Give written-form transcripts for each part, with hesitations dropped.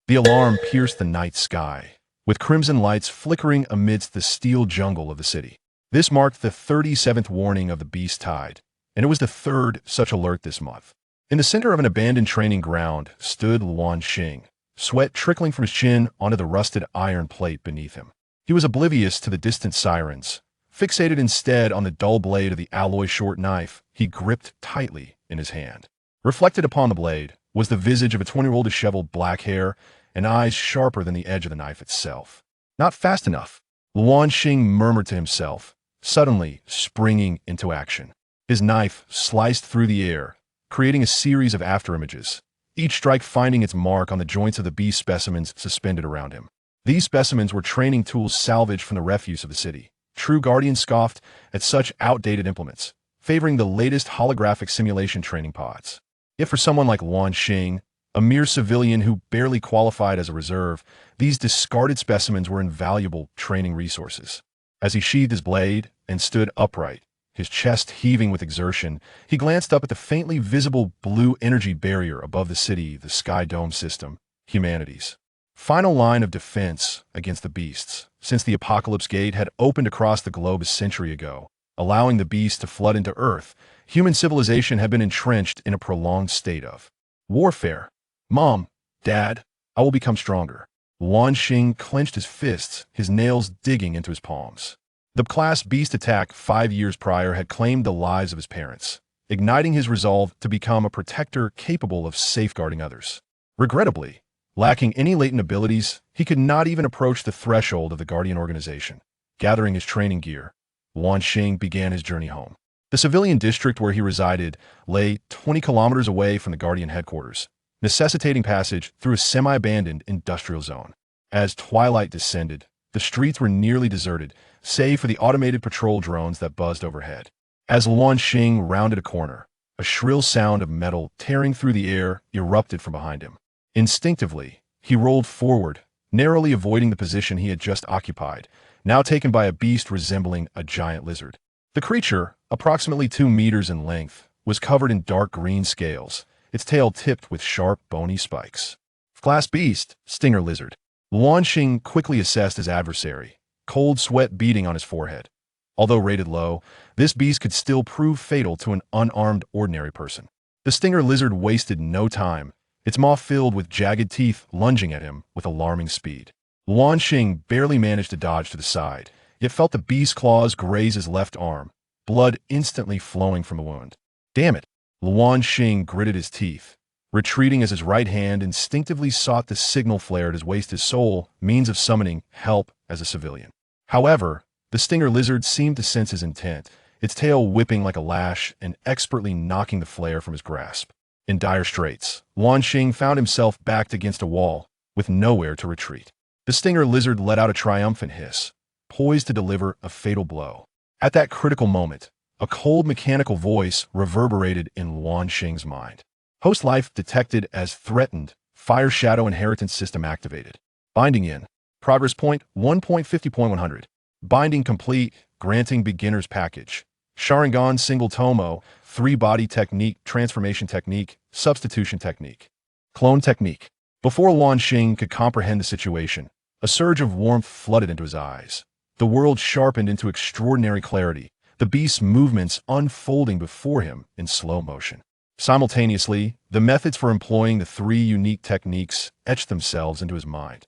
The alarm pierced the night sky, with crimson lights flickering amidst the steel jungle of the city. This marked the 37th warning of the beast tide, and it was the third such alert this month. In the center of an abandoned training ground stood Luan Xing, sweat trickling from his chin onto the rusted iron plate beneath him. He was oblivious to the distant sirens, fixated instead on the dull blade of the alloy short knife he gripped tightly in his hand. Reflected upon the blade was the visage of a 20-year-old, disheveled, black hair and eyes sharper than the edge of the knife itself. Not fast enough, Luan Xing murmured to himself, suddenly springing into action. His knife sliced through the air, creating a series of afterimages, each strike finding its mark on the joints of the beast specimens suspended around him. These specimens were training tools salvaged from the refuse of the city. True Guardians scoffed at such outdated implements, favoring the latest holographic simulation training pods. Yet for someone like Luan Xing, a mere civilian who barely qualified as a reserve, these discarded specimens were invaluable training resources. As he sheathed his blade and stood upright, his chest heaving with exertion, he glanced up at the faintly visible blue energy barrier above the city, the Sky Dome system, humanity's final line of defense against the beasts, since the Apocalypse Gate had opened across the globe a century ago, allowing the beasts to flood into Earth. Human civilization had been entrenched in a prolonged state of warfare. Mom, Dad, I will become stronger. Luan Xing clenched his fists, his nails digging into his palms. The class beast attack 5 years prior had claimed the lives of his parents, igniting his resolve to become a protector capable of safeguarding others. Regrettably, lacking any latent abilities, he could not even approach the threshold of the Guardian organization. Gathering his training gear, Luan Xing began his journey home. The civilian district where he resided lay 20 kilometers away from the Guardian headquarters, necessitating passage through a semi-abandoned industrial zone. As twilight descended, the streets were nearly deserted, save for the automated patrol drones that buzzed overhead. As Luan Xing rounded a corner, a shrill sound of metal tearing through the air erupted from behind him. Instinctively, he rolled forward, narrowly avoiding the position he had just occupied, now taken by a beast resembling a giant lizard. The creature, approximately 2 meters in length, was covered in dark green scales, its tail tipped with sharp, bony spikes. Class beast, stinger lizard. Luan Xing quickly assessed his adversary, cold sweat beading on his forehead. Although rated low, this beast could still prove fatal to an unarmed ordinary person. The stinger lizard wasted no time, its maw filled with jagged teeth lunging at him with alarming speed. Luan Xing barely managed to dodge to the side, yet felt the beast's claws graze his left arm, blood instantly flowing from the wound. Damn it! Luan Xing gritted his teeth, retreating as his right hand instinctively sought the signal flare at his waist, his sole means of summoning help as a civilian. However, the stinger lizard seemed to sense his intent, its tail whipping like a lash and expertly knocking the flare from his grasp. In dire straits, Luan Xing found himself backed against a wall, with nowhere to retreat. The stinger lizard let out a triumphant hiss, poised to deliver a fatal blow. At that critical moment, a cold mechanical voice reverberated in Luan Xing's mind. Host life detected as threatened. Fire Shadow Inheritance System activated. Binding in. Progress point 1.50.100. Binding complete. Granting beginner's package. Sharingan single tomo. 3-body technique, transformation technique, substitution technique. Clone technique. Before Luan Xing could comprehend the situation, a surge of warmth flooded into his eyes. The world sharpened into extraordinary clarity, the beast's movements unfolding before him in slow motion. Simultaneously, the methods for employing the 3 unique techniques etched themselves into his mind.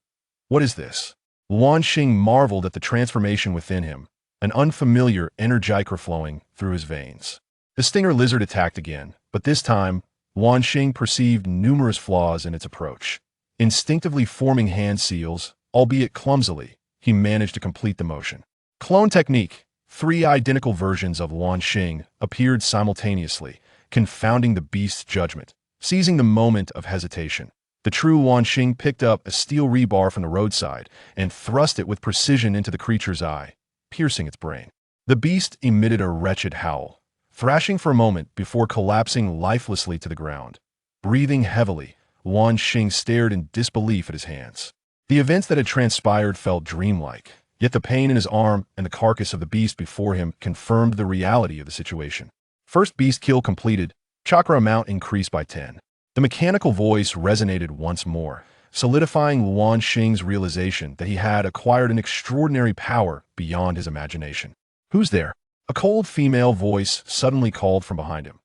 What is this? Luan Xing marveled at the transformation within him, an unfamiliar energizer flowing through his veins. The stinger lizard attacked again, but this time, Luan Xing perceived numerous flaws in its approach. Instinctively forming hand seals, albeit clumsily, he managed to complete the motion. Clone technique. 3 identical versions of Luan Xing appeared simultaneously, confounding the beast's judgment. Seizing the moment of hesitation, the true Luan Xing picked up a steel rebar from the roadside and thrust it with precision into the creature's eye, piercing its brain. The beast emitted a wretched howl, thrashing for a moment before collapsing lifelessly to the ground. Breathing heavily, Luan Xing stared in disbelief at his hands. The events that had transpired felt dreamlike, yet the pain in his arm and the carcass of the beast before him confirmed the reality of the situation. First beast kill completed, chakra amount increased by 10. The mechanical voice resonated once more, solidifying Luan Xing's realization that he had acquired an extraordinary power beyond his imagination. "Who's there?" A cold female voice suddenly called from behind him.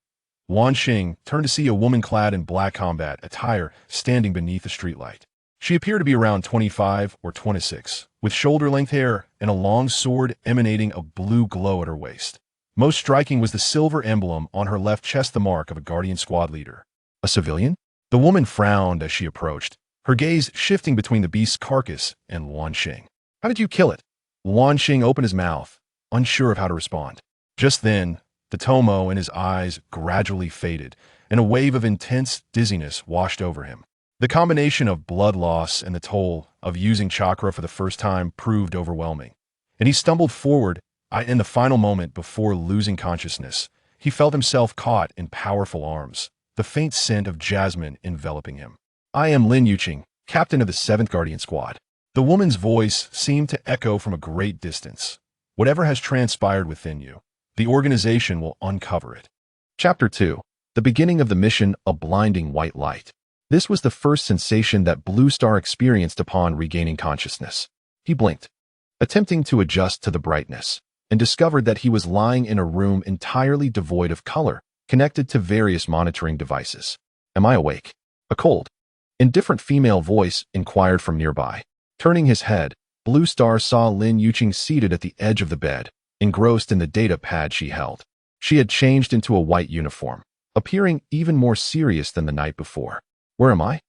Luan Xing turned to see a woman clad in black combat attire standing beneath a streetlight. She appeared to be around 25 or 26, with shoulder-length hair and a long sword emanating a blue glow at her waist. Most striking was the silver emblem on her left chest, the mark of a Guardian Squad leader. A civilian? The woman frowned as she approached, her gaze shifting between the beast's carcass and Luan Xing. "How did you kill it?" Luan Xing opened his mouth, unsure of how to respond. Just then, the tomo in his eyes gradually faded, and a wave of intense dizziness washed over him. The combination of blood loss and the toll of using chakra for the first time proved overwhelming, and he stumbled forward. In the final moment before losing consciousness, he felt himself caught in powerful arms, the faint scent of jasmine enveloping him. "I am Lin Yuqing, captain of the 7th Guardian Squad." The woman's voice seemed to echo from a great distance. "Whatever has transpired within you, the organization will uncover it." Chapter 2. The beginning of the mission, a blinding white light. This was the first sensation that Blue Star experienced upon regaining consciousness. He blinked, attempting to adjust to the brightness, and discovered that he was lying in a room entirely devoid of color, connected to various monitoring devices. "Am I awake?" A cold, indifferent female voice inquired from nearby. Turning his head, Blue Star saw Lin Yuqing seated at the edge of the bed, engrossed in the data pad she held. She had changed into a white uniform, appearing even more serious than the night before. "Where am I?"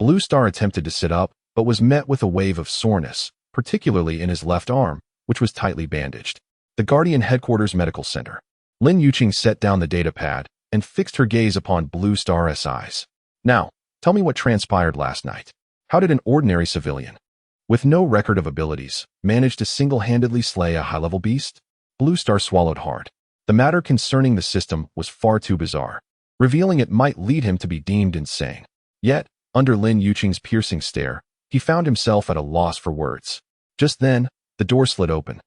Blue Star attempted to sit up, but was met with a wave of soreness, particularly in his left arm, which was tightly bandaged. "The Guardian Headquarters Medical Center." Lin Yuqing set down the data pad and fixed her gaze upon Blue Star's eyes. "Now, tell me what transpired last night. How did an ordinary civilian, with no record of abilities, manage to single-handedly slay a high-level beast?" Blue Star swallowed hard. The matter concerning the system was far too bizarre. Revealing it might lead him to be deemed insane. Yet, under Lin Yuqing's piercing stare, he found himself at a loss for words. Just then, the door slid open,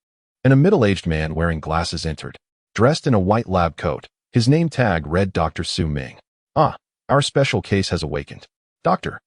and a middle-aged man wearing glasses entered. Dressed in a white lab coat, his name tag read Dr. Su Ming. "Ah, our special case has awakened." "Doctor."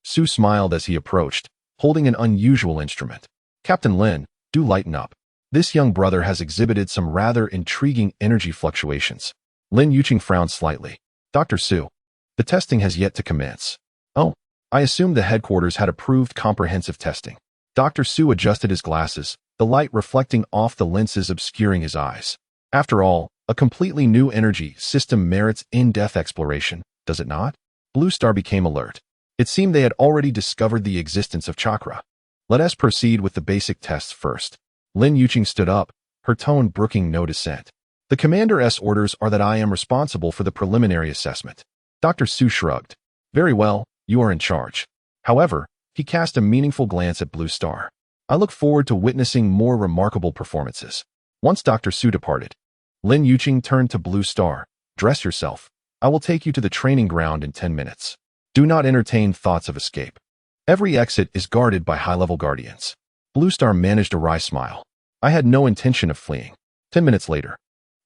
Su smiled as he approached, holding an unusual instrument. "Captain Lin, do lighten up. This young brother has exhibited some rather intriguing energy fluctuations." Lin Yuqing frowned slightly. "Dr. Su, the testing has yet to commence." "Oh, I assumed the headquarters had approved comprehensive testing." Dr. Su adjusted his glasses, the light reflecting off the lenses obscuring his eyes. "After all, a completely new energy system merits in-depth exploration, does it not?" Blue Star became alert. It seemed they had already discovered the existence of chakra. "Let us proceed with the basic tests first." Lin Yuqing stood up, her tone brooking no dissent. "The Commander's orders are that I am responsible for the preliminary assessment." Dr. Su shrugged. "Very well, you are in charge." However, he cast a meaningful glance at Blue Star. "I look forward to witnessing more remarkable performances." Once Dr. Su departed, Lin Yuqing turned to Blue Star. "Dress yourself. I will take you to the training ground in 10 minutes. Do not entertain thoughts of escape. Every exit is guarded by high-level guardians." Blue Star managed a wry smile. "I had no intention of fleeing." 10 minutes later,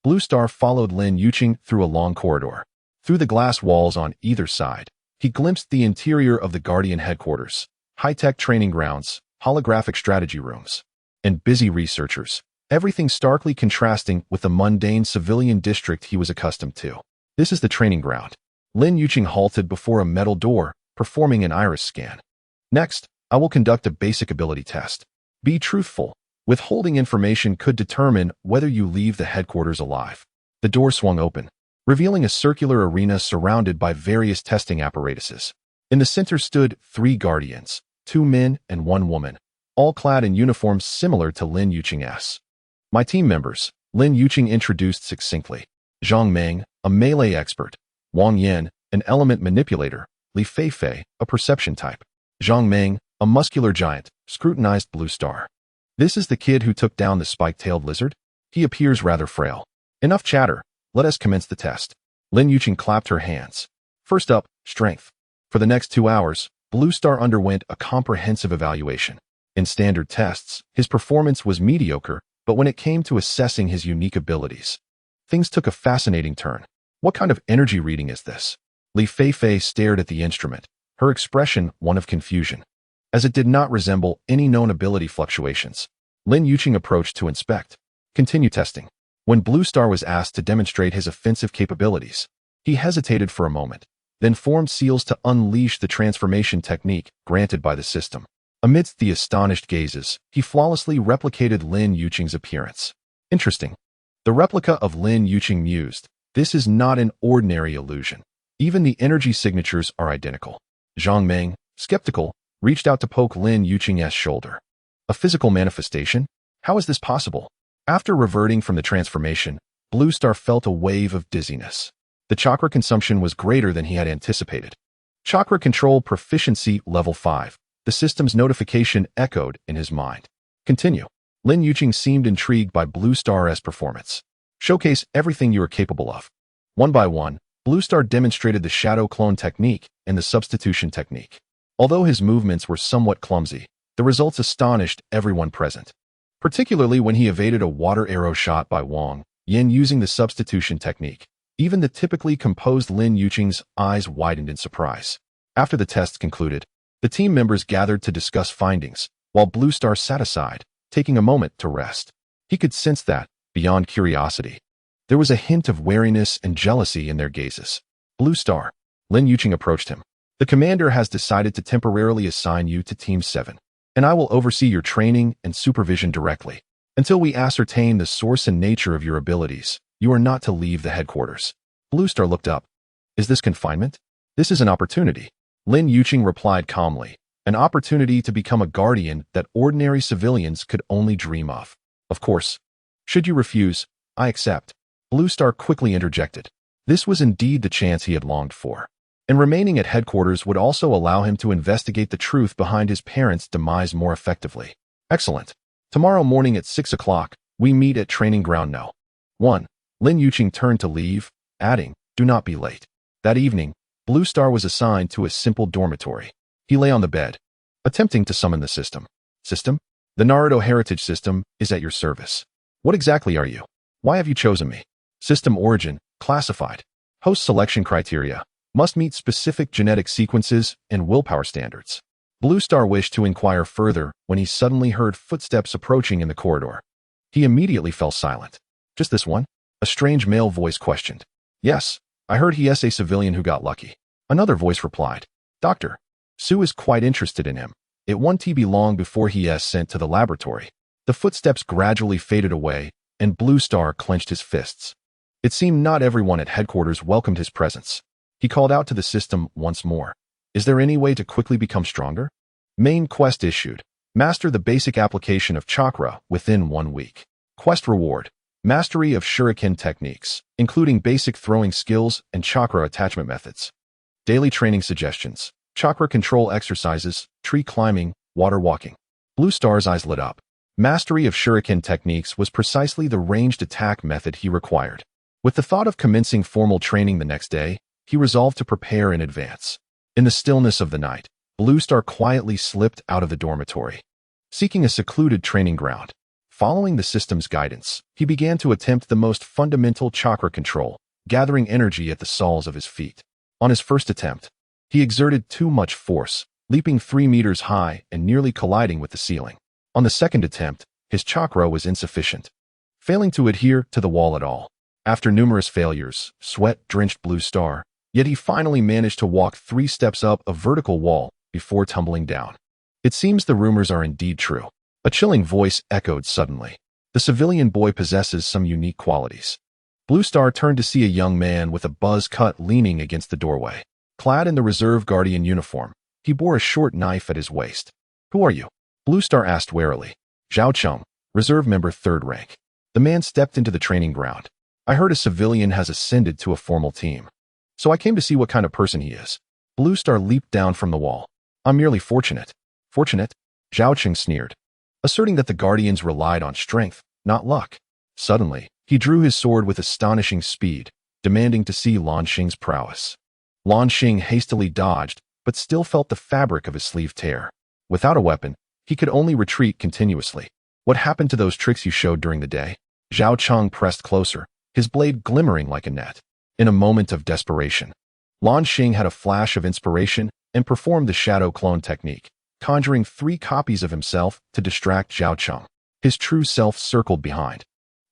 Blue Star followed Lin Yuqing through a long corridor. Through the glass walls on either side, he glimpsed the interior of the Guardian headquarters, high-tech training grounds, holographic strategy rooms, and busy researchers, everything starkly contrasting with the mundane civilian district he was accustomed to. "This is the training ground." Lin Yuqing halted before a metal door, performing an iris scan. "Next, I will conduct a basic ability test. Be truthful. Withholding information could determine whether you leave the headquarters alive." The door swung open, revealing a circular arena surrounded by various testing apparatuses. In the center stood 3 guardians, 2 men and 1 woman, all clad in uniforms similar to Lin Yuqing's. "My team members," Lin Yuqing introduced succinctly. Zhang Meng, a melee expert. Wang Yan, an element manipulator. Li Feifei, a perception type. Zhang Meng, a muscular giant, scrutinized Blue Star. "This is the kid who took down the spike-tailed lizard? He appears rather frail." "Enough chatter. Let us commence the test." Lin Yuqing clapped her hands. "First up, strength." For the next 2 hours, Blue Star underwent a comprehensive evaluation. In standard tests, his performance was mediocre, but when it came to assessing his unique abilities, things took a fascinating turn. "What kind of energy reading is this?" Li Feifei stared at the instrument, her expression one of confusion, as it did not resemble any known ability fluctuations. Lin Yuqing approached to inspect. Continue testing. When Blue Star was asked to demonstrate his offensive capabilities, he hesitated for a moment, then formed seals to unleash the transformation technique granted by the system. Amidst the astonished gazes, he flawlessly replicated Lin Yuqing's appearance. Interesting. The replica of Lin Yuqing mused, this is not an ordinary illusion. Even the energy signatures are identical. Zhang Meng, skeptical, reached out to poke Lin Yuqing's shoulder. A physical manifestation? How is this possible? After reverting from the transformation, Blue Star felt a wave of dizziness. The chakra consumption was greater than he had anticipated. Chakra control proficiency level 5. The system's notification echoed in his mind. Continue. Lin Yuqing seemed intrigued by Blue Star's performance. Showcase everything you are capable of. One by one, Blue Star demonstrated the shadow clone technique and the substitution technique. Although his movements were somewhat clumsy, the results astonished everyone present, particularly when he evaded a water arrow shot by Wang Yin using the substitution technique. Even the typically composed Lin Yuqing's eyes widened in surprise. After the tests concluded, the team members gathered to discuss findings, while Blue Star sat aside, taking a moment to rest. He could sense that, beyond curiosity, there was a hint of wariness and jealousy in their gazes. Blue Star. Lin Yuqing approached him. The commander has decided to temporarily assign you to Team 7, and I will oversee your training and supervision directly. Until we ascertain the source and nature of your abilities, you are not to leave the headquarters. Blue Star looked up. Is this confinement? This is an opportunity. Lin Yuqing replied calmly, an opportunity to become a guardian that ordinary civilians could only dream of. Of course. Should you refuse, I accept. Blue Star quickly interjected. This was indeed the chance he had longed for. And remaining at headquarters would also allow him to investigate the truth behind his parents' demise more effectively. Excellent. Tomorrow morning at 6 o'clock, we meet at Training Ground No. 1. Lin Yuqing turned to leave, adding, do not be late. That evening, Blue Star was assigned to a simple dormitory. He lay on the bed, attempting to summon the system. System? The Naruto Heritage System is at your service. What exactly are you? Why have you chosen me? System origin, classified. Host selection criteria, must meet specific genetic sequences and willpower standards. Blue Star wished to inquire further when he suddenly heard footsteps approaching in the corridor. He immediately fell silent. Just this one? A strange male voice questioned. Yes, I heard he is a civilian who got lucky. Another voice replied. Doctor, Sue is quite interested in him. It won't be long before he is sent to the laboratory. The footsteps gradually faded away, and Blue Star clenched his fists. It seemed not everyone at headquarters welcomed his presence. He called out to the system once more. Is there any way to quickly become stronger? Main quest issued. Master the basic application of chakra within 1 week. Quest reward. Mastery of Shuriken techniques, including basic throwing skills and chakra attachment methods. Daily training suggestions. Chakra control exercises, tree climbing, water walking. Blue Star's eyes lit up. Mastery of Shuriken techniques was precisely the ranged attack method he required. With the thought of commencing formal training the next day, he resolved to prepare in advance. In the stillness of the night, Blue Star quietly slipped out of the dormitory, seeking a secluded training ground. Following the system's guidance, he began to attempt the most fundamental chakra control, gathering energy at the soles of his feet. On his first attempt, he exerted too much force, leaping 3 meters high and nearly colliding with the ceiling. On the second attempt, his chakra was insufficient, failing to adhere to the wall at all. After numerous failures, sweat drenched Blue Star, yet he finally managed to walk 3 steps up a vertical wall before tumbling down. It seems the rumors are indeed true. A chilling voice echoed suddenly. The civilian boy possesses some unique qualities. Blue Star turned to see a young man with a buzz cut leaning against the doorway. Clad in the Reserve Guardian uniform, he bore a short knife at his waist. Who are you? Blue Star asked warily. Zhao Cheng, Reserve Member 3rd rank. The man stepped into the training ground. I heard a civilian has ascended to a formal team. So I came to see what kind of person he is. Blue Star leaped down from the wall. I'm merely fortunate. Fortunate? Zhao Cheng sneered, asserting that the Guardians relied on strength, not luck. Suddenly, he drew his sword with astonishing speed, demanding to see Luan Xing's prowess. Luan Xing hastily dodged, but still felt the fabric of his sleeve tear. Without a weapon, he could only retreat continuously. What happened to those tricks you showed during the day? Zhao Cheng pressed closer, his blade glimmering like a net. In a moment of desperation, Luan Xing had a flash of inspiration and performed the shadow clone technique, conjuring 3 copies of himself to distract Zhao Cheng. His true self circled behind,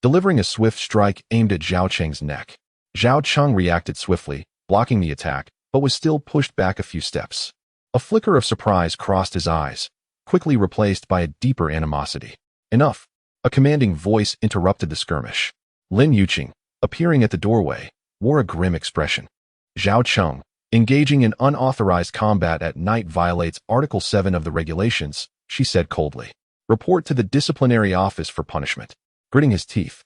delivering a swift strike aimed at Zhao Cheng's neck. Zhao Cheng reacted swiftly, blocking the attack, but was still pushed back a few steps. A flicker of surprise crossed his eyes, quickly replaced by a deeper animosity. Enough! A commanding voice interrupted the skirmish. Lin Yuqing, appearing at the doorway, wore a grim expression. Zhao Cheng, engaging in unauthorized combat at night violates Article 7 of the regulations, she said coldly. Report to the disciplinary office for punishment. Gritting his teeth,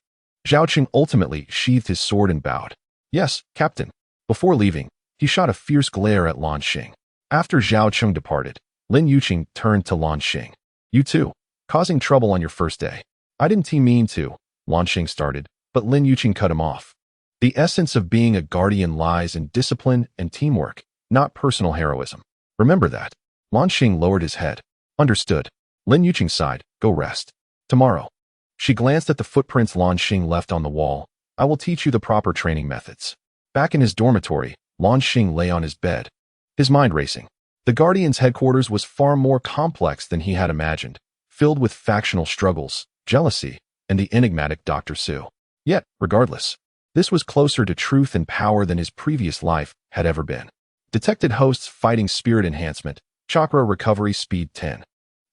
Zhao Cheng ultimately sheathed his sword and bowed. Yes, Captain. Before leaving, he shot a fierce glare at Luan Xing. After Zhao Cheng departed, Lin Yuqing turned to Luan Xing. You too, causing trouble on your first day. I didn't mean to, Luan Xing started, but Lin Yuqing cut him off. The essence of being a guardian lies in discipline and teamwork, not personal heroism. Remember that. Luan Xing lowered his head. Understood. Lin Yuqing sighed. Go rest. Tomorrow. She glanced at the footprints Luan Xing left on the wall. I will teach you the proper training methods. Back in his dormitory, Luan Xing lay on his bed, his mind racing. The Guardian's headquarters was far more complex than he had imagined, filled with factional struggles, jealousy, and the enigmatic Dr. Su. Yet, regardless, this was closer to truth and power than his previous life had ever been. Detected hosts fighting spirit enhancement, chakra recovery speed 10.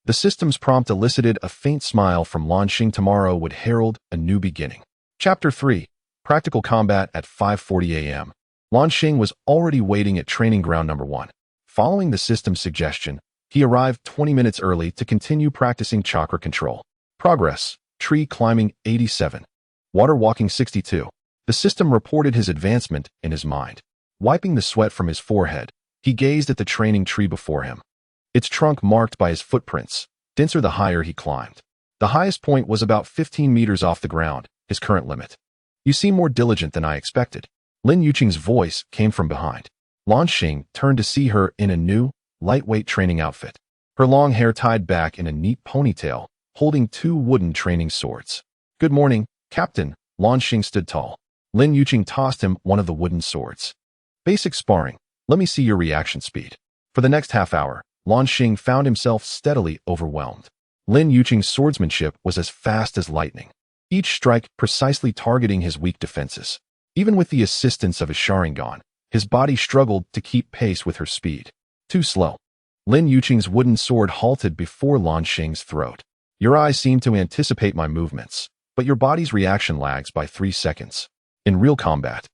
The system's prompt elicited a faint smile from Luan Xing. Tomorrow would herald a new beginning. Chapter 3. Practical Combat at 5:40 a.m. Luan Xing was already waiting at training ground number 1. Following the system's suggestion, he arrived 20 minutes early to continue practicing chakra control. Progress: tree climbing 87. Water walking 62. The system reported his advancement in his mind. Wiping the sweat from his forehead, he gazed at the training tree before him. Its trunk marked by his footprints, denser the higher he climbed. The highest point was about 15 meters off the ground, his current limit. You seem more diligent than I expected. Lin Yuqing's voice came from behind. Luan Xing turned to see her in a new, lightweight training outfit. Her long hair tied back in a neat ponytail, holding 2 wooden training swords. Good morning, Captain. Luan Xing stood tall. Lin Yuqing tossed him one of the wooden swords. Basic sparring. Let me see your reaction speed. For the next half hour, Luan Xing found himself steadily overwhelmed. Lin Yuqing's swordsmanship was as fast as lightning, each strike precisely targeting his weak defenses. Even with the assistance of his Sharingan, his body struggled to keep pace with her speed. Too slow. Lin Yuqing's wooden sword halted before Luan Xing's throat. Your eyes seem to anticipate my movements, but your body's reaction lags by 3 seconds. In real combat,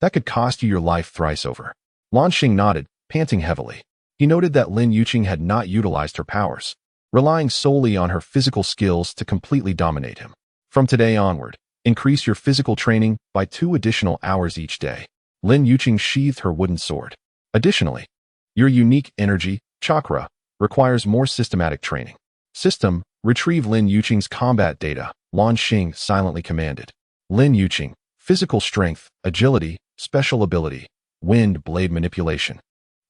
that could cost you your life thrice over. Luan Xing nodded, panting heavily. He noted that Lin Yuqing had not utilized her powers, relying solely on her physical skills to completely dominate him. From today onward, increase your physical training by 2 additional hours each day. Lin Yuqing sheathed her wooden sword. Additionally, your unique energy, chakra, requires more systematic training. System, retrieve Lin Yuqing's combat data, Luan Xing silently commanded. Lin Yuqing, physical strength, agility, special ability, wind blade manipulation.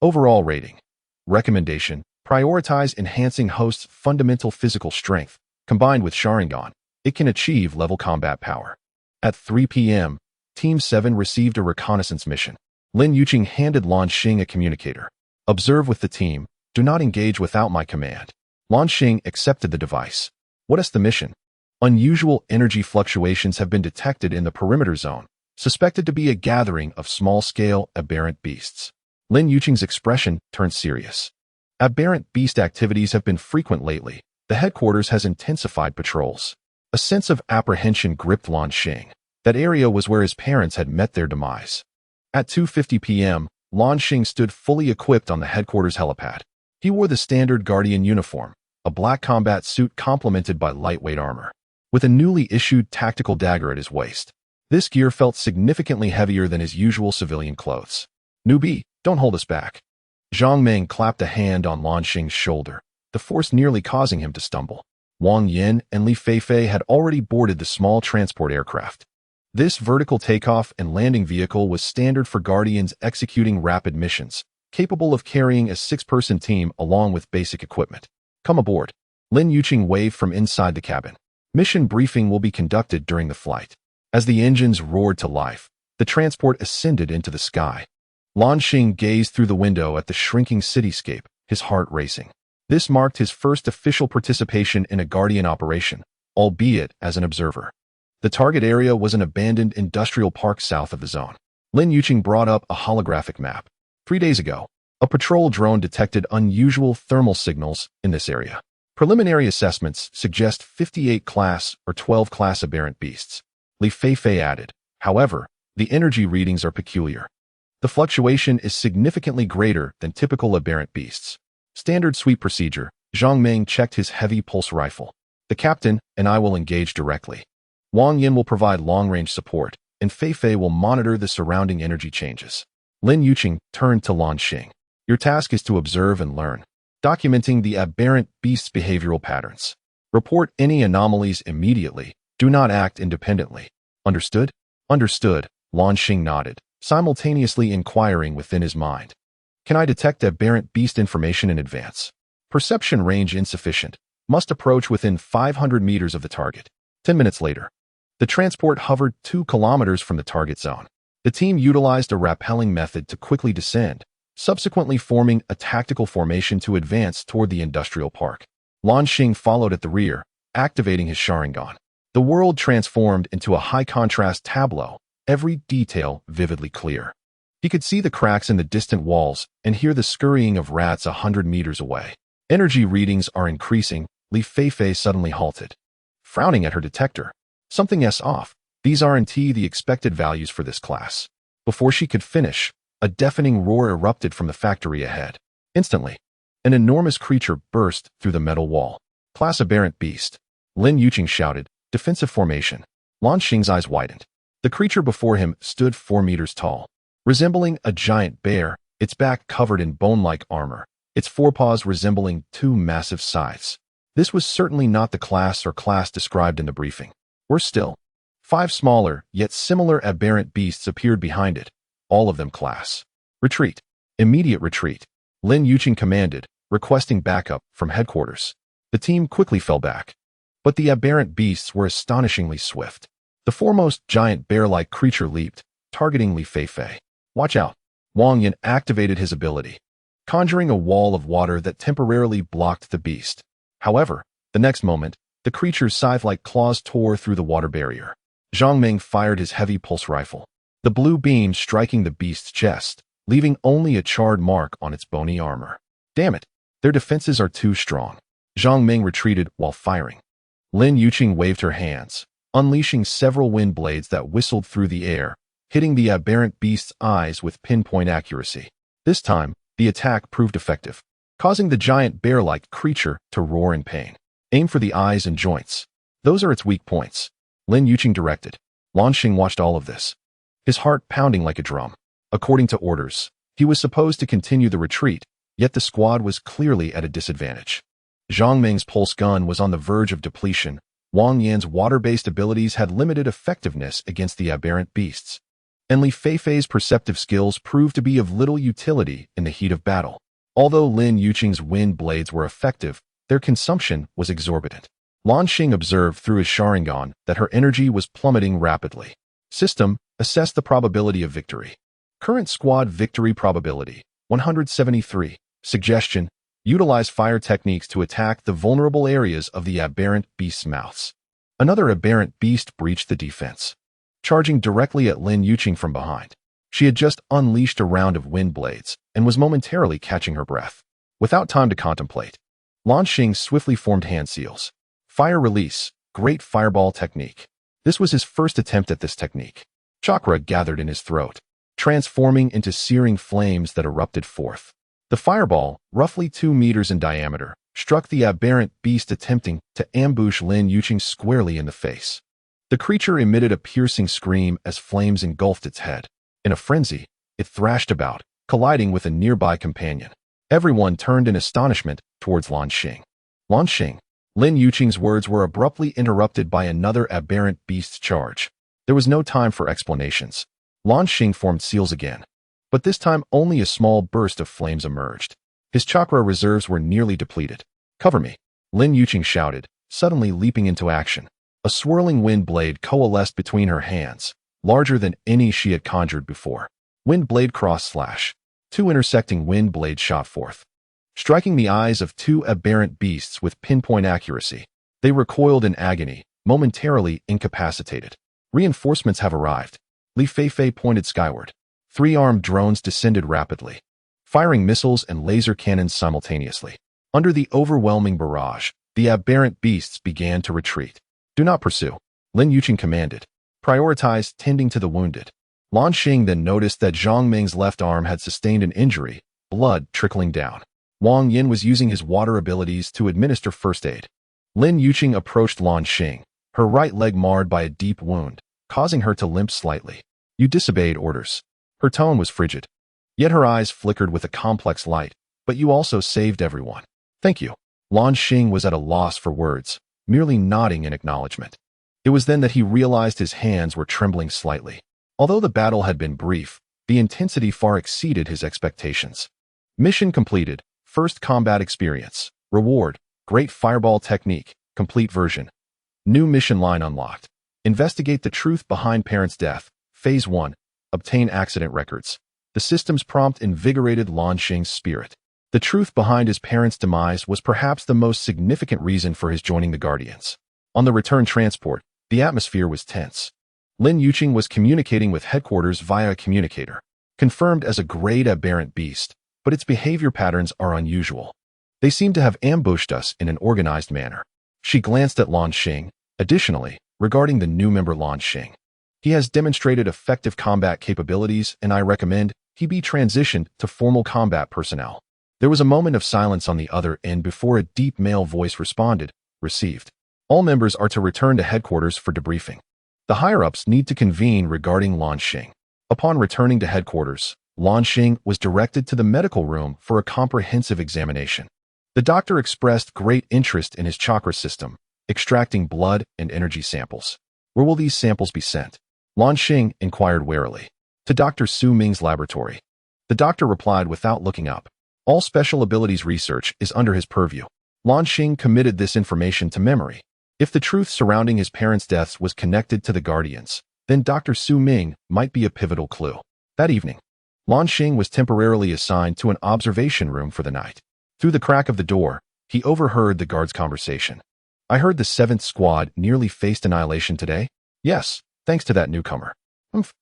Overall rating. Recommendation, prioritize enhancing host's fundamental physical strength. Combined with Sharingan, it can achieve level combat power. At 3 p.m., Team 7 received a reconnaissance mission. Lin Yuqing handed Luan Xing a communicator. Observe with the team. Do not engage without my command. Luan Xing accepted the device. What is the mission? Unusual energy fluctuations have been detected in the perimeter zone, suspected to be a gathering of small-scale aberrant beasts. Lin Yuqing's expression turned serious. Aberrant beast activities have been frequent lately. The headquarters has intensified patrols. A sense of apprehension gripped Luan Xing. That area was where his parents had met their demise. At 2:50 p.m., Luan Xing stood fully equipped on the headquarters helipad. He wore the standard Guardian uniform, a black combat suit complemented by lightweight armor, with a newly issued tactical dagger at his waist. This gear felt significantly heavier than his usual civilian clothes. Newbie, don't hold us back. Zhang Meng clapped a hand on Luan Xing's shoulder, the force nearly causing him to stumble. Wang Yin and Li Feifei had already boarded the small transport aircraft. This vertical takeoff and landing vehicle was standard for Guardians executing rapid missions, capable of carrying a 6-person team along with basic equipment. Come aboard. Lin Yuqing waved from inside the cabin. Mission briefing will be conducted during the flight. As the engines roared to life, the transport ascended into the sky. Luan Xing gazed through the window at the shrinking cityscape, his heart racing. This marked his first official participation in a Guardian operation, albeit as an observer. The target area was an abandoned industrial park south of the zone. Lin Yuqing brought up a holographic map. 3 days ago, a patrol drone detected unusual thermal signals in this area. Preliminary assessments suggest 58 class or 12 class aberrant beasts. Li Feifei added, however, the energy readings are peculiar. The fluctuation is significantly greater than typical aberrant beasts. Standard sweep procedure, Zhang Meng checked his heavy pulse rifle. The captain and I will engage directly. Wang Yin will provide long-range support, and Feifei will monitor the surrounding energy changes. Lin Yuqing turned to Luan Xing. Your task is to observe and learn, documenting the aberrant beast's behavioral patterns. Report any anomalies immediately. Do not act independently. Understood? Understood, Luan Xing nodded, simultaneously inquiring within his mind. Can I detect aberrant beast information in advance? Perception range insufficient. Must approach within 500 meters of the target. 10 minutes later, the transport hovered 2 kilometers from the target zone. The team utilized a rappelling method to quickly descend, subsequently forming a tactical formation to advance toward the industrial park. Luan Xing followed at the rear, activating his Sharingan. The world transformed into a high-contrast tableau, every detail vividly clear. He could see the cracks in the distant walls and hear the scurrying of rats 100 meters away. Energy readings are increasing. Li Feifei suddenly halted, frowning at her detector. Something's off. These aren't the expected values for this class. Before she could finish, a deafening roar erupted from the factory ahead. Instantly, an enormous creature burst through the metal wall. Class aberrant beast. Lin Yuqing shouted, defensive formation. Luan Xing's eyes widened. The creature before him stood 4 meters tall. Resembling a giant bear, its back covered in bone-like armor, its forepaws resembling 2 massive scythes. This was certainly not the class described in the briefing. Worse still, 5 smaller, yet similar aberrant beasts appeared behind it, all of them class. Retreat. Immediate retreat. Lin Yuqing commanded, requesting backup from headquarters. The team quickly fell back. But the aberrant beasts were astonishingly swift. The foremost giant bear-like creature leaped, targeting Li Feifei. Watch out. Wang Yin activated his ability, conjuring a wall of water that temporarily blocked the beast. However, the next moment, the creature's scythe-like claws tore through the water barrier. Zhang Meng fired his heavy pulse rifle, the blue beam striking the beast's chest, leaving only a charred mark on its bony armor. Damn it, their defenses are too strong. Zhang Meng retreated while firing. Lin Yuqing waved her hands, unleashing several wind blades that whistled through the air, hitting the aberrant beast's eyes with pinpoint accuracy. This time, the attack proved effective, causing the giant bear-like creature to roar in pain. Aim for the eyes and joints. Those are its weak points. Lin Yuqing directed. Luan Xing watched all of this, his heart pounding like a drum. According to orders, he was supposed to continue the retreat, yet the squad was clearly at a disadvantage. Zhang Meng's pulse gun was on the verge of depletion. Wang Yan's water-based abilities had limited effectiveness against the aberrant beasts, and Li Feifei's perceptive skills proved to be of little utility in the heat of battle. Although Lin Yuqing's wind blades were effective, their consumption was exorbitant. Luan Xing observed through his Sharingan that her energy was plummeting rapidly. System, assess the probability of victory. Current squad victory probability, 173. Suggestion, utilize fire techniques to attack the vulnerable areas of the aberrant beast's mouths. Another aberrant beast breached the defense, charging directly at Lin Yuqing from behind. She had just unleashed a round of wind blades and was momentarily catching her breath. Without time to contemplate, Luan Xing swiftly formed hand seals. Fire release, great fireball technique. This was his first attempt at this technique. Chakra gathered in his throat, transforming into searing flames that erupted forth. The fireball, roughly 2 meters in diameter, struck the aberrant beast attempting to ambush Lin Yuqing squarely in the face. The creature emitted a piercing scream as flames engulfed its head. In a frenzy, it thrashed about, colliding with a nearby companion. Everyone turned in astonishment towards Luan Xing. Luan Xing. Lin Yuqing's words were abruptly interrupted by another aberrant beast's charge. There was no time for explanations. Luan Xing formed seals again, but this time only a small burst of flames emerged. His chakra reserves were nearly depleted. Cover me, Lin Yuqing shouted, suddenly leaping into action. A swirling wind blade coalesced between her hands, larger than any she had conjured before. Wind blade cross slash. Two intersecting wind blades shot forth, striking the eyes of two aberrant beasts with pinpoint accuracy. They recoiled in agony, momentarily incapacitated. Reinforcements have arrived. Li Feifei pointed skyward. Three-armed drones descended rapidly, firing missiles and laser cannons simultaneously. Under the overwhelming barrage, the aberrant beasts began to retreat. Do not pursue, Lin Yuqing commanded. Prioritize tending to the wounded. Luan Xing then noticed that Zhang Ming's left arm had sustained an injury, blood trickling down. Wang Yin was using his water abilities to administer first aid. Lin Yuqing approached Luan Xing, her right leg marred by a deep wound, causing her to limp slightly. You disobeyed orders. Her tone was frigid. Yet her eyes flickered with a complex light. But you also saved everyone. Thank you. Luan Xing was at a loss for words, merely nodding in acknowledgement. It was then that he realized his hands were trembling slightly. Although the battle had been brief, the intensity far exceeded his expectations. Mission completed. First combat experience. Reward. Great fireball technique. Complete version. New mission line unlocked. Investigate the truth behind parents' death. Phase 1. Obtain accident records. The system's prompt invigorated Luan Xing's spirit. The truth behind his parents' demise was perhaps the most significant reason for his joining the Guardians. On the return transport, the atmosphere was tense. Lin Yuqing was communicating with headquarters via a communicator. Confirmed as a grade aberrant beast, but its behavior patterns are unusual. They seem to have ambushed us in an organized manner. She glanced at Luan Xing. Additionally, regarding the new member Luan Xing, he has demonstrated effective combat capabilities, and I recommend he be transitioned to formal combat personnel. There was a moment of silence on the other end before a deep male voice responded, received. All members are to return to headquarters for debriefing. The higher-ups need to convene regarding Luan Xing. Upon returning to headquarters, Luan Xing was directed to the medical room for a comprehensive examination. The doctor expressed great interest in his chakra system, extracting blood and energy samples. Where will these samples be sent? Luan Xing inquired warily. To Dr. Su Ming's laboratory. The doctor replied without looking up. All special abilities research is under his purview. Luan Xing committed this information to memory. If the truth surrounding his parents' deaths was connected to the Guardians, then Dr. Su Ming might be a pivotal clue. That evening, Luan Xing was temporarily assigned to an observation room for the night. Through the crack of the door, he overheard the guards' conversation. I heard the 7th Squad nearly faced annihilation today? Yes, thanks to that newcomer.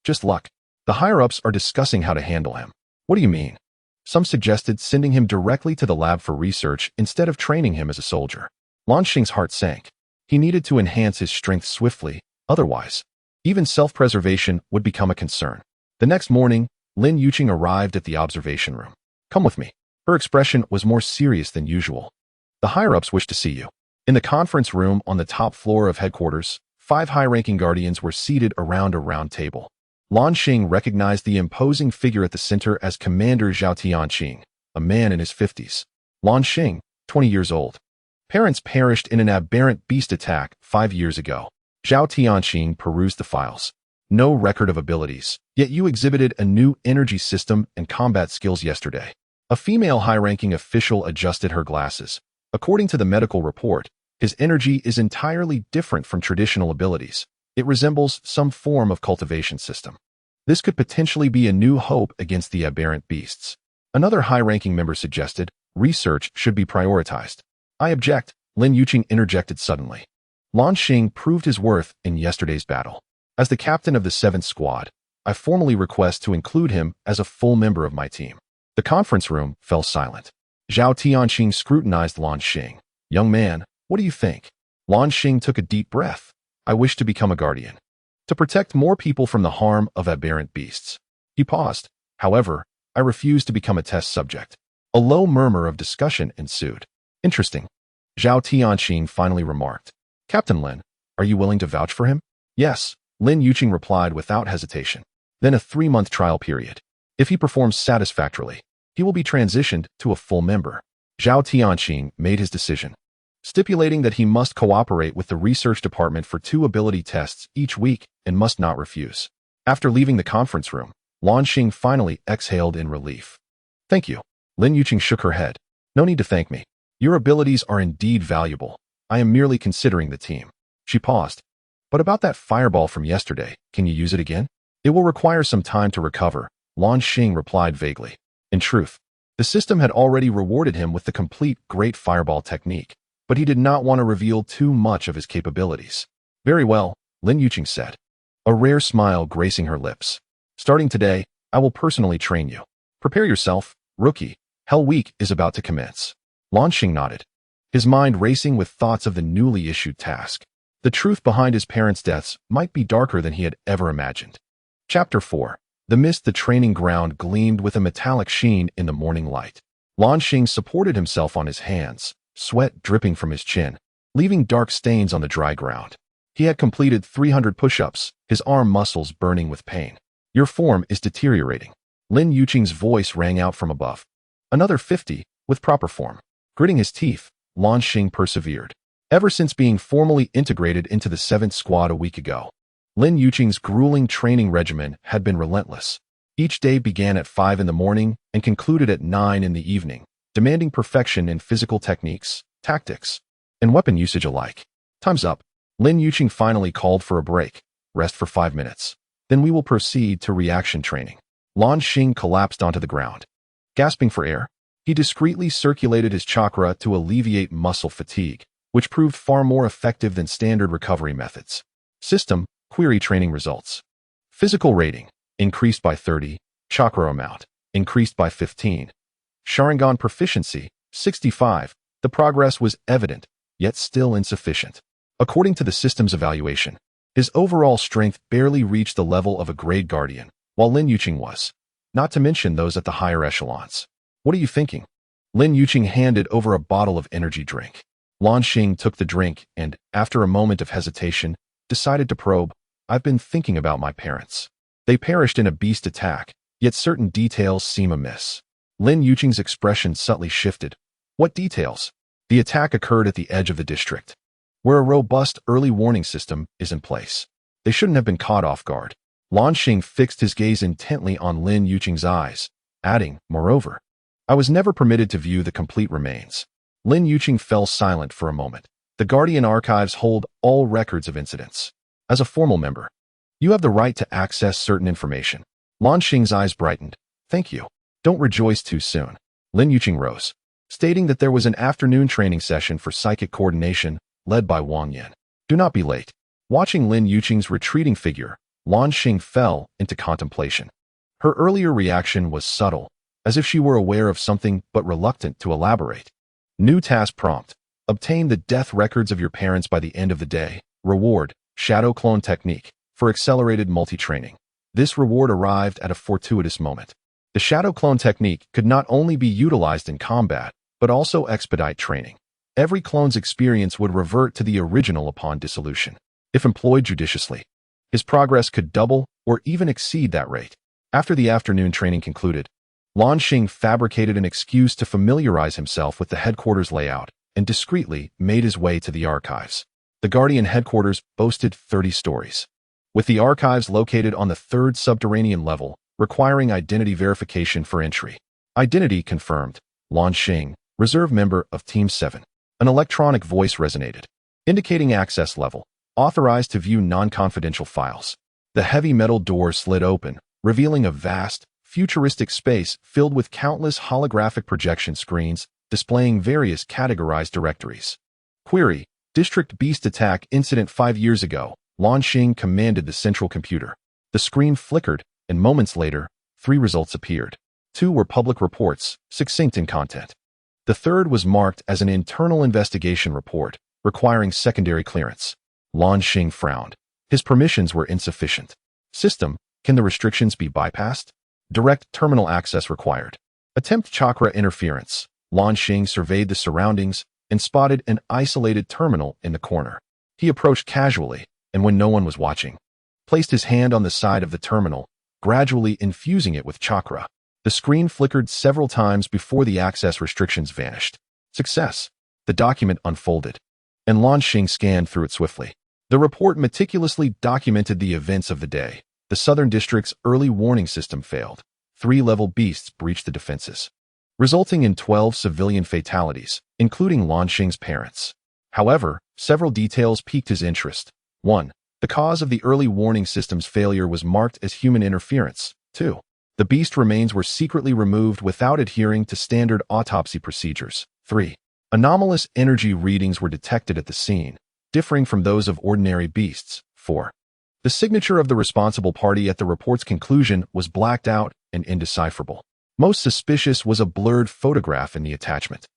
Just luck. The higher-ups are discussing how to handle him. What do you mean? Some suggested sending him directly to the lab for research instead of training him as a soldier. Luan Xing's heart sank. He needed to enhance his strength swiftly, otherwise, even self-preservation would become a concern. The next morning, Lin Yuqing arrived at the observation room. Come with me. Her expression was more serious than usual. The higher-ups wish to see you. In the conference room on the top floor of headquarters, 5 high-ranking guardians were seated around a round table. Luan Xing recognized the imposing figure at the center as Commander Zhao Tianqing, a man in his 50s. Luan Xing, 20 years old. Parents perished in an aberrant beast attack 5 years ago. Zhao Tianqing perused the files. No record of abilities, yet you exhibited a new energy system and combat skills yesterday. A female high-ranking official adjusted her glasses. According to the medical report, his energy is entirely different from traditional abilities. It resembles some form of cultivation system. This could potentially be a new hope against the aberrant beasts. Another high-ranking member suggested, research should be prioritized. I object, Lin Yuqing interjected suddenly. Luan Xing proved his worth in yesterday's battle. As the captain of the 7th Squad, I formally request to include him as a full member of my team. The conference room fell silent. Zhao Tianqing scrutinized Luan Xing. Young man, what do you think? Luan Xing took a deep breath. I wish to become a guardian. To protect more people from the harm of aberrant beasts. He paused. However, I refuse to become a test subject. A low murmur of discussion ensued. Interesting. Zhao Tianqing finally remarked. Captain Lin, are you willing to vouch for him? Yes, Lin Yuqing replied without hesitation. Then a 3-month trial period. If he performs satisfactorily, he will be transitioned to a full member. Zhao Tianqing made his decision, stipulating that he must cooperate with the research department for 2 ability tests each week and must not refuse. After leaving the conference room, Luan Xing finally exhaled in relief. Thank you. Lin Yuqing shook her head. No need to thank me. Your abilities are indeed valuable. I am merely considering the team. She paused. But about that fireball from yesterday, can you use it again? It will require some time to recover, Luan Xing replied vaguely. In truth, the system had already rewarded him with the complete Great Fireball technique, but he did not want to reveal too much of his capabilities. Very well, Lin Yuqing said, a rare smile gracing her lips. Starting today, I will personally train you. Prepare yourself, rookie. Hell Week is about to commence. Luan Xing nodded, his mind racing with thoughts of the newly issued task. The truth behind his parents' deaths might be darker than he had ever imagined. Chapter 4. The training ground gleamed with a metallic sheen in the morning light. Luan Xing supported himself on his hands, sweat dripping from his chin, leaving dark stains on the dry ground. He had completed 300 push-ups, his arm muscles burning with pain. Your form is deteriorating. Lin Yuqing's voice rang out from above. Another 50, with proper form. Gritting his teeth, Luan Xing persevered. Ever since being formally integrated into the 7th Squad a week ago, Lin Yuqing's grueling training regimen had been relentless. Each day began at 5 in the morning and concluded at 9 in the evening, demanding perfection in physical techniques, tactics, and weapon usage alike. Time's up. Lin Yuqing finally called for a break. Rest for 5 minutes. Then we will proceed to reaction training. Luan Xing collapsed onto the ground. Gasping for air, he discreetly circulated his chakra to alleviate muscle fatigue, which proved far more effective than standard recovery methods. System, query training results. Physical rating, increased by 30. Chakra amount, increased by 15. Sharingan proficiency, 65. The progress was evident, yet still insufficient. According to the system's evaluation, his overall strength barely reached the level of a grade guardian, while Lin Yuqing was, not to mention those at the higher echelons. What are you thinking? Lin Yuqing handed over a bottle of energy drink. Luan Xing took the drink and, after a moment of hesitation, decided to probe. I've been thinking about my parents. They perished in a beast attack, yet certain details seem amiss. Lin Yuqing's expression subtly shifted. What details? The attack occurred at the edge of the district, where a robust early warning system is in place. They shouldn't have been caught off guard. Luan Xing fixed his gaze intently on Lin Yuqing's eyes, adding, moreover, I was never permitted to view the complete remains. Lin Yuqing fell silent for a moment. The Guardian archives hold all records of incidents. As a formal member, you have the right to access certain information. Luan Xing's eyes brightened. Thank you. Don't rejoice too soon. Lin Yuqing rose, stating that there was an afternoon training session for psychic coordination, led by Wang Yan. Do not be late. Watching Lin Yuqing's retreating figure, Luan Xing fell into contemplation. Her earlier reaction was subtle, as if she were aware of something but reluctant to elaborate. New task prompt. Obtain the death records of your parents by the end of the day. Reward, Shadow Clone Technique, for accelerated multi-training. This reward arrived at a fortuitous moment. The Shadow Clone Technique could not only be utilized in combat, but also expedite training. Every clone's experience would revert to the original upon dissolution. If employed judiciously, his progress could double or even exceed that rate. After the afternoon training concluded, Luan Xing fabricated an excuse to familiarize himself with the headquarters layout and discreetly made his way to the archives. The Guardian headquarters boasted 30 stories, with the archives located on the 3rd subterranean level, requiring identity verification for entry. Identity confirmed. Luan Xing, reserve member of Team 7. An electronic voice resonated, indicating access level, authorized to view non-confidential files. The heavy metal door slid open, revealing a vast, futuristic space filled with countless holographic projection screens displaying various categorized directories. Query, District Beast Attack Incident 5 years ago. Luan Xing commanded the central computer. The screen flickered, and moments later, 3 results appeared. 2 were public reports, succinct in content. The third was marked as an internal investigation report, requiring secondary clearance. Luan Xing frowned. His permissions were insufficient. System, can the restrictions be bypassed? Direct terminal access required. Attempt chakra interference. Luan Xing surveyed the surroundings and spotted an isolated terminal in the corner. He approached casually, and when no one was watching, placed his hand on the side of the terminal, gradually infusing it with chakra. The screen flickered several times before the access restrictions vanished. Success. The document unfolded, and Luan Xing scanned through it swiftly. The report meticulously documented the events of the day. The Southern District's early warning system failed. 3-level beasts breached the defenses, resulting in 12 civilian fatalities, including Luan Xing's parents. However, several details piqued his interest. 1. The cause of the early warning system's failure was marked as human interference. 2. The beast remains were secretly removed without adhering to standard autopsy procedures. 3. Anomalous energy readings were detected at the scene, differing from those of ordinary beasts. 4. The signature of the responsible party at the report's conclusion was blacked out and indecipherable. Most suspicious was a blurred photograph in the attachment,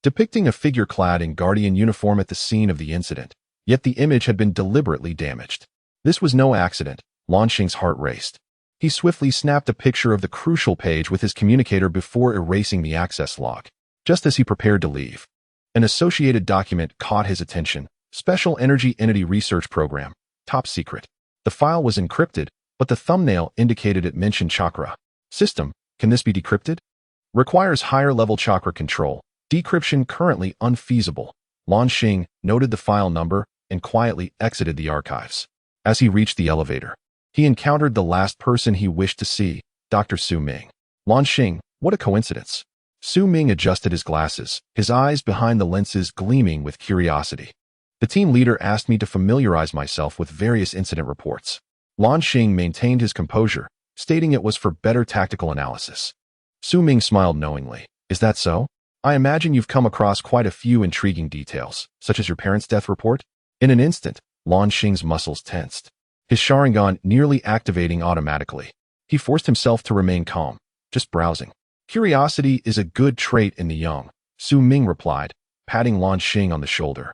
depicting a figure clad in Guardian uniform at the scene of the incident, yet the image had been deliberately damaged. This was no accident. Luan Xing's heart raced. He swiftly snapped a picture of the crucial page with his communicator before erasing the access log. Just as he prepared to leave, an associated document caught his attention. Special Energy Entity Research Program. Top secret. The file was encrypted, but the thumbnail indicated it mentioned chakra. System. Can this be decrypted? Requires higher-level chakra control. Decryption currently unfeasible. Luan Xing noted the file number and quietly exited the archives. As he reached the elevator, he encountered the last person he wished to see, Dr. Su Ming. Luan Xing, what a coincidence. Su Ming adjusted his glasses, his eyes behind the lenses gleaming with curiosity. The team leader asked me to familiarize myself with various incident reports. Luan Xing maintained his composure, stating it was for better tactical analysis. Su Ming smiled knowingly. Is that so? I imagine you've come across quite a few intriguing details, such as your parents' death report. In an instant, Luan Xing's muscles tensed, his Sharingan nearly activating automatically. He forced himself to remain calm, just browsing. Curiosity is a good trait in the young, Su Ming replied, patting Luan Xing on the shoulder,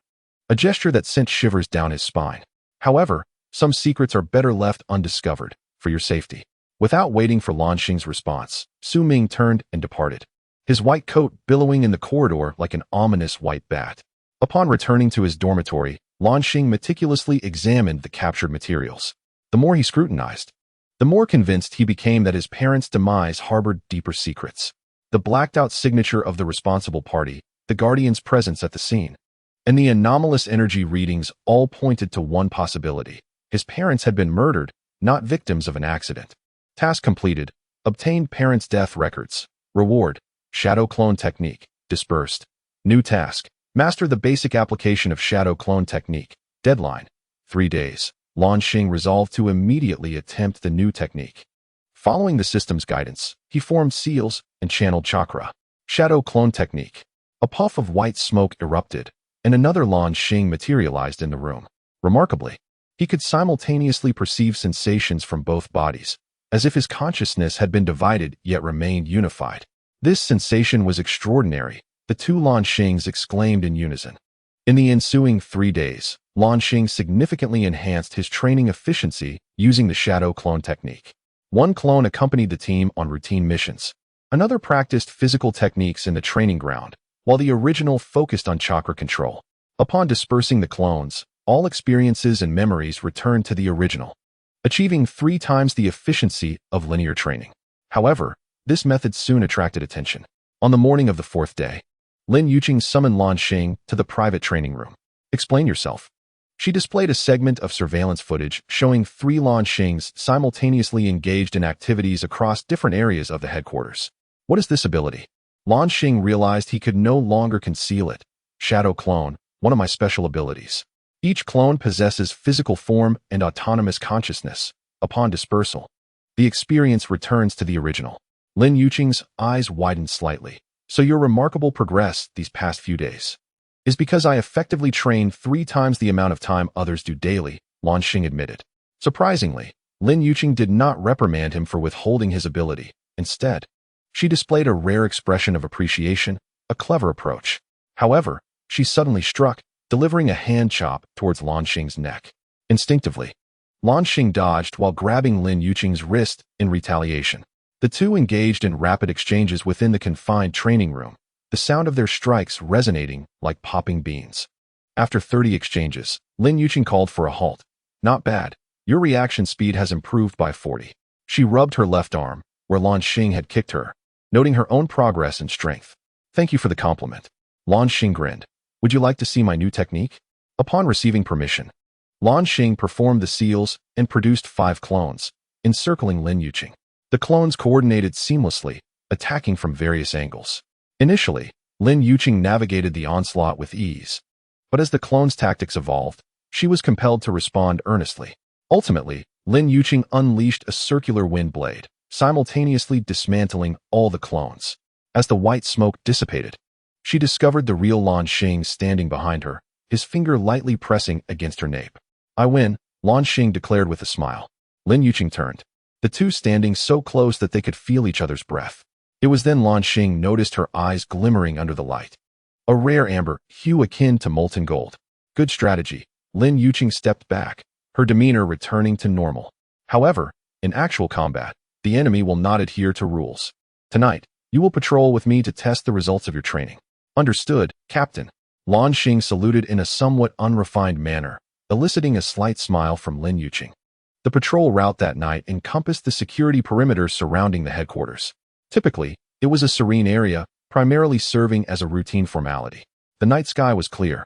a gesture that sent shivers down his spine. However, some secrets are better left undiscovered, for your safety. Without waiting for Luan Xing's response, Su Ming turned and departed, his white coat billowing in the corridor like an ominous white bat. Upon returning to his dormitory, Luan Xing meticulously examined the captured materials. The more he scrutinized, the more convinced he became that his parents' demise harbored deeper secrets. The blacked-out signature of the responsible party, the Guardian's presence at the scene, and the anomalous energy readings all pointed to one possibility. His parents had been murdered, not victims of an accident. Task completed. Obtained parents' death records. Reward. Shadow clone technique. Dispersed. New task. Master the basic application of shadow clone technique. Deadline. 3 days. Luan Xing resolved to immediately attempt the new technique. Following the system's guidance, he formed seals and channeled chakra. Shadow clone technique. A puff of white smoke erupted, and another Luan Xing materialized in the room. Remarkably, he could simultaneously perceive sensations from both bodies, as if his consciousness had been divided yet remained unified. This sensation was extraordinary, the two Luan Xings exclaimed in unison. In the ensuing 3 days, Luan Xing significantly enhanced his training efficiency using the shadow clone technique. One clone accompanied the team on routine missions. Another practiced physical techniques in the training ground, while the original focused on chakra control. Upon dispersing the clones, all experiences and memories returned to the original, achieving 3 times the efficiency of linear training. However, this method soon attracted attention. On the morning of the 4th day, Lin Yuqing summoned Luan Xing to the private training room. Explain yourself. She displayed a segment of surveillance footage showing 3 Luan Xings simultaneously engaged in activities across different areas of the headquarters. What is this ability? Luan Xing realized he could no longer conceal it. Shadow clone, one of my special abilities. Each clone possesses physical form and autonomous consciousness. Upon dispersal, the experience returns to the original. Lin Yuqing's eyes widened slightly. So your remarkable progress these past few days is because I effectively train 3 times the amount of time others do daily, Luan Xing admitted. Surprisingly, Lin Yuqing did not reprimand him for withholding his ability. Instead, she displayed a rare expression of appreciation, a clever approach. However, she suddenly struck, delivering a hand chop towards Luan Xing's neck. Instinctively, Luan Xing dodged while grabbing Lin Yuqing's wrist in retaliation. The two engaged in rapid exchanges within the confined training room, the sound of their strikes resonating like popping beans. After 30 exchanges, Lin Yuqing called for a halt. Not bad. Your reaction speed has improved by 40. She rubbed her left arm, where Luan Xing had kicked her, noting her own progress and strength. Thank you for the compliment. Luan Xing grinned. Would you like to see my new technique? Upon receiving permission, Luan Xing performed the seals and produced 5 clones, encircling Lin Yuqing. The clones coordinated seamlessly, attacking from various angles. Initially, Lin Yuqing navigated the onslaught with ease, but as the clones' tactics evolved, she was compelled to respond earnestly. Ultimately, Lin Yuqing unleashed a circular wind blade, simultaneously dismantling all the clones. As the white smoke dissipated, she discovered the real Luan Xing standing behind her, his finger lightly pressing against her nape. "I win," Luan Xing declared with a smile. Lin Yuqing turned, the two standing so close that they could feel each other's breath. It was then Luan Xing noticed her eyes glimmering under the light. A rare amber, hue akin to molten gold. "Good strategy." Lin Yuqing stepped back, her demeanor returning to normal. "However, in actual combat, the enemy will not adhere to rules. Tonight, you will patrol with me to test the results of your training." "Understood, Captain." Luan Xing saluted in a somewhat unrefined manner, eliciting a slight smile from Lin Yuqing. The patrol route that night encompassed the security perimeter surrounding the headquarters. Typically, it was a serene area, primarily serving as a routine formality. The night sky was clear,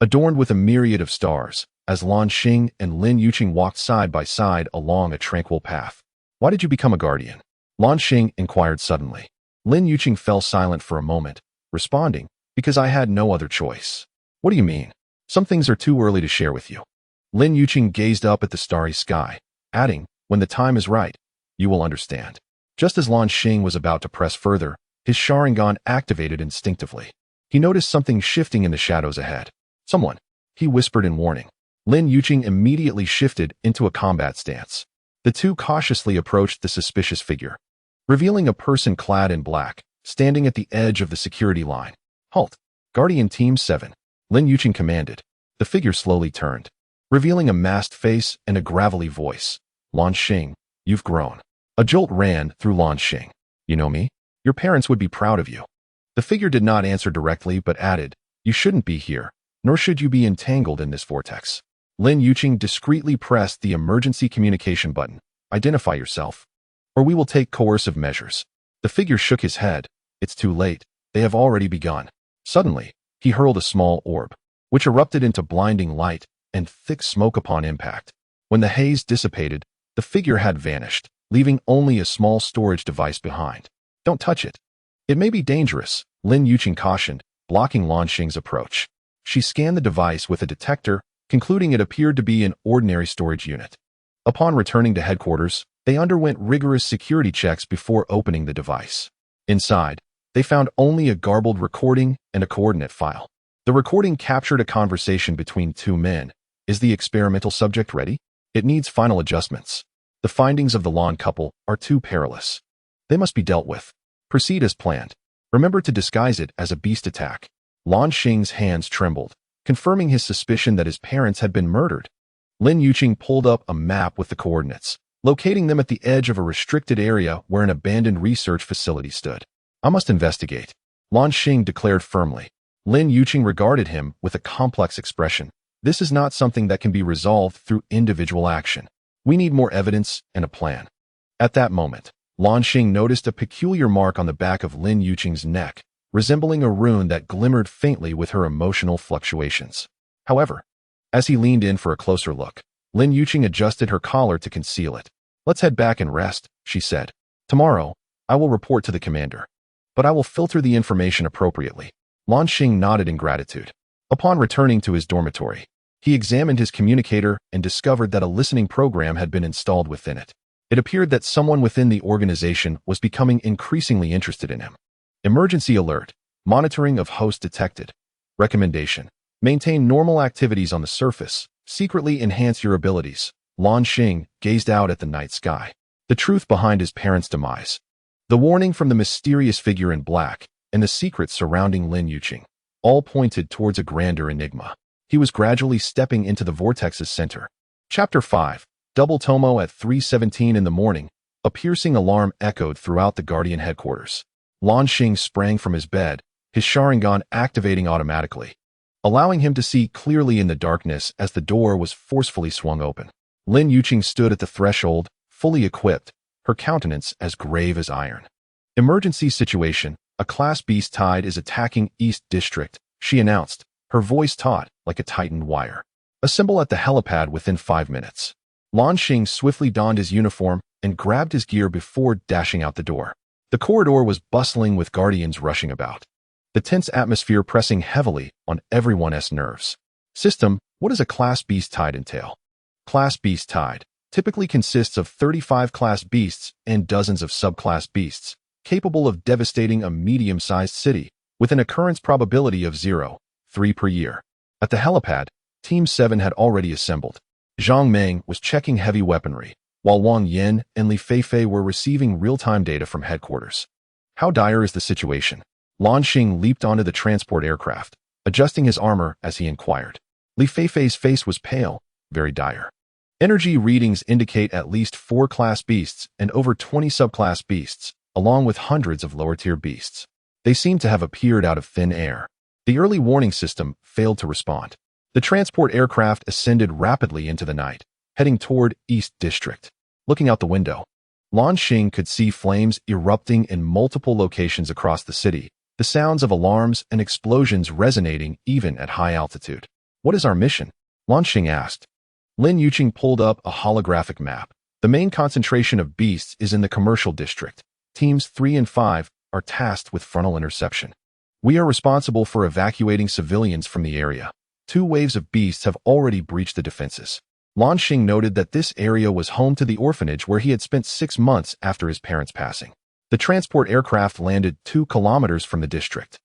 adorned with a myriad of stars, as Luan Xing and Lin Yuqing walked side by side along a tranquil path. "Why did you become a guardian?" Luan Xing inquired suddenly. Lin Yuqing fell silent for a moment, responding, "Because I had no other choice." "What do you mean?" "Some things are too early to share with you." Lin Yuqing gazed up at the starry sky, adding, "When the time is right, you will understand." Just as Luan Xing was about to press further, his Sharingan activated instinctively. He noticed something shifting in the shadows ahead. "Someone," he whispered in warning. Lin Yuqing immediately shifted into a combat stance. The two cautiously approached the suspicious figure, revealing a person clad in black, standing at the edge of the security line. "Halt! Guardian Team 7, Lin Yuqing commanded. The figure slowly turned, revealing a masked face and a gravelly voice. "Luan Xing, you've grown." A jolt ran through Luan Xing. "You know me? Your parents would be proud of you." The figure did not answer directly but added, "You shouldn't be here, nor should you be entangled in this vortex." Lin Yuqing discreetly pressed the emergency communication button. "Identify yourself, or we will take coercive measures." The figure shook his head. "It's too late. They have already begun." Suddenly, he hurled a small orb, which erupted into blinding light and thick smoke upon impact. When the haze dissipated, the figure had vanished, leaving only a small storage device behind. "Don't touch it. It may be dangerous," Lin Yuqing cautioned, blocking Luan Xing's approach. She scanned the device with a detector, concluding it appeared to be an ordinary storage unit. Upon returning to headquarters, they underwent rigorous security checks before opening the device. Inside, they found only a garbled recording and a coordinate file. The recording captured a conversation between two men. "Is the experimental subject ready? It needs final adjustments. The findings of the Luan couple are too perilous. They must be dealt with. Proceed as planned. Remember to disguise it as a beast attack." Luan Xing's hands trembled, confirming his suspicion that his parents had been murdered. Lin Yuqing pulled up a map with the coordinates, locating them at the edge of a restricted area where an abandoned research facility stood. "I must investigate," Luan Xing declared firmly. Lin Yuqing regarded him with a complex expression. "This is not something that can be resolved through individual action. We need more evidence and a plan." At that moment, Luan Xing noticed a peculiar mark on the back of Lin Yuqing's neck, resembling a rune that glimmered faintly with her emotional fluctuations. However, as he leaned in for a closer look, Lin Yuqing adjusted her collar to conceal it. "Let's head back and rest," she said. "Tomorrow, I will report to the commander, but I will filter the information appropriately." Luan Xing nodded in gratitude. Upon returning to his dormitory, he examined his communicator and discovered that a listening program had been installed within it. It appeared that someone within the organization was becoming increasingly interested in him. Emergency alert. Monitoring of host detected. Recommendation. Maintain normal activities on the surface. Secretly enhance your abilities. Luan Xing gazed out at the night sky. The truth behind his parents' demise. The warning from the mysterious figure in black and the secrets surrounding Lin Yuqing all pointed towards a grander enigma. He was gradually stepping into the vortex's center. Chapter 5. Double Tomo at 3:17 in the morning. A piercing alarm echoed throughout the Guardian headquarters. Luan Xing sprang from his bed, his Sharingan activating automatically, allowing him to see clearly in the darkness as the door was forcefully swung open. Lin Yuqing stood at the threshold, fully equipped, her countenance as grave as iron. "Emergency situation. A class beast tide is attacking East District," she announced, her voice taut like a tightened wire. "Assemble at the helipad within 5 minutes." Luan Xing swiftly donned his uniform and grabbed his gear before dashing out the door. The corridor was bustling with guardians rushing about, the tense atmosphere pressing heavily on everyone's nerves. "System, what does a Class Beast Tide entail?" "Class Beast Tide. typically consists of 35 class beasts and dozens of subclass beasts, capable of devastating a medium-sized city, with an occurrence probability of 0.3 per year. At the helipad, Team 7 had already assembled. Zhang Meng was checking heavy weaponry, while Wang Yin and Li Feifei were receiving real-time data from headquarters. How dire is the situation? Luan Xing leaped onto the transport aircraft, adjusting his armor as he inquired. Li Feifei's face was pale, very dire. Energy readings indicate at least 4 class beasts and over 20 subclass beasts, along with hundreds of lower-tier beasts. They seem to have appeared out of thin air. The early warning system failed to respond. The transport aircraft ascended rapidly into the night, heading toward East District. Looking out the window, Luan Xing could see flames erupting in multiple locations across the city, the sounds of alarms and explosions resonating even at high altitude. What is our mission? Luan Xing asked. Lin Yuqing pulled up a holographic map. The main concentration of beasts is in the commercial district. Teams 3 and 5 are tasked with frontal interception. We are responsible for evacuating civilians from the area. 2 waves of beasts have already breached the defenses. Luan Xing noted that this area was home to the orphanage where he had spent 6 months after his parents' passing. The transport aircraft landed 2 kilometers from the district.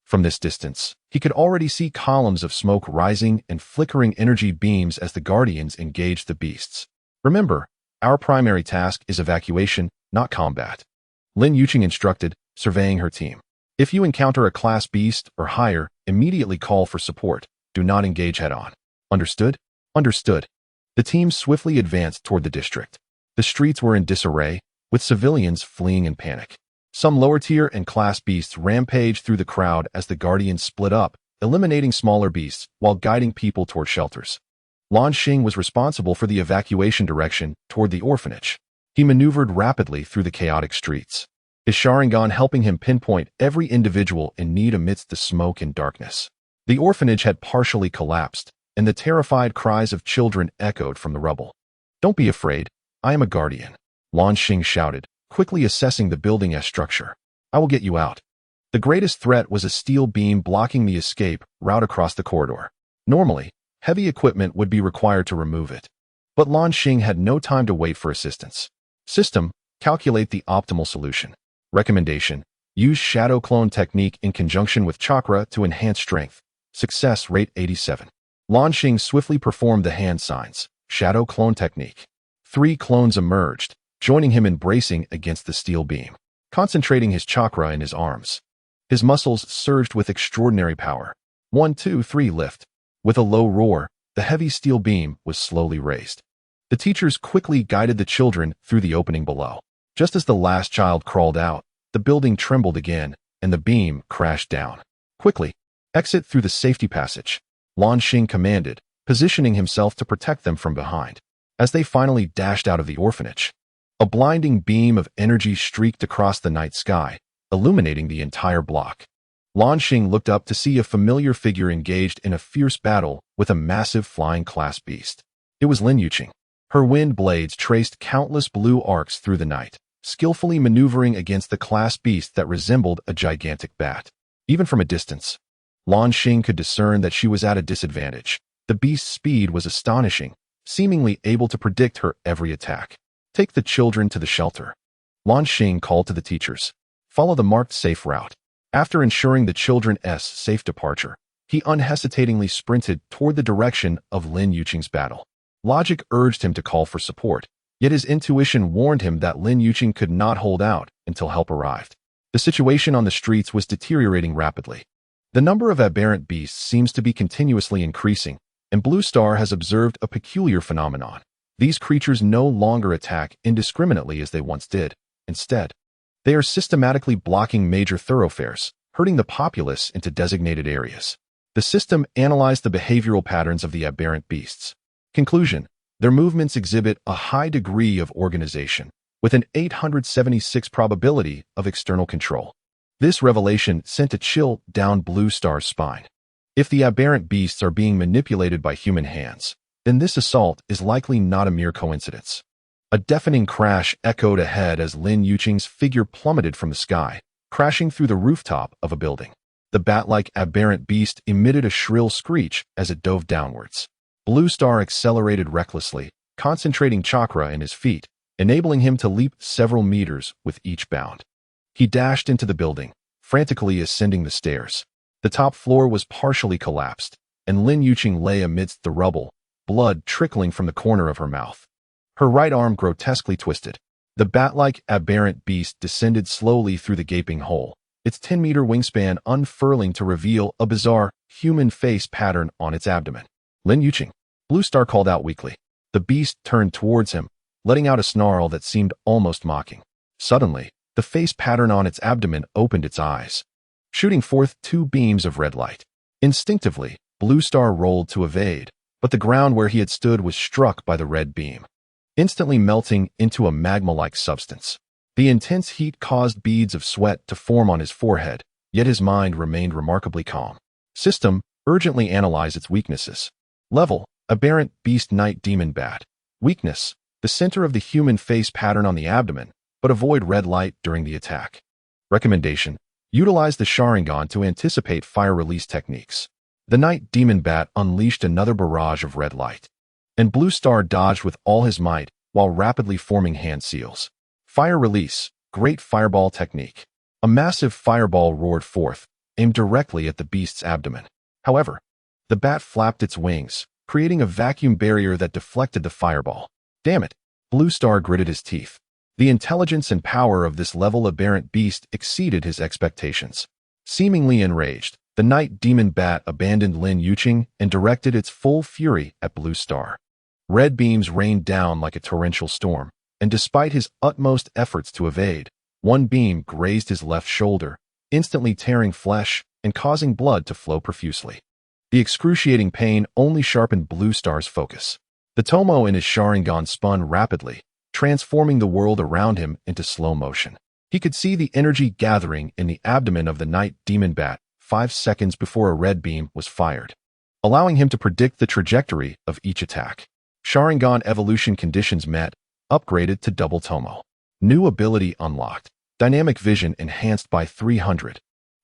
From this distance, he could already see columns of smoke rising and flickering energy beams as the Guardians engaged the beasts. Remember, our primary task is evacuation, not combat. Lin Yuqing instructed, surveying her team. If you encounter a class beast or higher, immediately call for support. Do not engage head-on. Understood? Understood. The team swiftly advanced toward the district. The streets were in disarray, with civilians fleeing in panic. Some lower-tier and class beasts rampaged through the crowd as the Guardians split up, eliminating smaller beasts while guiding people toward shelters. Luan Xing was responsible for the evacuation direction toward the orphanage. He maneuvered rapidly through the chaotic streets, his Sharingan helping him pinpoint every individual in need amidst the smoke and darkness. The orphanage had partially collapsed, and the terrified cries of children echoed from the rubble. Don't be afraid, I am a guardian, Luan Xing shouted, quickly assessing the building as structure. I will get you out. The greatest threat was a steel beam blocking the escape route across the corridor. Normally, heavy equipment would be required to remove it. But Luan Xing had no time to wait for assistance. System, calculate the optimal solution. Recommendation, use shadow clone technique in conjunction with chakra to enhance strength. Success rate 87. Luan Xing swiftly performed the hand signs, shadow clone technique. 3 clones emerged, joining him in bracing against the steel beam, concentrating his chakra in his arms. His muscles surged with extraordinary power. 1, 2, 3 lift. With a low roar, the heavy steel beam was slowly raised. The teachers quickly guided the children through the opening below. Just as the last child crawled out, the building trembled again, and the beam crashed down. Quickly, exit through the safety passage, Luan Xing commanded, positioning himself to protect them from behind. As they finally dashed out of the orphanage, a blinding beam of energy streaked across the night sky, illuminating the entire block. Luan Xing looked up to see a familiar figure engaged in a fierce battle with a massive flying class beast. It was Lin Yuqing. Her wind blades traced countless blue arcs through the night, skillfully maneuvering against the class beast that resembled a gigantic bat. Even from a distance, Luan Xing could discern that she was at a disadvantage. The beast's speed was astonishing, seemingly able to predict her every attack. Take the children to the shelter. Luan Xing called to the teachers. Follow the marked safe route. After ensuring the children's safe departure, he unhesitatingly sprinted toward the direction of Lin Yuqing's battle. Logic urged him to call for support, yet his intuition warned him that Lin Yuqing could not hold out until help arrived. The situation on the streets was deteriorating rapidly. The number of aberrant beasts seems to be continuously increasing, and Blue Star has observed a peculiar phenomenon. These creatures no longer attack indiscriminately as they once did. Instead, they are systematically blocking major thoroughfares, herding the populace into designated areas. The system analyzed the behavioral patterns of the aberrant beasts. Conclusion: their movements exhibit a high degree of organization, with an 876 probability of external control. This revelation sent a chill down Blue Star's spine. If the aberrant beasts are being manipulated by human hands, then this assault is likely not a mere coincidence. A deafening crash echoed ahead as Lin Yuqing's figure plummeted from the sky, crashing through the rooftop of a building. The bat-like aberrant beast emitted a shrill screech as it dove downwards. Blue Star accelerated recklessly, concentrating chakra in his feet, enabling him to leap several meters with each bound. He dashed into the building, frantically ascending the stairs. The top floor was partially collapsed, and Lin Yuqing lay amidst the rubble, blood trickling from the corner of her mouth. Her right arm grotesquely twisted. The bat-like aberrant beast descended slowly through the gaping hole, its 10-meter wingspan unfurling to reveal a bizarre, human face pattern on its abdomen. Lin Yuqing, Blue Star called out weakly. The beast turned towards him, letting out a snarl that seemed almost mocking. Suddenly, the face pattern on its abdomen opened its eyes, shooting forth 2 beams of red light. Instinctively, Blue Star rolled to evade, but the ground where he had stood was struck by the red beam, instantly melting into a magma-like substance. The intense heat caused beads of sweat to form on his forehead, yet his mind remained remarkably calm. System, urgently analyze its weaknesses. Level, aberrant beast night demon bat. Weakness, the center of the human face pattern on the abdomen, but avoid red light during the attack. Recommendation, utilize the Sharingan to anticipate fire release techniques. The night demon bat unleashed another barrage of red light, and Blue Star dodged with all his might while rapidly forming hand seals. Fire release, great fireball technique. A massive fireball roared forth, aimed directly at the beast's abdomen. However, the bat flapped its wings, creating a vacuum barrier that deflected the fireball. Damn it, Blue Star gritted his teeth. The intelligence and power of this level aberrant beast exceeded his expectations. Seemingly enraged, the night demon bat abandoned Lin Yuqing and directed its full fury at Blue Star. Red beams rained down like a torrential storm, and despite his utmost efforts to evade, one beam grazed his left shoulder, instantly tearing flesh and causing blood to flow profusely. The excruciating pain only sharpened Blue Star's focus. The tomo in his Sharingan spun rapidly, transforming the world around him into slow motion. He could see the energy gathering in the abdomen of the night demon bat 5 seconds before a red beam was fired, allowing him to predict the trajectory of each attack. Sharingan evolution conditions met, upgraded to double tomo. New ability unlocked. Dynamic vision enhanced by 300.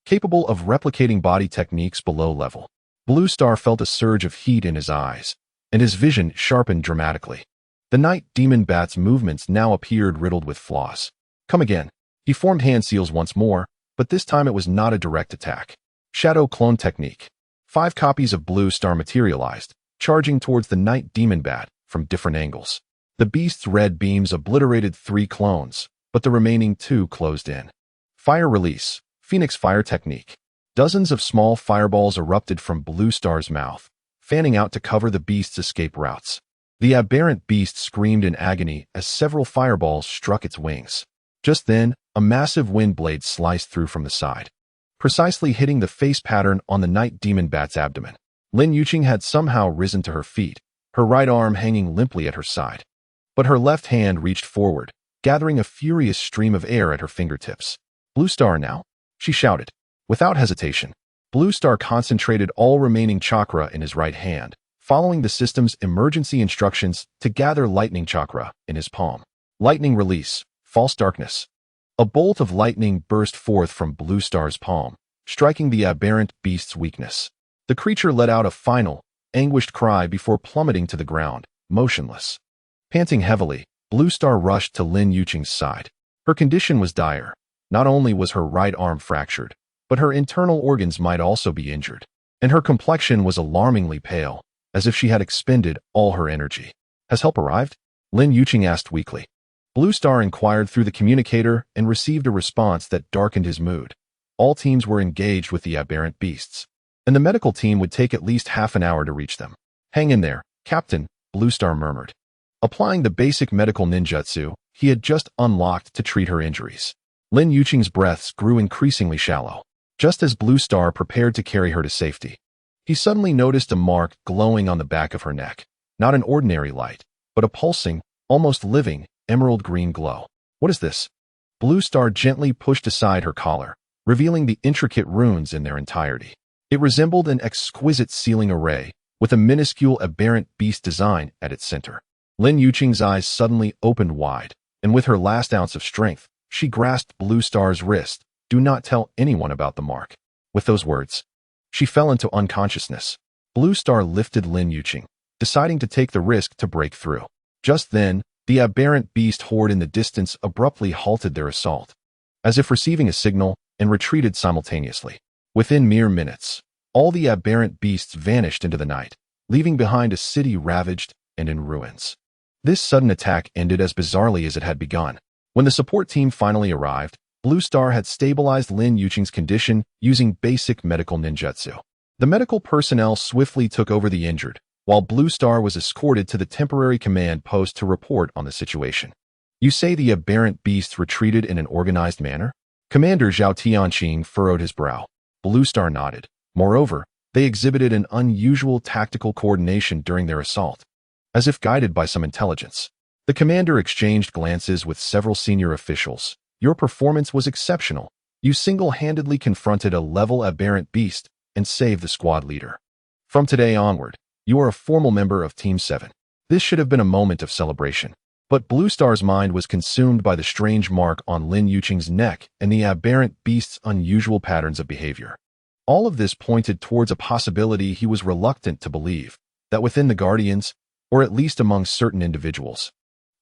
Capable of replicating body techniques below level. Blue Star felt a surge of heat in his eyes, and his vision sharpened dramatically. The night demon bat's movements now appeared riddled with flaws. Come again. He formed hand seals once more, but this time it was not a direct attack. Shadow clone technique. 5 copies of Blue Star materialized, charging towards the night demon bat from different angles. The beast's red beams obliterated 3 clones, but the remaining 2 closed in. Fire release. Phoenix fire technique. Dozens of small fireballs erupted from Blue Star's mouth, fanning out to cover the beast's escape routes. The aberrant beast screamed in agony as several fireballs struck its wings. Just then, a massive wind blade sliced through from the side, precisely hitting the face pattern on the night demon bat's abdomen. Lin Yuqing had somehow risen to her feet, her right arm hanging limply at her side. But her left hand reached forward, gathering a furious stream of air at her fingertips. Blue Star now, she shouted. Without hesitation, Blue Star concentrated all remaining chakra in his right hand, following the system's emergency instructions to gather lightning chakra in his palm. Lightning release, false darkness. A bolt of lightning burst forth from Blue Star's palm, striking the aberrant beast's weakness. The creature let out a final, anguished cry before plummeting to the ground, motionless. Panting heavily, Blue Star rushed to Lin Yuqing's side. Her condition was dire. Not only was her right arm fractured, but her internal organs might also be injured, and her complexion was alarmingly pale, as if she had expended all her energy. Has help arrived? Lin Yuqing asked weakly. Blue Star inquired through the communicator and received a response that darkened his mood. All teams were engaged with the aberrant beasts, and the medical team would take at least half an hour to reach them. Hang in there, Captain, Blue Star murmured. Applying the basic medical ninjutsu he had just unlocked to treat her injuries. Lin Yuqing's breaths grew increasingly shallow. Just as Blue Star prepared to carry her to safety, he suddenly noticed a mark glowing on the back of her neck. Not an ordinary light, but a pulsing, almost living, emerald green glow. What is this? Blue Star gently pushed aside her collar, revealing the intricate runes in their entirety. It resembled an exquisite sealing array, with a minuscule aberrant beast design at its center. Lin Yuqing's eyes suddenly opened wide, and with her last ounce of strength, she grasped Blue Star's wrist. Do not tell anyone about the mark. With those words, she fell into unconsciousness. Blue Star lifted Lin Yuqing, deciding to take the risk to break through. Just then, the aberrant beast horde in the distance abruptly halted their assault, as if receiving a signal, and retreated simultaneously. Within mere minutes, all the aberrant beasts vanished into the night, leaving behind a city ravaged and in ruins. This sudden attack ended as bizarrely as it had begun. When the support team finally arrived, Blue Star had stabilized Lin Yuqing's condition using basic medical ninjutsu. The medical personnel swiftly took over the injured, while Blue Star was escorted to the temporary command post to report on the situation. You say the aberrant beasts retreated in an organized manner? Commander Zhao Tianqing furrowed his brow. Blue Star nodded. Moreover, they exhibited an unusual tactical coordination during their assault, as if guided by some intelligence. The commander exchanged glances with several senior officials. Your performance was exceptional. You single-handedly confronted a level aberrant beast and saved the squad leader. From today onward, you are a formal member of Team 7. This should have been a moment of celebration. But Blue Star's mind was consumed by the strange mark on Lin Yuqing's neck and the aberrant beast's unusual patterns of behavior. All of this pointed towards a possibility he was reluctant to believe, that within the Guardians, or at least among certain individuals,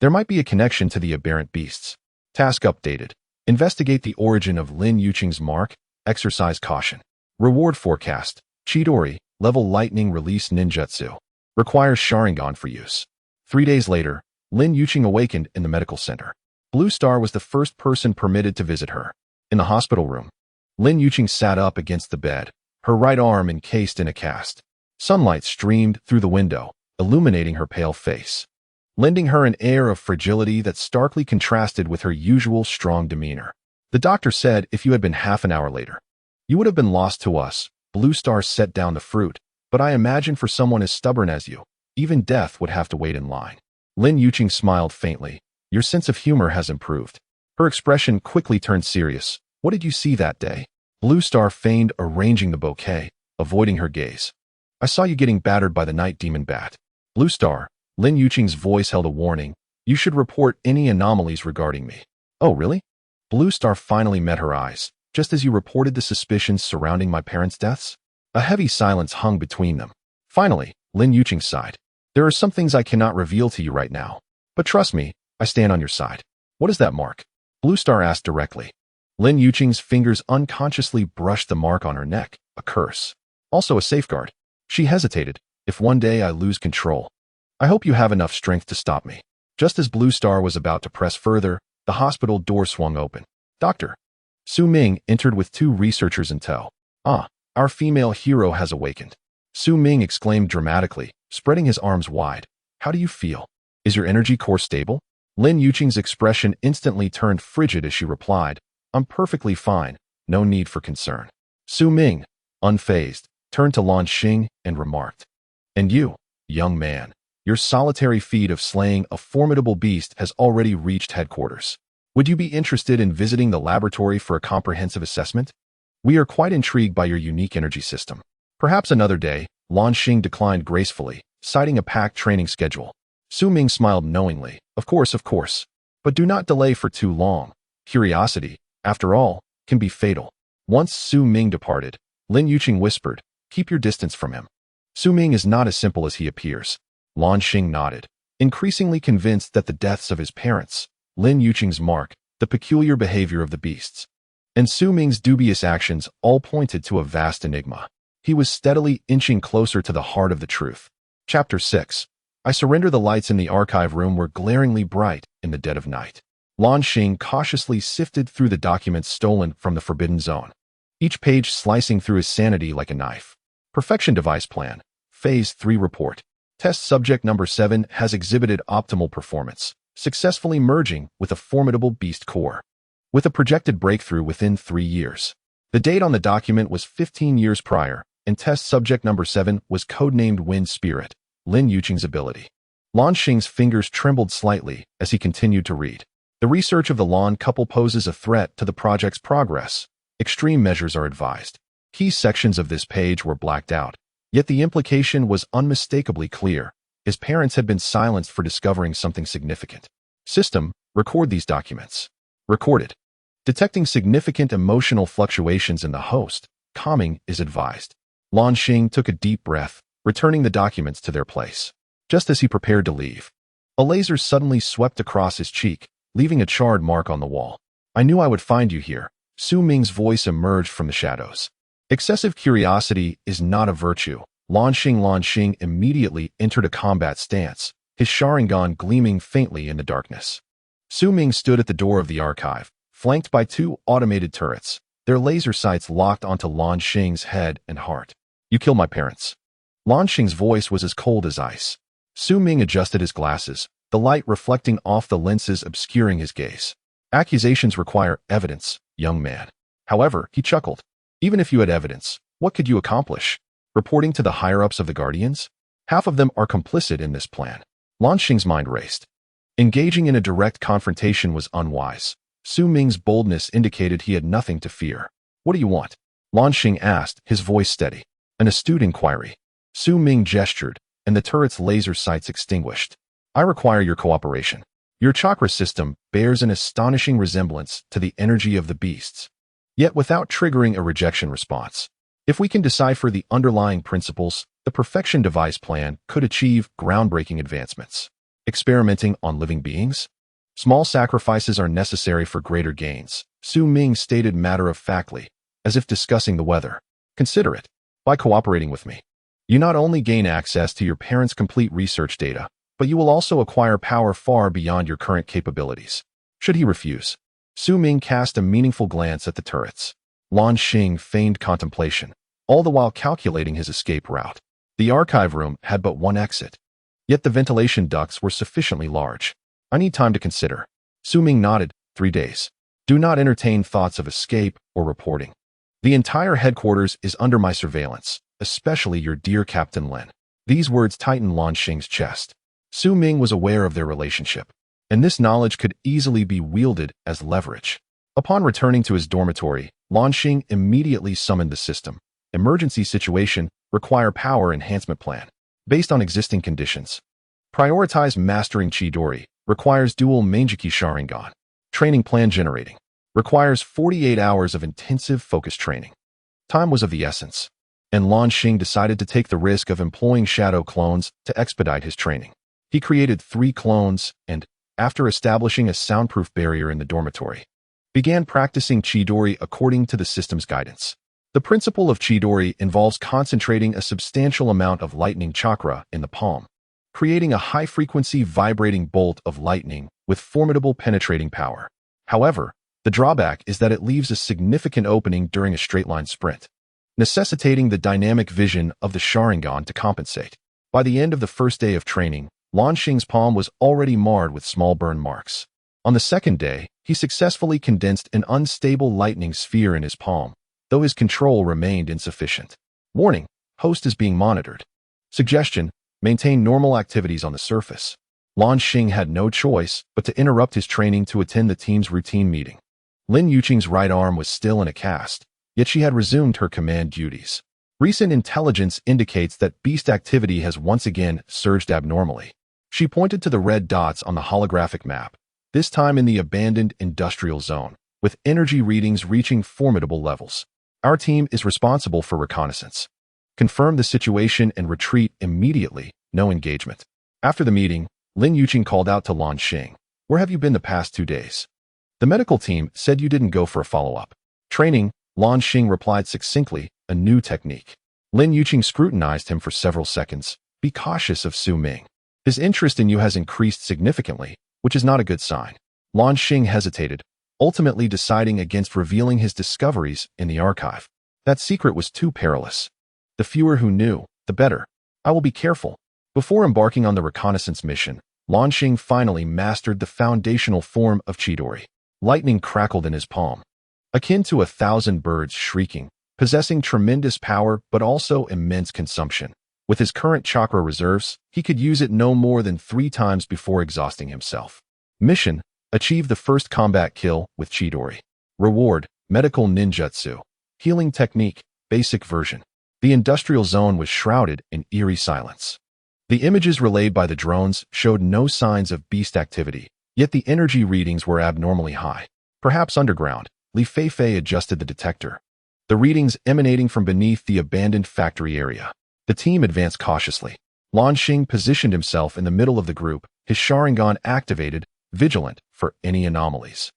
there might be a connection to the aberrant beasts. Task updated. Investigate the origin of Lin Yuqing's mark. Exercise caution. Reward forecast. Chidori, level lightning release ninjutsu. Requires Sharingan for use. 3 days later, Lin Yuqing awakened in the medical center. Blue Star was the first person permitted to visit her. In the hospital room, Lin Yuqing sat up against the bed, her right arm encased in a cast. Sunlight streamed through the window, illuminating her pale face, lending her an air of fragility that starkly contrasted with her usual strong demeanor. The doctor said if you had been half an hour later, you would have been lost to us. Blue Star set down the fruit, but I imagine for someone as stubborn as you, even death would have to wait in line. Lin Yuqing smiled faintly. Your sense of humor has improved. Her expression quickly turned serious. What did you see that day? Blue Star feigned arranging the bouquet, avoiding her gaze. I saw you getting battered by the night demon bat. Blue Star, Lin Yuqing's voice held a warning. You should report any anomalies regarding me. Oh, really? Blue Star finally met her eyes, just as you reported the suspicions surrounding my parents' deaths? A heavy silence hung between them. Finally, Lin Yuqing sighed. There are some things I cannot reveal to you right now. But trust me, I stand on your side. What is that mark? Blue Star asked directly. Lin Yuqing's fingers unconsciously brushed the mark on her neck, a curse. Also a safeguard. She hesitated. If one day I lose control, I hope you have enough strength to stop me. Just as Blue Star was about to press further, the hospital door swung open. Dr. Su Ming entered with 2 researchers in tow. Ah, our female hero has awakened. Su Ming exclaimed dramatically, spreading his arms wide. How do you feel? Is your energy core stable? Lin Yuqing's expression instantly turned frigid as she replied, I'm perfectly fine, no need for concern. Su Ming, unfazed, turned to Luan Xing and remarked, and you, young man, your solitary feat of slaying a formidable beast has already reached headquarters. Would you be interested in visiting the laboratory for a comprehensive assessment? We are quite intrigued by your unique energy system. Perhaps another day. Luan Xing declined gracefully, citing a packed training schedule. Su Ming smiled knowingly. Of course. But do not delay for too long. Curiosity, after all, can be fatal. Once Su Ming departed, Lin Yuqing whispered, keep your distance from him. Su Ming is not as simple as he appears. Luan Xing nodded, increasingly convinced that the deaths of his parents, Lin Yuqing's mark, the peculiar behavior of the beasts, and Su Ming's dubious actions all pointed to a vast enigma. He was steadily inching closer to the heart of the truth. Chapter 6. I surrender. The lights in the archive room were glaringly bright in the dead of night. Luan Xing cautiously sifted through the documents stolen from the Forbidden Zone, each page slicing through his sanity like a knife. Perfection device plan. Phase 3 report. Test subject number 7 has exhibited optimal performance, successfully merging with a formidable beast core, with a projected breakthrough within 3 years. The date on the document was 15 years prior, and test subject number 7 was codenamed Wind Spirit, Lin Yuqing's ability. Luan Xing's fingers trembled slightly as he continued to read. The research of the Luan couple poses a threat to the project's progress. Extreme measures are advised. Key sections of this page were blacked out, yet the implication was unmistakably clear. His parents had been silenced for discovering something significant. System, record these documents. Recorded. Detecting significant emotional fluctuations in the host, calming is advised. Luan Xing took a deep breath, returning the documents to their place. Just as he prepared to leave, A laser suddenly swept across his cheek, leaving a charred mark on the wall. I knew I would find you here. Su Ming's voice emerged from the shadows. Excessive curiosity is not a virtue. Luan Xing immediately entered a combat stance, his Sharingan gleaming faintly in the darkness. Su Ming stood at the door of the archive, flanked by two automated turrets, their laser sights locked onto Luan Xing's head and heart. You killed my parents. Luan Xing's voice was as cold as ice. Su Ming adjusted his glasses, the light reflecting off the lenses obscuring his gaze. Accusations require evidence, young man. However, he chuckled. Even if you had evidence, what could you accomplish? Reporting to the higher-ups of the Guardians? Half of them are complicit in this plan. Luan Xing's mind raced. Engaging in a direct confrontation was unwise. Su Ming's boldness indicated he had nothing to fear. What do you want? Luan Xing asked, his voice steady. An astute inquiry. Su Ming gestured, and the turret's laser sights extinguished. I require your cooperation. Your chakra system bears an astonishing resemblance to the energy of the beasts, yet without triggering a rejection response. If we can decipher the underlying principles, the perfection device plan could achieve groundbreaking advancements. Experimenting on living beings? Small sacrifices are necessary for greater gains, Su Ming stated matter-of-factly, as if discussing the weather. Consider it. By cooperating with me, you not only gain access to your parents' complete research data, but you will also acquire power far beyond your current capabilities. Should he refuse? Su Ming cast a meaningful glance at the turrets. Luan Xing feigned contemplation, all the while calculating his escape route. The archive room had but one exit, yet the ventilation ducts were sufficiently large. I need time to consider. Su Ming nodded. 3 days. Do not entertain thoughts of escape or reporting. The entire headquarters is under my surveillance, especially your dear Captain Lin. These words tightened Luan Xing's chest. Su Ming was aware of their relationship, and this knowledge could easily be wielded as leverage. Upon returning to his dormitory, Luan Xing immediately summoned the system. Emergency situation, require power enhancement plan. Based on existing conditions. Prioritize mastering Chidori, requires dual Manjiki Sharingan. Training plan generating. Requires 48 hours of intensive focus training. Time was of the essence, and Luan Xing decided to take the risk of employing shadow clones to expedite his training. He created 3 clones and, after establishing a soundproof barrier in the dormitory, began practicing Chidori according to the system's guidance. The principle of Chidori involves concentrating a substantial amount of lightning chakra in the palm, creating a high-frequency vibrating bolt of lightning with formidable penetrating power. However, the drawback is that it leaves a significant opening during a straight-line sprint, necessitating the dynamic vision of the Sharingan to compensate. By the end of the first day of training, Luan Xing's palm was already marred with small burn marks. On the second day, he successfully condensed an unstable lightning sphere in his palm, though his control remained insufficient. Warning: host is being monitored. Suggestion: maintain normal activities on the surface. Luan Xing had no choice but to interrupt his training to attend the team's routine meeting. Lin Yuqing's right arm was still in a cast, yet she had resumed her command duties. Recent intelligence indicates that beast activity has once again surged abnormally. She pointed to the red dots on the holographic map, this time in the abandoned industrial zone, with energy readings reaching formidable levels. Our team is responsible for reconnaissance. Confirm the situation and retreat immediately, no engagement. After the meeting, Lin Yuqing called out to Luan Xing. Where have you been the past 2 days? The medical team said you didn't go for a follow-up. Training, Luan Xing replied succinctly, a new technique. Lin Yuqing scrutinized him for several seconds. Be cautious of Su Ming. His interest in you has increased significantly, which is not a good sign. Luan Xing hesitated, ultimately deciding against revealing his discoveries in the archive. That secret was too perilous. The fewer who knew, the better. I will be careful. Before embarking on the reconnaissance mission, Luan Xing finally mastered the foundational form of Chidori. Lightning crackled in his palm, akin to 1,000 birds shrieking, possessing tremendous power but also immense consumption. With his current chakra reserves, he could use it no more than 3 times before exhausting himself. Mission: achieve the first combat kill with Chidori. Reward: medical ninjutsu. Healing technique, basic version. The industrial zone was shrouded in eerie silence. The images relayed by the drones showed no signs of beast activity, yet the energy readings were abnormally high. Perhaps underground. Li Feifei adjusted the detector. The readings emanating from beneath the abandoned factory area. The team advanced cautiously. Luan Xing positioned himself in the middle of the group, his Sharingan activated, vigilant for any anomalies.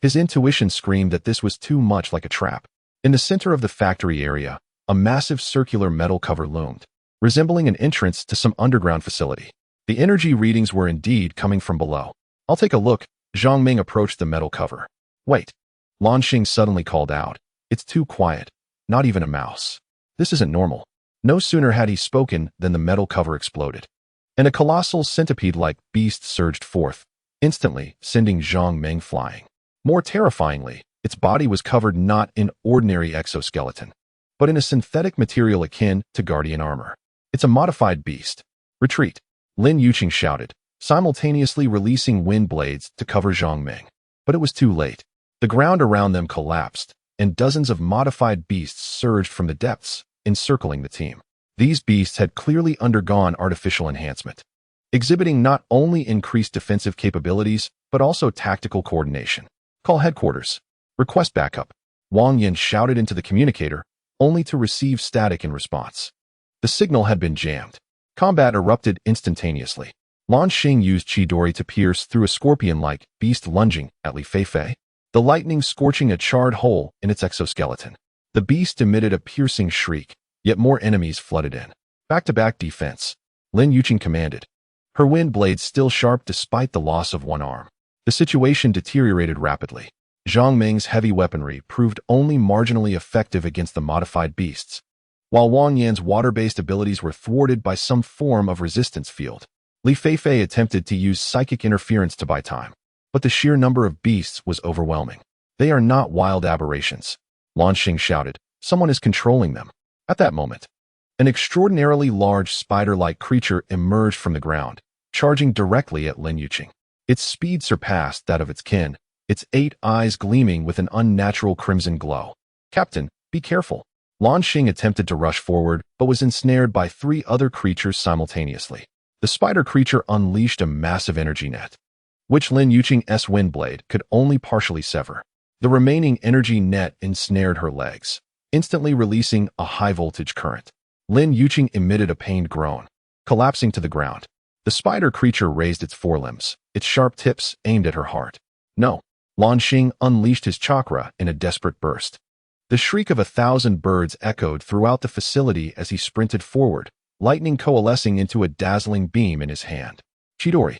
His intuition screamed that this was too much like a trap. In the center of the factory area, a massive circular metal cover loomed, resembling an entrance to some underground facility. The energy readings were indeed coming from below. "I'll take a look." Zhang Ming approached the metal cover. "Wait." Luan Xing suddenly called out. "It's too quiet. Not even a mouse. This isn't normal." No sooner had he spoken than the metal cover exploded, and a colossal centipede-like beast surged forth, instantly sending Zhang Ming flying. More terrifyingly, its body was covered not in ordinary exoskeleton, but in a synthetic material akin to guardian armor. "It's a modified beast. Retreat!" Lin Yuqing shouted, simultaneously releasing wind blades to cover Zhang Ming. But it was too late. The ground around them collapsed, and dozens of modified beasts surged from the depths, encircling the team. These beasts had clearly undergone artificial enhancement, exhibiting not only increased defensive capabilities, but also tactical coordination. "Call headquarters. Request backup." Wang Yin shouted into the communicator, only to receive static in response. The signal had been jammed. Combat erupted instantaneously. Luan Xing used Chidori to pierce through a scorpion-like beast lunging at Li Feifei, the lightning scorching a charred hole in its exoskeleton. The beast emitted a piercing shriek, yet more enemies flooded in. "Back-to-back defense," Lin Yuqing commanded, her wind blades still sharp despite the loss of one arm. The situation deteriorated rapidly. Zhang Ming's heavy weaponry proved only marginally effective against the modified beasts, while Wang Yan's water-based abilities were thwarted by some form of resistance field. Li Feifei attempted to use psychic interference to buy time, but the sheer number of beasts was overwhelming. "They are not wild aberrations," Luan Xing shouted. "Someone is controlling them." At that moment, an extraordinarily large spider-like creature emerged from the ground, charging directly at Lin Yuqing. Its speed surpassed that of its kin, its 8 eyes gleaming with an unnatural crimson glow. "Captain, be careful." Luan Xing attempted to rush forward, but was ensnared by 3 other creatures simultaneously. The spider creature unleashed a massive energy net, which Lin Yuqing's windblade could only partially sever. The remaining energy net ensnared her legs, instantly releasing a high-voltage current. Lin Yuqing emitted a pained groan, collapsing to the ground. The spider creature raised its forelimbs, its sharp tips aimed at her heart. "No!" Luan Xing unleashed his chakra in a desperate burst. The shriek of 1,000 birds echoed throughout the facility as he sprinted forward, lightning coalescing into a dazzling beam in his hand. "Chidori."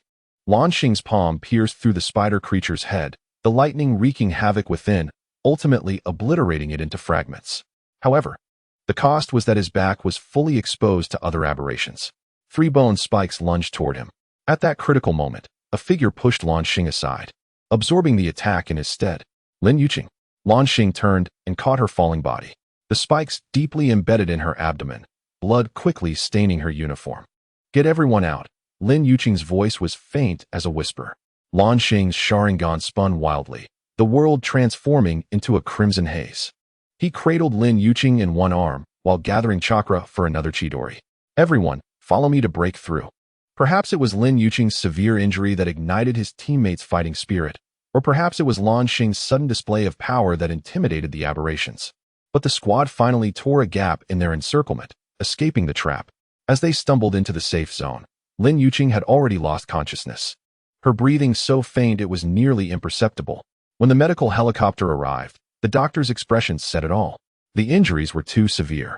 Luan Xing's palm pierced through the spider creature's head, the lightning wreaking havoc within, ultimately obliterating it into fragments. However, the cost was that his back was fully exposed to other aberrations. 3 bone spikes lunged toward him. At that critical moment, a figure pushed Luan Xing aside, absorbing the attack in his stead. "Lin Yuqing." Luan Xing turned and caught her falling body, the spikes deeply embedded in her abdomen, blood quickly staining her uniform. "Get everyone out." Lin Yuqing's voice was faint as a whisper. Luan Xing's Sharingan spun wildly, the world transforming into a crimson haze. He cradled Lin Yuqing in one arm while gathering chakra for another Chidori. "Everyone, follow me to break through." Perhaps it was Lin Yuqing's severe injury that ignited his teammates' fighting spirit, or perhaps it was Luan Xing's sudden display of power that intimidated the aberrations. But the squad finally tore a gap in their encirclement, escaping the trap. As they stumbled into the safe zone, Lin Yuqing had already lost consciousness, her breathing so faint it was nearly imperceptible. When the medical helicopter arrived, the doctor's expressions said it all. The injuries were too severe.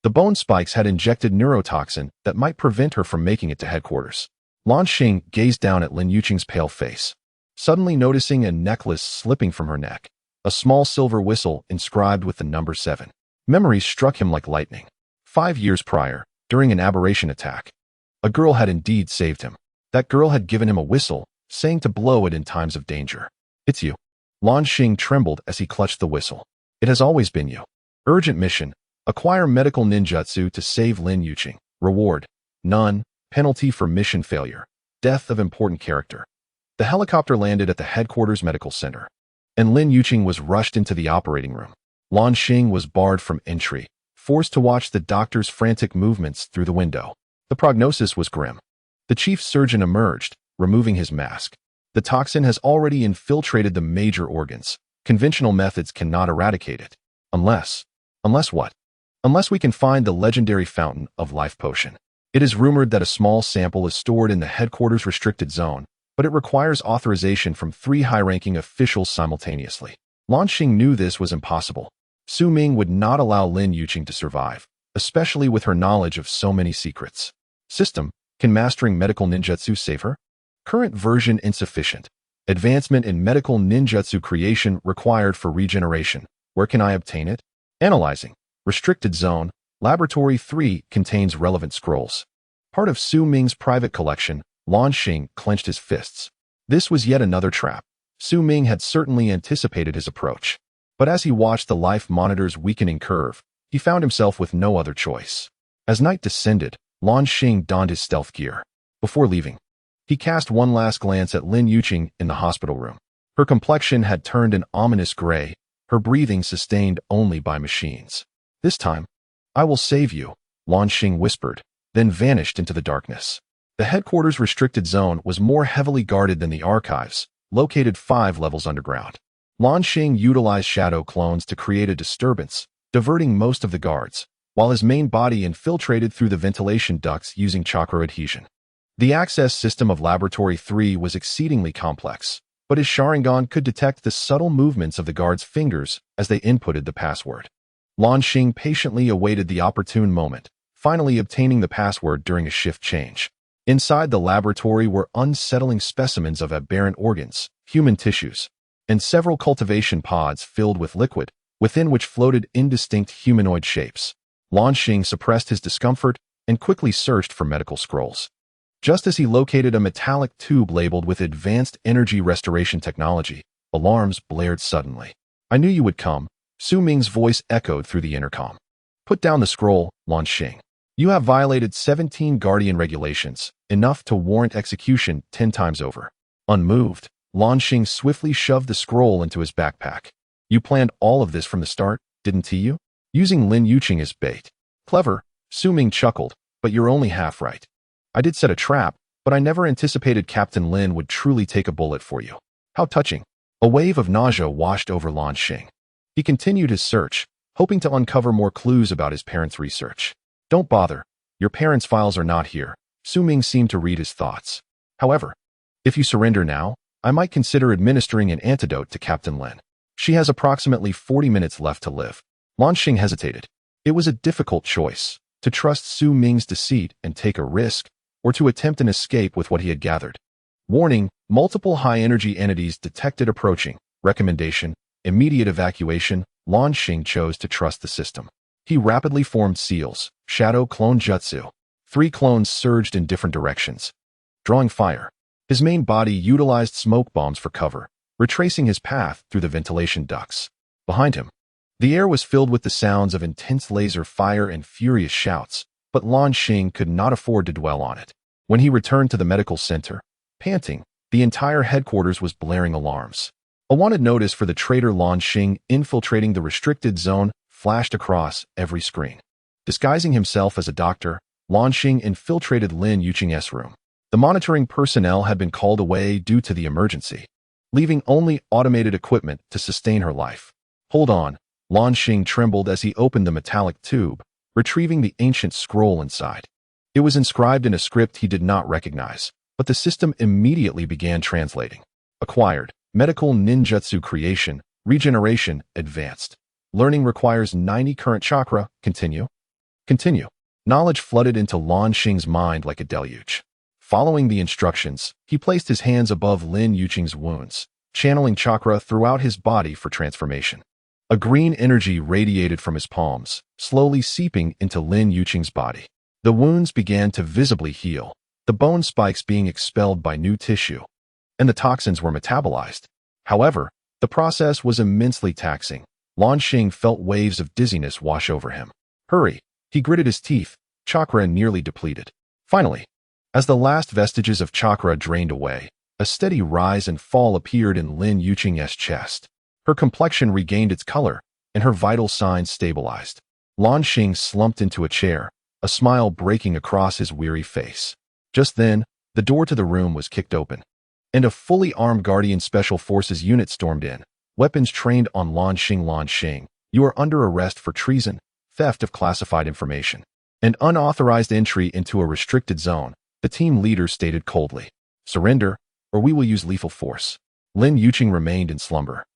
The bone spikes had injected neurotoxin that might prevent her from making it to headquarters. Luan Xing gazed down at Lin Yuqing's pale face, suddenly noticing a necklace slipping from her neck, a small silver whistle inscribed with the number 7. Memories struck him like lightning. 5 years prior, during an aberration attack, a girl had indeed saved him. That girl had given him a whistle, saying to blow it in times of danger. "It's you." Luan Xing trembled as he clutched the whistle. "It has always been you." Urgent mission: acquire medical ninjutsu to save Lin Yuqing. Reward: none. Penalty for mission failure: death of important character. The helicopter landed at the headquarters medical center, and Lin Yuqing was rushed into the operating room. Luan Xing was barred from entry, forced to watch the doctor's frantic movements through the window. The prognosis was grim. The chief surgeon emerged, removing his mask. "The toxin has already infiltrated the major organs. Conventional methods cannot eradicate it. Unless what? Unless we can find the legendary fountain of life potion." It is rumored that a small sample is stored in the headquarters restricted zone, but it requires authorization from 3 high-ranking officials simultaneously. Luan Xing knew this was impossible. Su Ming would not allow Lin Yuqing to survive, especially with her knowledge of so many secrets. System: can mastering medical ninjutsu save her? Current version insufficient. Advancement in medical ninjutsu creation required for regeneration. Where can I obtain it? Analyzing. Restricted zone. Laboratory 3 contains relevant scrolls. Part of Su Ming's private collection. Luan Xing clenched his fists. This was yet another trap. Su Ming had certainly anticipated his approach. But as he watched the life monitor's weakening curve, he found himself with no other choice. As night descended, Luan Xing donned his stealth gear. Before leaving, he cast one last glance at Lin Yuqing in the hospital room. Her complexion had turned an ominous gray, her breathing sustained only by machines. This time, I will save you, Luan Xing whispered, then vanished into the darkness. The headquarters restricted zone was more heavily guarded than the archives, located 5 levels underground. Luan Xing utilized shadow clones to create a disturbance, diverting most of the guards, while his main body infiltrated through the ventilation ducts using chakra adhesion. The access system of Laboratory 3 was exceedingly complex, but his Sharingan could detect the subtle movements of the guards' fingers as they inputted the password. Luan Xing patiently awaited the opportune moment, finally obtaining the password during a shift change. Inside the laboratory were unsettling specimens of aberrant organs, human tissues, and several cultivation pods filled with liquid, within which floated indistinct humanoid shapes. Luan Xing suppressed his discomfort and quickly searched for medical scrolls. Just as he located a metallic tube labeled with advanced energy restoration technology, alarms blared suddenly. I knew you would come, Su Ming's voice echoed through the intercom. Put down the scroll, Luan Xing. You have violated 17 Guardian regulations, enough to warrant execution 10 times over. Unmoved, Luan Xing swiftly shoved the scroll into his backpack. You planned all of this from the start, didn't you? Using Lin Yuqing as bait. Clever, Su Ming chuckled, but you're only half right. I did set a trap, but I never anticipated Captain Lin would truly take a bullet for you. How touching. A wave of nausea washed over Luan Xing. He continued his search, hoping to uncover more clues about his parents' research. Don't bother. Your parents' files are not here. Su Ming seemed to read his thoughts. However, if you surrender now, I might consider administering an antidote to Captain Lin. She has approximately 40 minutes left to live. Luan Xing hesitated. It was a difficult choice, to trust Su Ming's deceit and take a risk, or to attempt an escape with what he had gathered. Warning, multiple high-energy entities detected approaching. Recommendation, immediate evacuation. Luan Xing chose to trust the system. He rapidly formed seals, shadow clone jutsu. 3 clones surged in different directions, drawing fire. His main body utilized smoke bombs for cover, retracing his path through the ventilation ducts. Behind him, the air was filled with the sounds of intense laser fire and furious shouts, but Luan Xing could not afford to dwell on it. When he returned to the medical center, panting, the entire headquarters was blaring alarms. A wanted notice for the traitor Luan Xing infiltrating the restricted zone flashed across every screen. Disguising himself as a doctor, Luan Xing infiltrated Lin Yuqing's room. The monitoring personnel had been called away due to the emergency, leaving only automated equipment to sustain her life. Hold on, Luan Xing trembled as he opened the metallic tube, retrieving the ancient scroll inside. It was inscribed in a script he did not recognize, but the system immediately began translating. Acquired, medical ninjutsu creation, regeneration, advanced. Learning requires 90 current chakra. Continue. Continue. Knowledge flooded into Luan Xing's mind like a deluge. Following the instructions, he placed his hands above Lin Yuqing's wounds, channeling chakra throughout his body for transformation. A green energy radiated from his palms, slowly seeping into Lin Yuqing's body. The wounds began to visibly heal, the bone spikes being expelled by new tissue, and the toxins were metabolized. However, the process was immensely taxing. Luan Xing felt waves of dizziness wash over him. Hurry, he gritted his teeth, chakra nearly depleted. Finally, as the last vestiges of chakra drained away, a steady rise and fall appeared in Lin Yuqing's chest. Her complexion regained its color, and her vital signs stabilized. Luan Xing slumped into a chair, a smile breaking across his weary face. Just then, the door to the room was kicked open, and a fully armed Guardian Special Forces unit stormed in. Weapons trained on Luan Xing. Luan Xing, you are under arrest for treason, theft of classified information, An unauthorized entry into a restricted zone, the team leader stated coldly. Surrender, or we will use lethal force. Lin Yuqing remained in slumber.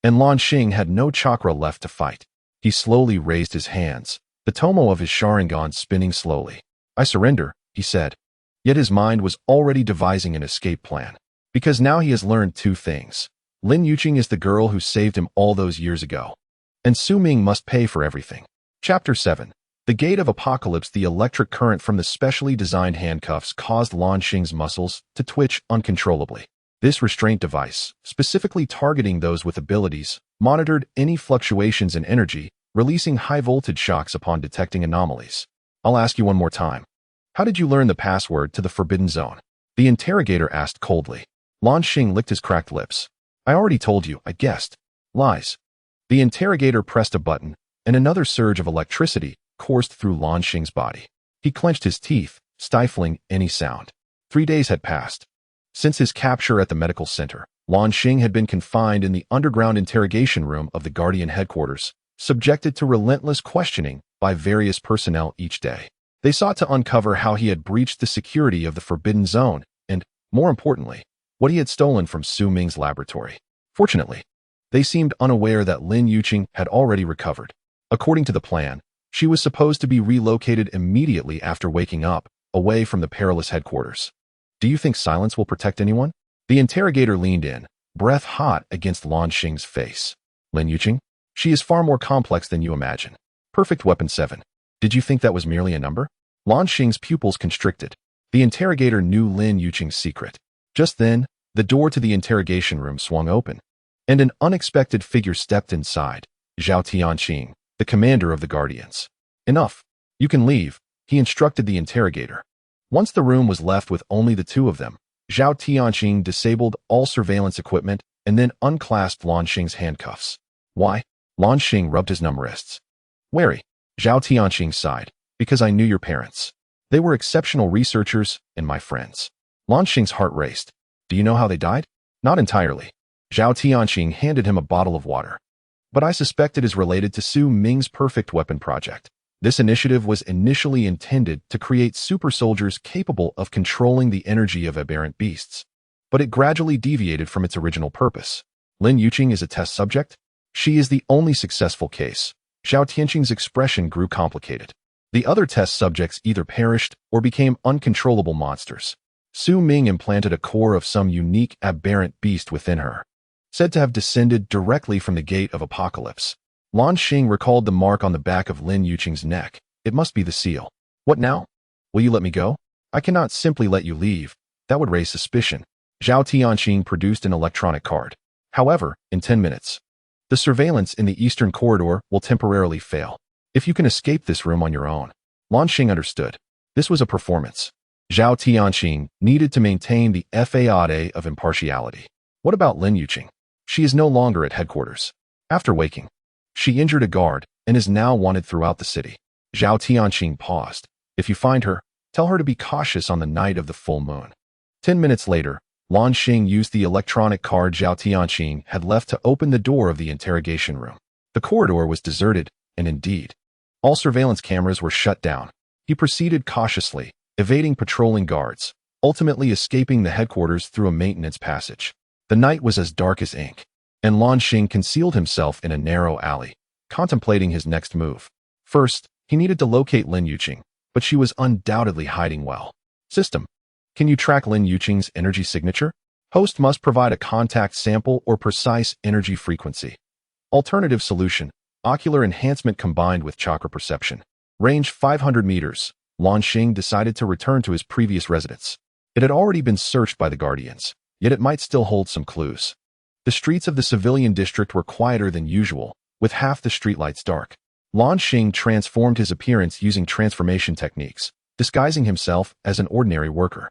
And Luan Xing had no chakra left to fight. He slowly raised his hands, the tomo of his Sharingan spinning slowly. I surrender, he said. Yet his mind was already devising an escape plan. Because now he has learned two things. Lin Yuqing is the girl who saved him all those years ago. And Su Ming must pay for everything. Chapter 7. The Gate of Apocalypse. The electric current from the specially designed handcuffs caused Luan Xing's muscles to twitch uncontrollably. This restraint device, specifically targeting those with abilities, monitored any fluctuations in energy, releasing high-voltage shocks upon detecting anomalies. I'll ask you one more time. How did you learn the password to the Forbidden Zone? The interrogator asked coldly. Luan Xing licked his cracked lips. I already told you, I guessed. Lies. The interrogator pressed a button, and another surge of electricity coursed through Luan Xing's body. He clenched his teeth, stifling any sound. 3 days had passed. Since his capture at the medical center, Luan Xing had been confined in the underground interrogation room of the Guardian headquarters, subjected to relentless questioning by various personnel each day. They sought to uncover how he had breached the security of the Forbidden Zone and, more importantly, what he had stolen from Su Ming's laboratory. Fortunately, they seemed unaware that Lin Yuqing had already recovered. According to the plan, she was supposed to be relocated immediately after waking up, away from the perilous headquarters. Do you think silence will protect anyone? The interrogator leaned in, breath hot against Luan Xing's face. Lin Yuqing? She is far more complex than you imagine. Perfect Weapon 7. Did you think that was merely a number? Luan Xing's pupils constricted. The interrogator knew Lin Yuqing's secret. Just then, the door to the interrogation room swung open, and an unexpected figure stepped inside, Zhao Tianqing, the commander of the Guardians. Enough. You can leave, he instructed the interrogator. Once the room was left with only the two of them, Zhao Tianqing disabled all surveillance equipment and then unclasped Luan Xing's handcuffs. Why? Luan Xing rubbed his numb wrists. Wary. Zhao Tianqing sighed. Because I knew your parents. They were exceptional researchers and my friends. Luan Xing's heart raced. Do you know how they died? Not entirely. Zhao Tianqing handed him a bottle of water. But I suspect it is related to Su Ming's perfect weapon project. This initiative was initially intended to create super soldiers capable of controlling the energy of aberrant beasts. But it gradually deviated from its original purpose. Lin Yuqing is a test subject? She is the only successful case. Zhao Tianqing's expression grew complicated. The other test subjects either perished or became uncontrollable monsters. Su Ming implanted a core of some unique aberrant beast within her, said to have descended directly from the Gate of Apocalypse. Luan Xing recalled the mark on the back of Lin Yuqing's neck. It must be the seal. What now? Will you let me go? I cannot simply let you leave. That would raise suspicion. Zhao Tianqing produced an electronic card. However, in 10 minutes, the surveillance in the eastern corridor will temporarily fail. If you can escape this room on your own. Luan Xing understood. This was a performance. Zhao Tianqing needed to maintain the facade of impartiality. What about Lin Yuqing? She is no longer at headquarters. After waking, she injured a guard and is now wanted throughout the city. Zhao Tianqing paused. If you find her, tell her to be cautious on the night of the full moon. 10 minutes later, Luan Xing used the electronic card Zhao Tianqing had left to open the door of the interrogation room. The corridor was deserted, and indeed, all surveillance cameras were shut down. He proceeded cautiously, evading patrolling guards, ultimately escaping the headquarters through a maintenance passage. The night was as dark as ink, and Luan Xing concealed himself in a narrow alley, contemplating his next move. First, he needed to locate Lin Yuqing, but she was undoubtedly hiding well. System. Can you track Lin Yuqing's energy signature? Host must provide a contact sample or precise energy frequency. Alternative solution. Ocular enhancement combined with chakra perception. Range 500 meters. Luan Xing decided to return to his previous residence. It had already been searched by the Guardians, yet it might still hold some clues. The streets of the civilian district were quieter than usual, with half the streetlights dark. Luan Xing transformed his appearance using transformation techniques, disguising himself as an ordinary worker.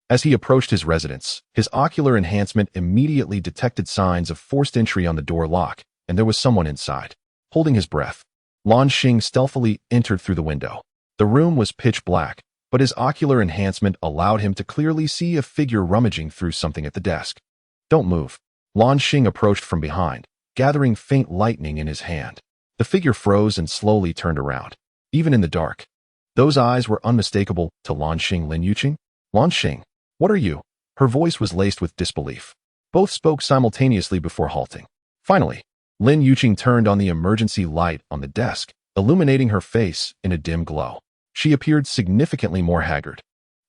As he approached his residence, his ocular enhancement immediately detected signs of forced entry on the door lock, and there was someone inside. Holding his breath, Luan Xing stealthily entered through the window. The room was pitch black, but his ocular enhancement allowed him to clearly see a figure rummaging through something at the desk. Don't move. Luan Xing approached from behind, gathering faint lightning in his hand. The figure froze and slowly turned around. Even in the dark, Those eyes were unmistakable to Luan Xing. Lin Yuqing? Luan Xing, what are you? Her voice was laced with disbelief. Both spoke simultaneously before halting. Finally, Lin Yuqing turned on the emergency light on the desk, illuminating her face in a dim glow. She appeared significantly more haggard.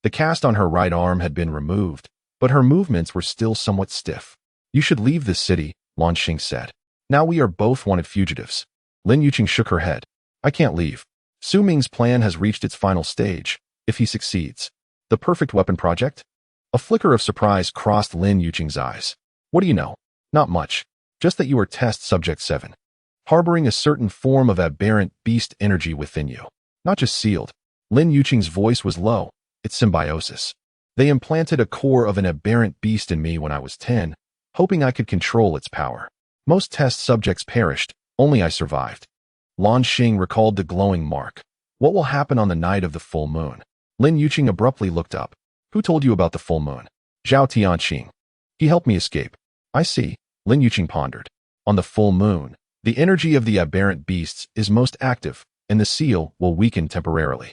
The cast on her right arm had been removed, but her movements were still somewhat stiff. You should leave this city, Luan Xing said. Now we are both wanted fugitives. Lin Yuqing shook her head. I can't leave. Su Ming's plan has reached its final stage, if he succeeds. The perfect weapon project? A flicker of surprise crossed Lin Yuqing's eyes. What do you know? Not much. Just that you are test subject 7. Harboring a certain form of aberrant beast energy within you. Not just sealed. Lin Yuqing's voice was low. It's symbiosis. They implanted a core of an aberrant beast in me when I was 10, hoping I could control its power. Most test subjects perished, only I survived. Luan Xing recalled the glowing mark. What will happen on the night of the full moon? Lin Yuqing abruptly looked up. Who told you about the full moon? Zhao Tianqing. He helped me escape. I see. Lin Yuqing pondered. On the full moon, the energy of the aberrant beasts is most active, and the seal will weaken temporarily.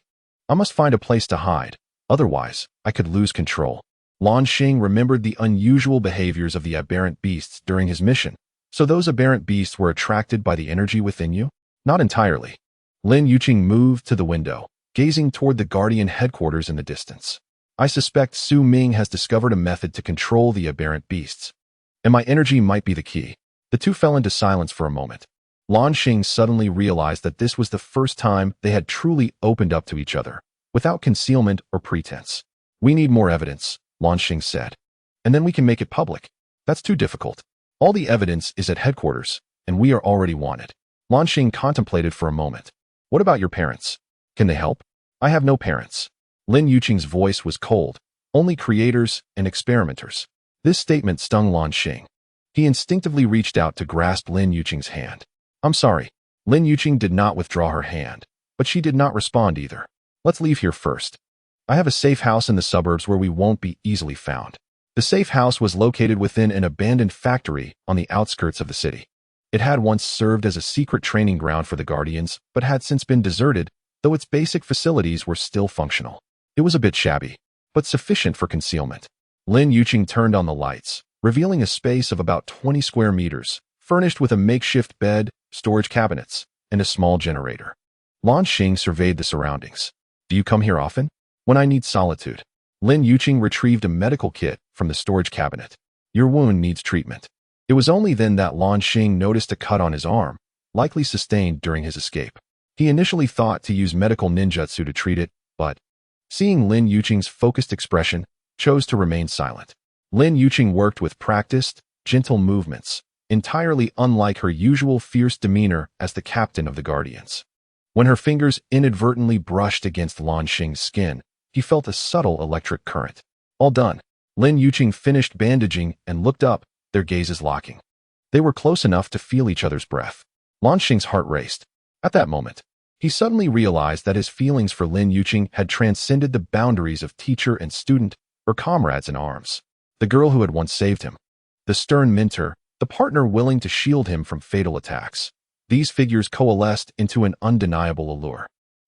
I must find a place to hide. Otherwise, I could lose control. Luan Xing remembered the unusual behaviors of the aberrant beasts during his mission. So those aberrant beasts were attracted by the energy within you? Not entirely. Lin Yuqing moved to the window, gazing toward the Guardian headquarters in the distance. I suspect Su Ming has discovered a method to control the aberrant beasts. And my energy might be the key. The two fell into silence for a moment. Luan Xing suddenly realized that this was the first time they had truly opened up to each other, without concealment or pretense. We need more evidence, Luan Xing said. And then we can make it public. That's too difficult. All the evidence is at headquarters, and we are already wanted. Luan Xing contemplated for a moment. What about your parents? Can they help? I have no parents. Lin Yuqing's voice was cold. Only creators and experimenters. This statement stung Luan Xing. He instinctively reached out to grasp Lin Yuqing's hand. I'm sorry. Lin Yuqing did not withdraw her hand, but she did not respond either. Let's leave here first. I have a safe house in the suburbs where we won't be easily found. The safe house was located within an abandoned factory on the outskirts of the city. It had once served as a secret training ground for the Guardians, but had since been deserted, though its basic facilities were still functional. It was a bit shabby, but sufficient for concealment. Lin Yuqing turned on the lights, revealing a space of about 20 square meters, furnished with a makeshift bed, storage cabinets, and a small generator. Luan Xing surveyed the surroundings. Do you come here often? When I need solitude. Lin Yuqing retrieved a medical kit from the storage cabinet. Your wound needs treatment. It was only then that Luan Xing noticed a cut on his arm, likely sustained during his escape. He initially thought to use medical ninjutsu to treat it, but, seeing Lin Yuqing's focused expression, chose to remain silent. Lin Yuqing worked with practiced, gentle movements, entirely unlike her usual fierce demeanor as the captain of the Guardians. When her fingers inadvertently brushed against Luan Xing's skin, he felt a subtle electric current. All done. Lin Yuqing finished bandaging and looked up, their gazes locking. They were close enough to feel each other's breath. Luan Xing's heart raced. At that moment, he suddenly realized that his feelings for Lin Yuqing had transcended the boundaries of teacher and student or comrades in arms. The girl who had once saved him. The stern mentor, the partner willing to shield him from fatal attacks. These figures coalesced into an undeniable allure.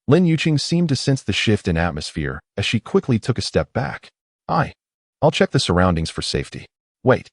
Lin Yuqing seemed to sense the shift in atmosphere as she quickly took a step back. I'll check the surroundings for safety. Wait.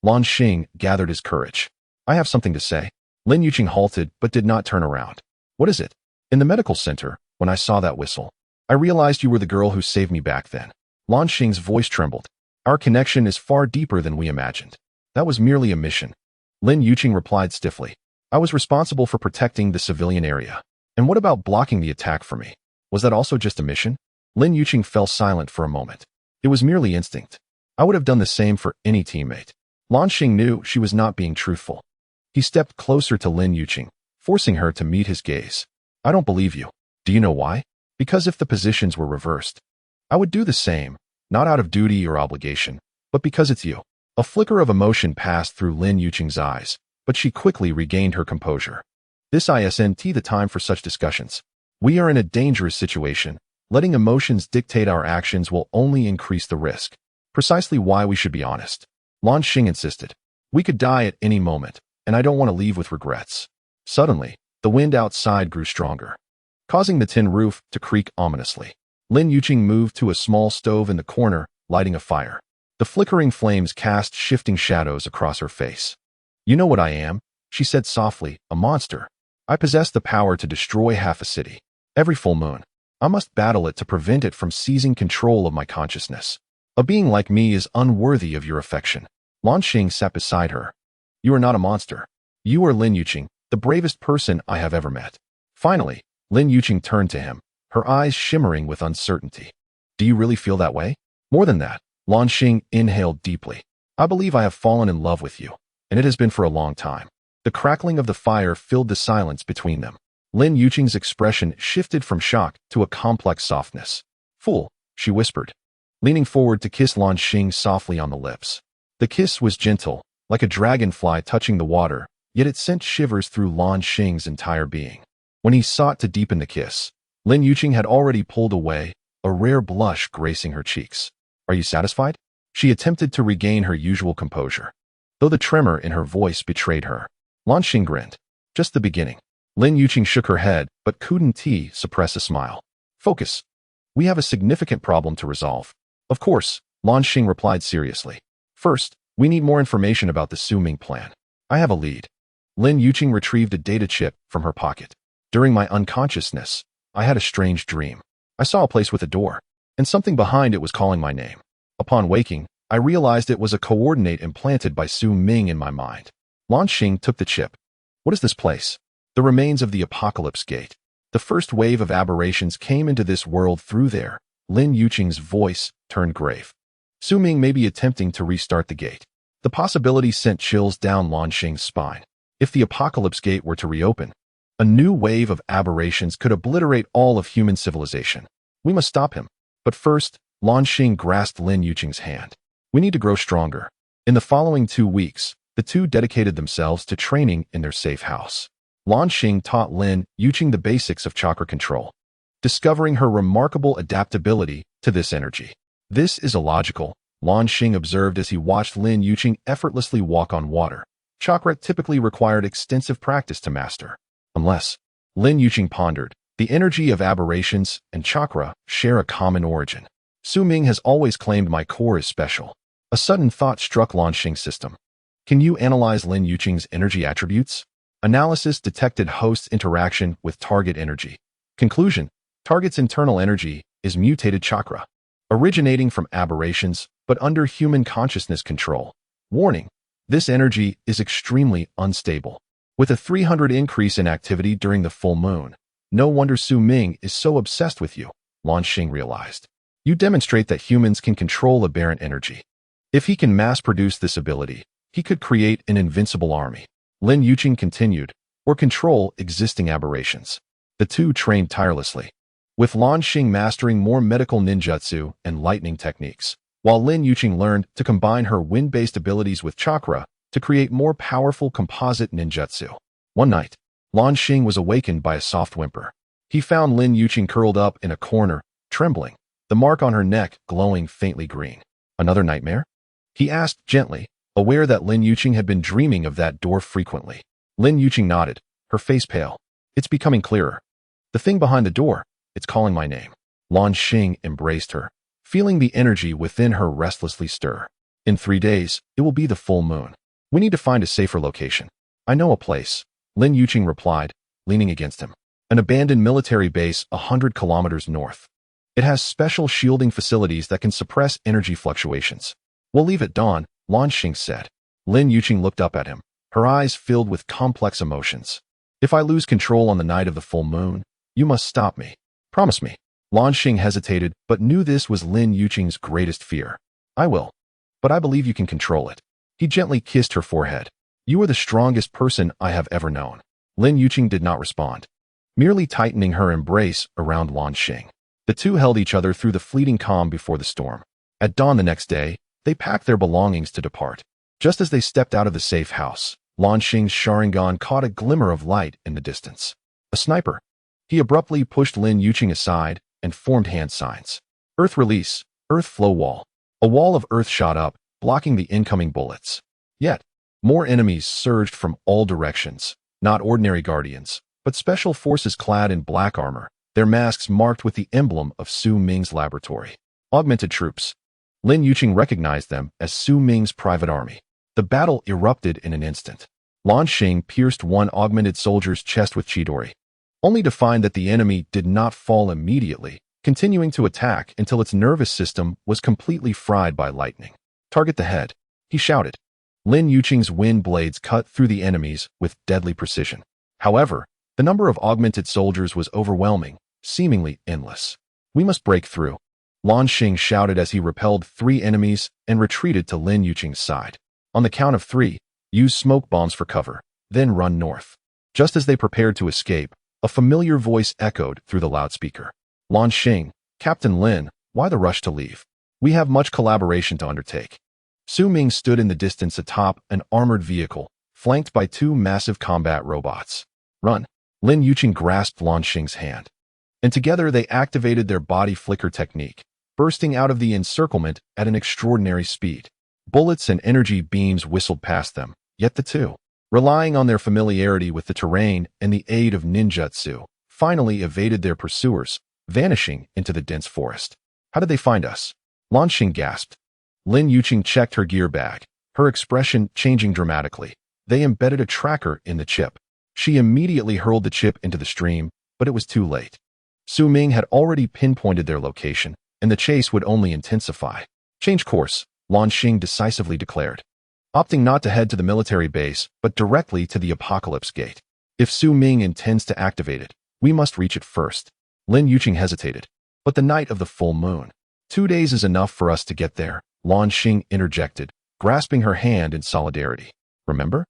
Luan Xing gathered his courage. I have something to say. Lin Yuqing halted but did not turn around. What is it? In the medical center, when I saw that whistle, I realized you were the girl who saved me back then. Luan Xing's voice trembled. Our connection is far deeper than we imagined. That was merely a mission. Lin Yuqing replied stiffly. I was responsible for protecting the civilian area. And what about blocking the attack for me? Was that also just a mission? Lin Yuqing fell silent for a moment. It was merely instinct. I would have done the same for any teammate. Luan Xing knew she was not being truthful. He stepped closer to Lin Yuqing, forcing her to meet his gaze. I don't believe you. Do you know why? Because if the positions were reversed, I would do the same, not out of duty or obligation, but because it's you. A flicker of emotion passed through Lin Yuqing's eyes, but she quickly regained her composure. This isn't the time for such discussions. We are in a dangerous situation. Letting emotions dictate our actions will only increase the risk. Precisely why we should be honest. Luan Xing insisted. We could die at any moment, and I don't want to leave with regrets. Suddenly, the wind outside grew stronger. causing the tin roof to creak ominously. Lin Yuqing moved to a small stove in the corner, lighting a fire. The flickering flames cast shifting shadows across her face. "You know what I am," she said softly, "a monster. I possess the power to destroy half a city. Every full moon, I must battle it to prevent it from seizing control of my consciousness. A being like me is unworthy of your affection." Luan Xing sat beside her. "You are not a monster. You are Lin Yuqing, the bravest person I have ever met." Finally, Lin Yuqing turned to him, her eyes shimmering with uncertainty. "Do you really feel that way?" "More than that." Luan Xing inhaled deeply. "I believe I have fallen in love with you, and it has been for a long time." The crackling of the fire filled the silence between them. Lin Yuqing's expression shifted from shock to a complex softness. "Fool," she whispered, leaning forward to kiss Luan Xing softly on the lips. The kiss was gentle, like a dragonfly touching the water, yet it sent shivers through Luan Xing's entire being. When he sought to deepen the kiss, Lin Yuqing had already pulled away, a rare blush gracing her cheeks. "Are you satisfied?" She attempted to regain her usual composure, though the tremor in her voice betrayed her. Luan Xing grinned. "Just the beginning." Lin Yuqing shook her head, but couldn't suppress a smile. "Focus. We have a significant problem to resolve." "Of course," Luan Xing replied seriously. "First, we need more information about the Su Ming plan. I have a lead." Lin Yuqing retrieved a data chip from her pocket. "During my unconsciousness, I had a strange dream. I saw a place with a door, and something behind it was calling my name. Upon waking, I realized it was a coordinate implanted by Su Ming in my mind." Luan Xing took the chip. "What is this place?" "The remains of the Apocalypse Gate. The first wave of aberrations came into this world through there." Lin Yuqing's voice turned grave. "Su Ming may be attempting to restart the gate." The possibility sent chills down Luan Xing's spine. If the Apocalypse Gate were to reopen, a new wave of aberrations could obliterate all of human civilization. "We must stop him." But first, Luan Xing grasped Lin Yuqing's hand. "We need to grow stronger." In the following 2 weeks, the two dedicated themselves to training in their safe house. Luan Xing taught Lin Yuqing the basics of chakra control, discovering her remarkable adaptability to this energy. "This is illogical," Luan Xing observed as he watched Lin Yuqing effortlessly walk on water. Chakra typically required extensive practice to master. Unless, Lin Yuqing pondered, the energy of aberrations and chakra share a common origin. Su Ming has always claimed my core is special. A sudden thought struck Luan Xing's system. "Can you analyze Lin Yuqing's energy attributes?" Analysis detected host's interaction with target energy. Conclusion: target's internal energy is mutated chakra, originating from aberrations, but under human consciousness control. Warning: this energy is extremely unstable. With a 300 increase in activity during the full moon, no wonder Su Ming is so obsessed with you, Luan Xing realized. You demonstrate that humans can control aberrant energy. If he can mass-produce this ability, he could create an invincible army. Lin Yuqing continued, or control existing aberrations. The two trained tirelessly, with Luan Xing mastering more medical ninjutsu and lightning techniques, while Lin Yuqing learned to combine her wind-based abilities with chakra to create more powerful composite ninjutsu. One night, Luan Xing was awakened by a soft whimper. He found Lin Yuqing curled up in a corner, trembling, the mark on her neck glowing faintly green. "Another nightmare?" he asked gently, aware that Lin Yuqing had been dreaming of that door frequently. Lin Yuqing nodded, her face pale. "It's becoming clearer. The thing behind the door, it's calling my name." Luan Xing embraced her, feeling the energy within her restlessly stir. "In 3 days, it will be the full moon. We need to find a safer location." "I know a place," Lin Yuqing replied, leaning against him. "An abandoned military base 100 kilometers north. It has special shielding facilities that can suppress energy fluctuations." "We'll leave at dawn," Luan Xing said. Lin Yuqing looked up at him, her eyes filled with complex emotions. "If I lose control on the night of the full moon, you must stop me. Promise me." Luan Xing hesitated, but knew this was Lin Yuqing's greatest fear. "I will. But I believe you can control it." He gently kissed her forehead. "You are the strongest person I have ever known." Lin Yuqing did not respond, merely tightening her embrace around Luan Xing. The two held each other through the fleeting calm before the storm. At dawn the next day, they packed their belongings to depart. Just as they stepped out of the safe house, Luan Xing's Sharingan caught a glimmer of light in the distance. A sniper. He abruptly pushed Lin Yuqing aside and formed hand signs. "Earth release, earth flow wall." A wall of earth shot up, blocking the incoming bullets. Yet, more enemies surged from all directions, not ordinary guardians, but special forces clad in black armor, their masks marked with the emblem of Su Ming's laboratory. Augmented troops. Lin Yuqing recognized them as Su Ming's private army. The battle erupted in an instant. Luan Xing pierced one augmented soldier's chest with Chidori, only to find that the enemy did not fall immediately, continuing to attack until its nervous system was completely fried by lightning. Target the head, he shouted. Lin Yuqing's wind blades cut through the enemies with deadly precision. However, the number of augmented soldiers was overwhelming, seemingly endless. We must break through. Luan Xing shouted as he repelled 3 enemies and retreated to Lin Yuqing's side. On the count of 3, use smoke bombs for cover, then run north. Just as they prepared to escape, a familiar voice echoed through the loudspeaker. Luan Xing, Captain Lin, why the rush to leave? We have much collaboration to undertake. Su Ming stood in the distance atop an armored vehicle, flanked by 2 massive combat robots. Run. Lin Yuqing grasped Luan Xing's hand, and together they activated their body flicker technique, bursting out of the encirclement at an extraordinary speed. Bullets and energy beams whistled past them, yet the two, relying on their familiarity with the terrain and the aid of ninjutsu, finally evaded their pursuers, vanishing into the dense forest. How did they find us? Luan Xing gasped. Lin Yuqing checked her gear bag, her expression changing dramatically. They embedded a tracker in the chip. She immediately hurled the chip into the stream, but it was too late. Su Ming had already pinpointed their location, and the chase would only intensify. Change course, Luan Xing decisively declared, opting not to head to the military base, but directly to the Apocalypse Gate. If Su Ming intends to activate it, we must reach it first. Lin Yuqing hesitated. But the night of the full moon. 2 days is enough for us to get there, Luan Xing interjected, grasping her hand in solidarity. Remember?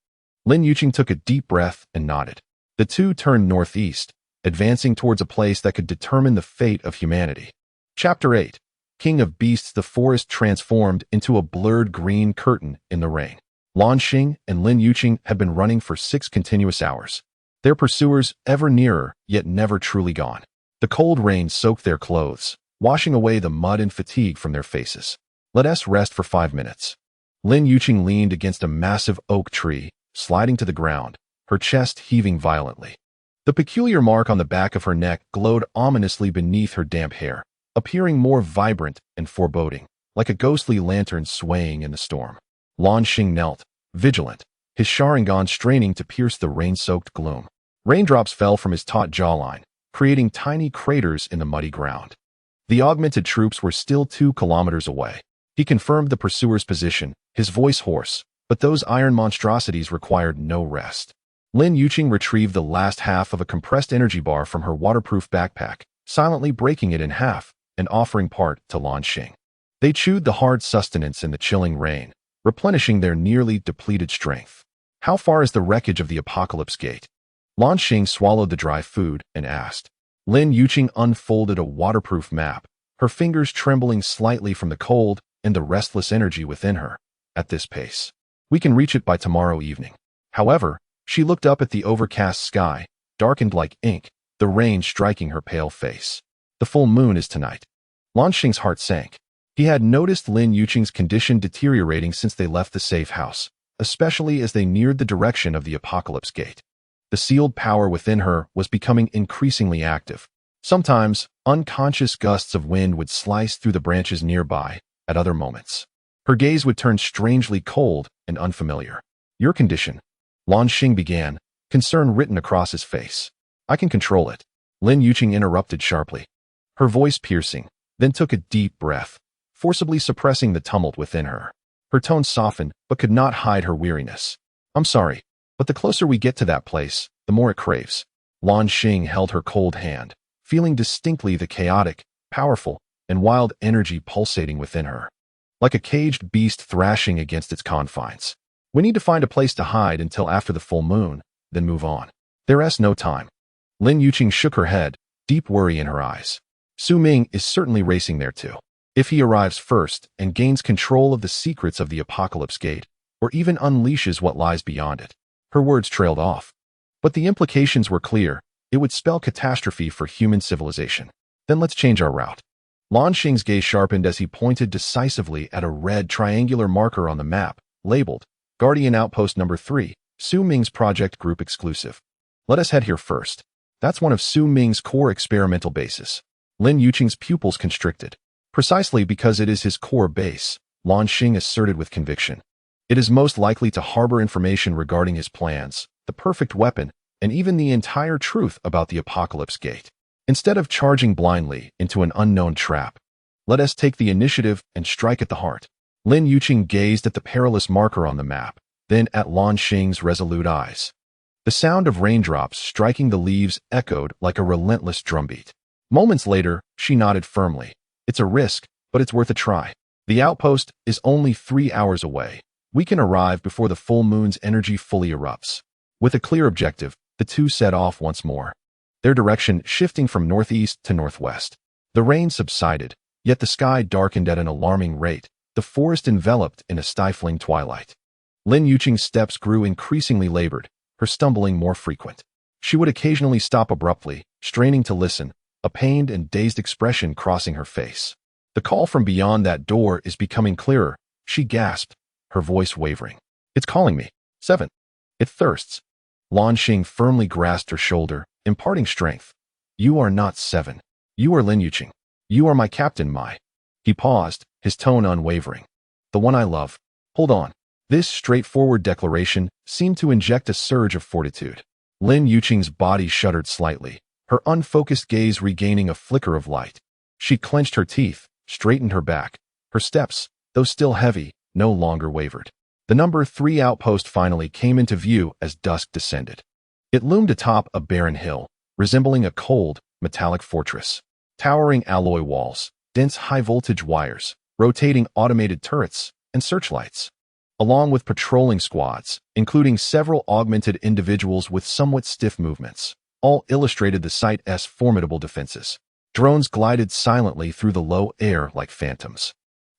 Lin Yuqing took a deep breath and nodded. The two turned northeast, advancing towards a place that could determine the fate of humanity. Chapter 8. King of Beasts. The forest transformed into a blurred green curtain in the rain. Luan Xing and Lin Yuqing had been running for 6 continuous hours. Their pursuers ever nearer, yet never truly gone. The cold rain soaked their clothes, washing away the mud and fatigue from their faces. Let us rest for 5 minutes. Lin Yuqing leaned against a massive oak tree, sliding to the ground, her chest heaving violently. The peculiar mark on the back of her neck glowed ominously beneath her damp hair, appearing more vibrant and foreboding, like a ghostly lantern swaying in the storm. Luan Xing knelt, vigilant, his Sharingan straining to pierce the rain-soaked gloom. Raindrops fell from his taut jawline, creating tiny craters in the muddy ground. The augmented troops were still 2 kilometers away. He confirmed the pursuer's position, his voice hoarse, but those iron monstrosities required no rest. Lin Yuqing retrieved the last half of a compressed energy bar from her waterproof backpack, silently breaking it in half and offering part to Luan Xing. They chewed the hard sustenance in the chilling rain, replenishing their nearly depleted strength. How far is the wreckage of the Apocalypse Gate? Luan Xing swallowed the dry food and asked. Lin Yuqing unfolded a waterproof map, her fingers trembling slightly from the cold and the restless energy within her. At this pace, we can reach it by tomorrow evening. However, she looked up at the overcast sky, darkened like ink, the rain striking her pale face. The full moon is tonight. Luan Xing's heart sank. He had noticed Lin Yuqing's condition deteriorating since they left the safe house, especially as they neared the direction of the Apocalypse Gate. The sealed power within her was becoming increasingly active. Sometimes, unconscious gusts of wind would slice through the branches nearby. At other moments, her gaze would turn strangely cold and unfamiliar. Your condition, Luan Xing began, concern written across his face. I can control it. Lin Yuqing interrupted sharply, her voice piercing, then took a deep breath, forcibly suppressing the tumult within her. Her tone softened, but could not hide her weariness. I'm sorry, but the closer we get to that place, the more it craves. Luan Xing held her cold hand, feeling distinctly the chaotic, powerful, and wild energy pulsating within her, like a caged beast thrashing against its confines. We need to find a place to hide until after the full moon, then move on. There is no time. Lin Yuqing shook her head, deep worry in her eyes. Su Ming is certainly racing there too. If he arrives first and gains control of the secrets of the Apocalypse Gate, or even unleashes what lies beyond it. Her words trailed off. But the implications were clear. It would spell catastrophe for human civilization. Then let's change our route. Luan Xing's gaze sharpened as he pointed decisively at a red triangular marker on the map, labeled Guardian Outpost Number 3, Su Ming's Project Group Exclusive. Let us head here first. That's one of Su Ming's core experimental bases. Lin Yuqing's pupils constricted. Precisely because it is his core base, Luan Xing asserted with conviction. It is most likely to harbor information regarding his plans, the perfect weapon, and even the entire truth about the Apocalypse Gate. Instead of charging blindly into an unknown trap, let us take the initiative and strike at the heart. Lin Yuqing gazed at the perilous marker on the map, then at Luan Xing's resolute eyes. The sound of raindrops striking the leaves echoed like a relentless drumbeat. Moments later, she nodded firmly. It's a risk, but it's worth a try. The outpost is only 3 hours away. We can arrive before the full moon's energy fully erupts. With a clear objective, the two set off once more, their direction shifting from northeast to northwest. The rain subsided, yet the sky darkened at an alarming rate, the forest enveloped in a stifling twilight. Lin Yuqing's steps grew increasingly labored, her stumbling more frequent. She would occasionally stop abruptly, straining to listen, a pained and dazed expression crossing her face. The call from beyond that door is becoming clearer, she gasped, her voice wavering. It's calling me. 7. It thirsts. Luan Xing firmly grasped her shoulder, imparting strength. You are not 7. You are Lin Yuqing. You are my captain, Mai. He paused, his tone unwavering. The one I love. Hold on. This straightforward declaration seemed to inject a surge of fortitude. Lin Yuqing's body shuddered slightly, her unfocused gaze regaining a flicker of light. She clenched her teeth, straightened her back. Her steps, though still heavy, no longer wavered. The number 3 outpost finally came into view as dusk descended. It loomed atop a barren hill, resembling a cold, metallic fortress. Towering alloy walls, dense high-voltage wires, rotating automated turrets, and searchlights. Along with patrolling squads, including several augmented individuals with somewhat stiff movements, all illustrated the site's formidable defenses. Drones glided silently through the low air like phantoms.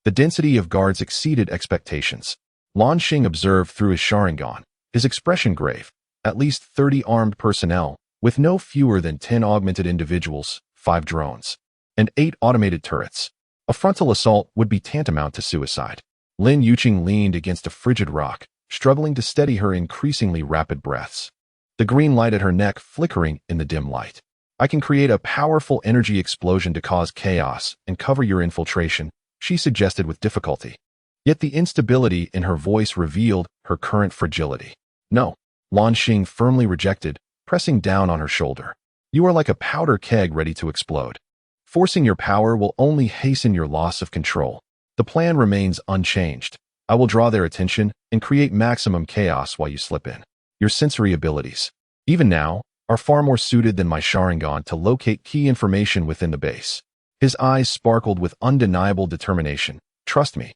The density of guards exceeded expectations. Luan Xing observed through his Sharingan, his expression grave. At least 30 armed personnel, with no fewer than 10 augmented individuals, 5 drones, and 8 automated turrets. A frontal assault would be tantamount to suicide. Lin Yuqing leaned against a frigid rock, struggling to steady her increasingly rapid breaths. The green light at her neck flickering in the dim light. I can create a powerful energy explosion to cause chaos and cover your infiltration, she suggested with difficulty. Yet the instability in her voice revealed her current fragility. No, Luan Xing firmly rejected, pressing down on her shoulder. You are like a powder keg ready to explode. Forcing your power will only hasten your loss of control. The plan remains unchanged. I will draw their attention and create maximum chaos while you slip in. Your sensory abilities, even now, are far more suited than my Sharingan to locate key information within the base. His eyes sparkled with undeniable determination. Trust me.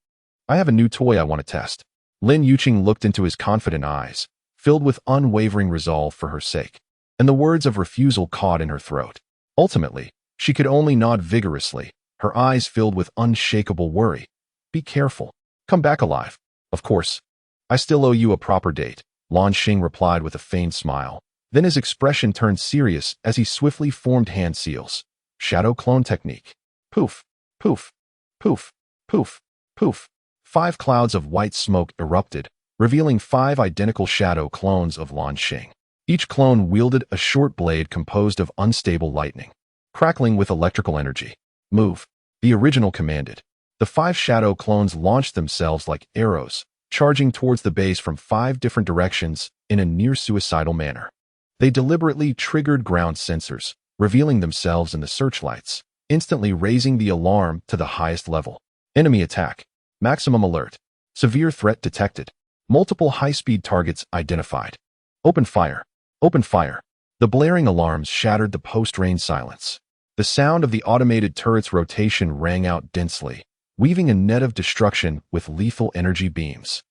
I have a new toy I want to test. Lin Yuqing looked into his confident eyes, filled with unwavering resolve for her sake, and the words of refusal caught in her throat. Ultimately, she could only nod vigorously, her eyes filled with unshakable worry. Be careful. Come back alive. Of course. I still owe you a proper date, Luan Xing replied with a feigned smile. Then his expression turned serious as he swiftly formed hand seals. Shadow clone technique. Poof, poof, poof, poof, poof. 5 clouds of white smoke erupted, revealing 5 identical shadow clones of Luan Xing. Each clone wielded a short blade composed of unstable lightning, crackling with electrical energy. Move, the original commanded. The 5 shadow clones launched themselves like arrows, charging towards the base from 5 different directions in a near-suicidal manner. They deliberately triggered ground sensors, revealing themselves in the searchlights, instantly raising the alarm to the highest level. Enemy attack. Maximum alert. Severe threat detected. Multiple high-speed targets identified. Open fire. Open fire. The blaring alarms shattered the post-rain silence. The sound of the automated turret's rotation rang out densely, weaving a net of destruction with lethal energy beams.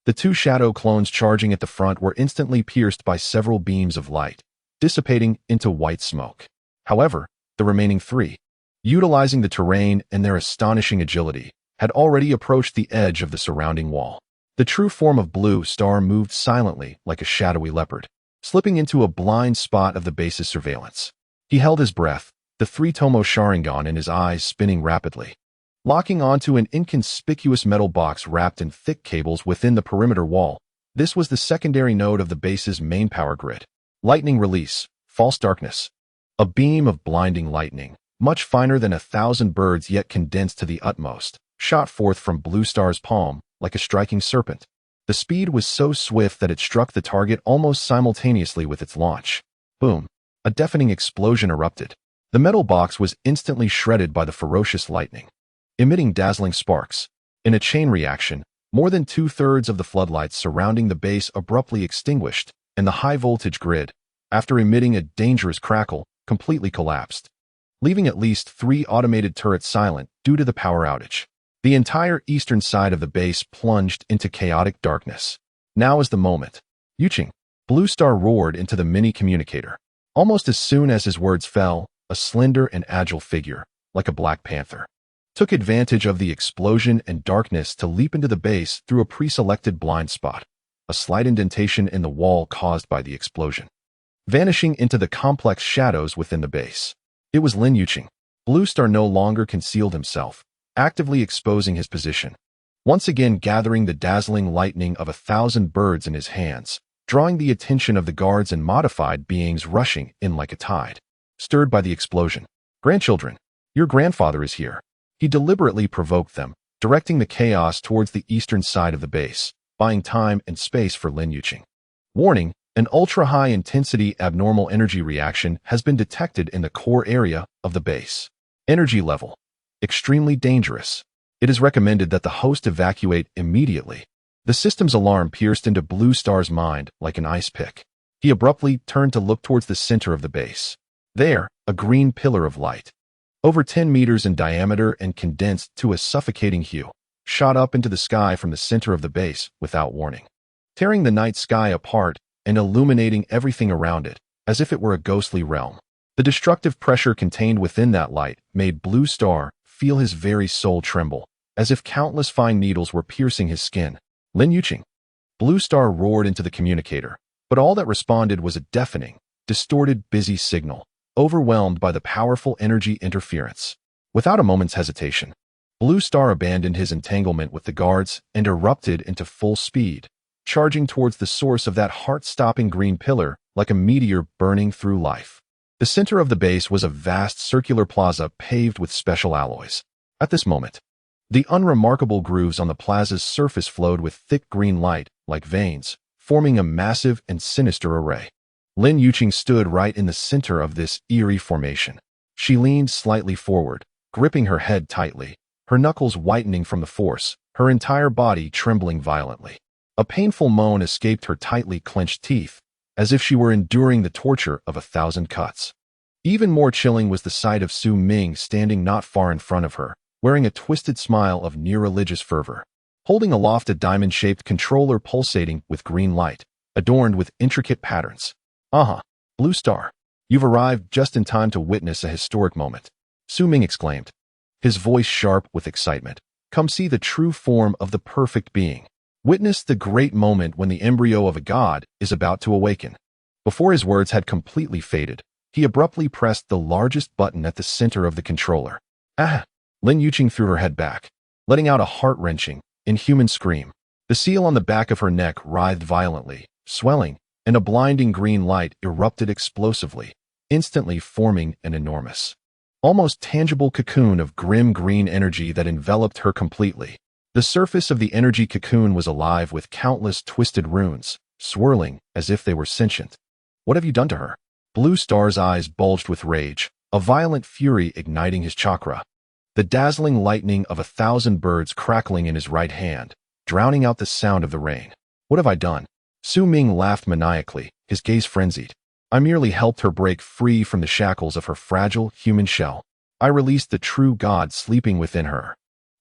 The 2 shadow clones charging at the front were instantly pierced by several beams of light, dissipating into white smoke. However, the remaining 3, utilizing the terrain and their astonishing agility, had already approached the edge of the surrounding wall. The true form of Blue Star moved silently like a shadowy leopard, slipping into a blind spot of the base's surveillance. He held his breath, the 3-tomo Sharingan in his eyes spinning rapidly. Locking onto an inconspicuous metal box wrapped in thick cables within the perimeter wall, this was the secondary node of the base's main power grid. Lightning release, false darkness. A beam of blinding lightning, much finer than 1,000 birds yet condensed to the utmost, shot forth from Blue Star's palm like a striking serpent. The speed was so swift that it struck the target almost simultaneously with its launch. Boom! A deafening explosion erupted. The metal box was instantly shredded by the ferocious lightning, emitting dazzling sparks. In a chain reaction, more than 2/3 of the floodlights surrounding the base abruptly extinguished, and the high-voltage grid, after emitting a dangerous crackle, completely collapsed, leaving at least 3 automated turrets silent due to the power outage. The entire eastern side of the base plunged into chaotic darkness. Now is the moment. Yuching, Blue Star roared into the mini-communicator. Almost as soon as his words fell, a slender and agile figure, like a black panther, took advantage of the explosion and darkness to leap into the base through a pre-selected blind spot, a slight indentation in the wall caused by the explosion, vanishing into the complex shadows within the base. It was Lin Yuching. Blue Star no longer concealed himself, actively exposing his position, once again gathering the dazzling lightning of 1,000 birds in his hands, drawing the attention of the guards and modified beings rushing in like a tide, stirred by the explosion. "Grandchildren, your grandfather is here." He deliberately provoked them, directing the chaos towards the eastern side of the base, buying time and space for Lin Yuching. Warning: an ultra-high-intensity abnormal energy reaction has been detected in the core area of the base. Energy level: extremely dangerous. It is recommended that the host evacuate immediately. The system's alarm pierced into Blue Star's mind like an ice pick. He abruptly turned to look towards the center of the base. There, a green pillar of light, over 10 meters in diameter and condensed to a suffocating hue, shot up into the sky from the center of the base without warning, tearing the night sky apart and illuminating everything around it, as if it were a ghostly realm. The destructive pressure contained within that light made Blue Star feel his very soul tremble, as if countless fine needles were piercing his skin. "Lin Yuching!" Blue Star roared into the communicator, but all that responded was a deafening, distorted, busy signal, overwhelmed by the powerful energy interference. Without a moment's hesitation, Blue Star abandoned his entanglement with the guards and erupted into full speed, charging towards the source of that heart-stopping green pillar like a meteor burning through life. The center of the base was a vast circular plaza paved with special alloys. At this moment, the unremarkable grooves on the plaza's surface flowed with thick green light like veins, forming a massive and sinister array. Lin Yuching stood right in the center of this eerie formation. She leaned slightly forward, gripping her head tightly, her knuckles whitening from the force, her entire body trembling violently. A painful moan escaped her tightly clenched teeth, as if she were enduring the torture of 1,000 cuts. Even more chilling was the sight of Su Ming standing not far in front of her, wearing a twisted smile of near-religious fervor, holding aloft a diamond-shaped controller pulsating with green light, adorned with intricate patterns. Blue Star, you've arrived just in time to witness a historic moment," Su Ming exclaimed, his voice sharp with excitement. "Come see the true form of the perfect being. Witness the great moment when the embryo of a god is about to awaken." Before his words had completely faded, he abruptly pressed the largest button at the center of the controller. "Ah!" Lin Yuching threw her head back, letting out a heart-wrenching, inhuman scream. The seal on the back of her neck writhed violently, swelling, and a blinding green light erupted explosively, instantly forming an enormous, almost tangible cocoon of grim green energy that enveloped her completely. The surface of the energy cocoon was alive with countless twisted runes, swirling as if they were sentient. "What have you done to her?" Blue Star's eyes bulged with rage, a violent fury igniting his chakra. The dazzling lightning of 1,000 birds crackling in his right hand, drowning out the sound of the rain. "What have I done?" Su Ming laughed maniacally, his gaze frenzied. "I merely helped her break free from the shackles of her fragile human shell. I released the true God sleeping within her.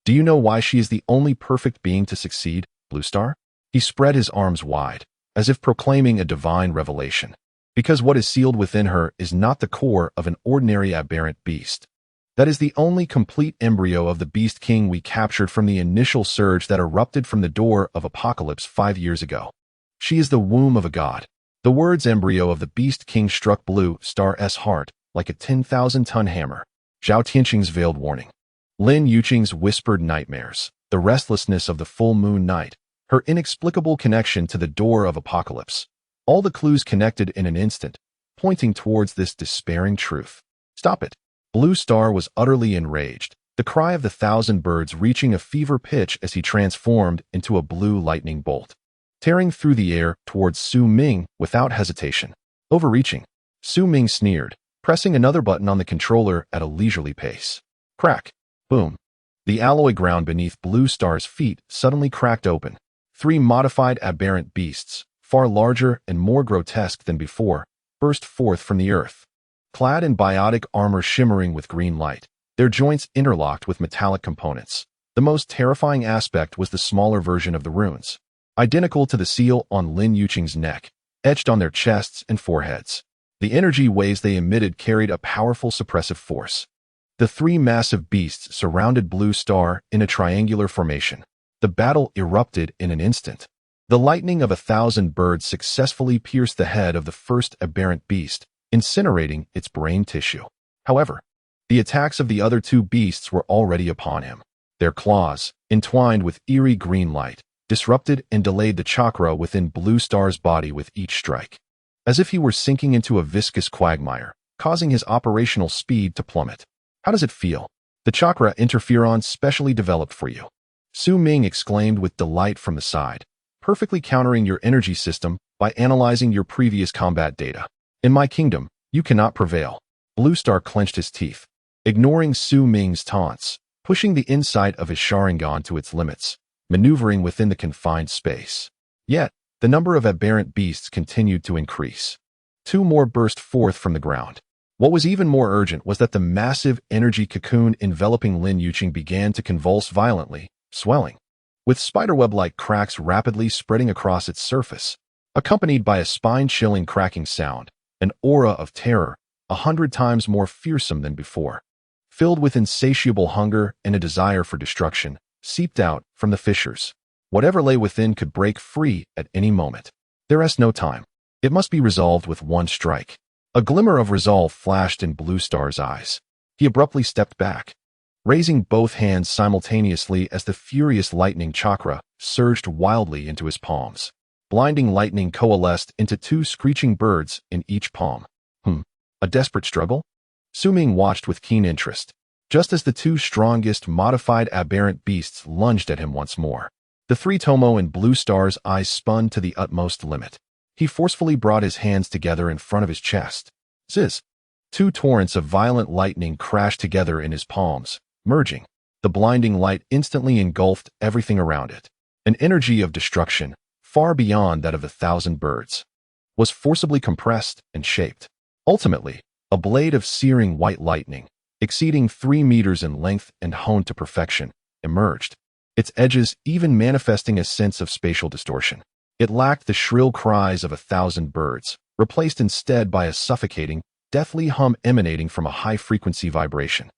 Do you know why she is the only perfect being to succeed, Blue Star?" He spread his arms wide, as if proclaiming a divine revelation. "Because what is sealed within her is not the core of an ordinary aberrant beast. That is the only complete embryo of the Beast King we captured from the initial surge that erupted from the door of Apocalypse 5 years ago. She is the womb of a god." The words embryo of the Beast King struck Blue Star's heart like a 10,000-ton hammer. Zhao Tianqing's veiled warning, Lin Yuching's whispered nightmares, the restlessness of the full moon night, her inexplicable connection to the door of Apocalypse. All the clues connected in an instant, pointing towards this despairing truth. Stop it! Blue Star was utterly enraged, the cry of the thousand birds reaching a fever pitch as he transformed into a blue lightning bolt, tearing through the air towards Su Ming without hesitation. Overreaching, Su Ming sneered, pressing another button on the controller at a leisurely pace. Crack! Boom! The alloy ground beneath Blue Star's feet suddenly cracked open. 3 modified aberrant beasts, far larger and more grotesque than before, burst forth from the earth. Clad in biotic armor shimmering with green light, their joints interlocked with metallic components. The most terrifying aspect was the smaller version of the runes, identical to the seal on Lin Yuqing's neck, etched on their chests and foreheads. The energy waves they emitted carried a powerful suppressive force. The 3 massive beasts surrounded Blue Star in a triangular formation. The battle erupted in an instant. The lightning of 1,000 birds successfully pierced the head of the first aberrant beast, incinerating its brain tissue. However, the attacks of the other 2 beasts were already upon him. Their claws, entwined with eerie green light, disrupted and delayed the chakra within Blue Star's body with each strike, as if he were sinking into a viscous quagmire, causing his operational speed to plummet. How does it feel? The chakra interferon specially developed for you. Su Ming exclaimed with delight from the side, perfectly countering your energy system by analyzing your previous combat data. In my kingdom, you cannot prevail. Blue Star clenched his teeth, ignoring Su Ming's taunts, pushing the insight of his Sharingan to its limits, maneuvering within the confined space. Yet, the number of aberrant beasts continued to increase. 2 more burst forth from the ground. What was even more urgent was that the massive energy cocoon enveloping Lin Yuqing began to convulse violently, swelling, with spiderweb-like cracks rapidly spreading across its surface, accompanied by a spine-chilling cracking sound, an aura of terror, 100 times more fearsome than before, filled with insatiable hunger and a desire for destruction, seeped out from the fissures. Whatever lay within could break free at any moment. There is no time. It must be resolved with one strike. A glimmer of resolve flashed in Blue Star's eyes. He abruptly stepped back, raising both hands simultaneously as the furious lightning chakra surged wildly into his palms. Blinding lightning coalesced into 2 screeching birds in each palm. A desperate struggle? Su Ming watched with keen interest, just as the 2 strongest modified aberrant beasts lunged at him once more. The 3 Tomo in Blue Star's eyes spun to the utmost limit. He forcefully brought his hands together in front of his chest. Ziz! 2 torrents of violent lightning crashed together in his palms, merging. The blinding light instantly engulfed everything around it. An energy of destruction, far beyond that of 1,000 birds, was forcibly compressed and shaped. Ultimately, a blade of searing white lightning, exceeding 3 meters in length and honed to perfection, emerged, its edges even manifesting a sense of spatial distortion. It lacked the shrill cries of 1,000 birds, replaced instead by a suffocating, deathly hum emanating from a high-frequency vibration.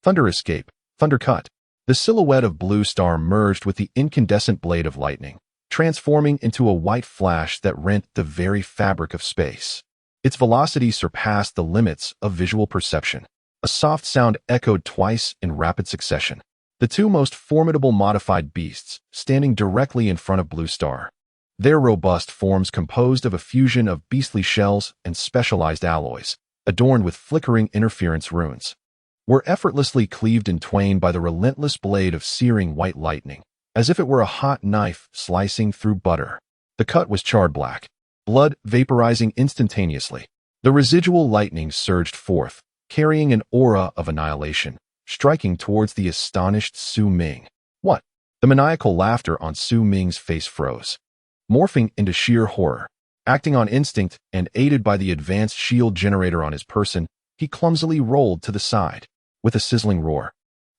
Thunder escape, thunder cut. The silhouette of Blue Star merged with the incandescent blade of lightning, transforming into a white flash that rent the very fabric of space. Its velocity surpassed the limits of visual perception. A soft sound echoed twice in rapid succession. The 2 most formidable modified beasts, standing directly in front of Blue Star. Their robust forms composed of a fusion of beastly shells and specialized alloys, adorned with flickering interference runes, were effortlessly cleaved in twain by the relentless blade of searing white lightning, as if it were a hot knife slicing through butter. The cut was charred black, blood vaporizing instantaneously. The residual lightning surged forth, carrying an aura of annihilation, striking towards the astonished Su Ming. What? The maniacal laughter on Su Ming's face froze, morphing into sheer horror. Acting on instinct and aided by the advanced shield generator on his person, he clumsily rolled to the side. With a sizzling roar,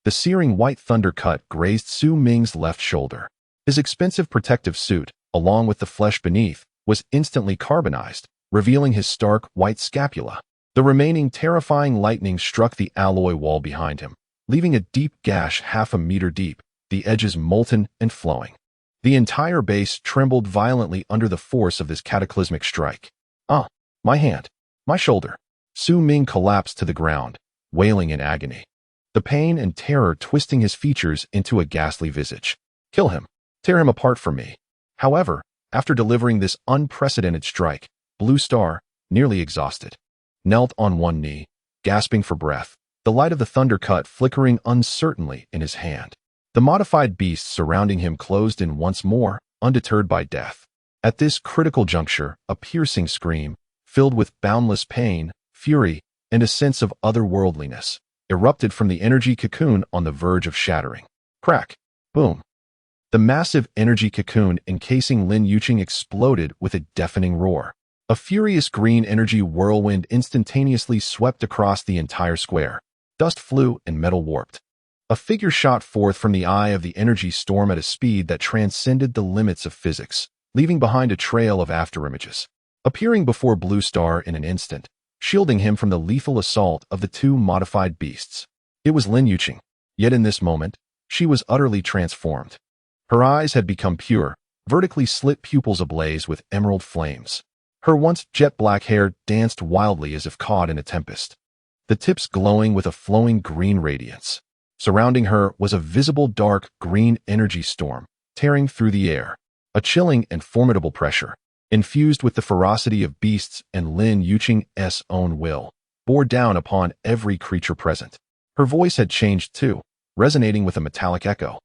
the searing white thunder cut grazed Su Ming's left shoulder. His expensive protective suit, along with the flesh beneath, was instantly carbonized, revealing his stark white scapula. The remaining terrifying lightning struck the alloy wall behind him, leaving a deep gash half a meter deep, the edges molten and flowing. The entire base trembled violently under the force of this cataclysmic strike. Ah, my hand, my shoulder. Su Ming collapsed to the ground, wailing in agony, the pain and terror twisting his features into a ghastly visage. Kill him. Tear him apart for me. However, after delivering this unprecedented strike, Blue Star, nearly exhausted, knelt on one knee, gasping for breath, the light of the thunder cut flickering uncertainly in his hand. The modified beasts surrounding him closed in once more, undeterred by death. At this critical juncture, a piercing scream, filled with boundless pain, fury, and a sense of otherworldliness, erupted from the energy cocoon on the verge of shattering. Crack! Boom! The massive energy cocoon encasing Lin Yuqing exploded with a deafening roar. A furious green energy whirlwind instantaneously swept across the entire square. Dust flew and metal warped. A figure shot forth from the eye of the energy storm at a speed that transcended the limits of physics, leaving behind a trail of afterimages. Appearing before Blue Star in an instant, shielding him from the lethal assault of the two modified beasts. It was Lin Yuqing. Yet in this moment, she was utterly transformed. Her eyes had become pure, vertically slit pupils ablaze with emerald flames. Her once jet-black hair danced wildly as if caught in a tempest, the tips glowing with a flowing green radiance. Surrounding her was a visible dark green energy storm, tearing through the air. A chilling and formidable pressure, infused with the ferocity of beasts and Lin Yuqing's own will, bore down upon every creature present. Her voice had changed too, resonating with a metallic echo.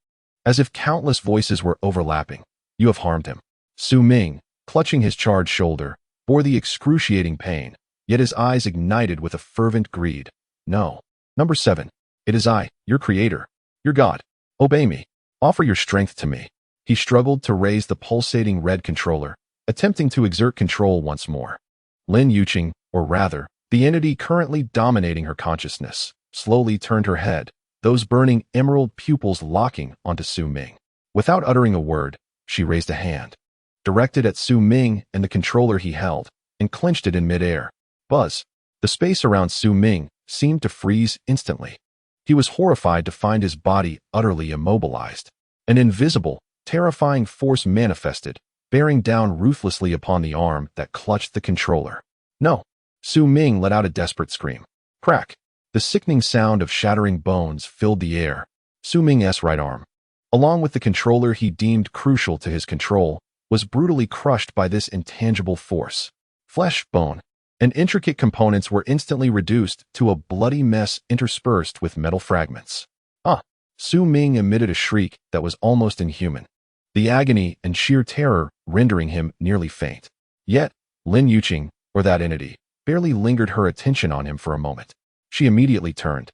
As if countless voices were overlapping. You have harmed him. Su Ming, clutching his charred shoulder, bore the excruciating pain, yet his eyes ignited with a fervent greed. No. Number 7. It is I, your creator, your God. Obey me. Offer your strength to me. He struggled to raise the pulsating red controller, attempting to exert control once more. Lin Yuqing, or rather, the entity currently dominating her consciousness, slowly turned her head, those burning emerald pupils locking onto Su Ming. Without uttering a word, she raised a hand, directed at Su Ming and the controller he held, and clenched it in midair. Buzz. The space around Su Ming seemed to freeze instantly. He was horrified to find his body utterly immobilized. An invisible, terrifying force manifested, bearing down ruthlessly upon the arm that clutched the controller. No. Su Ming let out a desperate scream. Crack. The sickening sound of shattering bones filled the air. Su Ming's right arm, along with the controller he deemed crucial to his control, was brutally crushed by this intangible force. Flesh, bone, and intricate components were instantly reduced to a bloody mess interspersed with metal fragments. Su Ming emitted a shriek that was almost inhuman, the agony and sheer terror rendering him nearly faint. Yet, Lin Yuqing, or that entity, barely lingered her attention on him for a moment. She immediately turned,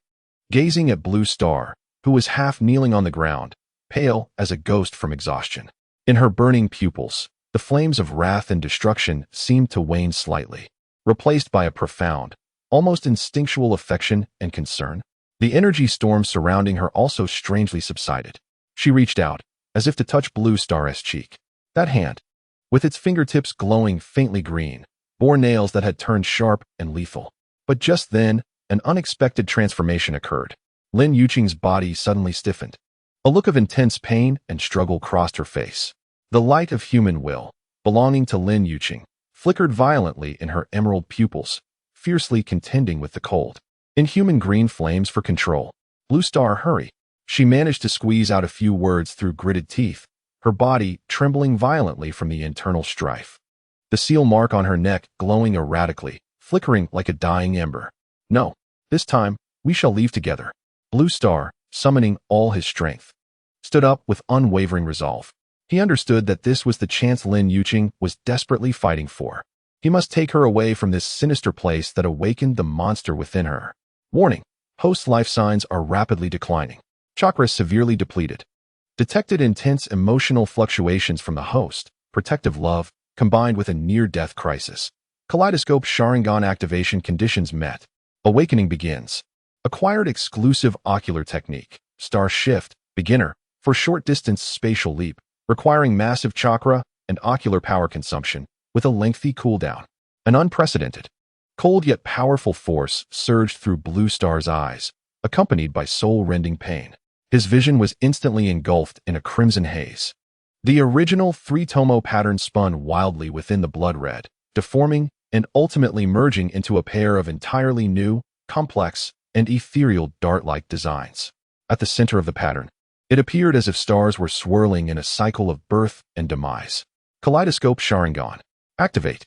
gazing at Blue Star, who was half kneeling on the ground, pale as a ghost from exhaustion. In her burning pupils, the flames of wrath and destruction seemed to wane slightly, replaced by a profound, almost instinctual affection and concern. The energy storm surrounding her also strangely subsided. She reached out, as if to touch Blue Star's cheek. That hand, with its fingertips glowing faintly green, bore nails that had turned sharp and lethal. But just then, an unexpected transformation occurred. Lin Yuqing's body suddenly stiffened. A look of intense pain and struggle crossed her face. The light of human will, belonging to Lin Yuqing, flickered violently in her emerald pupils, fiercely contending with the cold. Inhuman green flames for control. Blue Star, hurry. She managed to squeeze out a few words through gritted teeth, her body trembling violently from the internal strife. The seal mark on her neck glowing erratically, flickering like a dying ember. No, this time, we shall leave together. Blue Star, summoning all his strength, stood up with unwavering resolve. He understood that this was the chance Lin Yuqing was desperately fighting for. He must take her away from this sinister place that awakened the monster within her. Warning: host life signs are rapidly declining. Chakra severely depleted. Detected intense emotional fluctuations from the host, protective love, combined with a near-death crisis. Kaleidoscope Sharingan activation conditions met. Awakening begins. Acquired exclusive ocular technique. Star Shift, beginner, for short-distance spatial leap, requiring massive chakra and ocular power consumption, with a lengthy cooldown. An unprecedented, cold yet powerful force surged through Blue Star's eyes, accompanied by soul-rending pain. His vision was instantly engulfed in a crimson haze. The original three-tomo pattern spun wildly within the blood red, deforming and ultimately merging into a pair of entirely new, complex, and ethereal dart-like designs. At the center of the pattern, it appeared as if stars were swirling in a cycle of birth and demise. Kaleidoscope Sharingan. Activate.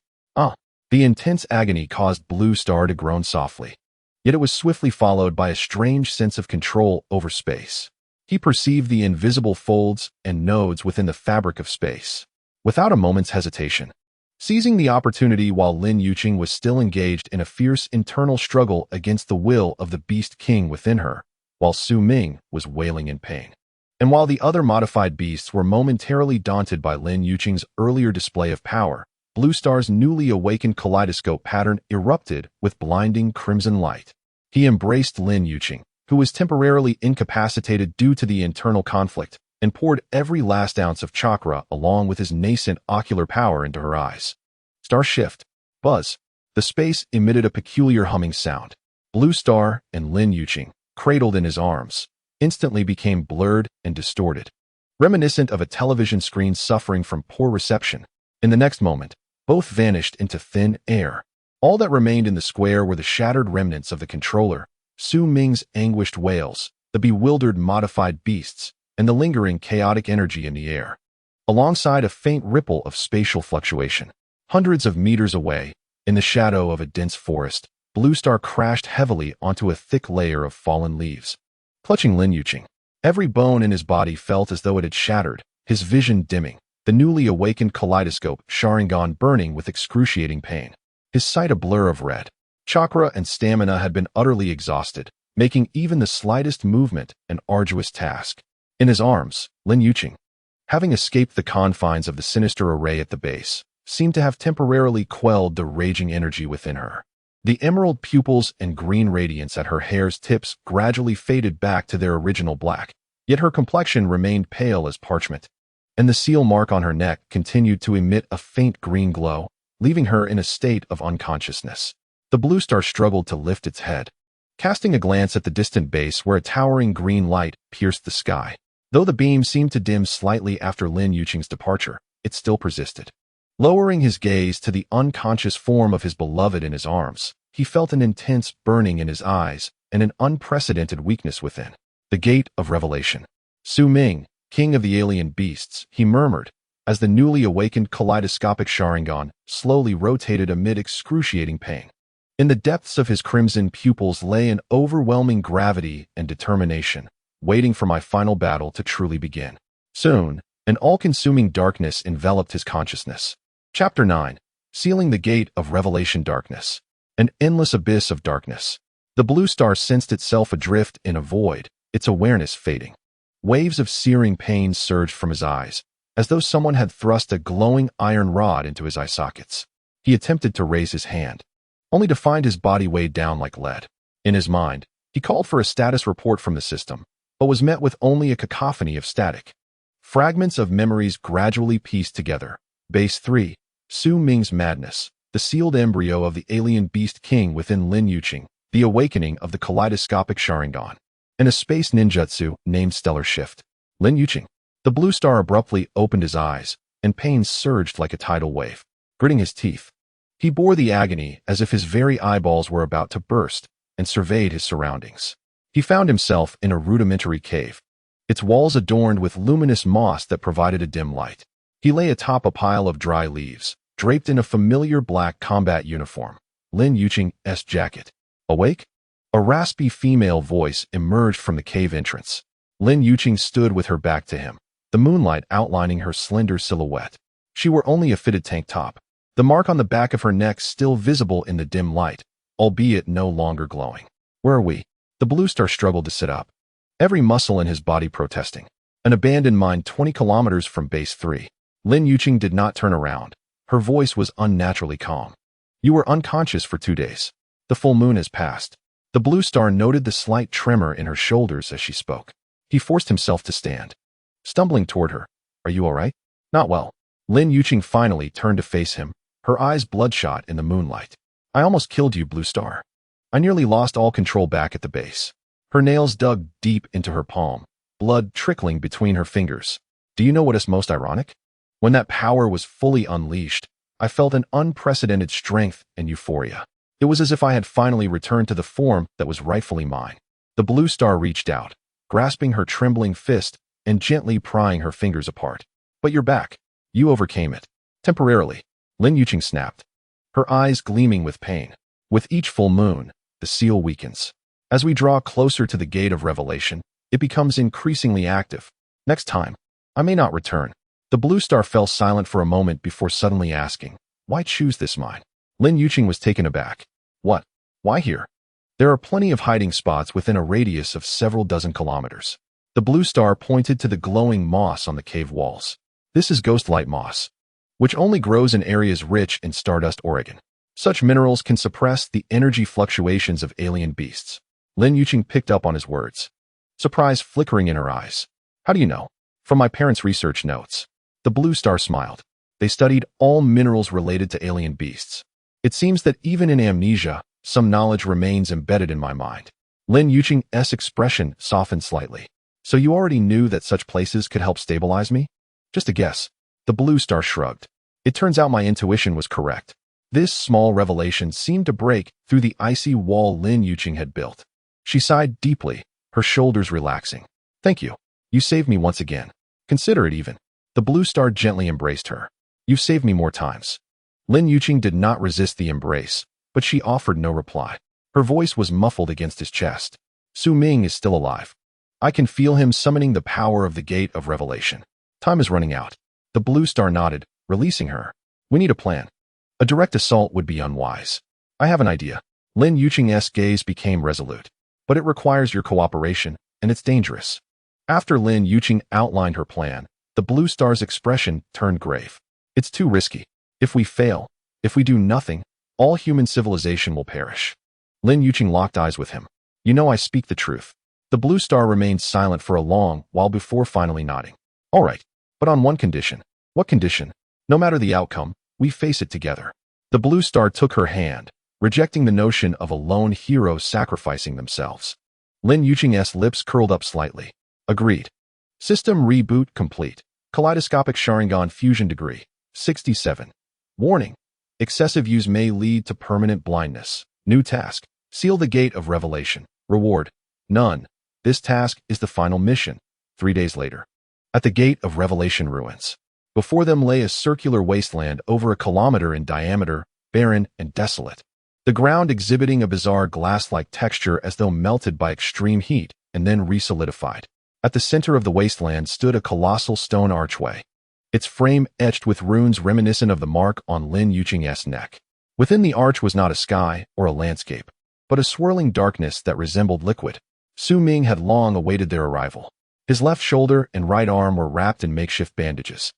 The intense agony caused Blue Star to groan softly. Yet it was swiftly followed by a strange sense of control over space. He perceived the invisible folds and nodes within the fabric of space. Without a moment's hesitation, seizing the opportunity while Lin Yuqing was still engaged in a fierce internal struggle against the will of the Beast King within her, while Su Ming was wailing in pain. And while the other modified beasts were momentarily daunted by Lin Yuqing's earlier display of power, Blue Star's newly awakened kaleidoscope pattern erupted with blinding crimson light. He embraced Lin Yuqing, who was temporarily incapacitated due to the internal conflict, and poured every last ounce of chakra along with his nascent ocular power into her eyes. Star shift. Buzz. The space emitted a peculiar humming sound. Blue Star and Lin Yuqing, cradled in his arms, instantly became blurred and distorted, reminiscent of a television screen suffering from poor reception. In the next moment, both vanished into thin air. All that remained in the square were the shattered remnants of the controller, Su Ming's anguished wails, the bewildered modified beasts, and the lingering chaotic energy in the air, alongside a faint ripple of spatial fluctuation. Hundreds of meters away, in the shadow of a dense forest, Blue Star crashed heavily onto a thick layer of fallen leaves. Clutching Lin Yuqing, every bone in his body felt as though it had shattered, his vision dimming, the newly awakened kaleidoscope Sharingan burning with excruciating pain. His sight a blur of red. Chakra and stamina had been utterly exhausted, making even the slightest movement an arduous task. In his arms, Lin Yuqing, having escaped the confines of the sinister array at the base, seemed to have temporarily quelled the raging energy within her. The emerald pupils and green radiance at her hair's tips gradually faded back to their original black, yet her complexion remained pale as parchment, and the seal mark on her neck continued to emit a faint green glow, leaving her in a state of unconsciousness. The Blue Star struggled to lift its head, casting a glance at the distant base where a towering green light pierced the sky. Though the beam seemed to dim slightly after Lin Yuqing's departure, it still persisted. Lowering his gaze to the unconscious form of his beloved in his arms, he felt an intense burning in his eyes and an unprecedented weakness within. The Gate of Revelation. Su Ming, king of the alien beasts, he murmured, as the newly awakened kaleidoscopic Sharingan slowly rotated amid excruciating pain. In the depths of his crimson pupils lay an overwhelming gravity and determination, waiting for my final battle to truly begin. Soon, an all-consuming darkness enveloped his consciousness. Chapter 9. Sealing the Gate of Revelation. Darkness. An endless abyss of darkness. The Blue Star sensed itself adrift in a void, its awareness fading. Waves of searing pain surged from his eyes, as though someone had thrust a glowing iron rod into his eye sockets. He attempted to raise his hand, only to find his body weighed down like lead. In his mind, he called for a status report from the system, but was met with only a cacophony of static. Fragments of memories gradually pieced together. Base 3. Su Ming's madness, the sealed embryo of the alien beast king within Lin Yuqing, the awakening of the kaleidoscopic Sharingan, and a space ninjutsu named Stellar Shift. Lin Yuqing. The Blue Star abruptly opened his eyes, and pain surged like a tidal wave. Gritting his teeth, he bore the agony as if his very eyeballs were about to burst, and surveyed his surroundings. He found himself in a rudimentary cave, its walls adorned with luminous moss that provided a dim light. He lay atop a pile of dry leaves, draped in a familiar black combat uniform, Lin Yuqing's jacket. Awake? A raspy female voice emerged from the cave entrance. Lin Yuqing stood with her back to him, the moonlight outlining her slender silhouette. She wore only a fitted tank top, the mark on the back of her neck still visible in the dim light, albeit no longer glowing. Where are we? The Blue Star struggled to sit up, every muscle in his body protesting. An abandoned mine 20 kilometers from Base 3. Lin Yuqing did not turn around. Her voice was unnaturally calm. You were unconscious for 2 days. The full moon has passed. The Blue Star noted the slight tremor in her shoulders as she spoke. He forced himself to stand, stumbling toward her. Are you all right? Not well. Lin Yuqing finally turned to face him, her eyes bloodshot in the moonlight. I almost killed you, Blue Star. I nearly lost all control back at the base. Her nails dug deep into her palm, blood trickling between her fingers. Do you know what is most ironic? When that power was fully unleashed, I felt an unprecedented strength and euphoria. It was as if I had finally returned to the form that was rightfully mine. The Blue Star reached out, grasping her trembling fist and gently prying her fingers apart. But you're back. You overcame it. Temporarily. Lin Yuqing snapped. her eyes gleaming with pain. With each full moon, the seal weakens. As we draw closer to the gate of revelation, it becomes increasingly active. Next time, I may not return. The blue star fell silent for a moment before suddenly asking, "Why choose this mine?" Lin Yuqing was taken aback. "What? Why here? There are plenty of hiding spots within a radius of several dozen kilometers." The blue star pointed to the glowing moss on the cave walls. "This is ghostlight moss, which only grows in areas rich in Stardust, Oregon. Such minerals can suppress the energy fluctuations of alien beasts." Lin Yuqing picked up on his words, surprise flickering in her eyes. "How do you know?" "From my parents' research notes." The blue star smiled. "They studied all minerals related to alien beasts. It seems that even in amnesia, some knowledge remains embedded in my mind." Lin Yuqing's expression softened slightly. "So you already knew that such places could help stabilize me?" "Just a guess." The blue star shrugged. "It turns out my intuition was correct." This small revelation seemed to break through the icy wall Lin Yuqing had built. She sighed deeply, her shoulders relaxing. "Thank you. You saved me once again. Consider it even." The blue star gently embraced her. "You've saved me more times." Lin Yuqing did not resist the embrace, but she offered no reply. Her voice was muffled against his chest. "Su Ming is still alive. I can feel him summoning the power of the Gate of Revelation. Time is running out." The blue star nodded, releasing her. "We need a plan. A direct assault would be unwise." "I have an idea." Lin Yuqing's gaze became resolute. "But it requires your cooperation, and it's dangerous." After Lin Yuqing outlined her plan, the blue star's expression turned grave. "It's too risky. If we fail, if we do nothing, all human civilization will perish." Lin Yuqing locked eyes with him. "You know I speak the truth." The blue star remained silent for a long while before finally nodding. "All right, but on one condition." "What condition?" "No matter the outcome, we face it together." The blue star took her hand, rejecting the notion of a lone hero sacrificing themselves. Lin Yuqing's lips curled up slightly. "Agreed." System reboot complete. Kaleidoscopic Sharingan fusion degree. 67. Warning. Excessive use may lead to permanent blindness. New task. Seal the Gate of Revelation. Reward. None. This task is the final mission. 3 days later. At the Gate of Revelation ruins. Before them lay a circular wasteland over a kilometer in diameter, barren and desolate. The ground exhibiting a bizarre glass-like texture as though melted by extreme heat and then resolidified. At the center of the wasteland stood a colossal stone archway, its frame etched with runes reminiscent of the mark on Lin Yuqing's neck. Within the arch was not a sky or a landscape, but a swirling darkness that resembled liquid. Su Ming had long awaited their arrival. His left shoulder and right arm were wrapped in makeshift bandages.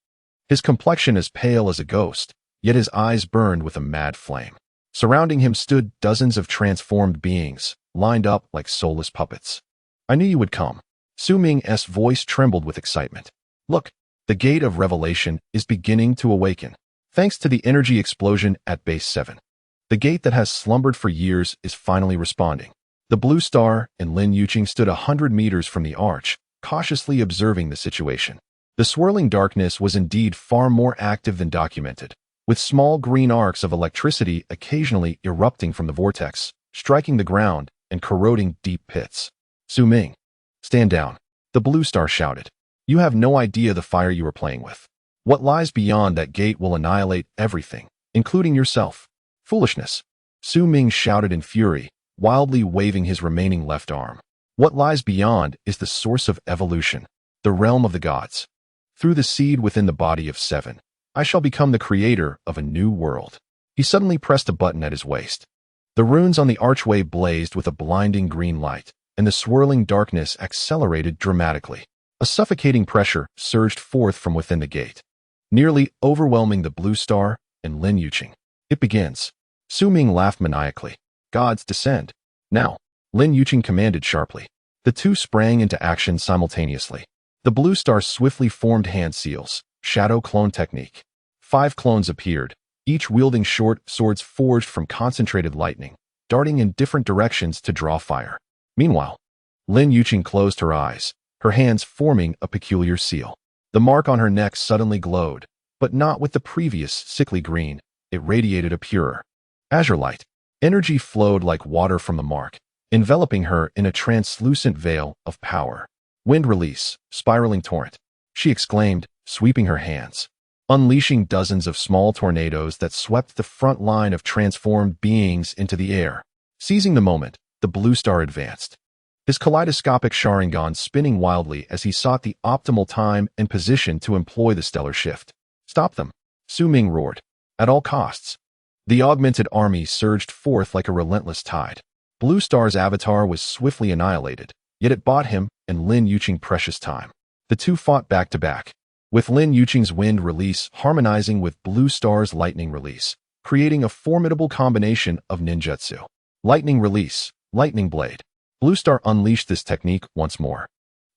His complexion as pale as a ghost, yet his eyes burned with a mad flame. Surrounding him stood dozens of transformed beings, lined up like soulless puppets. "I knew you would come." Su Ming's voice trembled with excitement. "Look, the Gate of Revelation is beginning to awaken, thanks to the energy explosion at Base 7. The gate that has slumbered for years is finally responding." The blue star and Lin Yuqing stood 100 meters from the arch, cautiously observing the situation. The swirling darkness was indeed far more active than documented, with small green arcs of electricity occasionally erupting from the vortex, striking the ground and corroding deep pits. "Su Ming, stand down," the blue star shouted. "You have no idea the fire you are playing with. What lies beyond that gate will annihilate everything, including yourself." "Foolishness," Su Ming shouted in fury, wildly waving his remaining left arm. "What lies beyond is the source of evolution, the realm of the gods. Through the seed within the body of 7, I shall become the creator of a new world." He suddenly pressed a button at his waist. The runes on the archway blazed with a blinding green light, and the swirling darkness accelerated dramatically. A suffocating pressure surged forth from within the gate, nearly overwhelming the blue star and Lin Yuqing. "It begins." Su Ming laughed maniacally. "Gods descend." "Now," Lin Yuqing commanded sharply. The two sprang into action simultaneously. The blue star swiftly formed hand seals, shadow clone technique. 5 clones appeared, each wielding short swords forged from concentrated lightning, darting in different directions to draw fire. Meanwhile, Lin Yuqing closed her eyes, her hands forming a peculiar seal. The mark on her neck suddenly glowed, but not with the previous sickly green. It radiated a purer, azure light. Energy flowed like water from the mark, enveloping her in a translucent veil of power. "Wind release, spiraling torrent," she exclaimed, sweeping her hands. unleashing dozens of small tornadoes that swept the front line of transformed beings into the air. Seizing the moment, the blue star advanced, his kaleidoscopic Sharingan spinning wildly as he sought the optimal time and position to employ the stellar shift. Stop them, Su Ming roared. At all costs. The augmented army surged forth like a relentless tide. Blue Star's avatar was swiftly annihilated, yet it bought him and Lin Yuqing precious time. The two fought back to back, with Lin Yuqing's wind release harmonizing with Blue Star's lightning release, creating a formidable combination of ninjutsu. Lightning release, lightning blade. Blue Star unleashed this technique once more,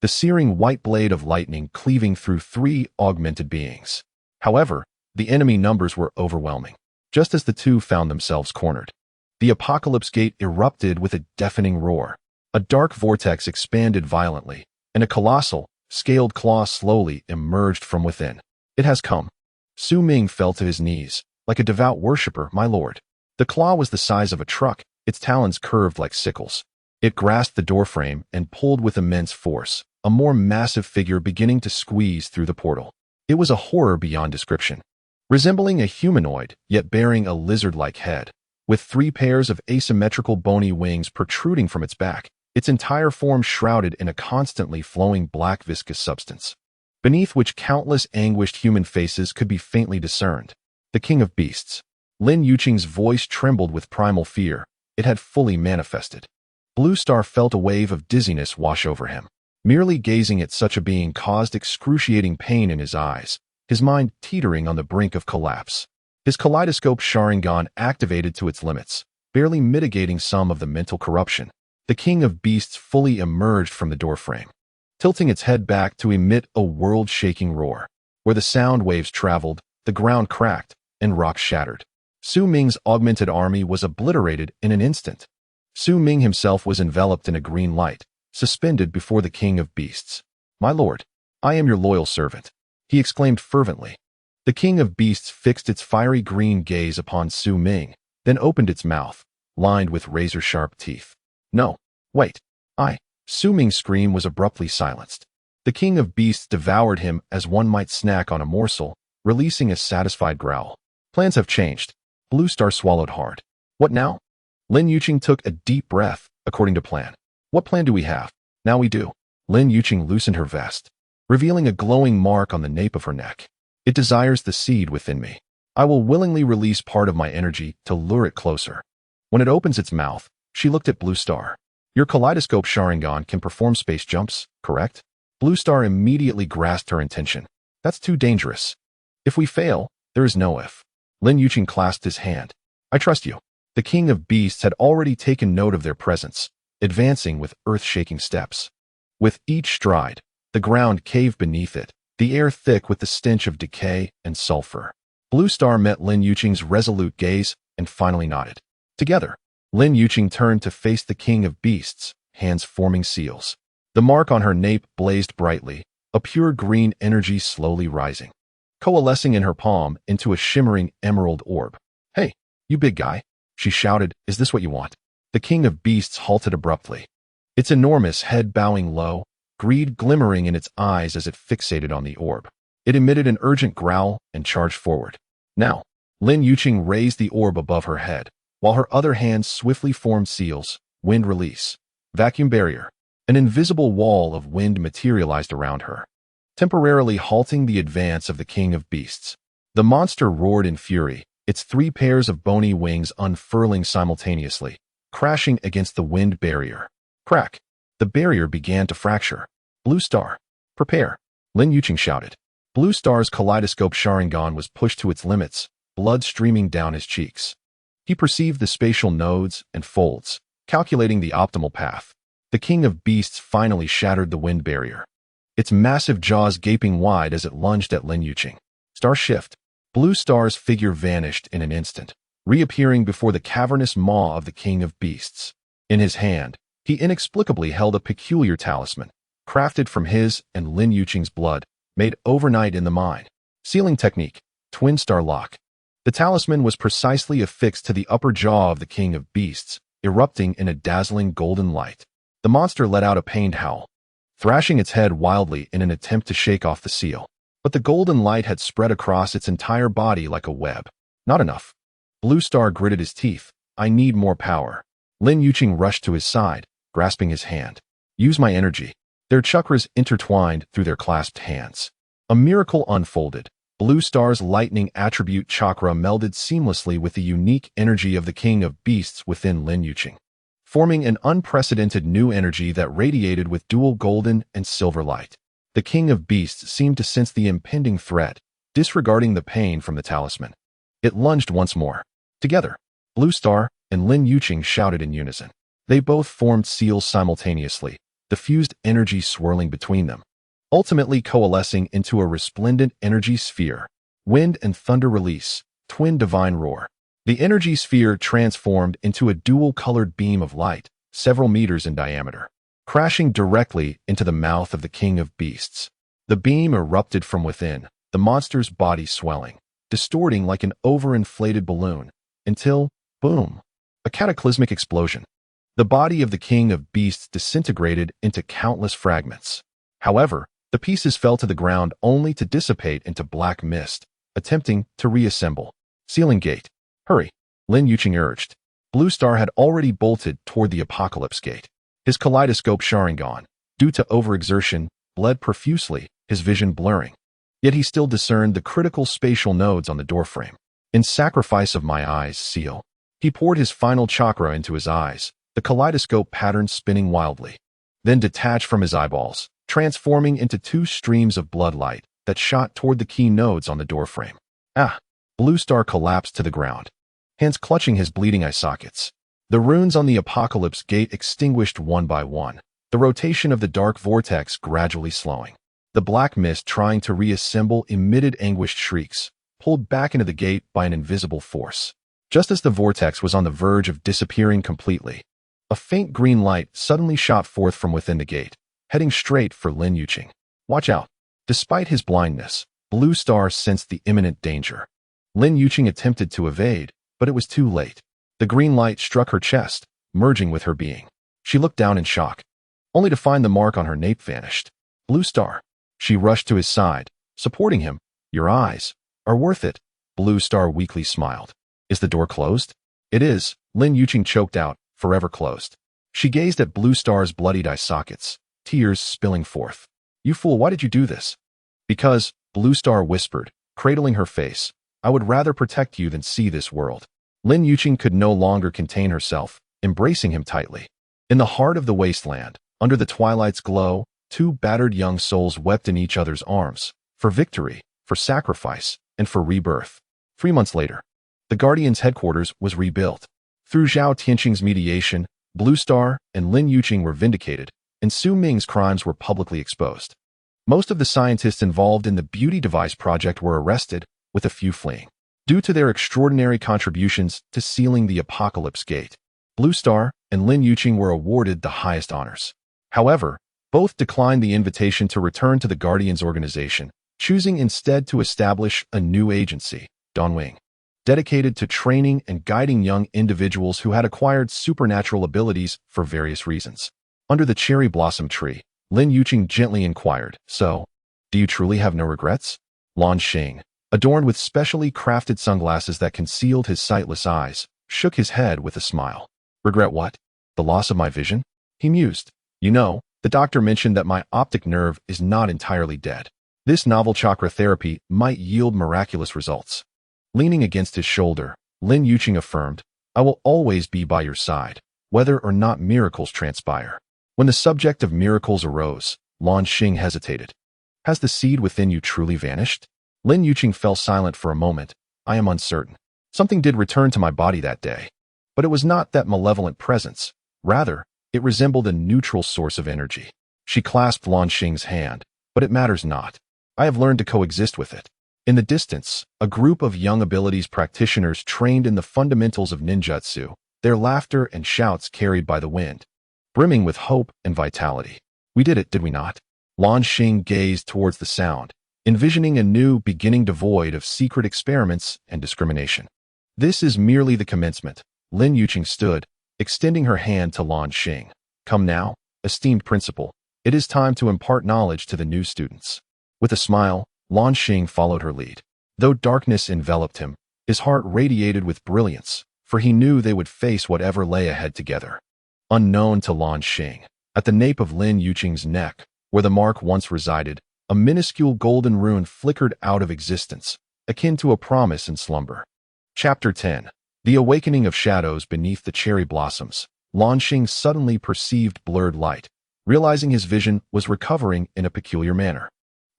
the searing white blade of lightning cleaving through three augmented beings. However, the enemy numbers were overwhelming. Just as the two found themselves cornered, the Apocalypse Gate erupted with a deafening roar. A dark vortex expanded violently, and a colossal, scaled claw slowly emerged from within. It has come. Su Ming fell to his knees, like a devout worshipper, my lord. The claw was the size of a truck, its talons curved like sickles. It grasped the doorframe and pulled with immense force, a more massive figure beginning to squeeze through the portal. It was a horror beyond description. Resembling a humanoid, yet bearing a lizard-like head, with three pairs of asymmetrical bony wings protruding from its back, its entire form shrouded in a constantly flowing black viscous substance, beneath which countless anguished human faces could be faintly discerned. The King of Beasts. Lin Yuqing's voice trembled with primal fear. It had fully manifested. Blue Star felt a wave of dizziness wash over him. Merely gazing at such a being caused excruciating pain in his eyes, his mind teetering on the brink of collapse. His kaleidoscope Sharingan activated to its limits, barely mitigating some of the mental corruption. The King of Beasts fully emerged from the doorframe, tilting its head back to emit a world-shaking roar. Where the sound waves traveled, the ground cracked, and rocks shattered. Su Ming's augmented army was obliterated in an instant. Su Ming himself was enveloped in a green light, suspended before the King of Beasts. My lord, I am your loyal servant, he exclaimed fervently. The King of Beasts fixed its fiery green gaze upon Su Ming, then opened its mouth, lined with razor-sharp teeth. No, wait, Su Ming's scream was abruptly silenced. The King of Beasts devoured him as one might snack on a morsel, releasing a satisfied growl. Plans have changed. Blue Star swallowed hard. What now? Lin Yuqing took a deep breath, according to plan. What plan do we have? Now we do. Lin Yuqing loosened her vest, revealing a glowing mark on the nape of her neck. It desires the seed within me. I will willingly release part of my energy to lure it closer. When it opens its mouth, she looked at Blue Star. Your kaleidoscope Sharingan can perform space jumps, correct? Blue Star immediately grasped her intention. That's too dangerous. If we fail, there is no if. Lin Yuqing clasped his hand. I trust you. The King of Beasts had already taken note of their presence, advancing with earth-shaking steps. With each stride, the ground caved beneath it, the air thick with the stench of decay and sulfur. Blue Star met Lin Yuqing's resolute gaze and finally nodded. Together, Lin Yuqing turned to face the King of Beasts, hands forming seals. The mark on her nape blazed brightly, a pure green energy slowly rising, coalescing in her palm into a shimmering emerald orb. Hey, you big guy, she shouted, is this what you want? The King of Beasts halted abruptly, its enormous head bowing low, greed glimmering in its eyes as it fixated on the orb. It emitted an urgent growl and charged forward. Now, Lin Yuqing raised the orb above her head, while her other hand swiftly formed seals, wind release, vacuum barrier. An invisible wall of wind materialized around her, temporarily halting the advance of the King of Beasts. The monster roared in fury, its three pairs of bony wings unfurling simultaneously, crashing against the wind barrier. Crack! The barrier began to fracture. Blue Star, prepare! Lin Yuqing shouted. Blue Star's kaleidoscope Sharingan was pushed to its limits, blood streaming down his cheeks. He perceived the spatial nodes and folds, calculating the optimal path. The King of Beasts finally shattered the wind barrier, its massive jaws gaping wide as it lunged at Lin Yuqing. Star shift. Blue Star's figure vanished in an instant, reappearing before the cavernous maw of the King of Beasts. In his hand, he inexplicably held a peculiar talisman, crafted from his and Lin Yuqing's blood, made overnight in the mine. Sealing technique, Twin Star Lock. The talisman was precisely affixed to the upper jaw of the King of Beasts, erupting in a dazzling golden light. The monster let out a pained howl, thrashing its head wildly in an attempt to shake off the seal. but the golden light had spread across its entire body like a web. Not enough. Blue Star gritted his teeth. I need more power. Lin Yuqing rushed to his side, grasping his hand. Use my energy. Their chakras intertwined through their clasped hands. A miracle unfolded. Blue Star's lightning attribute chakra melded seamlessly with the unique energy of the king of beasts within Lin Yuqing, forming an unprecedented new energy that radiated with dual golden and silver light. The king of beasts seemed to sense the impending threat, disregarding the pain from the talisman. It lunged once more. Together, Blue Star and Lin Yuqing shouted in unison. They both formed seals simultaneously, the fused energy swirling between them, ultimately coalescing into a resplendent energy sphere. Wind and thunder release, twin divine roar. The energy sphere transformed into a dual-colored beam of light, several meters in diameter, crashing directly into the mouth of the king of beasts. The beam erupted from within, the monster's body swelling, distorting like an overinflated balloon, until, boom, a cataclysmic explosion. The body of the king of beasts disintegrated into countless fragments. However, the pieces fell to the ground only to dissipate into black mist, attempting to reassemble. Sealing gate. Hurry, Lin Yuqing urged. Blue Star had already bolted toward the apocalypse gate. His kaleidoscope Sharingan, due to overexertion, bled profusely, his vision blurring. Yet he still discerned the critical spatial nodes on the doorframe. In sacrifice of my eyes, seal. He poured his final chakra into his eyes, the kaleidoscope pattern spinning wildly. Then detached from his eyeballs, transforming into two streams of blood light that shot toward the key nodes on the doorframe. Ah! Blue Star collapsed to the ground, hands clutching his bleeding eye sockets. The runes on the apocalypse gate extinguished one by one, the rotation of the dark vortex gradually slowing. The black mist trying to reassemble emitted anguished shrieks, pulled back into the gate by an invisible force. Just as the vortex was on the verge of disappearing completely, a faint green light suddenly shot forth from within the gate, heading straight for Lin Yuqing. Watch out! Despite his blindness, Blue Star sensed the imminent danger. Lin Yuqing attempted to evade, but it was too late. The green light struck her chest, merging with her being. She looked down in shock, only to find the mark on her nape vanished. Blue Star. She rushed to his side, supporting him. Your eyes are worth it. Blue Star weakly smiled. Is the door closed? It is, Lin Yuqing choked out, forever closed. She gazed at Blue Star's bloodied eye sockets, tears spilling forth. You fool, why did you do this? Because, Blue Star whispered, cradling her face, I would rather protect you than see this world. Lin Yuqing could no longer contain herself, embracing him tightly. In the heart of the wasteland, under the twilight's glow, two battered young souls wept in each other's arms, for victory, for sacrifice, and for rebirth. 3 months later, the Guardian's headquarters was rebuilt. Through Zhao Tianqing's mediation, Blue Star and Lin Yuqing were vindicated, and Su Ming's crimes were publicly exposed. Most of the scientists involved in the beauty device project were arrested, with a few fleeing. Due to their extraordinary contributions to sealing the apocalypse gate, Blue Star and Lin Yuqing were awarded the highest honors. However, both declined the invitation to return to the Guardians organization, choosing instead to establish a new agency, Dongwing, dedicated to training and guiding young individuals who had acquired supernatural abilities for various reasons. Under the cherry blossom tree, Lin Yuqing gently inquired, So, do you truly have no regrets? Luan Xing, adorned with specially crafted sunglasses that concealed his sightless eyes, shook his head with a smile. Regret what? The loss of my vision? He mused. You know, the doctor mentioned that my optic nerve is not entirely dead. This novel chakra therapy might yield miraculous results. Leaning against his shoulder, Lin Yuqing affirmed, I will always be by your side, whether or not miracles transpire. When the subject of miracles arose, Luan Xing hesitated. Has the seed within you truly vanished? Lin Yuqing fell silent for a moment. I am uncertain. Something did return to my body that day. But it was not that malevolent presence. Rather, it resembled a neutral source of energy. She clasped Luan Xing's hand. But it matters not. I have learned to coexist with it. In the distance, a group of young abilities practitioners trained in the fundamentals of ninjutsu, their laughter and shouts carried by the wind, brimming with hope and vitality. We did it, did we not? Luan Xing gazed towards the sound, envisioning a new beginning devoid of secret experiments and discrimination. This is merely the commencement. Lin Yuqing stood, extending her hand to Luan Xing. Come now, esteemed principal. It is time to impart knowledge to the new students. With a smile, Luan Xing followed her lead. Though darkness enveloped him, his heart radiated with brilliance, for he knew they would face whatever lay ahead together. Unknown to Luan Xing, at the nape of Lin Yuqing's neck, where the mark once resided, a minuscule golden rune flickered out of existence, akin to a promise in slumber. Chapter 10. The Awakening of Shadows Beneath the Cherry Blossoms. Luan Xing suddenly perceived blurred light, realizing his vision was recovering in a peculiar manner,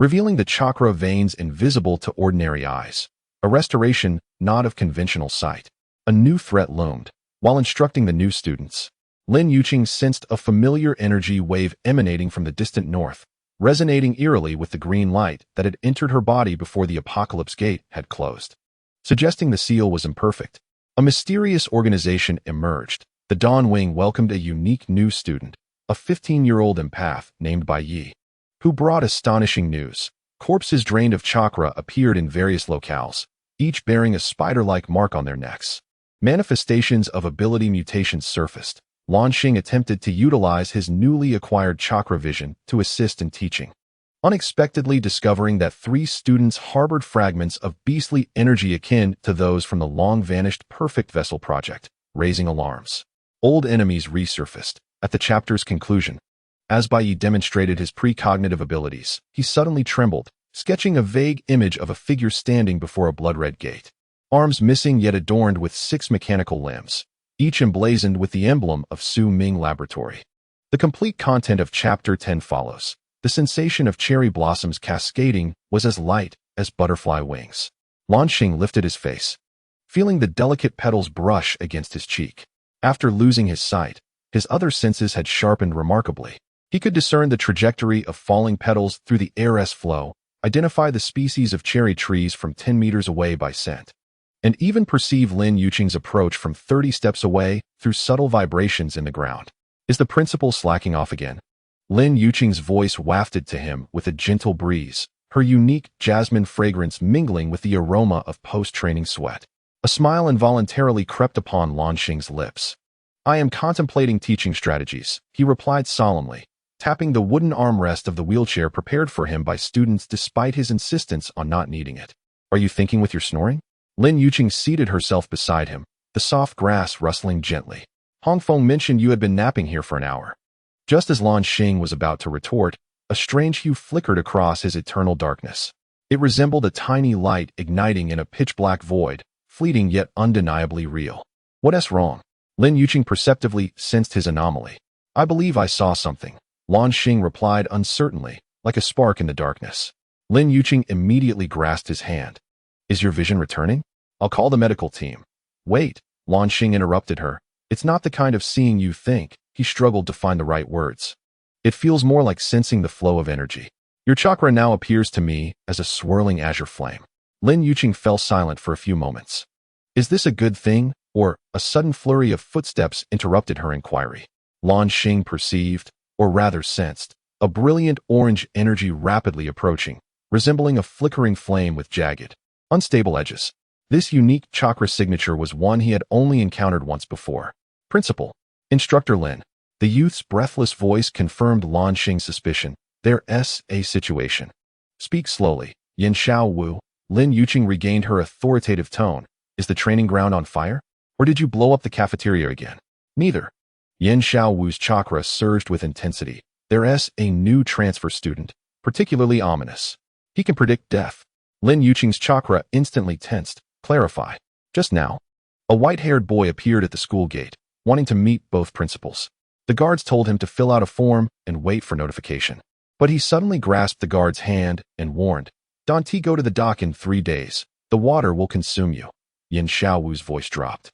revealing the chakra veins invisible to ordinary eyes. A restoration not of conventional sight. A new threat loomed. While instructing the new students, Lin Yuqing sensed a familiar energy wave emanating from the distant north, resonating eerily with the green light that had entered her body before the apocalypse gate had closed. Suggesting the seal was imperfect, a mysterious organization emerged. The Dawn Wing welcomed a unique new student, a 15-year-old empath named Bai Yi, who brought astonishing news. Corpses drained of chakra appeared in various locales, each bearing a spider-like mark on their necks. Manifestations of ability mutations surfaced. Luan Xing attempted to utilize his newly acquired chakra vision to assist in teaching, unexpectedly discovering that 3 students harbored fragments of beastly energy akin to those from the long-vanished Perfect Vessel project, raising alarms. Old enemies resurfaced. At the chapter's conclusion, as Bai Yi demonstrated his precognitive abilities, he suddenly trembled, sketching a vague image of a figure standing before a blood-red gate. Arms missing yet adorned with 6 mechanical limbs, each emblazoned with the emblem of Su Ming Laboratory. The complete content of Chapter 10 follows. The sensation of cherry blossoms cascading was as light as butterfly wings. Luan Xing lifted his face, feeling the delicate petals brush against his cheek. After losing his sight, his other senses had sharpened remarkably. He could discern the trajectory of falling petals through the air's flow, identify the species of cherry trees from 10 meters away by scent, and even perceive Lin Yuqing's approach from 30 steps away through subtle vibrations in the ground. Is the principal slacking off again? Lin Yuqing's voice wafted to him with a gentle breeze, her unique jasmine fragrance mingling with the aroma of post-training sweat. A smile involuntarily crept upon Luan Xing's lips. I am contemplating teaching strategies, he replied solemnly, tapping the wooden armrest of the wheelchair prepared for him by students despite his insistence on not needing it. Are you thinking with your snoring? Lin Yuqing seated herself beside him, the soft grass rustling gently. Hongfeng mentioned you had been napping here for an hour. Just as Luan Xing was about to retort, a strange hue flickered across his eternal darkness. It resembled a tiny light igniting in a pitch-black void, fleeting yet undeniably real. What's wrong? Lin Yuqing perceptively sensed his anomaly. I believe I saw something, Luan Xing replied uncertainly, like a spark in the darkness. Lin Yuqing immediately grasped his hand. Is your vision returning? I'll call the medical team. Wait, Luan Xing interrupted her. It's not the kind of seeing you think. He struggled to find the right words. It feels more like sensing the flow of energy. Your chakra now appears to me as a swirling azure flame. Lin Yuqing fell silent for a few moments. Is this a good thing? Or a sudden flurry of footsteps interrupted her inquiry. Luan Xing perceived, or rather sensed, a brilliant orange energy rapidly approaching, resembling a flickering flame with jagged, unstable edges. This unique chakra signature was one he had only encountered once before. Principal. Instructor Lin. The youth's breathless voice confirmed Luan Xing's suspicion. There's a situation. Speak slowly. Yin Xiao Wu. Lin Yuqing regained her authoritative tone. Is the training ground on fire? Or did you blow up the cafeteria again? Neither. Yin Xiao Wu's chakra surged with intensity. There's a new transfer student, particularly ominous. He can predict death. Lin Yuqing's chakra instantly tensed. Clarify. Just now, a white-haired boy appeared at the school gate, wanting to meet both principals. The guards told him to fill out a form and wait for notification. But he suddenly grasped the guard's hand and warned, Don't go to the dock in 3 days. The water will consume you. Yin Xiaowu's voice dropped.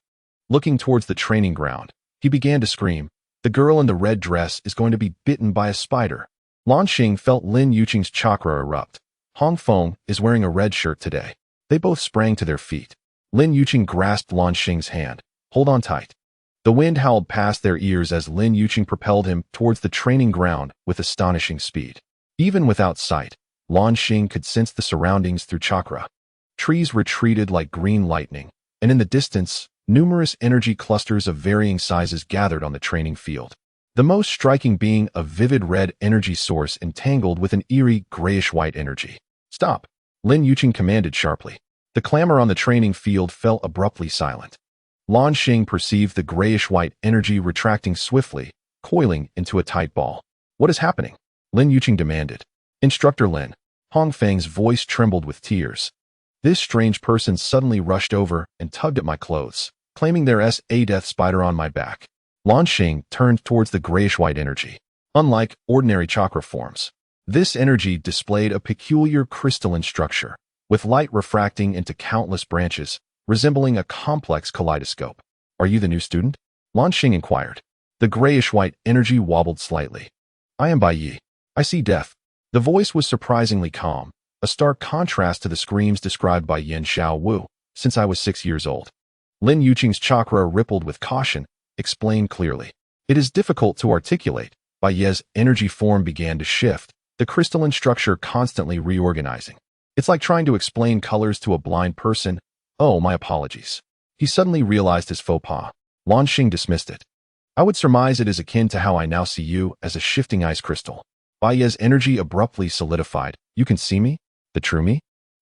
Looking towards the training ground, he began to scream, The girl in the red dress is going to be bitten by a spider. Luan Xing felt Lin Yuqing's chakra erupt. Hongfeng is wearing a red shirt today. They both sprang to their feet. Lin Yuqing grasped Luan Xing's hand. Hold on tight. The wind howled past their ears as Lin Yuqing propelled him towards the training ground with astonishing speed. Even without sight, Luan Xing could sense the surroundings through chakra. Trees retreated like green lightning, and in the distance, numerous energy clusters of varying sizes gathered on the training field. The most striking being a vivid red energy source entangled with an eerie grayish-white energy. Stop! Lin Yuqing commanded sharply. The clamor on the training field fell abruptly silent. Luan Xing perceived the grayish-white energy retracting swiftly, coiling into a tight ball. What is happening? Lin Yuqing demanded. Instructor Lin. Hong Feng's voice trembled with tears. This strange person suddenly rushed over and tugged at my clothes, claiming there's a death spider on my back. Luan Xing turned towards the grayish-white energy. Unlike ordinary chakra forms, this energy displayed a peculiar crystalline structure, with light refracting into countless branches, resembling a complex kaleidoscope. Are you the new student? Luan Xing inquired. The grayish-white energy wobbled slightly. I am Bai Yi. I see death. The voice was surprisingly calm, a stark contrast to the screams described by Yin Xiao Wu, since I was 6 years old. Lin Yuqing's chakra rippled with caution, explained clearly. It is difficult to articulate. Bai Yi's energy form began to shift, the crystalline structure constantly reorganizing. It's like trying to explain colors to a blind person. Oh, my apologies. He suddenly realized his faux pas. Luan Xing dismissed it. I would surmise it is akin to how I now see you, as a shifting ice crystal. Bai Yi's energy abruptly solidified. You can see me? The true me?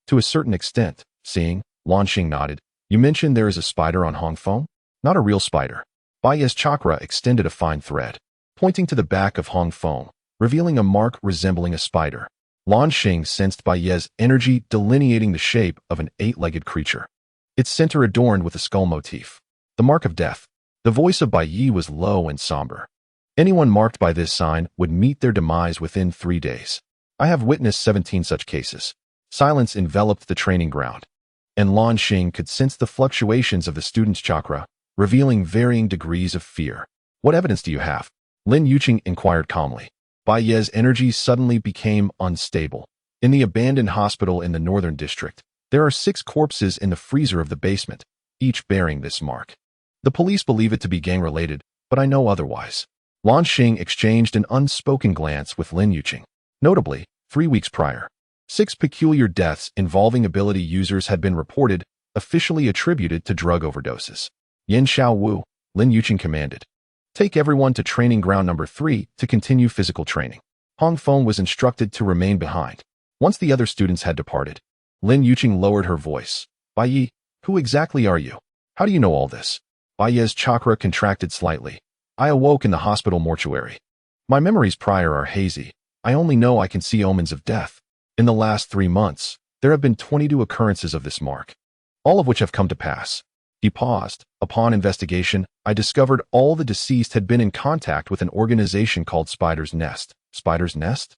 To a certain extent. Seeing, Luan Xing nodded. You mentioned there is a spider on Hong Feng? Not a real spider. Bai Yi's chakra extended a fine thread, pointing to the back of Hong Feng, revealing a mark resembling a spider. Luan Xing sensed Bai Yi's energy delineating the shape of an 8-legged creature, its center adorned with a skull motif. The mark of death. The voice of Bai Yi was low and somber. Anyone marked by this sign would meet their demise within 3 days. I have witnessed 17 such cases. Silence enveloped the training ground, and Luan Xing could sense the fluctuations of the student's chakra, revealing varying degrees of fear. What evidence do you have? Lin Yuqing inquired calmly. Bai Yi's energy suddenly became unstable. In the abandoned hospital in the northern district, there are 6 corpses in the freezer of the basement, each bearing this mark. The police believe it to be gang-related, but I know otherwise. Luan Xing exchanged an unspoken glance with Lin Yuqing. Notably, 3 weeks prior, 6 peculiar deaths involving ability users had been reported, officially attributed to drug overdoses. Yin Xiao Wu, Lin Yuqing commanded. Take everyone to training ground number 3 to continue physical training. Hong Feng was instructed to remain behind. Once the other students had departed, Lin Yuqing lowered her voice. Bai Yi, who exactly are you? How do you know all this? Bai Yi's chakra contracted slightly. I awoke in the hospital mortuary. My memories prior are hazy. I only know I can see omens of death. In the last 3 months, there have been 22 occurrences of this mark, all of which have come to pass. He paused. Upon investigation, I discovered all the deceased had been in contact with an organization called Spider's Nest. Spider's Nest?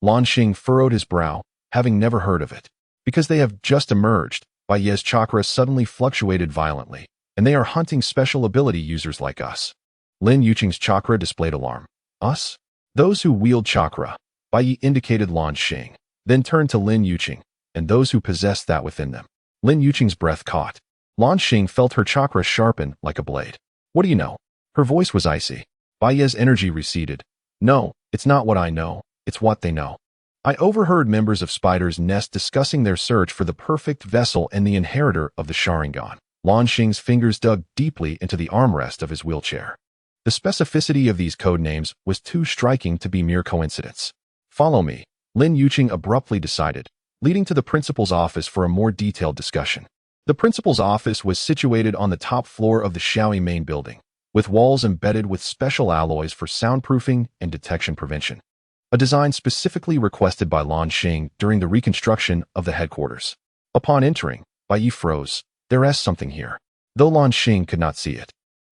Luan Xing furrowed his brow, having never heard of it. Because they have just emerged, Bai Yi's chakra suddenly fluctuated violently, and they are hunting special ability users like us. Lin Yuqing's chakra displayed alarm. Us? Those who wield chakra. Bai Yi indicated Luan Xing, then turned to Lin Yuqing, and those who possess that within them. Lin Yuqing's breath caught. Luan Xing felt her chakra sharpen like a blade. What do you know? Her voice was icy. Bai Yi's energy receded. No, it's not what I know, it's what they know. I overheard members of Spider's Nest discussing their search for the perfect vessel and the inheritor of the Sharingan. Luan Xing's fingers dug deeply into the armrest of his wheelchair. The specificity of these code names was too striking to be mere coincidence. Follow me, Lin Yuqing abruptly decided, leading to the principal's office for a more detailed discussion. The principal's office was situated on the top floor of the Shaoyi main building, with walls embedded with special alloys for soundproofing and detection prevention. A design specifically requested by Luan Xing during the reconstruction of the headquarters. Upon entering, Bai Yi froze. There's something here. Though Luan Xing could not see it,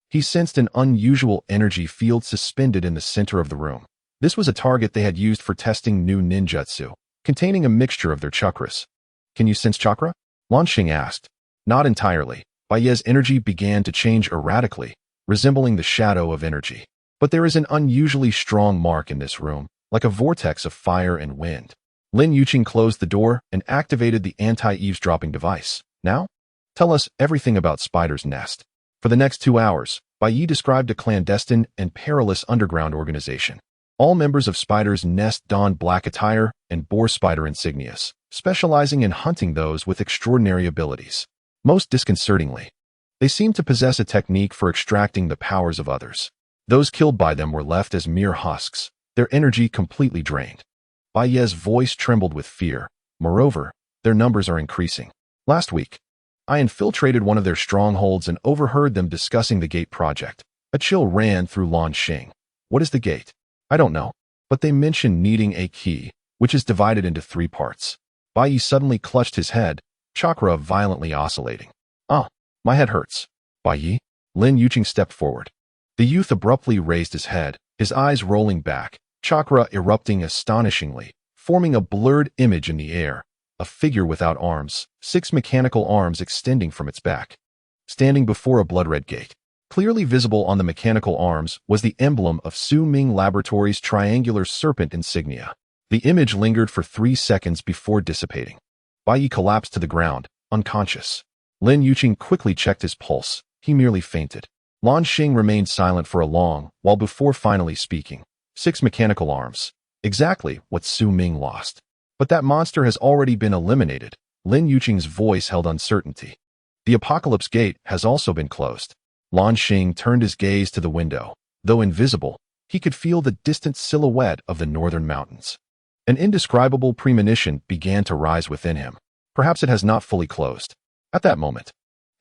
he sensed an unusual energy field suspended in the center of the room. This was a target they had used for testing new ninjutsu, containing a mixture of their chakras. Can you sense chakra? Luan Xing asked. Not entirely. Bai Yi's energy began to change erratically, resembling the shadow of energy. But there is an unusually strong mark in this room, like a vortex of fire and wind. Lin Yuqing closed the door and activated the anti-eavesdropping device. Now? Tell us everything about Spider's Nest. For the next 2 hours, Bai Yi described a clandestine and perilous underground organization. All members of Spider's Nest donned black attire and bore spider insignias, specializing in hunting those with extraordinary abilities. Most disconcertingly, they seemed to possess a technique for extracting the powers of others. Those killed by them were left as mere husks, their energy completely drained. Bai Yi's voice trembled with fear. Moreover, Their numbers are increasing. Last week, I infiltrated one of their strongholds and overheard them discussing the gate project. A chill ran through Luan Xing. What is the gate? I don't know, but they mentioned needing a key, which is divided into 3 parts. Bai Yi suddenly clutched his head, chakra violently oscillating. Ah, my head hurts. Bai Yi? Lin Yuqing stepped forward. The youth abruptly raised his head, his eyes rolling back, chakra erupting astonishingly, forming a blurred image in the air. A figure without arms, 6 mechanical arms extending from its back. Standing before a blood-red gate. Clearly visible on the mechanical arms was the emblem of Su Ming Laboratories' triangular serpent insignia. The image lingered for 3 seconds before dissipating. Bai Yi collapsed to the ground, unconscious. Lin Yuqing quickly checked his pulse. He merely fainted. Luan Xing remained silent for a long while before finally speaking. 6 mechanical arms. Exactly what Su Ming lost. But that monster has already been eliminated. Lin Yuqing's voice held uncertainty. The Apocalypse Gate has also been closed. Luan Xing turned his gaze to the window. Though invisible, he could feel the distant silhouette of the northern mountains. An indescribable premonition began to rise within him. Perhaps it has not fully closed. At that moment,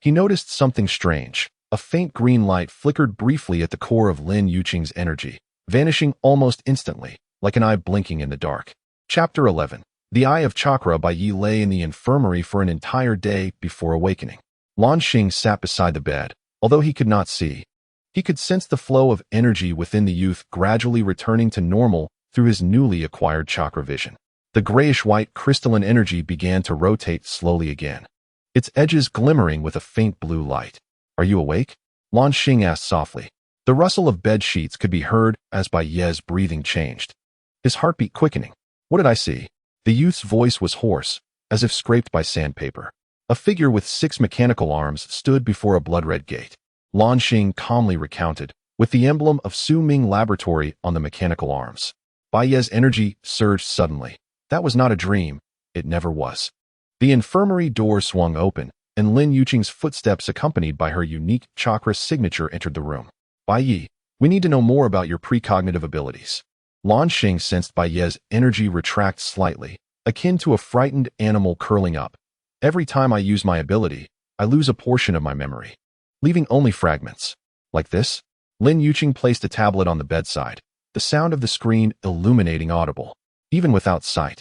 he noticed something strange. A faint green light flickered briefly at the core of Lin Yuqing's energy, vanishing almost instantly, like an eye blinking in the dark. Chapter 11. The Eye of Chakra. Bai Yi lay in the infirmary for an entire day before awakening. Luan Xing sat beside the bed. Although he could not see, he could sense the flow of energy within the youth gradually returning to normal through his newly acquired chakra vision. The grayish-white crystalline energy began to rotate slowly again, its edges glimmering with a faint blue light. Are you awake? Luan Xing asked softly. The rustle of bed sheets could be heard as Bai Yi's breathing changed, his heartbeat quickening. What did I see? The youth's voice was hoarse, as if scraped by sandpaper. A figure with 6 mechanical arms stood before a blood-red gate. Luan Xing calmly recounted, with the emblem of Su Ming Laboratory on the mechanical arms. Bai Yi's energy surged suddenly. That was not a dream. It never was. The infirmary door swung open, and Lin Yuqing's footsteps accompanied by her unique chakra signature entered the room. Bai Yi, we need to know more about your precognitive abilities. Luan Xing sensed Bai Yi's energy retract slightly, akin to a frightened animal curling up. Every time I use my ability, I lose a portion of my memory, leaving only fragments. Like this? Lin Yuqing placed a tablet on the bedside, the sound of the screen illuminating audible, even without sight.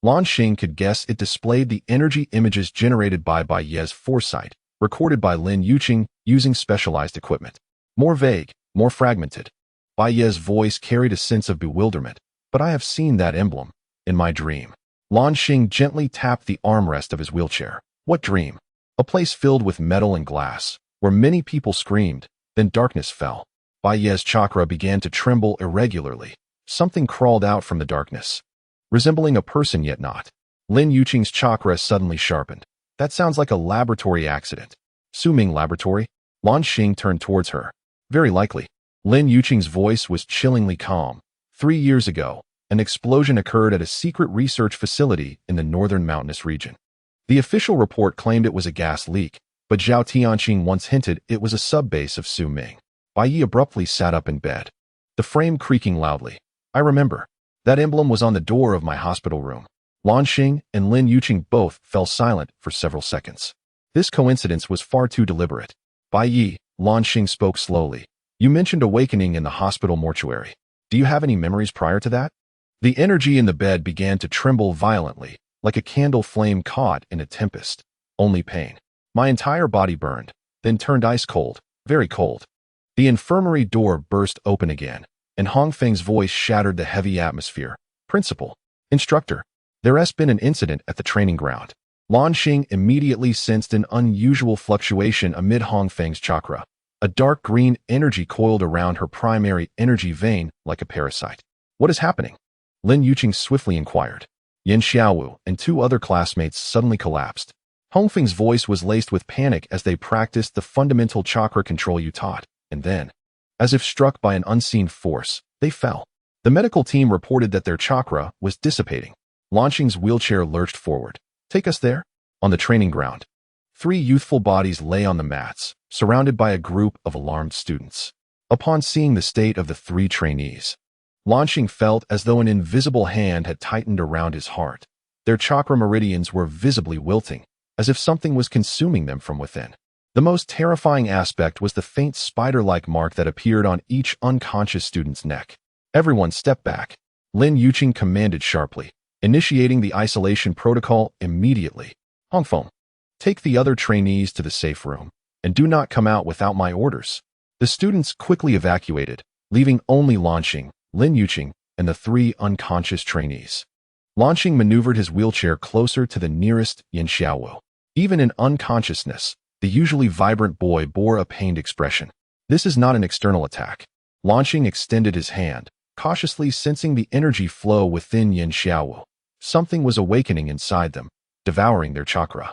Luan Xing could guess it displayed the energy images generated by Bai Yi's foresight, recorded by Lin Yuqing using specialized equipment. More vague, more fragmented. Bai Yi's voice carried a sense of bewilderment. But I have seen that emblem in my dream. Luan Xing gently tapped the armrest of his wheelchair. What dream? A place filled with metal and glass, where many people screamed, then darkness fell. Bai Yi's chakra began to tremble irregularly. Something crawled out from the darkness, resembling a person yet not. Lin Yuqing's chakra suddenly sharpened. That sounds like a laboratory accident. Su Ming Laboratory? Luan Xing turned towards her. Very likely. Lin Yuqing's voice was chillingly calm. 3 years ago, an explosion occurred at a secret research facility in the northern mountainous region. The official report claimed it was a gas leak, but Zhao Tianqing once hinted it was a sub-base of Su Ming. Bai Yi abruptly sat up in bed, the frame creaking loudly. I remember. That emblem was on the door of my hospital room. Luan Xing and Lin Yuqing both fell silent for several seconds. This coincidence was far too deliberate. Bai Yi, Luan Xing spoke slowly. You mentioned awakening in the hospital mortuary. Do you have any memories prior to that? The energy in the bed began to tremble violently, like a candle flame caught in a tempest. Only pain. My entire body burned, then turned ice cold, very cold. The infirmary door burst open again, and Hongfeng's voice shattered the heavy atmosphere. Principal, instructor, there has been an incident at the training ground. Luan Xing immediately sensed an unusual fluctuation amid Hongfeng's chakra. A dark green energy coiled around her primary energy vein like a parasite. What is happening? Lin Yuqing swiftly inquired. Yan Xiaowu and 2 other classmates suddenly collapsed. Hongfeng's voice was laced with panic as they practiced the fundamental chakra control you taught, and then, as if struck by an unseen force, they fell. The medical team reported that their chakra was dissipating. Luan Xing's wheelchair lurched forward. Take us there? On the training ground. 3 youthful bodies lay on the mats, surrounded by a group of alarmed students. Upon seeing the state of the 3 trainees, Luan Xing felt as though an invisible hand had tightened around his heart. Their chakra meridians were visibly wilting, as if something was consuming them from within. The most terrifying aspect was the faint spider-like mark that appeared on each unconscious student's neck. Everyone step back, Luan Xing commanded sharply, initiating the isolation protocol immediately. Hongfeng, take the other trainees to the safe room, and do not come out without my orders. The students quickly evacuated, leaving only Luan Xing, Luan Xing, and the 3 unconscious trainees. Luan Xing maneuvered his wheelchair closer to the nearest Yan Xiaowu. Even in unconsciousness, the usually vibrant boy bore a pained expression. This is not an external attack. Luan Xing extended his hand, cautiously sensing the energy flow within Yan Xiaowu. Something was awakening inside them, devouring their chakra.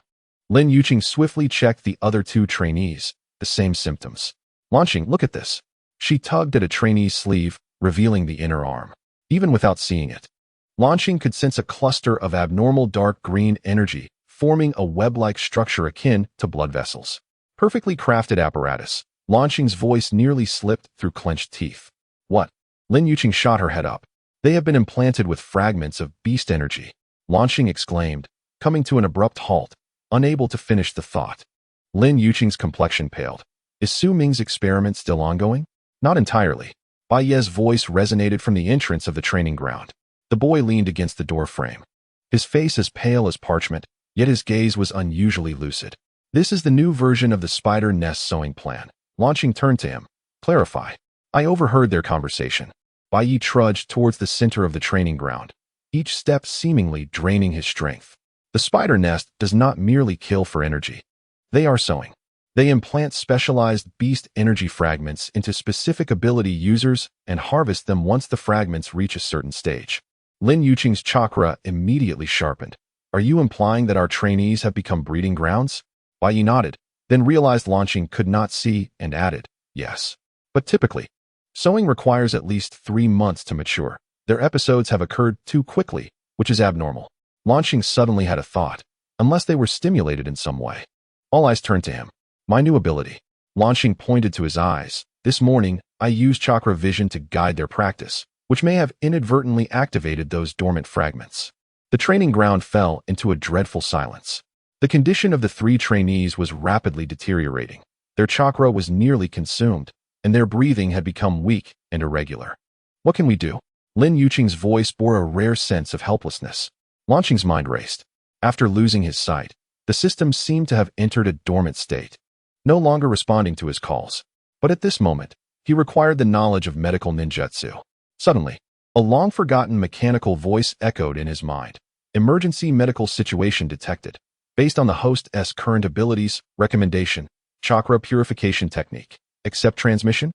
Luan Xing swiftly checked the other 2 trainees, the same symptoms. Luan Xing, look at this. She tugged at a trainee's sleeve, revealing the inner arm. Even without seeing it, Luan Xing could sense a cluster of abnormal dark green energy, forming a web-like structure akin to blood vessels. Perfectly crafted apparatus. Luan Xing's voice nearly slipped through clenched teeth. What? Luan Xing shot her head up. They have been implanted with fragments of beast energy. Luan Xing exclaimed, coming to an abrupt halt, unable to finish the thought. Luan Xing's complexion paled. Is Su Ming's experiment still ongoing? Not entirely. Bai Ye's voice resonated from the entrance of the training ground. The boy leaned against the door frame. His face as pale as parchment, yet his gaze was unusually lucid. This is the new version of the spider nest sewing plan. Luan Xing turned to him. Clarify. I overheard their conversation. Bai Yi trudged towards the center of the training ground, each step seemingly draining his strength. The spider nest does not merely kill for energy. They are sewing. They implant specialized beast energy fragments into specific ability users and harvest them once the fragments reach a certain stage. Luan Xing's chakra immediately sharpened. Are you implying that our trainees have become breeding grounds? Bai Yi nodded, then realized Luan Xing could not see and added, yes. But typically, sewing requires at least 3 months to mature. Their episodes have occurred too quickly, which is abnormal. Luan Xing suddenly had a thought, unless they were stimulated in some way. All eyes turned to him. My new ability. Luan Xing pointed to his eyes. This morning, I used chakra vision to guide their practice, which may have inadvertently activated those dormant fragments. The training ground fell into a dreadful silence. The condition of the 3 trainees was rapidly deteriorating. Their chakra was nearly consumed, and their breathing had become weak and irregular. What can we do? Luan Xing's voice bore a rare sense of helplessness. Luan Xing's mind raced. After losing his sight, the system seemed to have entered a dormant state, no longer responding to his calls. But at this moment, he required the knowledge of medical ninjutsu. Suddenly, a long-forgotten mechanical voice echoed in his mind. Emergency medical situation detected. Based on the host's current abilities, recommendation, chakra purification technique. Accept transmission?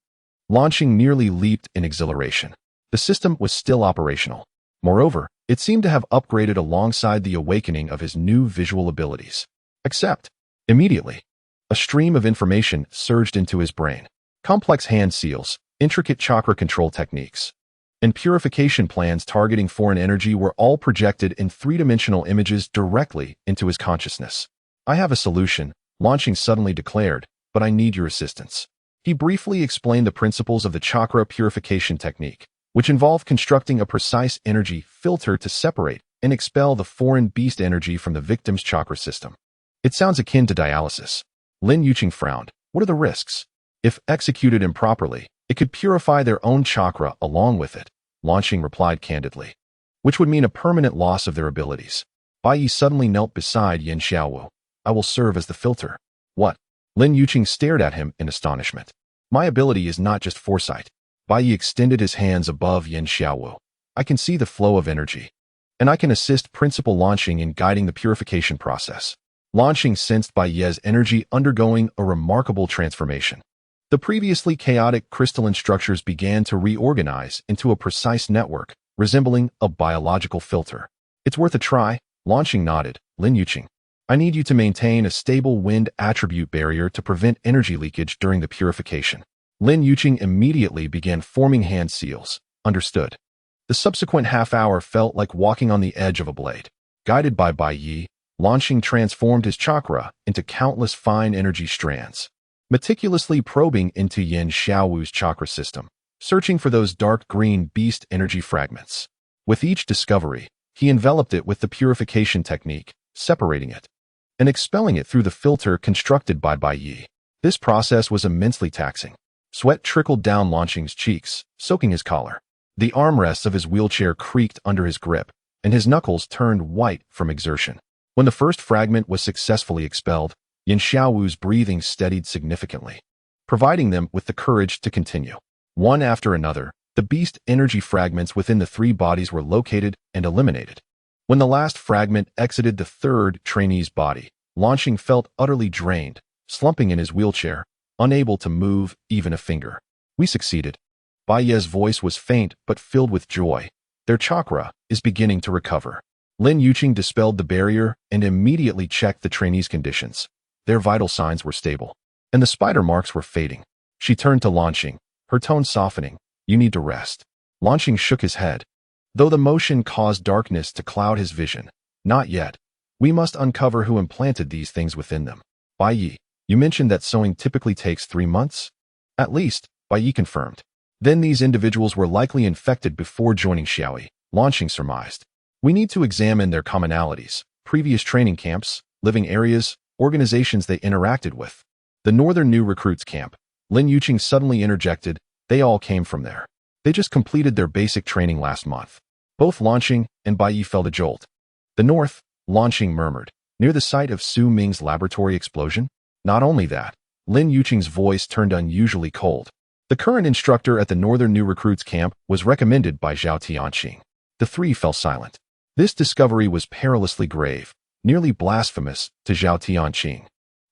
Luan Xing nearly leaped in exhilaration. The system was still operational. Moreover, it seemed to have upgraded alongside the awakening of his new visual abilities. Accept. Immediately, a stream of information surged into his brain. Complex hand seals, intricate chakra control techniques, and purification plans targeting foreign energy were all projected in 3-dimensional images directly into his consciousness. I have a solution, Luan Xing suddenly declared, but I need your assistance. He briefly explained the principles of the chakra purification technique, which involved constructing a precise energy filter to separate and expel the foreign beast energy from the victim's chakra system. It sounds akin to dialysis. Luan Xing frowned. What are the risks? If executed improperly, it could purify their own chakra along with it, Luan Xing replied candidly, which would mean a permanent loss of their abilities. Bai Yi suddenly knelt beside Yan Xiaowu. I will serve as the filter. What? Luan Xing stared at him in astonishment. My ability is not just foresight. Bai Yi extended his hands above Yan Xiaowu. I can see the flow of energy, and I can assist Principal Luan Xing in guiding the purification process. Luan Xing sensed Bai Ye's energy undergoing a remarkable transformation. The previously chaotic crystalline structures began to reorganize into a precise network, resembling a biological filter. It's worth a try, Luan Xing nodded. Luan Xing, I need you to maintain a stable wind attribute barrier to prevent energy leakage during the purification. Luan Xing immediately began forming hand seals. Understood. The subsequent half-hour felt like walking on the edge of a blade. Guided by Bai Yi, Luan Xing transformed his chakra into countless fine energy strands, meticulously probing into Yan Xiaowu's chakra system, searching for those dark green beast energy fragments. With each discovery, He enveloped it with the purification technique, separating it and expelling it through the filter constructed by Bai Yi. This process was immensely taxing. Sweat trickled down Luan Xing's cheeks, soaking his collar. The armrests of his wheelchair creaked under his grip, and his knuckles turned white from exertion. When the first fragment was successfully expelled, Yin Xiaowu's breathing steadied significantly, providing them with the courage to continue. One after another, the beast energy fragments within the three bodies were located and eliminated. When the last fragment exited the third trainee's body, Luan Xing felt utterly drained, slumping in his wheelchair, unable to move even a finger. We succeeded. Bai Ye's voice was faint but filled with joy. Their chakra is beginning to recover. Lin Yuqing dispelled the barrier and immediately checked the trainees' conditions. Their vital signs were stable, and the spider marks were fading. She turned to Luan Xing, her tone softening. You need to rest. Luan Xing shook his head. Though the motion caused darkness to cloud his vision, not yet. We must uncover who implanted these things within them. Bai Yi, you mentioned that sewing typically takes 3 months? At least, Bai Yi confirmed. Then these individuals were likely infected before joining Xiaoyi, Luan Xing surmised. We need to examine their commonalities, previous training camps, living areas, organizations they interacted with. The Northern New Recruits Camp. Lin Yuqing suddenly interjected. They all came from there. They just completed their basic training last month. Both Luan Xing and Bai Yi felt a jolt. The North, Luan Xing murmured, near the site of Su Ming's laboratory explosion? Not only that, Lin Yuqing's voice turned unusually cold. The current instructor at the Northern New Recruits Camp was recommended by Zhao Tianqing. The three fell silent. This discovery was perilously grave, nearly blasphemous to Zhao Tianqing,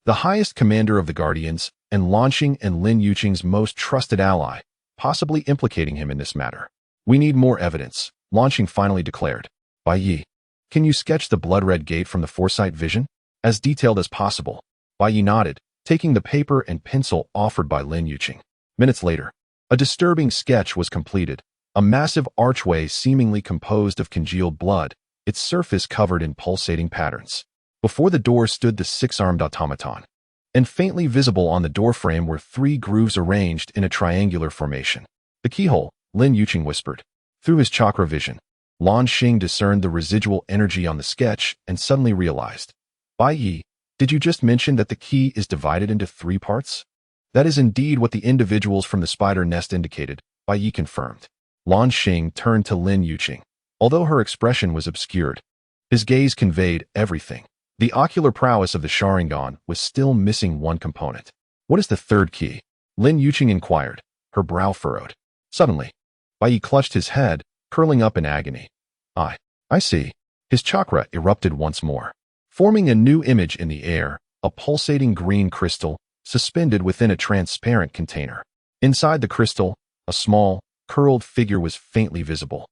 the highest commander of the Guardians, and Luan Xing and Lin Yuqing's most trusted ally, possibly implicating him in this matter. We need more evidence, Luan Xing finally declared. Bai Yi, can you sketch the blood-red gate from the foresight vision? As detailed as possible. Bai Yi nodded, taking the paper and pencil offered by Lin Yuqing. Minutes later, a disturbing sketch was completed. A massive archway seemingly composed of congealed blood, its surface covered in pulsating patterns. Before the door stood the six-armed automaton, and faintly visible on the doorframe were 3 grooves arranged in a triangular formation. The keyhole, Lin Yuqing whispered. Through his chakra vision, Luan Xing discerned the residual energy on the sketch and suddenly realized. Bai Yi, did you just mention that the key is divided into 3 parts? That is indeed what the individuals from the spider nest indicated, Bai Yi confirmed. Luan Xing turned to Lin Yuqing. Although her expression was obscured, his gaze conveyed everything. The ocular prowess of the Sharingan was still missing one component. What is the third key? Lin Yuqing inquired, her brow furrowed. Suddenly, Bai Yi clutched his head, curling up in agony. I see. His chakra erupted once more, forming a new image in the air, a pulsating green crystal, suspended within a transparent container. Inside the crystal, a small, curled figure was faintly visible.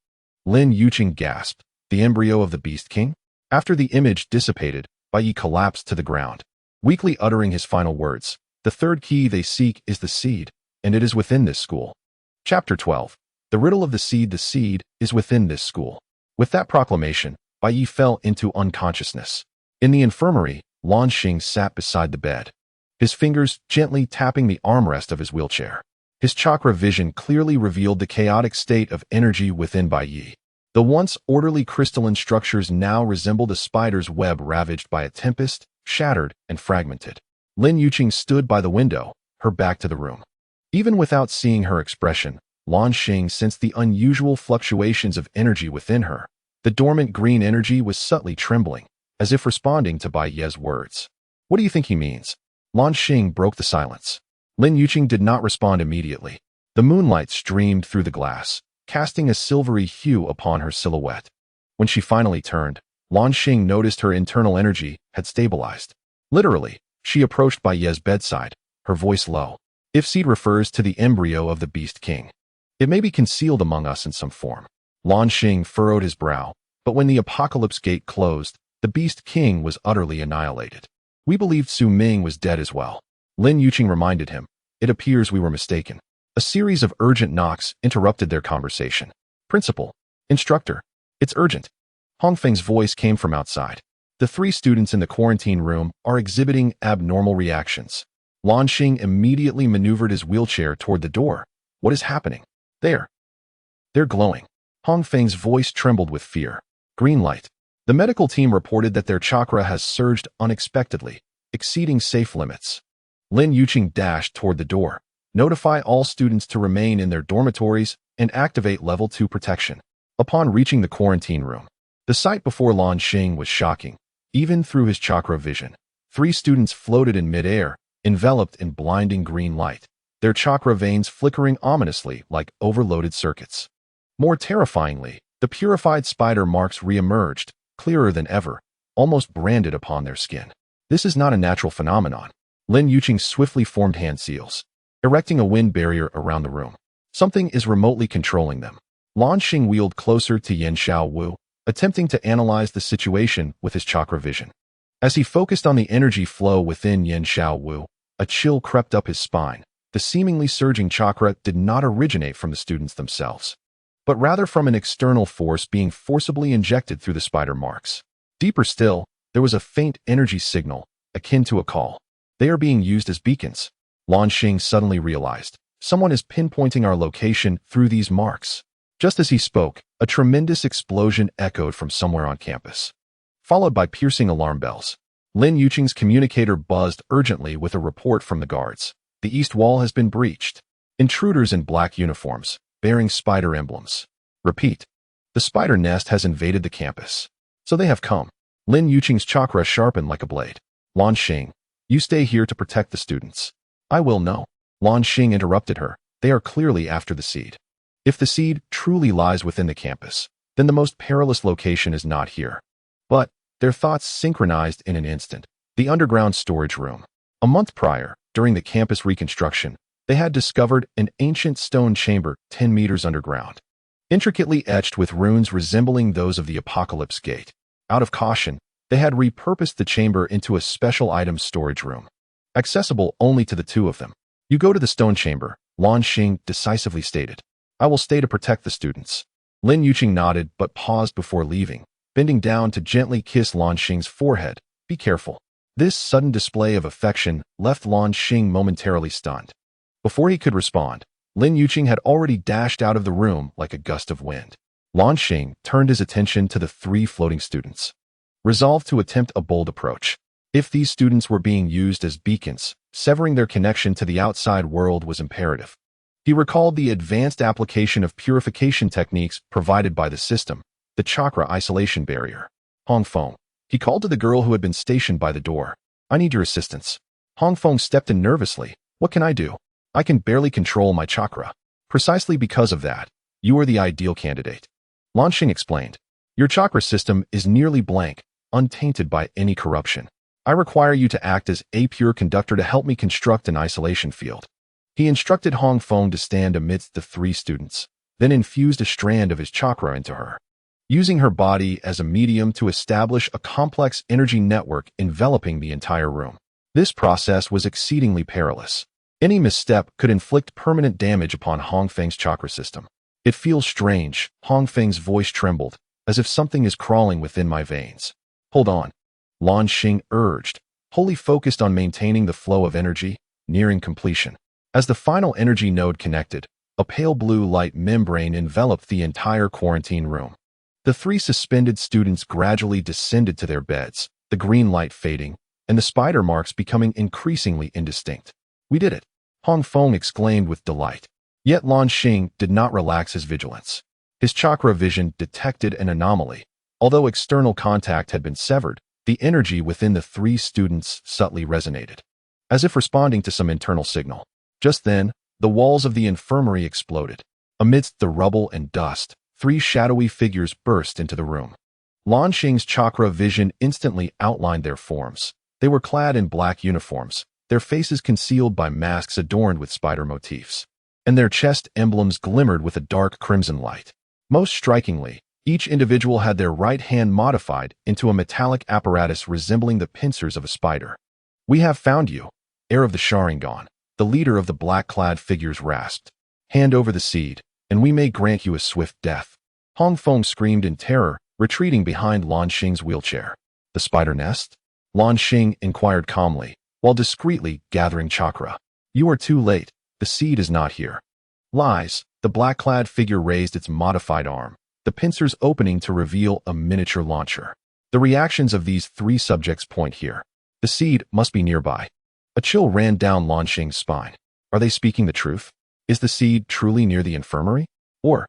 Lin Yuqing gasped. The embryo of the Beast King? After the image dissipated, Bai Yi collapsed to the ground, weakly uttering his final words. The third key they seek is the seed, and it is within this school. Chapter 12. The riddle of the seed is within this school. With that proclamation, Bai Yi fell into unconsciousness. In the infirmary, Luan Xing sat beside the bed, his fingers gently tapping the armrest of his wheelchair. His chakra vision clearly revealed the chaotic state of energy within Bai Yi. The once orderly crystalline structures now resembled a spider's web ravaged by a tempest, shattered and fragmented. Lin Yuqing stood by the window, her back to the room. Even without seeing her expression, Luan Xing sensed the unusual fluctuations of energy within her. The dormant green energy was subtly trembling, as if responding to Bai Yi's words. What do you think he means? Luan Xing broke the silence. Lin Yuqing did not respond immediately. The moonlight streamed through the glass, casting a silvery hue upon her silhouette. When she finally turned, Luan Xing noticed her internal energy had stabilized. Literally, she approached Bai Yi's bedside, her voice low. If seed refers to the embryo of the Beast King, it may be concealed among us in some form. Luan Xing furrowed his brow, but when the apocalypse gate closed, the Beast King was utterly annihilated. We believed Su Ming was dead as well. Lin Yuqing reminded him. It appears we were mistaken. A series of urgent knocks interrupted their conversation. Principal. Instructor. It's urgent. Hongfeng's voice came from outside. The 3 students in the quarantine room are exhibiting abnormal reactions. Luan Xing immediately maneuvered his wheelchair toward the door. What is happening? They're glowing. Hongfeng's voice trembled with fear. Green light. The medical team reported that their chakra has surged unexpectedly, exceeding safe limits. Lin Yuqing dashed toward the door. Notify all students to remain in their dormitories and activate level 2 protection. Upon reaching the quarantine room, the sight before Luan Xing was shocking. Even through his chakra vision, 3 students floated in midair, enveloped in blinding green light, their chakra veins flickering ominously like overloaded circuits. More terrifyingly, the purified spider marks re-emerged, clearer than ever, almost branded upon their skin. This is not a natural phenomenon. Lin Yuqing swiftly formed hand seals, erecting a wind barrier around the room. Something is remotely controlling them. Luan Xing wheeled closer to Yen Xiaowu, attempting to analyze the situation with his chakra vision. As he focused on the energy flow within Yen Xiaowu, a chill crept up his spine. The seemingly surging chakra did not originate from the students themselves, but rather from an external force being forcibly injected through the spider marks. Deeper still, there was a faint energy signal, akin to a call. They are being used as beacons. Luan Xing suddenly realized, someone is pinpointing our location through these marks. Just as he spoke, a tremendous explosion echoed from somewhere on campus, followed by piercing alarm bells. Lin Yuqing's communicator buzzed urgently with a report from the guards. The east wall has been breached. Intruders in black uniforms, bearing spider emblems. Repeat. The spider nest has invaded the campus. So they have come. Lin Yuqing's chakra sharpened like a blade. Luan Xing, you stay here to protect the students. I will know. Luan Xing interrupted her. They are clearly after the seed. If the seed truly lies within the campus, then the most perilous location is not here. But their thoughts synchronized in an instant. The underground storage room. A month prior, during the campus reconstruction, they had discovered an ancient stone chamber 10 meters underground, intricately etched with runes resembling those of the Apocalypse Gate. Out of caution, they had repurposed the chamber into a special items storage room, accessible only to the 2 of them. You go to the stone chamber, Luan Xing decisively stated. I will stay to protect the students. Lin Yuqing nodded but paused before leaving, bending down to gently kiss Luan Xing's forehead. Be careful. This sudden display of affection left Luan Xing momentarily stunned. Before he could respond, Lin Yuqing had already dashed out of the room like a gust of wind. Luan Xing turned his attention to the 3 floating students, resolved to attempt a bold approach. If these students were being used as beacons, severing their connection to the outside world was imperative. He recalled the advanced application of purification techniques provided by the system, the chakra isolation barrier. Hong Feng. He called to the girl who had been stationed by the door. I need your assistance. Hong Feng stepped in nervously. What can I do? I can barely control my chakra. Precisely because of that, you are the ideal candidate. Luan Xing explained. Your chakra system is nearly blank, untainted by any corruption. I require you to act as a pure conductor to help me construct an isolation field. He instructed Hong Feng to stand amidst the 3 students, then infused a strand of his chakra into her, using her body as a medium to establish a complex energy network enveloping the entire room. This process was exceedingly perilous. Any misstep could inflict permanent damage upon Hong Feng's chakra system. It feels strange, Hong Feng's voice trembled, as if something is crawling within my veins. Hold on. Luan Xing urged, wholly focused on maintaining the flow of energy, nearing completion. As the final energy node connected, a pale blue light membrane enveloped the entire quarantine room. The 3 suspended students gradually descended to their beds, the green light fading, and the spider marks becoming increasingly indistinct. We did it, Hong Feng exclaimed with delight. Yet Luan Xing did not relax his vigilance. His chakra vision detected an anomaly. Although external contact had been severed, the energy within the 3 students subtly resonated, as if responding to some internal signal. Just then, the walls of the infirmary exploded. Amidst the rubble and dust, 3 shadowy figures burst into the room. Luan Xing's chakra vision instantly outlined their forms. They were clad in black uniforms, their faces concealed by masks adorned with spider motifs, and their chest emblems glimmered with a dark crimson light. Most strikingly, each individual had their right hand modified into a metallic apparatus resembling the pincers of a spider. We have found you, heir of the Sharingan, the leader of the black-clad figures rasped. Hand over the seed, and we may grant you a swift death. Hong Feng screamed in terror, retreating behind Luan Xing's wheelchair. The spider nest? Luan Xing inquired calmly, while discreetly gathering chakra. You are too late. The seed is not here. Lies. The black-clad figure raised its modified arm, the pincers opening to reveal a miniature launcher. The reactions of these three subjects point here. The seed must be nearby. A chill ran down Luan Xing's spine. Are they speaking the truth? Is the seed truly near the infirmary? Or,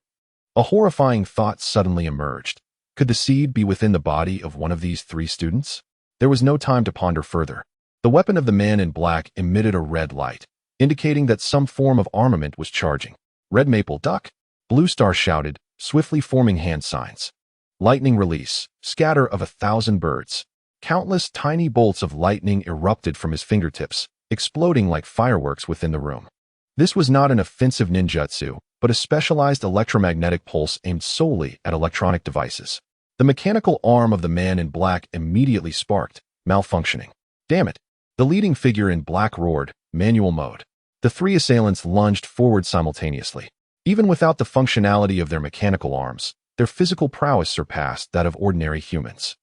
a horrifying thought suddenly emerged. Could the seed be within the body of one of these three students? There was no time to ponder further. The weapon of the man in black emitted a red light, indicating that some form of armament was charging. Red Maple, duck! Blue Star shouted, swiftly forming hand signs. Lightning release, scatter of 1,000 birds. Countless tiny bolts of lightning erupted from his fingertips, exploding like fireworks within the room. This was not an offensive ninjutsu, but a specialized electromagnetic pulse aimed solely at electronic devices. The mechanical arm of the man in black immediately sparked, malfunctioning. Damn it! The leading figure in black roared, manual mode. The three assailants lunged forward simultaneously. Even without the functionality of their mechanical arms, their physical prowess surpassed that of ordinary humans.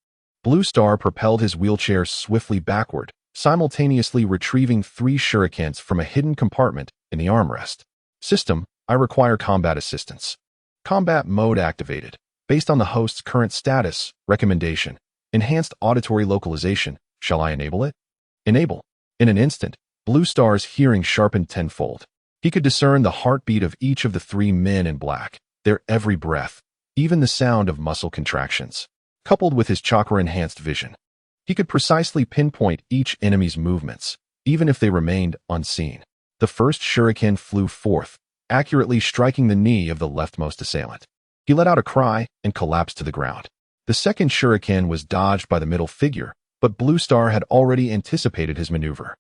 Blue Star propelled his wheelchair swiftly backward, simultaneously retrieving 3 shurikens from a hidden compartment in the armrest. System, I require combat assistance. Combat mode activated. Based on the host's current status, recommendation. Enhanced auditory localization. Shall I enable it? Enable. In an instant, Blue Star's hearing sharpened tenfold. He could discern the heartbeat of each of the 3 men in black, their every breath, even the sound of muscle contractions. Coupled with his chakra-enhanced vision, he could precisely pinpoint each enemy's movements, even if they remained unseen. The first shuriken flew forth, accurately striking the knee of the leftmost assailant. He let out a cry and collapsed to the ground. The second shuriken was dodged by the middle figure, but Blue Star had already anticipated his maneuver.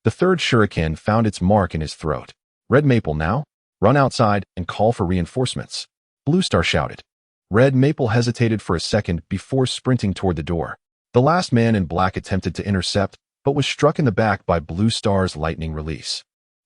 The third shuriken found its mark in his throat. Red Maple now? Run outside and call for reinforcements. Blue Star shouted. Red Maple hesitated for a second before sprinting toward the door. The last man in black attempted to intercept, but was struck in the back by Blue Star's lightning release,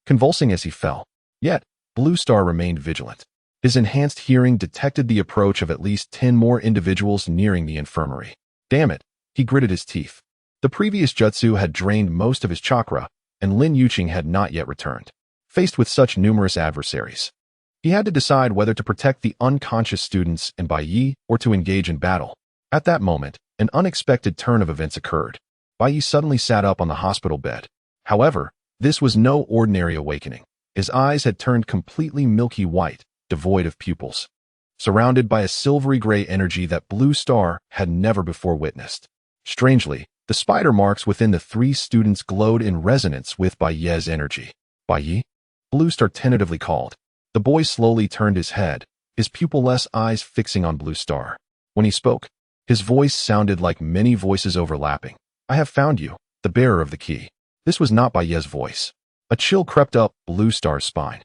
convulsing as he fell. Yet, Blue Star remained vigilant. His enhanced hearing detected the approach of at least 10 more individuals nearing the infirmary. Damn it, he gritted his teeth. The previous jutsu had drained most of his chakra, and Lin Yuqing had not yet returned. Faced with such numerous adversaries, he had to decide whether to protect the unconscious students in Bai Yi or to engage in battle. At that moment, an unexpected turn of events occurred. Bai Yi suddenly sat up on the hospital bed. However, this was no ordinary awakening. His eyes had turned completely milky white, devoid of pupils, surrounded by a silvery gray energy that Blue Star had never before witnessed. Strangely, the spider marks within the 3 students glowed in resonance with Bai Yi's energy. Bai Yi? Blue Star tentatively called. The boy slowly turned his head, his pupil-less eyes fixing on Blue Star. When he spoke, his voice sounded like many voices overlapping. I have found you, the bearer of the key. This was not Bai Yi's voice. A chill crept up Blue Star's spine.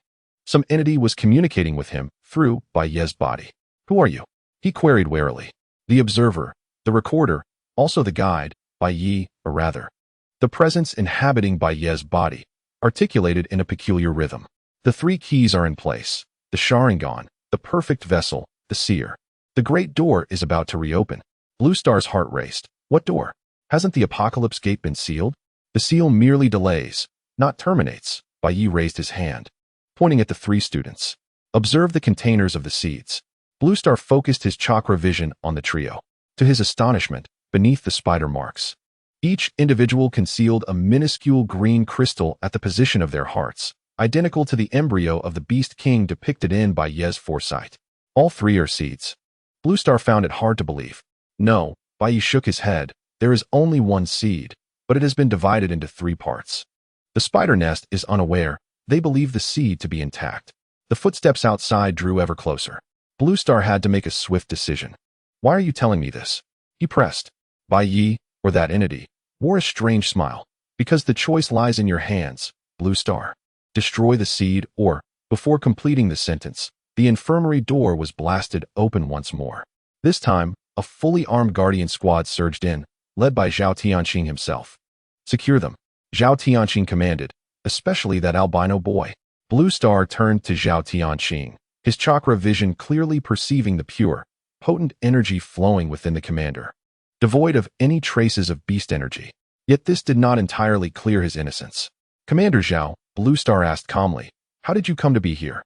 Some entity was communicating with him through Bai Yi's body. Who are you? He queried warily. The observer, the recorder, also the guide, Bai Yi, or rather, the presence inhabiting Bai Yi's body, articulated in a peculiar rhythm. The 3 keys are in place. The Sharingan, the perfect vessel, the seer. The great door is about to reopen. Blue Star's heart raced. What door? Hasn't the apocalypse gate been sealed? The seal merely delays, not terminates. Bai Yi raised his hand, pointing at the 3 students. Observe the containers of the seeds. Blue Star focused his chakra vision on the trio. To his astonishment, beneath the spider marks, each individual concealed a minuscule green crystal at the position of their hearts, identical to the embryo of the Beast King depicted in Bai Yi's foresight. All 3 are seeds. Blue Star found it hard to believe. No, Bai Yi shook his head. There is only 1 seed, but it has been divided into 3 parts. The spider nest is unaware. They believe the seed to be intact. The footsteps outside drew ever closer. Blue Star had to make a swift decision. Why are you telling me this? He pressed. Bai Yi, or that entity, wore a strange smile. Because the choice lies in your hands, Blue Star. Destroy the seed or, before completing the sentence, the infirmary door was blasted open once more. This time, a fully armed guardian squad surged in, led by Zhao Tianxing himself. Secure them, Zhao Tianxing commanded, especially that albino boy. Blue Star turned to Zhao Tianxing, his chakra vision clearly perceiving the pure, potent energy flowing within the commander, devoid of any traces of beast energy. Yet this did not entirely clear his innocence. Commander Zhao, Blue Star asked calmly, how did you come to be here?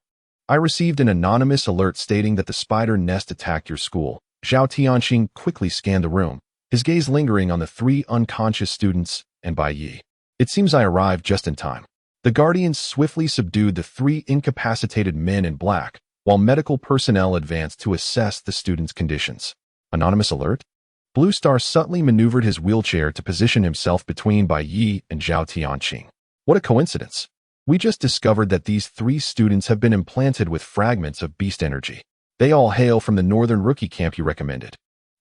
I received an anonymous alert stating that the spider nest attacked your school. Zhao Tianxing quickly scanned the room, his gaze lingering on the 3 unconscious students and Bai Yi. It seems I arrived just in time. The Guardians swiftly subdued the 3 incapacitated men in black, while medical personnel advanced to assess the students' conditions. Anonymous alert? Blue Star subtly maneuvered his wheelchair to position himself between Bai Yi and Zhao Tianxing. What a coincidence. We just discovered that these 3 students have been implanted with fragments of beast energy. They all hail from the northern rookie camp you recommended.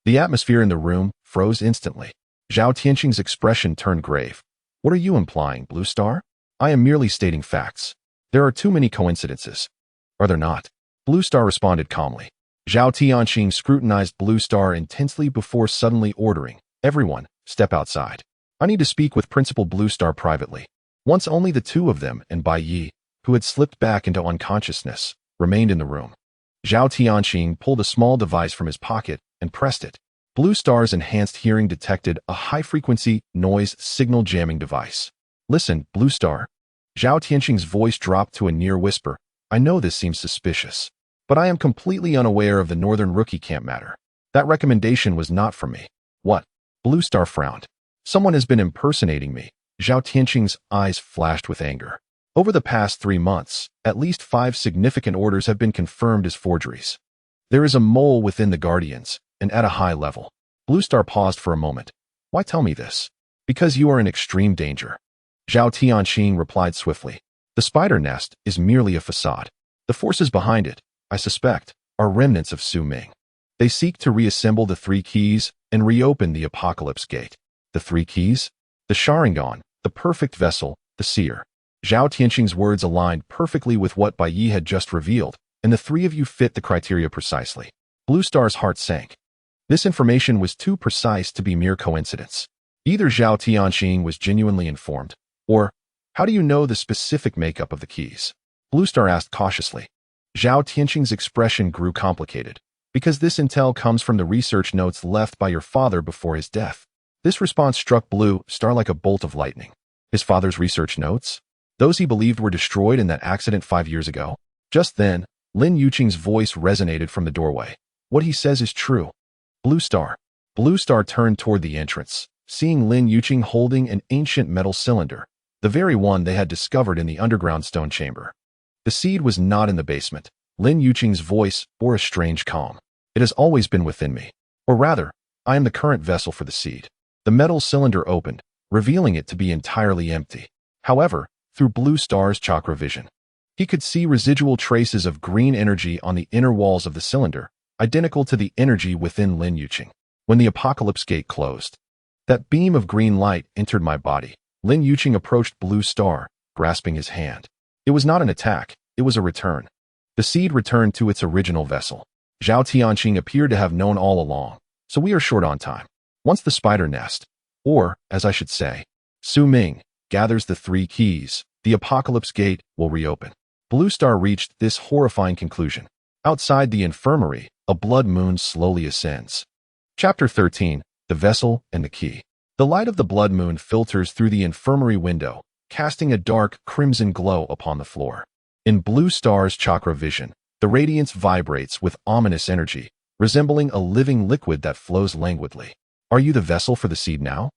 The atmosphere in the room froze instantly. Zhao Tianxing's expression turned grave. What are you implying, Blue Star? I am merely stating facts. There are too many coincidences. Are there not? Blue Star responded calmly. Zhao Tianxing scrutinized Blue Star intensely before suddenly ordering, "Everyone, step outside. I need to speak with Principal Blue Star privately." Once only the 2 of them and Bai Yi, who had slipped back into unconsciousness, remained in the room. Zhao Tianxing pulled a small device from his pocket and pressed it. Blue Star's enhanced hearing detected a high-frequency noise signal jamming device. "Listen, Blue Star." Zhao Tianxing's voice dropped to a near whisper. "I know this seems suspicious, but I am completely unaware of the Northern Rookie Camp matter. That recommendation was not from me." "What?" Blue Star frowned. "Someone has been impersonating me." Zhao Tianxing's eyes flashed with anger. Over the past 3 months, at least 5 significant orders have been confirmed as forgeries. There is a mole within the Guardians, and at a high level. Blue Star paused for a moment. "Why tell me this?" "Because you are in extreme danger." Zhao Tianxing replied swiftly. "The spider nest is merely a facade. The forces behind it, I suspect, are remnants of Su Ming. They seek to reassemble the 3 keys and reopen the apocalypse gate." "The 3 keys?" "The Sharingan, the perfect vessel, the seer." Zhao Tianxing's words aligned perfectly with what Bai Yi had just revealed, and the 3 of you fit the criteria precisely. Blue Star's heart sank. This information was too precise to be mere coincidence. Either Zhao Tianxing was genuinely informed, or, how do you know the specific makeup of the keys? Blue Star asked cautiously. Zhao Tianxing's expression grew complicated, because this intel comes from the research notes left by your father before his death. This response struck Blue Star like a bolt of lightning. His father's research notes? Those he believed were destroyed in that accident 5 years ago? Just then, Lin Yuqing's voice resonated from the doorway. "What he says is true." Blue Star. Blue Star turned toward the entrance, seeing Lin Yuqing holding an ancient metal cylinder, the very one they had discovered in the underground stone chamber. The seed was not in the basement. Lin Yuqing's voice bore a strange calm. "It has always been within me. Or rather, I am the current vessel for the seed." The metal cylinder opened, revealing it to be entirely empty. However, through Blue Star's chakra vision, he could see residual traces of green energy on the inner walls of the cylinder, identical to the energy within Lin Yuqing. When the apocalypse gate closed, that beam of green light entered my body. Lin Yuqing approached Blue Star, grasping his hand. It was not an attack, it was a return. The seed returned to its original vessel. Zhao Tianxing appeared to have known all along, so we are short on time. Once the spider nest, or, as I should say, Su Ming, gathers the 3 keys, the apocalypse gate will reopen. Blue Star reached this horrifying conclusion. Outside the infirmary, a blood moon slowly ascends. Chapter 13, The Vessel and the Key. The light of the blood moon filters through the infirmary window, casting a dark crimson glow upon the floor. In Blue Star's chakra vision, the radiance vibrates with ominous energy, resembling a living liquid that flows languidly. "Are you the vessel for the seed now?"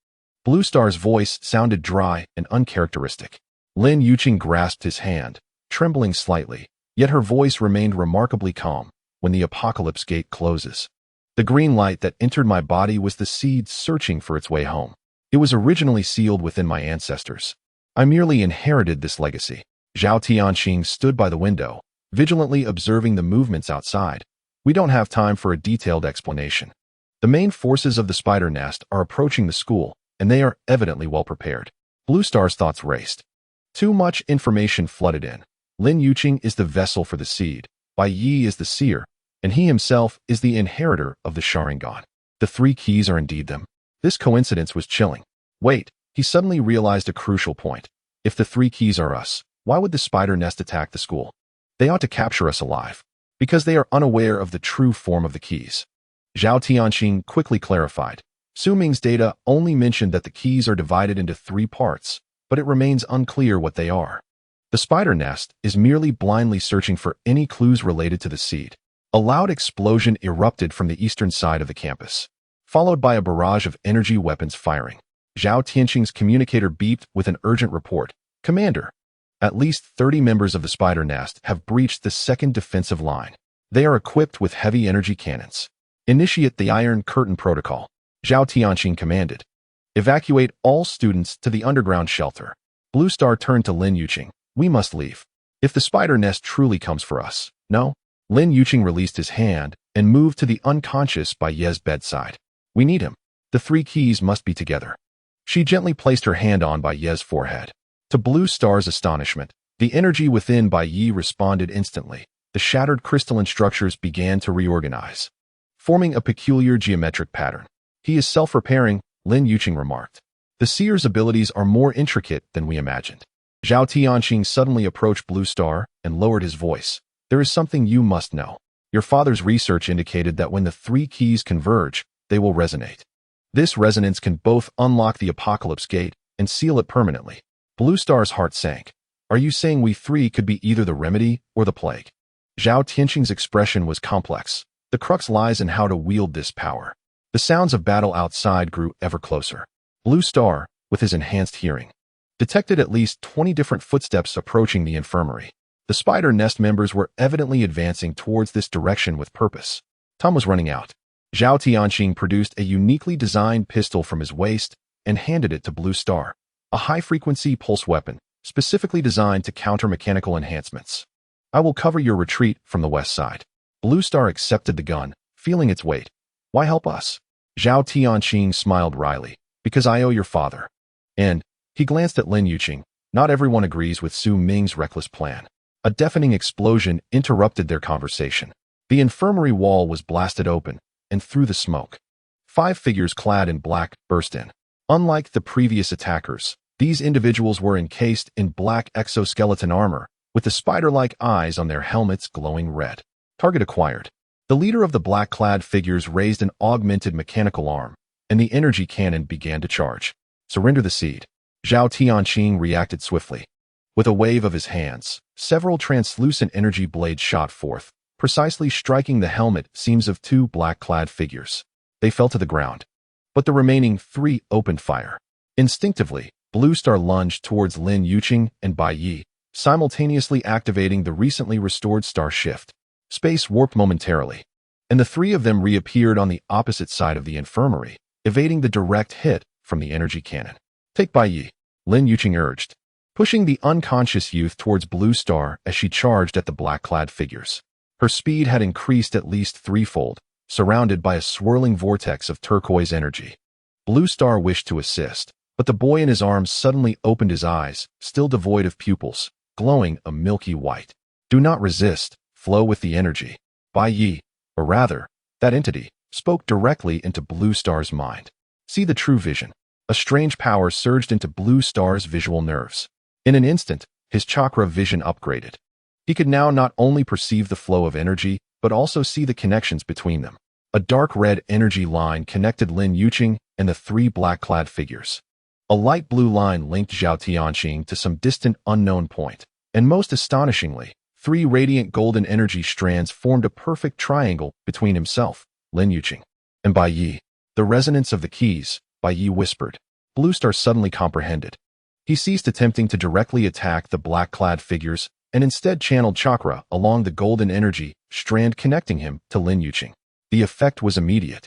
Blue Star's voice sounded dry and uncharacteristic. Lin Yuqing grasped his hand, trembling slightly, yet her voice remained remarkably calm. "When the apocalypse gate closes, the green light that entered my body was the seed searching for its way home. It was originally sealed within my ancestors. I merely inherited this legacy." Zhao Tianxing stood by the window, vigilantly observing the movements outside. "We don't have time for a detailed explanation. The main forces of the spider nest are approaching the school, and they are evidently well prepared." Blue Star's thoughts raced. Too much information flooded in. Lin Yuqing is the vessel for the seed, Bai Yi is the seer, and he himself is the inheritor of the Sharingan. The 3 keys are indeed them. This coincidence was chilling. Wait, he suddenly realized a crucial point. If the 3 keys are us, why would the spider nest attack the school? They ought to capture us alive, because they are unaware of the true form of the keys. Zhao Tianxing quickly clarified. Su Ming's data only mentioned that the keys are divided into 3 parts, but it remains unclear what they are. The spider nest is merely blindly searching for any clues related to the seed. A loud explosion erupted from the eastern side of the campus, followed by a barrage of energy weapons firing. Zhao Tianqing's communicator beeped with an urgent report. Commander, at least 30 members of the spider nest have breached the second defensive line. They are equipped with heavy energy cannons. Initiate the Iron Curtain Protocol. Zhao Tianqing commanded. Evacuate all students to the underground shelter. Blue Star turned to Lin Yuqing. We must leave. If the spider nest truly comes for us. No? Lin Yuqing released his hand and moved to the unconscious Bai Ye's bedside. We need him. The 3 keys must be together. She gently placed her hand on Bai Ye's forehead. To Blue Star's astonishment, the energy within Bai Yi responded instantly. The shattered crystalline structures began to reorganize, forming a peculiar geometric pattern. He is self-repairing, Lin Yuqing remarked. The seer's abilities are more intricate than we imagined. Zhao Tianqing suddenly approached Blue Star and lowered his voice. There is something you must know. Your father's research indicated that when the 3 keys converge, they will resonate. This resonance can both unlock the Apocalypse Gate and seal it permanently. Blue Star's heart sank. Are you saying we 3 could be either the remedy or the plague? Zhao Tianqing's expression was complex. The crux lies in how to wield this power. The sounds of battle outside grew ever closer. Blue Star, with his enhanced hearing, detected at least 20 different footsteps approaching the infirmary. The spider nest members were evidently advancing towards this direction with purpose. Time was running out. Zhao Tianqing produced a uniquely designed pistol from his waist and handed it to Blue Star, a high-frequency pulse weapon, specifically designed to counter mechanical enhancements. I will cover your retreat from the west side. Blue Star accepted the gun, feeling its weight. Why help us? Zhao Tianqing smiled wryly. Because I owe your father. And he glanced at Lin Yuqing. Not everyone agrees with Su Ming's reckless plan. A deafening explosion interrupted their conversation. The infirmary wall was blasted open, and through the smoke, 5 figures clad in black burst in. Unlike the previous attackers, these individuals were encased in black exoskeleton armor, with the spider-like eyes on their helmets glowing red. Target acquired. The leader of the black-clad figures raised an augmented mechanical arm, and the energy cannon began to charge. Surrender the seed. Zhao Tianqing reacted swiftly. With a wave of his hands, several translucent energy blades shot forth, precisely striking the helmet seams of 2 black-clad figures. They fell to the ground, but the remaining 3 opened fire. Instinctively, Blue Star lunged towards Lin Yuqing and Bai Yi, simultaneously activating the recently restored star shift. Space warped momentarily, and the 3 of them reappeared on the opposite side of the infirmary, evading the direct hit from the energy cannon. Take Bai Yi, Lin Yuqing urged, pushing the unconscious youth towards Blue Star as she charged at the black-clad figures. Her speed had increased at least 3-fold, surrounded by a swirling vortex of turquoise energy. Blue Star wished to assist, but the boy in his arms suddenly opened his eyes, still devoid of pupils, glowing a milky white. Do not resist, flow with the energy. Bai Yi, or rather, that entity, spoke directly into Blue Star's mind. See the true vision. A strange power surged into Blue Star's visual nerves. In an instant, his chakra vision upgraded. He could now not only perceive the flow of energy, but also see the connections between them. A dark red energy line connected Lin Yuqing and the 3 black-clad figures. A light blue line linked Zhao Tianqing to some distant unknown point, and most astonishingly, 3 radiant golden energy strands formed a perfect triangle between himself, Lin Yuqing, and Bai Yi. The resonance of the keys, Bai Yi whispered. Blue Star suddenly comprehended. He ceased attempting to directly attack the black-clad figures and instead channeled chakra along the golden energy strand connecting him to Lin Yuqing. The effect was immediate.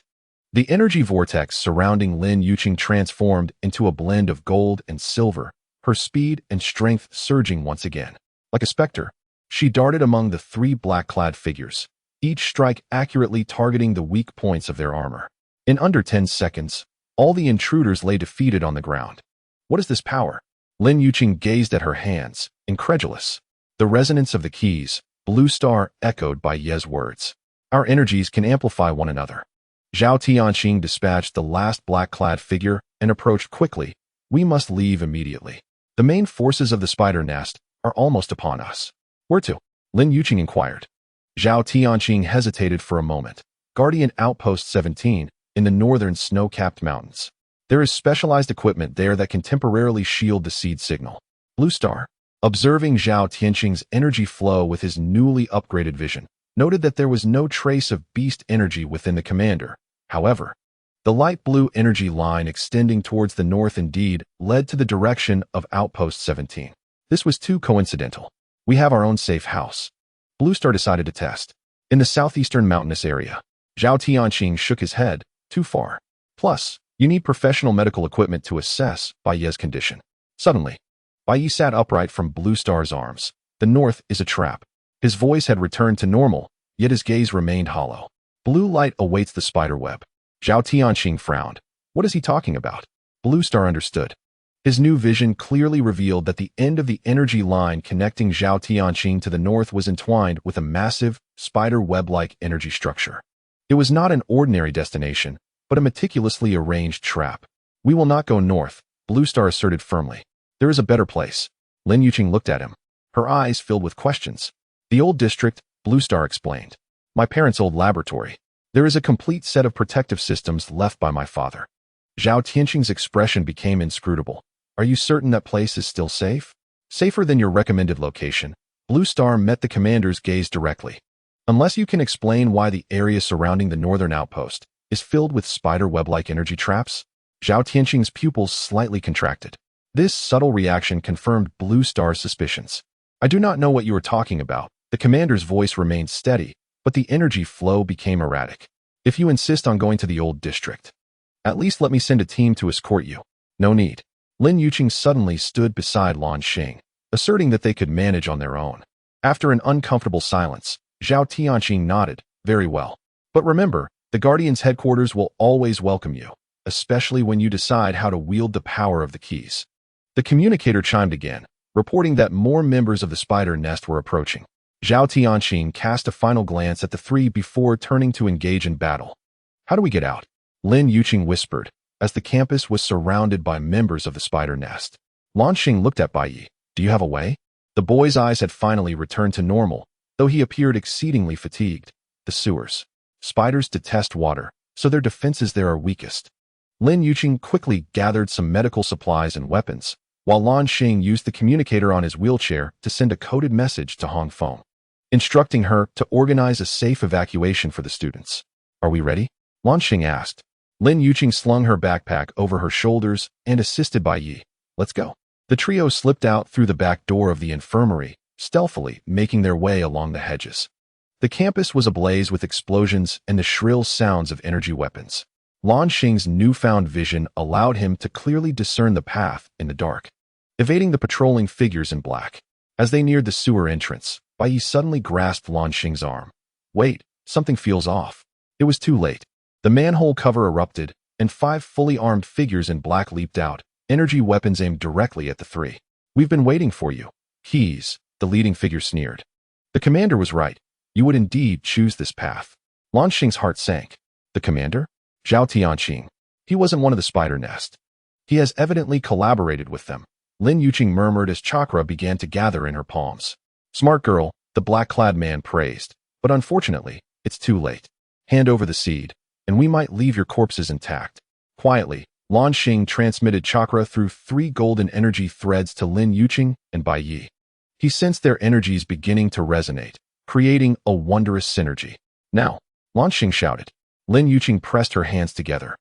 The energy vortex surrounding Lin Yuqing transformed into a blend of gold and silver, her speed and strength surging once again. Like a specter, she darted among the 3 black-clad figures, each strike accurately targeting the weak points of their armor. In under 10 seconds, all the intruders lay defeated on the ground. What is this power? Lin Yuqing gazed at her hands, incredulous. The resonance of the keys, Blue Star echoed Bai Ye's words. Our energies can amplify one another. Zhao Tianqing dispatched the last black-clad figure and approached quickly. We must leave immediately. The main forces of the spider nest are almost upon us. Where to? Lin Yuqing inquired. Zhao Tianqing hesitated for a moment. Guardian Outpost 17, in the northern snow-capped mountains. There is specialized equipment there that can temporarily shield the seed signal. Blue Star. Observing Zhao Tianqing's energy flow with his newly upgraded vision, noted that there was no trace of beast energy within the commander. However, the light blue energy line extending towards the north indeed led to the direction of Outpost 17. This was too coincidental. We have our own safe house. Blue Star decided to test. In the southeastern mountainous area, Zhao Tianqing shook his head. Too far. Plus, you need professional medical equipment to assess Bai Ye's condition. Suddenly, Bai Ye sat upright from Blue Star's arms. The north is a trap. His voice had returned to normal, yet his gaze remained hollow. Blue light awaits the spider web. Zhao Tianqing frowned. What is he talking about? Blue Star understood. His new vision clearly revealed that the end of the energy line connecting Zhao Tianqing to the north was entwined with a massive, spider web-like energy structure. It was not an ordinary destination, but a meticulously arranged trap. We will not go north, Blue Star asserted firmly. There is a better place. Lin Yuqing looked at him. Her eyes filled with questions. The old district, Blue Star explained. My parents' old laboratory. There is a complete set of protective systems left by my father. Zhao Tianqing's expression became inscrutable. Are you certain that place is still safe? Safer than your recommended location. Blue Star met the commander's gaze directly. Unless you can explain why the area surrounding the northern outpost is filled with spider web-like energy traps? Zhao Tianqing's pupils slightly contracted. This subtle reaction confirmed Blue Star's suspicions. I do not know what you are talking about. The commander's voice remained steady, but the energy flow became erratic. If you insist on going to the old district, at least let me send a team to escort you. No need. Lin Yuqing suddenly stood beside Luan Xing, asserting that they could manage on their own. After an uncomfortable silence, Zhao Tianqing nodded. Very well. But remember, the Guardian's headquarters will always welcome you, especially when you decide how to wield the power of the keys. The communicator chimed again, reporting that more members of the spider nest were approaching. Zhao Tianqing cast a final glance at the three before turning to engage in battle. How do we get out? Lin Yuqing whispered, as the campus was surrounded by members of the spider nest. Luan Xing looked at Bai Ye. Do you have a way? The boy's eyes had finally returned to normal, though he appeared exceedingly fatigued. The sewers. Spiders detest water, so their defenses there are weakest. Lin Yuqing quickly gathered some medical supplies and weapons, while Luan Xing used the communicator on his wheelchair to send a coded message to Hong Feng, instructing her to organize a safe evacuation for the students. Are we ready? Luan Xing asked. Lin Yuqing slung her backpack over her shoulders and assisted Bai Ye. Let's go. The trio slipped out through the back door of the infirmary, stealthily making their way along the hedges. The campus was ablaze with explosions and the shrill sounds of energy weapons. Luan Xing's newfound vision allowed him to clearly discern the path in the dark, evading the patrolling figures in black. As they neared the sewer entrance, Bai Ye suddenly grasped Luan Xing's arm. Wait, something feels off. It was too late. The manhole cover erupted, and 5 fully armed figures in black leaped out, energy weapons aimed directly at the three. We've been waiting for you. Keys, the leading figure sneered. The commander was right. You would indeed choose this path. Luan Xing's heart sank. The commander? Zhao Tianqing. He wasn't one of the spider nest. He has evidently collaborated with them. Lin Yuqing murmured as chakra began to gather in her palms. Smart girl, the black-clad man praised. But unfortunately, it's too late. Hand over the seed, and we might leave your corpses intact. Quietly, Luan Xing transmitted chakra through 3 golden energy threads to Lin Yuqing and Bai Ye. He sensed their energies beginning to resonate, creating a wondrous synergy. Now, Luan Xing shouted. Lin Yuqing pressed her hands together,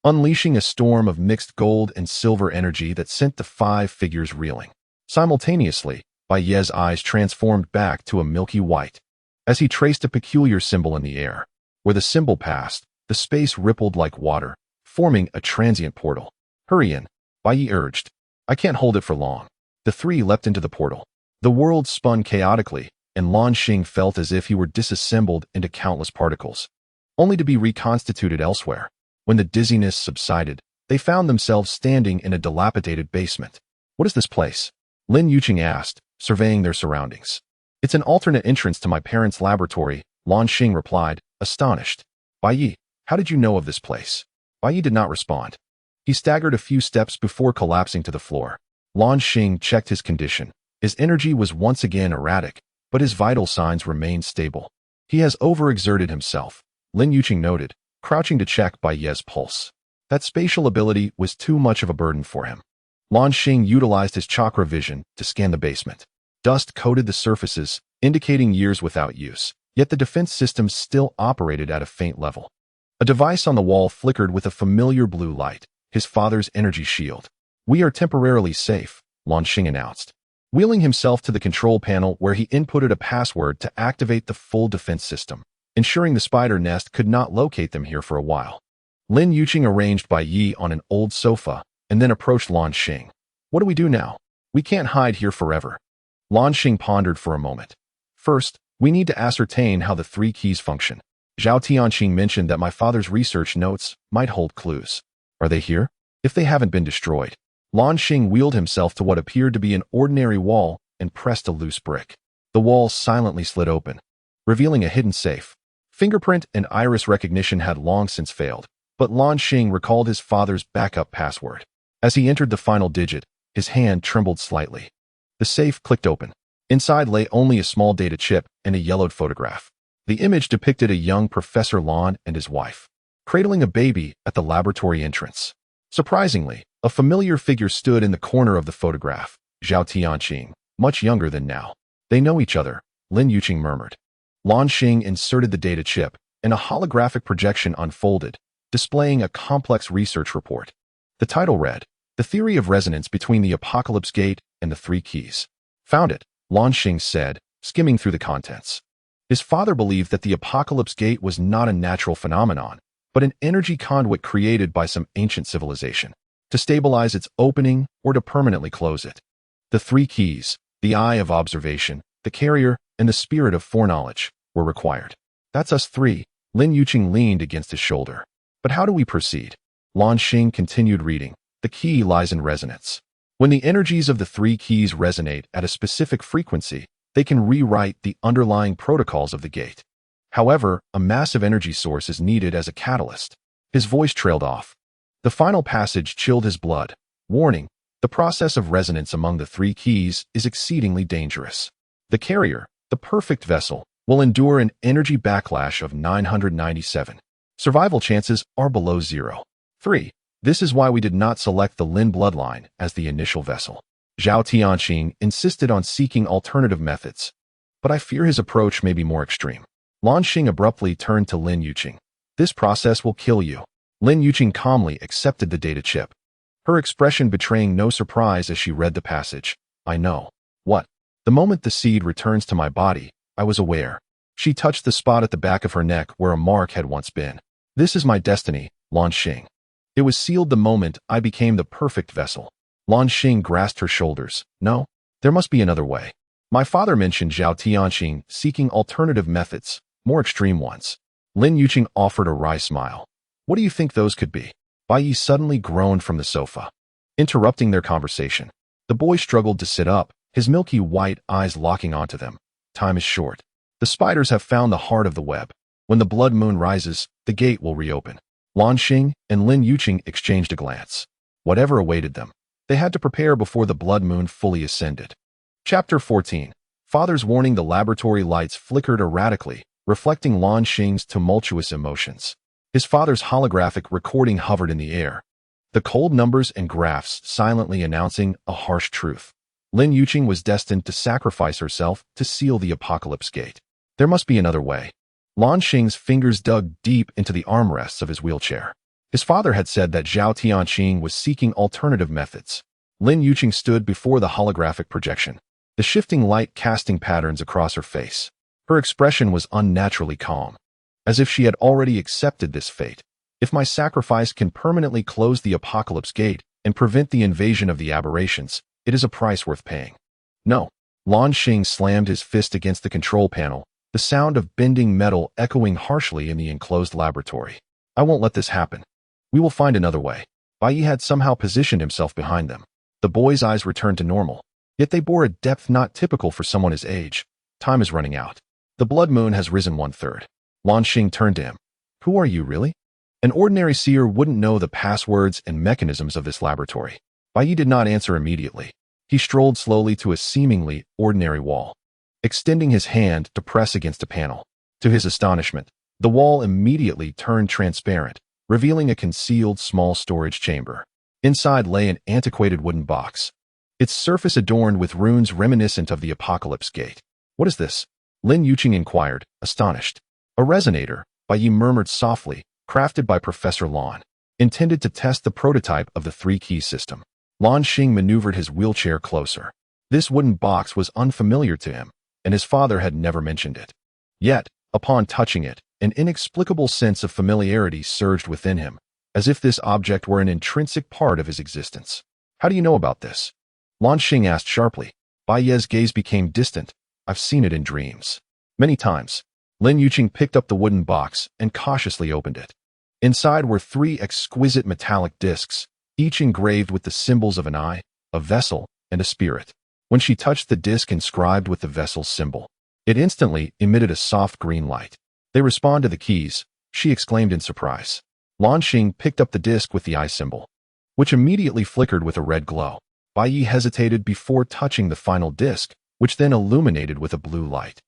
unleashing a storm of mixed gold and silver energy that sent the 5 figures reeling. Simultaneously, Bai Ye's eyes transformed back to a milky white. As he traced a peculiar symbol in the air, where the symbol passed, the space rippled like water, forming a transient portal. Hurry in, Bai Ye urged. I can't hold it for long. The 3 leapt into the portal. The world spun chaotically, and Luan Xing felt as if he were disassembled into countless particles, only to be reconstituted elsewhere. When the dizziness subsided, they found themselves standing in a dilapidated basement. What is this place? Lin Yuqing asked, surveying their surroundings. It's an alternate entrance to my parents' laboratory, Luan Xing replied, astonished. Bai Ye, how did you know of this place? Bai Ye did not respond. He staggered a few steps before collapsing to the floor. Luan Xing checked his condition. His energy was once again erratic, but his vital signs remained stable. He has overexerted himself, Lin Yuqing noted, crouching to check Bai Ye's pulse. That spatial ability was too much of a burden for him. Luan Xing utilized his chakra vision to scan the basement. Dust coated the surfaces, indicating years without use, yet the defense system still operated at a faint level. A device on the wall flickered with a familiar blue light, his father's energy shield. "We are temporarily safe," Luan Xing announced, wheeling himself to the control panel where he inputted a password to activate the full defense system, ensuring the spider nest could not locate them here for a while. Lin Yuqing arranged Bai Yi on an old sofa and then approached Luan Xing. "What do we do now? We can't hide here forever." Luan Xing pondered for a moment. "First, we need to ascertain how the three keys function. Zhao Tianqing mentioned that my father's research notes might hold clues. Are they here? If they haven't been destroyed." Luan Xing wheeled himself to what appeared to be an ordinary wall and pressed a loose brick. The wall silently slid open, revealing a hidden safe. Fingerprint and iris recognition had long since failed, but Luan Xing recalled his father's backup password. As he entered the final digit, his hand trembled slightly. The safe clicked open. Inside lay only a small data chip and a yellowed photograph. The image depicted a young Professor Luan and his wife, cradling a baby at the laboratory entrance. Surprisingly, a familiar figure stood in the corner of the photograph, Zhao Tianqing, much younger than now. "They know each other," Lin Yuqing murmured. Luan Xing inserted the data chip, and a holographic projection unfolded, displaying a complex research report. The title read, "The Theory of Resonance Between the Apocalypse Gate and the Three Keys." "Found it," Luan Xing said, skimming through the contents. His father believed that the Apocalypse Gate was not a natural phenomenon, but an energy conduit created by some ancient civilization, to stabilize its opening or to permanently close it. The three keys, the eye of observation, the carrier, and the spirit of foreknowledge, were required. "That's us three," Lin Yuqing leaned against his shoulder. "But how do we proceed?" Luan Xing continued reading. "The key lies in resonance. When the energies of the three keys resonate at a specific frequency, they can rewrite the underlying protocols of the gate. However, a massive energy source is needed as a catalyst." His voice trailed off. The final passage chilled his blood. "Warning, the process of resonance among the three keys is exceedingly dangerous. The carrier, the perfect vessel, will endure an energy backlash of 997. Survival chances are below 0. 3. This is why we did not select the Lin bloodline as the initial vessel." Zhao Tianqing insisted on seeking alternative methods, but I fear his approach may be more extreme. Luan Xing abruptly turned to Lin Yuqing. "This process will kill you." Lin Yuqing calmly accepted the data chip, her expression betraying no surprise as she read the passage. "I know." "What?" "The moment the seed returns to my body, I was aware." She touched the spot at the back of her neck where a mark had once been. "This is my destiny, Luan Xing. It was sealed the moment I became the perfect vessel." Luan Xing grasped her shoulders. "No, there must be another way. My father mentioned Zhao Tianqing seeking alternative methods, more extreme ones." Lin Yuqing offered a wry smile. "What do you think those could be?" Bai Yi suddenly groaned from the sofa, interrupting their conversation. The boy struggled to sit up, his milky white eyes locking onto them. "Time is short. The spiders have found the heart of the web. When the blood moon rises, the gate will reopen." Luan Xing and Lin Yuqing exchanged a glance. Whatever awaited them, they had to prepare before the blood moon fully ascended. Chapter 14. Father's warning. The laboratory lights flickered erratically, reflecting Luan Xing's tumultuous emotions. His father's holographic recording hovered in the air, the cold numbers and graphs silently announcing a harsh truth. Lin Yuqing was destined to sacrifice herself to seal the apocalypse gate. There must be another way. Luan Xing's fingers dug deep into the armrests of his wheelchair. His father had said that Zhao Tianqing was seeking alternative methods. Lin Yuqing stood before the holographic projection, the shifting light casting patterns across her face. Her expression was unnaturally calm, as if she had already accepted this fate. "If my sacrifice can permanently close the apocalypse gate and prevent the invasion of the aberrations, it is a price worth paying." "No." Luan Xing slammed his fist against the control panel, the sound of bending metal echoing harshly in the enclosed laboratory. "I won't let this happen. We will find another way." Bai Yi had somehow positioned himself behind them. The boy's eyes returned to normal, yet they bore a depth not typical for someone his age. "Time is running out. The blood moon has risen 1/3. Luan Xing turned to him. "Who are you, really?" An ordinary seer wouldn't know the passwords and mechanisms of this laboratory. Bai Yi did not answer immediately. He strolled slowly to a seemingly ordinary wall, extending his hand to press against a panel. To his astonishment, the wall immediately turned transparent, revealing a concealed small storage chamber. Inside lay an antiquated wooden box, its surface adorned with runes reminiscent of the Apocalypse Gate. "What is this?" Lin Yuqing inquired, astonished. "A resonator," Bai Yi murmured softly, "crafted by Professor Luan, intended to test the prototype of the three-key system." Luan Xing maneuvered his wheelchair closer. This wooden box was unfamiliar to him, and his father had never mentioned it. Yet, upon touching it, an inexplicable sense of familiarity surged within him, as if this object were an intrinsic part of his existence. "How do you know about this?" Luan Xing asked sharply. Bai Ye's gaze became distant. "I've seen it in dreams. Many times." Lin Yuqing picked up the wooden box and cautiously opened it. Inside were 3 exquisite metallic discs, each engraved with the symbols of an eye, a vessel, and a spirit. When she touched the disc inscribed with the vessel's symbol, it instantly emitted a soft green light. "They respond to the keys," she exclaimed in surprise. Luan Xing picked up the disc with the eye symbol, which immediately flickered with a red glow. Bai Yi hesitated before touching the final disc, which then illuminated with a blue light.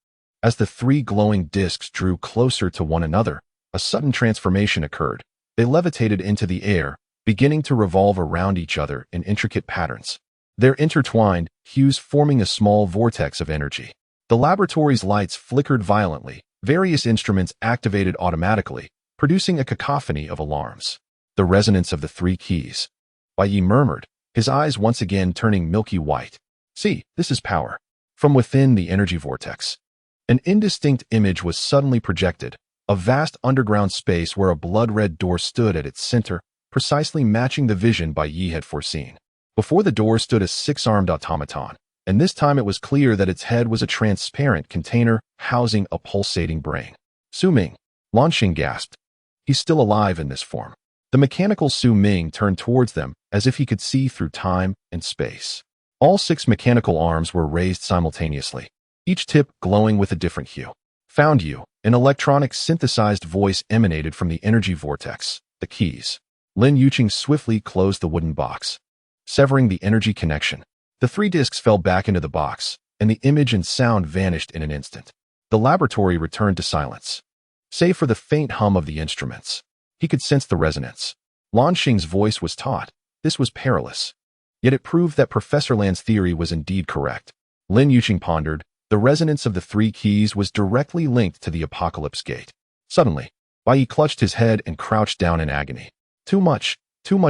As the 3 glowing discs drew closer to one another, a sudden transformation occurred. They levitated into the air, beginning to revolve around each other in intricate patterns. Their intertwined hues forming a small vortex of energy. The laboratory's lights flickered violently, various instruments activated automatically, producing a cacophony of alarms. "The resonance of the 3 keys," Bai Yi murmured, his eyes once again turning milky white. "See, this is power." From within the energy vortex, an indistinct image was suddenly projected, a vast underground space where a blood-red door stood at its center, precisely matching the vision Bai Yi had foreseen. Before the door stood a 6-armed automaton, and this time it was clear that its head was a transparent container housing a pulsating brain. "Su Ming," Luan Xing gasped. "He's still alive in this form." The mechanical Su Ming turned towards them as if he could see through time and space. All 6 mechanical arms were raised simultaneously, each tip glowing with a different hue. "Found you," an electronic synthesized voice emanated from the energy vortex. "The keys." Lin Yuqing swiftly closed the wooden box, severing the energy connection. The 3 discs fell back into the box, and the image and sound vanished in an instant. The laboratory returned to silence, save for the faint hum of the instruments. He could sense the resonance. Luan Xing's voice was taut. This was perilous. Yet it proved that Professor Lan's theory was indeed correct. Lin Yuqing pondered. The resonance of the 3 keys was directly linked to the Apocalypse Gate. Suddenly, Bai Yi clutched his head and crouched down in agony. Too much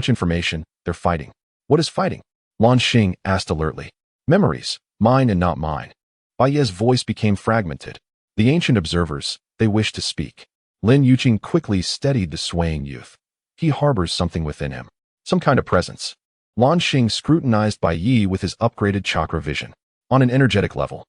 information. They're fighting." "What is fighting?" Luan Xing asked alertly. "Memories, mine and not mine." Bai Yi's voice became fragmented. "The ancient observers, they wish to speak." Lin Yuqing quickly steadied the swaying youth. "He harbors something within him, some kind of presence." Luan Xing scrutinized Bai Yi with his upgraded chakra vision. On an energetic level,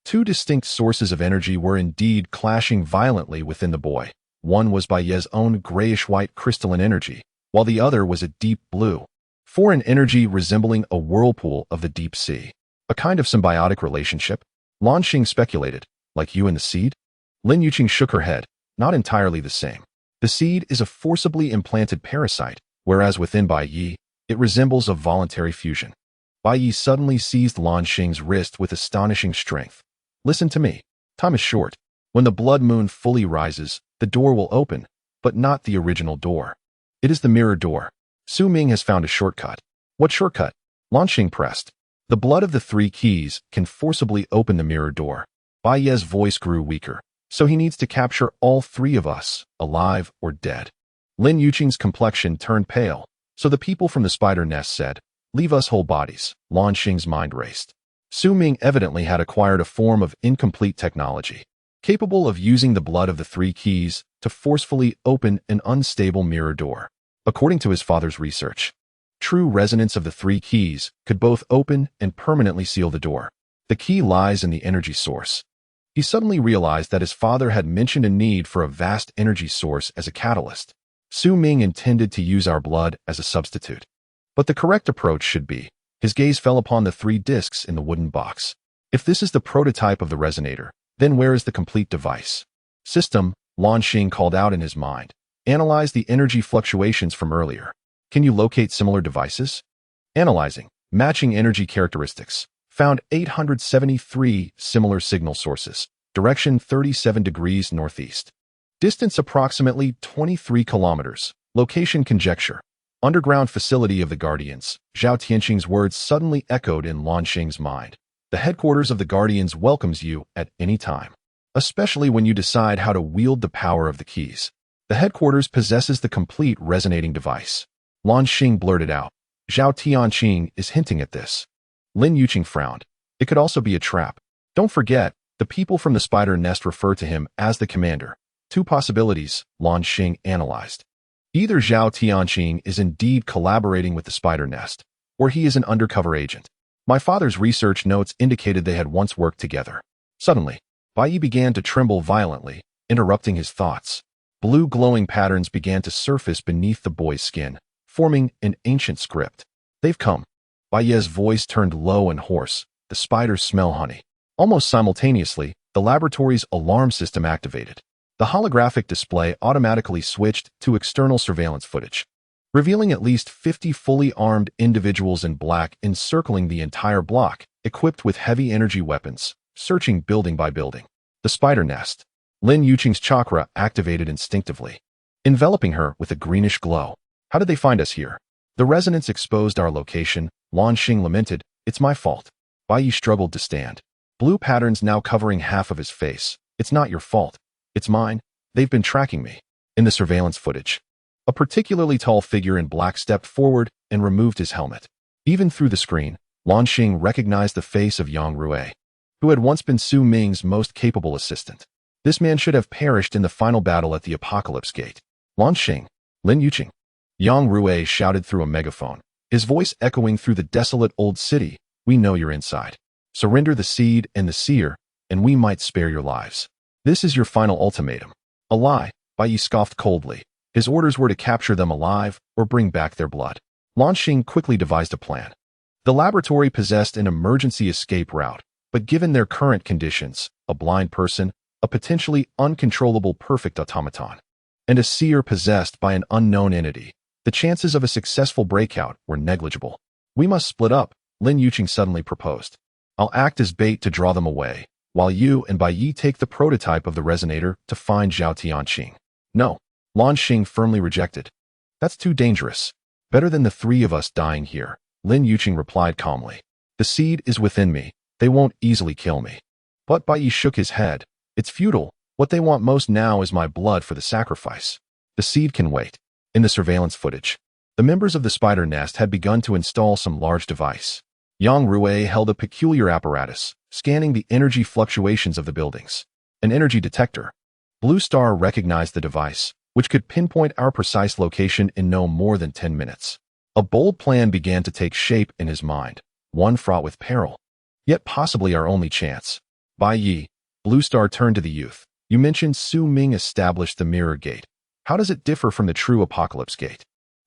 2 distinct sources of energy were indeed clashing violently within the boy. One was Bai Yi's own grayish-white crystalline energy, while the other was a deep blue, foreign energy resembling a whirlpool of the deep sea. "A kind of symbiotic relationship?" Luan Xing speculated. "Like you and the seed?" Lin Yuqing shook her head. "Not entirely the same. The seed is a forcibly implanted parasite, whereas within Bai Yi, it resembles a voluntary fusion." Bai Yi suddenly seized Luan Xing's wrist with astonishing strength. "Listen to me. Time is short. When the blood moon fully rises, the door will open, but not the original door. It is the mirror door. Su Ming has found a shortcut." "What shortcut?" Luan Xing pressed. "The blood of the 3 keys can forcibly open the mirror door." Bai Yi's voice grew weaker. "So he needs to capture all 3 of us, alive or dead." Lin Yuqing's complexion turned pale. "So the people from the spider nest said, 'Leave us whole bodies.'" Luan Xing's mind raced. Su Ming evidently had acquired a form of incomplete technology, capable of using the blood of the 3 keys to forcefully open an unstable mirror door. According to his father's research, true resonance of the 3 keys could both open and permanently seal the door. The key lies in the energy source. He suddenly realized that his father had mentioned a need for a vast energy source as a catalyst. Su Ming intended to use our blood as a substitute. But the correct approach should be. His gaze fell upon the 3 discs in the wooden box. If this is the prototype of the resonator, then where is the complete device? "System," Luan Xing called out in his mind. "Analyze the energy fluctuations from earlier. Can you locate similar devices?" Analyzing. Matching energy characteristics. Found 873 similar signal sources. Direction 37 degrees northeast. Distance approximately 23 kilometers. Location conjecture. Underground facility of the Guardians. Zhao Tianqing's words suddenly echoed in Luan Xing's mind. The headquarters of the Guardians welcomes you at any time, especially when you decide how to wield the power of the keys. The headquarters possesses the complete resonating device. Luan Xing blurted out. Zhao Tianqing is hinting at this. Lin Yuqing frowned. It could also be a trap. Don't forget, the people from the spider nest refer to him as the commander. Two possibilities, Luan Xing analyzed. Either Zhao Tianqing is indeed collaborating with the spider nest, or he is an undercover agent. My father's research notes indicated they had once worked together. Suddenly, Bai Yi began to tremble violently, interrupting his thoughts. Blue glowing patterns began to surface beneath the boy's skin, forming an ancient script. They've come. Bai Yi's voice turned low and hoarse. The spiders smell honey. Almost simultaneously, the laboratory's alarm system activated. The holographic display automatically switched to external surveillance footage, revealing at least 50 fully armed individuals in black encircling the entire block, equipped with heavy energy weapons, searching building by building. The spider nest. Lin Yuqing's chakra activated instinctively, enveloping her with a greenish glow. How did they find us here? The resonance exposed our location. Luan Xing lamented. It's my fault. Bai Yi struggled to stand. Blue patterns now covering half of his face. It's not your fault. It's mine. They've been tracking me. In the surveillance footage, a particularly tall figure in black stepped forward and removed his helmet. Even through the screen, Luan Xing recognized the face of Yang Rui, who had once been Su Ming's most capable assistant. This man should have perished in the final battle at the Apocalypse Gate. Luan Xing, Lin Yuqing. Yang Rui shouted through a megaphone, his voice echoing through the desolate old city. We know you're inside. Surrender the seed and the seer, and we might spare your lives. This is your final ultimatum. A lie, Bai Yi scoffed coldly. His orders were to capture them alive or bring back their blood. Luan Xing quickly devised a plan. The laboratory possessed an emergency escape route, but given their current conditions, a blind person, a potentially uncontrollable perfect automaton, and a seer possessed by an unknown entity, the chances of a successful breakout were negligible. We must split up, Lin Yuqing suddenly proposed. I'll act as bait to draw them away, while you and Bai Yi take the prototype of the resonator to find Zhao Tianqing. No, Luan Xing firmly rejected. That's too dangerous. Better than the three of us dying here, Lin Yuqing replied calmly. The seed is within me. They won't easily kill me. But Bai Yi shook his head. It's futile. What they want most now is my blood for the sacrifice. The seed can wait. In the surveillance footage, the members of the spider nest had begun to install some large device. Yang Rui held a peculiar apparatus, scanning the energy fluctuations of the buildings. An energy detector. Blue Star recognized the device, which could pinpoint our precise location in no more than 10 minutes. A bold plan began to take shape in his mind, one fraught with peril, yet possibly our only chance. Bai Yi, Blue Star turned to the youth. You mentioned Su Ming established the mirror gate. How does it differ from the true Apocalypse Gate?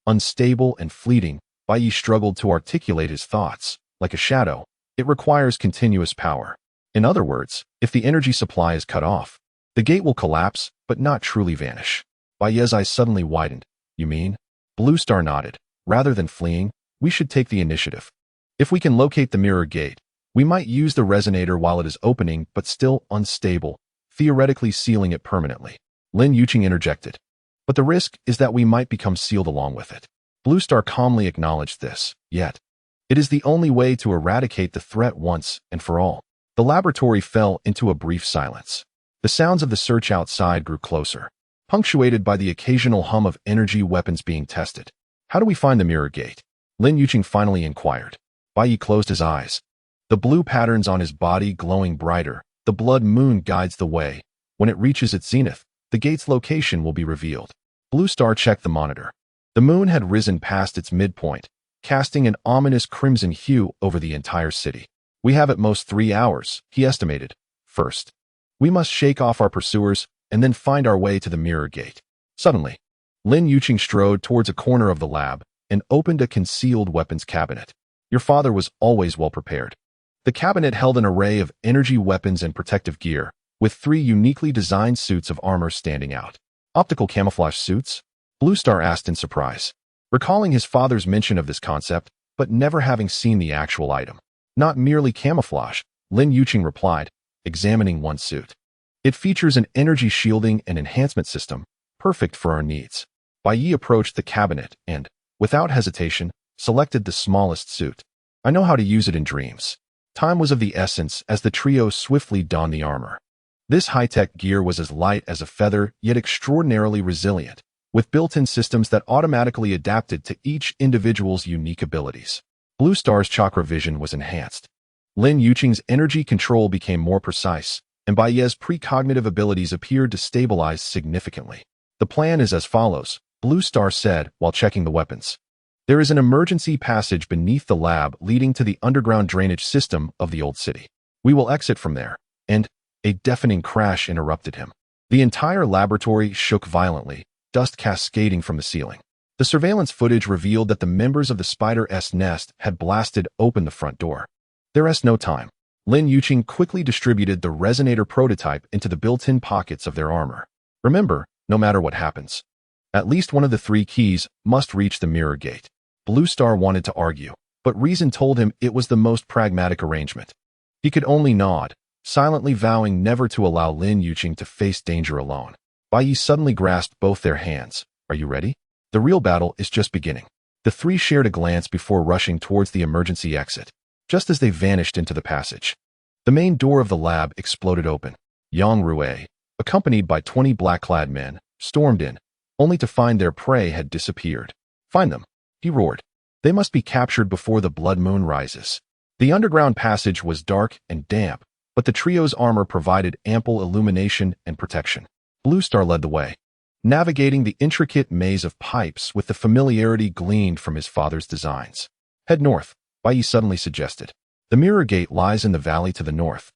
Unstable and fleeting, Bai Yi struggled to articulate his thoughts. Like a shadow, it requires continuous power. In other words, if the energy supply is cut off, the gate will collapse, but not truly vanish. Bai Yi's eyes suddenly widened. You mean? Blue Star nodded. Rather than fleeing, we should take the initiative. If we can locate the mirror gate, we might use the resonator while it is opening but still unstable, theoretically sealing it permanently. Lin Yuqing interjected. But the risk is that we might become sealed along with it. Blue Star calmly acknowledged this, yet it is the only way to eradicate the threat once and for all. The laboratory fell into a brief silence. The sounds of the search outside grew closer, punctuated by the occasional hum of energy weapons being tested. How do we find the mirror gate? Lin Yuqing finally inquired. Bai Yi closed his eyes. The blue patterns on his body glowing brighter. The blood moon guides the way. When it reaches its zenith, the gate's location will be revealed. Blue Star checked the monitor. The moon had risen past its midpoint, casting an ominous crimson hue over the entire city. We have at most 3 hours, he estimated. First, we must shake off our pursuers and then find our way to the mirror gate. Suddenly, Lin Yuqing strode towards a corner of the lab and opened a concealed weapons cabinet. Your father was always well prepared. The cabinet held an array of energy weapons and protective gear, with 3 uniquely designed suits of armor standing out. Optical camouflage suits? Blue Star asked in surprise, recalling his father's mention of this concept, but never having seen the actual item. Not merely camouflage, Lin Yuqing replied, examining one suit. It features an energy shielding and enhancement system, perfect for our needs. Bai Yi approached the cabinet and, without hesitation, selected the smallest suit. I know how to use it in dreams. Time was of the essence as the trio swiftly donned the armor. This high-tech gear was as light as a feather, yet extraordinarily resilient, with built-in systems that automatically adapted to each individual's unique abilities. Blue Star's chakra vision was enhanced. Lin Yuqing's energy control became more precise, and Baiye's precognitive abilities appeared to stabilize significantly. The plan is as follows, Blue Star said while checking the weapons. There is an emergency passage beneath the lab leading to the underground drainage system of the old city. We will exit from there, and a deafening crash interrupted him. The entire laboratory shook violently, dust cascading from the ceiling. The surveillance footage revealed that the members of the Spider's nest had blasted open the front door. There's no time. Lin Yuqing quickly distributed the resonator prototype into the built-in pockets of their armor. Remember, no matter what happens, at least one of the 3 keys must reach the mirror gate. Blue Star wanted to argue, but reason told him it was the most pragmatic arrangement. He could only nod, silently vowing never to allow Lin Yuqing to face danger alone. Baiyi suddenly grasped both their hands. Are you ready? The real battle is just beginning. The 3 shared a glance before rushing towards the emergency exit. Just as they vanished into the passage, the main door of the lab exploded open. Yang Rue, accompanied by 20 black-clad men, stormed in, only to find their prey had disappeared. Find them, he roared. They must be captured before the blood moon rises. The underground passage was dark and damp, but the trio's armor provided ample illumination and protection. Blue Star led the way, navigating the intricate maze of pipes with the familiarity gleaned from his father's designs. Head north, Baiyi suddenly suggested. The mirror gate lies in the valley to the north,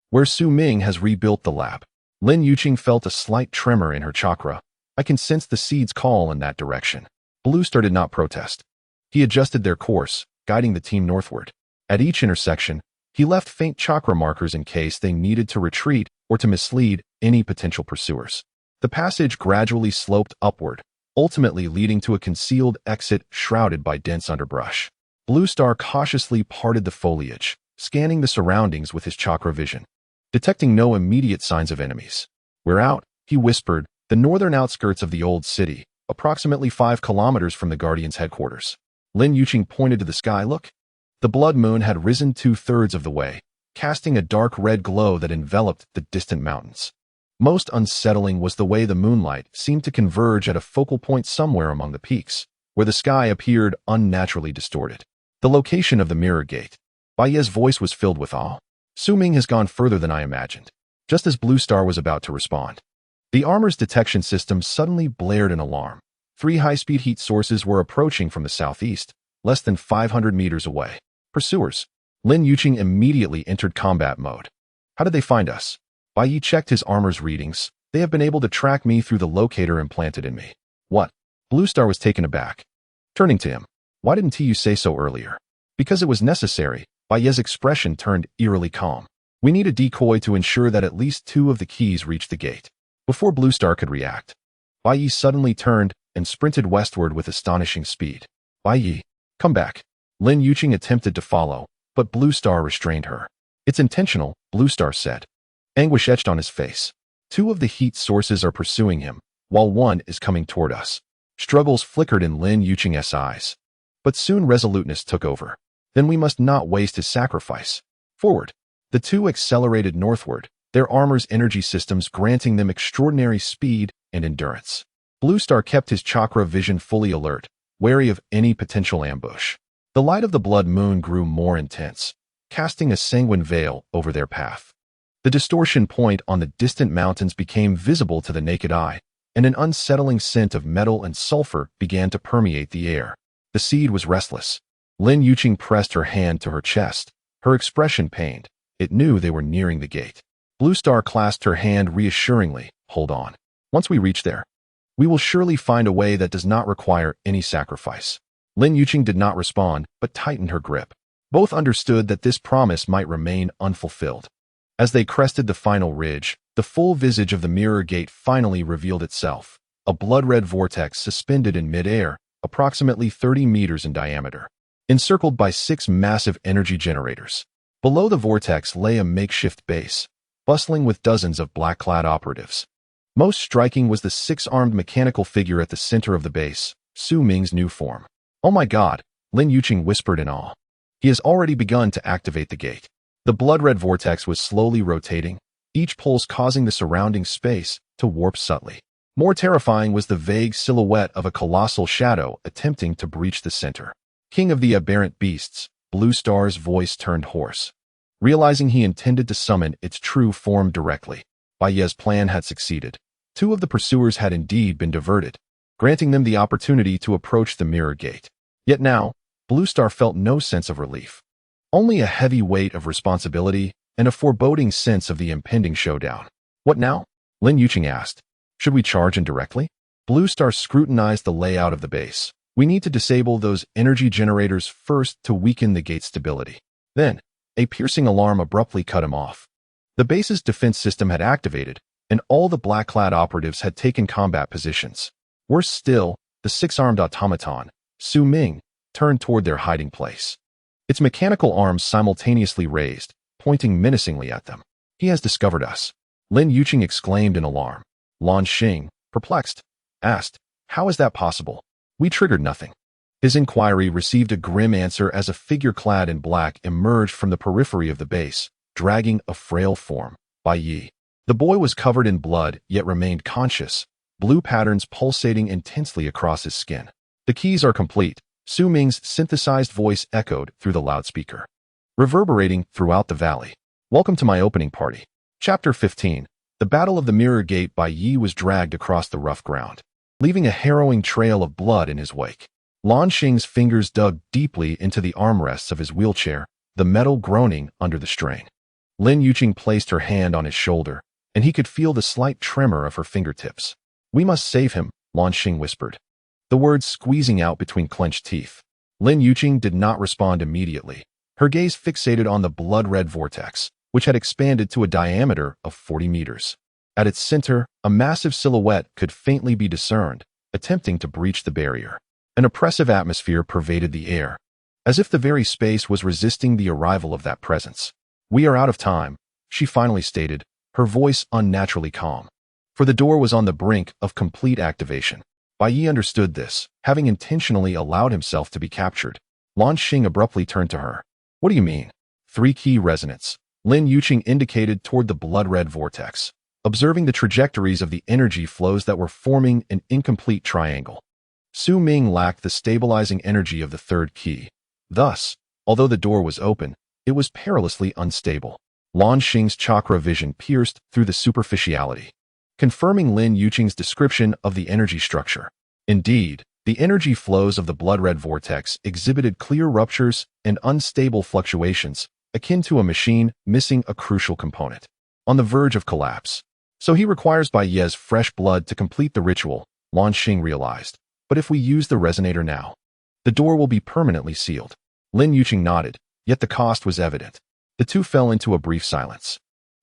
where Su Ming has rebuilt the lab. Lin Yuqing felt a slight tremor in her chakra. I can sense the seeds call in that direction. Blue Star did not protest. He adjusted their course, guiding the team northward. At each intersection, he left faint chakra markers in case they needed to retreat or to mislead any potential pursuers. The passage gradually sloped upward, ultimately leading to a concealed exit shrouded by dense underbrush. Blue Star cautiously parted the foliage, scanning the surroundings with his chakra vision, detecting no immediate signs of enemies. We're out, he whispered, the northern outskirts of the old city, approximately 5 kilometers from the Guardian's headquarters. Lin Yuqing pointed to the sky. Look. The blood moon had risen 2/3 of the way, casting a dark red glow that enveloped the distant mountains. Most unsettling was the way the moonlight seemed to converge at a focal point somewhere among the peaks, where the sky appeared unnaturally distorted. The location of the mirror gate. Baiye's voice was filled with awe. Su Ming has gone further than I imagined. Just as Blue Star was about to respond, the armor's detection system suddenly blared an alarm. 3 high-speed heat sources were approaching from the southeast, less than 500 meters away. Pursuers. Lin Yuqing immediately entered combat mode. How did they find us? Baiyi checked his armor's readings. They have been able to track me through the locator implanted in me. What? Blue Star was taken aback. Turning to him. Why didn't you say so earlier? Because it was necessary. Baiye's expression turned eerily calm. We need a decoy to ensure that at least 2 of the keys reach the gate. Before Blue Star could react, Baiyi suddenly turned and sprinted westward with astonishing speed. Baiyi, come back. Lin Yuqing attempted to follow, but Blue Star restrained her. It's intentional, Blue Star said. Anguish etched on his face. 2 of the heat sources are pursuing him, while 1 is coming toward us. Struggles flickered in Lin Yuqing's eyes. But soon resoluteness took over. Then we must not waste his sacrifice. Forward. The 2 accelerated northward, their armor's energy systems granting them extraordinary speed and endurance. Blue Star kept his chakra vision fully alert, wary of any potential ambush. The light of the blood moon grew more intense, casting a sanguine veil over their path. The distortion point on the distant mountains became visible to the naked eye, and an unsettling scent of metal and sulfur began to permeate the air. The seed was restless. Lin Yuqing pressed her hand to her chest, her expression pained. It knew they were nearing the gate. Blue Star clasped her hand reassuringly. Hold on. Once we reach there, we will surely find a way that does not require any sacrifice. Lin Yuqing did not respond, but tightened her grip. Both understood that this promise might remain unfulfilled. As they crested the final ridge, the full visage of the mirror gate finally revealed itself, a blood-red vortex suspended in mid-air, approximately 30 meters in diameter, encircled by 6 massive energy generators. Below the vortex lay a makeshift base, bustling with dozens of black-clad operatives. Most striking was the 6-armed mechanical figure at the center of the base, Su Ming's new form. "Oh my God," Lin Yuqing whispered in awe. "He has already begun to activate the gate." The blood-red vortex was slowly rotating, each pulse causing the surrounding space to warp subtly. More terrifying was the vague silhouette of a colossal shadow attempting to breach the center. King of the aberrant beasts, Blue Star's voice turned hoarse. Realizing he intended to summon its true form directly, Bai Ye's plan had succeeded. Two of the pursuers had indeed been diverted, granting them the opportunity to approach the mirror gate. Yet now, Blue Star felt no sense of relief. Only a heavy weight of responsibility and a foreboding sense of the impending showdown. "What now?" Lin Yuqing asked. "Should we charge in directly?" Blue Star scrutinized the layout of the base. "We need to disable those energy generators first to weaken the gate stability." Then, a piercing alarm abruptly cut him off. The base's defense system had activated, and all the black-clad operatives had taken combat positions. Worse still, the six-armed automaton, Su Ming, turned toward their hiding place. Its mechanical arms simultaneously raised, pointing menacingly at them. "He has discovered us," Lin Yuqing exclaimed in alarm. Luan Xing, perplexed, asked, "How is that possible? We triggered nothing." His inquiry received a grim answer as a figure clad in black emerged from the periphery of the base, dragging a frail form, Bai Yi. The boy was covered in blood, yet remained conscious, blue patterns pulsating intensely across his skin. "The keys are complete," Su Ming's synthesized voice echoed through the loudspeaker, reverberating throughout the valley. "Welcome to my opening party." Chapter 15. The Battle of the Mirror Gate. Bai Yi was dragged across the rough ground, leaving a harrowing trail of blood in his wake. Luan Xing's fingers dug deeply into the armrests of his wheelchair, the metal groaning under the strain. Lin Yuqing placed her hand on his shoulder, and he could feel the slight tremor of her fingertips. "We must save him," Luan Xing whispered, the words squeezing out between clenched teeth. Lin Yuqing did not respond immediately, her gaze fixated on the blood-red vortex, which had expanded to a diameter of 40 meters. At its center, a massive silhouette could faintly be discerned, attempting to breach the barrier. An oppressive atmosphere pervaded the air, as if the very space was resisting the arrival of that presence. "We are out of time," she finally stated, her voice unnaturally calm. For the door was on the brink of complete activation. Bai Yi understood this, having intentionally allowed himself to be captured. Luan Xing abruptly turned to her. "What do you mean?" "Three-key resonance," Lin Yuqing indicated toward the blood-red vortex, observing the trajectories of the energy flows that were forming an incomplete triangle. Su Ming lacked the stabilizing energy of the third key. Thus, although the door was open, it was perilously unstable. Luan Xing's chakra vision pierced through the superficiality, confirming Lin Yuqing's description of the energy structure. Indeed, the energy flows of the blood-red vortex exhibited clear ruptures and unstable fluctuations, akin to a machine missing a crucial component, on the verge of collapse. "So he requires Bai Ye's fresh blood to complete the ritual," Luan Xing realized. "But if we use the resonator now, the door will be permanently sealed." Lin Yuqing nodded, yet the cost was evident. The two fell into a brief silence.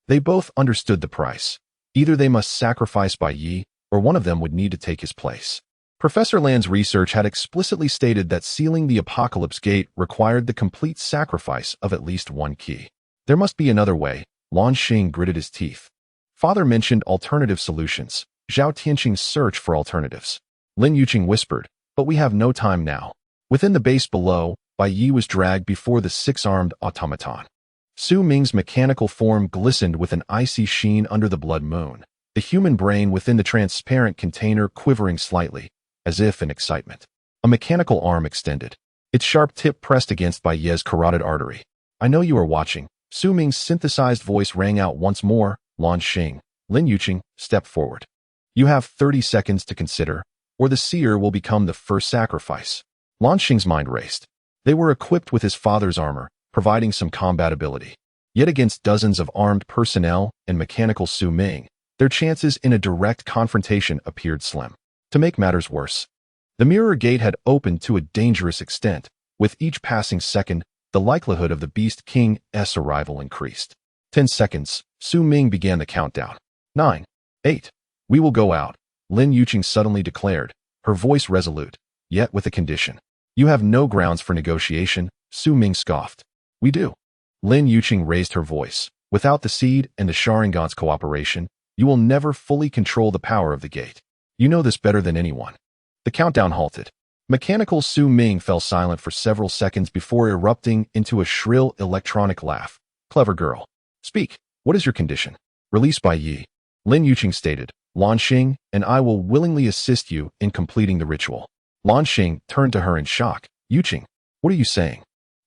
They both understood the price. Either they must sacrifice Bai Yi, or one of them would need to take his place. Professor Lan's research had explicitly stated that sealing the Apocalypse Gate required the complete sacrifice of at least one key. There must be another way. Luan Xing gritted his teeth. Father mentioned alternative solutions. Zhao Tianqing's search for alternatives. Lin Yuqing whispered, "But we have no time now." Within the base below, Bai Yi was dragged before the six-armed automaton. Su Ming's mechanical form glistened with an icy sheen under the blood moon, the human brain within the transparent container quivering slightly, as if in excitement. A mechanical arm extended, its sharp tip pressed against Bai Ye's carotid artery. "I know you are watching." Su Ming's synthesized voice rang out once more. Luan Xing, Lin Yuqing, stepped forward. "You have 30 seconds to consider, or the seer will become the first sacrifice." Luan Xing's mind raced. They were equipped with his father's armor, providing some combat ability. Yet against dozens of armed personnel and mechanical Su Ming, their chances in a direct confrontation appeared slim. To make matters worse, the mirror gate had opened to a dangerous extent. With each passing second, the likelihood of the Beast King's arrival increased. 10 seconds, Su Ming began the countdown. 9, 8, "We will go out," Lin Yuqing suddenly declared, her voice resolute, yet with a condition. "You have no grounds for negotiation," Su Ming scoffed. "We do." Lin Yuqing raised her voice. "Without the seed and the Sharingan's cooperation, you will never fully control the power of the gate. You know this better than anyone." The countdown halted. Mechanical Su Ming fell silent for several seconds before erupting into a shrill electronic laugh. Clever girl. Speak. What is your condition? Released by Yi. Lin Yuqing stated, Luan Xing, and I will willingly assist you in completing the ritual. Luan Xing turned to her in shock. Yuqing, what are you saying?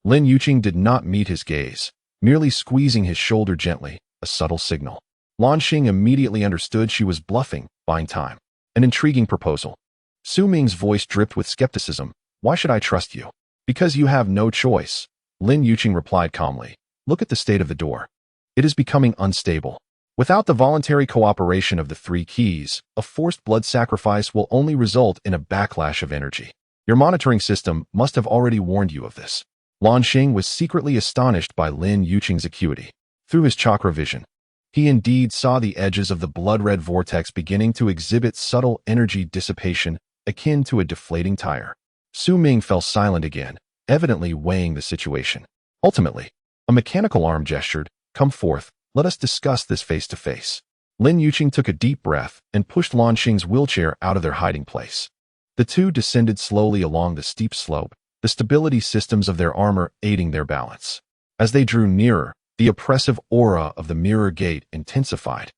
Lin Yuqing did not meet his gaze, merely squeezing his shoulder gently, a subtle signal. Luan Xing immediately understood she was bluffing, buying time. An intriguing proposal. Su Ming's voice dripped with skepticism. Why should I trust you? Because you have no choice. Lin Yuqing replied calmly. Look at the state of the door. It is becoming unstable. Without the voluntary cooperation of the three keys, a forced blood sacrifice will only result in a backlash of energy. Your monitoring system must have already warned you of this. Luan Xing was secretly astonished by Lin Yuqing's acuity. Through his chakra vision, he indeed saw the edges of the blood-red vortex beginning to exhibit subtle energy dissipation akin to a deflating tire. Su Ming fell silent again, evidently weighing the situation. Ultimately, a mechanical arm gestured, Come forth, let us discuss this face to face. Lin Yuqing took a deep breath and pushed Luan Xing's wheelchair out of their hiding place. The two descended slowly along the steep slope, the stability systems of their armor aiding their balance. As they drew nearer, the oppressive aura of the mirror gate intensified,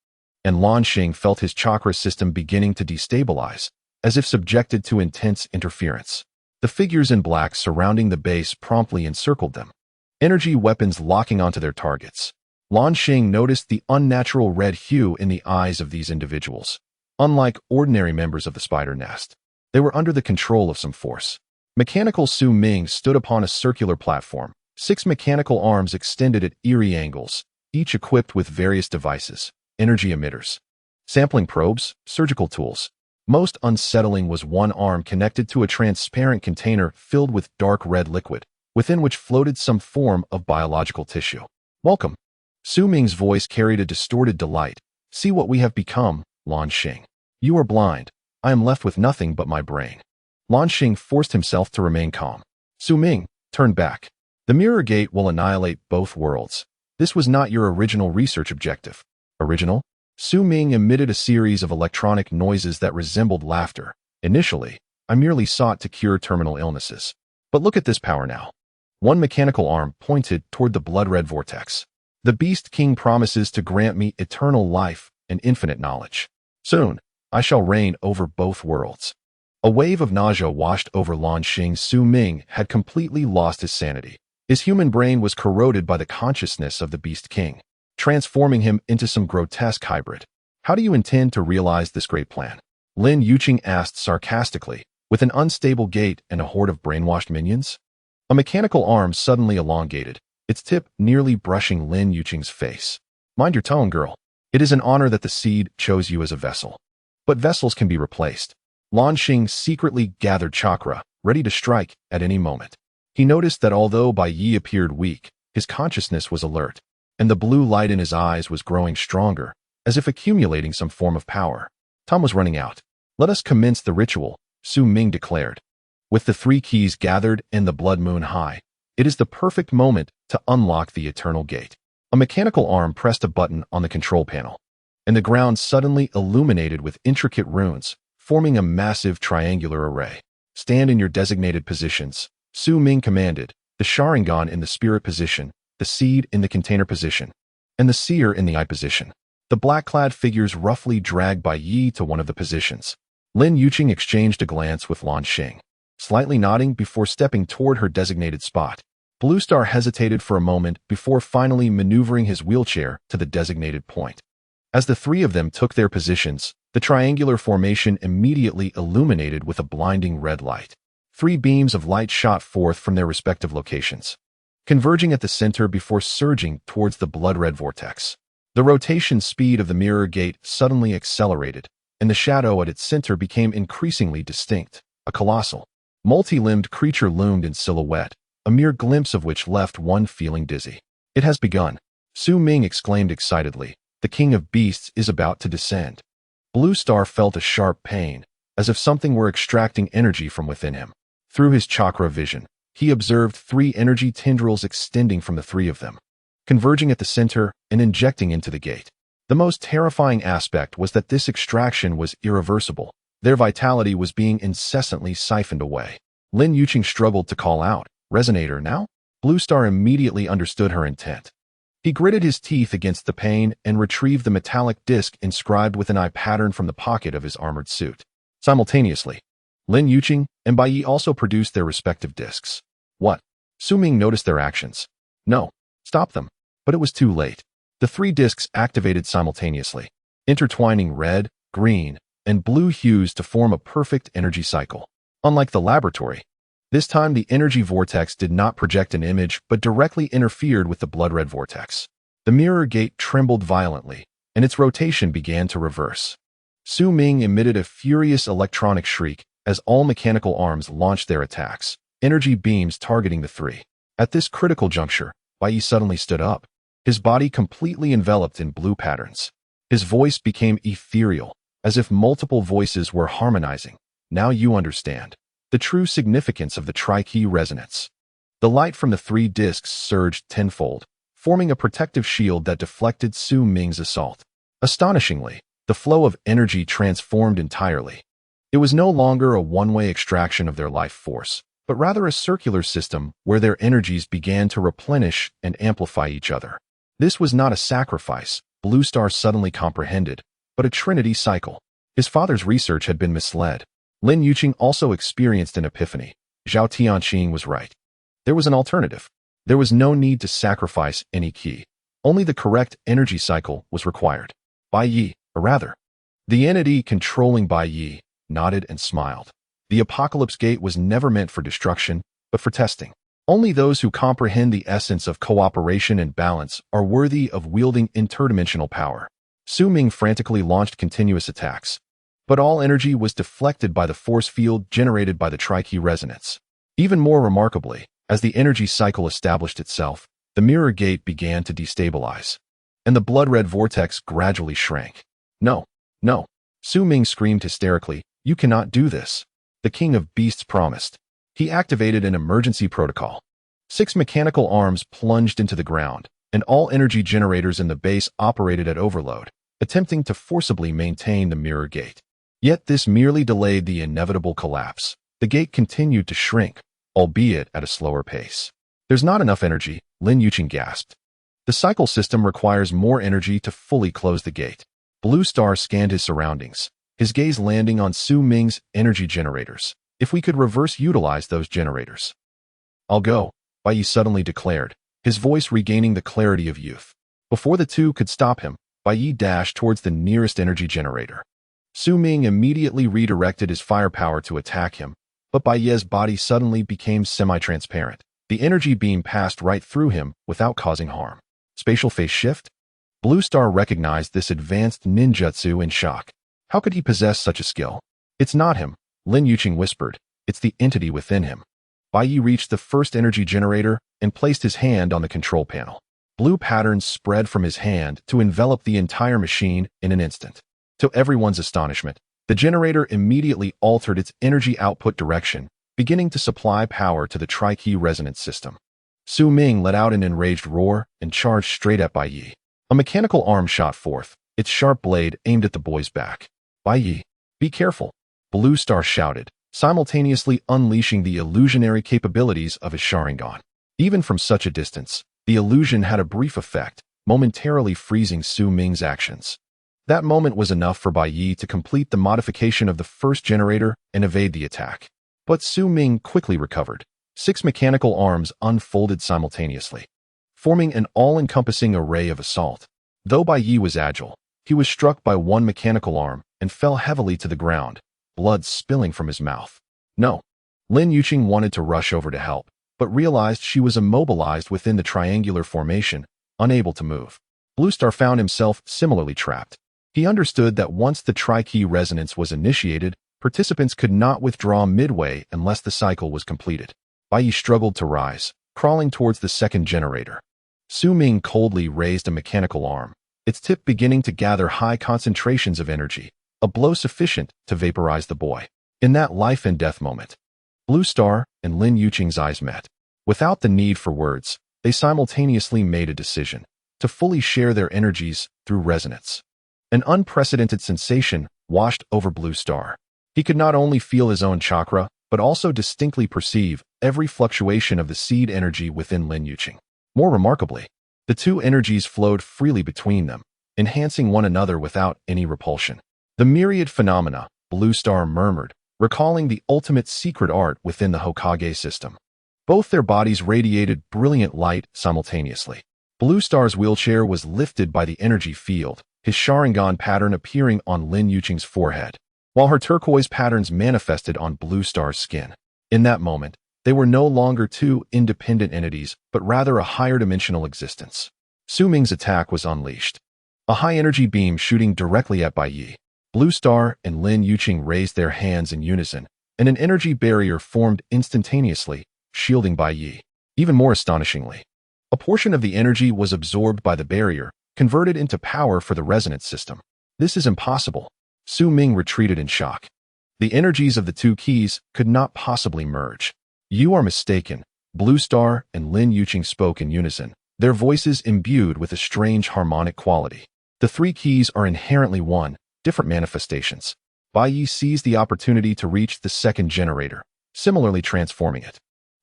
and Luan Xing felt his chakra system beginning to destabilize, as if subjected to intense interference. The figures in black surrounding the base promptly encircled them, energy weapons locking onto their targets. Luan Xing noticed the unnatural red hue in the eyes of these individuals. Unlike ordinary members of the spider nest, they were under the control of some force. Mechanical Su Ming stood upon a circular platform, 6 mechanical arms extended at eerie angles, each equipped with various devices, energy emitters, sampling probes, surgical tools. Most unsettling was one arm connected to a transparent container filled with dark red liquid, within which floated some form of biological tissue. Welcome. Su Ming's voice carried a distorted delight. See what we have become, Luan Xing. You are blind. I am left with nothing but my brain. Luan Xing forced himself to remain calm. Su Ming, turn back. The mirror gate will annihilate both worlds. This was not your original research objective. Original? Su Ming emitted a series of electronic noises that resembled laughter. Initially, I merely sought to cure terminal illnesses. But look at this power now. One mechanical arm pointed toward the blood-red vortex. The Beast King promises to grant me eternal life and infinite knowledge. Soon, I shall reign over both worlds. A wave of nausea washed over Luan Xing. Su Ming had completely lost his sanity. His human brain was corroded by the consciousness of the Beast King, transforming him into some grotesque hybrid. How do you intend to realize this great plan? Lin Yuqing asked sarcastically, with an unstable gait and a horde of brainwashed minions. A mechanical arm suddenly elongated, its tip nearly brushing Lin Yuqing's face. Mind your tone, girl. It is an honor that the seed chose you as a vessel. But vessels can be replaced. Luan Xing secretly gathered chakra, ready to strike at any moment. He noticed that although Bai Yi appeared weak, his consciousness was alert, and the blue light in his eyes was growing stronger, as if accumulating some form of power. Time was running out. Let us commence the ritual, Su Ming declared. With the 3 keys gathered and the blood moon high, it is the perfect moment to unlock the eternal gate. A mechanical arm pressed a button on the control panel, and the ground suddenly illuminated with intricate runes, forming a massive triangular array. Stand in your designated positions, Su Ming commanded, the Sharingan in the spirit position, the seed in the container position, and the seer in the eye position. The black-clad figures roughly dragged Bai Yi to one of the positions. Lin Yuqing exchanged a glance with Luan Xing, slightly nodding before stepping toward her designated spot. Blue Star hesitated for a moment before finally maneuvering his wheelchair to the designated point. As the 3 of them took their positions, the triangular formation immediately illuminated with a blinding red light. 3 beams of light shot forth from their respective locations, converging at the center before surging towards the blood-red vortex. The rotation speed of the mirror gate suddenly accelerated, and the shadow at its center became increasingly distinct. A colossal, multi-limbed creature loomed in silhouette, a mere glimpse of which left one feeling dizzy. It has begun, Su Ming exclaimed excitedly. The king of beasts is about to descend. Blue Star felt a sharp pain, as if something were extracting energy from within him. Through his chakra vision, he observed 3 energy tendrils extending from the 3 of them, converging at the center and injecting into the gate. The most terrifying aspect was that this extraction was irreversible. Their vitality was being incessantly siphoned away. Lin Yuqing struggled to call out, "Resonator now?" Blue Star immediately understood her intent. He gritted his teeth against the pain and retrieved the metallic disc inscribed with an eye pattern from the pocket of his armored suit. Simultaneously, Lin Yuqing and Bai Yi also produced their respective discs. What? Su Ming noticed their actions. No, stop them. But it was too late. The three discs activated simultaneously, intertwining red, green, and blue hues to form a perfect energy cycle. Unlike the laboratory, this time the energy vortex did not project an image but directly interfered with the blood-red vortex. The mirror gate trembled violently, and its rotation began to reverse. Su Ming emitted a furious electronic shriek as all mechanical arms launched their attacks, energy beams targeting the three. At this critical juncture, Bai Yi suddenly stood up, his body completely enveloped in blue patterns. His voice became ethereal, as if multiple voices were harmonizing. Now you understand the true significance of the tri-key resonance. The light from the three discs surged tenfold, forming a protective shield that deflected Su Ming's assault. Astonishingly, the flow of energy transformed entirely. It was no longer a one-way extraction of their life force, but rather a circular system where their energies began to replenish and amplify each other. This was not a sacrifice, Blue Star suddenly comprehended, but a trinity cycle. His father's research had been misled. Lin Yuqing also experienced an epiphany. Zhao Tianqing was right. There was an alternative. There was no need to sacrifice any key. Only the correct energy cycle was required. Bai Yi, or rather, the entity controlling Bai Yi, nodded and smiled. The Apocalypse Gate was never meant for destruction, but for testing. Only those who comprehend the essence of cooperation and balance are worthy of wielding interdimensional power. Su Ming frantically launched continuous attacks, but all energy was deflected by the force field generated by the tri-key resonance. Even more remarkably, as the energy cycle established itself, the mirror gate began to destabilize, and the blood-red vortex gradually shrank. No, no, Su Ming screamed hysterically, "You cannot do this." The King of Beasts promised. He activated an emergency protocol. 6 mechanical arms plunged into the ground, and all energy generators in the base operated at overload, attempting to forcibly maintain the mirror gate. Yet this merely delayed the inevitable collapse. The gate continued to shrink, albeit at a slower pace. "There's not enough energy," Lin Yuqing gasped. "The cycle system requires more energy to fully close the gate." Blue Star scanned his surroundings, his gaze landing on Su Ming's energy generators. "If we could reverse utilize those generators." "I'll go," Bai Yi suddenly declared, his voice regaining the clarity of youth. Before the two could stop him, Bai Yi dashed towards the nearest energy generator. Su Ming immediately redirected his firepower to attack him, but Bai Yi's body suddenly became semi-transparent. The energy beam passed right through him without causing harm. Spatial phase shift? Blue Star recognized this advanced ninjutsu in shock. How could he possess such a skill? "It's not him," Lin Yuqing whispered. "It's the entity within him." Bai Yi reached the first energy generator and placed his hand on the control panel. Blue patterns spread from his hand to envelop the entire machine in an instant. To everyone's astonishment, the generator immediately altered its energy output direction, beginning to supply power to the tri-key resonance system. Su Ming let out an enraged roar and charged straight at Bai Yi. A mechanical arm shot forth, its sharp blade aimed at the boy's back. "Bai Yi, be careful," Blue Star shouted, simultaneously unleashing the illusionary capabilities of his Sharingan. Even from such a distance, the illusion had a brief effect, momentarily freezing Su Ming's actions. That moment was enough for Bai Yi to complete the modification of the first generator and evade the attack. But Su Ming quickly recovered. 6 mechanical arms unfolded simultaneously, forming an all-encompassing array of assault. Though Bai Yi was agile, he was struck by one mechanical arm and fell heavily to the ground, blood spilling from his mouth. No. Lin Yuqing wanted to rush over to help, but realized she was immobilized within the triangular formation, unable to move. Blue Star found himself similarly trapped. He understood that once the tri-key resonance was initiated, participants could not withdraw midway unless the cycle was completed. Bai Yi struggled to rise, crawling towards the second generator. Su Ming coldly raised a mechanical arm, its tip beginning to gather high concentrations of energy, a blow sufficient to vaporize the boy. In that life and death moment, Blue Star and Lin Yuqing's eyes met. Without the need for words, they simultaneously made a decision to fully share their energies through resonance. An unprecedented sensation washed over Blue Star. He could not only feel his own chakra, but also distinctly perceive every fluctuation of the seed energy within Lin Yuqing. More remarkably, the two energies flowed freely between them, enhancing one another without any repulsion. The myriad phenomena, Blue Star murmured, recalling the ultimate secret art within the Hokage system. Both their bodies radiated brilliant light simultaneously. Blue Star's wheelchair was lifted by the energy field, his Sharingan pattern appearing on Lin Yuqing's forehead, while her turquoise patterns manifested on Blue Star's skin. In that moment, they were no longer two independent entities, but rather a higher-dimensional existence. Su Ming's attack was unleashed. A high-energy beam shooting directly at Bai Yi. Blue Star and Lin Yuqing raised their hands in unison, and an energy barrier formed instantaneously, shielding Bai Yi. Even more astonishingly, a portion of the energy was absorbed by the barrier, converted into power for the resonance system. This is impossible. Su Ming retreated in shock. The energies of the two keys could not possibly merge. You are mistaken, Blue Star and Lin Yuqing spoke in unison, their voices imbued with a strange harmonic quality. The three keys are inherently one, different manifestations. Bai Yi seized the opportunity to reach the second generator, similarly transforming it.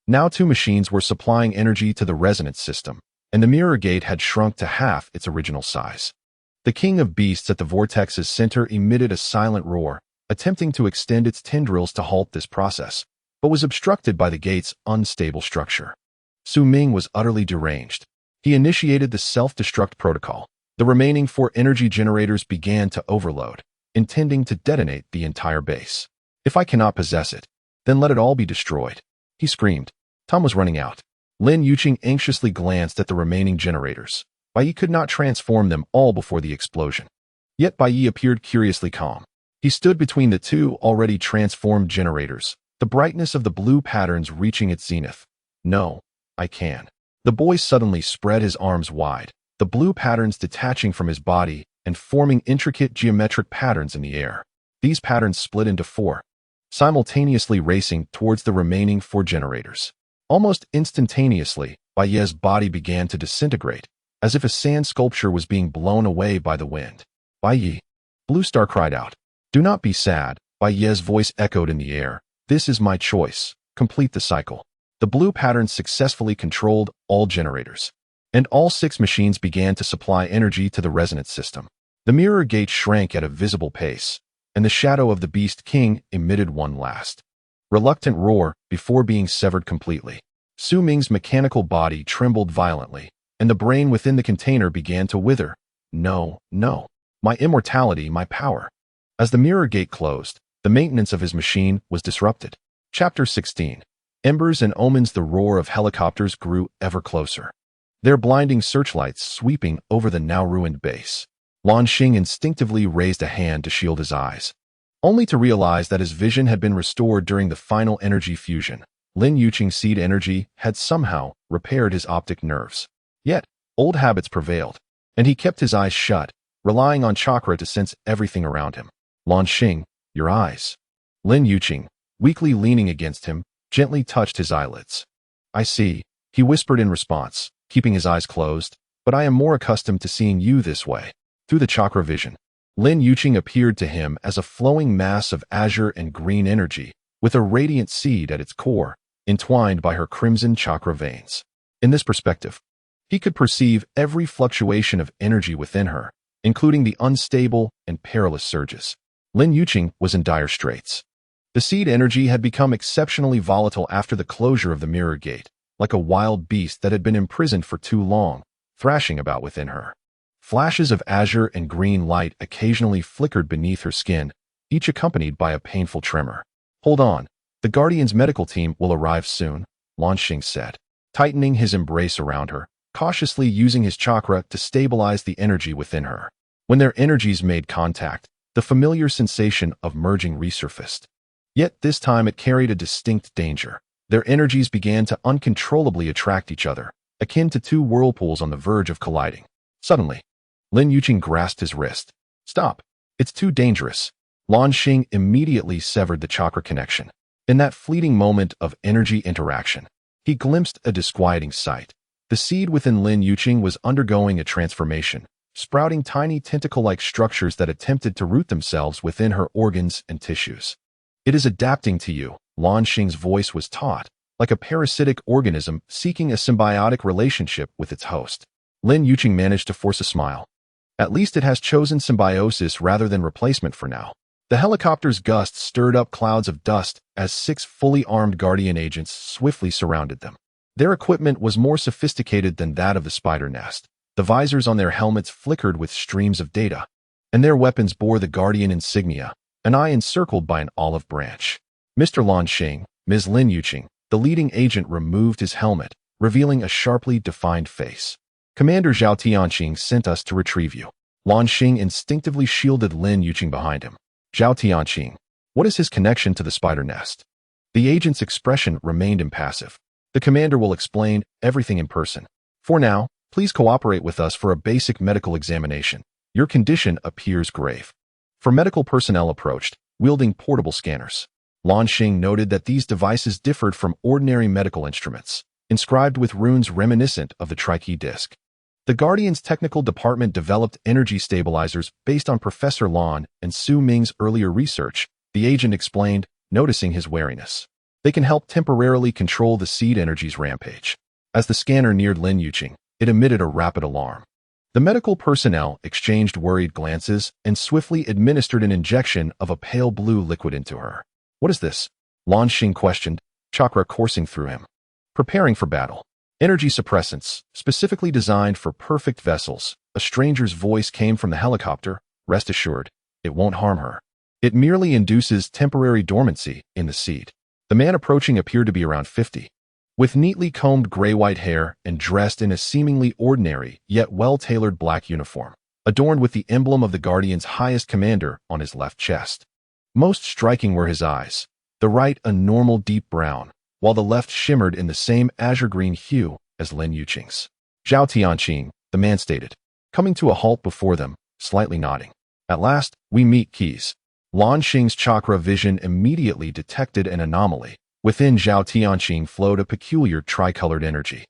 Now two machines were supplying energy to the resonance system, and the mirror gate had shrunk to half its original size. The king of beasts at the vortex's center emitted a silent roar, attempting to extend its tendrils to halt this process, but was obstructed by the gate's unstable structure. Su Ming was utterly deranged. He initiated the self-destruct protocol. The remaining 4 energy generators began to overload, intending to detonate the entire base. If I cannot possess it, then let it all be destroyed, he screamed. Time was running out. Lin Yuqing anxiously glanced at the remaining generators. Bai Yi could not transform them all before the explosion. Yet Bai Yi appeared curiously calm. He stood between the two already transformed generators, the brightness of the blue patterns reaching its zenith. No, I can. The boy suddenly spread his arms wide, the blue patterns detaching from his body and forming intricate geometric patterns in the air. These patterns split into 4, simultaneously racing towards the remaining 4 generators. Almost instantaneously, Bai Yi's body began to disintegrate, as if a sand sculpture was being blown away by the wind. Bai Yi, Blue Star cried out. Do not be sad, Bai Yi's voice echoed in the air. This is my choice. Complete the cycle. The blue patterns successfully controlled all generators, and all 6 machines began to supply energy to the resonance system. The mirror gate shrank at a visible pace, and the shadow of the Beast King emitted one last reluctant roar before being severed completely. Su Ming's mechanical body trembled violently, and the brain within the container began to wither. No, no. My immortality, my power. As the mirror gate closed, the maintenance of his machine was disrupted. Chapter 16. Embers and omens. The roar of helicopters grew ever closer, their blinding searchlights sweeping over the now ruined base. Luan Xing instinctively raised a hand to shield his eyes, only to realize that his vision had been restored during the final energy fusion. Lin Yuqing's seed energy had somehow repaired his optic nerves. Yet, old habits prevailed, and he kept his eyes shut, relying on chakra to sense everything around him. Luan Xing, your eyes. Lin Yuqing, weakly leaning against him, gently touched his eyelids. I see, he whispered in response, keeping his eyes closed, but I am more accustomed to seeing you this way. Through the chakra vision, Lin Yuqing appeared to him as a flowing mass of azure and green energy, with a radiant seed at its core, entwined by her crimson chakra veins. In this perspective, he could perceive every fluctuation of energy within her, including the unstable and perilous surges. Lin Yuqing was in dire straits. The seed energy had become exceptionally volatile after the closure of the mirror gate, like a wild beast that had been imprisoned for too long, thrashing about within her. Flashes of azure and green light occasionally flickered beneath her skin, each accompanied by a painful tremor. Hold on, the Guardian's medical team will arrive soon, Luan Xing said, tightening his embrace around her, cautiously using his chakra to stabilize the energy within her. When their energies made contact, the familiar sensation of merging resurfaced. Yet this time it carried a distinct danger. Their energies began to uncontrollably attract each other, akin to 2 whirlpools on the verge of colliding. Suddenly, Lin Yuqing grasped his wrist. Stop. It's too dangerous. Luan Xing immediately severed the chakra connection. In that fleeting moment of energy interaction, he glimpsed a disquieting sight. The seed within Lin Yuqing was undergoing a transformation, sprouting tiny tentacle-like structures that attempted to root themselves within her organs and tissues. It is adapting to you, Luan Xing's voice was taut, like a parasitic organism seeking a symbiotic relationship with its host. Lin Yuqing managed to force a smile. At least it has chosen symbiosis rather than replacement for now. The helicopter's gusts stirred up clouds of dust as 6 fully armed Guardian agents swiftly surrounded them. Their equipment was more sophisticated than that of the spider nest. The visors on their helmets flickered with streams of data, and their weapons bore the Guardian insignia, an eye encircled by an olive branch. Mr. Luan Xing, Ms. Lin Yuqing, the leading agent removed his helmet, revealing a sharply defined face. Commander Zhao Tianqing sent us to retrieve you. Luan Xing instinctively shielded Lin Yuqing behind him. Zhao Tianqing, what is his connection to the spider nest? The agent's expression remained impassive. The commander will explain everything in person. For now, please cooperate with us for a basic medical examination. Your condition appears grave. For medical personnel approached, wielding portable scanners. Luan Xing noted that these devices differed from ordinary medical instruments, inscribed with runes reminiscent of the Trickling disc. The Guardian's technical department developed energy stabilizers based on Professor Luan and Su Ming's earlier research, the agent explained, noticing his wariness. They can help temporarily control the seed energy's rampage. As the scanner neared Lin Yuqing, it emitted a rapid alarm. The medical personnel exchanged worried glances and swiftly administered an injection of a pale blue liquid into her. What is this? Luan Xing questioned, chakra coursing through him. Preparing for battle. Energy suppressants, specifically designed for perfect vessels. A stranger's voice came from the helicopter. Rest assured, it won't harm her. It merely induces temporary dormancy in the seed. The man approaching appeared to be around 50. With neatly combed gray-white hair and dressed in a seemingly ordinary yet well-tailored black uniform, adorned with the emblem of the Guardian's highest commander on his left chest. Most striking were his eyes, the right a normal deep brown, while the left shimmered in the same azure-green hue as Lin Yuqing's. Zhao Tianqing, the man stated, coming to a halt before them, slightly nodding. At last, we meet keys. Luan Xing's chakra vision immediately detected an anomaly. Within Zhao Tianqing flowed a peculiar tricolored energy,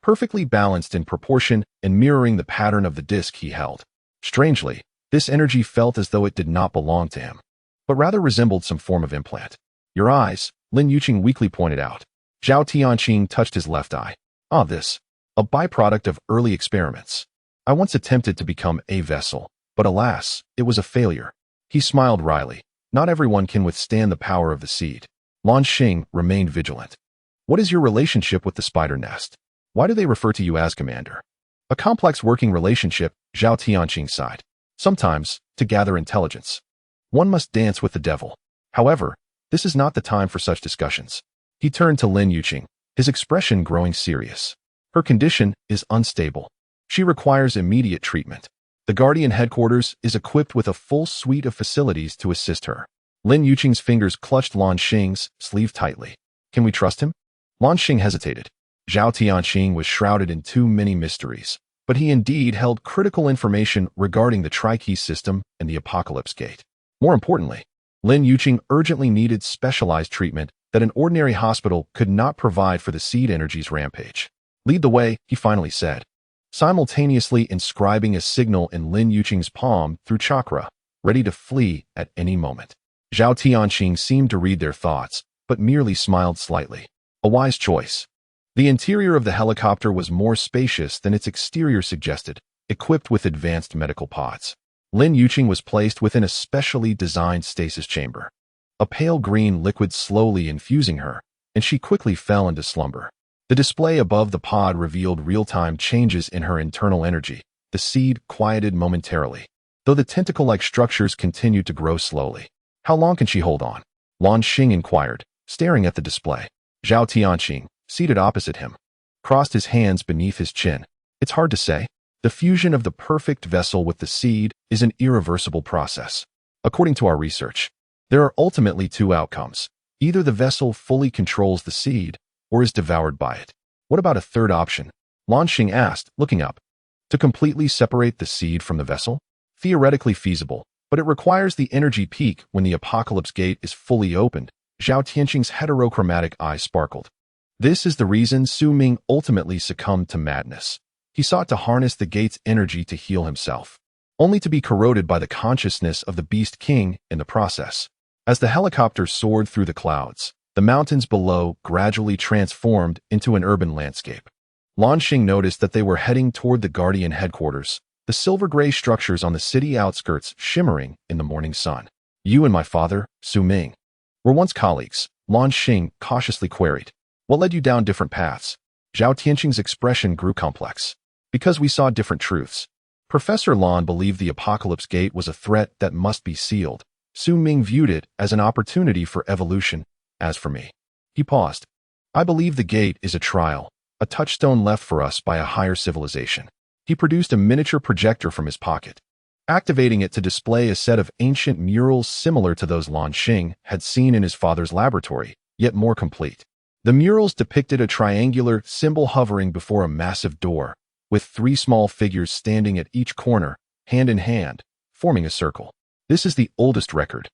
perfectly balanced in proportion and mirroring the pattern of the disc he held. Strangely, this energy felt as though it did not belong to him, but rather resembled some form of implant. Your eyes, Lin Yuqing weakly pointed out. Zhao Tianqing touched his left eye. Ah, this. A byproduct of early experiments. I once attempted to become a vessel, but alas, it was a failure. He smiled wryly. Not everyone can withstand the power of the seed. Luan Xing remained vigilant. What is your relationship with the spider nest? Why do they refer to you as commander? A complex working relationship, Zhao Tianqing sighed. Sometimes, to gather intelligence, one must dance with the devil. However, this is not the time for such discussions. He turned to Lin Yuqing, his expression growing serious. Her condition is unstable. She requires immediate treatment. The Guardian headquarters is equipped with a full suite of facilities to assist her. Lin Yuqing's fingers clutched Luan Xing's sleeve tightly. Can we trust him? Luan Xing hesitated. Zhao Tianqing was shrouded in too many mysteries, but he indeed held critical information regarding the Tri-Key system and the Apocalypse Gate. More importantly, Lin Yuqing urgently needed specialized treatment that an ordinary hospital could not provide for the seed energy's rampage. Lead the way, he finally said, simultaneously inscribing a signal in Lin Yuqing's palm through chakra, ready to flee at any moment. Zhao Tianqing seemed to read their thoughts, but merely smiled slightly. A wise choice. The interior of the helicopter was more spacious than its exterior suggested, equipped with advanced medical pods. Lin Yuqing was placed within a specially designed stasis chamber. A pale green liquid slowly infusing her, and she quickly fell into slumber. The display above the pod revealed real-time changes in her internal energy. The seed quieted momentarily, though the tentacle-like structures continued to grow slowly. How long can she hold on? Luan Xing inquired, staring at the display. Zhao Tianqing, seated opposite him, crossed his hands beneath his chin. It's hard to say. The fusion of the perfect vessel with the seed is an irreversible process. According to our research, there are ultimately 2 outcomes. Either the vessel fully controls the seed, or is devoured by it. What about a third option? Luan Xing asked, looking up. To completely separate the seed from the vessel? Theoretically feasible, but it requires the energy peak when the Apocalypse Gate is fully opened. Zhao Tianqing's heterochromatic eye sparkled. This is the reason Su Ming ultimately succumbed to madness. He sought to harness the gate's energy to heal himself, only to be corroded by the consciousness of the Beast King in the process. As the helicopter soared through the clouds, The mountains below gradually transformed into an urban landscape. Luan Xing noticed that they were heading toward the Guardian headquarters, the silver-gray structures on the city outskirts shimmering in the morning sun. You and my father, Su Ming, were once colleagues, Luan Xing cautiously queried. What led you down different paths? Zhao Tianqing's expression grew complex. Because we saw different truths. Professor Luan believed the Apocalypse Gate was a threat that must be sealed. Su Ming viewed it as an opportunity for evolution. As for me, he paused. I believe the gate is a trial, a touchstone left for us by a higher civilization. He produced a miniature projector from his pocket, activating it to display a set of ancient murals similar to those Luan Xing had seen in his father's laboratory, yet more complete. The murals depicted a triangular symbol hovering before a massive door, with 3 small figures standing at each corner, hand in hand, forming a circle. This is the oldest record,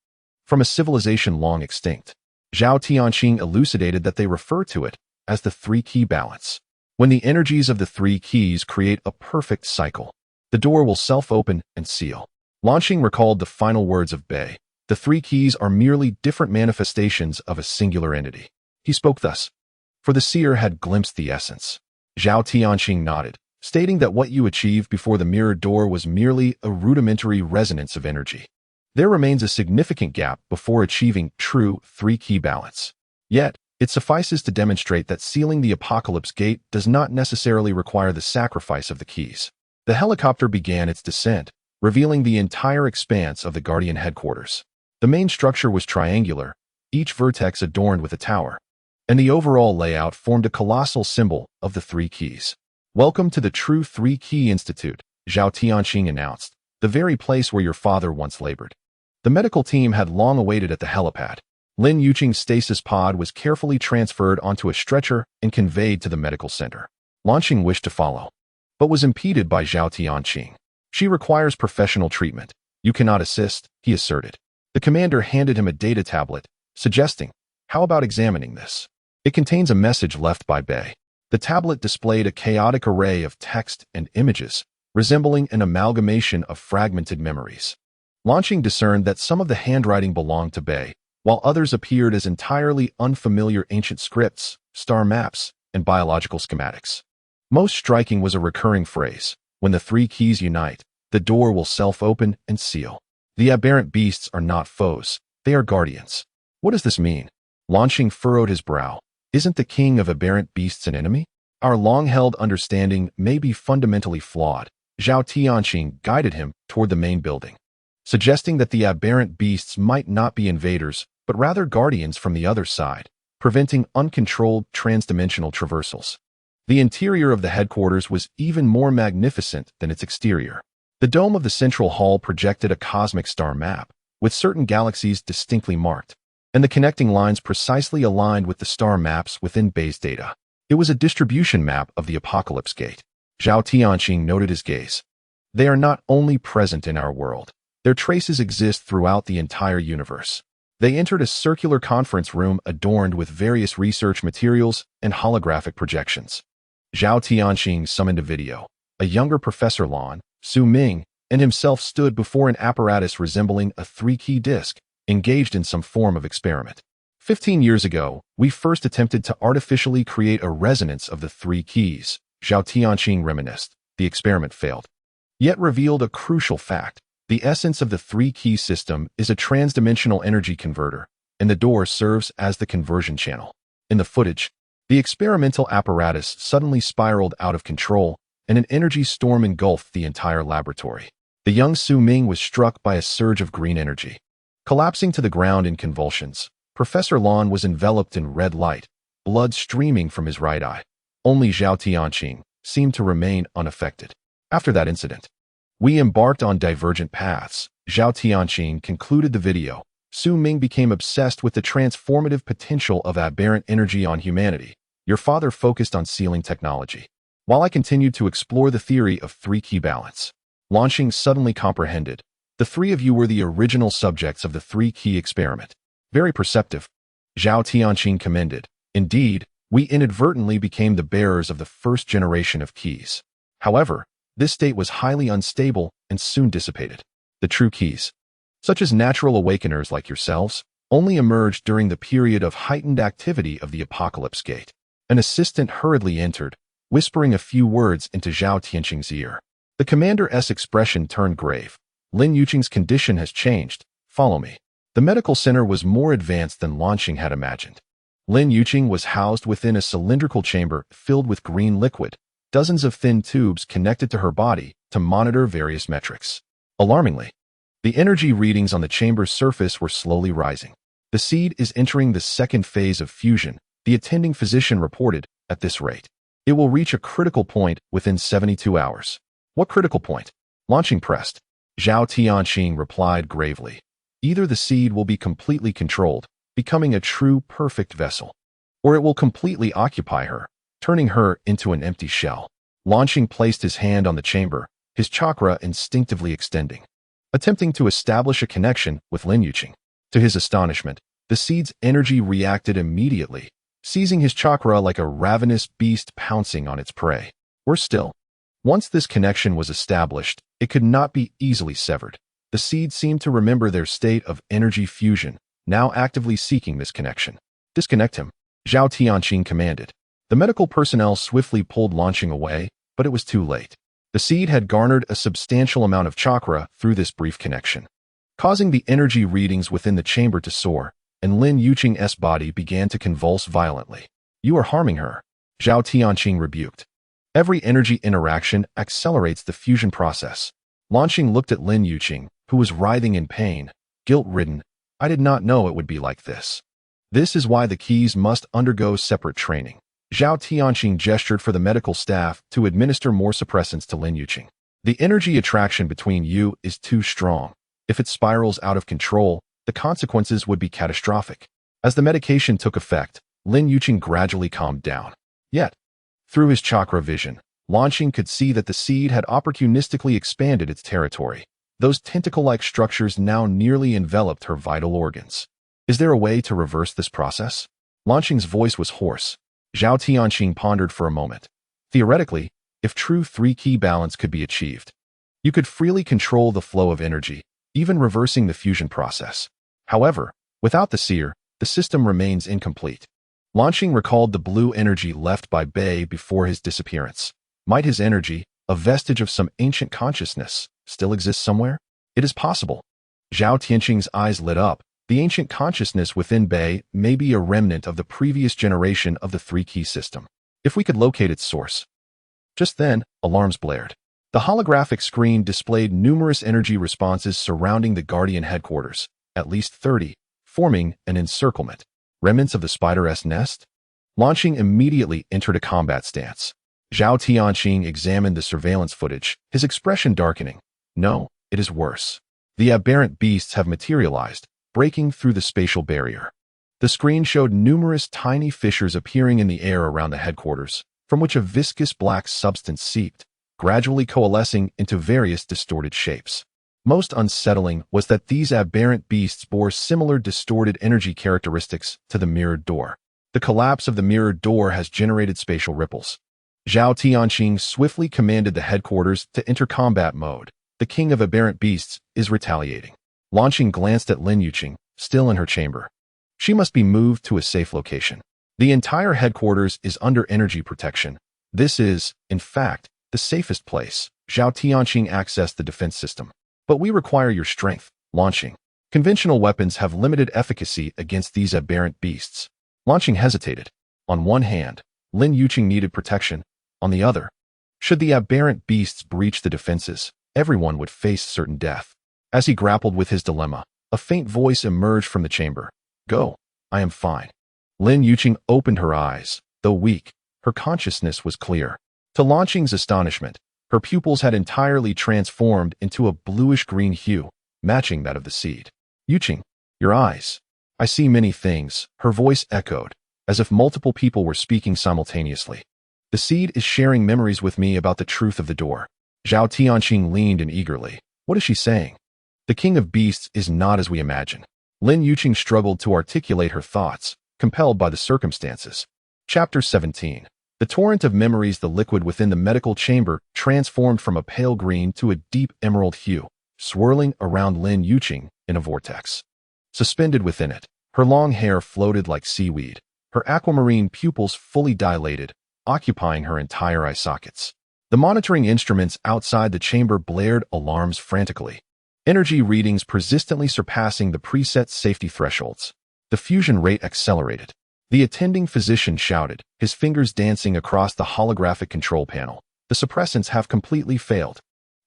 from a civilization long extinct. Zhao Tianqing elucidated that they refer to it as the 3-key balance. When the energies of the 3 keys create a perfect cycle, the door will self-open and seal. Luan Xing recalled the final words of Bei. The 3 keys are merely different manifestations of a singular entity. He spoke thus. For the seer had glimpsed the essence. Zhao Tianqing nodded, stating that what you achieved before the mirrored door was merely a rudimentary resonance of energy. There remains a significant gap before achieving true 3-key balance. Yet, it suffices to demonstrate that sealing the Apocalypse Gate does not necessarily require the sacrifice of the keys. The helicopter began its descent, revealing the entire expanse of the Guardian headquarters. The main structure was triangular, each vertex adorned with a tower, and the overall layout formed a colossal symbol of the 3 keys. Welcome to the True 3-Key Institute, Zhao Tianqing announced, the very place where your father once labored. The medical team had long awaited at the helipad. Lin Yuqing's stasis pod was carefully transferred onto a stretcher and conveyed to the medical center. Luan Xing wished to follow, but was impeded by Zhao Tianqing. She requires professional treatment. You cannot assist, he asserted. The commander handed him a data tablet, suggesting, how about examining this? It contains a message left by Bei. The tablet displayed a chaotic array of text and images, resembling an amalgamation of fragmented memories. Luan Xing discerned that some of the handwriting belonged to Bei, while others appeared as entirely unfamiliar ancient scripts, star maps, and biological schematics. Most striking was a recurring phrase, when the 3 keys unite, the door will self-open and seal. The aberrant beasts are not foes, they are guardians. What does this mean? Luan Xing furrowed his brow. Isn't the king of aberrant beasts an enemy? Our long-held understanding may be fundamentally flawed. Zhao Tianqing guided him toward the main building, suggesting that the aberrant beasts might not be invaders, but rather guardians from the other side, preventing uncontrolled transdimensional traversals. The interior of the headquarters was even more magnificent than its exterior. The dome of the central hall projected a cosmic star map, with certain galaxies distinctly marked, and the connecting lines precisely aligned with the star maps within Bei's data. It was a distribution map of the Apocalypse Gate. Zhao Tianqing noted his gaze. They are not only present in our world, their traces exist throughout the entire universe. They entered a circular conference room adorned with various research materials and holographic projections. Zhao Tianqing summoned a video. A younger Professor Luan, Su Ming, and himself stood before an apparatus resembling a 3-key disc, engaged in some form of experiment. 15 years ago, we first attempted to artificially create a resonance of the 3 keys, Zhao Tianqing reminisced. The experiment failed, yet revealed a crucial fact. The essence of the 3-key system is a transdimensional energy converter, and the door serves as the conversion channel. In the footage, the experimental apparatus suddenly spiraled out of control, and an energy storm engulfed the entire laboratory. The young Su Ming was struck by a surge of green energy. Collapsing to the ground in convulsions, Professor Luan was enveloped in red light, blood streaming from his right eye. Only Zhao Tianqing seemed to remain unaffected. After that incident, we embarked on divergent paths. Zhao Tianqing concluded the video. Su Ming became obsessed with the transformative potential of aberrant energy on humanity. Your father focused on sealing technology, while I continued to explore the theory of 3-key balance. Luan Xing suddenly comprehended. The 3 of you were the original subjects of the 3-key experiment. Very perceptive. Zhao Tianqing commended. Indeed, we inadvertently became the bearers of the first generation of keys. However, this state was highly unstable and soon dissipated. The true keys, such as natural awakeners like yourselves, only emerged during the period of heightened activity of the Apocalypse Gate. An assistant hurriedly entered, whispering a few words into Zhao Tianqing's ear. The commander's expression turned grave. Lin Yuqing's condition has changed. Follow me. The medical center was more advanced than Luan Xing had imagined. Lin Yuqing was housed within a cylindrical chamber filled with green liquid, dozens of thin tubes connected to her body to monitor various metrics. Alarmingly, the energy readings on the chamber's surface were slowly rising. The seed is entering the second phase of fusion, the attending physician reported. At this rate, it will reach a critical point within 72 hours. What critical point? Luan Xing pressed. Zhao Tianqing replied gravely. Either the seed will be completely controlled, becoming a true perfect vessel, or it will completely occupy her, turning her into an empty shell. Luan Xing placed his hand on the chamber, his chakra instinctively extending, attempting to establish a connection with Lin Yuqing. To his astonishment, the seed's energy reacted immediately, seizing his chakra like a ravenous beast pouncing on its prey. Worse still, once this connection was established, it could not be easily severed. The seed seemed to remember their state of energy fusion, now actively seeking this connection. Disconnect him, Zhao Tianqing commanded. The medical personnel swiftly pulled Luan Xing away, but it was too late. The seed had garnered a substantial amount of chakra through this brief connection, causing the energy readings within the chamber to soar, and Lin Yuqing's body began to convulse violently. You are harming her, Zhao Tianqing rebuked. Every energy interaction accelerates the fusion process. Luan Xing looked at Lin Yuqing, who was writhing in pain, guilt-ridden. I did not know it would be like this. This is why the keys must undergo separate training. Zhao Tianqing gestured for the medical staff to administer more suppressants to Lin Yuqing. The energy attraction between you is too strong. If it spirals out of control, the consequences would be catastrophic. As the medication took effect, Lin Yuqing gradually calmed down. Yet, through his chakra vision, Luan Xing could see that the seed had opportunistically expanded its territory. Those tentacle-like structures now nearly enveloped her vital organs. Is there a way to reverse this process? Luan Xing's voice was hoarse. Zhao Tianqing pondered for a moment. Theoretically, if true three-key balance could be achieved, you could freely control the flow of energy, even reversing the fusion process. However, without the seer, the system remains incomplete. Luan Xing recalled the blue energy left by Bei before his disappearance. Might his energy, a vestige of some ancient consciousness, still exist somewhere? It is possible. Zhao Tianqing's eyes lit up. The ancient consciousness within Bei may be a remnant of the previous generation of the three-key system, if we could locate its source. Just then, alarms blared. The holographic screen displayed numerous energy responses surrounding the Guardian headquarters, at least 30, forming an encirclement. Remnants of the spider's nest? Luan Xing immediately entered a combat stance. Zhao Tianqing examined the surveillance footage, his expression darkening. No, it is worse. The aberrant beasts have materialized, breaking through the spatial barrier. The screen showed numerous tiny fissures appearing in the air around the headquarters, from which a viscous black substance seeped, gradually coalescing into various distorted shapes. Most unsettling was that these aberrant beasts bore similar distorted energy characteristics to the mirrored door. The collapse of the mirrored door has generated spatial ripples. Zhao Tianqing swiftly commanded the headquarters to enter combat mode. The king of aberrant beasts is retaliating. Luan Xing glanced at Lin Yuqing, still in her chamber. She must be moved to a safe location. The entire headquarters is under energy protection. This is, in fact, the safest place. Zhao Tianqing accessed the defense system. But we require your strength, Luan Xing. Conventional weapons have limited efficacy against these aberrant beasts. Luan Xing hesitated. On one hand, Lin Yuqing needed protection. On the other, should the aberrant beasts breach the defenses, everyone would face certain death. As he grappled with his dilemma, a faint voice emerged from the chamber. Go, I am fine. Lin Yuqing opened her eyes. Though weak, her consciousness was clear. To Luan Xing's astonishment, her pupils had entirely transformed into a bluish-green hue, matching that of the seed. Yuqing, your eyes. I see many things, her voice echoed, as if multiple people were speaking simultaneously. The seed is sharing memories with me about the truth of the door. Zhao Tianqing leaned in eagerly. What is she saying? The king of beasts is not as we imagine. Lin Yuqing struggled to articulate her thoughts, compelled by the circumstances. Chapter 17. The torrent of memories. The liquid within the medical chamber transformed from a pale green to a deep emerald hue, swirling around Lin Yuqing in a vortex. Suspended within it, Her long hair floated like seaweed, her aquamarine pupils fully dilated, occupying her entire eye sockets. The monitoring instruments outside the chamber blared alarms frantically, energy readings persistently surpassing the preset safety thresholds. The fusion rate accelerated. The attending physician shouted, his fingers dancing across the holographic control panel. The suppressants have completely failed.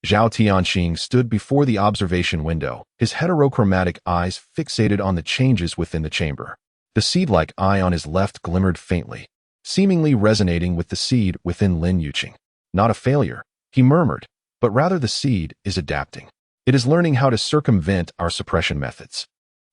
Zhao Tianxing stood before the observation window, his heterochromatic eyes fixated on the changes within the chamber. The seed-like eye on his left glimmered faintly, seemingly resonating with the seed within Lin Yuqing. Not a failure, he murmured, but rather the seed is adapting. It is learning how to circumvent our suppression methods.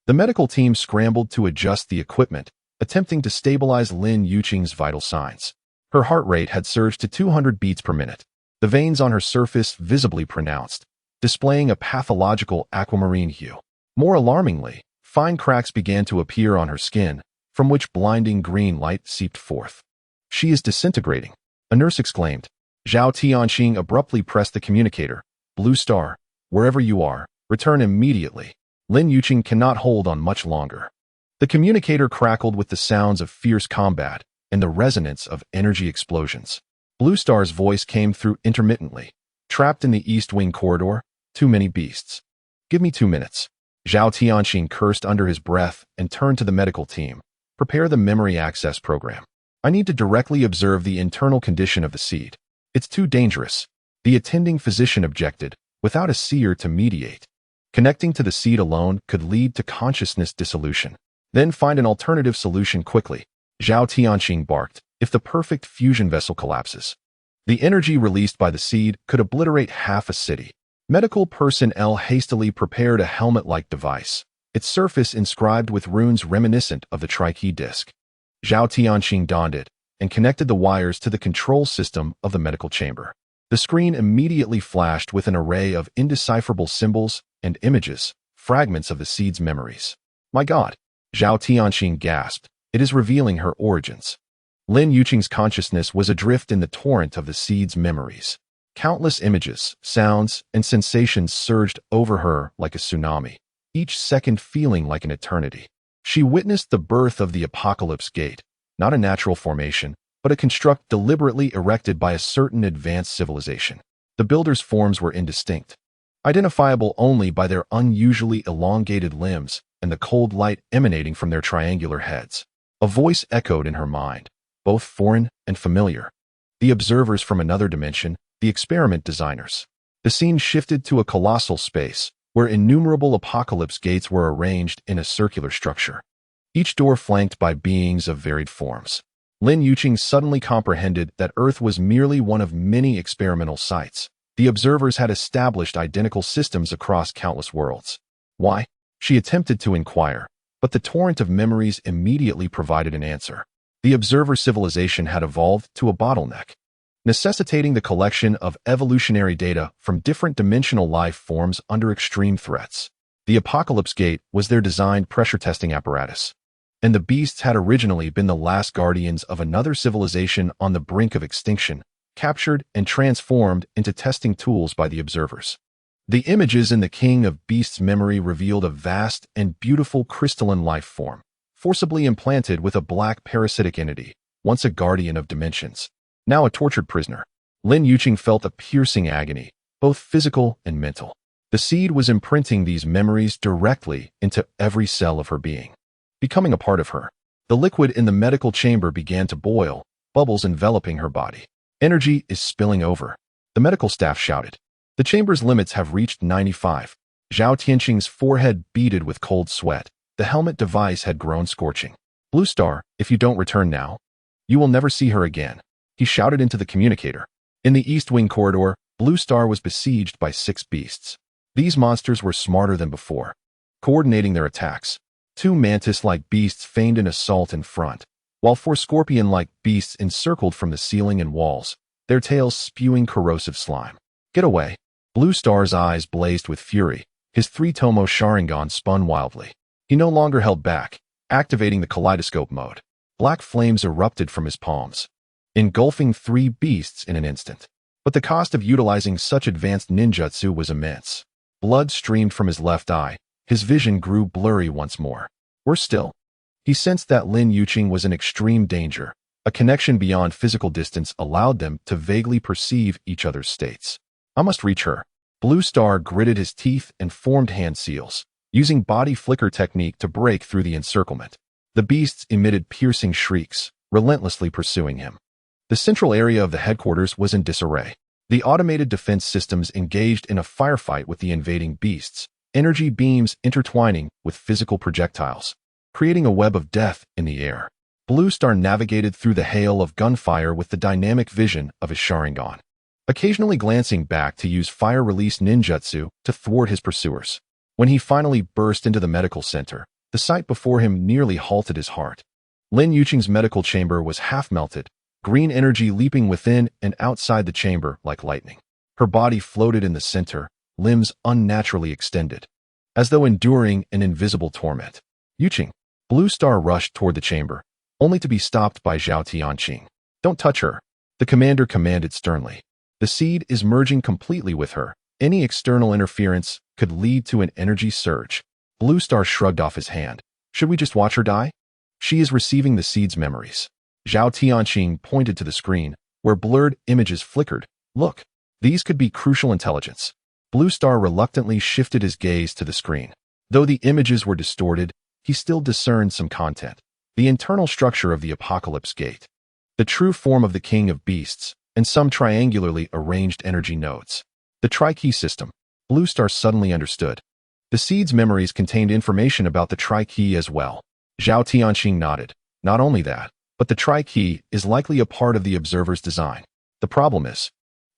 The medical team scrambled to adjust the equipment, attempting to stabilize Lin Yuqing's vital signs. Her heart rate had surged to 200 beats per minute. The veins on her surface visibly pronounced, displaying a pathological aquamarine hue. More alarmingly, fine cracks began to appear on her skin, from which blinding green light seeped forth. "She is disintegrating," a nurse exclaimed. Zhao Tianxing abruptly pressed the communicator. "Blue Star, wherever you are, return immediately. Lin Yuqing cannot hold on much longer." The communicator crackled with the sounds of fierce combat and the resonance of energy explosions. Blue Star's voice came through intermittently. "Trapped in the East Wing corridor, too many beasts. Give me 2 minutes." Zhao Tianxing cursed under his breath and turned to the medical team. "Prepare the memory access program. I need to directly observe the internal condition of the seed." "It's too dangerous," the attending physician objected, "without a seer to mediate. Connecting to the seed alone could lead to consciousness dissolution. Then find an alternative solution quickly." Zhao Tianxing barked. "If the perfect fusion vessel collapses, the energy released by the seed could obliterate half a city." Medical personnel hastily prepared a helmet-like device, its surface inscribed with runes reminiscent of the Tri-Key disc. Zhao Tianxing donned it and connected the wires to the control system of the medical chamber. The screen immediately flashed with an array of indecipherable symbols and images, fragments of the seed's memories. "My God!" Zhao Tianxing gasped. "It is revealing her origins." Lin Yuqing's consciousness was adrift in the torrent of the seed's memories. Countless images, sounds, and sensations surged over her like a tsunami, each second feeling like an eternity. She witnessed the birth of the Apocalypse Gate, not a natural formation, but a construct deliberately erected by a certain advanced civilization. The builders' forms were indistinct, identifiable only by their unusually elongated limbs and the cold light emanating from their triangular heads. A voice echoed in her mind, both foreign and familiar. The observers from another dimension, the experiment designers. The scene shifted to a colossal space, where innumerable apocalypse gates were arranged in a circular structure, each door flanked by beings of varied forms. Lin Yuqing suddenly comprehended that Earth was merely one of many experimental sites. The observers had established identical systems across countless worlds. Why? She attempted to inquire, but the torrent of memories immediately provided an answer. The observer civilization had evolved to a bottleneck, necessitating the collection of evolutionary data from different dimensional life forms under extreme threats. The Apocalypse Gate was their designed pressure testing apparatus, and the beasts had originally been the last guardians of another civilization on the brink of extinction, captured and transformed into testing tools by the observers. The images in the King of Beasts' memory revealed a vast and beautiful crystalline life form, forcibly implanted with a black parasitic entity, once a guardian of dimensions, now a tortured prisoner. Lin Yuqing felt a piercing agony, both physical and mental. The seed was imprinting these memories directly into every cell of her being, becoming a part of her. The liquid in the medical chamber began to boil, bubbles enveloping her body. "Energy is spilling over," the medical staff shouted. "The chamber's limits have reached 95. Zhao Tianxing's forehead beaded with cold sweat. The helmet device had grown scorching. "Blue Star, if you don't return now, you will never see her again," he shouted into the communicator. In the East Wing corridor, Blue Star was besieged by 6 beasts. These monsters were smarter than before, coordinating their attacks. 2 mantis-like beasts feigned an assault in front, while 4 scorpion-like beasts encircled from the ceiling and walls, their tails spewing corrosive slime. "Get away!" Blue Star's eyes blazed with fury. His 3-tomo Sharingan spun wildly. He no longer held back, activating the kaleidoscope mode. Black flames erupted from his palms, engulfing 3 beasts in an instant. But the cost of utilizing such advanced ninjutsu was immense. Blood streamed from his left eye. His vision grew blurry once more. "Worse still," He sensed that Lin Yuqing was in extreme danger. A connection beyond physical distance allowed them to vaguely perceive each other's states. I must reach her. Blue Star gritted his teeth and formed hand seals, using body flicker technique to break through the encirclement. The beasts emitted piercing shrieks, relentlessly pursuing him. The central area of the headquarters was in disarray. The automated defense systems engaged in a firefight with the invading beasts, energy beams intertwining with physical projectiles, creating a web of death in the air. Blue Star navigated through the hail of gunfire with the dynamic vision of his Sharingan, occasionally glancing back to use fire-release ninjutsu to thwart his pursuers. When he finally burst into the medical center, the sight before him nearly halted his heart. Lin Yuqing's medical chamber was half-melted, green energy leaping within and outside the chamber like lightning. Her body floated in the center, limbs unnaturally extended, as though enduring an invisible torment. Yuqing. Blue Star rushed toward the chamber, only to be stopped by Zhao Tianqing. Don't touch her, the commander commanded sternly. The seed is merging completely with her. Any external interference could lead to an energy surge. Blue Star shrugged off his hand. Should we just watch her die? She is receiving the seed's memories. Zhao Tianqing pointed to the screen, where blurred images flickered. Look, these could be crucial intelligence. Blue Star reluctantly shifted his gaze to the screen. Though the images were distorted, he still discerned some content. The internal structure of the Apocalypse Gate, the true form of the King of Beasts, and some triangularly arranged energy nodes. The Tri-Key system. Blue Star suddenly understood. The seed's memories contained information about the Tri-Key as well. Zhao Tianqing nodded. Not only that, but the Tri-Key is likely a part of the observer's design. The problem is,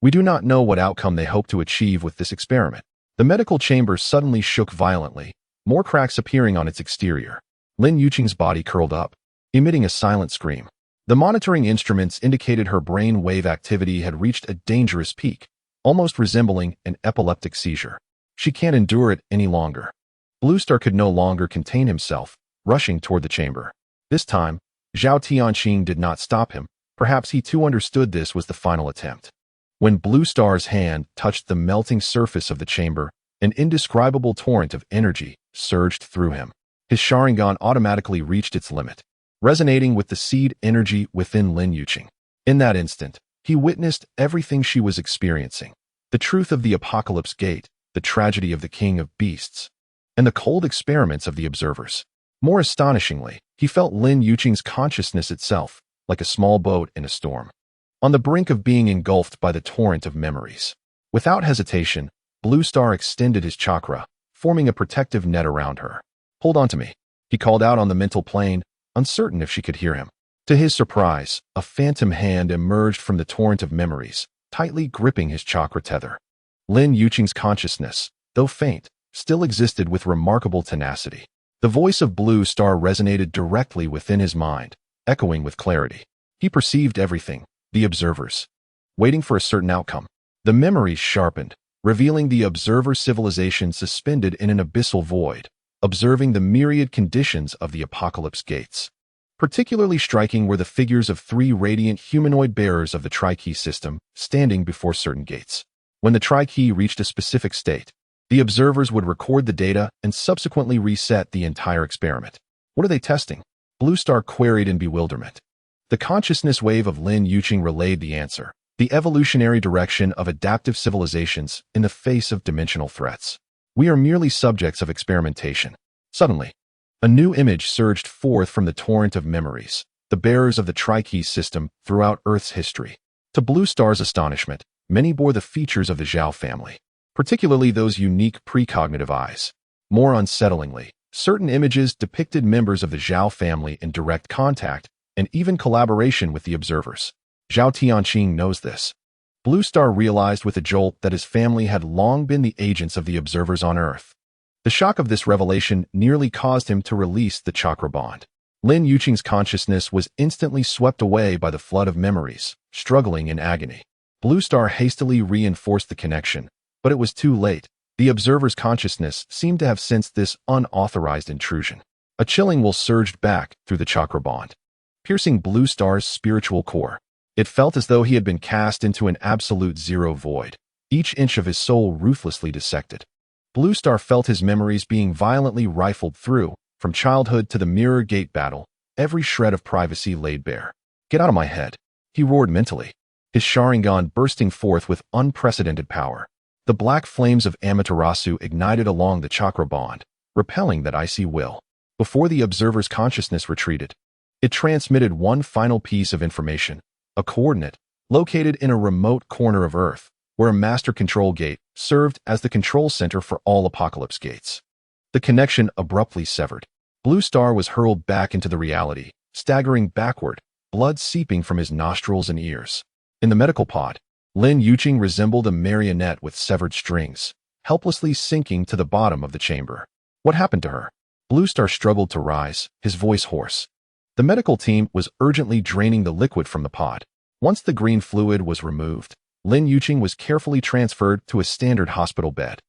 we do not know what outcome they hope to achieve with this experiment. The medical chamber suddenly shook violently, more cracks appearing on its exterior. Lin Yuqing's body curled up, emitting a silent scream. The monitoring instruments indicated her brain wave activity had reached a dangerous peak, almost resembling an epileptic seizure. She can't endure it any longer. Blue Star could no longer contain himself, rushing toward the chamber. This time, Zhao Tianqing did not stop him. Perhaps he too understood this was the final attempt. When Blue Star's hand touched the melting surface of the chamber, an indescribable torrent of energy surged through him. His Sharingan automatically reached its limit, resonating with the seed energy within Lin Yuqing. In that instant, he witnessed everything she was experiencing. The truth of the Apocalypse Gate, the tragedy of the King of Beasts, and the cold experiments of the observers. More astonishingly, he felt Lin Yuqing's consciousness itself, like a small boat in a storm, on the brink of being engulfed by the torrent of memories. Without hesitation, Blue Star extended his chakra, forming a protective net around her. Hold on to me, he called out on the mental plane, uncertain if she could hear him. To his surprise, a phantom hand emerged from the torrent of memories, tightly gripping his chakra tether. Lin Yuqing's consciousness, though faint, still existed with remarkable tenacity. The voice of Blue Star resonated directly within his mind, echoing with clarity. He perceived everything, the observers, waiting for a certain outcome. The memories sharpened, revealing the observer civilization suspended in an abyssal void, observing the myriad conditions of the Apocalypse Gates. Particularly striking were the figures of 3 radiant humanoid bearers of the Tri-Key system, standing before certain gates. When the Tri-Key reached a specific state, the observers would record the data and subsequently reset the entire experiment. What are they testing? Blue Star queried in bewilderment. The consciousness wave of Lin Yuqing relayed the answer: the evolutionary direction of adaptive civilizations in the face of dimensional threats. We are merely subjects of experimentation. Suddenly, a new image surged forth from the torrent of memories, the bearers of the Tri-Key system throughout Earth's history. To Blue Star's astonishment, many bore the features of the Zhao family, particularly those unique precognitive eyes. More unsettlingly, certain images depicted members of the Zhao family in direct contact and even collaboration with the observers. Zhao Tianqing knows this. Blue Star realized with a jolt that his family had long been the agents of the observers on Earth. The shock of this revelation nearly caused him to release the chakra bond. Lin Yuqing's consciousness was instantly swept away by the flood of memories, struggling in agony. Blue Star hastily reinforced the connection, but it was too late. The observer's consciousness seemed to have sensed this unauthorized intrusion. A chilling will surged back through the chakra bond, piercing Blue Star's spiritual core. It felt as though he had been cast into an absolute zero void, each inch of his soul ruthlessly dissected. Blue Star felt his memories being violently rifled through, From childhood to the mirror gate battle, every shred of privacy laid bare. Get out of my head, he roared mentally, his Sharingan bursting forth with unprecedented power. The black flames of Amaterasu ignited along the chakra bond, repelling that icy will. Before the observer's consciousness retreated, it transmitted one final piece of information, a coordinate, located in a remote corner of Earth, where a master control gate served as the control center for all apocalypse gates. The connection abruptly severed. Blue Star was hurled back into the reality, staggering backward, blood seeping from his nostrils and ears. In the medical pod, Lin Yuqing resembled a marionette with severed strings, helplessly sinking to the bottom of the chamber. What happened to her? Blue Star struggled to rise, his voice hoarse. The medical team was urgently draining the liquid from the pod. Once the green fluid was removed, Lin Yuqing was carefully transferred to a standard hospital bed.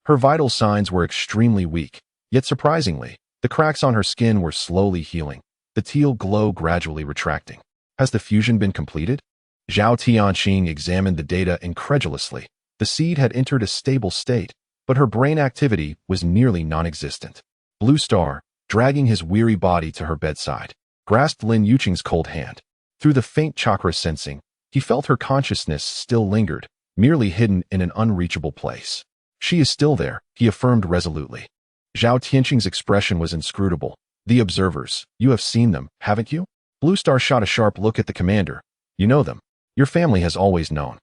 Her vital signs were extremely weak, yet surprisingly, the cracks on her skin were slowly healing, the teal glow gradually retracting. Has the fusion been completed? Zhao Tianqing examined the data incredulously. The seed had entered a stable state, but her brain activity was nearly non-existent. Blue Star, dragging his weary body to her bedside, grasped Lin Yuqing's cold hand. Through the faint chakra sensing, he felt her consciousness still lingered, merely hidden in an unreachable place. She is still there, he affirmed resolutely. Zhao Tianqing's expression was inscrutable. The observers, you have seen them, haven't you? Blue Star shot a sharp look at the commander. You know them. Your family has always known.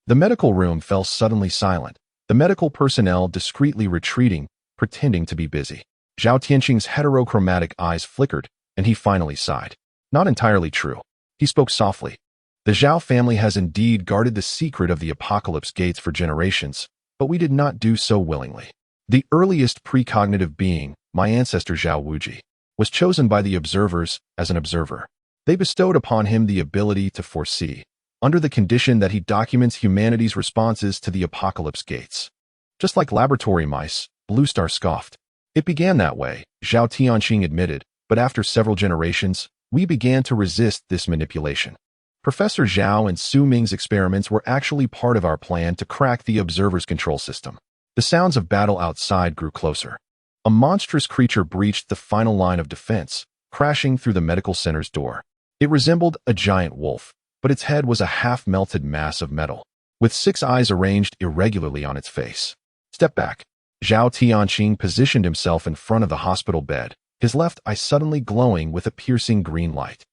The medical room fell suddenly silent, the medical personnel discreetly retreating, pretending to be busy. Zhao Tianqing's heterochromatic eyes flickered, and he finally sighed. Not entirely true. He spoke softly. The Zhao family has indeed guarded the secret of the apocalypse gates for generations, but we did not do so willingly. The earliest precognitive being, my ancestor Zhao Wuji, was chosen by the observers as an observer. They bestowed upon him the ability to foresee, under the condition that he documents humanity's responses to the apocalypse gates. Just like laboratory mice, Blue Star scoffed. It began that way, Zhao Tianqing admitted, but after several generations, we began to resist this manipulation. Professor Zhao and Su Ming's experiments were actually part of our plan to crack the observer's control system. The sounds of battle outside grew closer. A monstrous creature breached the final line of defense, crashing through the medical center's door. It resembled a giant wolf, but its head was a half-melted mass of metal, with 6 eyes arranged irregularly on its face. Step back. Zhao Tianqing positioned himself in front of the hospital bed, his left eye suddenly glowing with a piercing green light.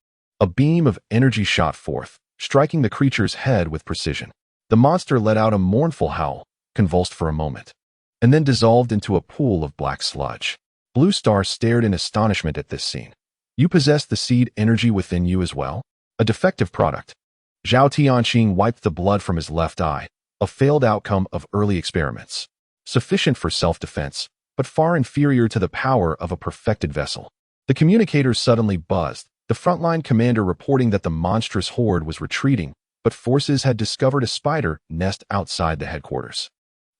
A beam of energy shot forth, striking the creature's head with precision. The monster let out a mournful howl, convulsed for a moment, and then dissolved into a pool of black sludge. Blue Star stared in astonishment at this scene. You possess the seed energy within you as well? A defective product. Zhao Tianqing wiped the blood from his left eye, a failed outcome of early experiments. Sufficient for self-defense, but far inferior to the power of a perfected vessel. The communicator suddenly buzzed, the frontline commander reporting that the monstrous horde was retreating, but forces had discovered a spider nest outside the headquarters.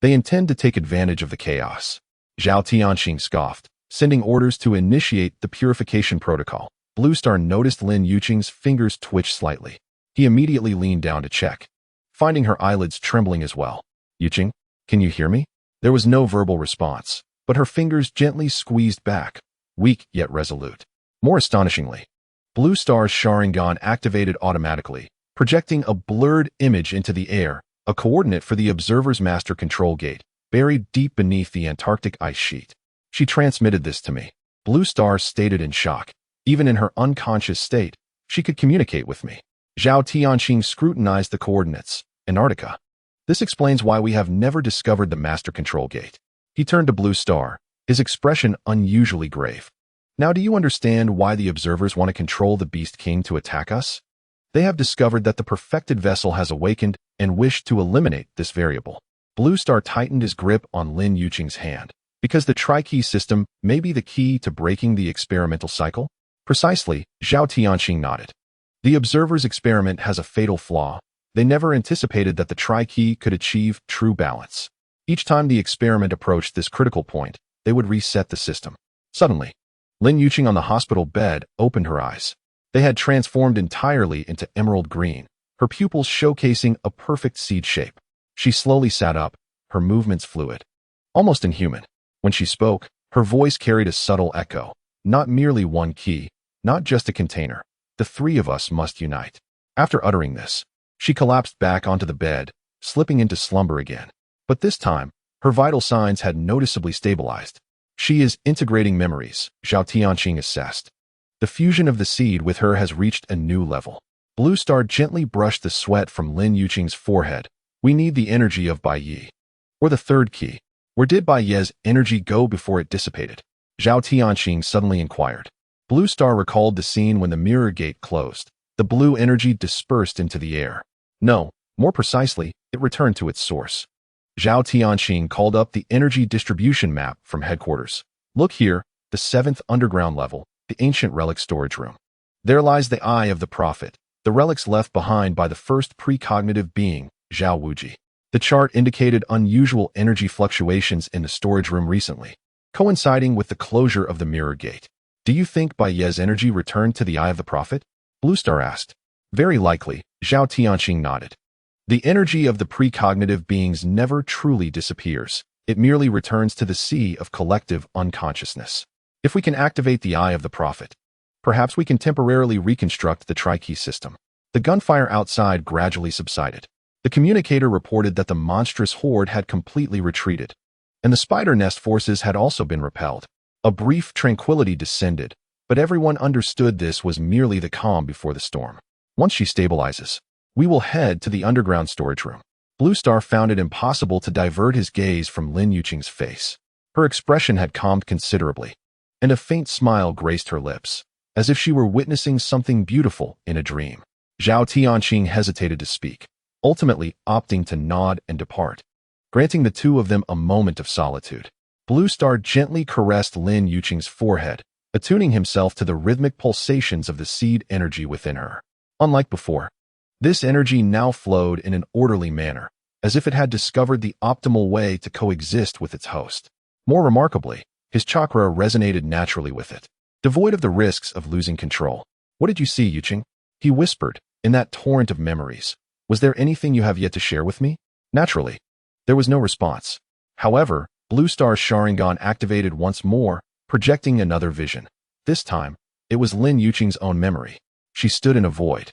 They intend to take advantage of the chaos. Zhao Tianqing scoffed, sending orders to initiate the purification protocol. Blue Star noticed Lin Yuqing's fingers twitch slightly. He immediately leaned down to check, finding her eyelids trembling as well. Yuqing, can you hear me? There was no verbal response, but her fingers gently squeezed back, weak yet resolute. More astonishingly, Blue Star's Sharingan activated automatically, projecting a blurred image into the air, a coordinate for the observer's master control gate, buried deep beneath the Antarctic ice sheet. She transmitted this to me. Blue Star stated in shock. Even in her unconscious state, she could communicate with me. Zhao Tianqing scrutinized the coordinates. Antarctica. This explains why we have never discovered the master control gate. He turned to Blue Star, his expression unusually grave. Now do you understand why the observers want to control the Beast King to attack us? They have discovered that the perfected vessel has awakened and wish to eliminate this variable. Blue Star tightened his grip on Lin Yuqing's hand. Because the tri-key system may be the key to breaking the experimental cycle? Precisely, Zhao Tianqing nodded. The observer's experiment has a fatal flaw. They never anticipated that the tri-key could achieve true balance. Each time the experiment approached this critical point, they would reset the system. Suddenly, Lin Yuqing on the hospital bed opened her eyes. They had transformed entirely into emerald green, her pupils showcasing a perfect seed shape. She slowly sat up, her movements fluid, almost inhuman. When she spoke, her voice carried a subtle echo. Not merely one key, not just a container. The three of us must unite. After uttering this, she collapsed back onto the bed, slipping into slumber again. But this time, her vital signs had noticeably stabilized. She is integrating memories, Zhao Tianqing assessed. The fusion of the seed with her has reached a new level. Blue Star gently brushed the sweat from Lin Yuqing's forehead. We need the energy of Bai Yi. Or the third key. Where did Bai Ye's energy go before it dissipated? Zhao Tianqing suddenly inquired. Blue Star recalled the scene when the mirror gate closed. The blue energy dispersed into the air. No, more precisely, it returned to its source. Zhao Tianqing called up the energy distribution map from headquarters. Look here, the 7th underground level, the ancient relic storage room. There lies the Eye of the Prophet, the relics left behind by the first precognitive being, Zhao Wuji. The chart indicated unusual energy fluctuations in the storage room recently, coinciding with the closure of the mirror gate. Do you think Bai Ye's energy returned to the Eye of the Prophet? Blue Star asked. Very likely, Zhao Tianqing nodded. The energy of the precognitive beings never truly disappears. It merely returns to the sea of collective unconsciousness. If we can activate the Eye of the Prophet, perhaps we can temporarily reconstruct the tri-key system. The gunfire outside gradually subsided. The communicator reported that the monstrous horde had completely retreated, and the spider nest forces had also been repelled. A brief tranquility descended, but everyone understood this was merely the calm before the storm. Once she stabilizes, we will head to the underground storage room. Blue Star found it impossible to divert his gaze from Lin Yuqing's face. Her expression had calmed considerably, and a faint smile graced her lips, as if she were witnessing something beautiful in a dream. Zhao Tianqing hesitated to speak, ultimately opting to nod and depart, granting the two of them a moment of solitude. Blue Star gently caressed Lin Yuqing's forehead, attuning himself to the rhythmic pulsations of the seed energy within her. Unlike before, this energy now flowed in an orderly manner, as if it had discovered the optimal way to coexist with its host. More remarkably, his chakra resonated naturally with it, devoid of the risks of losing control. What did you see, Yuqing? He whispered, in that torrent of memories. Was there anything you have yet to share with me? Naturally, there was no response. However, Blue Star's Sharingan activated once more, projecting another vision. This time, it was Lin Yuqing's own memory. She stood in a void,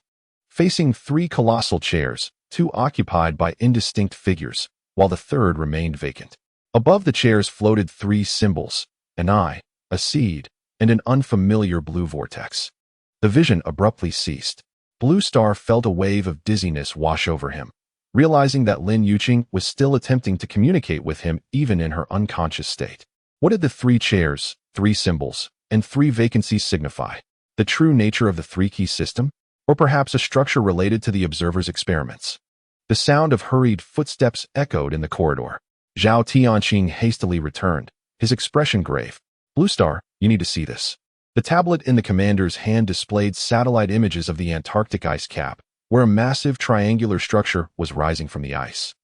facing 3 colossal chairs, 2 occupied by indistinct figures, while the third remained vacant. Above the chairs floated 3 symbols, an eye, a seed, and an unfamiliar blue vortex. The vision abruptly ceased. Blue Star felt a wave of dizziness wash over him, realizing that Lin Yuqing was still attempting to communicate with him even in her unconscious state. What did the 3 chairs, 3 symbols, and 3 vacancies signify? The true nature of the 3-key system? Or perhaps a structure related to the observer's experiments? The sound of hurried footsteps echoed in the corridor. Zhao Tianqing hastily returned, his expression grave. Blue Star, you need to see this. The tablet in the commander's hand displayed satellite images of the Antarctic ice cap, where a massive triangular structure was rising from the ice.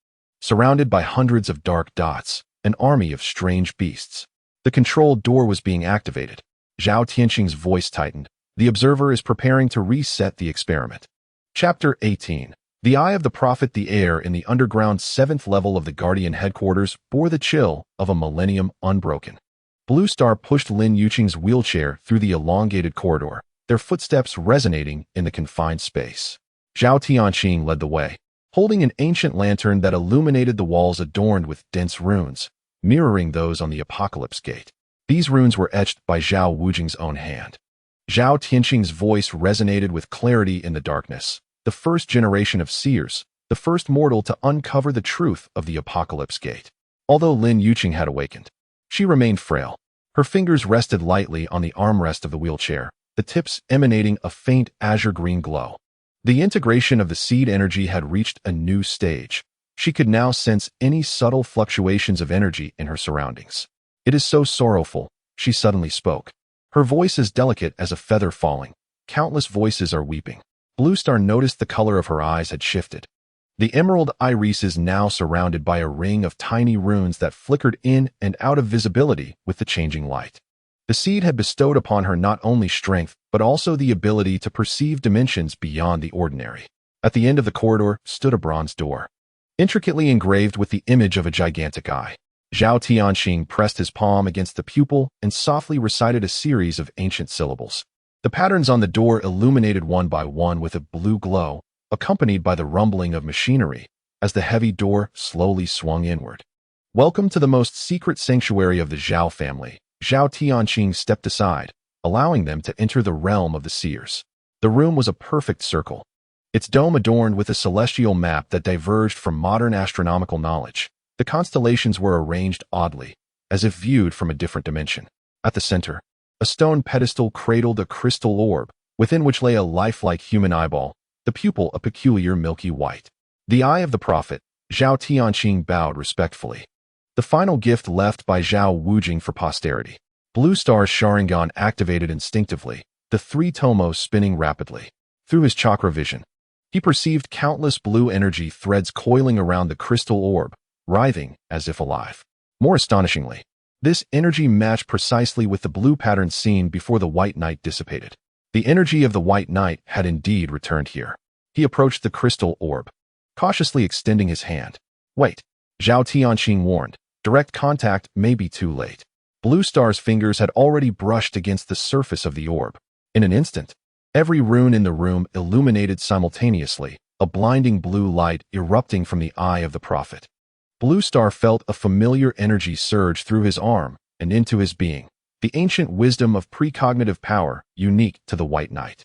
Surrounded by hundreds of dark dots, an army of strange beasts. The control door was being activated. Zhao Tianqing's voice tightened. The observer is preparing to reset the experiment. Chapter 18. The Eye of the Prophet. The air in the underground 7th level of the Guardian headquarters bore the chill of a millennium unbroken. Blue Star pushed Lin Yuqing's wheelchair through the elongated corridor, their footsteps resonating in the confined space. Zhao Tianqing led the way, holding an ancient lantern that illuminated the walls adorned with dense runes, mirroring those on the Apocalypse Gate. These runes were etched by Zhao Wujing's own hand. Zhao Tianqing's voice resonated with clarity in the darkness. The first generation of seers, the first mortal to uncover the truth of the Apocalypse Gate. Although Lin Yuqing had awakened, she remained frail. Her fingers rested lightly on the armrest of the wheelchair, the tips emanating a faint azure-green glow. The integration of the seed energy had reached a new stage. She could now sense any subtle fluctuations of energy in her surroundings. It is so sorrowful, she suddenly spoke. Her voice is delicate as a feather falling. Countless voices are weeping. Blue Star noticed the color of her eyes had shifted. The emerald iris is now surrounded by a ring of tiny runes that flickered in and out of visibility with the changing light. The seed had bestowed upon her not only strength, but also the ability to perceive dimensions beyond the ordinary. At the end of the corridor stood a bronze door, intricately engraved with the image of a gigantic eye. Zhao Tianxing pressed his palm against the pupil and softly recited a series of ancient syllables. The patterns on the door illuminated one by one with a blue glow, accompanied by the rumbling of machinery as the heavy door slowly swung inward. "Welcome to the most secret sanctuary of the Zhao family." Zhao Tianxing stepped aside, allowing them to enter the realm of the seers. The room was a perfect circle, its dome adorned with a celestial map that diverged from modern astronomical knowledge. The constellations were arranged oddly, as if viewed from a different dimension. At the center, a stone pedestal cradled a crystal orb, within which lay a lifelike human eyeball, the pupil a peculiar milky white. The eye of the prophet. Zhao Tianxing bowed respectfully. The final gift left by Zhao Wujing for posterity. Blue Star's Sharingan activated instinctively, the three tomos spinning rapidly. Through his chakra vision, he perceived countless blue energy threads coiling around the crystal orb, writhing as if alive. More astonishingly, this energy matched precisely with the blue pattern seen before the white night dissipated. The energy of the white night had indeed returned here. He approached the crystal orb, cautiously extending his hand. "Wait," Zhao Tianxing warned. "Direct contact may be too late." Blue Star's fingers had already brushed against the surface of the orb. In an instant, every rune in the room illuminated simultaneously, a blinding blue light erupting from the eye of the prophet. Blue Star felt a familiar energy surge through his arm and into his being, the ancient wisdom of precognitive power unique to the White Knight.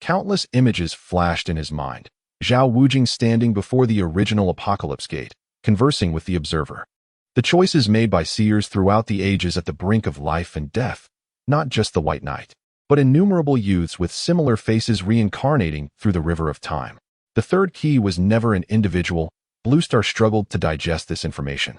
Countless images flashed in his mind. Zhao Wujing standing before the original Apocalypse Gate, conversing with the observer. The choices made by seers throughout the ages at the brink of life and death, not just the White Knight, but innumerable youths with similar faces reincarnating through the river of time. The third key was never an individual. Blue Star struggled to digest this information,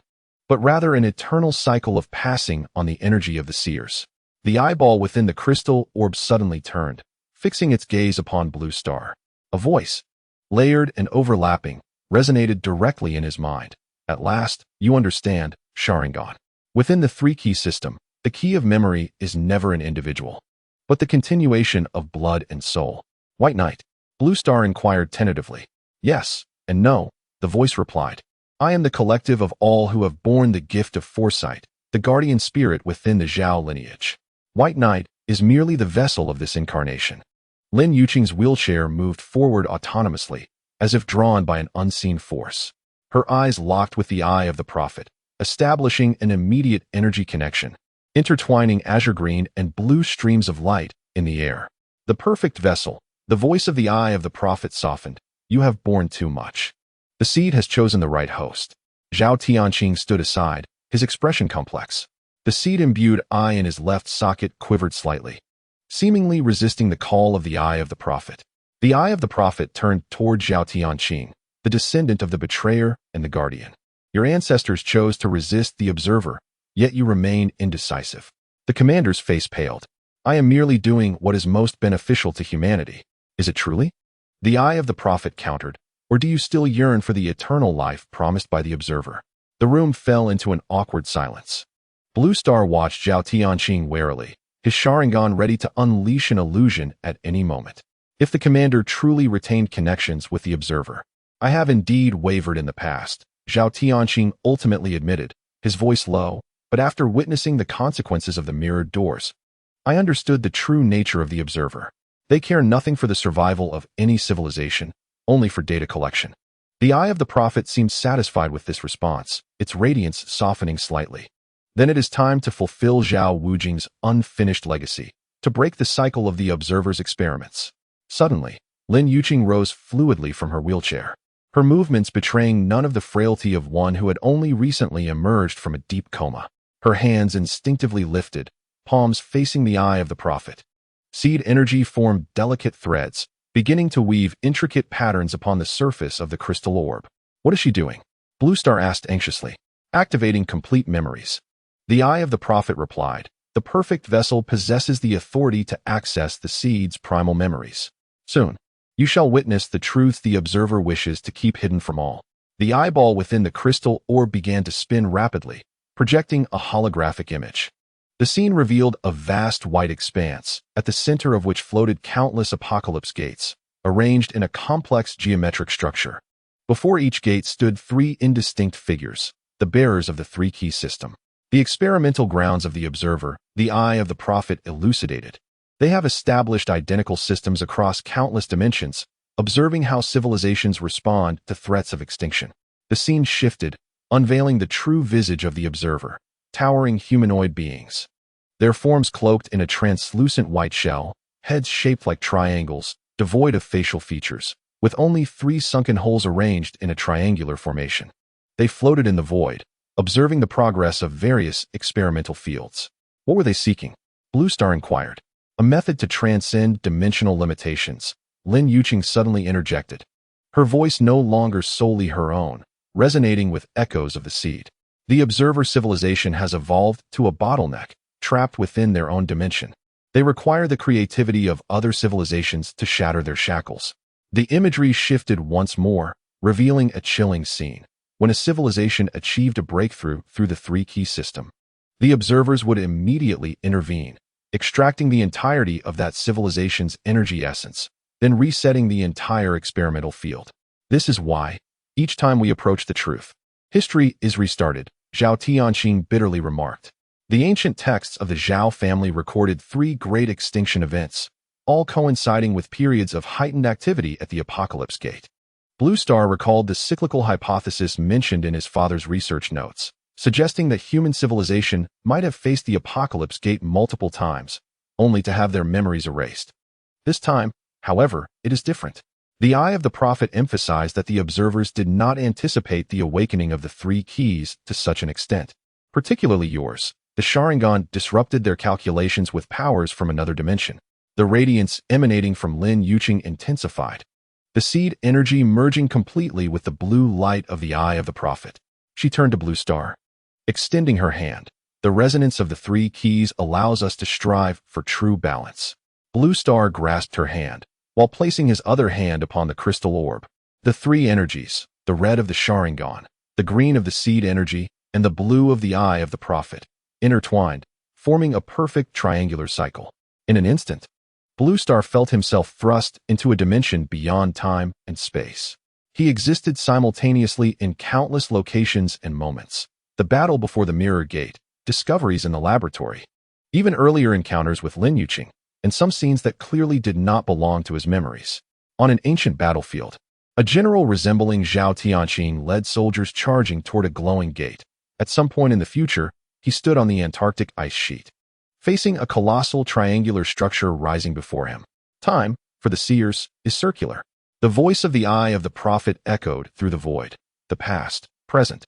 but rather an eternal cycle of passing on the energy of the seers. The eyeball within the crystal orb suddenly turned, fixing its gaze upon Blue Star. A voice, layered and overlapping, resonated directly in his mind. "At last, you understand, Sharingan. Within the three-key system, the key of memory is never an individual, but the continuation of blood and soul." "White Knight?" Blue Star inquired tentatively. "Yes and no," the voice replied. "I am the collective of all who have borne the gift of foresight, the guardian spirit within the Zhao lineage. White Knight is merely the vessel of this incarnation." Lin Yuqing's wheelchair moved forward autonomously, as if drawn by an unseen force. Her eyes locked with the eye of the prophet, establishing an immediate energy connection, intertwining azure green and blue streams of light in the air. "The perfect vessel," the voice of the eye of the prophet softened. "You have borne too much. The seed has chosen the right host." Zhao Tianxing stood aside, his expression complex. The seed-imbued eye in his left socket quivered slightly, seemingly resisting the call of the eye of the prophet. The eye of the prophet turned toward Zhao Tianxing, the descendant of the betrayer and the guardian. "Your ancestors chose to resist the observer, yet you remain indecisive." The commander's face paled. "I am merely doing what is most beneficial to humanity. Is it truly?" The eye of the prophet countered. "Or do you still yearn for the eternal life promised by the observer?" The room fell into an awkward silence. Blue Star watched Zhao Tianxing warily, his Sharingan ready to unleash an illusion at any moment. If the commander truly retained connections with the observer, "I have indeed wavered in the past," Zhao Tianxing ultimately admitted, his voice low, "but after witnessing the consequences of the mirrored doors, I understood the true nature of the observer. They care nothing for the survival of any civilization, only for data collection." The eye of the prophet seemed satisfied with this response, its radiance softening slightly. "Then it is time to fulfill Zhao Wujing's unfinished legacy, to break the cycle of the observer's experiments." Suddenly, Lin Yuqing rose fluidly from her wheelchair, her movements betraying none of the frailty of one who had only recently emerged from a deep coma. Her hands instinctively lifted, palms facing the eye of the prophet. Seed energy formed delicate threads, beginning to weave intricate patterns upon the surface of the crystal orb. "What is she doing?" Blue Star asked anxiously. "Activating complete memories." The eye of the prophet replied. "The perfect vessel possesses the authority to access the seed's primal memories. Soon, you shall witness the truth the observer wishes to keep hidden from all." The eyeball within the crystal orb began to spin rapidly, projecting a holographic image. The scene revealed a vast white expanse, at the center of which floated countless apocalypse gates, arranged in a complex geometric structure. Before each gate stood three indistinct figures, the bearers of the three-key system. The experimental grounds of the observer, the eye of the prophet elucidated. They have established identical systems across countless dimensions, observing how civilizations respond to threats of extinction. The scene shifted, unveiling the true visage of the observer, towering humanoid beings. Their forms cloaked in a translucent white shell, heads shaped like triangles, devoid of facial features, with only 3 sunken holes arranged in a triangular formation. They floated in the void, observing the progress of various experimental fields. What were they seeking? Blue Star inquired. A method to transcend dimensional limitations, Lin Yuqing suddenly interjected. Her voice no longer solely her own, resonating with echoes of the seed. The observer civilization has evolved to a bottleneck, trapped within their own dimension. They require the creativity of other civilizations to shatter their shackles. The imagery shifted once more, revealing a chilling scene. When a civilization achieved a breakthrough through the three-key system, the observers would immediately intervene, extracting the entirety of that civilization's energy essence, then resetting the entire experimental field. This is why, each time we approach the truth, history is restarted, Zhao Tianxing bitterly remarked. The ancient texts of the Zhao family recorded 3 great extinction events, all coinciding with periods of heightened activity at the Apocalypse Gate. Blue Star recalled the cyclical hypothesis mentioned in his father's research notes, suggesting that human civilization might have faced the Apocalypse Gate multiple times, only to have their memories erased. This time, however, it is different. The Eye of the Prophet emphasized that the observers did not anticipate the awakening of the 3 keys to such an extent. Particularly yours, the Sharingan disrupted their calculations with powers from another dimension. The radiance emanating from Lin Yuqing intensified, the seed energy merging completely with the blue light of the Eye of the Prophet. She turned to Blue Star, extending her hand. The resonance of the 3 keys allows us to strive for true balance. Blue Star grasped her hand, while placing his other hand upon the crystal orb. The 3 energies, the red of the Sharingan, the green of the seed energy, and the blue of the Eye of the Prophet, intertwined, forming a perfect triangular cycle. In an instant, Blue Star felt himself thrust into a dimension beyond time and space. He existed simultaneously in countless locations and moments. The battle before the Mirror Gate, discoveries in the laboratory, even earlier encounters with Lin Yuqing, and some scenes that clearly did not belong to his memories. On an ancient battlefield, a general resembling Zhao Tianxing led soldiers charging toward a glowing gate. At some point in the future, he stood on the Antarctic ice sheet, facing a colossal triangular structure rising before him. Time, for the seers, is circular. The voice of the Eye of the Prophet echoed through the void. The past, present,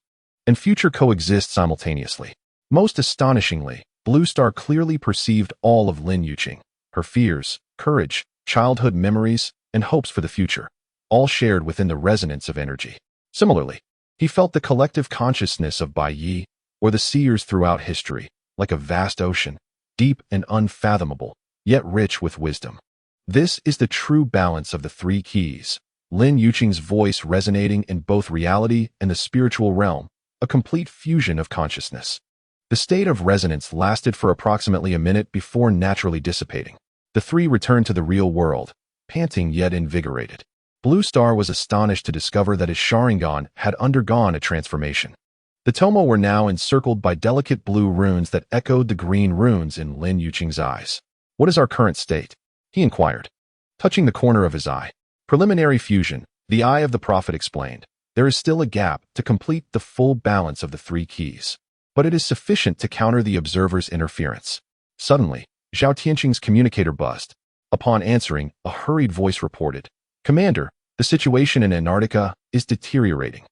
and future coexist simultaneously. Most astonishingly, Blue Star clearly perceived all of Lin Yuqing, her fears, courage, childhood memories, and hopes for the future, all shared within the resonance of energy. Similarly, he felt the collective consciousness of Bai Yi, or the seers throughout history, like a vast ocean, deep and unfathomable, yet rich with wisdom. This is the true balance of the 3 keys, Lin Yuqing's voice resonating in both reality and the spiritual realm, a complete fusion of consciousness. The state of resonance lasted for approximately a minute before naturally dissipating. The 3 returned to the real world, panting yet invigorated. Blue Star was astonished to discover that his Sharingan had undergone a transformation. The Tomo were now encircled by delicate blue runes that echoed the green runes in Lin Yuqing's eyes. What is our current state? He inquired, touching the corner of his eye. Preliminary fusion, the Eye of the Prophet explained. There is still a gap to complete the full balance of the 3 keys, but it is sufficient to counter the observer's interference. Suddenly, Zhao Tianxing's communicator buzzed. Upon answering, a hurried voice reported, "Commander, the situation in Antarctica is deteriorating.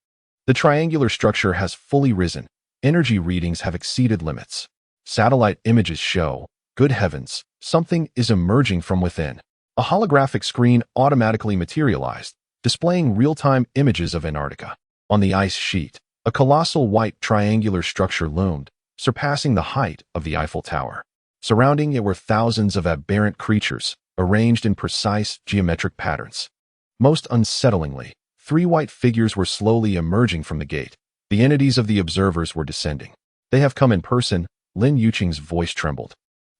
The triangular structure has fully risen. Energy readings have exceeded limits. Satellite images show, good heavens, something is emerging from within." A holographic screen automatically materialized, displaying real-time images of Antarctica. On the ice sheet, a colossal white triangular structure loomed, surpassing the height of the Eiffel Tower. Surrounding it were thousands of aberrant creatures, arranged in precise geometric patterns. Most unsettlingly, 3 white figures were slowly emerging from the gate. The entities of the observers were descending. "They have come in person," Lin Yuqing's voice trembled.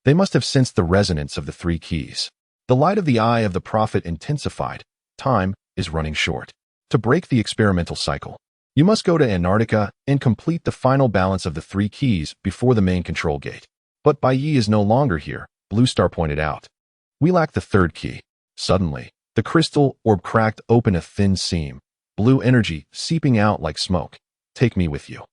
They must have sensed the resonance of the 3 keys. The light of the Eye of the Prophet intensified. Time is running short. To break the experimental cycle, You must go to Antarctica and complete the final balance of the 3 keys before the main control gate. But Bai Yi is no longer here, Blue Star pointed out. We lack the 3rd key. Suddenly, the crystal orb cracked open a thin seam, blue energy seeping out like smoke. Take me with you.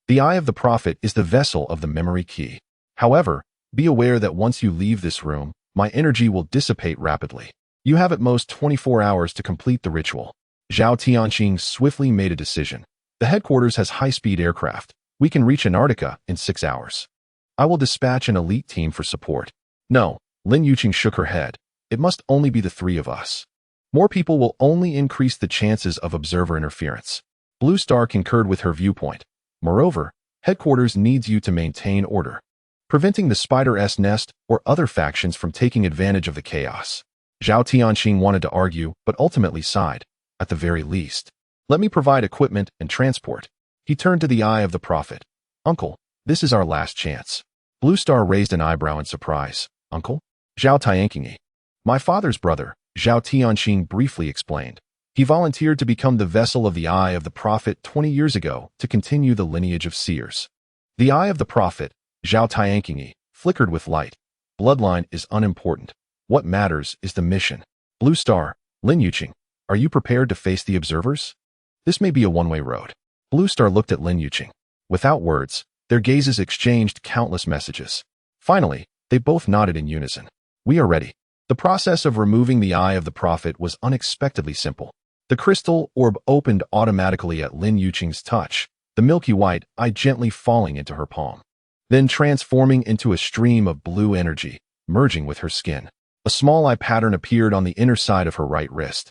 The Eye of the Prophet is the vessel of the memory key. However, be aware that once you leave this room, my energy will dissipate rapidly. You have at most 24 hours to complete the ritual. Zhao Tianqing swiftly made a decision. The headquarters has high-speed aircraft. We can reach Antarctica in 6 hours. I will dispatch an elite team for support. No, Lin Yuqing shook her head. It must only be the 3 of us. More people will only increase the chances of observer interference. Blue Star concurred with her viewpoint. Moreover, headquarters needs you to maintain order, preventing the Spider's Nest or other factions from taking advantage of the chaos. Zhao Tianqing wanted to argue, but ultimately sighed. At the very least, let me provide equipment and transport. He turned to the Eye of the Prophet. Uncle, this is our last chance. Blue Star raised an eyebrow in surprise. Uncle? Zhao Tianqing. My father's brother, Zhao Tianqing briefly explained. He volunteered to become the vessel of the Eye of the Prophet 20 years ago to continue the lineage of seers. The Eye of the Prophet, Zhao Tianqing, flickered with light. Bloodline is unimportant. What matters is the mission. Blue Star, Lin Yuqing, are you prepared to face the observers? This may be a one-way road. Blue Star looked at Lin Yuqing. Without words, their gazes exchanged countless messages. Finally, they both nodded in unison. We are ready. The process of removing the Eye of the Prophet was unexpectedly simple. The crystal orb opened automatically at Lin Yuqing's touch, the milky white eye gently falling into her palm, then transforming into a stream of blue energy, merging with her skin. A small eye pattern appeared on the inner side of her right wrist,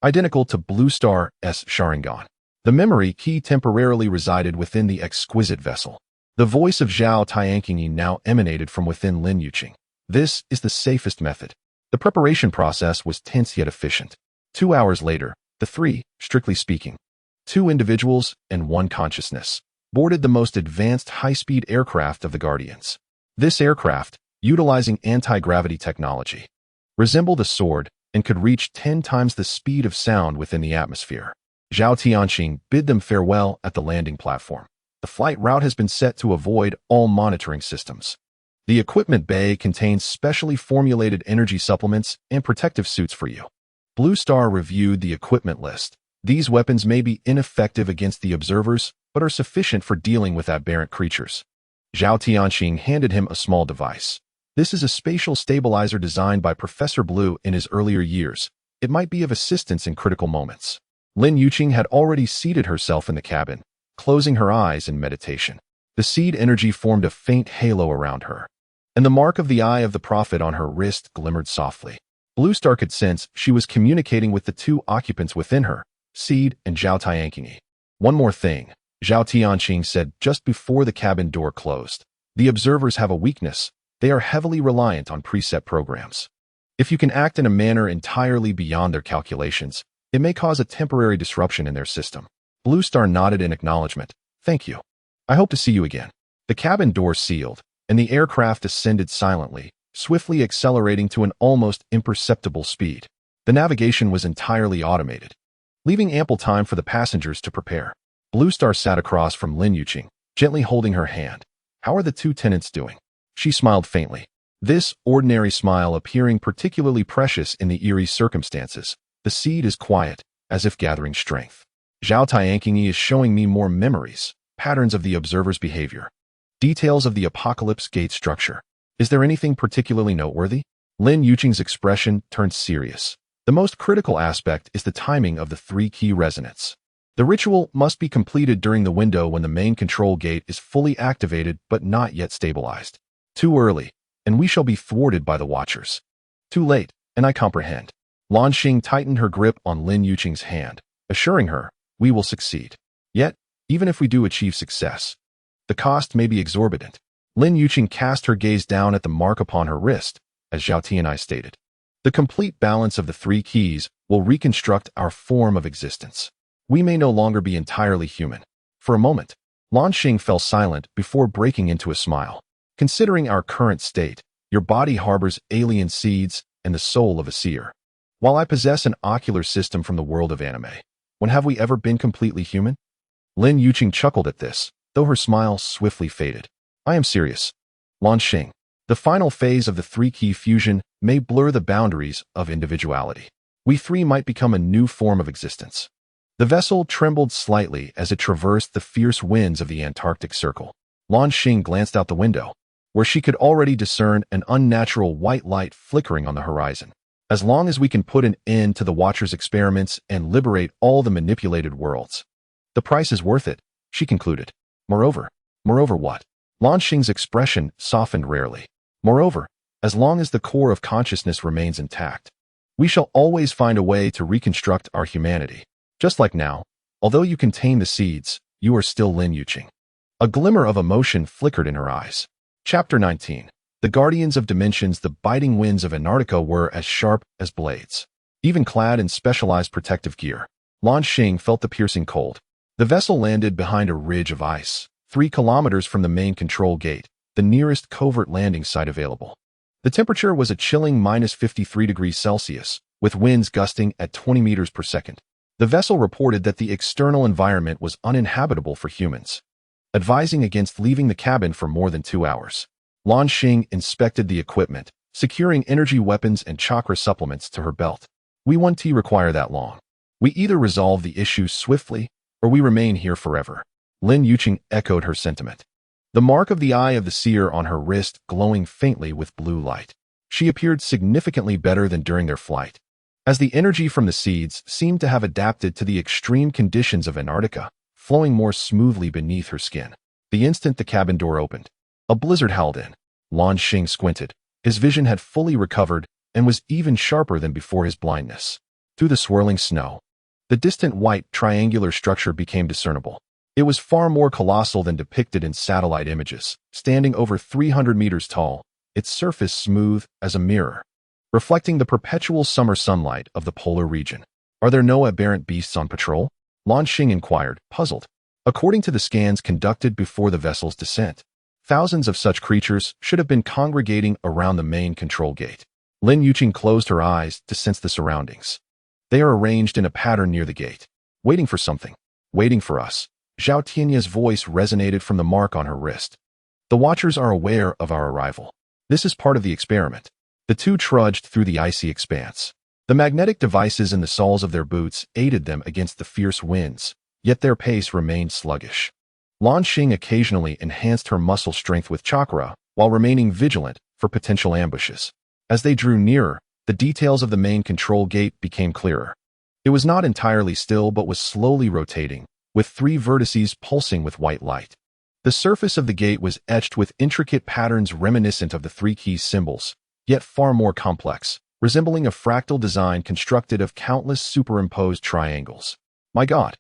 identical to Blue Star's Sharingan. The memory key temporarily resided within the exquisite vessel. The voice of Zhao Tianqing now emanated from within Lin Yuqing. This is the safest method. The preparation process was tense yet efficient. 2 hours later, the 3, strictly speaking, 2 individuals and 1 consciousness, boarded the most advanced high-speed aircraft of the Guardians. This aircraft, utilizing anti-gravity technology, resembled a sword and could reach 10 times the speed of sound within the atmosphere. Zhao Tianqing bid them farewell at the landing platform. The flight route has been set to avoid all monitoring systems. The equipment bay contains specially formulated energy supplements and protective suits for you. Blue Star reviewed the equipment list. These weapons may be ineffective against the observers, but are sufficient for dealing with aberrant creatures. Zhao Tianqing handed him a small device. This is a spatial stabilizer designed by Professor Blue in his earlier years. It might be of assistance in critical moments. Lin Yuqing had already seated herself in the cabin, closing her eyes in meditation. The seed energy formed a faint halo around her, and the mark of the Eye of the Prophet on her wrist glimmered softly. Blue Star could sense she was communicating with the 2 occupants within her, Seed and Zhao Tianqing. One more thing, Zhao Tianqing said just before the cabin door closed. The observers have a weakness. They are heavily reliant on preset programs. If you can act in a manner entirely beyond their calculations, it may cause a temporary disruption in their system. Blue Star nodded in acknowledgement. Thank you. I hope to see you again. The cabin door sealed, and the aircraft ascended silently, swiftly accelerating to an almost imperceptible speed. The navigation was entirely automated, leaving ample time for the passengers to prepare. Blue Star sat across from Lin Yuqing, gently holding her hand. How are the 2 tenants doing? She smiled faintly. This ordinary smile appearing particularly precious in the eerie circumstances. The seed is quiet, as if gathering strength. Zhao Tianqing is showing me more memories, patterns of the observer's behavior, details of the apocalypse gate structure. Is there anything particularly noteworthy? Lin Yuqing's expression turned serious. The most critical aspect is the timing of the 3-key resonance. The ritual must be completed during the window when the main control gate is fully activated but not yet stabilized. Too early, and we shall be thwarted by the Watchers. Too late, and I comprehend. Luan Xing tightened her grip on Lin Yuqing's hand, assuring her, we will succeed. Yet, even if we do achieve success, the cost may be exorbitant. Lin Yuqing cast her gaze down at the mark upon her wrist, as Zhao Tianqing stated. The complete balance of the 3 keys will reconstruct our form of existence. We may no longer be entirely human. For a moment, Luan Xing fell silent before breaking into a smile. Considering our current state, your body harbors alien seeds and the soul of a seer. While I possess an ocular system from the world of anime, when have we ever been completely human? Lin Yuqing chuckled at this, though her smile swiftly faded. I am serious. Luan Xing. The final phase of the three-key fusion may blur the boundaries of individuality. We three might become a new form of existence. The vessel trembled slightly as it traversed the fierce winds of the Antarctic Circle. Luan Xing glanced out the window, where she could already discern an unnatural white light flickering on the horizon. As long as we can put an end to the Watcher's experiments and liberate all the manipulated worlds, the price is worth it, she concluded. Moreover what? Luan Xing's expression softened rarely. Moreover, as long as the core of consciousness remains intact, we shall always find a way to reconstruct our humanity. Just like now, although you contain the seeds, you are still Lin Yuqing. A glimmer of emotion flickered in her eyes. Chapter 19. The guardians of dimensions. The biting winds of Antarctica were as sharp as blades. Even clad in specialized protective gear, Luan Xing felt the piercing cold. The vessel landed behind a ridge of ice, 3 kilometers from the main control gate, the nearest covert landing site available. The temperature was a chilling -53 degrees Celsius, with winds gusting at 20 meters per second. The vessel reported that the external environment was uninhabitable for humans, advising against leaving the cabin for more than 2 hours. Luan Xing inspected the equipment, securing energy weapons and chakra supplements to her belt. We won't require that long. We either resolve the issue swiftly, or we remain here forever. Lin Yuqing echoed her sentiment. The mark of the eye of the seer on her wrist glowing faintly with blue light. She appeared significantly better than during their flight, as the energy from the seeds seemed to have adapted to the extreme conditions of Antarctica, flowing more smoothly beneath her skin. The instant the cabin door opened, a blizzard howled in. Luan Xing squinted. His vision had fully recovered and was even sharper than before his blindness. Through the swirling snow, the distant white triangular structure became discernible. It was far more colossal than depicted in satellite images, standing over 300 meters tall, its surface smooth as a mirror, reflecting the perpetual summer sunlight of the polar region. Are there no aberrant beasts on patrol? Luan Xing inquired, puzzled. According to the scans conducted before the vessel's descent, thousands of such creatures should have been congregating around the main control gate. Lin Yuqing closed her eyes to sense the surroundings. They are arranged in a pattern near the gate, waiting for something, waiting for us. Zhao Tianya's voice resonated from the mark on her wrist. The Watchers are aware of our arrival. This is part of the experiment. The two trudged through the icy expanse. The magnetic devices in the soles of their boots aided them against the fierce winds, yet their pace remained sluggish. Luan Xing occasionally enhanced her muscle strength with chakra, while remaining vigilant for potential ambushes. As they drew nearer, the details of the main control gate became clearer. It was not entirely still but was slowly rotating, with 3 vertices pulsing with white light. The surface of the gate was etched with intricate patterns reminiscent of the 3 key symbols, yet far more complex, resembling a fractal design constructed of countless superimposed triangles. My God!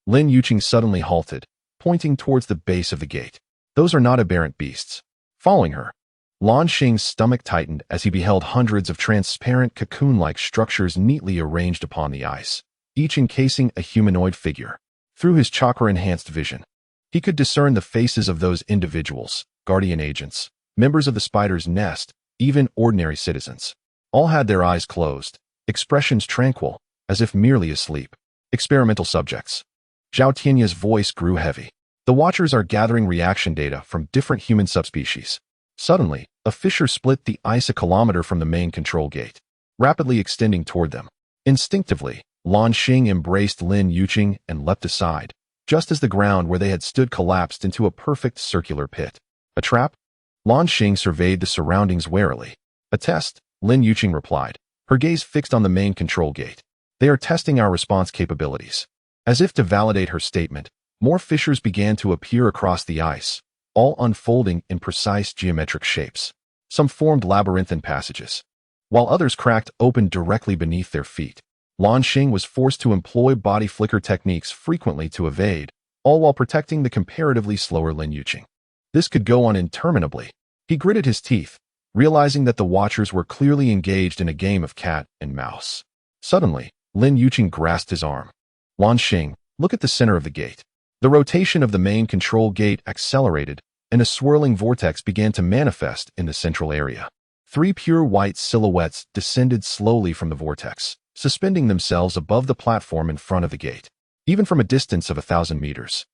Lin Yuqing suddenly halted, pointing towards the base of the gate. Those are not aberrant beasts. Following her, Luan Xing's stomach tightened as he beheld hundreds of transparent cocoon-like structures neatly arranged upon the ice, each encasing a humanoid figure. Through his chakra-enhanced vision, he could discern the faces of those individuals, guardian agents, members of the spider's nest, even ordinary citizens. All had their eyes closed, expressions tranquil, as if merely asleep. Experimental subjects. Zhao Tianya's voice grew heavy. The Watchers are gathering reaction data from different human subspecies. Suddenly, a fissure split the ice a kilometer from the main control gate, rapidly extending toward them. Instinctively, Luan Xing embraced Lin Yuqing and leapt aside, just as the ground where they had stood collapsed into a perfect circular pit. A trap? Luan Xing surveyed the surroundings warily. A test, Lin Yuqing replied, her gaze fixed on the main control gate. They are testing our response capabilities. As if to validate her statement, more fissures began to appear across the ice, all unfolding in precise geometric shapes. Some formed labyrinthine passages, while others cracked open directly beneath their feet. Luan Xing was forced to employ body flicker techniques frequently to evade, all while protecting the comparatively slower Lin Yuqing. This could go on interminably. He gritted his teeth, realizing that the Watchers were clearly engaged in a game of cat and mouse. Suddenly, Lin Yuqing grasped his arm. Luan Xing, look at the center of the gate. The rotation of the main control gate accelerated, and a swirling vortex began to manifest in the central area. 3 pure white silhouettes descended slowly from the vortex, suspending themselves above the platform in front of the gate. even from a distance of 1,000 meters.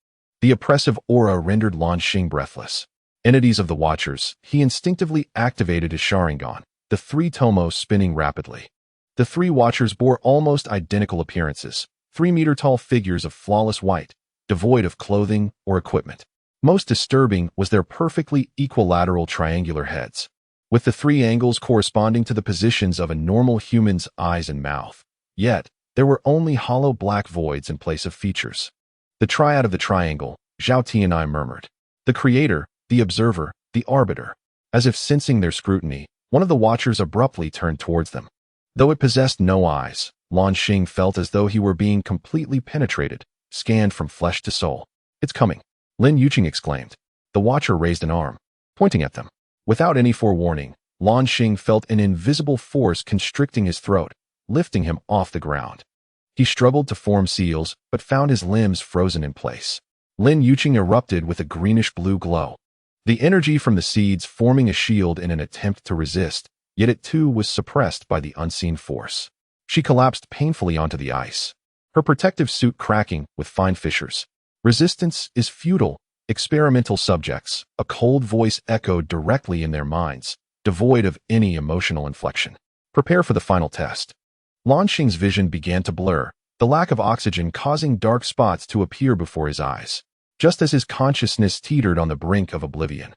The oppressive aura rendered Luan Xing breathless. Entities of the Watchers, he instinctively activated his Sharingan, the three tomos spinning rapidly. The three Watchers bore almost identical appearances, 3-meter-tall figures of flawless white, devoid of clothing or equipment. Most disturbing was their perfectly equilateral triangular heads, with the three angles corresponding to the positions of a normal human's eyes and mouth. Yet, there were only hollow black voids in place of features. The triad of the triangle, Zhao Tianai murmured. The creator, the observer, the arbiter. As if sensing their scrutiny, one of the Watchers abruptly turned towards them. Though it possessed no eyes, Luan Xing felt as though he were being completely penetrated, scanned from flesh to soul. It's coming, Lin Yuqing exclaimed. The Watcher raised an arm, pointing at them. Without any forewarning, Luan Xing felt an invisible force constricting his throat, lifting him off the ground. He struggled to form seals, but found his limbs frozen in place. Lin Yuqing erupted with a greenish-blue glow. The energy from the seeds forming a shield in an attempt to resist, yet it too was suppressed by the unseen force. She collapsed painfully onto the ice, her protective suit cracking with fine fissures. Resistance is futile. Experimental subjects, a cold voice echoed directly in their minds, devoid of any emotional inflection. Prepare for the final test. Luan Xing's vision began to blur, the lack of oxygen causing dark spots to appear before his eyes, just as his consciousness teetered on the brink of oblivion.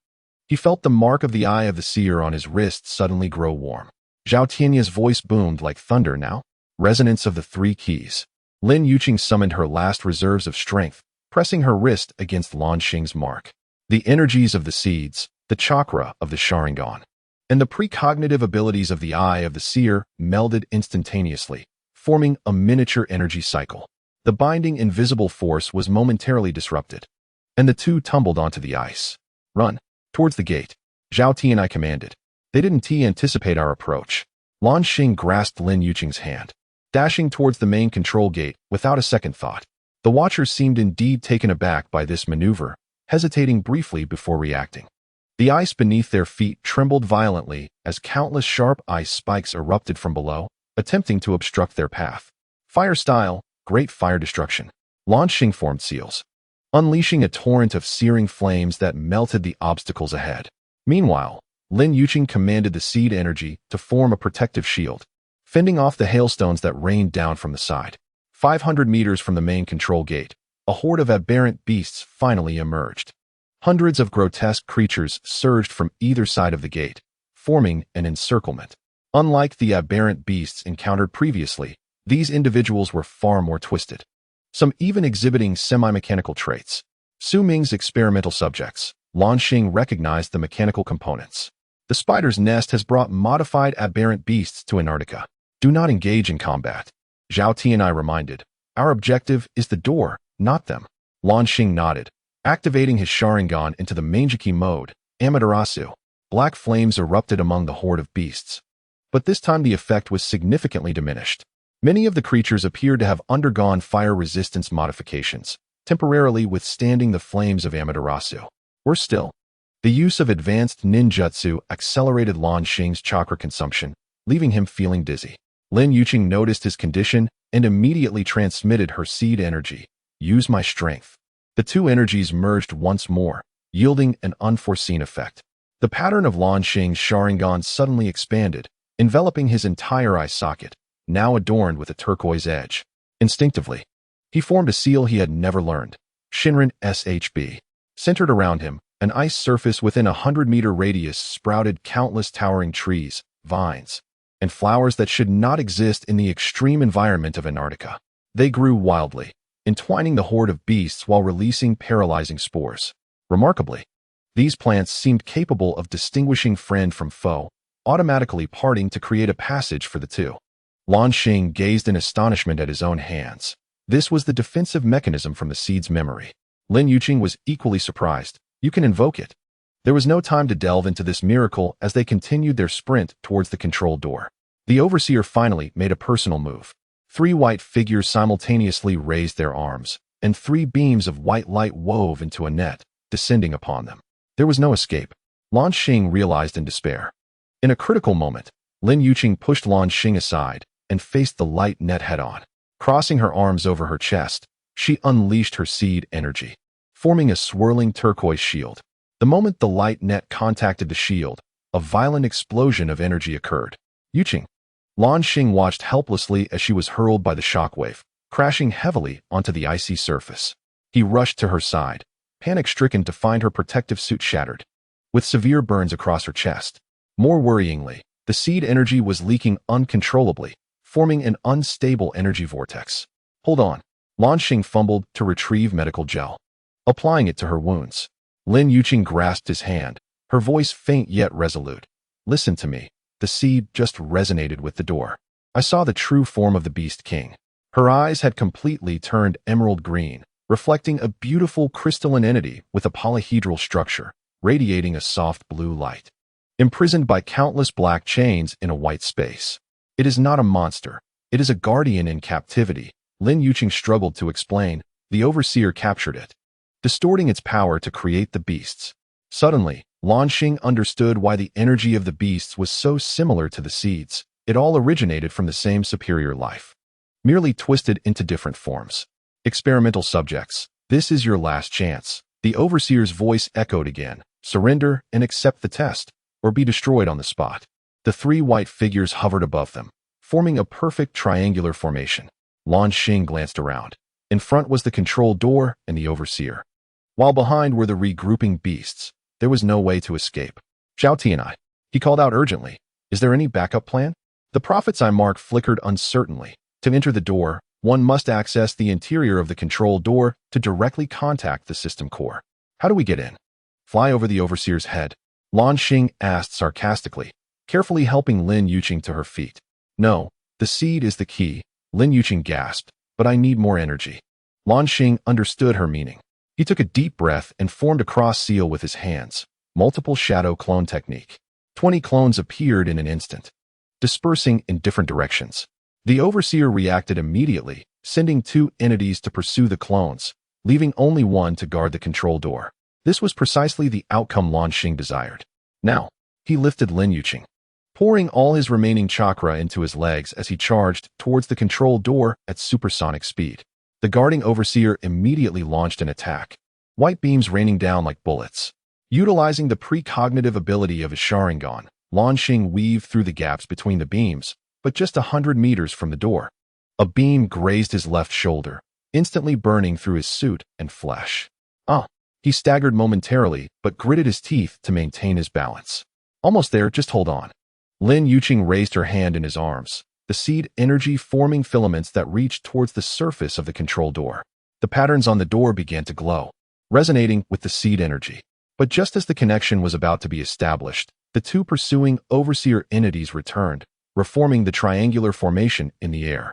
He felt the mark of the eye of the seer on his wrist suddenly grow warm. Zhao Tianya's voice boomed like thunder now, resonance of the three keys. Lin Yuqing summoned her last reserves of strength, pressing her wrist against Luan Xing's mark. The energies of the seeds, the chakra of the Sharingan, and the precognitive abilities of the eye of the seer melded instantaneously, forming a miniature energy cycle. The binding invisible force was momentarily disrupted, and the two tumbled onto the ice. Run, towards the gate, Zhao Tianai commanded. They didn't anticipate our approach. Luan Xing grasped Lin Yuqing's hand, dashing towards the main control gate without a second thought. The Watchers seemed indeed taken aback by this maneuver, hesitating briefly before reacting. The ice beneath their feet trembled violently as countless sharp ice spikes erupted from below, attempting to obstruct their path. Fire style, great fire destruction. Luan Xing formed seals, unleashing a torrent of searing flames that melted the obstacles ahead. Meanwhile, Lin Yuqing commanded the seed energy to form a protective shield, fending off the hailstones that rained down from the side. 500 meters from the main control gate, a horde of aberrant beasts finally emerged. Hundreds of grotesque creatures surged from either side of the gate, forming an encirclement. Unlike the aberrant beasts encountered previously, these individuals were far more twisted, some even exhibiting semi-mechanical traits. Su Ming's experimental subjects, Luan Xing recognized the mechanical components. The spider's nest has brought modified aberrant beasts to Antarctica. Do not engage in combat, Zhao Tianai reminded. Our objective is the door, not them. Luan Xing nodded, activating his Sharingan into the Mangeki mode, Amaterasu. Black flames erupted among the horde of beasts. But this time the effect was significantly diminished. Many of the creatures appeared to have undergone fire resistance modifications, temporarily withstanding the flames of Amaterasu. Worse still, the use of advanced ninjutsu accelerated Luan Xing's chakra consumption, leaving him feeling dizzy. Lin Yuqing noticed his condition and immediately transmitted her seed energy. Use my strength. The two energies merged once more, yielding an unforeseen effect. The pattern of Luan Xing's Sharingan suddenly expanded, enveloping his entire eye socket, now adorned with a turquoise edge. Instinctively, he formed a seal he had never learned, Shinran SHB. Centered around him, an ice surface within a 100-meter radius sprouted countless towering trees, vines, and flowers that should not exist in the extreme environment of Antarctica. They grew wildly, entwining the horde of beasts while releasing paralyzing spores. Remarkably, these plants seemed capable of distinguishing friend from foe, automatically parting to create a passage for the two. Luan Xing gazed in astonishment at his own hands. This was the defensive mechanism from the seed's memory. Lin Yuqing was equally surprised. You can invoke it. There was no time to delve into this miracle as they continued their sprint towards the control door. The overseer finally made a personal move. 3 white figures simultaneously raised their arms, and 3 beams of white light wove into a net, descending upon them. There was no escape. Luan Xing realized in despair. In a critical moment, Lin Yuqing pushed Luan Xing aside and faced the light net head-on. Crossing her arms over her chest, She unleashed her seed energy, forming a swirling turquoise shield. The moment the light net contacted the shield, a violent explosion of energy occurred. Yuqing. Luan Xing watched helplessly as she was hurled by the shockwave, crashing heavily onto the icy surface. He rushed to her side, panic-stricken to find her protective suit shattered, with severe burns across her chest. More worryingly, the seed energy was leaking uncontrollably, forming an unstable energy vortex. Hold on. Luan Xing fumbled to retrieve medical gel, applying it to her wounds. Lin Yuqing grasped his hand, her voice faint yet resolute. Listen to me. The seed just resonated with the door. I saw the true form of the Beast King. Her eyes had completely turned emerald green, reflecting a beautiful crystalline entity with a polyhedral structure, radiating a soft blue light. Imprisoned by countless black chains in a white space. It is not a monster. It is a guardian in captivity. Lin Yuqing struggled to explain. The overseer captured it, distorting its power to create the beasts. Suddenly, Luan Xing understood why the energy of the beasts was so similar to the seeds. It all originated from the same superior life, merely twisted into different forms. Experimental subjects, this is your last chance. The overseer's voice echoed again. Surrender and accept the test, or be destroyed on the spot. The three white figures hovered above them, forming a perfect triangular formation. Luan Xing glanced around. In front was the control door and the overseer, while behind were the regrouping beasts. There was no way to escape. Zhao Tianai. He called out urgently. Is there any backup plan? The prophet's eye mark flickered uncertainly. To enter the door, one must access the interior of the control door to directly contact the system core. How do we get in? Fly over the overseer's head. Luan Xing asked sarcastically, carefully helping Lin Yuqing to her feet. No, the seed is the key. Lin Yuqing gasped, but I need more energy. Luan Xing understood her meaning. He took a deep breath and formed a cross seal with his hands. Multiple shadow clone technique. 20 clones appeared in an instant, dispersing in different directions. The overseer reacted immediately, sending 2 entities to pursue the clones, leaving only one to guard the control door. This was precisely the outcome Luan Xing desired. Now, he lifted Lin Yuqing, pouring all his remaining chakra into his legs as he charged towards the control door at supersonic speed. The guarding overseer immediately launched an attack, white beams raining down like bullets. Utilizing the precognitive ability of his Sharingan, Luan Xing weaved through the gaps between the beams, but just 100 meters from the door. A beam grazed his left shoulder, instantly burning through his suit and flesh. He staggered momentarily, but gritted his teeth to maintain his balance. Almost there, just hold on. Lin Yuqing raised her hand in his arms, the seed energy forming filaments that reached towards the surface of the control door. The patterns on the door began to glow, resonating with the seed energy. But just as the connection was about to be established, the 2 pursuing overseer entities returned, reforming the triangular formation in the air.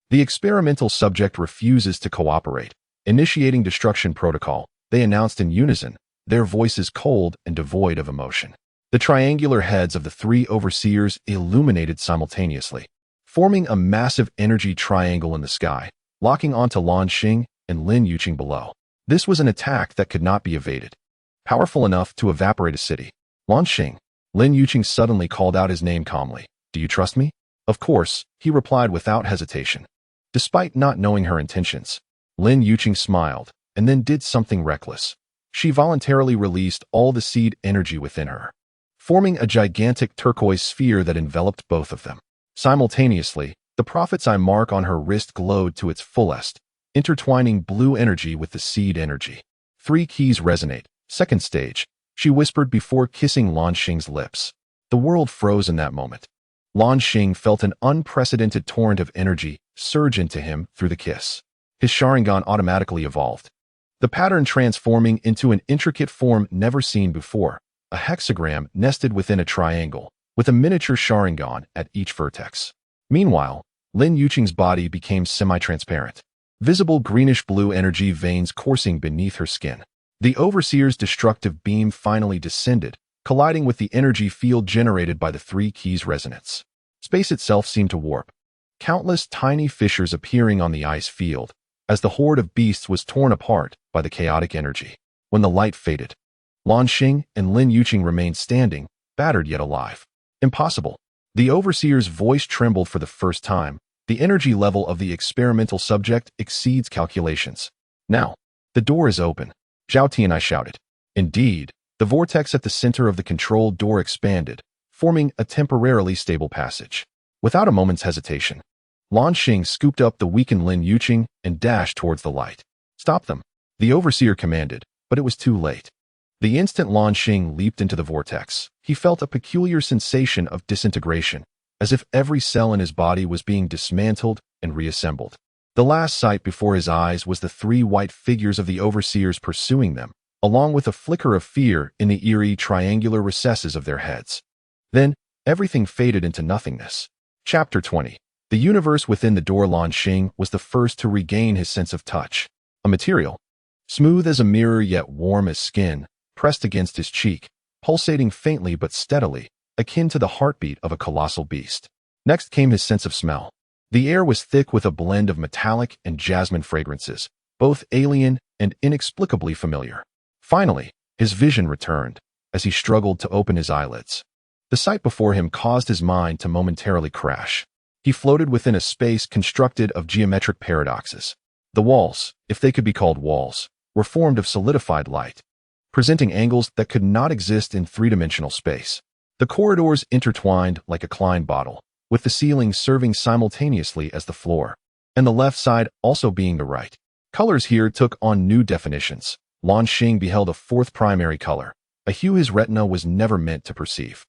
The experimental subject refuses to cooperate. Initiating destruction protocol, they announced in unison, their voices cold and devoid of emotion. The triangular heads of the 3 overseers illuminated simultaneously, forming a massive energy triangle in the sky, locking onto Luan Xing and Lin Yuqing below. This was an attack that could not be evaded, powerful enough to evaporate a city. Luan Xing. Lin Yuqing suddenly called out his name calmly. Do you trust me? Of course, he replied without hesitation. Despite not knowing her intentions, Lin Yuqing smiled, and then did something reckless. She voluntarily released all the seed energy within her, forming a gigantic turquoise sphere that enveloped both of them. Simultaneously, the prophet's eye mark on her wrist glowed to its fullest, intertwining blue energy with the seed energy. 3 keys resonate. Second stage, she whispered before kissing Luan Xing's lips. The world froze in that moment. Luan Xing felt an unprecedented torrent of energy surge into him through the kiss. His Sharingan automatically evolved, the pattern transforming into an intricate form never seen before, a hexagram nested within a triangle, with a miniature Sharingan at each vertex. Meanwhile, Lin Yuqing's body became semi-transparent, visible greenish-blue energy veins coursing beneath her skin. The overseer's destructive beam finally descended, colliding with the energy field generated by the 3 keys' resonance. Space itself seemed to warp, countless tiny fissures appearing on the ice field, as the horde of beasts was torn apart by the chaotic energy. When the light faded, Luan Xing and Lin Yuqing remained standing, battered yet alive. Impossible. The overseer's voice trembled for the first time, The energy level of the experimental subject exceeds calculations. Now, the door is open, Zhao Tianai shouted. Indeed, the vortex at the center of the control door expanded, forming a temporarily stable passage. Without a moment's hesitation, Luan Xing scooped up the weakened Lin Yuqing and dashed towards the light. Stop them, the overseer commanded, but it was too late. The instant Luan Xing leaped into the vortex, he felt a peculiar sensation of disintegration, as if every cell in his body was being dismantled and reassembled. The last sight before his eyes was the three white figures of the overseers pursuing them, along with a flicker of fear in the eerie triangular recesses of their heads. Then, everything faded into nothingness. Chapter 20. The universe within the door. Luan Xing was the first to regain his sense of touch. A material, smooth as a mirror yet warm as skin, pressed against his cheek, pulsating faintly but steadily, akin to the heartbeat of a colossal beast. Next came his sense of smell. The air was thick with a blend of metallic and jasmine fragrances, both alien and inexplicably familiar. Finally, his vision returned, as he struggled to open his eyelids. The sight before him caused his mind to momentarily crash. He floated within a space constructed of geometric paradoxes. The walls, if they could be called walls, were formed of solidified light, presenting angles that could not exist in three-dimensional space. The corridors intertwined like a Klein bottle, with the ceiling serving simultaneously as the floor, and the left side also being the right. Colors here took on new definitions. Luan Xing beheld a fourth primary color, a hue his retina was never meant to perceive.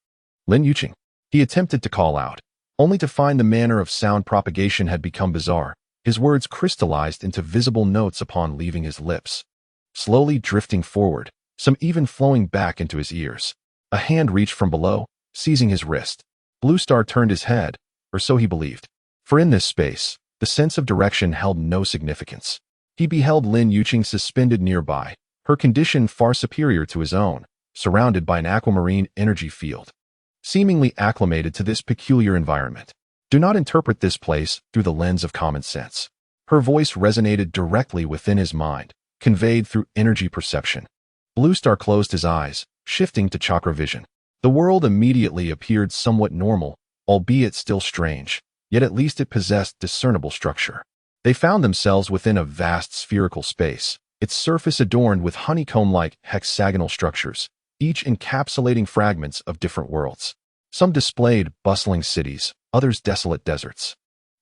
Lin Yuqing. He attempted to call out, only to find the manner of sound propagation had become bizarre. His words crystallized into visible notes upon leaving his lips, slowly drifting forward, some even flowing back into his ears. A hand reached from below, seizing his wrist. Blue Star turned his head, or so he believed. For in this space, the sense of direction held no significance. He beheld Lin Yuqing suspended nearby, her condition far superior to his own, surrounded by an aquamarine energy field. Seemingly acclimated to this peculiar environment. Do not interpret this place through the lens of common sense. Her voice resonated directly within his mind, conveyed through energy perception. Blue Star closed his eyes, shifting to chakra vision. The world immediately appeared somewhat normal, albeit still strange, yet at least it possessed discernible structure. They found themselves within a vast spherical space, its surface adorned with honeycomb-like hexagonal structures, each encapsulating fragments of different worlds. Some displayed bustling cities, others desolate deserts,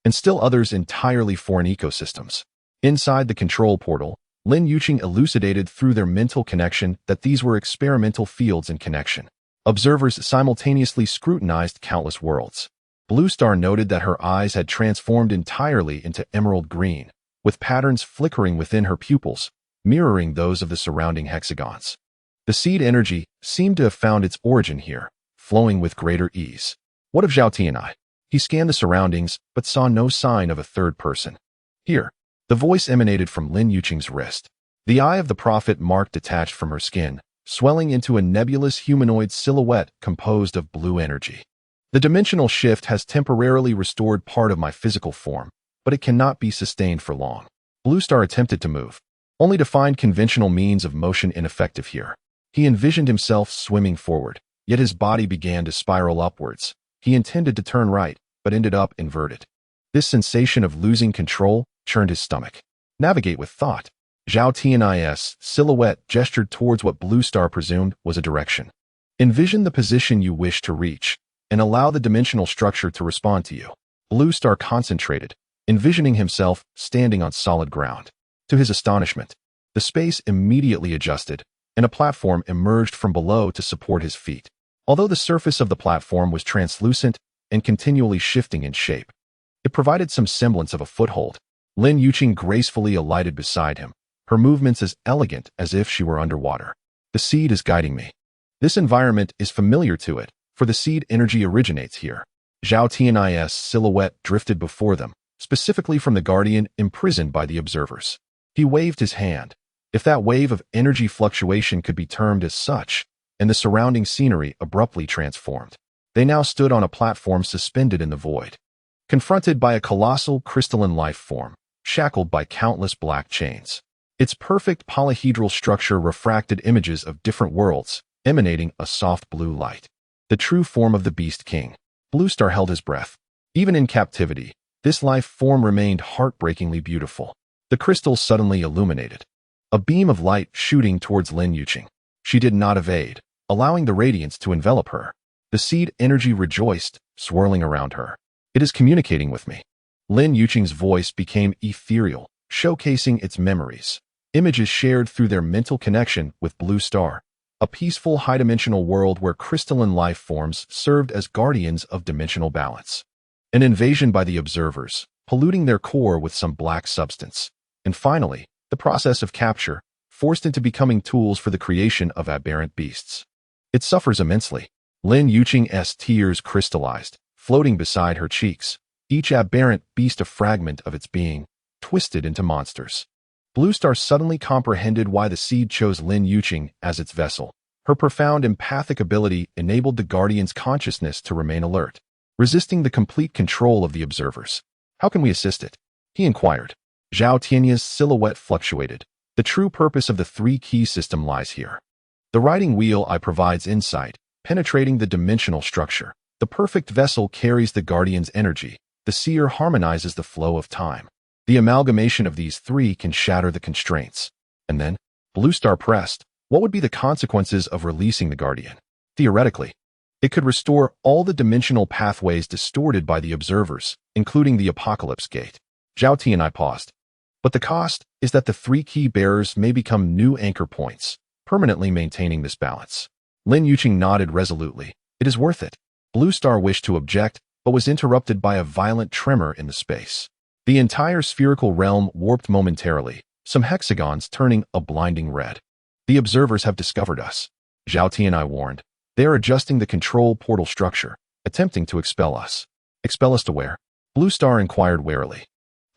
and still others entirely foreign ecosystems. Inside the control portal, Lin Yuqing elucidated through their mental connection that these were experimental fields in connection. Observers simultaneously scrutinized countless worlds. Blue Star noted that her eyes had transformed entirely into emerald green, with patterns flickering within her pupils, mirroring those of the surrounding hexagons. The seed energy seemed to have found its origin here, flowing with greater ease. What of Zhao Tianai? He scanned the surroundings, but saw no sign of a third person. Here, the voice emanated from Lin Yuqing's wrist. The eye of the prophet mark detached from her skin, swelling into a nebulous humanoid silhouette composed of blue energy. The dimensional shift has temporarily restored part of my physical form, but it cannot be sustained for long. Blue Star attempted to move, only to find conventional means of motion ineffective here. He envisioned himself swimming forward, yet his body began to spiral upwards. He intended to turn right, but ended up inverted. This sensation of losing control churned his stomach. Navigate with thought. Zhao Tianai's silhouette gestured towards what Blue Star presumed was a direction. Envision the position you wish to reach, and allow the dimensional structure to respond to you. Blue Star concentrated, envisioning himself standing on solid ground. To his astonishment, the space immediately adjusted, and a platform emerged from below to support his feet. Although the surface of the platform was translucent and continually shifting in shape, it provided some semblance of a foothold. Lin Yuqing gracefully alighted beside him, her movements as elegant as if she were underwater. The seed is guiding me. This environment is familiar to it, for the seed energy originates here. Zhao Tianai's silhouette drifted before them, specifically from the guardian imprisoned by the observers. He waved his hand, if that wave of energy fluctuation could be termed as such, and the surrounding scenery abruptly transformed. They now stood on a platform suspended in the void, confronted by a colossal crystalline life form, shackled by countless black chains. Its perfect polyhedral structure refracted images of different worlds, emanating a soft blue light. The true form of the Beast King. Blue Star held his breath. Even in captivity, This life form remained heartbreakingly beautiful. The crystal suddenly illuminated. A beam of light shooting towards Lin Yuqing. She did not evade, allowing the radiance to envelop her. The seed energy rejoiced, swirling around her. It is communicating with me. Lin Yuqing's voice became ethereal, showcasing its memories. Images shared through their mental connection with Blue Star, a peaceful high-dimensional world where crystalline life forms served as guardians of dimensional balance. An invasion by the observers, polluting their core with some black substance. And finally, the process of capture, forced into becoming tools for the creation of aberrant beasts. It suffers immensely. Lin Yuqing's tears crystallized, floating beside her cheeks, each aberrant beast a fragment of its being, twisted into monsters. Blue Star suddenly comprehended why the seed chose Lin Yuqing as its vessel. Her profound empathic ability enabled the Guardian's consciousness to remain alert, resisting the complete control of the observers. How can we assist it? He inquired. Zhao Tianya's silhouette fluctuated. The true purpose of the three-key system lies here. The riding wheel eye provides insight, penetrating the dimensional structure. The perfect vessel carries the Guardian's energy. The seer harmonizes the flow of time. The amalgamation of these three can shatter the constraints. And then, Blue Star pressed, what would be the consequences of releasing the Guardian? Theoretically, it could restore all the dimensional pathways distorted by the observers, including the Apocalypse Gate. Zhao Tianyi paused. But the cost is that the three key bearers may become new anchor points, permanently maintaining this balance. Lin Yuqing nodded resolutely. It is worth it. Blue Star wished to object, but was interrupted by a violent tremor in the space. The entire spherical realm warped momentarily, some hexagons turning a blinding red. The observers have discovered us. Zhao Tianyi warned. They are adjusting the control portal structure, attempting to expel us. Expel us to where? Blue Star inquired warily.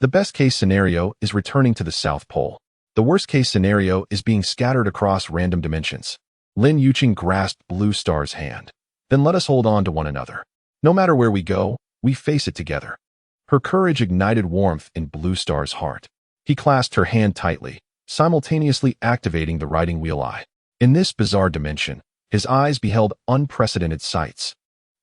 The best-case scenario is returning to the South Pole. The worst-case scenario is being scattered across random dimensions. Lin Yuqing grasped Blue Star's hand. Then let us hold on to one another. No matter where we go, we face it together. Her courage ignited warmth in Blue Star's heart. He clasped her hand tightly, simultaneously activating the riding wheel eye. In this bizarre dimension, his eyes beheld unprecedented sights.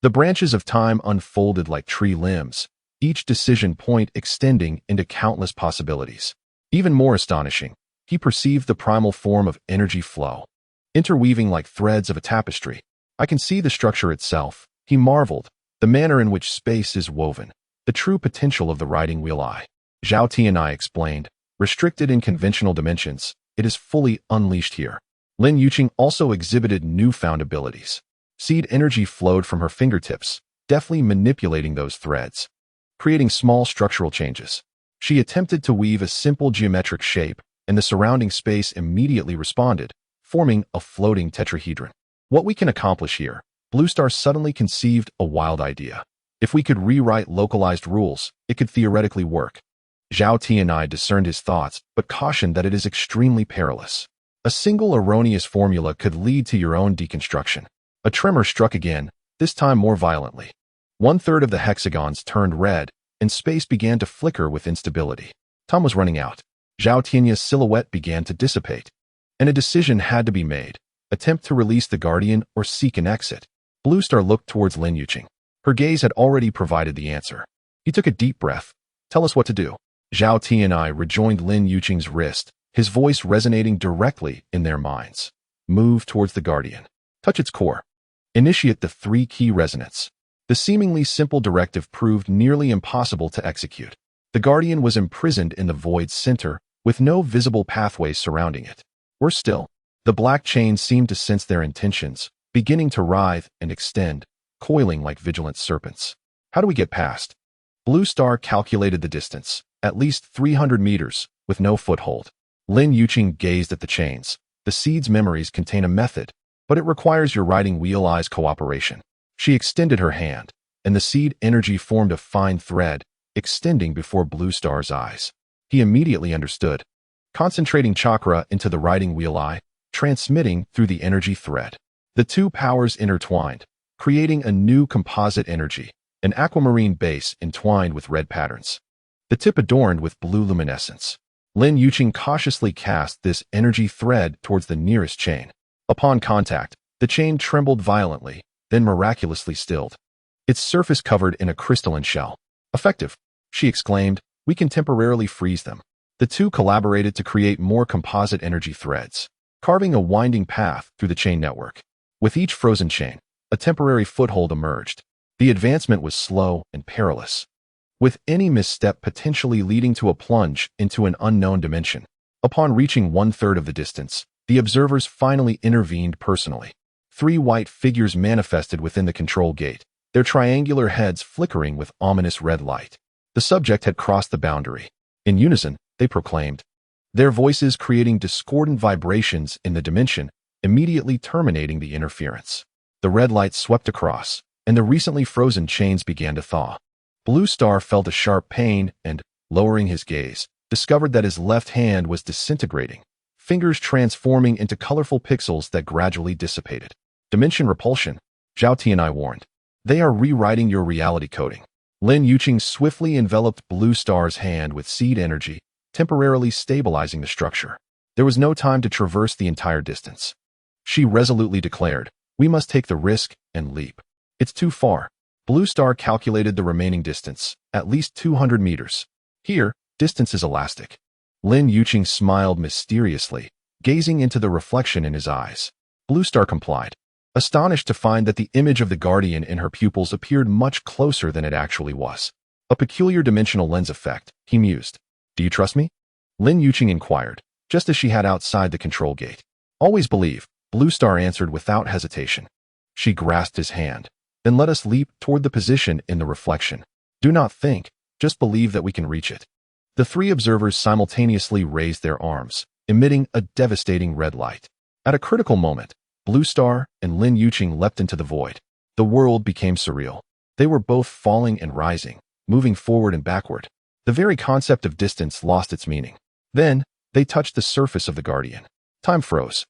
The branches of time unfolded like tree limbs, each decision point extending into countless possibilities. Even more astonishing, he perceived the primal form of energy flow, interweaving like threads of a tapestry. I can see the structure itself, he marveled, the manner in which space is woven, the true potential of the riding wheel eye. Zhao Tianyi explained, restricted in conventional dimensions, it is fully unleashed here. Lin Yuqing also exhibited newfound abilities. Seed energy flowed from her fingertips, deftly manipulating those threads, creating small structural changes. She attempted to weave a simple geometric shape, and the surrounding space immediately responded, forming a floating tetrahedron. What we can accomplish here? Blue Star suddenly conceived a wild idea. If we could rewrite localized rules, it could theoretically work. Zhao Tianyi discerned his thoughts, but cautioned that it is extremely perilous. A single erroneous formula could lead to your own deconstruction. A tremor struck again, this time more violently. 1/3 of the hexagons turned red, and space began to flicker with instability. Time was running out. Zhao Tianyi's silhouette began to dissipate. And a decision had to be made. Attempt to release the Guardian or seek an exit. Blue Star looked towards Lin Yuqing. Her gaze had already provided the answer. He took a deep breath. Tell us what to do. Zhao Tianyi rejoined Lin Yuqing's wrist, his voice resonating directly in their minds. Move towards the Guardian. Touch its core. Initiate the three-key resonance. The seemingly simple directive proved nearly impossible to execute. The Guardian was imprisoned in the void's center, with no visible pathways surrounding it. Worse still, the black chain seemed to sense their intentions, beginning to writhe and extend, coiling like vigilant serpents. How do we get past? Blue Star calculated the distance, at least 300 meters, with no foothold. Lin Yuqing gazed at the chains. The seed's memories contain a method, but it requires your riding wheel eye's cooperation. She extended her hand, and the seed energy formed a fine thread, extending before Blue Star's eyes. He immediately understood, concentrating chakra into the riding wheel eye, transmitting through the energy thread. The two powers intertwined, creating a new composite energy, an aquamarine base entwined with red patterns. The tip adorned with blue luminescence. Lin Yuqing cautiously cast this energy thread towards the nearest chain. Upon contact, the chain trembled violently, then miraculously stilled. Its surface covered in a crystalline shell. Effective. she exclaimed. We can temporarily freeze them. The two collaborated to create more composite energy threads, carving a winding path through the chain network. With each frozen chain, a temporary foothold emerged. The advancement was slow and perilous, with any misstep potentially leading to a plunge into an unknown dimension. Upon reaching 1/3 of the distance, the observers finally intervened personally. 3 white figures manifested within the control gate, their triangular heads flickering with ominous red light. The subject had crossed the boundary. In unison, they proclaimed, their voices creating discordant vibrations in the dimension, immediately terminating the interference. The red light swept across, and the recently frozen chains began to thaw. Blue Star felt a sharp pain and, lowering his gaze, discovered that his left hand was disintegrating, fingers transforming into colorful pixels that gradually dissipated. Dimension repulsion, Zhao Tianyi warned. They are rewriting your reality coding. Lin Yuqing swiftly enveloped Blue Star's hand with seed energy, temporarily stabilizing the structure. There was no time to traverse the entire distance. She resolutely declared, we must take the risk and leap. It's too far. Blue Star calculated the remaining distance, at least 200 meters. Here, distance is elastic. Lin Yuqing smiled mysteriously, gazing into the reflection in his eyes. Blue Star complied, astonished to find that the image of the guardian in her pupils appeared much closer than it actually was. A peculiar dimensional lens effect, he mused. Do you trust me? Lin Yuqing inquired, just as she had outside the control gate. Always believe, Blue Star answered without hesitation. She grasped his hand. Then let us leap toward the position in the reflection. Do not think, just believe that we can reach it. The 3 observers simultaneously raised their arms, emitting a devastating red light. At a critical moment, Blue Star and Lin Yuqing leapt into the void. The world became surreal. They were both falling and rising, moving forward and backward. The very concept of distance lost its meaning. Then, they touched the surface of the guardian. Time froze.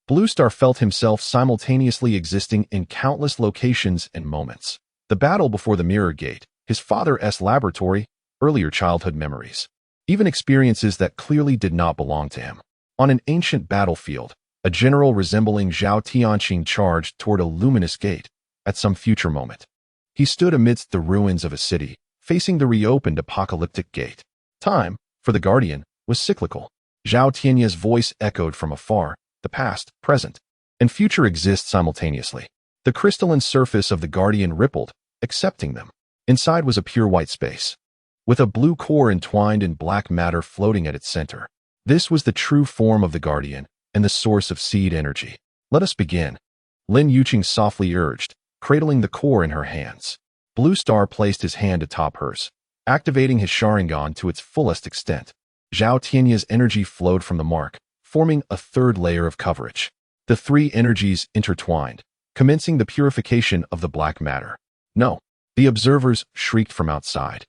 Blue Star felt himself simultaneously existing in countless locations and moments. The battle before the mirror gate, his father's laboratory, earlier childhood memories. Even experiences that clearly did not belong to him. On an ancient battlefield, a general resembling Zhao Tianqing charged toward a luminous gate at some future moment. He stood amidst the ruins of a city, facing the reopened apocalyptic gate. Time, for the guardian, was cyclical. Zhao Tianyi's voice echoed from afar. The past, present, and future exist simultaneously. The crystalline surface of the guardian rippled, accepting them. Inside was a pure white space, with a blue core entwined in black matter floating at its center. This was the true form of the guardian and the source of seed energy. Let us begin, Lin Yuqing softly urged, cradling the core in her hands. Blue Star placed his hand atop hers, activating his Sharingan to its fullest extent. Zhao Tianyi's energy flowed from the mark, forming a 3rd layer of coverage. The 3 energies intertwined, commencing the purification of the black matter. No, the observers shrieked from outside.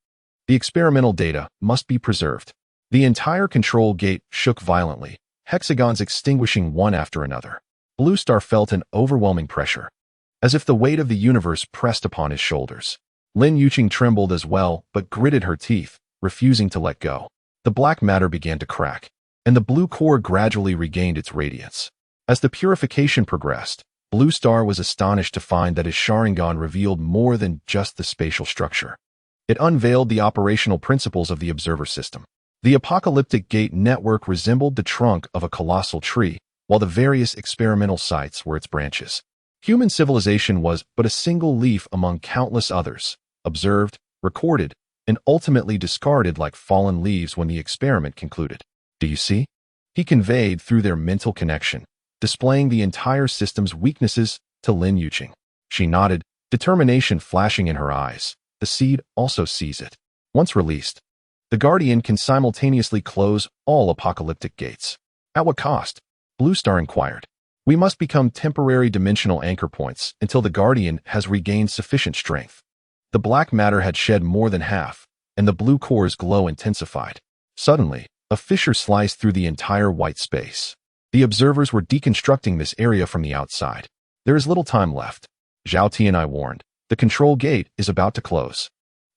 The experimental data must be preserved. The entire control gate shook violently, hexagons extinguishing one after another. Blue Star felt an overwhelming pressure, as if the weight of the universe pressed upon his shoulders. Lin Yuqing trembled as well, but gritted her teeth, refusing to let go. The black matter began to crack, and the blue core gradually regained its radiance. As the purification progressed, Blue Star was astonished to find that his Sharingan revealed more than just the spatial structure. It unveiled the operational principles of the observer system. The apocalyptic gate network resembled the trunk of a colossal tree, while the various experimental sites were its branches. Human civilization was but a single leaf among countless others, observed, recorded, and ultimately discarded like fallen leaves when the experiment concluded. Do you see? He conveyed through their mental connection, displaying the entire system's weaknesses to Lin Yuqing. She nodded, determination flashing in her eyes. The seed also sees it. Once released, the Guardian can simultaneously close all apocalyptic gates. At what cost? Blue Star inquired. We must become temporary dimensional anchor points until the Guardian has regained sufficient strength. The black matter had shed more than half, and the blue core's glow intensified. Suddenly, a fissure sliced through the entire white space. The observers were deconstructing this area from the outside. There is little time left. Zhao Tianyi warned. The control gate is about to close.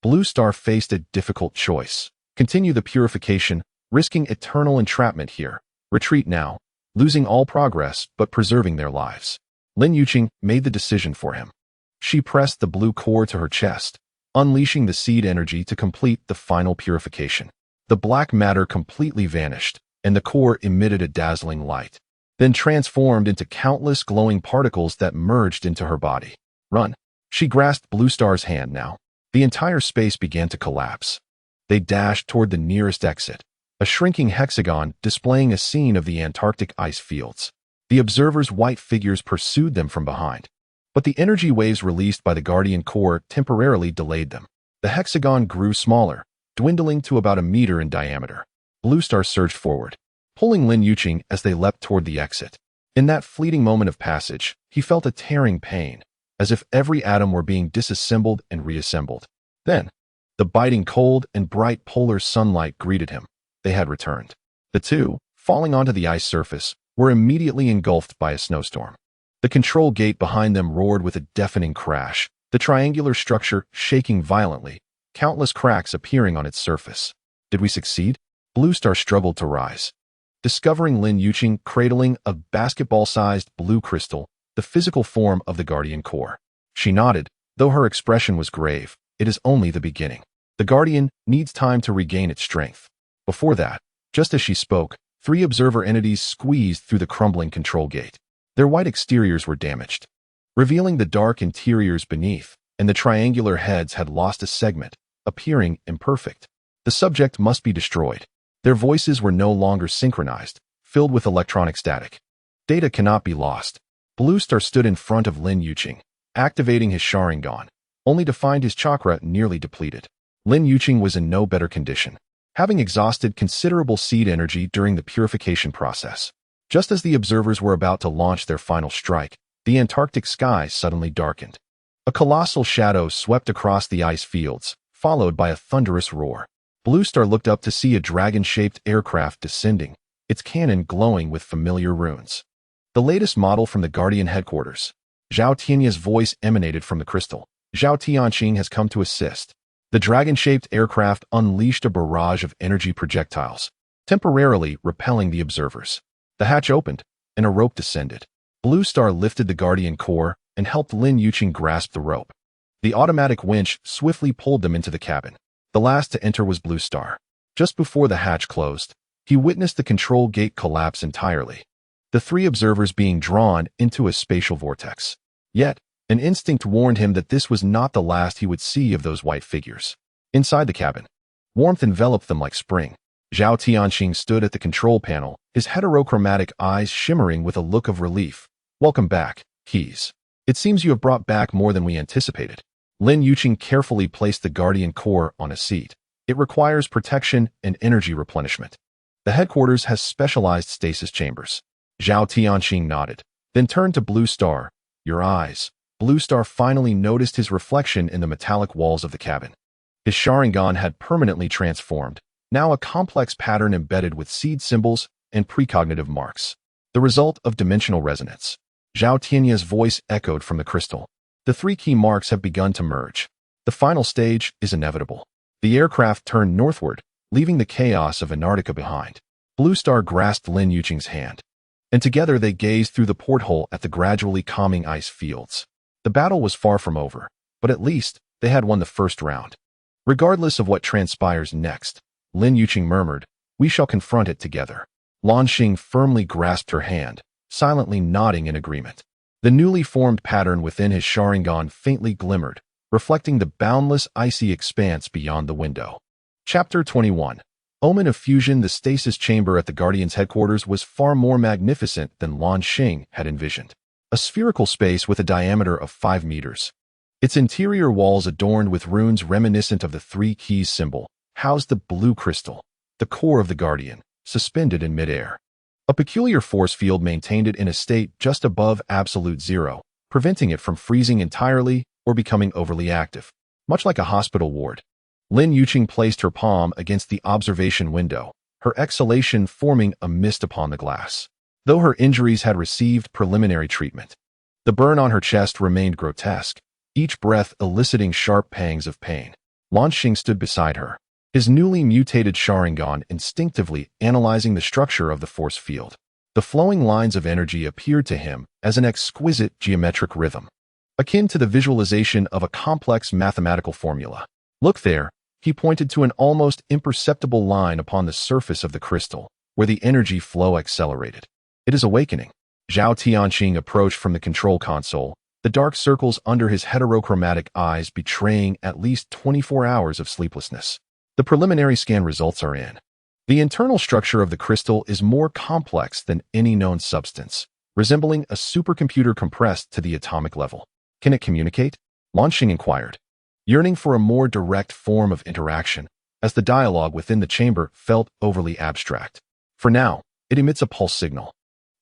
Blue Star faced a difficult choice. Continue the purification, risking eternal entrapment here. Retreat now, losing all progress but preserving their lives. Lin Yuqing made the decision for him. She pressed the blue core to her chest, unleashing the seed energy to complete the final purification. The black matter completely vanished, and the core emitted a dazzling light, then transformed into countless glowing particles that merged into her body. Run! She grasped Blue Star's hand now. The entire space began to collapse. They dashed toward the nearest exit, a shrinking hexagon displaying a scene of the Antarctic ice fields. The observers' white figures pursued them from behind, but the energy waves released by the Guardian core temporarily delayed them. The hexagon grew smaller, dwindling to about a meter in diameter. Blue Star surged forward, pulling Lin Yuqing as they leapt toward the exit. In that fleeting moment of passage, he felt a tearing pain, as if every atom were being disassembled and reassembled. Then, the biting cold and bright polar sunlight greeted him. They had returned. The two, falling onto the ice surface, were immediately engulfed by a snowstorm. The control gate behind them roared with a deafening crash, the triangular structure shaking violently, countless cracks appearing on its surface. Did we succeed? Blue Star struggled to rise, discovering Lin Yuqing cradling a basketball-sized blue crystal, the physical form of the Guardian core. She nodded, though her expression was grave. It is only the beginning. The Guardian needs time to regain its strength. Before that, just as she spoke, 3 observer entities squeezed through the crumbling control gate. Their white exteriors were damaged, revealing the dark interiors beneath, and the triangular heads had lost a segment, appearing imperfect. The subject must be destroyed. Their voices were no longer synchronized, filled with electronic static. Data cannot be lost. Blue Star stood in front of Lin Yuqing, activating his Sharingan, only to find his chakra nearly depleted. Lin Yuqing was in no better condition, having exhausted considerable seed energy during the purification process. Just as the observers were about to launch their final strike, the Antarctic sky suddenly darkened. A colossal shadow swept across the ice fields, followed by a thunderous roar. Blue Star looked up to see a dragon-shaped aircraft descending, its cannon glowing with familiar runes. The latest model from the Guardian headquarters. Zhao Tianya's voice emanated from the crystal. Zhao Tianxing has come to assist. The dragon-shaped aircraft unleashed a barrage of energy projectiles, temporarily repelling the observers. The hatch opened, and a rope descended. Blue Star lifted the Guardian core and helped Lin Yuqing grasp the rope. The automatic winch swiftly pulled them into the cabin. The last to enter was Blue Star. Just before the hatch closed, he witnessed the control gate collapse entirely, the 3 observers being drawn into a spatial vortex. Yet, an instinct warned him that this was not the last he would see of those white figures. Inside the cabin, warmth enveloped them like spring. Zhao Tianxing stood at the control panel, his heterochromatic eyes shimmering with a look of relief. Welcome back, Keys. It seems you have brought back more than we anticipated. Lin Yuqing carefully placed the Guardian core on a seat. It requires protection and energy replenishment. The headquarters has specialized stasis chambers. Zhao Tianxing nodded, then turned to Blue Star. Your eyes. Blue Star finally noticed his reflection in the metallic walls of the cabin. His Sharingan had permanently transformed, now a complex pattern embedded with seed symbols and precognitive marks. The result of dimensional resonance. Zhao Tianya's voice echoed from the crystal. The 3 key marks have begun to merge. The final stage is inevitable. The aircraft turned northward, leaving the chaos of Antarctica behind. Blue Star grasped Lin Yuqing's hand, and together they gazed through the porthole at the gradually calming ice fields. The battle was far from over, but at least they had won the first round. Regardless of what transpires next, Lin Yuqing murmured, we shall confront it together. Luan Xing firmly grasped her hand, silently nodding in agreement. The newly formed pattern within his Sharingan faintly glimmered, reflecting the boundless icy expanse beyond the window. Chapter 21. Omen of Fusion. The stasis chamber at the Guardian's headquarters was far more magnificent than Luan Xing had envisioned. A spherical space with a diameter of 5 meters. Its interior walls adorned with runes reminiscent of the 3 keys symbol, housed the blue crystal, the core of the Guardian, suspended in midair. A peculiar force field maintained it in a state just above absolute zero, preventing it from freezing entirely or becoming overly active, much like a hospital ward. Lin Yuqing placed her palm against the observation window, her exhalation forming a mist upon the glass. Though her injuries had received preliminary treatment, the burn on her chest remained grotesque, each breath eliciting sharp pangs of pain. Luan Xing stood beside her, his newly mutated Sharingan instinctively analyzing the structure of the force field. The flowing lines of energy appeared to him as an exquisite geometric rhythm, akin to the visualization of a complex mathematical formula. Look there, he pointed to an almost imperceptible line upon the surface of the crystal, where the energy flow accelerated. It is awakening. Zhao Tianqing approached from the control console, the dark circles under his heterochromatic eyes betraying at least 24 hours of sleeplessness. The preliminary scan results are in. The internal structure of the crystal is more complex than any known substance, resembling a supercomputer compressed to the atomic level. Can it communicate? Luan Xing inquired, yearning for a more direct form of interaction, as the dialogue within the chamber felt overly abstract. For now, it emits a pulse signal.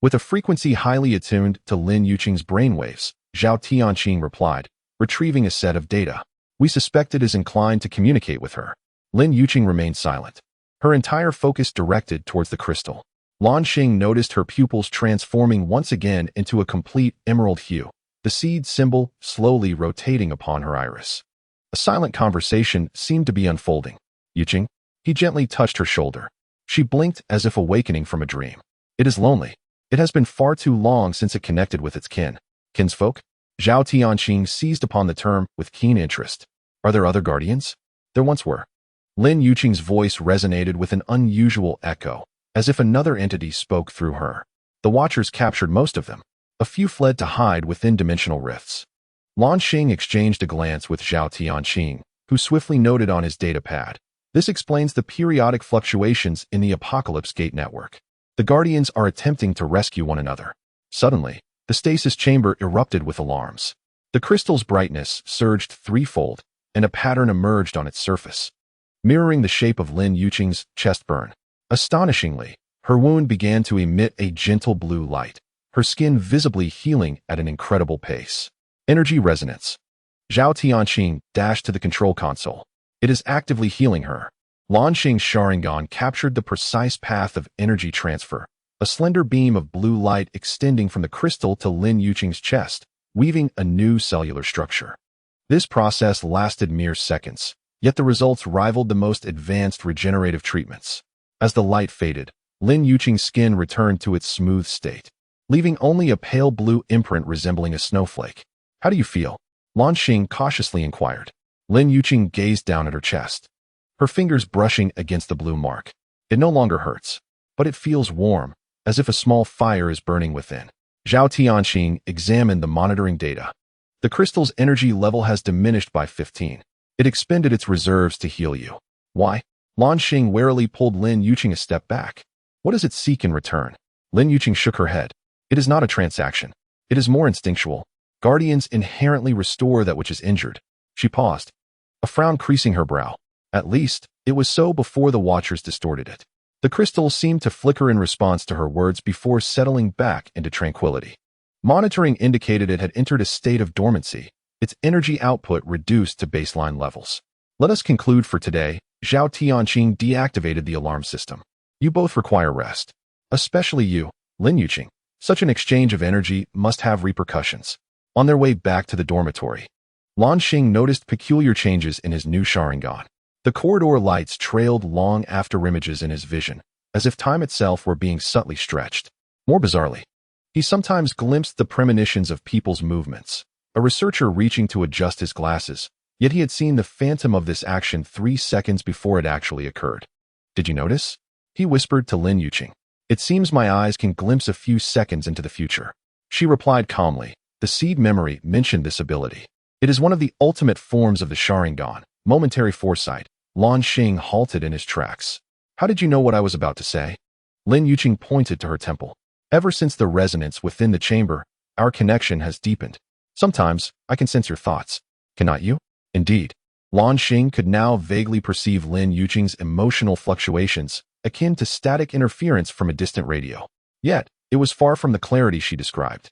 With a frequency highly attuned to Lin Yuqing's brainwaves, Zhao Tianqing replied, retrieving a set of data. We suspect it is inclined to communicate with her. Lin Yuqing remained silent, her entire focus directed towards the crystal. Luan Xing noticed her pupils transforming once again into a complete emerald hue, the seed symbol slowly rotating upon her iris. A silent conversation seemed to be unfolding. Yuqing? He gently touched her shoulder. She blinked as if awakening from a dream. It is lonely. It has been far too long since it connected with its kin. Kinsfolk? Zhao Tianqing seized upon the term with keen interest. Are there other guardians? There once were. Lin Yuqing's voice resonated with an unusual echo, as if another entity spoke through her. The Watchers captured most of them. A few fled to hide within dimensional rifts. Luan Xing exchanged a glance with Zhao Tianqing, who swiftly noted on his data pad. This explains the periodic fluctuations in the Apocalypse Gate network. The Guardians are attempting to rescue one another. Suddenly, the stasis chamber erupted with alarms. The crystal's brightness surged threefold, and a pattern emerged on its surface, mirroring the shape of Lin Yuqing's chest burn. Astonishingly, her wound began to emit a gentle blue light, her skin visibly healing at an incredible pace. Energy resonance. Zhao Tianqing dashed to the control console. It is actively healing her. Luan Xing's Sharingan captured the precise path of energy transfer, a slender beam of blue light extending from the crystal to Lin Yuqing's chest, weaving a new cellular structure. This process lasted mere seconds, yet the results rivaled the most advanced regenerative treatments. As the light faded, Lin Yuqing's skin returned to its smooth state, leaving only a pale blue imprint resembling a snowflake. How do you feel? Luan Xing cautiously inquired. Lin Yuqing gazed down at her chest, her fingers brushing against the blue mark. It no longer hurts, but it feels warm, as if a small fire is burning within. Zhao Tianqing examined the monitoring data. The crystal's energy level has diminished by 15. It expended its reserves to heal you. Why? Luan Xing warily pulled Lin Yuqing a step back. What does it seek in return? Lin Yuqing shook her head. It is not a transaction. It is more instinctual. Guardians inherently restore that which is injured. She paused, a frown creasing her brow. At least, it was so before the Watchers distorted it. The crystal seemed to flicker in response to her words before settling back into tranquility. Monitoring indicated it had entered a state of dormancy, its energy output reduced to baseline levels. Let us conclude for today. Zhao Tianqing deactivated the alarm system. You both require rest. Especially you, Lin Yuqing. Such an exchange of energy must have repercussions. On their way back to the dormitory, Luan Xing noticed peculiar changes in his new Sharingan. The corridor lights trailed long after images in his vision, as if time itself were being subtly stretched. More bizarrely, he sometimes glimpsed the premonitions of people's movements, a researcher reaching to adjust his glasses, yet he had seen the phantom of this action 3 seconds before it actually occurred. Did you notice? He whispered to Lin Yuqing. It seems my eyes can glimpse a few seconds into the future. She replied calmly. The seed memory mentioned this ability. It is one of the ultimate forms of the Sharingan, momentary foresight. Luan Xing halted in his tracks. How did you know what I was about to say? Lin Yuqing pointed to her temple. Ever since the resonance within the chamber, our connection has deepened. Sometimes, I can sense your thoughts. Cannot you? Indeed. Luan Xing could now vaguely perceive Lin Yuqing's emotional fluctuations, akin to static interference from a distant radio. Yet, it was far from the clarity she described.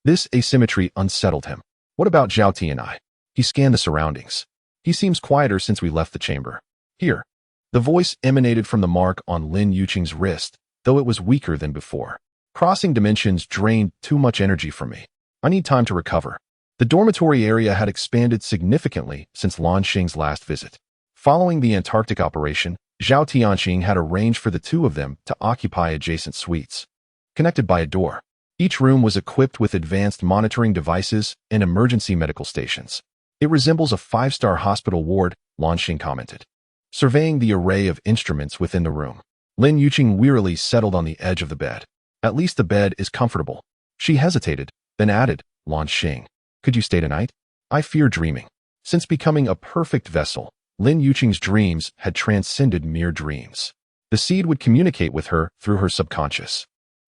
This asymmetry unsettled him. What about Zhao Ti and I? He scanned the surroundings. He seems quieter since we left the chamber. Here. The voice emanated from the mark on Lin Yuqing's wrist, though it was weaker than before. Crossing dimensions drained too much energy from me. I need time to recover. The dormitory area had expanded significantly since Luan Xing's last visit. Following the Antarctic operation, Zhao Tianqing had arranged for the two of them to occupy adjacent suites, connected by a door. Each room was equipped with advanced monitoring devices and emergency medical stations. It resembles a five-star hospital ward, Luan Xing commented. Surveying the array of instruments within the room, Lin Yuqing wearily settled on the edge of the bed. At least the bed is comfortable. She hesitated, then added, Luan Xing, could you stay tonight? I fear dreaming. Since becoming a perfect vessel, Lin Yuqing's dreams had transcended mere dreams. The seed would communicate with her through her subconscious,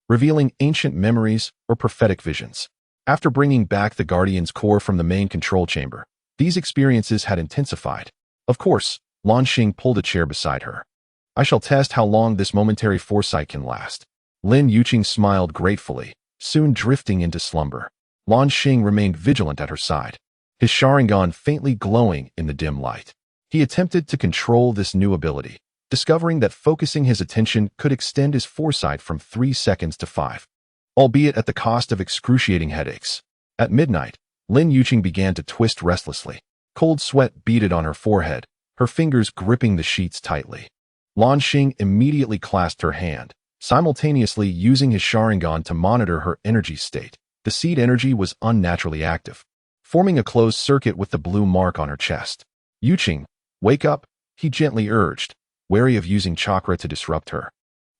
revealing ancient memories or prophetic visions. After bringing back the Guardian's core from the main control chamber, these experiences had intensified. Of course, Luan Xing pulled a chair beside her. I shall test how long this momentary foresight can last. Lin Yuqing smiled gratefully, soon drifting into slumber. Luan Xing remained vigilant at her side, his Sharingan faintly glowing in the dim light. He attempted to control this new ability, discovering that focusing his attention could extend his foresight from 3 seconds to 5, albeit at the cost of excruciating headaches. At midnight, Lin Yuqing began to twist restlessly. Cold sweat beaded on her forehead, her fingers gripping the sheets tightly. Luan Xing immediately clasped her hand, simultaneously using his Sharingan to monitor her energy state. The seed energy was unnaturally active, forming a closed circuit with the blue mark on her chest. Yuqing, wake up, he gently urged, wary of using chakra to disrupt her,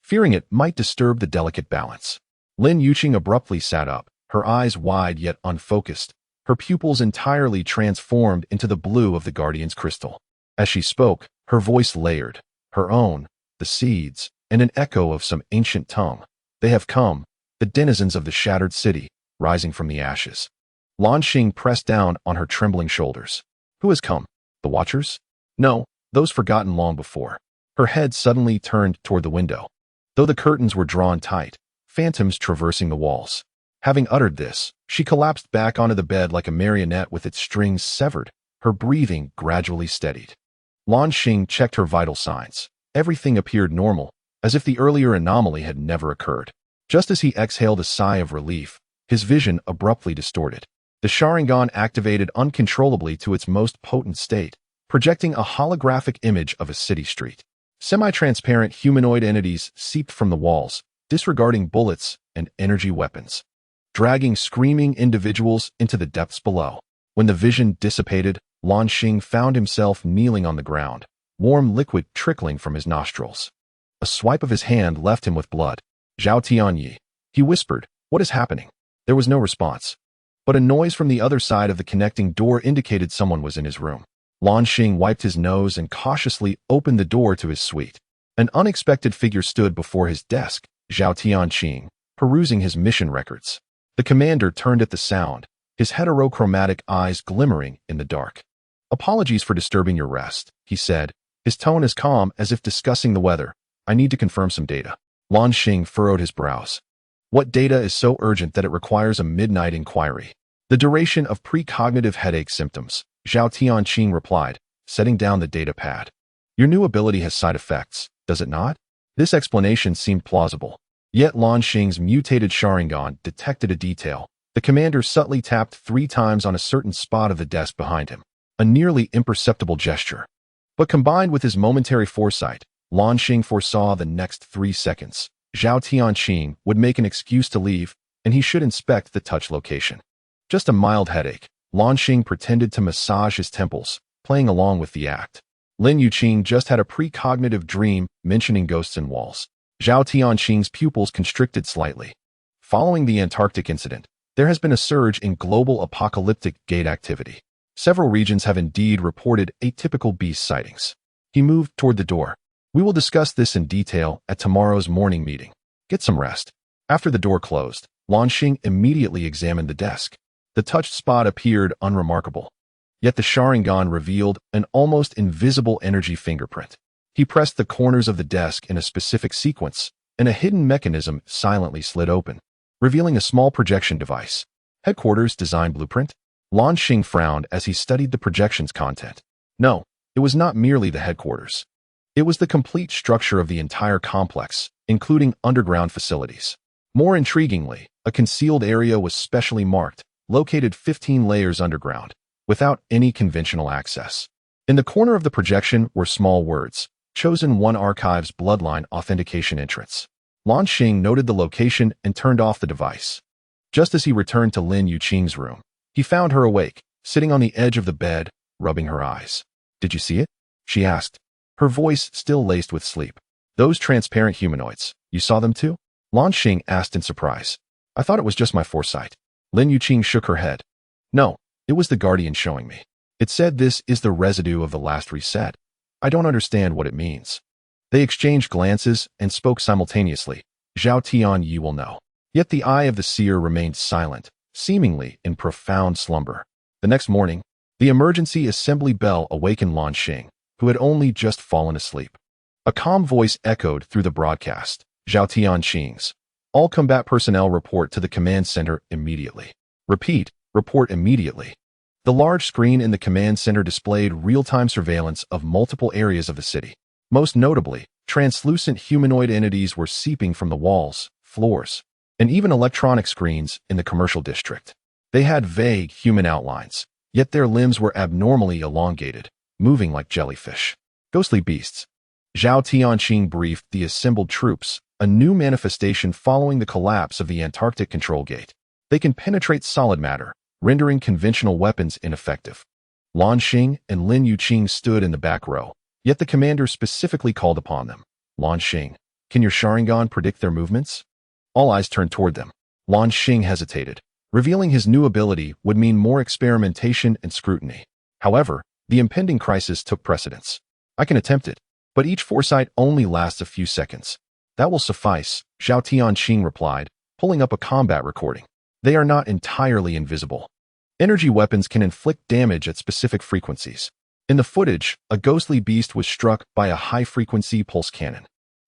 fearing it might disturb the delicate balance. Lin Yuqing abruptly sat up, her eyes wide yet unfocused, her pupils entirely transformed into the blue of the Guardian's crystal. As she spoke, her voice layered, her own, the seeds, and an echo of some ancient tongue. They have come, the denizens of the shattered city, rising from the ashes. Luan Xing pressed down on her trembling shoulders. Who has come? The Watchers? No, those forgotten long before. Her head suddenly turned toward the window. Though the curtains were drawn tight, phantoms traversing the walls. Having uttered this, she collapsed back onto the bed like a marionette with its strings severed, her breathing gradually steadied. Luan Xing checked her vital signs. Everything appeared normal, as if the earlier anomaly had never occurred. Just as he exhaled a sigh of relief, his vision abruptly distorted. The Sharingan activated uncontrollably to its most potent state, projecting a holographic image of a city street. Semi-transparent humanoid entities seeped from the walls, disregarding bullets and energy weapons, dragging screaming individuals into the depths below. When the vision dissipated, Luan Xing found himself kneeling on the ground, warm liquid trickling from his nostrils. A swipe of his hand left him with blood. Zhao Tianyi, he whispered, what is happening? There was no response, but a noise from the other side of the connecting door indicated someone was in his room. Luan Xing wiped his nose and cautiously opened the door to his suite. An unexpected figure stood before his desk, Zhao Tianqing, perusing his mission records. The commander turned at the sound, his heterochromatic eyes glimmering in the dark. Apologies for disturbing your rest, he said, his tone as calm as if discussing the weather. I need to confirm some data. Luan Xing furrowed his brows. What data is so urgent that it requires a midnight inquiry? The duration of precognitive headache symptoms, Zhao Tianqing replied, setting down the data pad. Your new ability has side effects, does it not? This explanation seemed plausible. Yet Luan Xing's mutated Sharingan detected a detail. The commander subtly tapped 3 times on a certain spot of the desk behind him, a nearly imperceptible gesture. But combined with his momentary foresight, Luan Xing foresaw the next 3 seconds. Zhao Tianqing would make an excuse to leave, and he should inspect the touch location. Just a mild headache. Luan Xing pretended to massage his temples, playing along with the act. Lin Yuqing just had a precognitive dream mentioning ghosts and walls. Zhao Tianqing's pupils constricted slightly. Following the Antarctic incident, there has been a surge in global apocalyptic gate activity. Several regions have indeed reported atypical beast sightings. He moved toward the door. We will discuss this in detail at tomorrow's morning meeting. Get some rest. After the door closed, Luan Xing immediately examined the desk. The touched spot appeared unremarkable. Yet the Sharingan revealed an almost invisible energy fingerprint. He pressed the corners of the desk in a specific sequence, and a hidden mechanism silently slid open, revealing a small projection device. Headquarters design blueprint? Luan Xing frowned as he studied the projection's content. No, it was not merely the headquarters. It was the complete structure of the entire complex, including underground facilities. More intriguingly, a concealed area was specially marked, located 15 layers underground, without any conventional access. In the corner of the projection were small words, Chosen One Archives Bloodline Authentication Entrance. Luan Xing noted the location and turned off the device. Just as he returned to Lin Yuqing's room, he found her awake, sitting on the edge of the bed, rubbing her eyes. "Did you see it?" she asked, her voice still laced with sleep. "Those transparent humanoids, you saw them too?" Luan Xing asked in surprise. "I thought it was just my foresight." Lin Yuqing shook her head. "No, it was the Guardian showing me. It said this is the residue of the last reset. I don't understand what it means." They exchanged glances and spoke simultaneously. "Zhao Tian, you will know." Yet the eye of the seer remained silent, seemingly in profound slumber. The next morning, the emergency assembly bell awakened Luan Xing, who had only just fallen asleep. A calm voice echoed through the broadcast. "Zhao Tian Xing's. All combat personnel report to the command center immediately. Repeat, report immediately." The large screen in the command center displayed real-time surveillance of multiple areas of the city. Most notably, translucent humanoid entities were seeping from the walls, floors, and even electronic screens in the commercial district. They had vague human outlines, yet their limbs were abnormally elongated, moving like jellyfish. Ghostly beasts. Zhao Tianxing briefed the assembled troops, a new manifestation following the collapse of the Antarctic control gate. They can penetrate solid matter, rendering conventional weapons ineffective. Luan Xing and Lin Yuqing stood in the back row, yet the commander specifically called upon them. "Luan Xing, can your Sharingan predict their movements?" All eyes turned toward them. Luan Xing hesitated. Revealing his new ability would mean more experimentation and scrutiny. However, the impending crisis took precedence. "I can attempt it, but each foresight only lasts a few seconds." "That will suffice," Zhao Tianxing replied, pulling up a combat recording. "They are not entirely invisible. Energy weapons can inflict damage at specific frequencies." In the footage, a ghostly beast was struck by a high-frequency pulse cannon,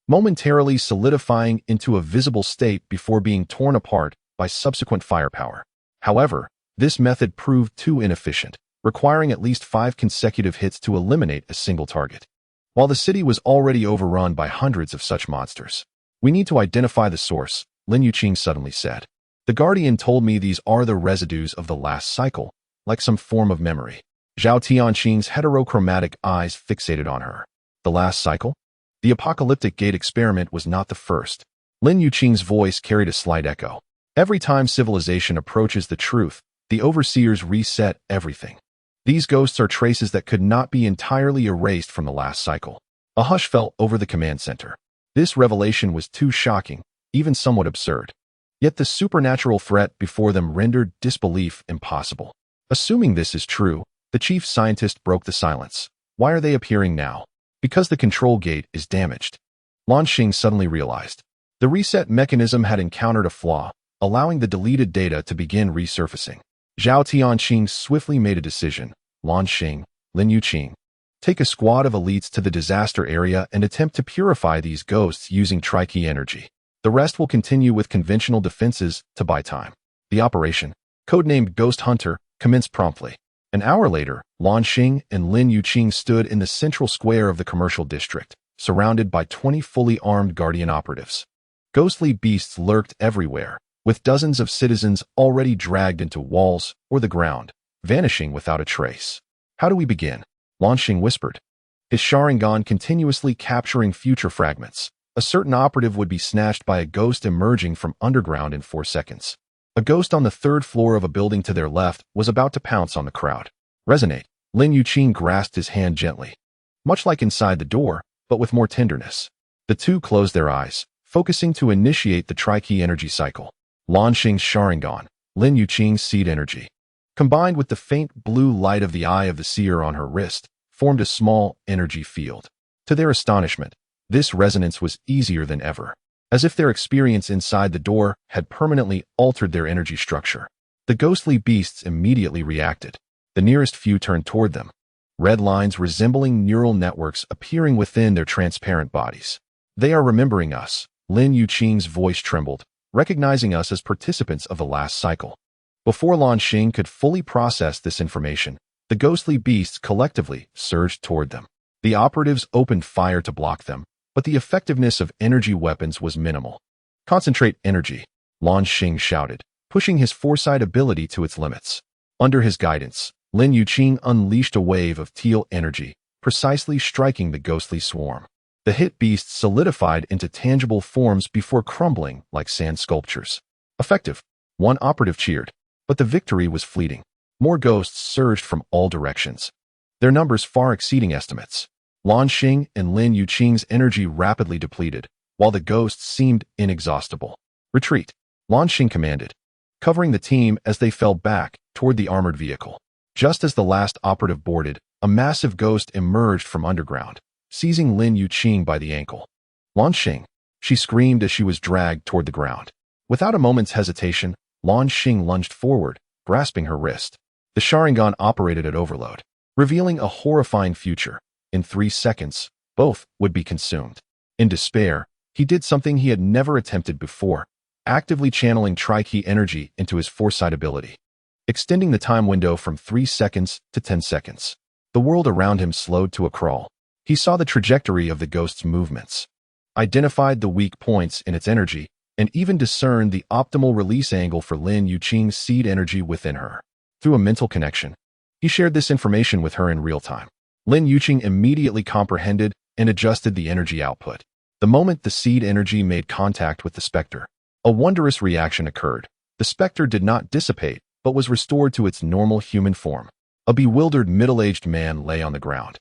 momentarily solidifying into a visible state before being torn apart by subsequent firepower. However, this method proved too inefficient, requiring at least 5 consecutive hits to eliminate a single target. While the city was already overrun by hundreds of such monsters. "We need to identify the source," Lin Yuqing suddenly said. "The Guardian told me these are the residues of the last cycle, like some form of memory." Zhao Tianxing's heterochromatic eyes fixated on her. "The last cycle?" The apocalyptic gate experiment was not the first. Lin Yuqing's voice carried a slight echo. "Every time civilization approaches the truth, the overseers reset everything. These ghosts are traces that could not be entirely erased from the last cycle." A hush fell over the command center. This revelation was too shocking, even somewhat absurd. Yet the supernatural threat before them rendered disbelief impossible. "Assuming this is true," the chief scientist broke the silence. "Why are they appearing now?" "Because the control gate is damaged." Luan Xing suddenly realized. The reset mechanism had encountered a flaw, allowing the deleted data to begin resurfacing. Zhao Tianxing swiftly made a decision. "Luan Xing, Lin Yuqing, take a squad of elites to the disaster area and attempt to purify these ghosts using tri-key energy. The rest will continue with conventional defenses to buy time." The operation, codenamed Ghost Hunter, commenced promptly. An hour later, Luan Xing and Lin Yuqing stood in the central square of the commercial district, surrounded by 20 fully armed Guardian operatives. Ghostly beasts lurked everywhere, with dozens of citizens already dragged into walls or the ground, vanishing without a trace. "How do we begin?" Luan Xing whispered, his Sharingan continuously capturing future fragments. A certain operative would be snatched by a ghost emerging from underground in 4 seconds. A ghost on the 3rd floor of a building to their left was about to pounce on the crowd. "Resonate." Lin Yuqing grasped his hand gently, much like inside the door, but with more tenderness. The two closed their eyes, focusing to initiate the tri-key energy cycle. Luan Xing's Sharingan, Lin Yuqing's seed energy, combined with the faint blue light of the eye of the seer on her wrist, formed a small energy field. To their astonishment, this resonance was easier than ever, as if their experience inside the door had permanently altered their energy structure. The ghostly beasts immediately reacted. The nearest few turned toward them, red lines resembling neural networks appearing within their transparent bodies. "They are remembering us." Lin Yuqing's voice trembled, recognizing us as participants of the last cycle. Before Luan Xing could fully process this information, the ghostly beasts collectively surged toward them. The operatives opened fire to block them, but the effectiveness of energy weapons was minimal. "Concentrate energy," Luan Xing shouted, pushing his foresight ability to its limits. Under his guidance, Lin Yuqing unleashed a wave of teal energy, precisely striking the ghostly swarm. The hit beasts solidified into tangible forms before crumbling like sand sculptures. "Effective." One operative cheered, but the victory was fleeting. More ghosts surged from all directions, their numbers far exceeding estimates. Luan Xing and Lin Yuqing's energy rapidly depleted, while the ghosts seemed inexhaustible. Retreat, Luan Xing commanded, covering the team as they fell back toward the armored vehicle. Just as the last operative boarded, a massive ghost emerged from underground, seizing Lin Yuqing by the ankle. Luan Xing, she screamed as she was dragged toward the ground. Without a moment's hesitation, Luan Xing lunged forward, grasping her wrist. The Sharingan operated at overload, revealing a horrifying future. In 3 seconds, both would be consumed. In despair, he did something he had never attempted before, actively channeling Tri-Ki energy into his foresight ability, extending the time window from 3 seconds to 10 seconds. The world around him slowed to a crawl. He saw the trajectory of the ghost's movements, identified the weak points in its energy, and even discerned the optimal release angle for Lin Yuqing's seed energy within her. Through a mental connection, he shared this information with her in real time. Lin Yuqing immediately comprehended and adjusted the energy output. The moment the seed energy made contact with the specter, a wondrous reaction occurred. The specter did not dissipate, but was restored to its normal human form. A bewildered middle-aged man lay on the ground,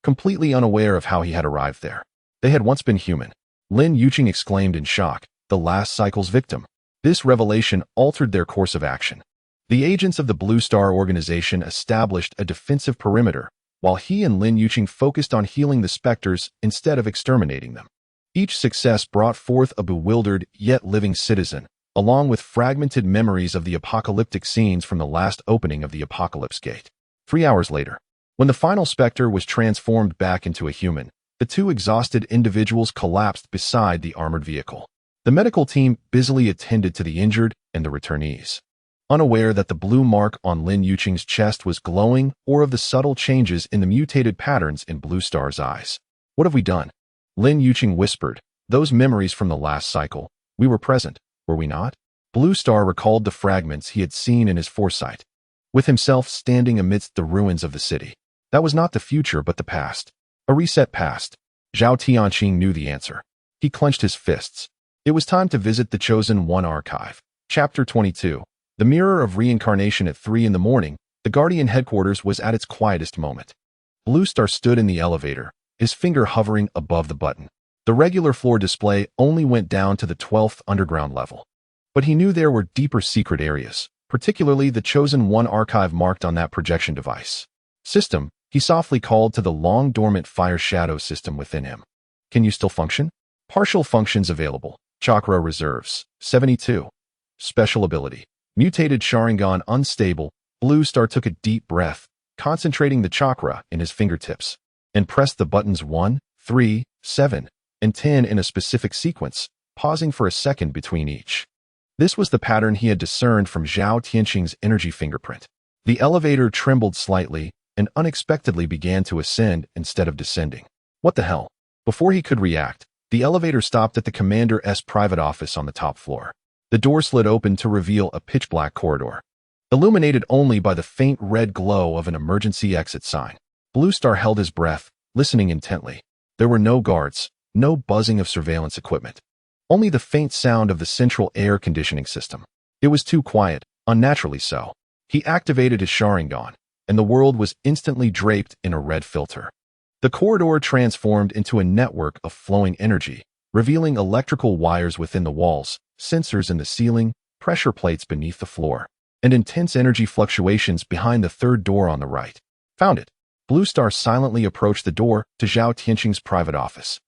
completely unaware of how he had arrived there. They had once been human. Lin Yuqing exclaimed in shock, the last cycle's victim. This revelation altered their course of action. The agents of the Blue Star organization established a defensive perimeter, while he and Lin Yuqing focused on healing the specters instead of exterminating them. Each success brought forth a bewildered yet living citizen, along with fragmented memories of the apocalyptic scenes from the last opening of the Apocalypse Gate. 3 hours later, when the final specter was transformed back into a human, the two exhausted individuals collapsed beside the armored vehicle. The medical team busily attended to the injured and the returnees, unaware that the blue mark on Lin Yuqing's chest was glowing or of the subtle changes in the mutated patterns in Blue Star's eyes. What have we done? Lin Yuqing whispered, those memories from the last cycle. We were present, were we not? Blue Star recalled the fragments he had seen in his foresight, with himself standing amidst the ruins of the city. That was not the future but the past. A reset past. Zhao Tianqing knew the answer. He clenched his fists. It was time to visit the Chosen One archive. Chapter 22. The mirror of reincarnation at 3 in the morning, the Guardian headquarters was at its quietest moment. Blue Star stood in the elevator, his finger hovering above the button. The regular floor display only went down to the 12th underground level. But he knew there were deeper secret areas, particularly the Chosen One archive marked on that projection device. System, he softly called to the long-dormant fire shadow system within him. Can you still function? Partial functions available. Chakra reserves. 72. Special ability. Mutated Sharingan unstable. Blue Star took a deep breath, concentrating the chakra in his fingertips, and pressed the buttons 1, 3, 7, and 10 in a specific sequence, pausing for a second between each. This was the pattern he had discerned from Zhao Tianqing's energy fingerprint. The elevator trembled slightly and unexpectedly began to ascend instead of descending. What the hell? Before he could react, the elevator stopped at the commander's private office on the top floor. The door slid open to reveal a pitch-black corridor, illuminated only by the faint red glow of an emergency exit sign. Blue Star held his breath, listening intently. There were no guards, no buzzing of surveillance equipment, only the faint sound of the central air conditioning system. It was too quiet, unnaturally so. He activated his Sharingan, and the world was instantly draped in a red filter. The corridor transformed into a network of flowing energy, revealing electrical wires within the walls, sensors in the ceiling, pressure plates beneath the floor, and intense energy fluctuations behind the third door on the right. Found it. Blue Star silently approached the door to Zhao Tianqing's private office.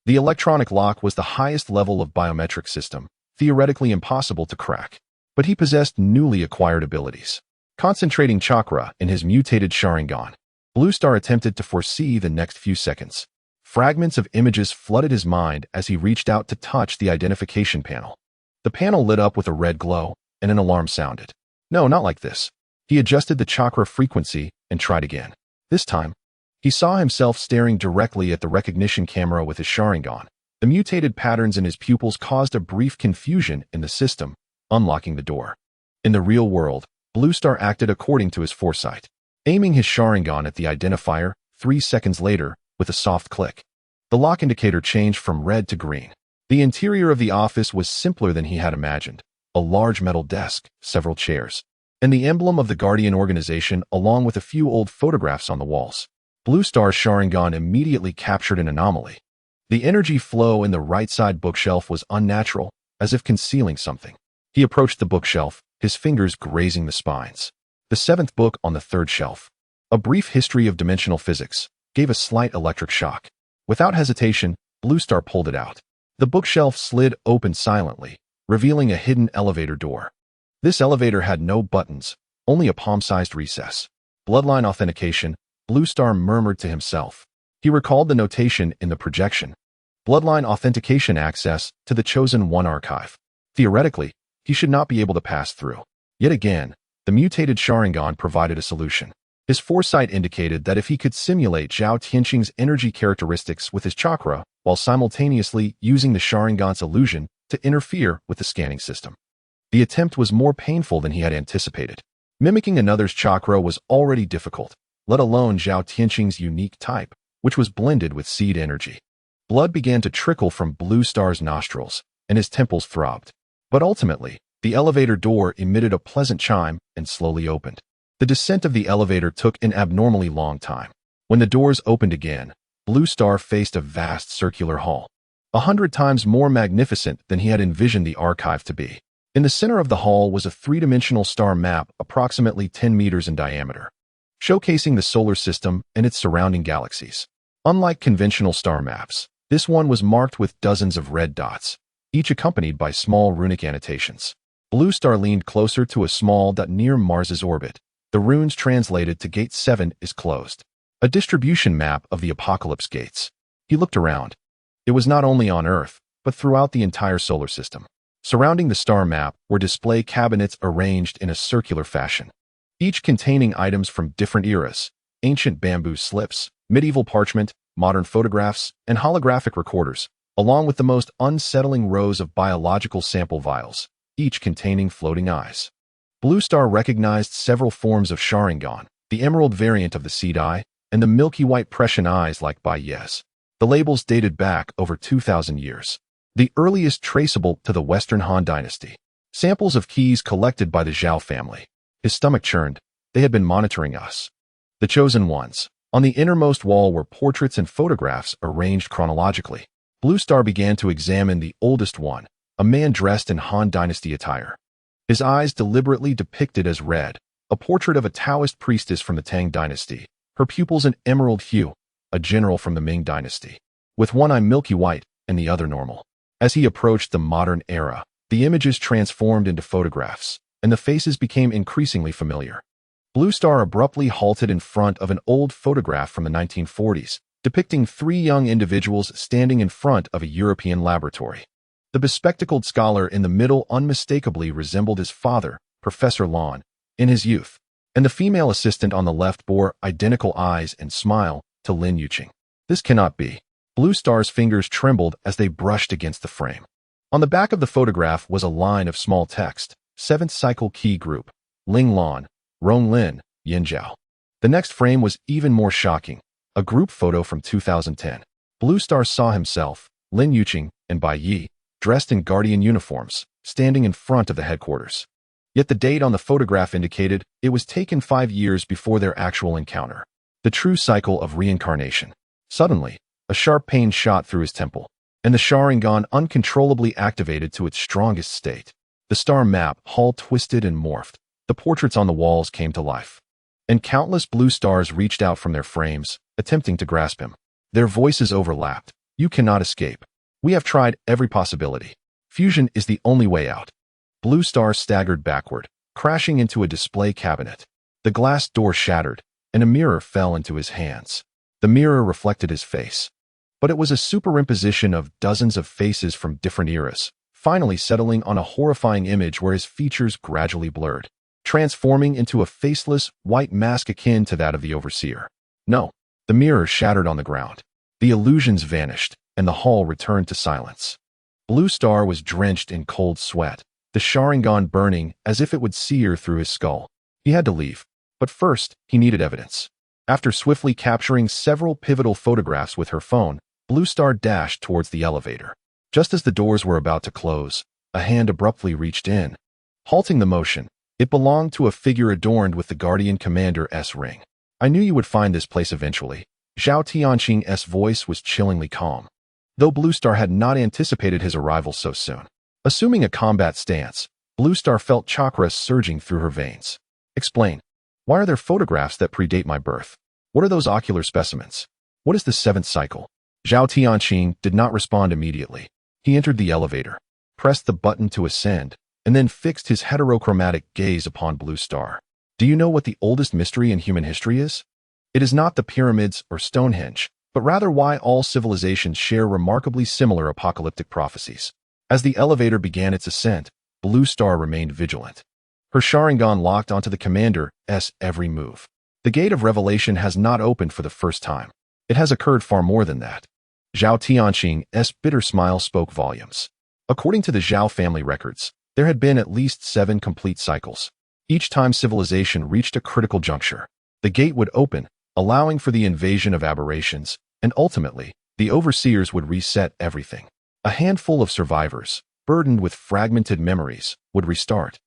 The electronic lock was the highest level of biometric system, theoretically impossible to crack. But he possessed newly acquired abilities. Concentrating chakra in his mutated Sharingan, Blue Star attempted to foresee the next few seconds. Fragments of images flooded his mind as he reached out to touch the identification panel. The panel lit up with a red glow, and an alarm sounded. No, not like this. He adjusted the chakra frequency and tried again. This time, he saw himself staring directly at the recognition camera with his Sharingan. The mutated patterns in his pupils caused a brief confusion in the system, unlocking the door. In the real world, Blue Star acted according to his foresight, aiming his Sharingan at the identifier. 3 seconds later, with a soft click, the lock indicator changed from red to green. The interior of the office was simpler than he had imagined. a large metal desk, several chairs, and the emblem of the Guardian organization along with a few old photographs on the walls. Blue Star's Sharingan immediately captured an anomaly. The energy flow in the right side bookshelf was unnatural, as if concealing something. He approached the bookshelf, his fingers grazing the spines. The seventh book on the third shelf, A Brief History of Dimensional Physics, gave a slight electric shock. Without hesitation, Blue Star pulled it out. The bookshelf slid open silently, revealing a hidden elevator door. This elevator had no buttons, only a palm-sized recess. Bloodline authentication, Blue Star murmured to himself. He recalled the notation in the projection. Bloodline authentication access to the Chosen One archive. Theoretically, he should not be able to pass through. Yet again, the mutated Sharingan provided a solution. His foresight indicated that if he could simulate Zhao Tianqing's energy characteristics with his chakra while simultaneously using the Sharingan's illusion to interfere with the scanning system, the attempt was more painful than he had anticipated. Mimicking another's chakra was already difficult, let alone Zhao Tianqing's unique type, which was blended with seed energy. Blood began to trickle from Blue Star's nostrils, and his temples throbbed. But ultimately, the elevator door emitted a pleasant chime and slowly opened. The descent of the elevator took an abnormally long time. When the doors opened again, Blue Star faced a vast circular hall, 100 times more magnificent than he had envisioned the archive to be. In the center of the hall was a three-dimensional star map approximately 10 meters in diameter, showcasing the solar system and its surrounding galaxies. Unlike conventional star maps, this one was marked with dozens of red dots, each accompanied by small runic annotations. Blue Star leaned closer to a small dot near Mars's orbit. The runes translated to Gate 7 is closed, a distribution map of the apocalypse gates. He looked around. It was not only on Earth, but throughout the entire solar system. Surrounding the star map were display cabinets arranged in a circular fashion, each containing items from different eras: ancient bamboo slips, medieval parchment, modern photographs, and holographic recorders, along with the most unsettling rows of biological sample vials, each containing floating eyes. Blue Star recognized several forms of Sharingan, the emerald variant of the seed eye, and the milky white Prussian eyes like Bai Ye's. The labels dated back over 2,000 years, the earliest traceable to the Western Han Dynasty. Samples of keys collected by the Zhao family. His stomach churned. They had been monitoring us. The Chosen Ones. On the innermost wall were portraits and photographs arranged chronologically. Blue Star began to examine the oldest one, a man dressed in Han Dynasty attire. His eyes deliberately depicted as red, a portrait of a Taoist priestess from the Tang Dynasty, her pupils an emerald hue, a general from the Ming Dynasty, with one eye milky white and the other normal. As he approached the modern era, the images transformed into photographs, and the faces became increasingly familiar. Blue Star abruptly halted in front of an old photograph from the 1940s, depicting three young individuals standing in front of a European laboratory. The bespectacled scholar in the middle unmistakably resembled his father, Professor Luan, in his youth, and the female assistant on the left bore identical eyes and smile to Lin Yuqing. This cannot be. Blue Star's fingers trembled as they brushed against the frame. On the back of the photograph was a line of small text: 7th Cycle Key Group, Ling Lan, Rong Lin, Yin Zhao. The next frame was even more shocking, a group photo from 2010. Blue Star saw himself, Lin Yuqing, and Bai Yi, dressed in Guardian uniforms, standing in front of the headquarters. Yet the date on the photograph indicated it was taken 5 years before their actual encounter. The true cycle of reincarnation. Suddenly, a sharp pain shot through his temple, and the Sharingan uncontrollably activated to its strongest state. The star map hall twisted and morphed. The portraits on the walls came to life, and countless blue stars reached out from their frames, attempting to grasp him. Their voices overlapped. "You cannot escape. We have tried every possibility. Fusion is the only way out." Blue Star staggered backward, crashing into a display cabinet. The glass door shattered, and a mirror fell into his hands. The mirror reflected his face, but it was a superimposition of dozens of faces from different eras, finally settling on a horrifying image where his features gradually blurred, transforming into a faceless, white mask akin to that of the Overseer. No, the mirror shattered on the ground. The illusions vanished, and the hall returned to silence. Blue Star was drenched in cold sweat, the Sharingan burning as if it would sear through his skull. He had to leave, but first, he needed evidence. After swiftly capturing several pivotal photographs with her phone, Blue Star dashed towards the elevator. Just as the doors were about to close, a hand abruptly reached in, halting the motion. It belonged to a figure adorned with the Guardian Commander's ring. I knew you would find this place eventually. Zhao Tianqing's voice was chillingly calm, though Blue Star had not anticipated his arrival so soon. Assuming a combat stance, Blue Star felt chakras surging through her veins. Explain. Why are there photographs that predate my birth? What are those ocular specimens? What is the seventh cycle? Zhao Tianqing did not respond immediately. He entered the elevator, pressed the button to ascend, and then fixed his heterochromatic gaze upon Blue Star. Do you know what the oldest mystery in human history is? It is not the pyramids or Stonehenge, but rather why all civilizations share remarkably similar apocalyptic prophecies. As the elevator began its ascent, Blue Star remained vigilant. Her Sharingan locked onto the commander's every move. The gate of revelation has not opened for the first time. It has occurred far more than that. Zhao Tianqing's bitter smile spoke volumes. According to the Zhao family records, there had been at least 7 complete cycles. Each time civilization reached a critical juncture, the gate would open, allowing for the invasion of aberrations, and ultimately, the overseers would reset everything. A handful of survivors, burdened with fragmented memories, would restart,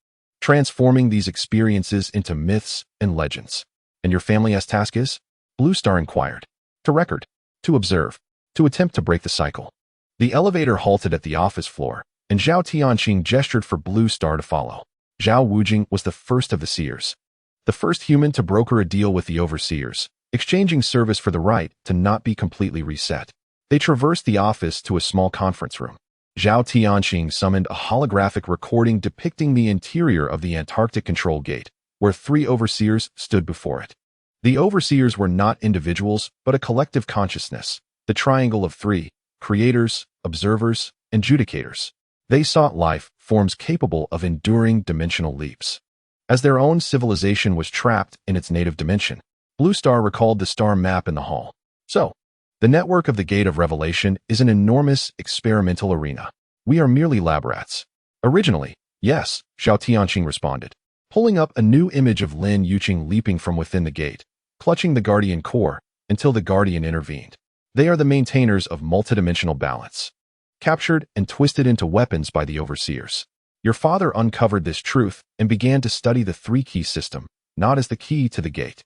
transforming these experiences into myths and legends. And your family's task is? Blue Star inquired. To record, to observe, to attempt to break the cycle. The elevator halted at the office floor, and Zhao Tianqing gestured for Blue Star to follow. Zhao Wujing was the first of the seers, the first human to broker a deal with the overseers, exchanging service for the right to not be completely reset. They traversed the office to a small conference room. Zhao Tianqing summoned a holographic recording depicting the interior of the Antarctic control gate, where 3 overseers stood before it. The overseers were not individuals, but a collective consciousness, the triangle of 3, creators, observers, and judicators. They sought life forms capable of enduring dimensional leaps. As their own civilization was trapped in its native dimension, Blue Star recalled the star map in the hall. So, the network of the Gate of Revelation is an enormous experimental arena. We are merely lab rats. Originally, yes, Zhao Tianqing responded, pulling up a new image of Lin Yuqing leaping from within the gate, clutching the Guardian core, until the Guardian intervened. They are the maintainers of multidimensional balance, captured and twisted into weapons by the overseers. Your father uncovered this truth and began to study the 3-key system, not as the key to the gate,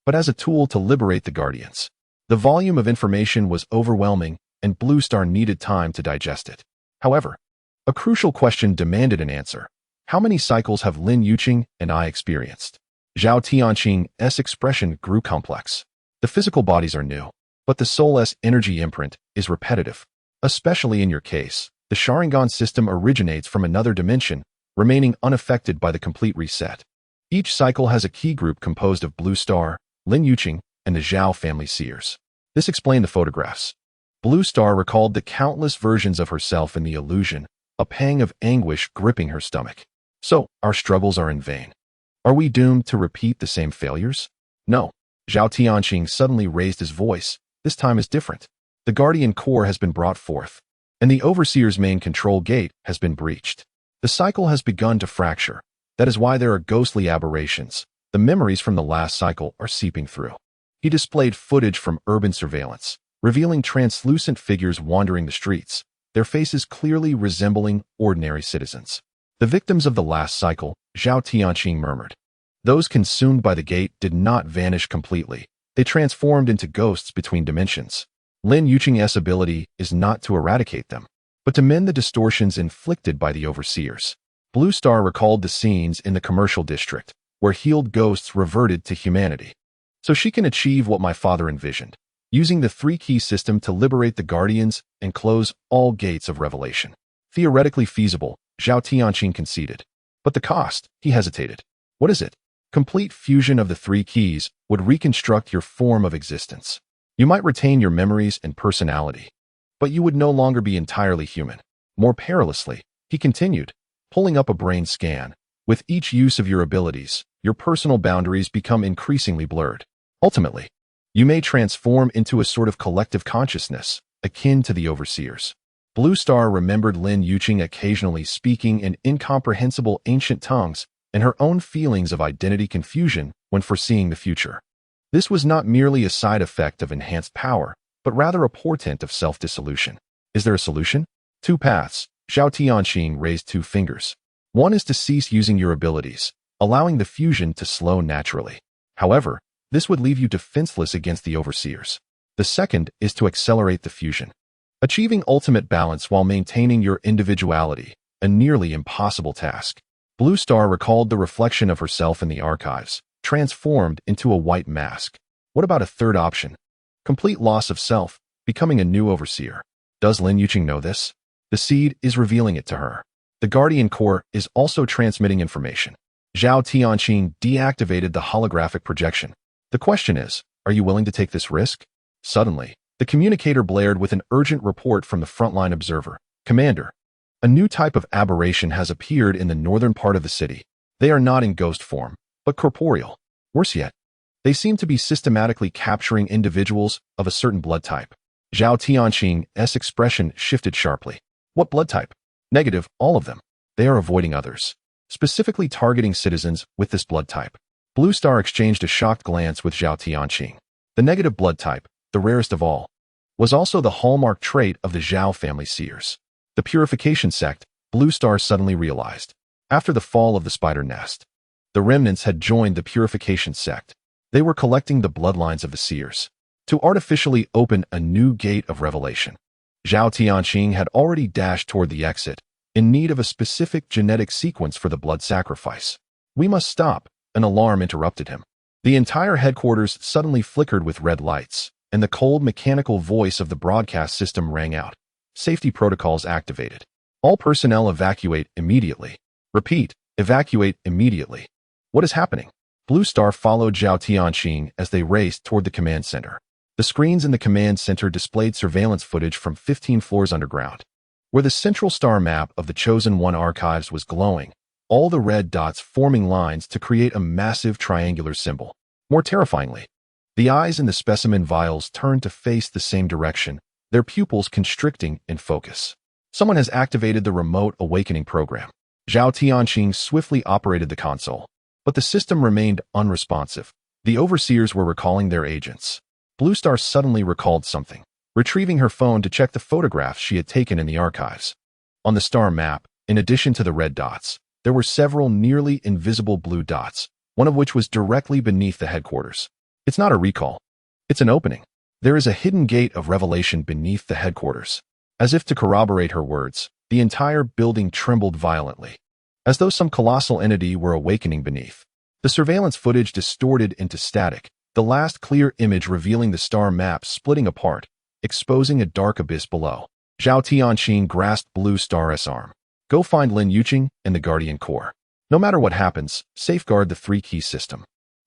but as a tool to liberate the Guardians. The volume of information was overwhelming, and Blue Star needed time to digest it. However, a crucial question demanded an answer. How many cycles have Lin Yuqing and I experienced? Zhao Tianqing's expression grew complex. The physical bodies are new, but the soul's energy imprint is repetitive. Especially in your case, the Sharingan system originates from another dimension, remaining unaffected by the complete reset. Each cycle has a key group composed of Blue Star, Lin Yuqing, and the Zhao family seers. This explained the photographs. Blue Star recalled the countless versions of herself in the illusion, a pang of anguish gripping her stomach. So, our struggles are in vain. Are we doomed to repeat the same failures? No. Zhao Tianqing suddenly raised his voice. This time is different. The Guardian core has been brought forth, and the Overseer's main control gate has been breached. The cycle has begun to fracture. That is why there are ghostly aberrations. The memories from the last cycle are seeping through. He displayed footage from urban surveillance, revealing translucent figures wandering the streets, their faces clearly resembling ordinary citizens. The victims of the last cycle, Zhao Tianqing murmured. Those consumed by the gate did not vanish completely. They transformed into ghosts between dimensions. Lin Yuqing's ability is not to eradicate them, but to mend the distortions inflicted by the overseers. Blue Star recalled the scenes in the commercial district, where healed ghosts reverted to humanity. So she can achieve what my father envisioned, using the 3-key system to liberate the Guardians and close all gates of revelation. Theoretically feasible, Zhao Tianqing conceded. But the cost, he hesitated. What is it? Complete fusion of the 3 keys would reconstruct your form of existence. You might retain your memories and personality, but you would no longer be entirely human. More perilously, he continued, pulling up a brain scan. With each use of your abilities, your personal boundaries become increasingly blurred. Ultimately, you may transform into a sort of collective consciousness, akin to the overseers. Blue Star remembered Lin Yuqing occasionally speaking in incomprehensible ancient tongues and her own feelings of identity confusion when foreseeing the future. This was not merely a side effect of enhanced power, but rather a portent of self-dissolution. Is there a solution? 2 paths. Zhao Tianqing raised 2 fingers. One is to cease using your abilities, allowing the fusion to slow naturally. However, this would leave you defenseless against the overseers. The second is to accelerate the fusion, achieving ultimate balance while maintaining your individuality, a nearly impossible task. Blue Star recalled the reflection of herself in the archives, transformed into a white mask. What about a third option? Complete loss of self, becoming a new overseer. Does Lin Yuqing know this? The seed is revealing it to her. The Guardian Core is also transmitting information. Zhao Tianqing deactivated the holographic projection. The question is, are you willing to take this risk? Suddenly, the communicator blared with an urgent report from the frontline observer. Commander, a new type of aberration has appeared in the northern part of the city. They are not in ghost form, but corporeal. Worse yet, they seem to be systematically capturing individuals of a certain blood type. Zhao Tianqing's expression shifted sharply. What blood type? Negative, all of them. They are avoiding others, specifically targeting citizens with this blood type. Blue Star exchanged a shocked glance with Zhao Tianqing. The negative blood type, the rarest of all, was also the hallmark trait of the Zhao family seers. The purification sect, Blue Star suddenly realized. After the fall of the spider nest, the remnants had joined the purification sect. They were collecting the bloodlines of the seers to artificially open a new gate of revelation. Zhao Tianqing had already dashed toward the exit, in need of a specific genetic sequence for the blood sacrifice. We must stop, an alarm interrupted him. The entire headquarters suddenly flickered with red lights, and the cold mechanical voice of the broadcast system rang out. Safety protocols activated. All personnel evacuate immediately. Repeat, evacuate immediately. What is happening? Blue Star followed Zhao Tianqing as they raced toward the command center. The screens in the command center displayed surveillance footage from 15 floors underground. Where the central star map of the Chosen One archives was glowing, all the red dots forming lines to create a massive triangular symbol. More terrifyingly, the eyes in the specimen vials turned to face the same direction, their pupils constricting in focus. Someone has activated the remote awakening program. Zhao Tianqing swiftly operated the console, but the system remained unresponsive. The overseers were recalling their agents. Blue Star suddenly recalled something, retrieving her phone to check the photographs she had taken in the archives. On the star map, in addition to the red dots, there were several nearly invisible blue dots, one of which was directly beneath the headquarters. It's not a recall. It's an opening. There is a hidden gate of revelation beneath the headquarters. As if to corroborate her words, the entire building trembled violently, as though some colossal entity were awakening beneath. The surveillance footage distorted into static, the last clear image revealing the star map splitting apart, exposing a dark abyss below. Zhao Tianqing grasped Blue Star's arm. Go find Lin Yuqing and the Guardian Core. No matter what happens, safeguard the three-key system.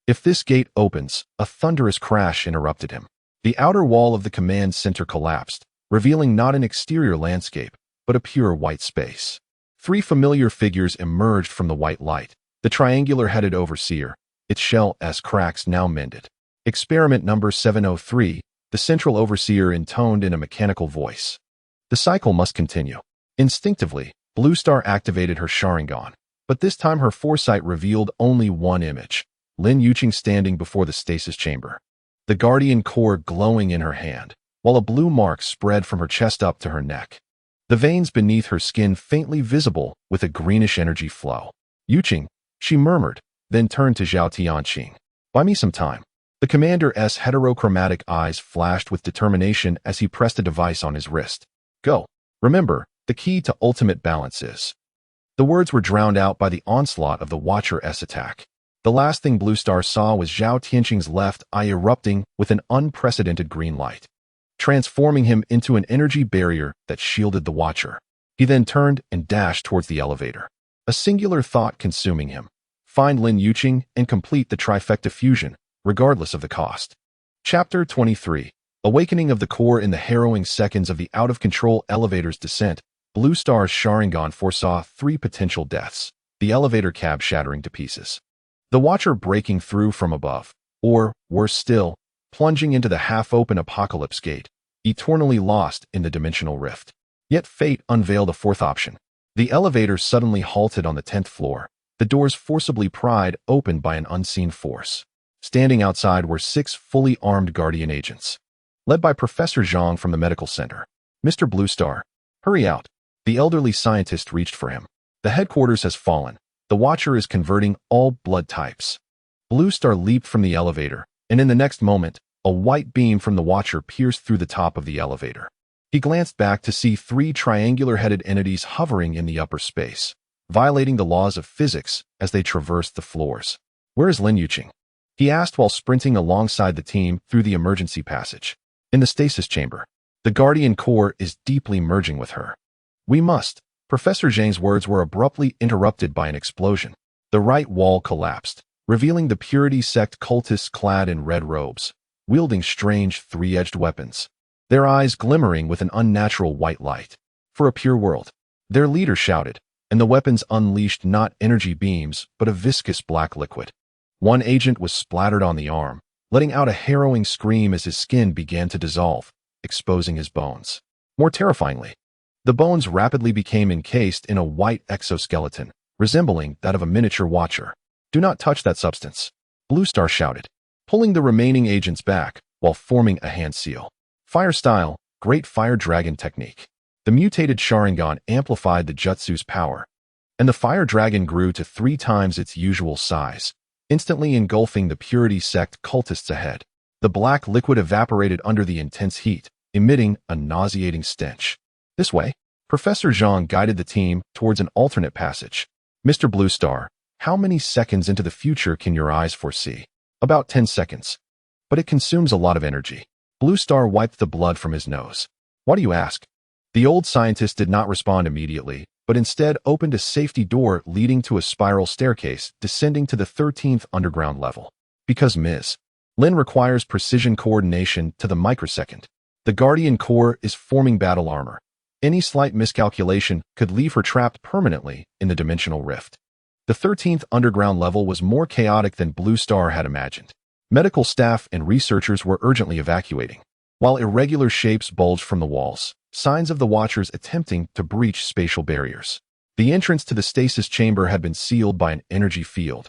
If this gate opens, a thunderous crash interrupted him. The outer wall of the command center collapsed, revealing not an exterior landscape, but a pure white space. Three familiar figures emerged from the white light. The triangular-headed overseer, its shell-s cracks now mended. Experiment number 703, the central overseer intoned in a mechanical voice. The cycle must continue. Instinctively, Blue Star activated her Sharingan, but this time her foresight revealed only one image, Lin Yuqing standing before the stasis chamber. The Guardian Core glowing in her hand, while a blue mark spread from her chest up to her neck. The veins beneath her skin faintly visible with a greenish energy flow. Yuqing, she murmured, then turned to Zhao Tianqing. Buy me some time. The commander's heterochromatic eyes flashed with determination as he pressed a device on his wrist. Go. Remember, the key to ultimate balance is. The words were drowned out by the onslaught of the Watcher's attack. The last thing Blue Star saw was Zhao Tianqing's left eye erupting with an unprecedented green light, transforming him into an energy barrier that shielded the Watcher. He then turned and dashed towards the elevator, a singular thought consuming him. Find Lin Yuqing and complete the trifecta fusion, regardless of the cost. Chapter 23. Awakening of the Core. In the harrowing seconds of the out-of-control elevator's descent, Blue Star's Sharingan foresaw 3 potential deaths, the elevator cab shattering to pieces, the Watcher breaking through from above, or, worse still, plunging into the half-open apocalypse gate, eternally lost in the dimensional rift. Yet fate unveiled a 4th option. The elevator suddenly halted on the 10th floor, the doors forcibly pried open by an unseen force. Standing outside were 6 fully armed Guardian agents, led by Professor Zhang from the medical center. Mr. Blue Star, hurry out. The elderly scientist reached for him. The headquarters has fallen. The Watcher is converting all blood types. Blue Star leaped from the elevator, and in the next moment, a white beam from the Watcher pierced through the top of the elevator. He glanced back to see 3 triangular-headed entities hovering in the upper space, violating the laws of physics as they traversed the floors. "Where is Luan Xing?" he asked while sprinting alongside the team through the emergency passage. "In the stasis chamber. The Guardian Core is deeply merging with her." "We must." Professor Zhang's words were abruptly interrupted by an explosion. The right wall collapsed, revealing the Purity Sect cultists clad in red robes, wielding strange 3-edged weapons, their eyes glimmering with an unnatural white light. "For a pure world," their leader shouted, and the weapons unleashed not energy beams but a viscous black liquid. One agent was splattered on the arm, letting out a harrowing scream as his skin began to dissolve, exposing his bones. More terrifyingly, the bones rapidly became encased in a white exoskeleton, resembling that of a miniature Watcher. "Do not touch that substance," Blue Star shouted, pulling the remaining agents back while forming a hand seal. Fire style, Great Fire Dragon technique. The mutated Sharingan amplified the Jutsu's power, and the Fire Dragon grew to 3 times its usual size, instantly engulfing the Purity Sect cultists ahead. The black liquid evaporated under the intense heat, emitting a nauseating stench. "This way." Professor Zhang guided the team towards an alternate passage. "Mr. Blue Star, how many seconds into the future can your eyes foresee?" "About 10 seconds. But it consumes a lot of energy." Blue Star wiped the blood from his nose. "Why do you ask?" The old scientist did not respond immediately, but instead opened a safety door leading to a spiral staircase descending to the 13th underground level. "Because Ms. Lin requires precision coordination to the microsecond. The Guardian Core is forming battle armor. Any slight miscalculation could leave her trapped permanently in the dimensional rift." The 13th underground level was more chaotic than Blue Star had imagined. Medical staff and researchers were urgently evacuating, while irregular shapes bulged from the walls, signs of the Watchers attempting to breach spatial barriers. The entrance to the stasis chamber had been sealed by an energy field,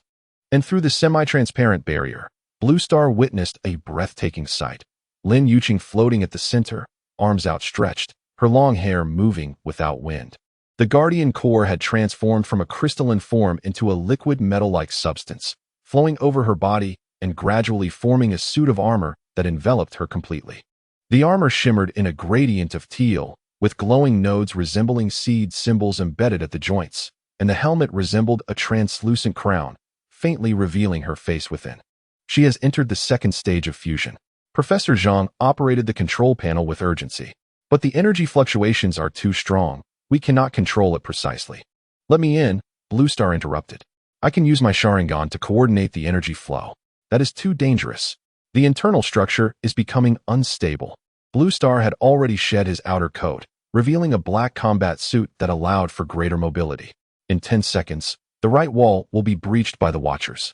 and through the semi-transparent barrier, Blue Star witnessed a breathtaking sight. Luan Xing floating at the center, arms outstretched, her long hair moving without wind. The Guardian Core had transformed from a crystalline form into a liquid metal-like substance, flowing over her body and gradually forming a suit of armor that enveloped her completely. The armor shimmered in a gradient of teal, with glowing nodes resembling seed symbols embedded at the joints, and the helmet resembled a translucent crown, faintly revealing her face within. "She has entered the 2nd stage of fusion." Professor Zhang operated the control panel with urgency. "But the energy fluctuations are too strong. We cannot control it precisely." "Let me in," Blue Star interrupted. "I can use my Sharingan to coordinate the energy flow." "That is too dangerous. The internal structure is becoming unstable." Blue Star had already shed his outer coat, revealing a black combat suit that allowed for greater mobility. "In 10 seconds, the right wall will be breached by the Watchers.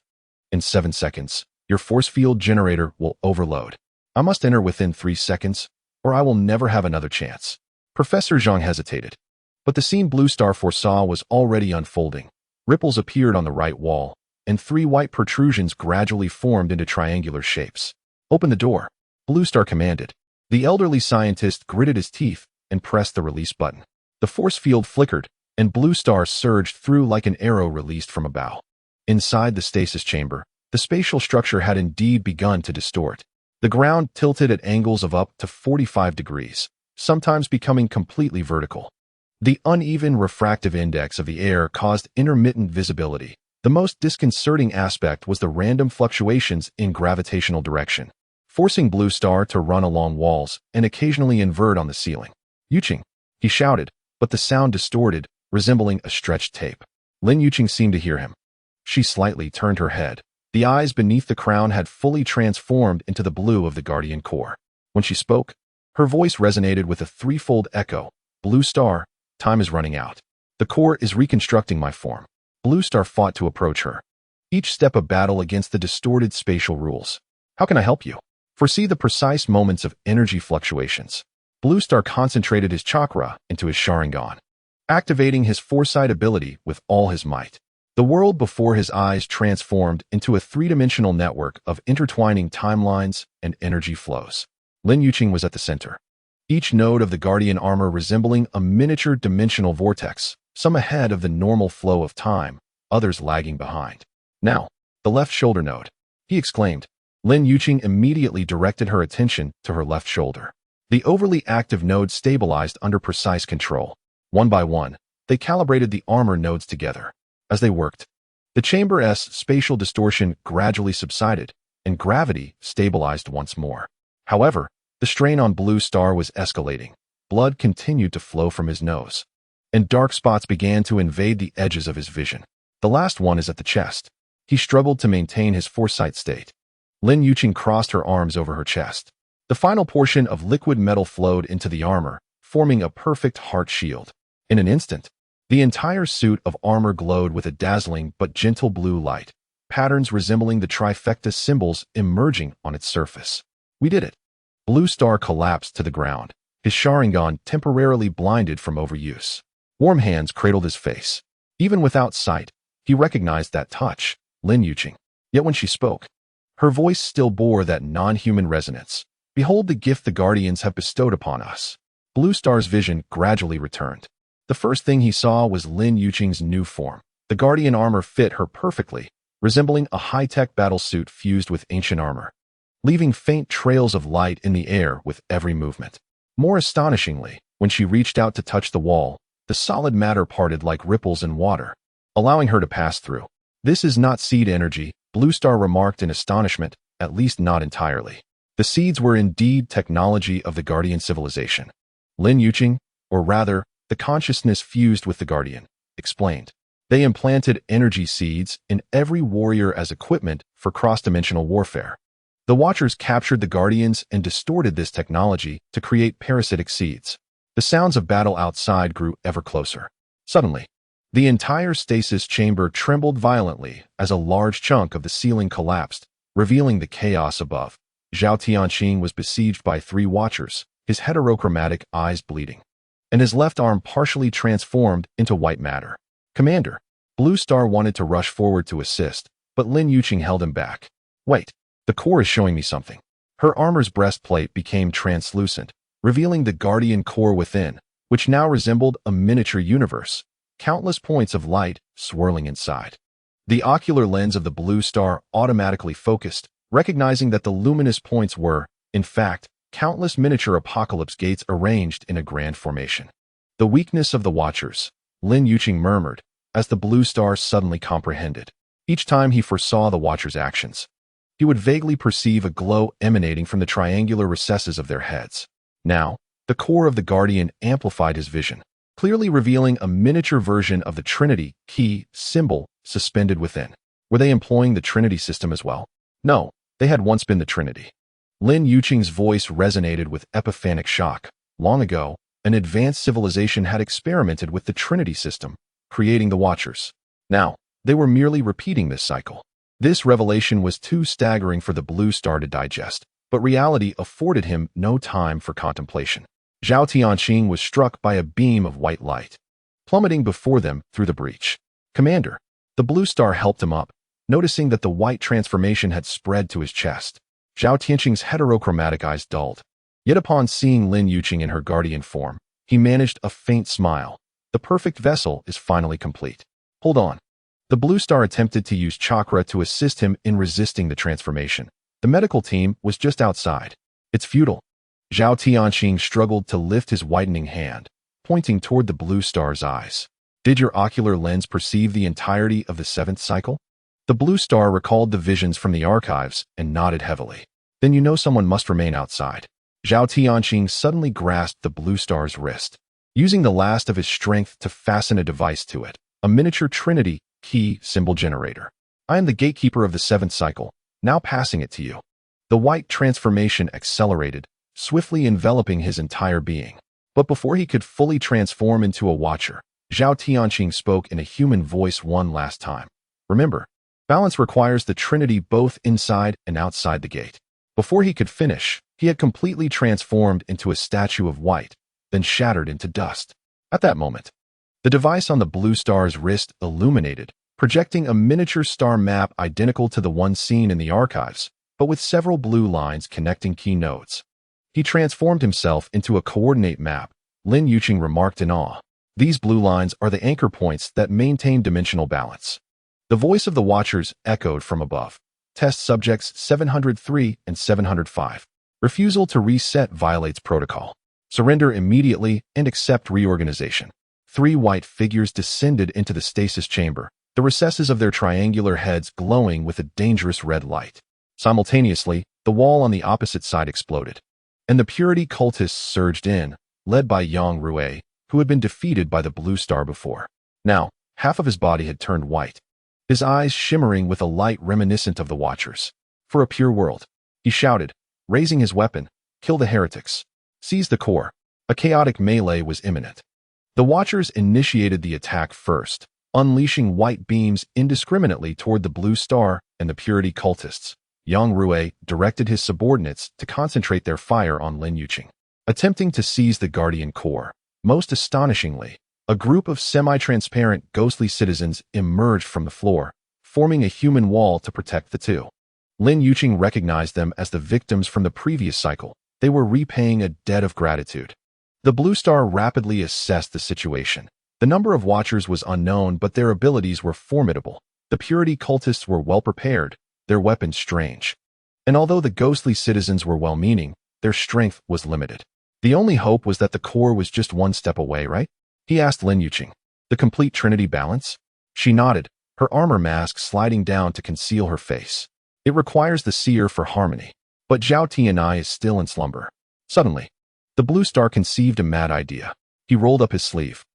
In 7 seconds, your force field generator will overload. I must enter within 3 seconds, or I will never have another chance." Professor Zhang hesitated, but the scene Blue Star foresaw was already unfolding. Ripples appeared on the right wall, and 3 white protrusions gradually formed into triangular shapes. "Open the door," Blue Star commanded. The elderly scientist gritted his teeth and pressed the release button. The force field flickered, and Blue Star surged through like an arrow released from a bow. Inside the stasis chamber, the spatial structure had indeed begun to distort. The ground tilted at angles of up to 45 degrees, sometimes becoming completely vertical. The uneven refractive index of the air caused intermittent visibility. The most disconcerting aspect was the random fluctuations in gravitational direction, forcing Blue Star to run along walls and occasionally invert on the ceiling. "Yuching," he shouted, but the sound distorted, resembling a stretched tape. Luan Xing seemed to hear him. She slightly turned her head. The eyes beneath the crown had fully transformed into the blue of the Guardian Core. When she spoke, her voice resonated with a threefold echo. "Blue Star, time is running out. The core is reconstructing my form." Blue Star fought to approach her, each step a battle against the distorted spatial rules. "How can I help you?" "Foresee the precise moments of energy fluctuations." Blue Star concentrated his chakra into his Sharingan, activating his foresight ability with all his might. The world before his eyes transformed into a 3-dimensional network of intertwining timelines and energy flows. Luan Xing was at the center, each node of the Guardian armor resembling a miniature dimensional vortex, some ahead of the normal flow of time, others lagging behind. Now, the left shoulder node, he exclaimed. Lin Yuqing immediately directed her attention to her left shoulder. The overly active node stabilized under precise control. One by one, they calibrated the armor nodes together. As they worked, the chamber's spatial distortion gradually subsided, and gravity stabilized once more. However, the strain on Blue Star was escalating. Blood continued to flow from his nose, and dark spots began to invade the edges of his vision. The last one is at the chest. He struggled to maintain his foresight state. Lin Yuqing crossed her arms over her chest. The final portion of liquid metal flowed into the armor, forming a perfect heart shield. In an instant, the entire suit of armor glowed with a dazzling but gentle blue light, patterns resembling the trifecta symbols emerging on its surface. We did it. Blue Star collapsed to the ground, his Sharingan temporarily blinded from overuse. Warm hands cradled his face. Even without sight, he recognized that touch, Lin Yuqing. Yet when she spoke, her voice still bore that non-human resonance. Behold the gift the Guardians have bestowed upon us. Blue Star's vision gradually returned. The first thing he saw was Lin Yuqing's new form. The Guardian armor fit her perfectly, resembling a high-tech battlesuit fused with ancient armor, leaving faint trails of light in the air with every movement. More astonishingly, when she reached out to touch the wall, the solid matter parted like ripples in water, allowing her to pass through. This is not seed energy, Blue Star remarked in astonishment, at least not entirely. The seeds were indeed technology of the Guardian civilization. Lin Yuqing, or rather, the consciousness fused with the Guardian, explained. They implanted energy seeds in every warrior as equipment for cross-dimensional warfare. The Watchers captured the Guardians and distorted this technology to create parasitic seeds. The sounds of battle outside grew ever closer. Suddenly, the entire stasis chamber trembled violently as a large chunk of the ceiling collapsed, revealing the chaos above. Zhao Tianqing was besieged by 3 Watchers, his heterochromatic eyes bleeding, and his left arm partially transformed into white matter. Commander, Blue Star wanted to rush forward to assist, but Lin Yuqing held him back. Wait, the core is showing me something. Her armor's breastplate became translucent, revealing the Guardian core within, which now resembled a miniature universe, countless points of light swirling inside. The ocular lens of the Blue Star automatically focused, recognizing that the luminous points were, in fact, countless miniature apocalypse gates arranged in a grand formation. The weakness of the Watchers, Lin Yuqing murmured, as the Blue Star suddenly comprehended. Each time he foresaw the Watchers' actions, he would vaguely perceive a glow emanating from the triangular recesses of their heads. Now, the core of the Guardian amplified his vision, clearly revealing a miniature version of the Trinity key symbol suspended within. Were they employing the Trinity system as well? No, they had once been the Trinity. Lin Yuqing's voice resonated with epiphanic shock. Long ago, an advanced civilization had experimented with the Trinity system, creating the Watchers. Now, they were merely repeating this cycle. This revelation was too staggering for the Blue Star to digest, but reality afforded him no time for contemplation. Zhao Tianqing was struck by a beam of white light, plummeting before them through the breach. Commander, the Blue Star helped him up, noticing that the white transformation had spread to his chest. Zhao Tianqing's heterochromatic eyes dulled. Yet upon seeing Lin Yuqing in her Guardian form, he managed a faint smile. The perfect vessel is finally complete. Hold on. The Blue Star attempted to use chakra to assist him in resisting the transformation. The medical team was just outside. It's futile. Zhao Tianqing struggled to lift his whitening hand, pointing toward the Blue Star's eyes. Did your ocular lens perceive the entirety of the 7th cycle? The Blue Star recalled the visions from the archives and nodded heavily. Then you know someone must remain outside. Zhao Tianqing suddenly grasped the Blue Star's wrist, using the last of his strength to fasten a device to it, a miniature Trinity key symbol generator. I am the gatekeeper of the 7th cycle, now passing it to you. The white transformation accelerated, swiftly enveloping his entire being. But before he could fully transform into a Watcher, Zhao Tianqing spoke in a human voice one last time. Remember, balance requires the Trinity both inside and outside the gate. Before he could finish, he had completely transformed into a statue of white, then shattered into dust. At that moment, the device on the Blue Star's wrist illuminated, projecting a miniature star map identical to the one seen in the archives, but with several blue lines connecting key nodes. He transformed himself into a coordinate map, Lin Yuqing remarked in awe. These blue lines are the anchor points that maintain dimensional balance. The voice of the Watchers echoed from above. Test subjects 703 and 705. Refusal to reset violates protocol. Surrender immediately and accept reorganization. 3 white figures descended into the stasis chamber, the recesses of their triangular heads glowing with a dangerous red light. Simultaneously, the wall on the opposite side exploded, and the purity cultists surged in, led by Yang Rui, who had been defeated by the blue star before. Now, half of his body had turned white, his eyes shimmering with a light reminiscent of the Watchers. For a pure world, he shouted, raising his weapon, kill the heretics. Seize the core. A chaotic melee was imminent. The Watchers initiated the attack first, unleashing white beams indiscriminately toward the blue star and the purity cultists. Yang Rui directed his subordinates to concentrate their fire on Lin Yuqing, attempting to seize the Guardian core. Most astonishingly, a group of semi-transparent ghostly citizens emerged from the floor, forming a human wall to protect the two. Lin Yuqing recognized them as the victims from the previous cycle. They were repaying a debt of gratitude. The blue star rapidly assessed the situation. The number of Watchers was unknown, but their abilities were formidable. The purity cultists were well prepared, their weapons strange. And although the ghostly citizens were well-meaning, their strength was limited. The only hope was that the core was just one step away, right? He asked Lin Yuqing. The complete Trinity balance? She nodded, her armor mask sliding down to conceal her face. It requires the seer for harmony. But Zhao Tianai is still in slumber. Suddenly, the blue star conceived a mad idea. He rolled up his sleeve,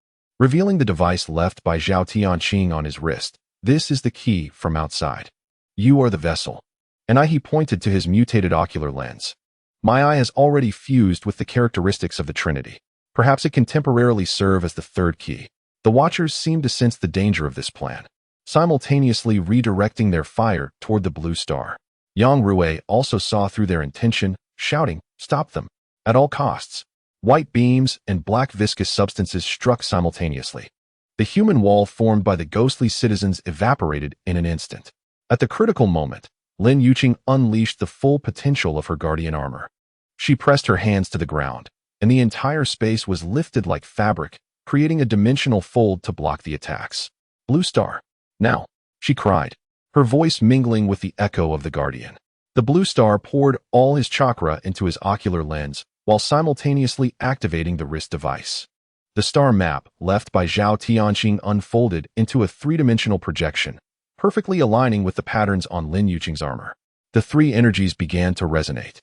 revealing the device left by Zhao Tianqing on his wrist. This is the key from outside. You are the vessel. And he pointed to his mutated ocular lens. My eye has already fused with the characteristics of the Trinity. Perhaps it can temporarily serve as the third key. The Watchers seemed to sense the danger of this plan, simultaneously redirecting their fire toward the blue star. Yang Rui also saw through their intention, shouting, "Stop them!" At all costs. White beams and black viscous substances struck simultaneously. The human wall formed by the ghostly citizens evaporated in an instant. At the critical moment, Lin Yuqing unleashed the full potential of her guardian armor. She pressed her hands to the ground, and the entire space was lifted like fabric, creating a dimensional fold to block the attacks. Blue star. Now, she cried, her voice mingling with the echo of the Guardian. The blue star poured all his chakra into his ocular lens, while simultaneously activating the wrist device. The star map left by Zhao Tianqing unfolded into a three-dimensional projection, perfectly aligning with the patterns on Lin Yuqing's armor. The three energies began to resonate.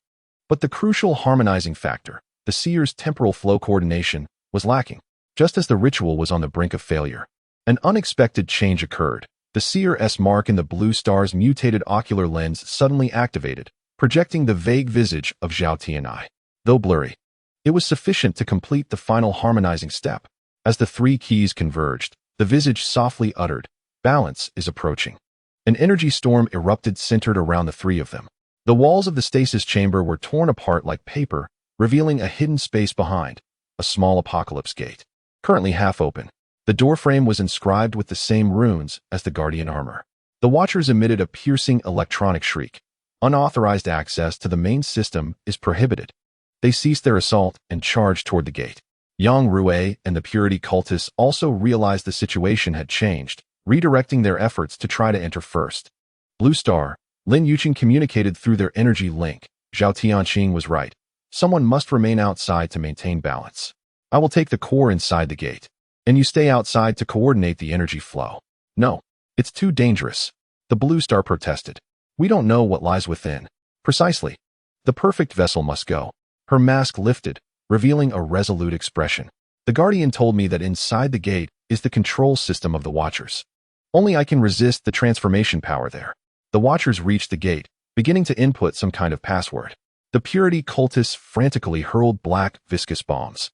But the crucial harmonizing factor, the seer's temporal flow coordination, was lacking. Just as the ritual was on the brink of failure, an unexpected change occurred. The seer's mark in the blue star's mutated ocular lens suddenly activated, projecting the vague visage of Zhao Tianai. Though blurry, it was sufficient to complete the final harmonizing step. As the three keys converged, the visage softly uttered, "Balance is approaching." An energy storm erupted centered around the three of them. The walls of the stasis chamber were torn apart like paper, revealing a hidden space behind, a small apocalypse gate. Currently half open, the doorframe was inscribed with the same runes as the Guardian armor. The Watchers emitted a piercing electronic shriek. Unauthorized access to the main system is prohibited. They ceased their assault and charged toward the gate. Yang Rui and the Purity cultists also realized the situation had changed, redirecting their efforts to try to enter first. Blue Star, Lin Yuqing communicated through their energy link. Zhao Tianqing was right. Someone must remain outside to maintain balance. I will take the core inside the gate, and you stay outside to coordinate the energy flow. No, it's too dangerous. The Blue Star protested. We don't know what lies within. Precisely. The perfect vessel must go. Her mask lifted, revealing a resolute expression. The Guardian told me that inside the gate is the control system of the Watchers. Only I can resist the transformation power there. The Watchers reached the gate, beginning to input some kind of password. The Purity cultists frantically hurled black, viscous bombs,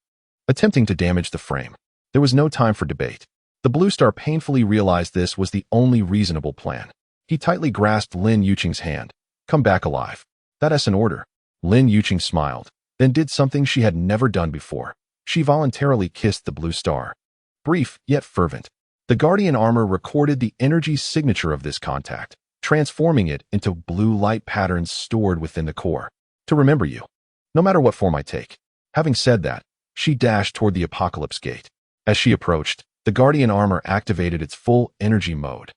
attempting to damage the frame. There was no time for debate. The Blue Star painfully realized this was the only reasonable plan. He tightly grasped Lin Yuqing's hand. Come back alive. That's an order. Lin Yuqing smiled, then did something she had never done before. She voluntarily kissed the Blue Star. Brief, yet fervent. The Guardian armor recorded the energy signature of this contact, transforming it into blue light patterns stored within the core. To remember you, no matter what form I take. Having said that, she dashed toward the apocalypse gate. As she approached, the Guardian armor activated its full energy mode,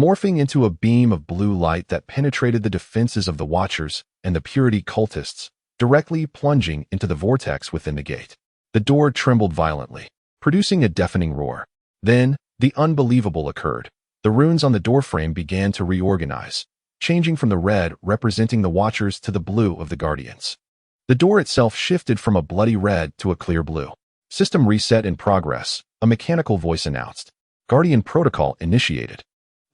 morphing into a beam of blue light that penetrated the defenses of the Watchers and the Purity cultists, directly plunging into the vortex within the gate. The door trembled violently, producing a deafening roar. Then, the unbelievable occurred. The runes on the doorframe began to reorganize, changing from the red representing the Watchers to the blue of the Guardians. The door itself shifted from a bloody red to a clear blue. System reset in progress, a mechanical voice announced. Guardian protocol initiated.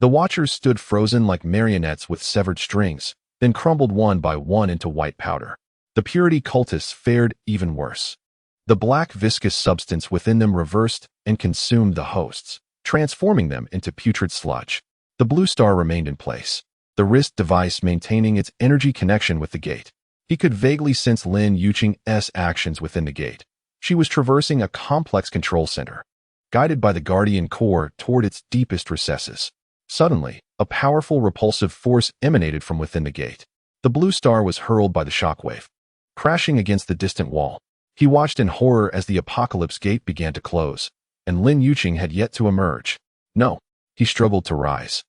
The Watchers stood frozen like marionettes with severed strings, then crumbled one by one into white powder. The Purity cultists fared even worse. The black viscous substance within them reversed and consumed the hosts, transforming them into putrid sludge. The blue star remained in place, the wrist device maintaining its energy connection with the gate. He could vaguely sense Lin Yuqing's actions within the gate. She was traversing a complex control center, guided by the Guardian core toward its deepest recesses. Suddenly, a powerful repulsive force emanated from within the gate. The blue star was hurled by the shockwave, crashing against the distant wall. He watched in horror as the apocalypse gate began to close, and Lin Yuqing had yet to emerge. No, he struggled to rise,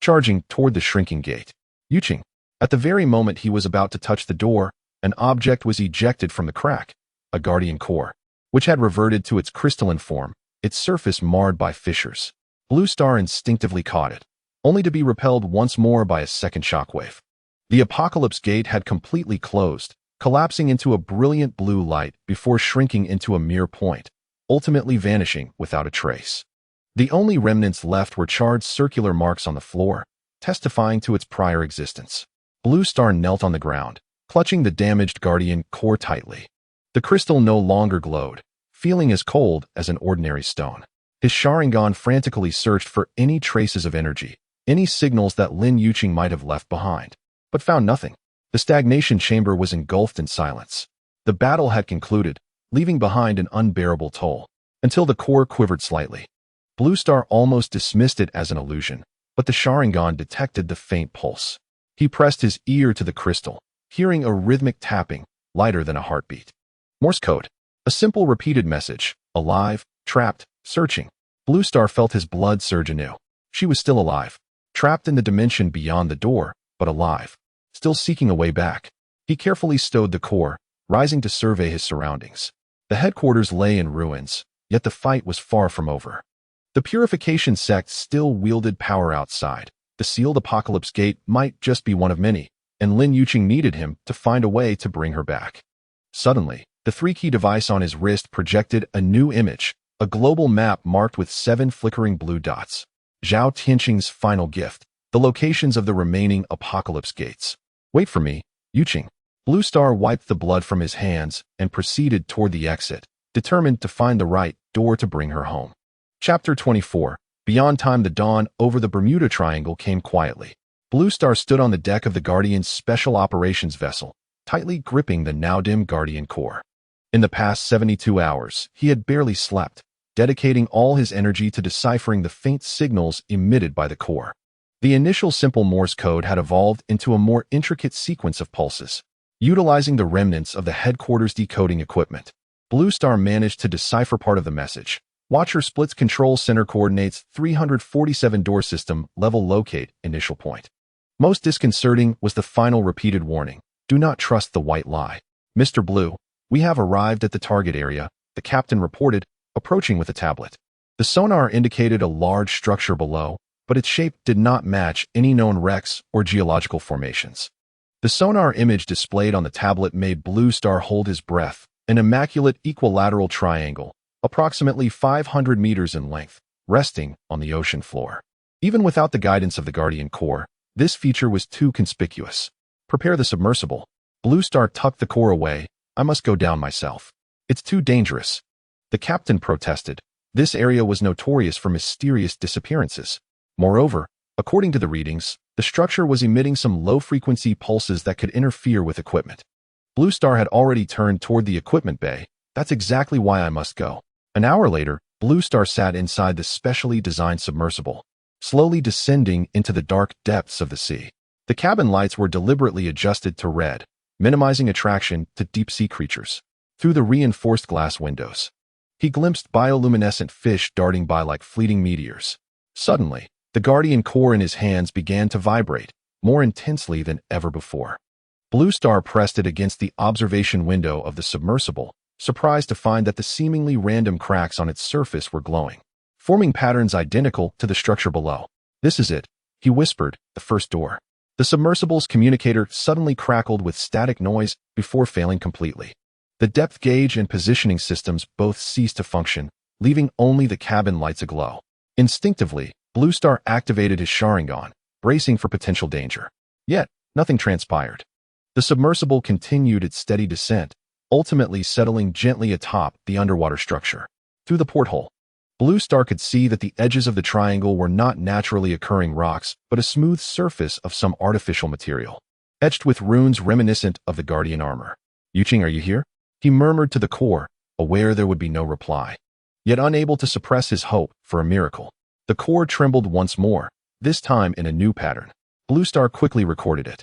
charging toward the shrinking gate. Yuqing. At the very moment he was about to touch the door, an object was ejected from the crack, a Guardian core, which had reverted to its crystalline form, its surface marred by fissures. Blue Star instinctively caught it, only to be repelled once more by a second shockwave. The apocalypse gate had completely closed, collapsing into a brilliant blue light before shrinking into a mere point, ultimately vanishing without a trace. The only remnants left were charred circular marks on the floor, testifying to its prior existence. Blue Star knelt on the ground, clutching the damaged Guardian core tightly. The crystal no longer glowed, feeling as cold as an ordinary stone. His Sharingan frantically searched for any traces of energy, any signals that Lin Yuqing might have left behind, but found nothing. The stagnation chamber was engulfed in silence. The battle had concluded, leaving behind an unbearable toll, until the core quivered slightly. Blue Star almost dismissed it as an illusion, but the Sharingan detected the faint pulse. He pressed his ear to the crystal, hearing a rhythmic tapping, lighter than a heartbeat. Morse code. A simple repeated message. Alive, trapped, searching. Blue Star felt his blood surge anew. She was still alive, trapped in the dimension beyond the door, but alive, still seeking a way back. He carefully stowed the core, rising to survey his surroundings. The headquarters lay in ruins, yet the fight was far from over. The Purification sect still wielded power outside. The sealed apocalypse gate might just be one of many, and Lin Yuqing needed him to find a way to bring her back. Suddenly, the 3-key device on his wrist projected a new image, a global map marked with 7 flickering blue dots. Zhao Tianqing's final gift, the locations of the remaining apocalypse gates. Wait for me, Yuqing. Blue Star wiped the blood from his hands and proceeded toward the exit, determined to find the right door to bring her home. Chapter 24. Beyond time, the dawn over the Bermuda Triangle came quietly. Blue Star stood on the deck of the Guardian's special operations vessel, tightly gripping the now-dim Guardian core. In the past 72 hours, he had barely slept, dedicating all his energy to deciphering the faint signals emitted by the core. The initial simple Morse code had evolved into a more intricate sequence of pulses. Utilizing the remnants of the headquarters decoding equipment, Blue Star managed to decipher part of the message. Watcher splits control center coordinates 347 door system level locate initial point. Most disconcerting was the final repeated warning. Do not trust the white lie. Mr. Blue, we have arrived at the target area, the captain reported, approaching with a tablet. The sonar indicated a large structure below, but its shape did not match any known wrecks or geological formations. The sonar image displayed on the tablet made Blue Star hold his breath, an immaculate equilateral triangle, approximately 500 meters in length, resting on the ocean floor. Even without the guidance of the Guardian core, this feature was too conspicuous. Prepare the submersible. Blue Star tucked the core away. I must go down myself. It's too dangerous. The captain protested. This area was notorious for mysterious disappearances. Moreover, according to the readings, the structure was emitting some low-frequency pulses that could interfere with equipment. Blue Star had already turned toward the equipment bay. That's exactly why I must go. An hour later, Blue Star sat inside the specially designed submersible, slowly descending into the dark depths of the sea. The cabin lights were deliberately adjusted to red, minimizing attraction to deep-sea creatures. Through the reinforced glass windows, He glimpsed bioluminescent fish darting by like fleeting meteors. Suddenly, the guardian core in his hands began to vibrate, more intensely than ever before. Blue Star pressed it against the observation window of the submersible, surprised to find that the seemingly random cracks on its surface were glowing, forming patterns identical to the structure below. "This is it," he whispered, "the first door." The submersible's communicator suddenly crackled with static noise before failing completely. The depth gauge and positioning systems both ceased to function, leaving only the cabin lights aglow. Instinctively, Blue Star activated his Sharingan, bracing for potential danger. Yet, nothing transpired. The submersible continued its steady descent, ultimately settling gently atop the underwater structure. Through the porthole, Blue Star could see that the edges of the triangle were not naturally occurring rocks, but a smooth surface of some artificial material, etched with runes reminiscent of the guardian armor. "Yuqing, are you here?" he murmured to the core, aware there would be no reply, yet unable to suppress his hope for a miracle. The core trembled once more, this time in a new pattern. Blue Star quickly recorded it.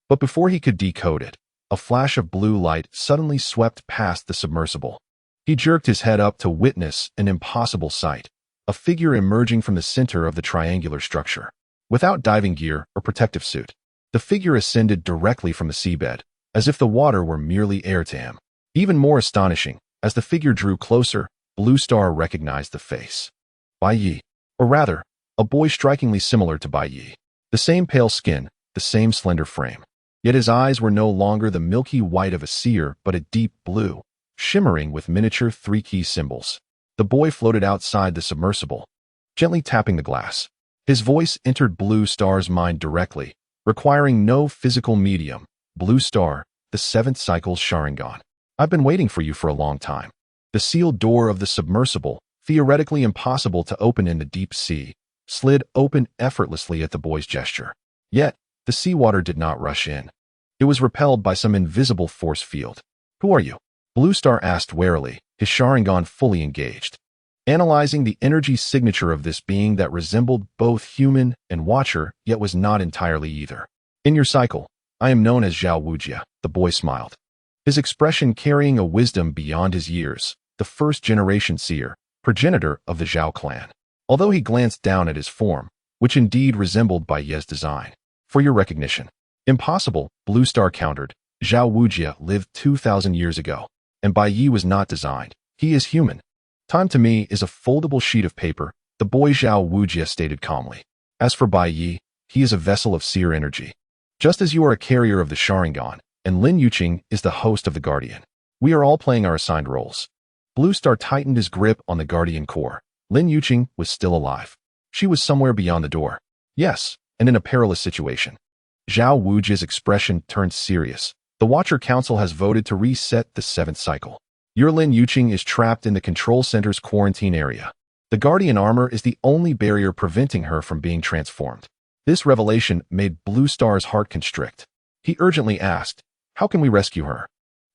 But before he could decode it, a flash of blue light suddenly swept past the submersible. He jerked his head up to witness an impossible sight, a figure emerging from the center of the triangular structure. Without diving gear or protective suit, the figure ascended directly from the seabed, as if the water were merely air to him. Even more astonishing, as the figure drew closer, Blue Star recognized the face. Bai Yi, or rather, a boy strikingly similar to Bai Yi. The same pale skin, the same slender frame. Yet his eyes were no longer the milky white of a seer, but a deep blue, shimmering with miniature three-key symbols. The boy floated outside the submersible, gently tapping the glass. His voice entered Blue Star's mind directly, requiring no physical medium. "Blue Star, the 7th cycle's Sharingan. I've been waiting for you for a long time." The sealed door of the submersible, theoretically impossible to open in the deep sea, slid open effortlessly at the boy's gesture. Yet, the seawater did not rush in. It was repelled by some invisible force field. "Who are you?" Blue Star asked warily, his Sharingan fully engaged, analyzing the energy signature of this being that resembled both human and watcher, yet was not entirely either. "In your cycle, I am known as Zhao Wujia," the boy smiled, his expression carrying a wisdom beyond his years, the first-generation seer, progenitor of the Zhao clan. Although he glanced down at his form, which indeed resembled Bai Yi's design. "For your recognition." "Impossible," Blue Star countered. "Zhao Wujia lived 2,000 years ago, and Bai Yi was not designed. He is human. Time to me is a foldable sheet of paper," the boy Zhao Wujia stated calmly. "As for Bai Yi, he is a vessel of seer energy. Just as you are a carrier of the Sharingan, and Lin Yuqing is the host of the Guardian. We are all playing our assigned roles." Blue Star tightened his grip on the Guardian core. Lin Yuqing was still alive. She was somewhere beyond the door. Yes, and in a perilous situation. Zhao Wujia's expression turned serious. "The Watcher Council has voted to reset the 7th cycle. Your Lin Yuqing is trapped in the control center's quarantine area. The Guardian armor is the only barrier preventing her from being transformed." This revelation made Blue Star's heart constrict. He urgently asked, "How can we rescue her?"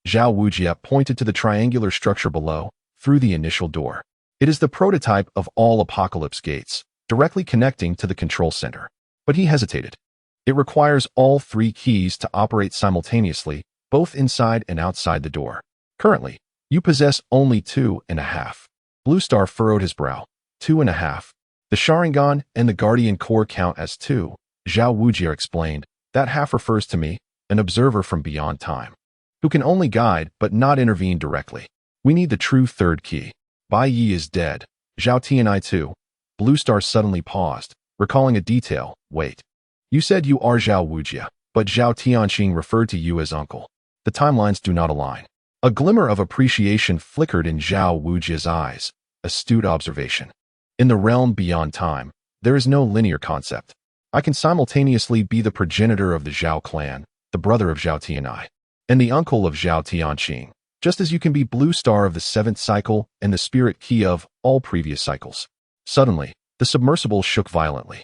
Zhao Wujia pointed to the triangular structure below, through the initial door. "It is the prototype of all apocalypse gates, directly connecting to the control center." But he hesitated. "It requires all 3 keys to operate simultaneously, both inside and outside the door. Currently, you possess only 2.5. Blue Star furrowed his brow. 2.5. "The Sharingan and the Guardian core count as 2, Zhao Wujia explained. "That half refers to me, an observer from beyond time, who can only guide but not intervene directly. We need the true 3rd key. Bai Yi is dead. Zhao Tianai too." Blue Star suddenly paused, recalling a detail. "Wait. You said you are Zhao Wujia, but Zhao Tianxing referred to you as uncle. The timelines do not align." A glimmer of appreciation flickered in Zhao Wujia's eyes. Astute observation. "In the realm beyond time, there is no linear concept. I can simultaneously be the progenitor of the Zhao clan, the brother of Zhao Tianai, and the uncle of Zhao Tianxing, just as you can be Blue Star of the 7th cycle and the spirit key of all previous cycles." Suddenly, the submersible shook violently.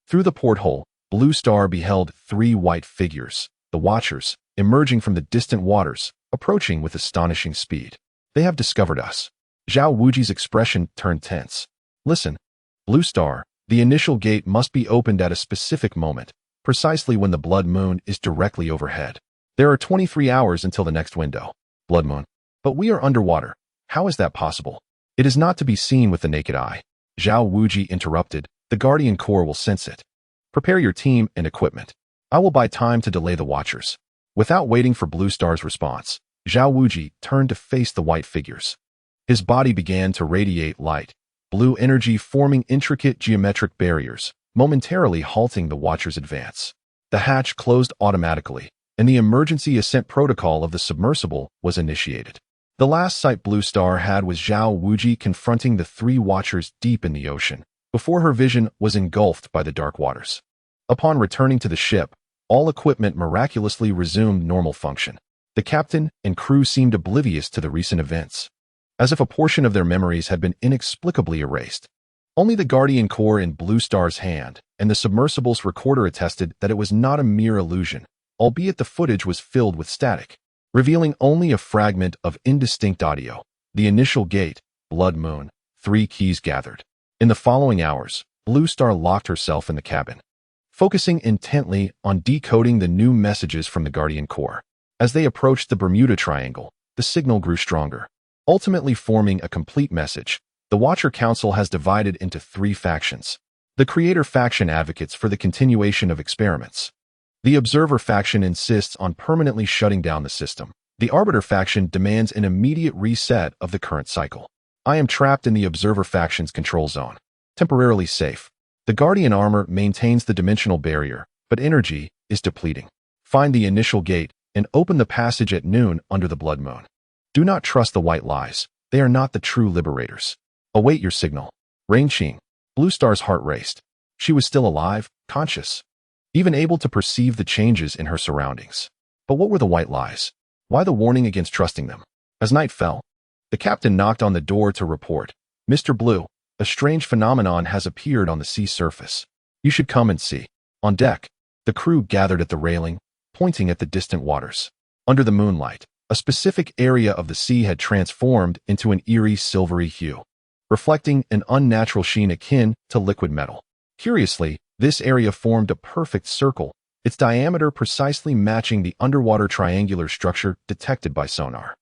Through the porthole, Blue Star beheld 3 white figures, the Watchers, emerging from the distant waters, approaching with astonishing speed. "They have discovered us." Zhao Wuji's expression turned tense. "Listen, Blue Star, the initial gate must be opened at a specific moment, precisely when the blood moon is directly overhead. There are 23 hours until the next window." "Blood moon? But we are underwater. How is that possible?" It is not to be seen with the naked eye. Zhao Wuji interrupted. The Guardian Corps will sense it. Prepare your team and equipment. I will buy time to delay the Watchers. Without waiting for Blue Star's response, Zhao Wuji turned to face the white figures. His body began to radiate light, blue energy forming intricate geometric barriers, momentarily halting the Watchers' advance. The hatch closed automatically, and the emergency ascent protocol of the submersible was initiated. The last sight Blue Star had was Zhao Wuji confronting the three Watchers deep in the ocean, before her vision was engulfed by the dark waters. Upon returning to the ship, all equipment miraculously resumed normal function. The captain and crew seemed oblivious to the recent events, as if a portion of their memories had been inexplicably erased. Only the Guardian Corps in Blue Star's hand and the submersible's recorder attested that it was not a mere illusion, albeit the footage was filled with static, revealing only a fragment of indistinct audio. The initial gate, Blood Moon, 3 keys gathered. In the following hours, Blue Star locked herself in the cabin, focusing intently on decoding the new messages from the Guardian Corps. As they approached the Bermuda Triangle, the signal grew stronger, ultimately forming a complete message. The Watcher Council has divided into 3 factions. The Creator faction advocates for the continuation of experiments. The Observer faction insists on permanently shutting down the system. The Arbiter faction demands an immediate reset of the current cycle. I am trapped in the Observer faction's control zone, temporarily safe. The Guardian armor maintains the dimensional barrier, but energy is depleting. Find the initial gate and open the passage at noon under the Blood Moon. Do not trust the white lies. They are not the true liberators. Await your signal. Luan Xing. Blue Star's heart raced. She was still alive, conscious, even able to perceive the changes in her surroundings. But what were the white lies? Why the warning against trusting them? As night fell, the captain knocked on the door to report. Mr. Blue, a strange phenomenon has appeared on the sea surface. You should come and see. On deck, the crew gathered at the railing, pointing at the distant waters. Under the moonlight, a specific area of the sea had transformed into an eerie silvery hue, reflecting an unnatural sheen akin to liquid metal. Curiously, this area formed a perfect circle, its diameter precisely matching the underwater triangular structure detected by sonar.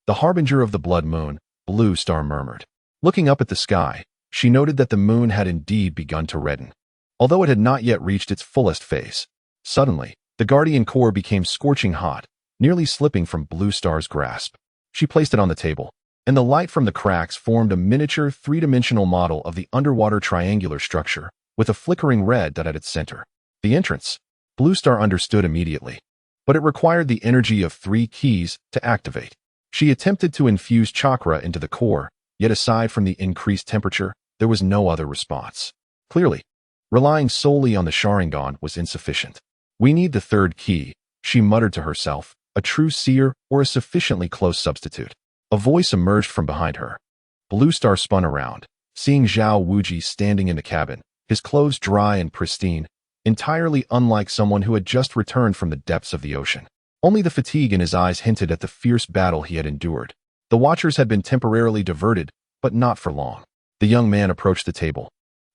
The harbinger of the Blood Moon, Blue Star murmured. Looking up at the sky, she noted that the moon had indeed begun to redden, although it had not yet reached its fullest phase. Suddenly, the Guardian Corps became scorching hot, nearly slipping from Blue Star's grasp. She placed it on the table, and the light from the cracks formed a miniature 3-dimensional model of the underwater triangular structure, with a flickering red dot at its center. The entrance. Blue Star understood immediately, but it required the energy of 3 keys to activate. She attempted to infuse chakra into the core, yet aside from the increased temperature, there was no other response. Clearly, relying solely on the Sharingan was insufficient. We need the 3rd key, she muttered to herself, a true seer or a sufficiently close substitute. A voice emerged from behind her. Blue Star spun around, seeing Zhao Wuji standing in the cabin, his clothes dry and pristine, entirely unlike someone who had just returned from the depths of the ocean. Only the fatigue in his eyes hinted at the fierce battle he had endured. The Watchers had been temporarily diverted, but not for long. The young man approached the table.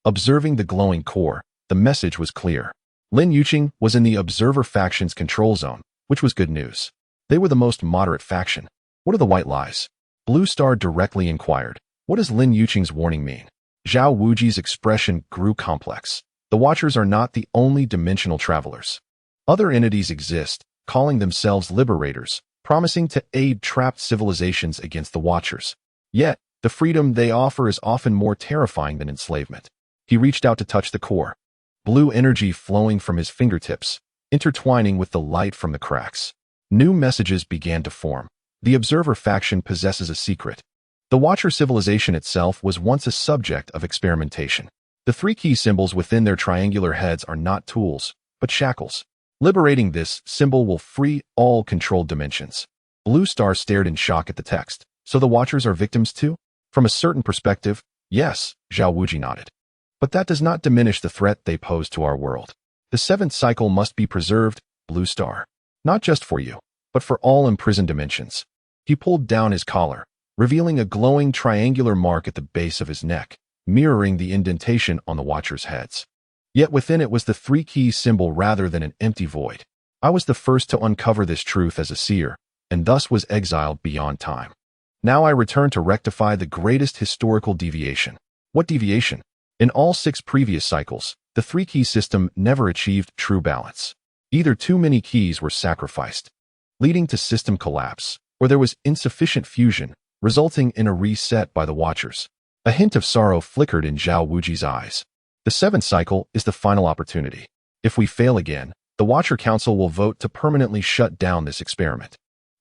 Observing the glowing core, the message was clear. Luan Xing was in the Observer faction's control zone, which was good news. They were the most moderate faction. What are the white lies? Blue Star directly inquired. What does Luan Xing's warning mean? Zhao Wuji's expression grew complex. The Watchers are not the only dimensional travelers. Other entities exist, calling themselves liberators, promising to aid trapped civilizations against the Watchers. Yet, the freedom they offer is often more terrifying than enslavement. He reached out to touch the core. Blue energy flowing from his fingertips, intertwining with the light from the cracks. New messages began to form. The Observer faction possesses a secret. The Watcher civilization itself was once a subject of experimentation. The 3 key symbols within their triangular heads are not tools, but shackles. Liberating this symbol will free all controlled dimensions. Blue Star stared in shock at the text. So the Watchers are victims too? From a certain perspective, yes, Zhao Wuji nodded. But that does not diminish the threat they pose to our world. The 7th cycle must be preserved, Blue Star. Not just for you, but for all imprisoned dimensions. He pulled down his collar, revealing a glowing triangular mark at the base of his neck, mirroring the indentation on the Watchers' heads. Yet within it was the 3 key symbol rather than an empty void. I was the first to uncover this truth as a seer, and thus was exiled beyond time. Now I return to rectify the greatest historical deviation. What deviation? In all 6 previous cycles, the 3-key system never achieved true balance. Either too many keys were sacrificed, leading to system collapse, or there was insufficient fusion, resulting in a reset by the Watchers. A hint of sorrow flickered in Zhao Wuji's eyes. The 7th cycle is the final opportunity. If we fail again, the Watcher Council will vote to permanently shut down this experiment.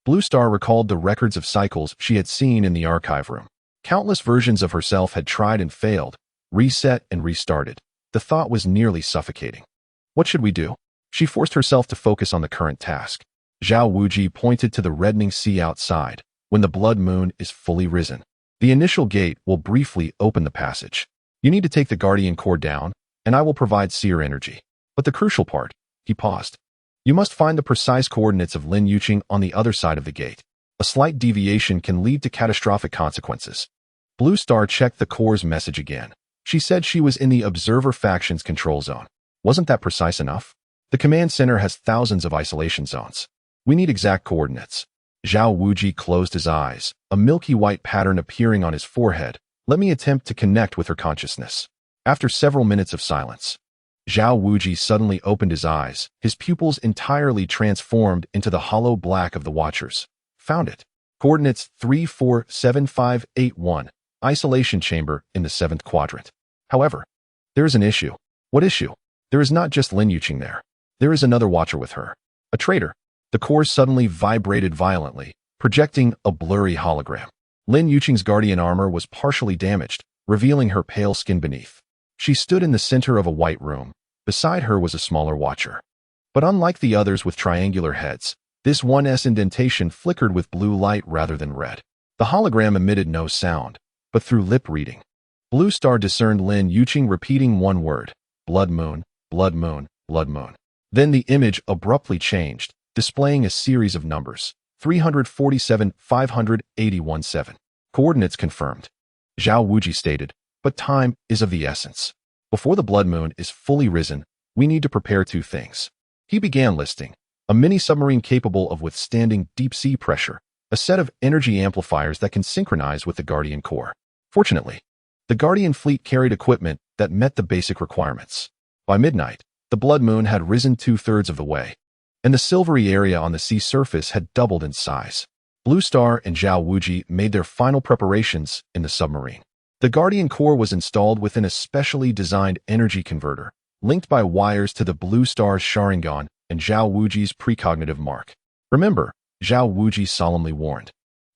Blue Star recalled the records of cycles she had seen in the archive room. Countless versions of herself had tried and failed, reset and restarted. The thought was nearly suffocating. What should we do? She forced herself to focus on the current task. Zhao Wuji pointed to the reddening sea outside. When the blood moon is fully risen, the initial gate will briefly open the passage. You need to take the guardian core down, and I will provide seer energy. But the crucial part, he paused. You must find the precise coordinates of Lin Yuqing on the other side of the gate. A slight deviation can lead to catastrophic consequences. Blue Star checked the core's message again. She said she was in the Observer Faction's control zone. Wasn't that precise enough? The command center has thousands of isolation zones. We need exact coordinates. Zhao Wuji closed his eyes, a milky white pattern appearing on his forehead. Let me attempt to connect with her consciousness. After several minutes of silence, Zhao Wuji suddenly opened his eyes, his pupils entirely transformed into the hollow black of the Watchers. Found it. Coordinates 347581. Isolation chamber in the 7th quadrant. However, there is an issue. What issue? There is not just Lin Yuqing there. There is another Watcher with her. A traitor. The core suddenly vibrated violently, projecting a blurry hologram. Lin Yuqing's guardian armor was partially damaged, revealing her pale skin beneath. She stood in the center of a white room. Beside her was a smaller Watcher. But unlike the others with triangular heads, this one's indentation flickered with blue light rather than red. The hologram emitted no sound, but through lip reading, Blue Star discerned Lin Yuqing repeating one word: blood moon, blood moon, blood moon. Then the image abruptly changed, displaying a series of numbers: 347, 581, 7. Coordinates confirmed. Zhao Wuji stated, but time is of the essence. Before the blood moon is fully risen, we need to prepare 2 things. He began listing: a mini-submarine capable of withstanding deep-sea pressure, a set of energy amplifiers that can synchronize with the Guardian Core. Fortunately, the Guardian fleet carried equipment that met the basic requirements. By midnight, the blood moon had risen 2/3 of the way, and the silvery area on the sea surface had doubled in size. Blue Star and Zhao Wuji made their final preparations in the submarine. The Guardian Core was installed within a specially designed energy converter, linked by wires to the Blue Star's Sharingan and Zhao Wuji's precognitive mark. Remember, Zhao Wuji solemnly warned,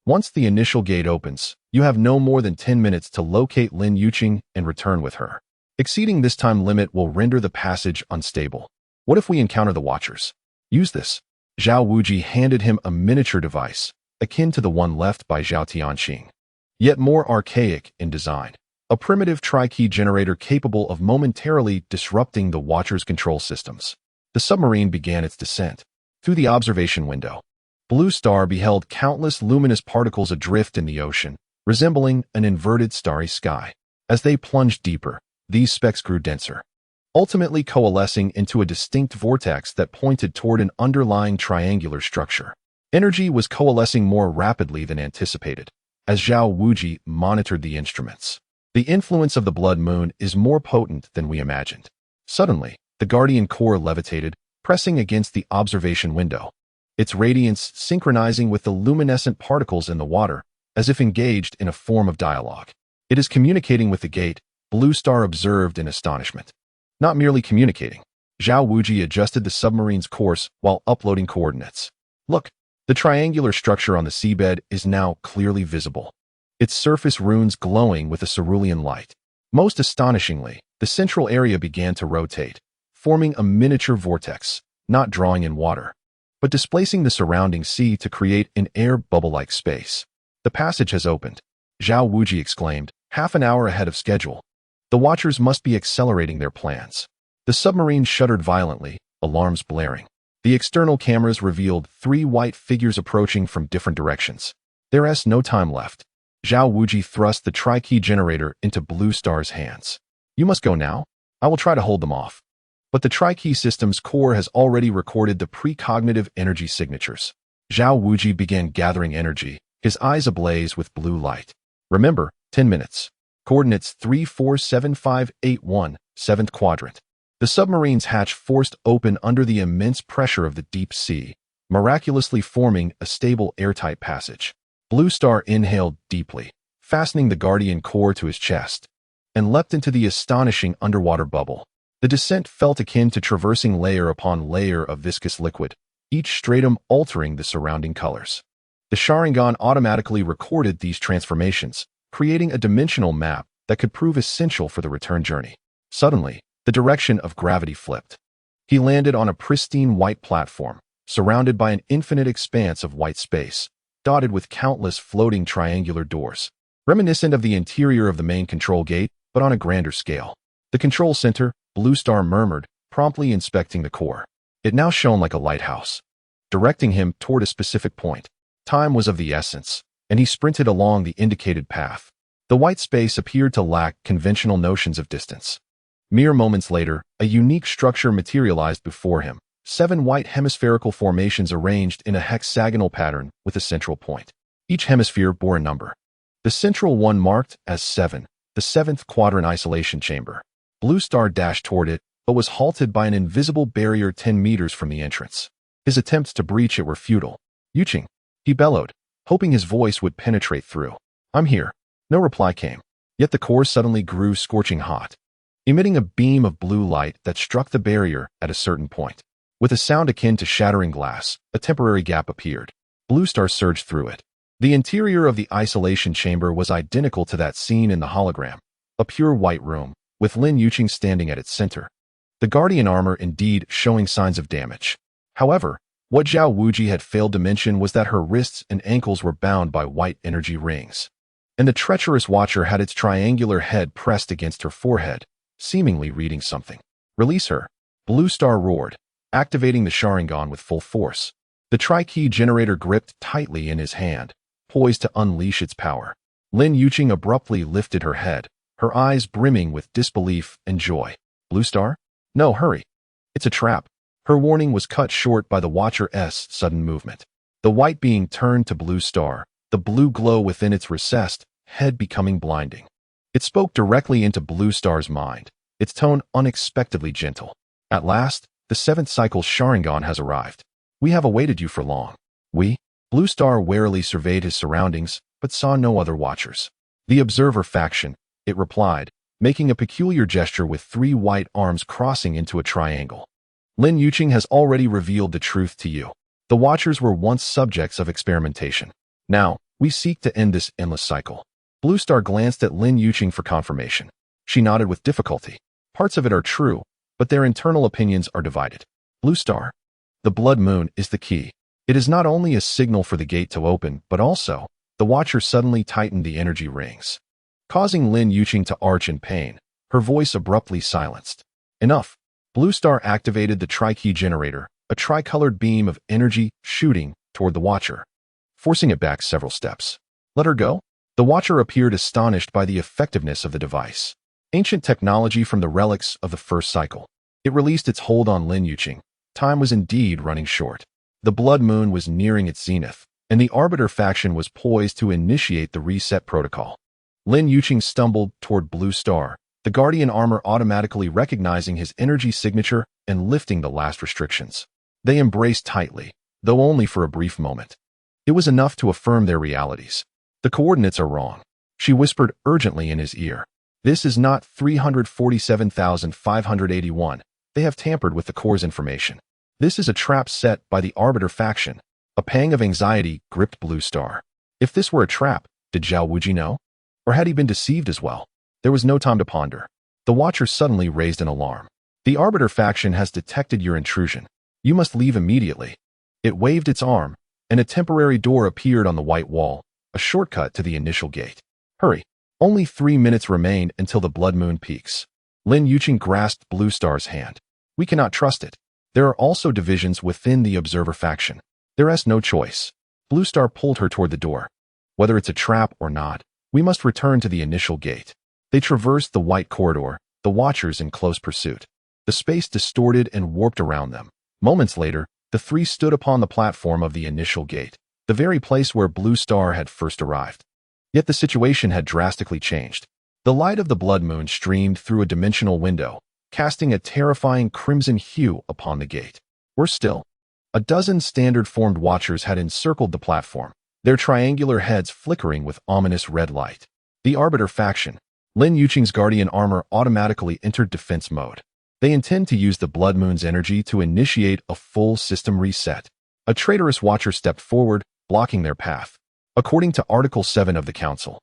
once the initial gate opens, you have no more than 10 minutes to locate Lin Yuqing and return with her. Exceeding this time limit will render the passage unstable. What if we encounter the Watchers? Use this. Zhao Wuji handed him a miniature device, akin to the one left by Zhao Tianxing, yet more archaic in design. A primitive tri-key generator capable of momentarily disrupting the Watchers' control systems. The submarine began its descent. Through the observation window, Blue Star beheld countless luminous particles adrift in the ocean, resembling an inverted starry sky. As they plunged deeper, these specks grew denser, ultimately coalescing into a distinct vortex that pointed toward an underlying triangular structure. Energy was coalescing more rapidly than anticipated, as Zhao Wuji monitored the instruments. The influence of the blood moon is more potent than we imagined. Suddenly, the Guardian Core levitated, pressing against the observation window, its radiance synchronizing with the luminescent particles in the water, as if engaged in a form of dialogue. It is communicating with the gate, Blue Star observed in astonishment. Not merely communicating. Zhao Wuji adjusted the submarine's course while uploading coordinates. Look, the triangular structure on the seabed is now clearly visible, its surface runes glowing with a cerulean light. Most astonishingly, the central area began to rotate, forming a miniature vortex, not drawing in water, but displacing the surrounding sea to create an air bubble-like space. The passage has opened, Zhao Wuji exclaimed, half an hour ahead of schedule. The Watchers must be accelerating their plans. The submarine shuddered violently, alarms blaring. The external cameras revealed 3 white figures approaching from different directions. There is no time left. Zhao Wuji thrust the tri-key generator into Blue Star's hands. You must go now. I will try to hold them off. But the tri-key system's core has already recorded the precognitive energy signatures. Zhao Wuji began gathering energy, his eyes ablaze with blue light. Remember, 10 minutes. Coordinates 347581, 7th quadrant. The submarine's hatch forced open under the immense pressure of the deep sea, miraculously forming a stable airtight passage. Blue Star inhaled deeply, fastening the guardian core to his chest, and leapt into the astonishing underwater bubble. The descent felt akin to traversing layer upon layer of viscous liquid, each stratum altering the surrounding colors. The Sharingan automatically recorded these transformations, creating a dimensional map that could prove essential for the return journey. Suddenly, the direction of gravity flipped. He landed on a pristine white platform, surrounded by an infinite expanse of white space, dotted with countless floating triangular doors, reminiscent of the interior of the main control gate, but on a grander scale. The control center, Blue Star murmured, promptly inspecting the core. It now shone like a lighthouse, directing him toward a specific point. Time was of the essence, and he sprinted along the indicated path. The white space appeared to lack conventional notions of distance. Mere moments later, a unique structure materialized before him, 7 white hemispherical formations arranged in a hexagonal pattern with a central point. Each hemisphere bore a number. The central one marked as 7, the 7th quadrant isolation chamber. Blue Star dashed toward it, but was halted by an invisible barrier 10 meters from the entrance. His attempts to breach it were futile. "Yuching," he bellowed, hoping his voice would penetrate through. "I'm here." No reply came. Yet the core suddenly grew scorching hot, emitting a beam of blue light that struck the barrier at a certain point. With a sound akin to shattering glass, a temporary gap appeared. Blue Star surged through it. The interior of the isolation chamber was identical to that seen in the hologram, a pure white room, with Lin Yuching standing at its center. The guardian armor indeed showing signs of damage. However, what Zhao Wuji had failed to mention was that her wrists and ankles were bound by white energy rings, and the treacherous watcher had its triangular head pressed against her forehead, seemingly reading something. "Release her," Blue Star roared, activating the Sharingan with full force. The tri-key generator gripped tightly in his hand, poised to unleash its power. Lin Yuching abruptly lifted her head, her eyes brimming with disbelief and joy. "Blue Star? No, hurry. It's a trap." Her warning was cut short by the Watcher's sudden movement. The white being turned to Blue Star, the blue glow within its recessed head becoming blinding. It spoke directly into Blue Star's mind, its tone unexpectedly gentle. "At last, the 7th cycle Sharingan has arrived. We have awaited you for long." "We?" Blue Star warily surveyed his surroundings, but saw no other watchers. "The Observer faction," it replied, making a peculiar gesture with 3 white arms crossing into a triangle. "Lin Yuching has already revealed the truth to you. The Watchers were once subjects of experimentation. Now, we seek to end this endless cycle." Blue Star glanced at Lin Yuching for confirmation. She nodded with difficulty. "Parts of it are true, but their internal opinions are divided." "Blue Star, the blood moon is the key. It is not only a signal for the gate to open, but also," the Watcher suddenly tightened the energy rings, causing Lin Yuching to arch in pain, her voice abruptly silenced. "Enough." Blue Star activated the tri-key generator, a tricolored beam of energy shooting toward the Watcher, forcing it back several steps. "Let her go?" The Watcher appeared astonished by the effectiveness of the device. Ancient technology from the relics of the first cycle. It released its hold on Lin Yuching. Time was indeed running short. The blood moon was nearing its zenith, and the Arbiter faction was poised to initiate the reset protocol. Lin Yuching stumbled toward Blue Star, the guardian armor automatically recognizing his energy signature and lifting the last restrictions. They embraced tightly, though only for a brief moment. It was enough to affirm their realities. "The coordinates are wrong," she whispered urgently in his ear. "This is not 347,581. They have tampered with the core's information. This is a trap set by the Arbiter faction." A pang of anxiety gripped Blue Star. If this were a trap, did Zhao Wuji know? Or had he been deceived as well? There was no time to ponder. The Watcher suddenly raised an alarm. "The Arbiter faction has detected your intrusion. You must leave immediately." It waved its arm, and a temporary door appeared on the white wall, a shortcut to the initial gate. "Hurry. Only 3 minutes remain until the blood moon peaks." Lin Yuching grasped Blue Star's hand. "We cannot trust it. There are also divisions within the Observer faction. There is no choice." Blue Star pulled her toward the door. "Whether it's a trap or not, we must return to the initial gate." They traversed the white corridor, the Watchers in close pursuit. The space distorted and warped around them. Moments later, the 3 stood upon the platform of the initial gate. the very place where Blue Star had first arrived. Yet the situation had drastically changed. The light of the blood moon streamed through a dimensional window, casting a terrifying crimson hue upon the gate. Worse still, a dozen standard-formed watchers had encircled the platform, their triangular heads flickering with ominous red light. The Arbiter faction, Lin Yuqing's guardian armor, automatically entered defense mode. They intend to use the blood moon's energy to initiate a full system reset. A traitorous watcher stepped forward, blocking their path. According to Article 7 of the Council,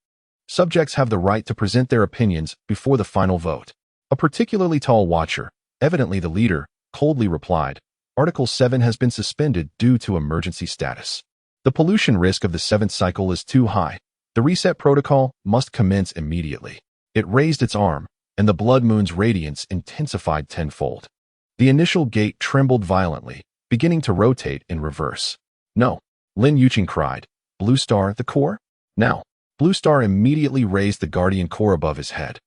subjects have the right to present their opinions before the final vote. A particularly tall watcher, evidently the leader, coldly replied, Article 7 has been suspended due to emergency status. The pollution risk of the 7th cycle is too high. The reset protocol must commence immediately. It raised its arm, and the blood moon's radiance intensified tenfold. The initial gate trembled violently, beginning to rotate in reverse. No, Lin Yuqing cried. Blue Star, the core? Now. Blue Star immediately raised the guardian core above his head.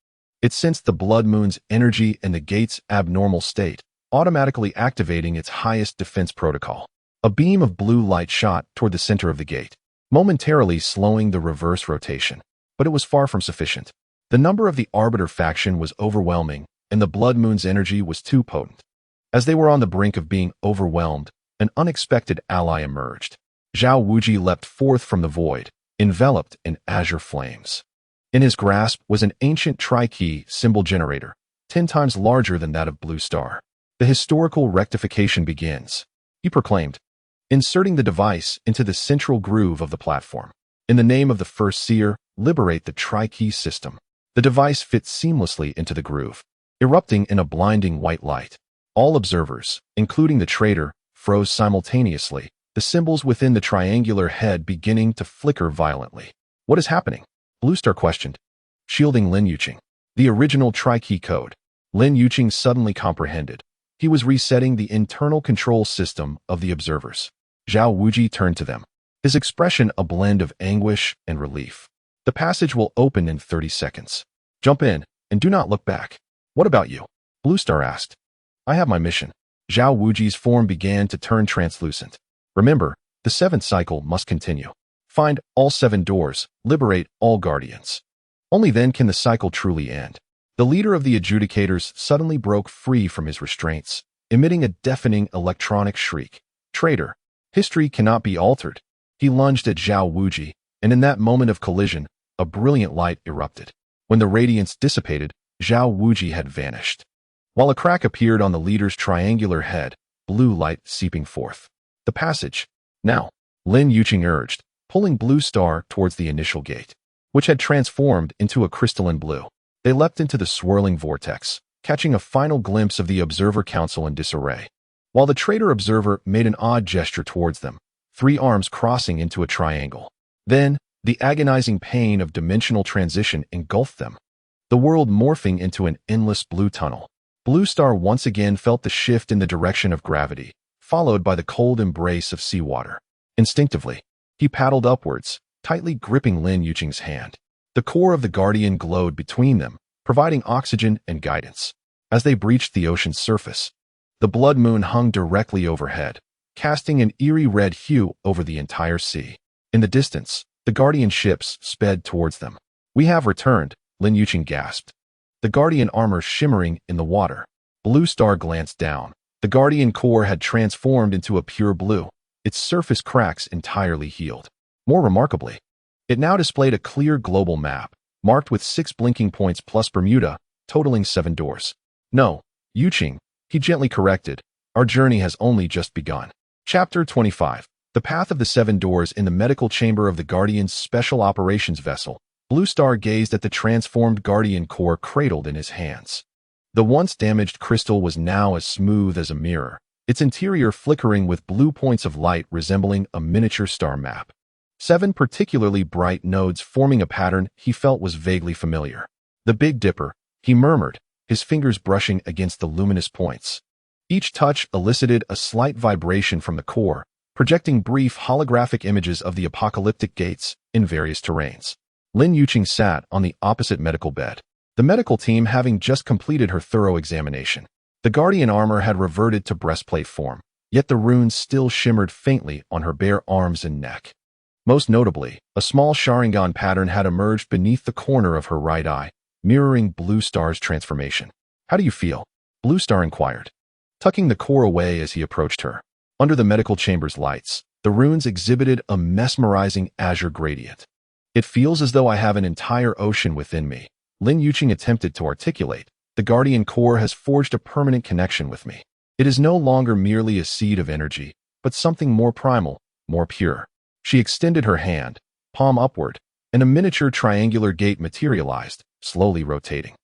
It sensed the blood moon's energy and the gate's abnormal state, automatically activating its highest defense protocol. A beam of blue light shot toward the center of the gate, momentarily slowing the reverse rotation. But it was far from sufficient. The number of the Arbiter faction was overwhelming, and the blood moon's energy was too potent. As they were on the brink of being overwhelmed, an unexpected ally emerged. Zhao Wuji leapt forth from the void, enveloped in azure flames. In his grasp was an ancient tri-key symbol generator, 10 times larger than that of Blue Star. The historical rectification begins, he proclaimed, inserting the device into the central groove of the platform. In the name of the first seer, liberate the tri-key system. The device fit seamlessly into the groove, erupting in a blinding white light. All observers, including the traitor, froze simultaneously, the symbols within the triangular head beginning to flicker violently. What is happening? Blue Star questioned, shielding Lin Yuqing. The original tri-key code. Lin Yuqing suddenly comprehended. He was resetting the internal control system of the observers. Zhao Wuji turned to them, his expression a blend of anguish and relief. The passage will open in 30 seconds. Jump in, and do not look back. What about you? Blue Star asked. I have my mission. Zhao Wuji's form began to turn translucent. Remember, the 7th cycle must continue. Find all 7 doors, liberate all guardians. Only then can the cycle truly end. The leader of the adjudicators suddenly broke free from his restraints, emitting a deafening electronic shriek. Traitor, history cannot be altered. He lunged at Zhao Wuji, and in that moment of collision, a brilliant light erupted. When the radiance dissipated, Zhao Wuji had vanished, while a crack appeared on the leader's triangular head, blue light seeping forth. The passage. Now, Lin Yuqing urged, pulling Blue Star towards the initial gate, which had transformed into a crystalline blue. They leapt into the swirling vortex, catching a final glimpse of the Observer Council in disarray. While the traitor observer made an odd gesture towards them, 3 arms crossing into a triangle. Then, the agonizing pain of dimensional transition engulfed them, the world morphing into an endless blue tunnel. Blue Star once again felt the shift in the direction of gravity, followed by the cold embrace of seawater. Instinctively, he paddled upwards, tightly gripping Lin Yuqing's hand. The core of the Guardian glowed between them, providing oxygen and guidance. As they breached the ocean's surface, the blood moon hung directly overhead, casting an eerie red hue over the entire sea. In the distance, the Guardian ships sped towards them. We have returned, Lin Yuqing gasped, the Guardian armor shimmering in the water. Blue Star glanced down. The Guardian core had transformed into a pure blue, its surface cracks entirely healed. More remarkably, it now displayed a clear global map, marked with 6 blinking points plus Bermuda, totaling 7 doors. No, Yuqing, he gently corrected, our journey has only just begun. Chapter 25. The Path of the 7 Doors. In the medical chamber of the Guardian's special operations vessel, Blue Star gazed at the transformed Guardian core cradled in his hands. The once damaged crystal was now as smooth as a mirror, its interior flickering with blue points of light resembling a miniature star map. 7 particularly bright nodes forming a pattern he felt was vaguely familiar. The Big Dipper, he murmured, his fingers brushing against the luminous points. Each touch elicited a slight vibration from the core, projecting brief holographic images of the apocalyptic gates in various terrains. Lin Yuqing sat on the opposite medical bed, the medical team having just completed her thorough examination. The Guardian armor had reverted to breastplate form, yet the runes still shimmered faintly on her bare arms and neck. Most notably, a small Sharingan pattern had emerged beneath the corner of her right eye, mirroring Blue Star's transformation. "How do you feel?" Blue Star inquired, tucking the core away as he approached her. Under the medical chamber's lights, the runes exhibited a mesmerizing azure gradient. "It feels as though I have an entire ocean within me," Lin Yuqing attempted to articulate. "The guardian core has forged a permanent connection with me. It is no longer merely a seed of energy, but something more primal, more pure." She extended her hand, palm upward, and a miniature triangular gate materialized, slowly rotating.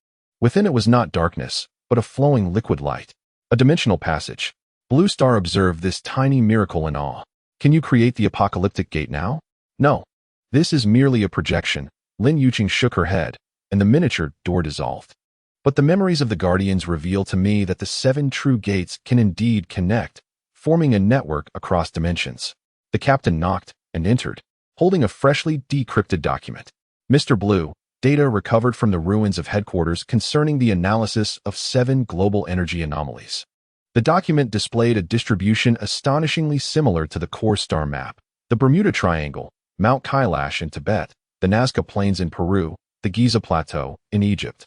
Within it was not darkness, but a flowing liquid light. A dimensional passage. Blue Star observed this tiny miracle in awe. "Can you create the apocalyptic gate now?" "No. This is merely a projection." Lin Yuqing shook her head, and the miniature door dissolved. "But the memories of the Guardians reveal to me that the 7 true gates can indeed connect, forming a network across dimensions." The captain knocked and entered, holding a freshly decrypted document. "Mr. Blue, data recovered from the ruins of headquarters concerning the analysis of 7 global energy anomalies." The document displayed a distribution astonishingly similar to the core star map: the Bermuda Triangle, Mount Kailash in Tibet, the Nazca Plains in Peru, the Giza Plateau in Egypt,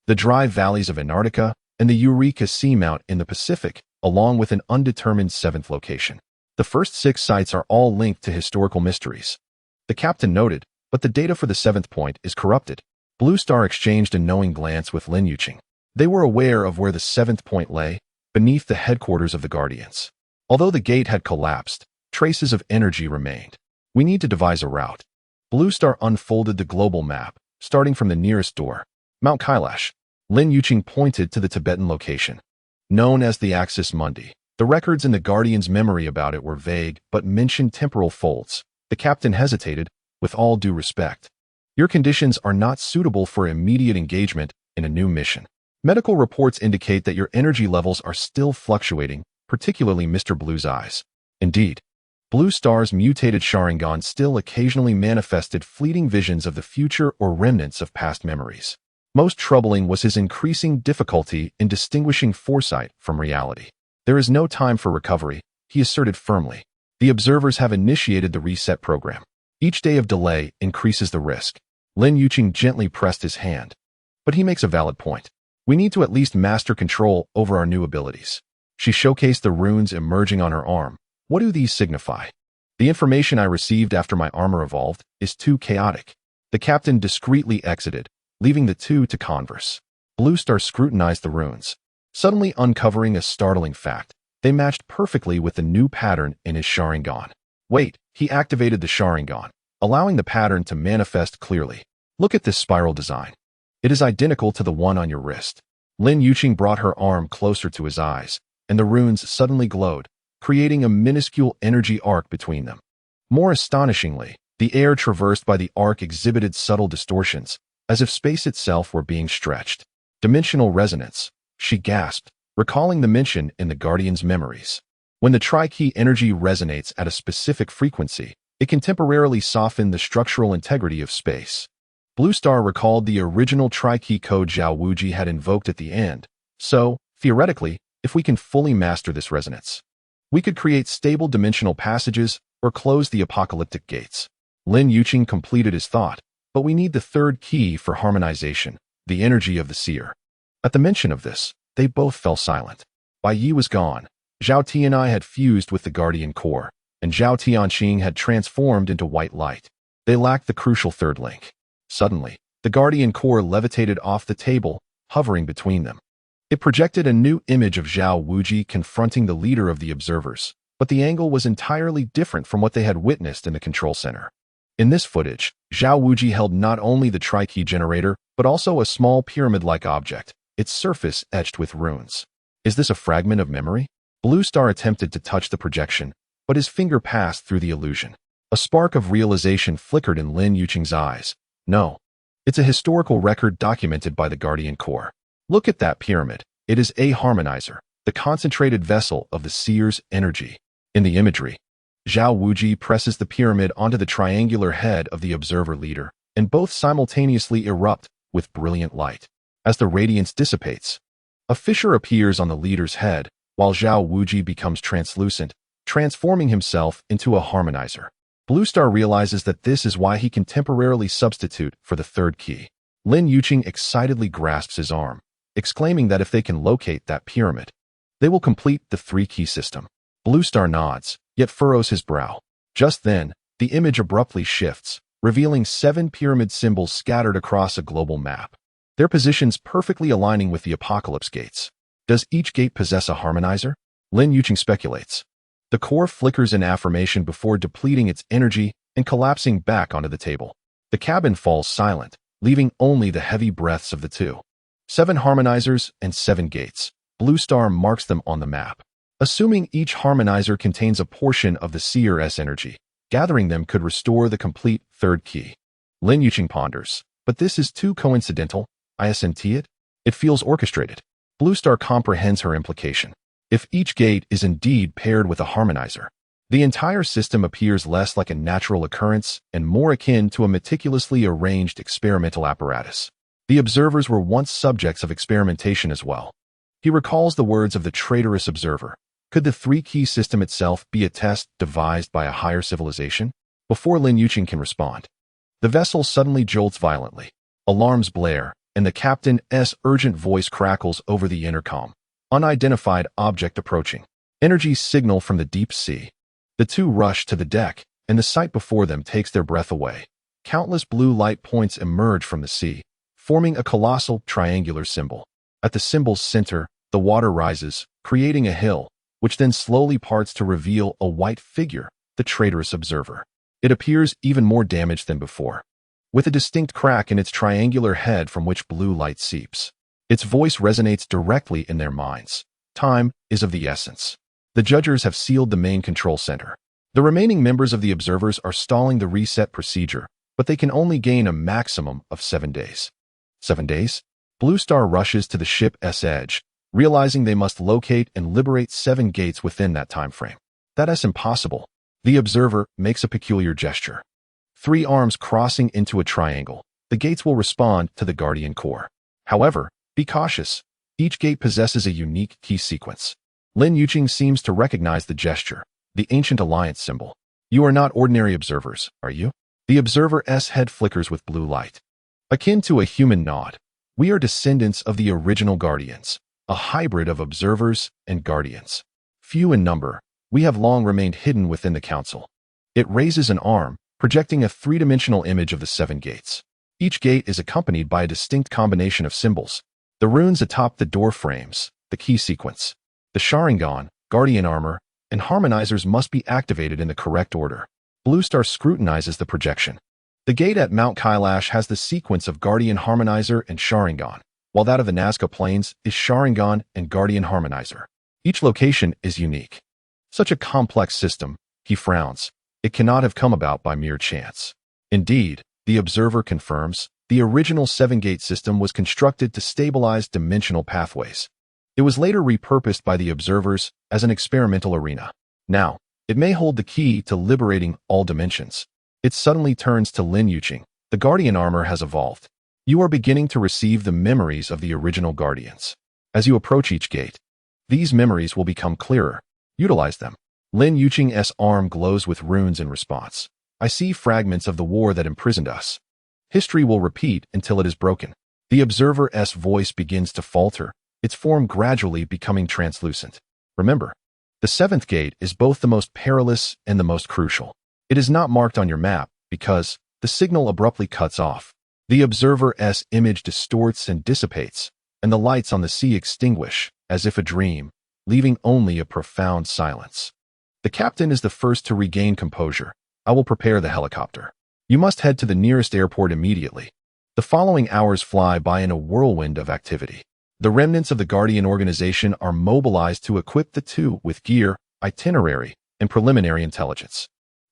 the dry valleys of Antarctica, and the Eureka Seamount in the Pacific, along with an undetermined 7th location. The first 6 sites are all linked to historical mysteries. The captain noted, but the data for the 7th point is corrupted. Blue Star exchanged a knowing glance with Lin Yuqing. They were aware of where the 7th point lay, beneath the headquarters of the Guardians. Although the gate had collapsed, traces of energy remained. "We need to devise a route." Blue Star unfolded the global map, starting from the nearest door. "Mount Kailash." Lin Yuqing pointed to the Tibetan location. Known as the Axis Mundi, the records in the Guardian's memory about it were vague but mentioned temporal folds. The captain hesitated, "With all due respect, your conditions are not suitable for immediate engagement in a new mission. Medical reports indicate that your energy levels are still fluctuating, particularly Mr. Blue's eyes." Indeed, Blue Star's mutated Sharingan still occasionally manifested fleeting visions of the future or remnants of past memories. Most troubling was his increasing difficulty in distinguishing foresight from reality. "There is no time for recovery," he asserted firmly. "The observers have initiated the reset program. Each day of delay increases the risk." Lin Yuqing gently pressed his hand. "But he makes a valid point. We need to at least master control over our new abilities." She showcased the runes emerging on her arm. "What do these signify?" "The information I received after my armor evolved is too chaotic." The captain discreetly exited, leaving the two to converse. Blue Star scrutinized the runes, suddenly uncovering a startling fact. They matched perfectly with the new pattern in his Sharingan. "Wait," he activated the Sharingan, allowing the pattern to manifest clearly. "Look at this spiral design. It is identical to the one on your wrist." Lin Yuqing brought her arm closer to his eyes, and the runes suddenly glowed, creating a minuscule energy arc between them. More astonishingly, the air traversed by the arc exhibited subtle distortions, as if space itself were being stretched. "Dimensional resonance," she gasped, recalling the mention in the Guardian's memories. When the tri-key energy resonates at a specific frequency, it can temporarily soften the structural integrity of space. Blue Star recalled the original tri-key code Zhao Wuji had invoked at the end. "So, theoretically, if we can fully master this resonance, we could create stable dimensional passages or close the apocalyptic gates." Lin Yuqing completed his thought. "But we need the 3rd key for harmonization, the energy of the seer." At the mention of this, they both fell silent. Bai Yi was gone. Zhao Tianai had fused with the Guardian core, and Zhao Tianqing had transformed into white light. They lacked the crucial 3rd link. Suddenly, the Guardian core levitated off the table, hovering between them. It projected a new image of Zhao Wuji confronting the leader of the observers, but the angle was entirely different from what they had witnessed in the control center. In this footage, Zhao Wuji held not only the tri-key generator, but also a small pyramid-like object, its surface etched with runes. "Is this a fragment of memory?" Blue Star attempted to touch the projection, but his finger passed through the illusion. A spark of realization flickered in Lin Yuqing's eyes. "No. It's a historical record documented by the Guardian core. Look at that pyramid. It is a harmonizer, the concentrated vessel of the seer's energy." In the imagery, Zhao Wuji presses the pyramid onto the triangular head of the observer leader, and both simultaneously erupt with brilliant light. As the radiance dissipates, a fissure appears on the leader's head, while Zhao Wuji becomes translucent, transforming himself into a harmonizer. Blue Star realizes that this is why he can temporarily substitute for the third key. Lin Yuqing excitedly grasps his arm, exclaiming that if they can locate that pyramid, they will complete the three-key system. Blue Star nods, yet furrows his brow. Just then, the image abruptly shifts, revealing 7 pyramid symbols scattered across a global map, their positions perfectly aligning with the apocalypse gates. Does each gate possess a harmonizer? Lin Yuqing speculates. The core flickers in affirmation before depleting its energy and collapsing back onto the table. The cabin falls silent, leaving only the heavy breaths of the two. 7 harmonizers and 7 gates. Blue Star marks them on the map. Assuming each harmonizer contains a portion of the seer's energy, gathering them could restore the complete third key. Lin Yuqing ponders. But this is too coincidental, isn't it? It feels orchestrated. Blue Star comprehends her implication. If each gate is indeed paired with a harmonizer, the entire system appears less like a natural occurrence and more akin to a meticulously arranged experimental apparatus. The observers were once subjects of experimentation as well. He recalls the words of the traitorous observer. Could the three-key system itself be a test devised by a higher civilization? Before Lin Yuqing can respond, the vessel suddenly jolts violently. Alarms blare, and the captain's urgent voice crackles over the intercom. Unidentified object approaching. Energy signal from the deep sea. The two rush to the deck, and the sight before them takes their breath away. Countless blue light points emerge from the sea, forming a colossal triangular symbol. At the symbol's center, the water rises, creating a hill, which then slowly parts to reveal a white figure, the traitorous observer. It appears even more damaged than before, with a distinct crack in its triangular head from which blue light seeps. Its voice resonates directly in their minds. Time is of the essence. The judges have sealed the main control center. The remaining members of the observers are stalling the reset procedure, but they can only gain a maximum of 7 days. 7 days? Blue Star rushes to the ship's edge, realizing they must locate and liberate 7 gates within that time frame. That's impossible. The observer makes a peculiar gesture. 3 arms crossing into a triangle. The gates will respond to the Guardian Core. However, be cautious. Each gate possesses a unique key sequence. Lin Yuqing seems to recognize the gesture, the ancient alliance symbol. You are not ordinary observers, are you? The observer's head flickers with blue light. Akin to a human nod, we are descendants of the original Guardians, a hybrid of observers and guardians. Few in number, we have long remained hidden within the council. It raises an arm, projecting a 3-dimensional image of the 7 gates. Each gate is accompanied by a distinct combination of symbols. The runes atop the door frames, the key sequence. The Sharingan, Guardian Armor, and Harmonizers must be activated in the correct order. Blue Star scrutinizes the projection. The gate at Mount Kailash has the sequence of Guardian Harmonizer and Sharingan, while that of the Nazca Plains is Sharingan and Guardian Harmonizer. Each location is unique. Such a complex system, he frowns. It cannot have come about by mere chance. Indeed, the observer confirms, the original 7-gate system was constructed to stabilize dimensional pathways. It was later repurposed by the observers as an experimental arena. Now, it may hold the key to liberating all dimensions. It suddenly turns to Lin Yuqing. The Guardian Armor has evolved. You are beginning to receive the memories of the original Guardians. As you approach each gate, these memories will become clearer. Utilize them. Lin Yuqing's arm glows with runes in response. I see fragments of the war that imprisoned us. History will repeat until it is broken. The observer's voice begins to falter, its form gradually becoming translucent. Remember, the 7th gate is both the most perilous and the most crucial. It is not marked on your map because the signal abruptly cuts off. The observer's image distorts and dissipates, and the lights on the sea extinguish, as if a dream, leaving only a profound silence. The captain is the first to regain composure. I will prepare the helicopter. You must head to the nearest airport immediately. The following hours fly by in a whirlwind of activity. The remnants of the Guardian organization are mobilized to equip the two with gear, itinerary, and preliminary intelligence.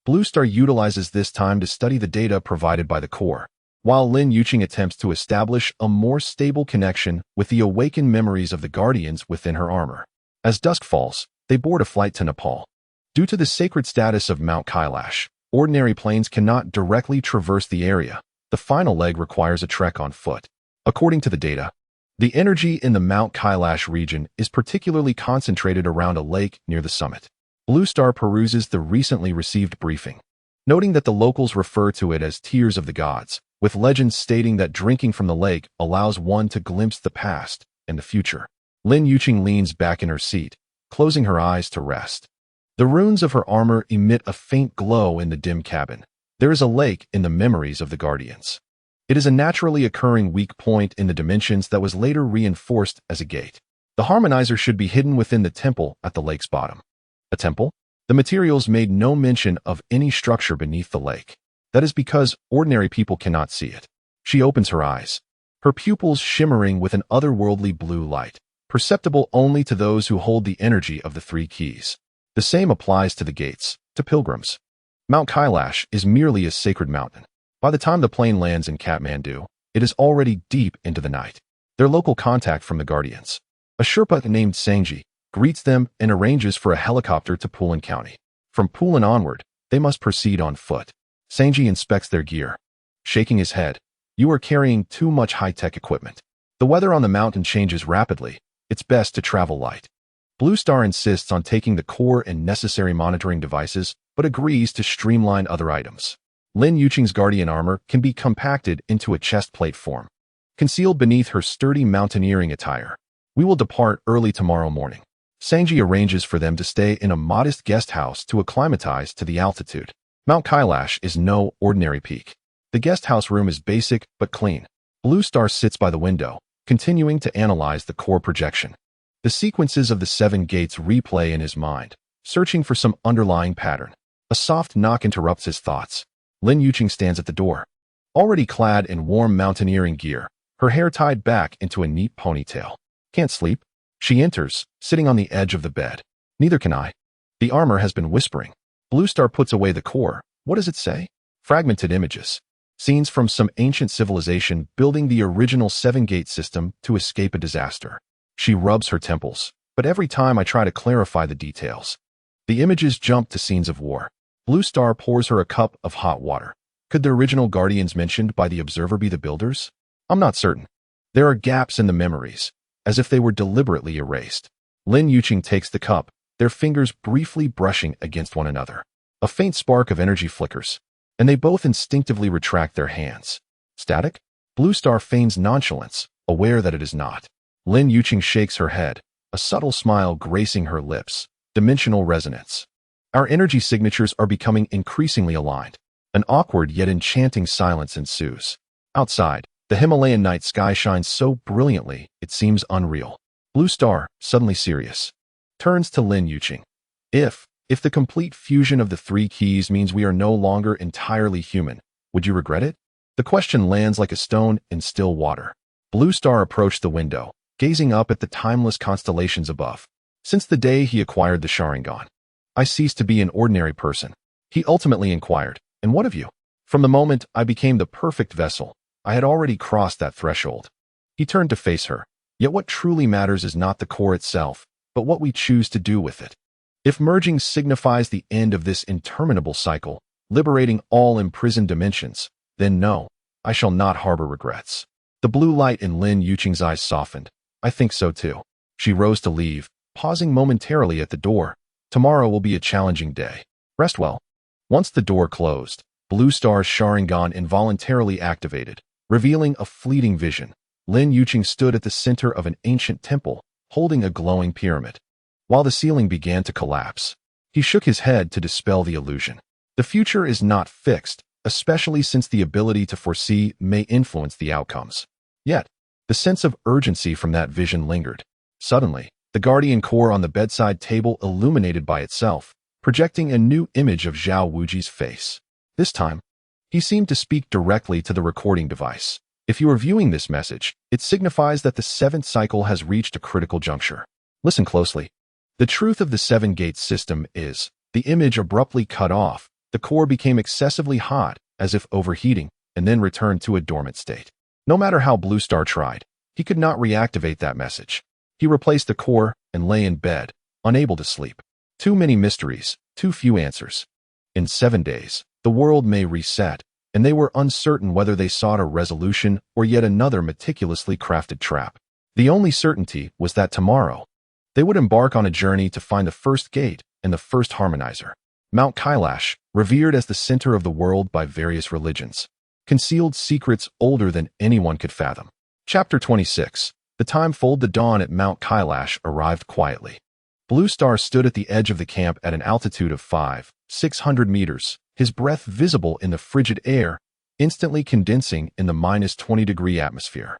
Blue Star utilizes this time to study the data provided by the Core, while Lin Yuqing attempts to establish a more stable connection with the awakened memories of the Guardians within her armor. As dusk falls, they board a flight to Nepal. Due to the sacred status of Mount Kailash, ordinary planes cannot directly traverse the area. The final leg requires a trek on foot. According to the data, the energy in the Mount Kailash region is particularly concentrated around a lake near the summit. Blue Star peruses the recently received briefing. noting that the locals refer to it as Tears of the Gods, with legends stating that drinking from the lake allows one to glimpse the past and the future. Lin Yuqing leans back in her seat, closing her eyes to rest. The runes of her armor emit a faint glow in the dim cabin. There is a lake in the memories of the Guardians. It is a naturally occurring weak point in the dimensions that was later reinforced as a gate. The harmonizer should be hidden within the temple at the lake's bottom. A temple? The materials made no mention of any structure beneath the lake. That is because ordinary people cannot see it. She opens her eyes, her pupils shimmering with an otherworldly blue light, perceptible only to those who hold the energy of the three keys. The same applies to the gates, to pilgrims. Mount Kailash is merely a sacred mountain. By the time the plane lands in Kathmandu, it is already deep into the night. Their local contact from the Guardians, a Sherpa named Sangji, greets them and arranges for a helicopter to Pulin County. From Pulin onward, they must proceed on foot. Sangji inspects their gear, shaking his head. You are carrying too much high-tech equipment. The weather on the mountain changes rapidly. It's best to travel light. Blue Star insists on taking the core and necessary monitoring devices, but agrees to streamline other items. Lin Yuqing's guardian armor can be compacted into a chest plate form, concealed beneath her sturdy mountaineering attire. We will depart early tomorrow morning. Sangji arranges for them to stay in a modest guest house to acclimatize to the altitude. Mount Kailash is no ordinary peak. The guest house room is basic but clean. Blue Star sits by the window, continuing to analyze the core projection. The sequences of the 7 gates replay in his mind, searching for some underlying pattern. A soft knock interrupts his thoughts. Lin Yuqing stands at the door, already clad in warm mountaineering gear, her hair tied back into a neat ponytail. Can't sleep? She enters, sitting on the edge of the bed. Neither can I. The armor has been whispering. Blue Star puts away the core. What does it say? Fragmented images. Scenes from some ancient civilization building the original 7-gate system to escape a disaster. She rubs her temples, but every time I try to clarify the details, the images jump to scenes of war. Blue Star pours her a cup of hot water. Could the original Guardians mentioned by the Observer be the builders? I'm not certain. There are gaps in the memories, as if they were deliberately erased. Lin Yuqing takes the cup, their fingers briefly brushing against one another. A faint spark of energy flickers, and they both instinctively retract their hands. Static? Blue Star feigns nonchalance, aware that it is not. Lin Yuqing shakes her head, a subtle smile gracing her lips. Dimensional resonance. Our energy signatures are becoming increasingly aligned. An awkward yet enchanting silence ensues. Outside, the Himalayan night sky shines so brilliantly it seems unreal. Blue Star, suddenly serious, turns to Lin Yuqing. If the complete fusion of the 3 keys means we are no longer entirely human, would you regret it? The question lands like a stone in still water. Blue Star approached the window, gazing up at the timeless constellations above. Since the day he acquired the Sharingan, I ceased to be an ordinary person. He ultimately inquired, and what of you? From the moment I became the perfect vessel, I had already crossed that threshold. He turned to face her. Yet what truly matters is not the core itself, but what we choose to do with it. If merging signifies the end of this interminable cycle, liberating all imprisoned dimensions, then no, I shall not harbor regrets. The blue light in Lin Yuqing's eyes softened. I think so too. She rose to leave, pausing momentarily at the door. Tomorrow will be a challenging day. Rest well. Once the door closed, Blue Star's Sharingan involuntarily activated, revealing a fleeting vision. Lin Yuqing stood at the center of an ancient temple, holding a glowing pyramid. While the ceiling began to collapse, he shook his head to dispel the illusion. The future is not fixed, especially since the ability to foresee may influence the outcomes. Yet, the sense of urgency from that vision lingered. Suddenly, the guardian core on the bedside table illuminated by itself, projecting a new image of Zhao Wuji's face. This time, he seemed to speak directly to the recording device. If you are viewing this message, it signifies that the 7th cycle has reached a critical juncture. Listen closely. The truth of the 7-gate system is, the image abruptly cut off, the core became excessively hot, as if overheating, and then returned to a dormant state. No matter how Blue Star tried, he could not reactivate that message. He replaced the core and lay in bed, unable to sleep. Too many mysteries, too few answers. In 7 days, the world may reset, and they were uncertain whether they sought a resolution or yet another meticulously crafted trap. The only certainty was that tomorrow, they would embark on a journey to find the first gate and the first harmonizer. Mount Kailash, revered as the center of the world by various religions, concealed secrets older than anyone could fathom. Chapter 26. The time fold. The dawn at Mount Kailash arrived quietly. Blue Star stood at the edge of the camp at an altitude of 600 meters, his breath visible in the frigid air, instantly condensing in the -20-degree atmosphere.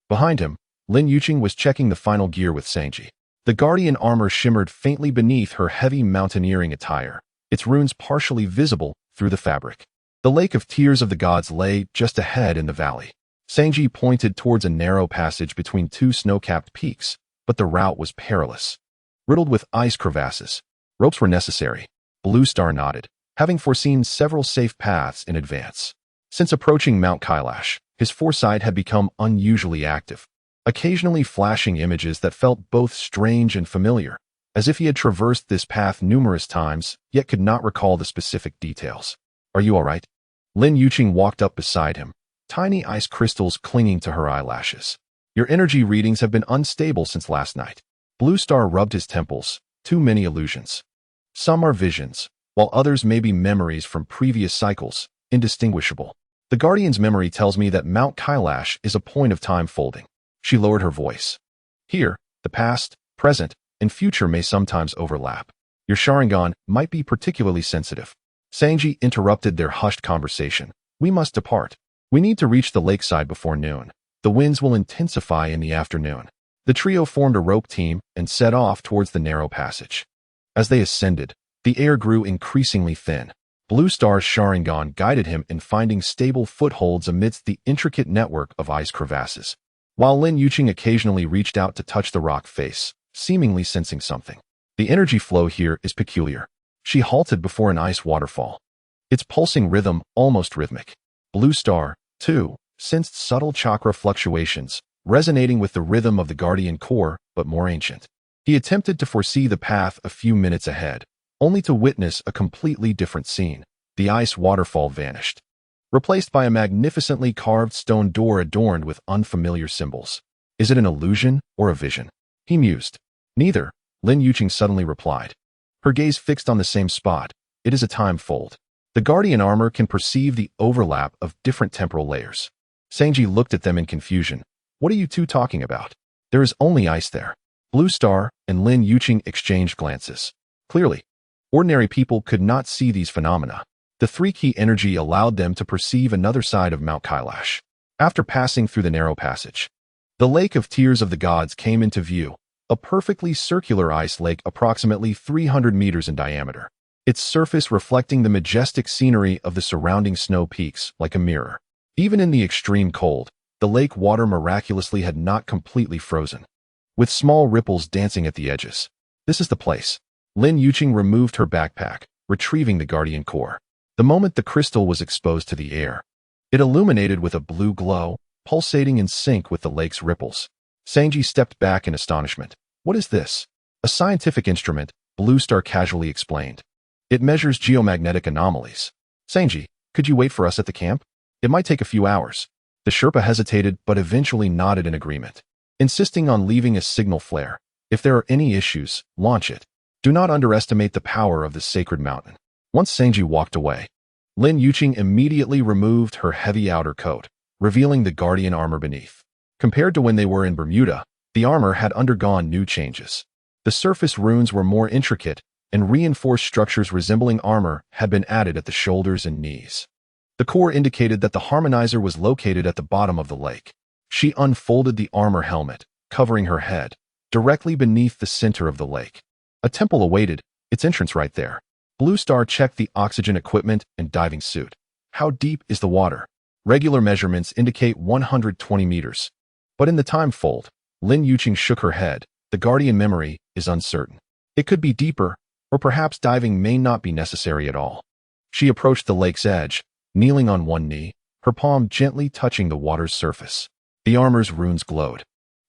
Behind him, Lin Yuqing was checking the final gear with Sangji. The guardian armor shimmered faintly beneath her heavy mountaineering attire, its runes partially visible through the fabric. The Lake of Tears of the Gods lay just ahead in the valley. Sangji pointed towards a narrow passage between two snow-capped peaks, but the route was perilous. Riddled with ice crevasses, ropes were necessary. Blue Star nodded, having foreseen several safe paths in advance. Since approaching Mount Kailash, his foresight had become unusually active, occasionally flashing images that felt both strange and familiar, as if he had traversed this path numerous times, yet could not recall the specific details. "Are you all right?" Lin Yuqing walked up beside him, tiny ice crystals clinging to her eyelashes. "Your energy readings have been unstable since last night." Blue Star rubbed his temples. "Too many illusions. Some are visions, while others may be memories from previous cycles, indistinguishable. The Guardian's memory tells me that Mount Kailash is a point of time folding." She lowered her voice. "Here, the past, present, and future may sometimes overlap. Your Sharingan might be particularly sensitive." Sangji interrupted their hushed conversation. "We must depart. We need to reach the lakeside before noon. The winds will intensify in the afternoon." The trio formed a rope team and set off towards the narrow passage. As they ascended, the air grew increasingly thin. Blue Star's Sharingan guided him in finding stable footholds amidst the intricate network of ice crevasses, while Lin Yuqing occasionally reached out to touch the rock face, seemingly sensing something. "The energy flow here is peculiar." She halted before an ice waterfall, its pulsing rhythm almost rhythmic. Blue Star, too, sensed subtle chakra fluctuations, resonating with the rhythm of the Guardian core, but more ancient. He attempted to foresee the path a few minutes ahead, only to witness a completely different scene. The ice waterfall vanished, replaced by a magnificently carved stone door adorned with unfamiliar symbols. "Is it an illusion or a vision?" he mused. "Neither," Lin Yuqing suddenly replied, her gaze fixed on the same spot. "It is a time fold. The Guardian armor can perceive the overlap of different temporal layers." Sangji looked at them in confusion. "What are you two talking about? There is only ice there." Blue Star and Lin Yuqing exchanged glances. Clearly, ordinary people could not see these phenomena. The three-key energy allowed them to perceive another side of Mount Kailash. After passing through the narrow passage, the Lake of Tears of the Gods came into view, a perfectly circular ice lake approximately 300 meters in diameter, its surface reflecting the majestic scenery of the surrounding snow peaks like a mirror. Even in the extreme cold, the lake water miraculously had not completely frozen, with small ripples dancing at the edges. "This is the place." Lin Yuqing removed her backpack, retrieving the Guardian core. The moment the crystal was exposed to the air, it illuminated with a blue glow, pulsating in sync with the lake's ripples. Sangji stepped back in astonishment. "What is this?" "A scientific instrument," Blue Star casually explained. "It measures geomagnetic anomalies." "Sangji, could you wait for us at the camp? It might take a few hours." The Sherpa hesitated but eventually nodded in agreement, insisting on leaving a signal flare. "If there are any issues, launch it. Do not underestimate the power of this sacred mountain." Once Sangji walked away, Lin Yuqing immediately removed her heavy outer coat, revealing the Guardian armor beneath. Compared to when they were in Bermuda, the armor had undergone new changes. The surface runes were more intricate, and reinforced structures resembling armor had been added at the shoulders and knees. The core indicated that the harmonizer was located at the bottom of the lake. She unfolded the armor helmet, covering her head, directly beneath the center of the lake. A temple awaited, its entrance right there. Blue Star checked the oxygen equipment and diving suit. "How deep is the water?" Regular measurements indicate 120 meters. But in the time fold, Lin Yuqing shook her head. "The Guardian memory is uncertain. It could be deeper, or perhaps diving may not be necessary at all." She approached the lake's edge, kneeling on one knee, her palm gently touching the water's surface. The armor's runes glowed,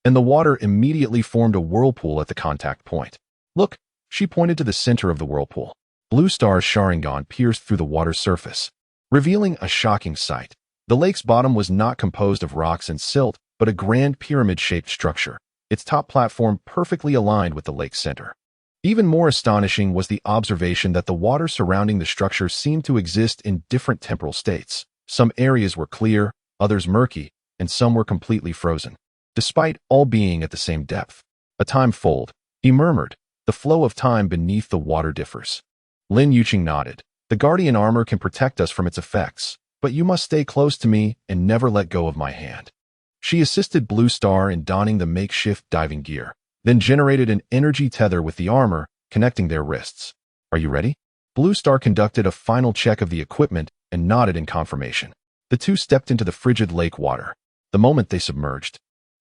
and the water immediately formed a whirlpool at the contact point. "Look," she pointed to the center of the whirlpool. Blue Star's Sharingan pierced through the water's surface, revealing a shocking sight. The lake's bottom was not composed of rocks and silt, but a grand pyramid-shaped structure, its top platform perfectly aligned with the lake's center. Even more astonishing was the observation that the water surrounding the structure seemed to exist in different temporal states. Some areas were clear, others murky, and some were completely frozen, despite all being at the same depth. A time fold, he murmured. The flow of time beneath the water differs. Lin Yuqing nodded. The guardian armor can protect us from its effects, but you must stay close to me and never let go of my hand. She assisted Blue Star in donning the makeshift diving gear, then generated an energy tether with the armor, connecting their wrists. Are you ready? Blue Star conducted a final check of the equipment and nodded in confirmation. The two stepped into the frigid lake water. The moment they submerged,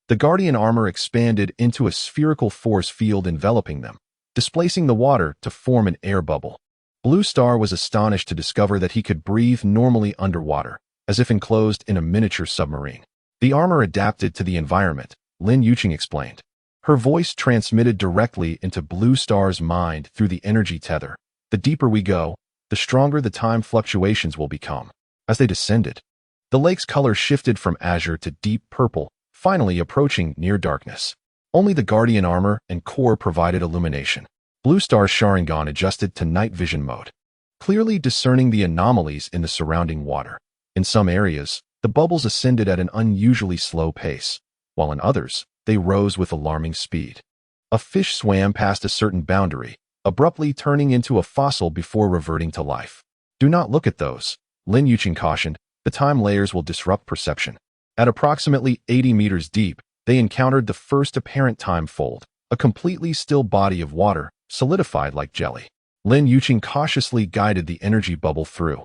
the guardian armor expanded into a spherical force field enveloping them, displacing the water to form an air bubble. Blue Star was astonished to discover that he could breathe normally underwater, as if enclosed in a miniature submarine. The armor adapted to the environment, Lin Yuqing explained. Her voice transmitted directly into Blue Star's mind through the energy tether. The deeper we go, the stronger the time fluctuations will become. As they descended, the lake's color shifted from azure to deep purple, finally approaching near darkness. Only the guardian armor and core provided illumination. Blue Star's Sharingan adjusted to night vision mode, clearly discerning the anomalies in the surrounding water. In some areas, the bubbles ascended at an unusually slow pace, while in others, they rose with alarming speed. A fish swam past a certain boundary, abruptly turning into a fossil before reverting to life. Do not look at those, Lin Yuqing cautioned. The time layers will disrupt perception. At approximately 80 meters deep, they encountered the first apparent time fold, a completely still body of water, solidified like jelly. Lin Yuqing cautiously guided the energy bubble through,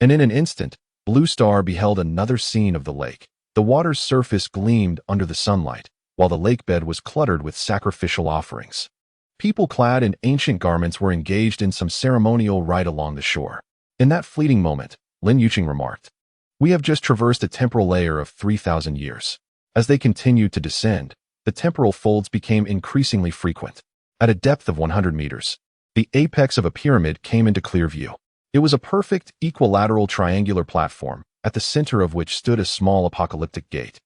and in an instant, Blue Star beheld another scene of the lake. The water's surface gleamed under the sunlight, while the lake bed was cluttered with sacrificial offerings. People clad in ancient garments were engaged in some ceremonial rite along the shore. In that fleeting moment, Lin Yuqing remarked, "We have just traversed a temporal layer of 3,000 years. As they continued to descend, the temporal folds became increasingly frequent. At a depth of 100 meters, the apex of a pyramid came into clear view. It was a perfect, equilateral triangular platform, at the center of which stood a small apocalyptic gate.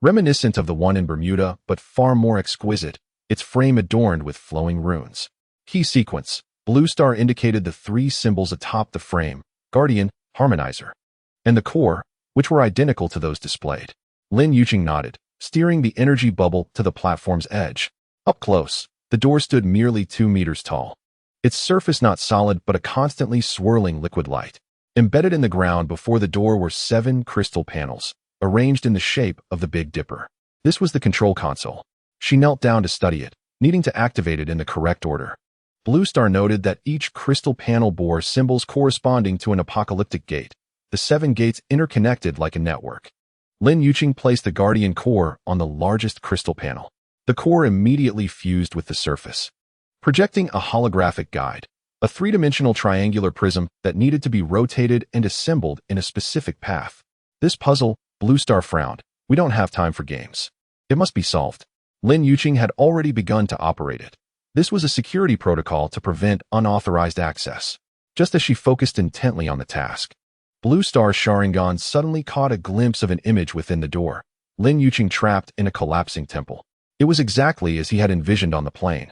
Reminiscent of the one in Bermuda, but far more exquisite, its frame adorned with flowing runes. Key sequence, Blue Star indicated the three symbols atop the frame, Guardian, Harmonizer, and the core, which were identical to those displayed. Lin Yuqing nodded, steering the energy bubble to the platform's edge. Up close, the door stood merely 2 meters tall. Its surface not solid but a constantly swirling liquid light. Embedded in the ground before the door were 7 crystal panels, arranged in the shape of the Big Dipper. This was the control console. She knelt down to study it, needing to activate it in the correct order. Blue Star noted that each crystal panel bore symbols corresponding to an apocalyptic gate, the 7 gates interconnected like a network. Lin Yuqing placed the Guardian core on the largest crystal panel. The core immediately fused with the surface, projecting a holographic guide, a 3-dimensional triangular prism that needed to be rotated and assembled in a specific path. This puzzle, Blue Star frowned. We don't have time for games. It must be solved. Lin Yuqing had already begun to operate it. This was a security protocol to prevent unauthorized access. Just as she focused intently on the task, Blue Star's Sharingan suddenly caught a glimpse of an image within the door. Lin Yuqing trapped in a collapsing temple. It was exactly as he had envisioned on the plane.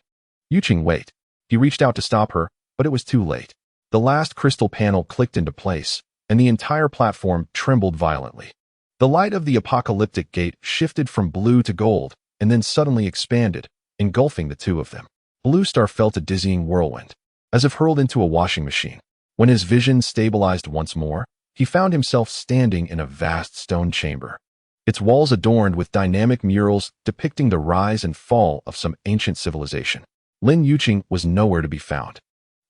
Yuqing, wait. He reached out to stop her, but it was too late. The last crystal panel clicked into place, and the entire platform trembled violently. The light of the apocalyptic gate shifted from blue to gold, and then suddenly expanded, engulfing the two of them. Blue Star felt a dizzying whirlwind, as if hurled into a washing machine. When his vision stabilized once more, he found himself standing in a vast stone chamber, its walls adorned with dynamic murals depicting the rise and fall of some ancient civilization. Lin Yuqing was nowhere to be found.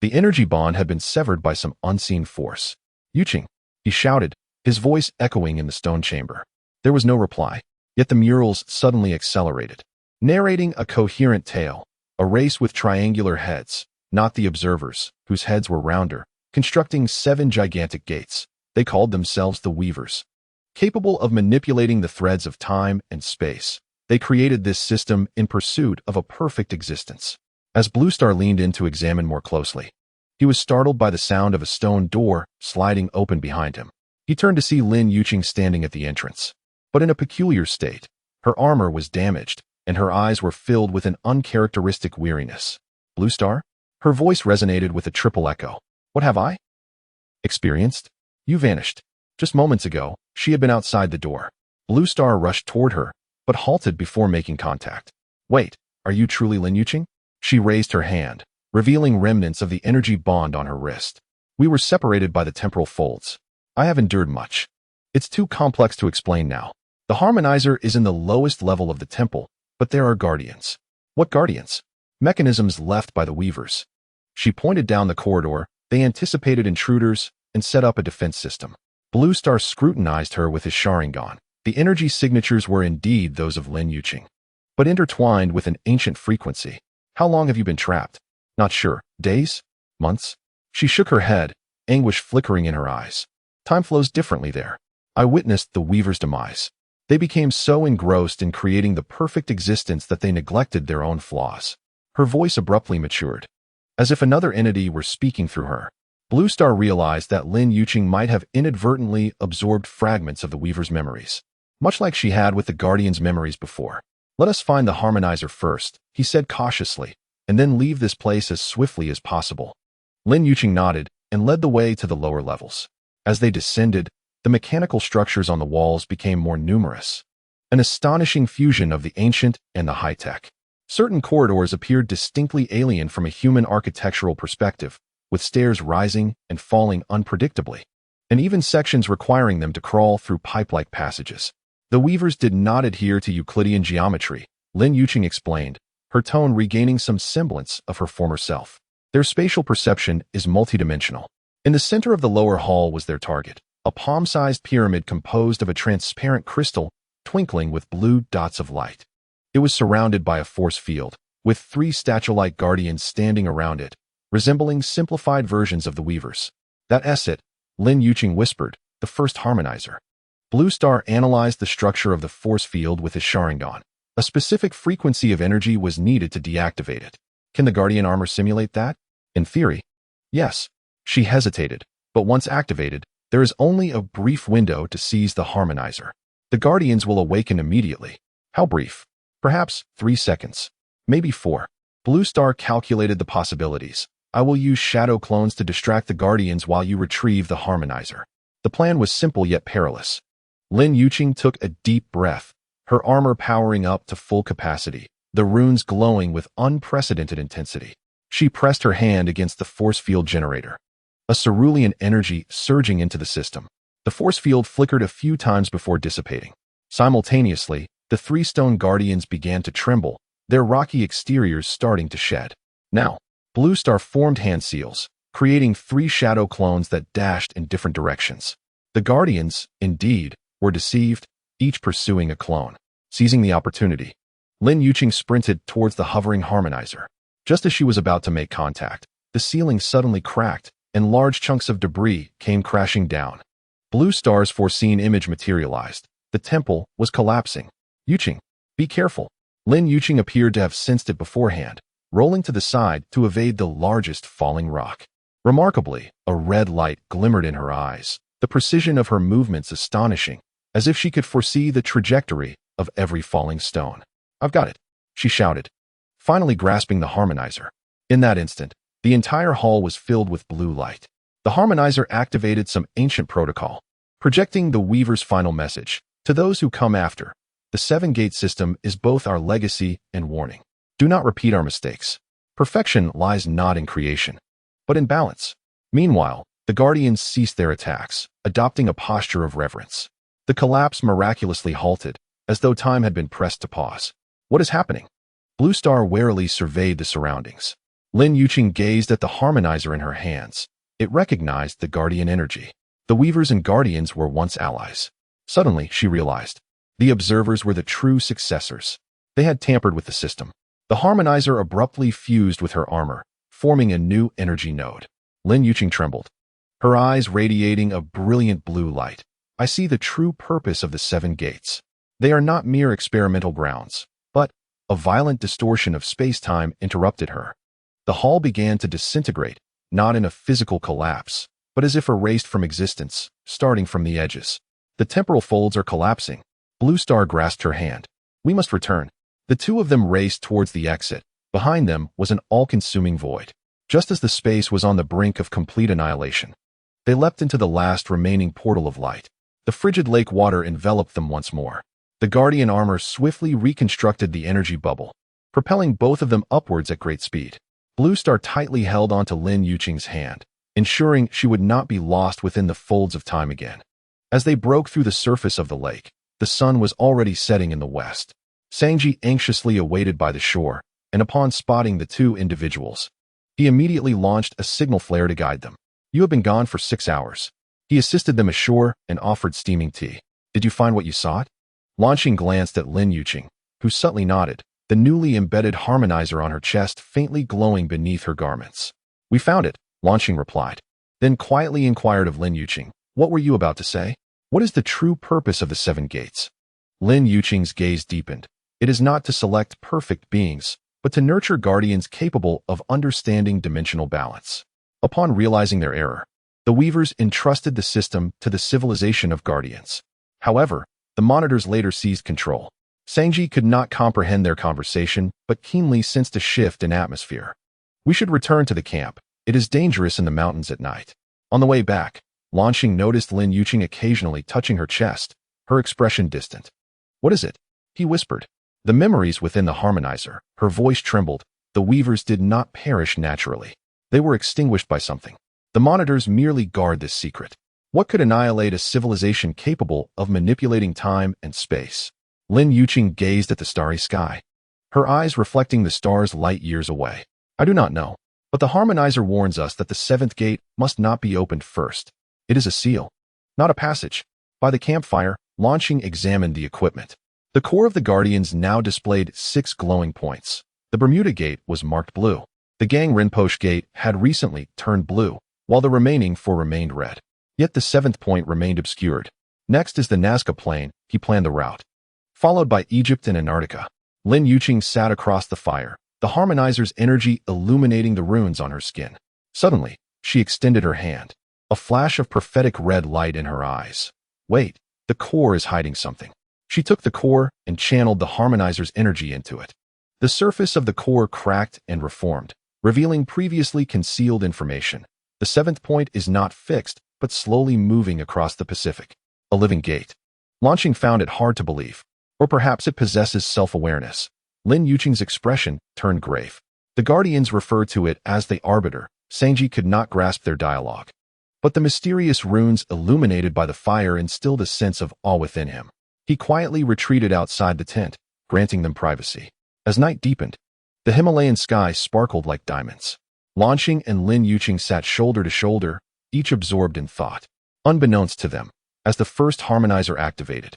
The energy bond had been severed by some unseen force. "Yuqing," he shouted, his voice echoing in the stone chamber. There was no reply, yet the murals suddenly accelerated, narrating a coherent tale, a race with triangular heads, not the observers, whose heads were rounder, constructing 7 gigantic gates. They called themselves the Weavers. Capable of manipulating the threads of time and space, they created this system in pursuit of a perfect existence. As Blue Star leaned in to examine more closely, he was startled by the sound of a stone door sliding open behind him. He turned to see Lin Yuqing standing at the entrance, but in a peculiar state. Her armor was damaged, and her eyes were filled with an uncharacteristic weariness. "Blue Star?" Her voice resonated with a triple echo. What have I experienced? You vanished. Just moments ago, she had been outside the door. Blue Star rushed toward her, but halted before making contact. Wait, are you truly Lin Yuqing? She raised her hand, revealing remnants of the energy bond on her wrist. We were separated by the temporal folds. I have endured much. It's too complex to explain now. The harmonizer is in the lowest level of the temple, but there are guardians. What guardians? Mechanisms left by the weavers. She pointed down the corridor. They anticipated intruders and set up a defense system. Blue Star scrutinized her with his Sharingan. The energy signatures were indeed those of Lin Yuqing, but intertwined with an ancient frequency. How long have you been trapped? Not sure. Days? Months? She shook her head, anguish flickering in her eyes. Time flows differently there. I witnessed the weaver's demise. They became so engrossed in creating the perfect existence that they neglected their own flaws. Her voice abruptly matured, as if another entity were speaking through her. Blue Star realized that Lin Yuqing might have inadvertently absorbed fragments of the weaver's memories, much like she had with the guardian's memories before. Let us find the harmonizer first, he said cautiously, and then leave this place as swiftly as possible. Lin Yuqing nodded and led the way to the lower levels. As they descended, the mechanical structures on the walls became more numerous, an astonishing fusion of the ancient and the high-tech. Certain corridors appeared distinctly alien from a human architectural perspective, with stairs rising and falling unpredictably, and even sections requiring them to crawl through pipe-like passages. The weavers did not adhere to Euclidean geometry, Lin Yuqing explained, her tone regaining some semblance of her former self. Their spatial perception is multidimensional. In the center of the lower hall was their target, a palm-sized pyramid composed of a transparent crystal twinkling with blue dots of light. It was surrounded by a force field, with 3 statue-like guardians standing around it, resembling simplified versions of the weavers. That is it, Lin Yuqing whispered, the first harmonizer. Blue Star analyzed the structure of the force field with his Sharingan. A specific frequency of energy was needed to deactivate it. Can the guardian armor simulate that? In theory, yes. She hesitated, but once activated, there is only a brief window to seize the harmonizer. The guardians will awaken immediately. How brief? Perhaps 3 seconds. Maybe 4. Blue Star calculated the possibilities. I will use shadow clones to distract the guardians while you retrieve the harmonizer. The plan was simple yet perilous. Lin Yuqing took a deep breath, her armor powering up to full capacity, the runes glowing with unprecedented intensity. She pressed her hand against the force field generator, a cerulean energy surging into the system. The force field flickered a few times before dissipating. Simultaneously, the 3 stone guardians began to tremble, their rocky exteriors starting to shed. Now, Blue Star formed hand seals, creating 3 shadow clones that dashed in different directions. The guardians, indeed, were deceived, each pursuing a clone. Seizing the opportunity, Lin Yuqing sprinted towards the hovering harmonizer. Just as she was about to make contact, the ceiling suddenly cracked, and large chunks of debris came crashing down. Blue Star's foreseen image materialized. The temple was collapsing. Yuqing, be careful. Lin Yuqing appeared to have sensed it beforehand, rolling to the side to evade the largest falling rock. Remarkably, a red light glimmered in her eyes, the precision of her movements astonishing, as if she could foresee the trajectory of every falling stone. I've got it, she shouted, finally grasping the harmonizer. In that instant, the entire hall was filled with blue light. The harmonizer activated some ancient protocol, projecting the weaver's final message. To those who come after, the 7-gate system is both our legacy and warning. Do not repeat our mistakes. Perfection lies not in creation, but in balance. Meanwhile, the guardians ceased their attacks, adopting a posture of reverence. The collapse miraculously halted, as though time had been pressed to pause. What is happening? Blue Star warily surveyed the surroundings. Lin Yuqing gazed at the harmonizer in her hands. It recognized the guardian energy. The weavers and guardians were once allies. Suddenly, she realized, the observers were the true successors. They had tampered with the system. The harmonizer abruptly fused with her armor, forming a new energy node. Lin Yuqing trembled, her eyes radiating a brilliant blue light. I see the true purpose of the 7 gates. They are not mere experimental grounds, but a violent distortion of space-time interrupted her. The hall began to disintegrate, not in a physical collapse, but as if erased from existence, starting from the edges. The temporal folds are collapsing. Blue Star grasped her hand. We must return. The 2 of them raced towards the exit. Behind them was an all-consuming void. just as the space was on the brink of complete annihilation. They leapt into the last remaining portal of light. The frigid lake water enveloped them once more. The guardian armor swiftly reconstructed the energy bubble, propelling both of them upwards at great speed. Blue Star tightly held onto Lin Yuqing's hand, ensuring she would not be lost within the folds of time again. As they broke through the surface of the lake, the sun was already setting in the west. Sangji anxiously awaited by the shore, and upon spotting the two individuals, he immediately launched a signal flare to guide them. "You have been gone for 6 hours." He assisted them ashore and offered steaming tea. "Did you find what you sought?" Luan Xing glanced at Lin Yuqing, who subtly nodded, the newly embedded harmonizer on her chest faintly glowing beneath her garments. "We found it," Luan Xing replied. Then quietly inquired of Lin Yuqing, "What were you about to say? What is the true purpose of the 7 gates?" Lin Yuqing's gaze deepened. "It is not to select perfect beings, but to nurture guardians capable of understanding dimensional balance." Upon realizing their error, the Weavers entrusted the system to the civilization of guardians. However, the monitors later seized control. Sangji could not comprehend their conversation, but keenly sensed a shift in atmosphere. "We should return to the camp. It is dangerous in the mountains at night." On the way back, Luan Xing noticed Lin Yuqing occasionally touching her chest, her expression distant. "What is it?" he whispered. The memories within the harmonizer, her voice trembled. The Weavers did not perish naturally. They were extinguished by something. The monitors merely guard this secret. What could annihilate a civilization capable of manipulating time and space? Lin Yuqing gazed at the starry sky, her eyes reflecting the stars light years away. "I do not know, but the harmonizer warns us that the 7th gate must not be opened first. It is a seal, not a passage." By the campfire, Luan Xing examined the equipment. The core of the Guardians now displayed 6 glowing points. The Bermuda Gate was marked blue. The Gang Rinpoche Gate had recently turned blue, while the remaining 4 remained red. Yet the 7th point remained obscured. Next is the Nazca Plain. He planned the route, followed by Egypt and Antarctica. Lin Yuqing sat across the fire, the harmonizer's energy illuminating the runes on her skin. Suddenly, she extended her hand, a flash of prophetic red light in her eyes. "Wait, the core is hiding something." She took the core and channeled the harmonizer's energy into it. The surface of the core cracked and reformed, revealing previously concealed information. The 7th point is not fixed, but slowly moving across the Pacific. A living gate. Luan Xing found it hard to believe. Or perhaps it possesses self-awareness. Lin Yuqing's expression turned grave. The Guardians referred to it as the Arbiter. Sangji could not grasp their dialogue. But the mysterious runes illuminated by the fire instilled a sense of awe within him. He quietly retreated outside the tent, granting them privacy. As night deepened, the Himalayan sky sparkled like diamonds. Luan Xing and Lin Yuqing sat shoulder to shoulder, each absorbed in thought. Unbeknownst to them, as the first harmonizer activated,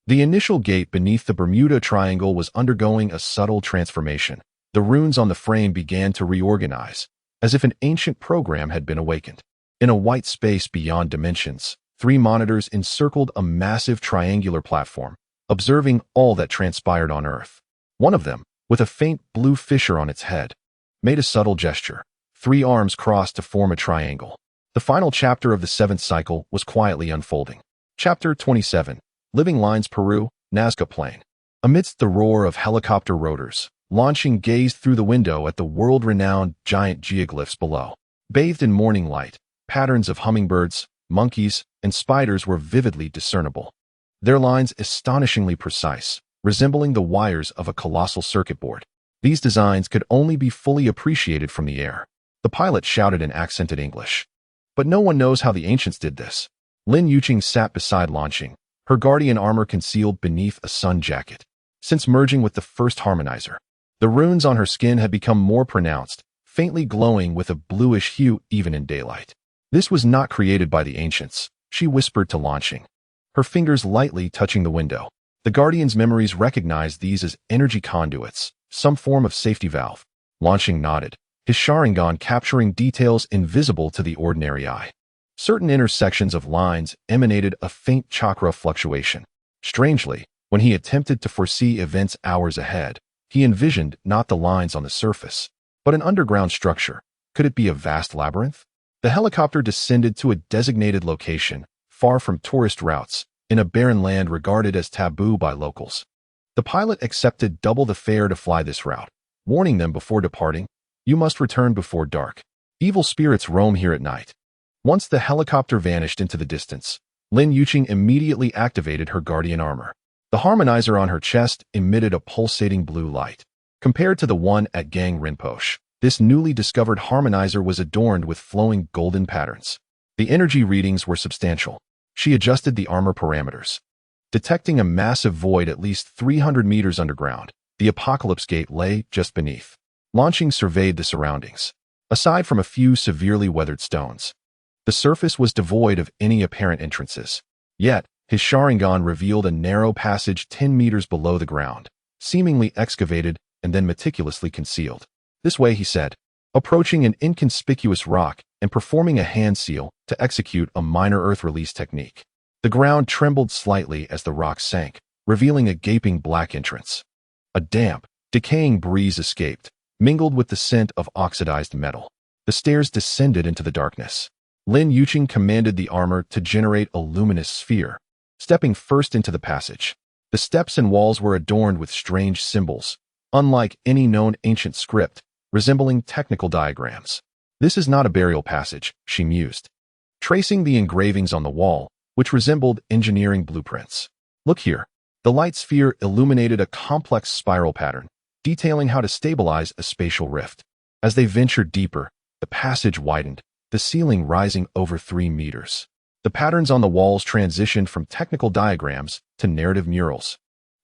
the initial gate beneath the Bermuda Triangle was undergoing a subtle transformation. The runes on the frame began to reorganize, as if an ancient program had been awakened. In a white space beyond dimensions, 3 monitors encircled a massive triangular platform, observing all that transpired on Earth. One of them, with a faint blue fissure on its head, made a subtle gesture. 3 arms crossed to form a triangle. The final chapter of the 7th cycle was quietly unfolding. Chapter 27, Living Lines Peru, Nazca Plain. Amidst the roar of helicopter rotors, Luan Xing gazed through the window at the world-renowned giant geoglyphs below. Bathed in morning light, patterns of hummingbirds, monkeys, and spiders were vividly discernible. Their lines astonishingly precise, resembling the wires of a colossal circuit board. These designs could only be fully appreciated from the air. The pilot shouted in accented English. "But no one knows how the ancients did this." Lin Yuqing sat beside Luan Xing, her guardian armor concealed beneath a sun jacket. Since merging with the first harmonizer, the runes on her skin had become more pronounced, faintly glowing with a bluish hue even in daylight. "This was not created by the ancients," she whispered to Luan Xing, her fingers lightly touching the window. The Guardian's memories recognized these as energy conduits, some form of safety valve. Luan Xing nodded, his Sharingan capturing details invisible to the ordinary eye. Certain intersections of lines emanated a faint chakra fluctuation. Strangely, when he attempted to foresee events hours ahead, he envisioned not the lines on the surface, but an underground structure. Could it be a vast labyrinth? The helicopter descended to a designated location, far from tourist routes, in a barren land regarded as taboo by locals. The pilot accepted double the fare to fly this route, warning them before departing, "You must return before dark." Evil spirits roam here at night. Once the helicopter vanished into the distance, Lin Yuqing immediately activated her guardian armor. The harmonizer on her chest emitted a pulsating blue light. Compared to the one at Gang Rinpoche, this newly discovered harmonizer was adorned with flowing golden patterns. The energy readings were substantial. She adjusted the armor parameters. Detecting a massive void at least 300 meters underground, the Apocalypse Gate lay just beneath. Luan Xing surveyed the surroundings. Aside from a few severely weathered stones, the surface was devoid of any apparent entrances. Yet, his Sharingan revealed a narrow passage 10 meters below the ground, seemingly excavated and then meticulously concealed. This way, he said, approaching an inconspicuous rock and performing a hand seal to execute a minor earth release technique. The ground trembled slightly as the rock sank, revealing a gaping black entrance. A damp, decaying breeze escaped, mingled with the scent of oxidized metal. The stairs descended into the darkness. Lin Yuqing commanded the armor to generate a luminous sphere, stepping first into the passage. The steps and walls were adorned with strange symbols, unlike any known ancient script, resembling technical diagrams. This is not a burial passage, she mused, tracing the engravings on the wall, which resembled engineering blueprints. Look here. The light sphere illuminated a complex spiral pattern, detailing how to stabilize a spatial rift. As they ventured deeper, the passage widened, the ceiling rising over 3 meters. The patterns on the walls transitioned from technical diagrams to narrative murals.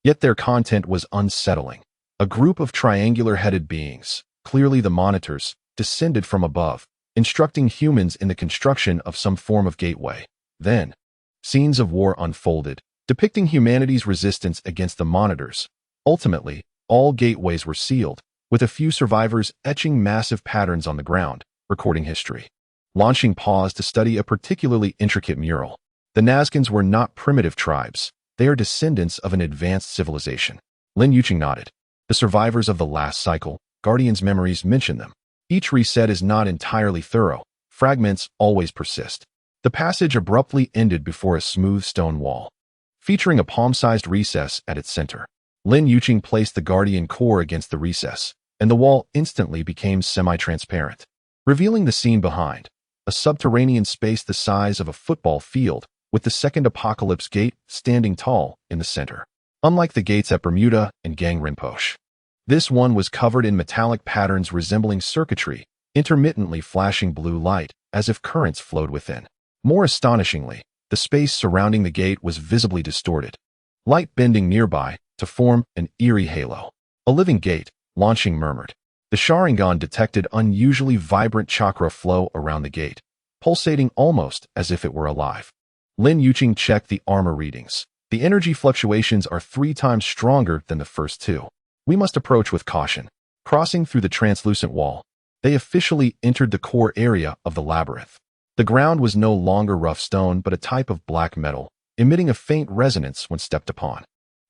Yet their content was unsettling. A group of triangular-headed beings, clearly the monitors, descended from above, instructing humans in the construction of some form of gateway. Then, scenes of war unfolded, depicting humanity's resistance against the monitors. Ultimately, all gateways were sealed, with a few survivors etching massive patterns on the ground, recording history. Luan Xing paused to study a particularly intricate mural. The Nazgûls were not primitive tribes. They are descendants of an advanced civilization. Lin Yuqing nodded. The survivors of the last cycle, Guardian's memories mention them. Each reset is not entirely thorough. Fragments always persist. The passage abruptly ended before a smooth stone wall, featuring a palm-sized recess at its center. Lin Yuqing placed the Guardian core against the recess, and the wall instantly became semi-transparent, revealing the scene behind. A subterranean space the size of a football field, with the second Apocalypse Gate standing tall in the center. Unlike the gates at Bermuda and Gang Rinpoche, this one was covered in metallic patterns resembling circuitry, intermittently flashing blue light, as if currents flowed within. More astonishingly, the space surrounding the gate was visibly distorted, light bending nearby to form an eerie halo. A living gate, Luan Xing murmured. The Sharingan detected unusually vibrant chakra flow around the gate, pulsating almost as if it were alive. Lin Yuqing checked the armor readings. The energy fluctuations are 3 times stronger than the first 2. We must approach with caution. Crossing through the translucent wall, they officially entered the core area of the labyrinth. The ground was no longer rough stone but a type of black metal, emitting a faint resonance when stepped upon.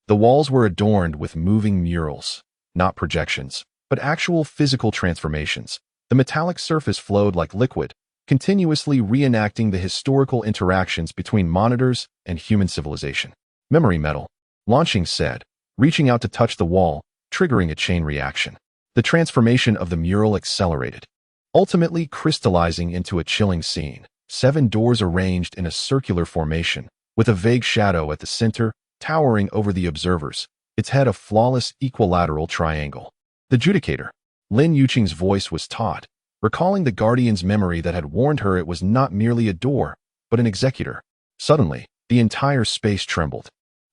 The walls were adorned with moving murals, not projections, but actual physical transformations. The metallic surface flowed like liquid, continuously reenacting the historical interactions between monitors and human civilization. Memory metal, Luan Xing said, reaching out to touch the wall, triggering a chain reaction. The transformation of the mural accelerated, ultimately crystallizing into a chilling scene. 7 doors arranged in a circular formation, with a vague shadow at the center, towering over the observers, its head a flawless equilateral triangle. The Judicator. Lin Yuqing's voice was taut, recalling the Guardian's memory that had warned her it was not merely a door, but an executor. Suddenly, the entire space trembled.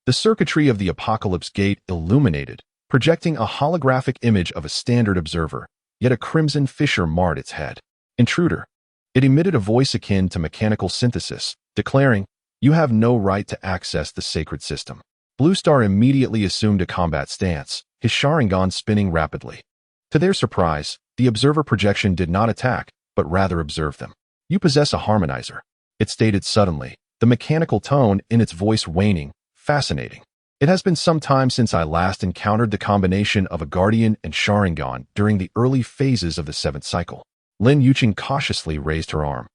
The circuitry of the Apocalypse Gate illuminated, projecting a holographic image of a standard observer, yet a crimson fissure marred its head. Intruder. It emitted a voice akin to mechanical synthesis, declaring, "You have no right to access the sacred system." Blue Star immediately assumed a combat stance, his Sharingan spinning rapidly. To their surprise, the observer projection did not attack, but rather observed them. "You possess a harmonizer," it stated suddenly, the mechanical tone in its voice waning. "Fascinating. It has been some time since I last encountered the combination of a Guardian and Sharingan during the early phases of the 7th cycle." Lin Yuqing cautiously raised her arm,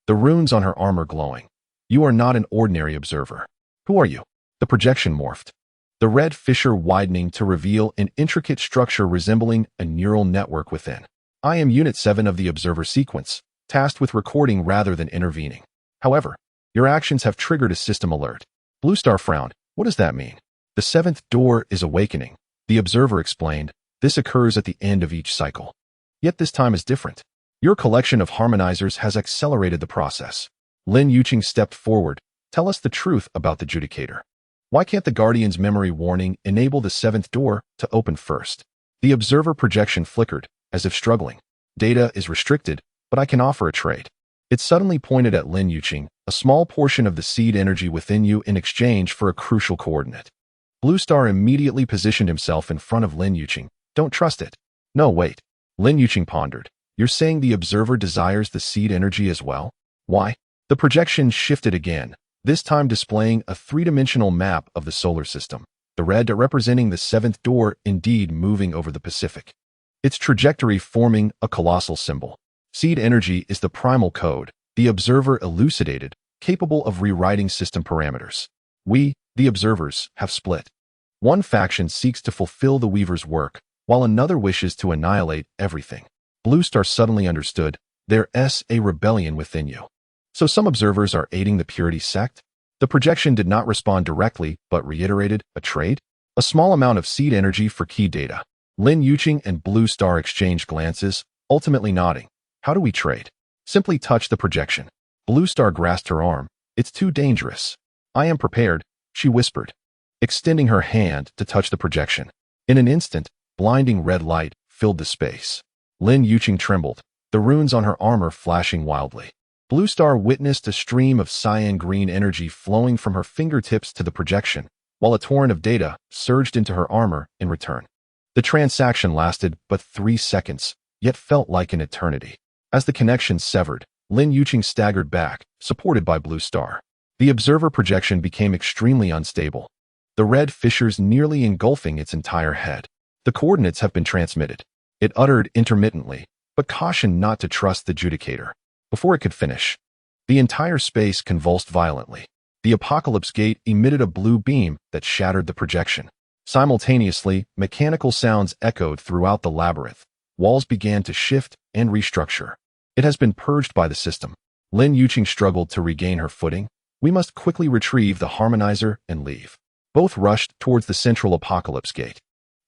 the runes on her armor glowing. "You are not an ordinary observer. Who are you?" The projection morphed, the red fissure widening to reveal an intricate structure resembling a neural network within. "I am Unit 7 of the Observer Sequence, tasked with recording rather than intervening. However, your actions have triggered a system alert. Blue Star frowned. What does that mean? The seventh door is awakening, the observer explained. This occurs at the end of each cycle. Yet this time is different. Your collection of harmonizers has accelerated the process. Lin Yuqing stepped forward. Tell us the truth about the Judicator. Why can't the Guardian's memory warning enable the seventh door to open first? The observer projection flickered, as if struggling. Data is restricted, but I can offer a trade. It suddenly pointed at Lin Yuqing, a small portion of the seed energy within you in exchange for a crucial coordinate. Blue Star immediately positioned himself in front of Lin Yuqing. Don't trust it. No, wait. Lin Yuqing pondered. You're saying the observer desires the seed energy as well? Why? The projection shifted again, this time displaying a three-dimensional map of the solar system, the red representing the seventh door indeed moving over the Pacific. Its trajectory forming a colossal symbol. Seed energy is the primal code, the observer elucidated, capable of rewriting system parameters. We, the observers, have split. One faction seeks to fulfill the Weaver's work, while another wishes to annihilate everything. Blue Star suddenly understood, there's a rebellion within you. So some observers are aiding the Purity sect? The projection did not respond directly, but reiterated, a trade? A small amount of seed energy for key data. Lin Yuqing and Blue Star exchanged glances, ultimately nodding. How do we trade? Simply touch the projection. Blue Star grasped her arm. It's too dangerous. I am prepared, she whispered, extending her hand to touch the projection. In an instant, blinding red light filled the space. Lin Yuqing trembled, the runes on her armor flashing wildly. Blue Star witnessed a stream of cyan green energy flowing from her fingertips to the projection, while a torrent of data surged into her armor in return. The transaction lasted but 3 seconds, yet felt like an eternity. As the connection severed, Lin Yuqing staggered back, supported by Blue Star. The observer projection became extremely unstable, the red fissures nearly engulfing its entire head. The coordinates have been transmitted. It uttered intermittently, but cautioned not to trust the Judicator. Before it could finish, the entire space convulsed violently. The Apocalypse Gate emitted a blue beam that shattered the projection. Simultaneously, mechanical sounds echoed throughout the labyrinth. Walls began to shift and restructure. It has been purged by the system. Lin Yuqing struggled to regain her footing. We must quickly retrieve the harmonizer and leave. Both rushed towards the central Apocalypse Gate.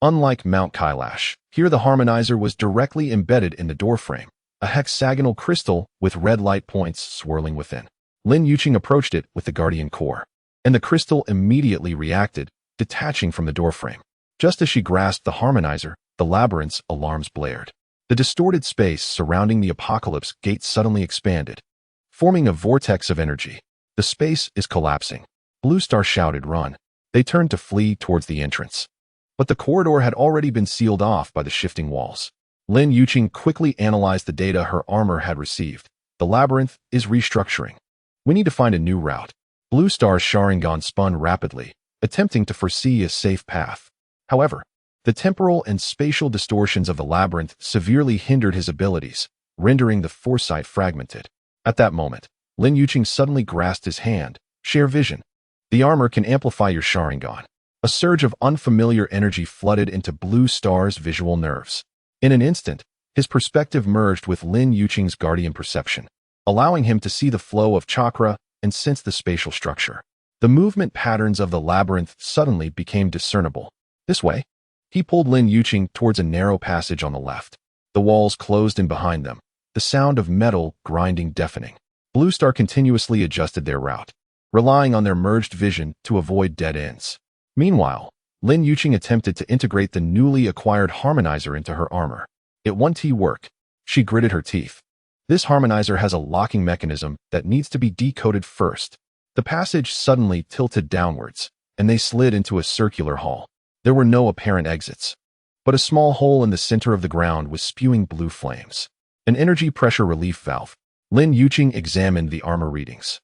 Unlike Mount Kailash, here the harmonizer was directly embedded in the doorframe, a hexagonal crystal with red light points swirling within. Lin Yuqing approached it with the Guardian Core, and the crystal immediately reacted, detaching from the doorframe. Just as she grasped the harmonizer, the labyrinth's alarms blared. The distorted space surrounding the Apocalypse Gate suddenly expanded, forming a vortex of energy. The space is collapsing. Blue Star shouted, "Run!" They turned to flee towards the entrance. But the corridor had already been sealed off by the shifting walls. Lin Yuqing quickly analyzed the data her armor had received. The labyrinth is restructuring. We need to find a new route. Blue Star's Sharingan spun rapidly, attempting to foresee a safe path. However, the temporal and spatial distortions of the labyrinth severely hindered his abilities, rendering the foresight fragmented. At that moment, Lin Yuqing suddenly grasped his hand. Share vision. The armor can amplify your Sharingan. A surge of unfamiliar energy flooded into Blue Star's visual nerves. In an instant, his perspective merged with Lin Yuqing's guardian perception, allowing him to see the flow of chakra and sense the spatial structure. The movement patterns of the labyrinth suddenly became discernible. This way, he pulled Lin Yuqing towards a narrow passage on the left. The walls closed in behind them, the sound of metal grinding deafening. Blue Star continuously adjusted their route, relying on their merged vision to avoid dead ends. Meanwhile, Lin Yuqing attempted to integrate the newly acquired harmonizer into her armor. It won't work. She gritted her teeth. This harmonizer has a locking mechanism that needs to be decoded first. The passage suddenly tilted downwards, and they slid into a circular hall. There were no apparent exits, but a small hole in the center of the ground was spewing blue flames. An energy pressure relief valve. Lin Yuqing examined the armor readings,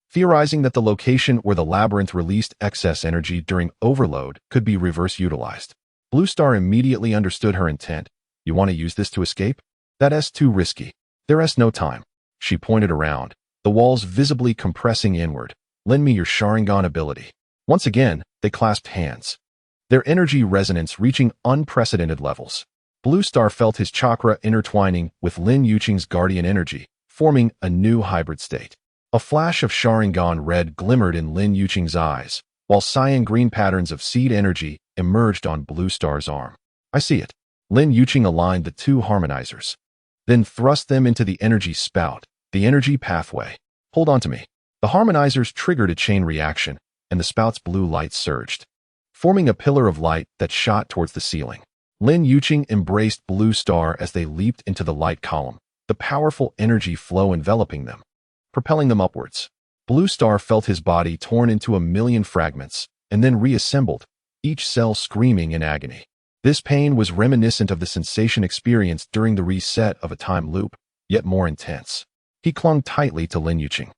theorizing that the location where the labyrinth released excess energy during overload could be reverse utilized. Blue Star immediately understood her intent. You want to use this to escape? That's too risky. There's no time. She pointed around, the walls visibly compressing inward. Lend me your Sharingan ability. Once again, they clasped hands, their energy resonance reaching unprecedented levels. Blue Star felt his chakra intertwining with Lin Yuqing's guardian energy, forming a new hybrid state. A flash of Sharingan red glimmered in Lin Yuqing's eyes, while cyan green patterns of seed energy emerged on Blue Star's arm. I see it. Lin Yuqing aligned the two harmonizers, then thrust them into the energy spout, the energy pathway. Hold on to me. The harmonizers triggered a chain reaction, and the spout's blue light surged, forming a pillar of light that shot towards the ceiling. Lin Yuqing embraced Blue Star as they leaped into the light column, the powerful energy flow enveloping them, propelling them upwards. Blue Star felt his body torn into a million fragments, and then reassembled, each cell screaming in agony. This pain was reminiscent of the sensation experienced during the reset of a time loop, yet more intense. He clung tightly to Lin Yuqing,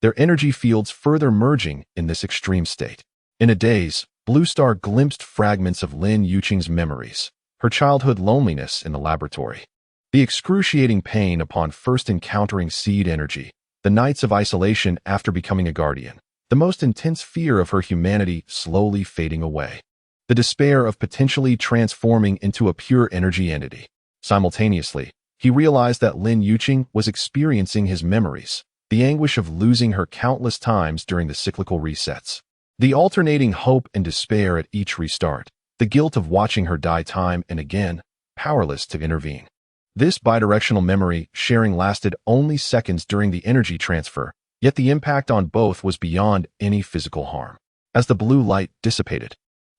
their energy fields further merging in this extreme state. In a daze, Blue Star glimpsed fragments of Lin Yuqing's memories, her childhood loneliness in the laboratory, the excruciating pain upon first encountering seed energy, the nights of isolation after becoming a guardian, the most intense fear of her humanity slowly fading away, the despair of potentially transforming into a pure energy entity. Simultaneously, he realized that Lin Yuqing was experiencing his memories, the anguish of losing her countless times during the cyclical resets, the alternating hope and despair at each restart, the guilt of watching her die time and again, powerless to intervene. This bidirectional memory sharing lasted only seconds during the energy transfer, yet the impact on both was beyond any physical harm. As the blue light dissipated,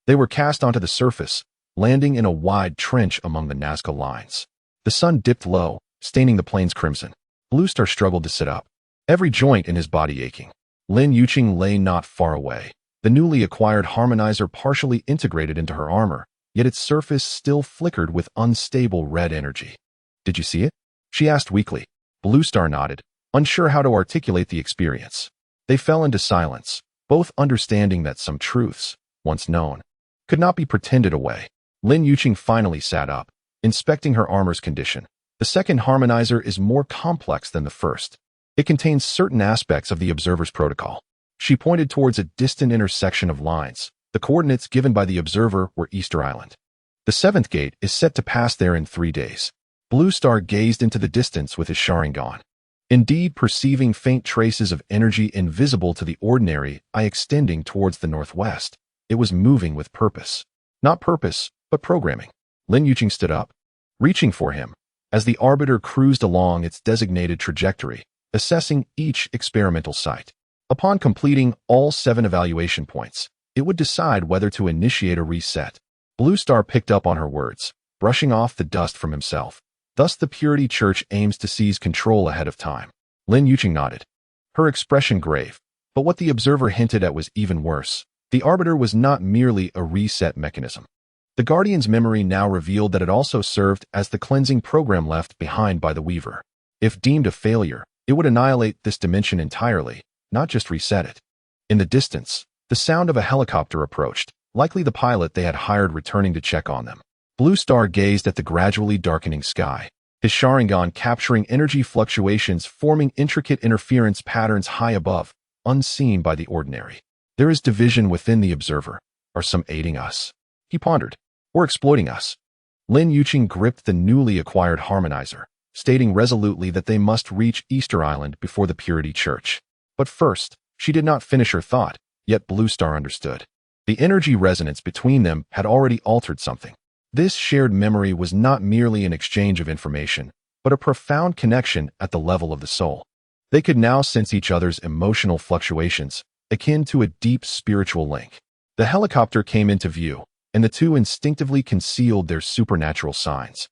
they were cast onto the surface, landing in a wide trench among the Nazca lines. The sun dipped low, staining the plains crimson. Blue Star struggled to sit up, every joint in his body aching. Lin Yuqing lay not far away, the newly acquired harmonizer partially integrated into her armor, yet its surface still flickered with unstable red energy. Did you see it? She asked weakly. Blue Star nodded, unsure how to articulate the experience. They fell into silence, both understanding that some truths, once known, could not be pretended away. Lin Yuqing finally sat up, inspecting her armor's condition. The second harmonizer is more complex than the first. It contains certain aspects of the observer's protocol. She pointed towards a distant intersection of lines. The coordinates given by the observer were Easter Island. The seventh gate is set to pass there in 3 days. Blue Star gazed into the distance with his Sharingan. Indeed, perceiving faint traces of energy invisible to the ordinary eye extending towards the northwest, it was moving with purpose. Not purpose, but programming. Lin Yuqing stood up, reaching for him, as the arbiter cruised along its designated trajectory, assessing each experimental site. Upon completing all 7 evaluation points, it would decide whether to initiate a reset. Blue Star picked up on her words, brushing off the dust from himself. Thus the Purity Church aims to seize control ahead of time. Lin Yuqing nodded, her expression grave, but what the observer hinted at was even worse. The arbiter was not merely a reset mechanism. The Guardian's memory now revealed that it also served as the cleansing program left behind by the Weaver. If deemed a failure, it would annihilate this dimension entirely, not just reset it. In the distance, the sound of a helicopter approached, likely the pilot they had hired returning to check on them. Blue Star gazed at the gradually darkening sky, his Sharingan capturing energy fluctuations forming intricate interference patterns high above, unseen by the ordinary. There is division within the observer. Are some aiding us? He pondered. Or exploiting us? Lin Yuqing gripped the newly acquired harmonizer, stating resolutely that they must reach Easter Island before the Purity Church. But first, she did not finish her thought, yet Blue Star understood. The energy resonance between them had already altered something. This shared memory was not merely an exchange of information, but a profound connection at the level of the soul. They could now sense each other's emotional fluctuations, akin to a deep spiritual link. The helicopter came into view, and the two instinctively concealed their supernatural signs,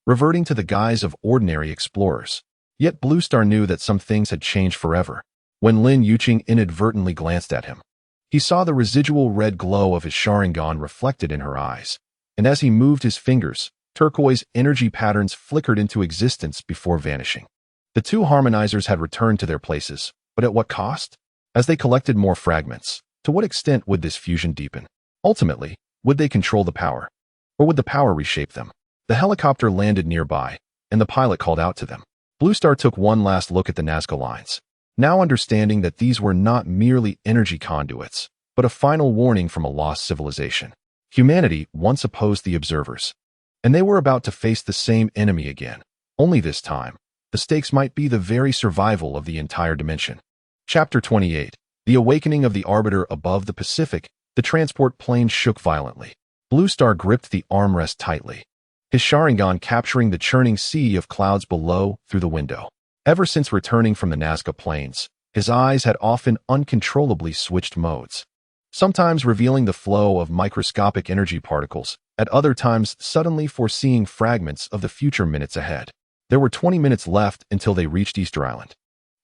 reverting to the guise of ordinary explorers. Yet Blue Star knew that some things had changed forever. When Lin Yuqing inadvertently glanced at him, he saw the residual red glow of his Sharingan reflected in her eyes. And as he moved his fingers, turquoise energy patterns flickered into existence before vanishing. The two harmonizers had returned to their places, but at what cost? As they collected more fragments, to what extent would this fusion deepen? Ultimately, would they control the power? Or would the power reshape them? The helicopter landed nearby, and the pilot called out to them. Blue Star took one last look at the Nazca lines, now understanding that these were not merely energy conduits, but a final warning from a lost civilization. Humanity once opposed the observers, and they were about to face the same enemy again. Only this time, the The stakes might be the very survival of the entire dimension. Chapter 28. The awakening of the Arbiter above the Pacific. The transport plane shook violently. Blue Star gripped the armrest tightly, his Sharingan capturing the churning sea of clouds below through the window. Ever since returning from the Nazca Plains, his eyes had often uncontrollably switched modes, sometimes revealing the flow of microscopic energy particles, at other times suddenly foreseeing fragments of the future minutes ahead. There were 20 minutes left until they reached Easter Island.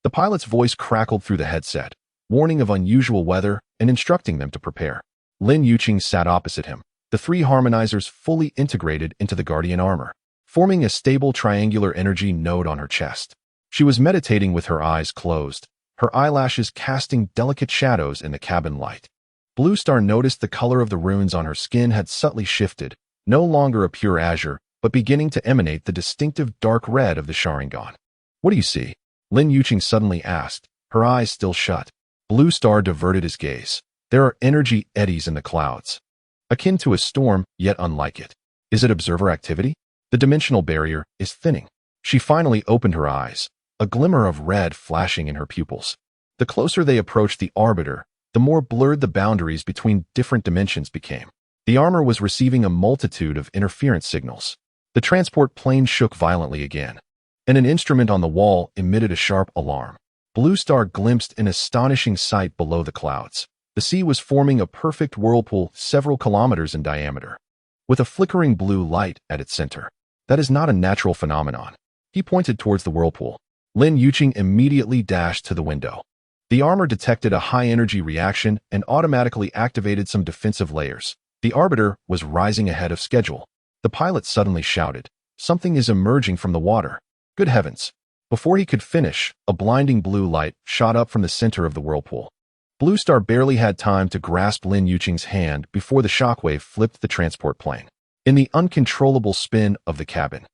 The pilot's voice crackled through the headset, warning of unusual weather and instructing them to prepare. Lin Yuqing sat opposite him, the three harmonizers fully integrated into the Guardian armor, forming a stable triangular energy node on her chest. She was meditating with her eyes closed, her eyelashes casting delicate shadows in the cabin light. Blue Star noticed the color of the runes on her skin had subtly shifted, no longer a pure azure, but beginning to emanate the distinctive dark red of the Sharingan. "What do you see?" Lin Yuqing suddenly asked, her eyes still shut. Blue Star diverted his gaze. "There are energy eddies in the clouds, akin to a storm, yet unlike it. Is it observer activity? The dimensional barrier is thinning." She finally opened her eyes, a glimmer of red flashing in her pupils. The closer they approached the Arbiter, the more blurred the boundaries between different dimensions became. The armor was receiving a multitude of interference signals. The transport plane shook violently again, and an instrument on the wall emitted a sharp alarm. Blue Star glimpsed an astonishing sight below the clouds. The sea was forming a perfect whirlpool several kilometers in diameter, with a flickering blue light at its center. "That is not a natural phenomenon." He pointed towards the whirlpool. Lin Yuqing immediately dashed to the window. The armor detected a high-energy reaction and automatically activated some defensive layers. The Arbiter was rising ahead of schedule. The pilot suddenly shouted, "Something is emerging from the water." Good heavens! Before he could finish, a blinding blue light shot up from the center of the whirlpool. Blue Star barely had time to grasp Lin Yuqing's hand before the shockwave flipped the transport plane. In the uncontrollable spin of the cabin,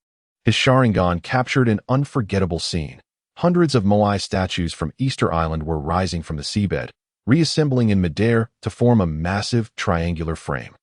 his Sharingan captured an unforgettable scene. Hundreds of Moai statues from Easter Island were rising from the seabed, reassembling in midair to form a massive triangular frame.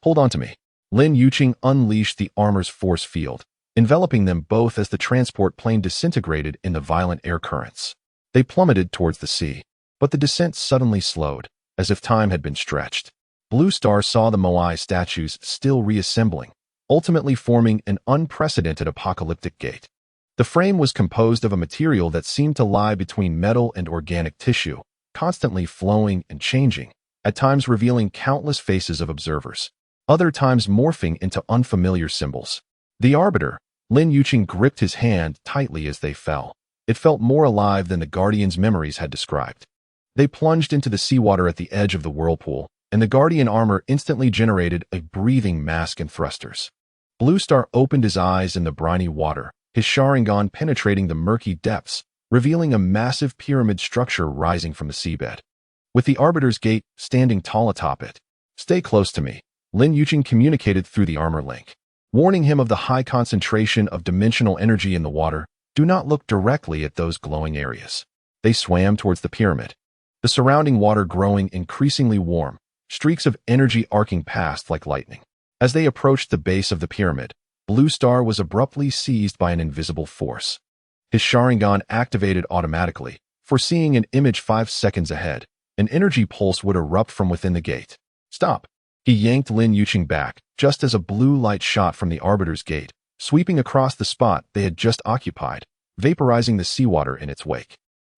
"Hold on to me." Lin Yuqing unleashed the armor's force field, enveloping them both as the transport plane disintegrated in the violent air currents. They plummeted towards the sea, but the descent suddenly slowed, as if time had been stretched. Blue Star saw the Moai statues still reassembling, ultimately forming an unprecedented apocalyptic gate. The frame was composed of a material that seemed to lie between metal and organic tissue, constantly flowing and changing, at times revealing countless faces of observers, other times morphing into unfamiliar symbols. The Arbiter, Lin Yuqing gripped his hand tightly as they fell. It felt more alive than the Guardian's memories had described. They plunged into the seawater at the edge of the whirlpool, and the Guardian armor instantly generated a breathing mask and thrusters. Blue Star opened his eyes in the briny water, his Sharingan penetrating the murky depths, revealing a massive pyramid structure rising from the seabed, with the Arbiter's gate standing tall atop it. "Stay close to me," Lin Yuqing communicated through the armor link, warning him of the high concentration of dimensional energy in the water. "Do not look directly at those glowing areas." They swam towards the pyramid, the surrounding water growing increasingly warm, streaks of energy arcing past like lightning. As they approached the base of the pyramid, Blue Star was abruptly seized by an invisible force. His Sharingan activated automatically, foreseeing an image 5 seconds ahead. An energy pulse would erupt from within the gate. "Stop!" He yanked Lin Yuqing back, just as a blue light shot from the Arbiter's gate, sweeping across the spot they had just occupied, vaporizing the seawater in its wake.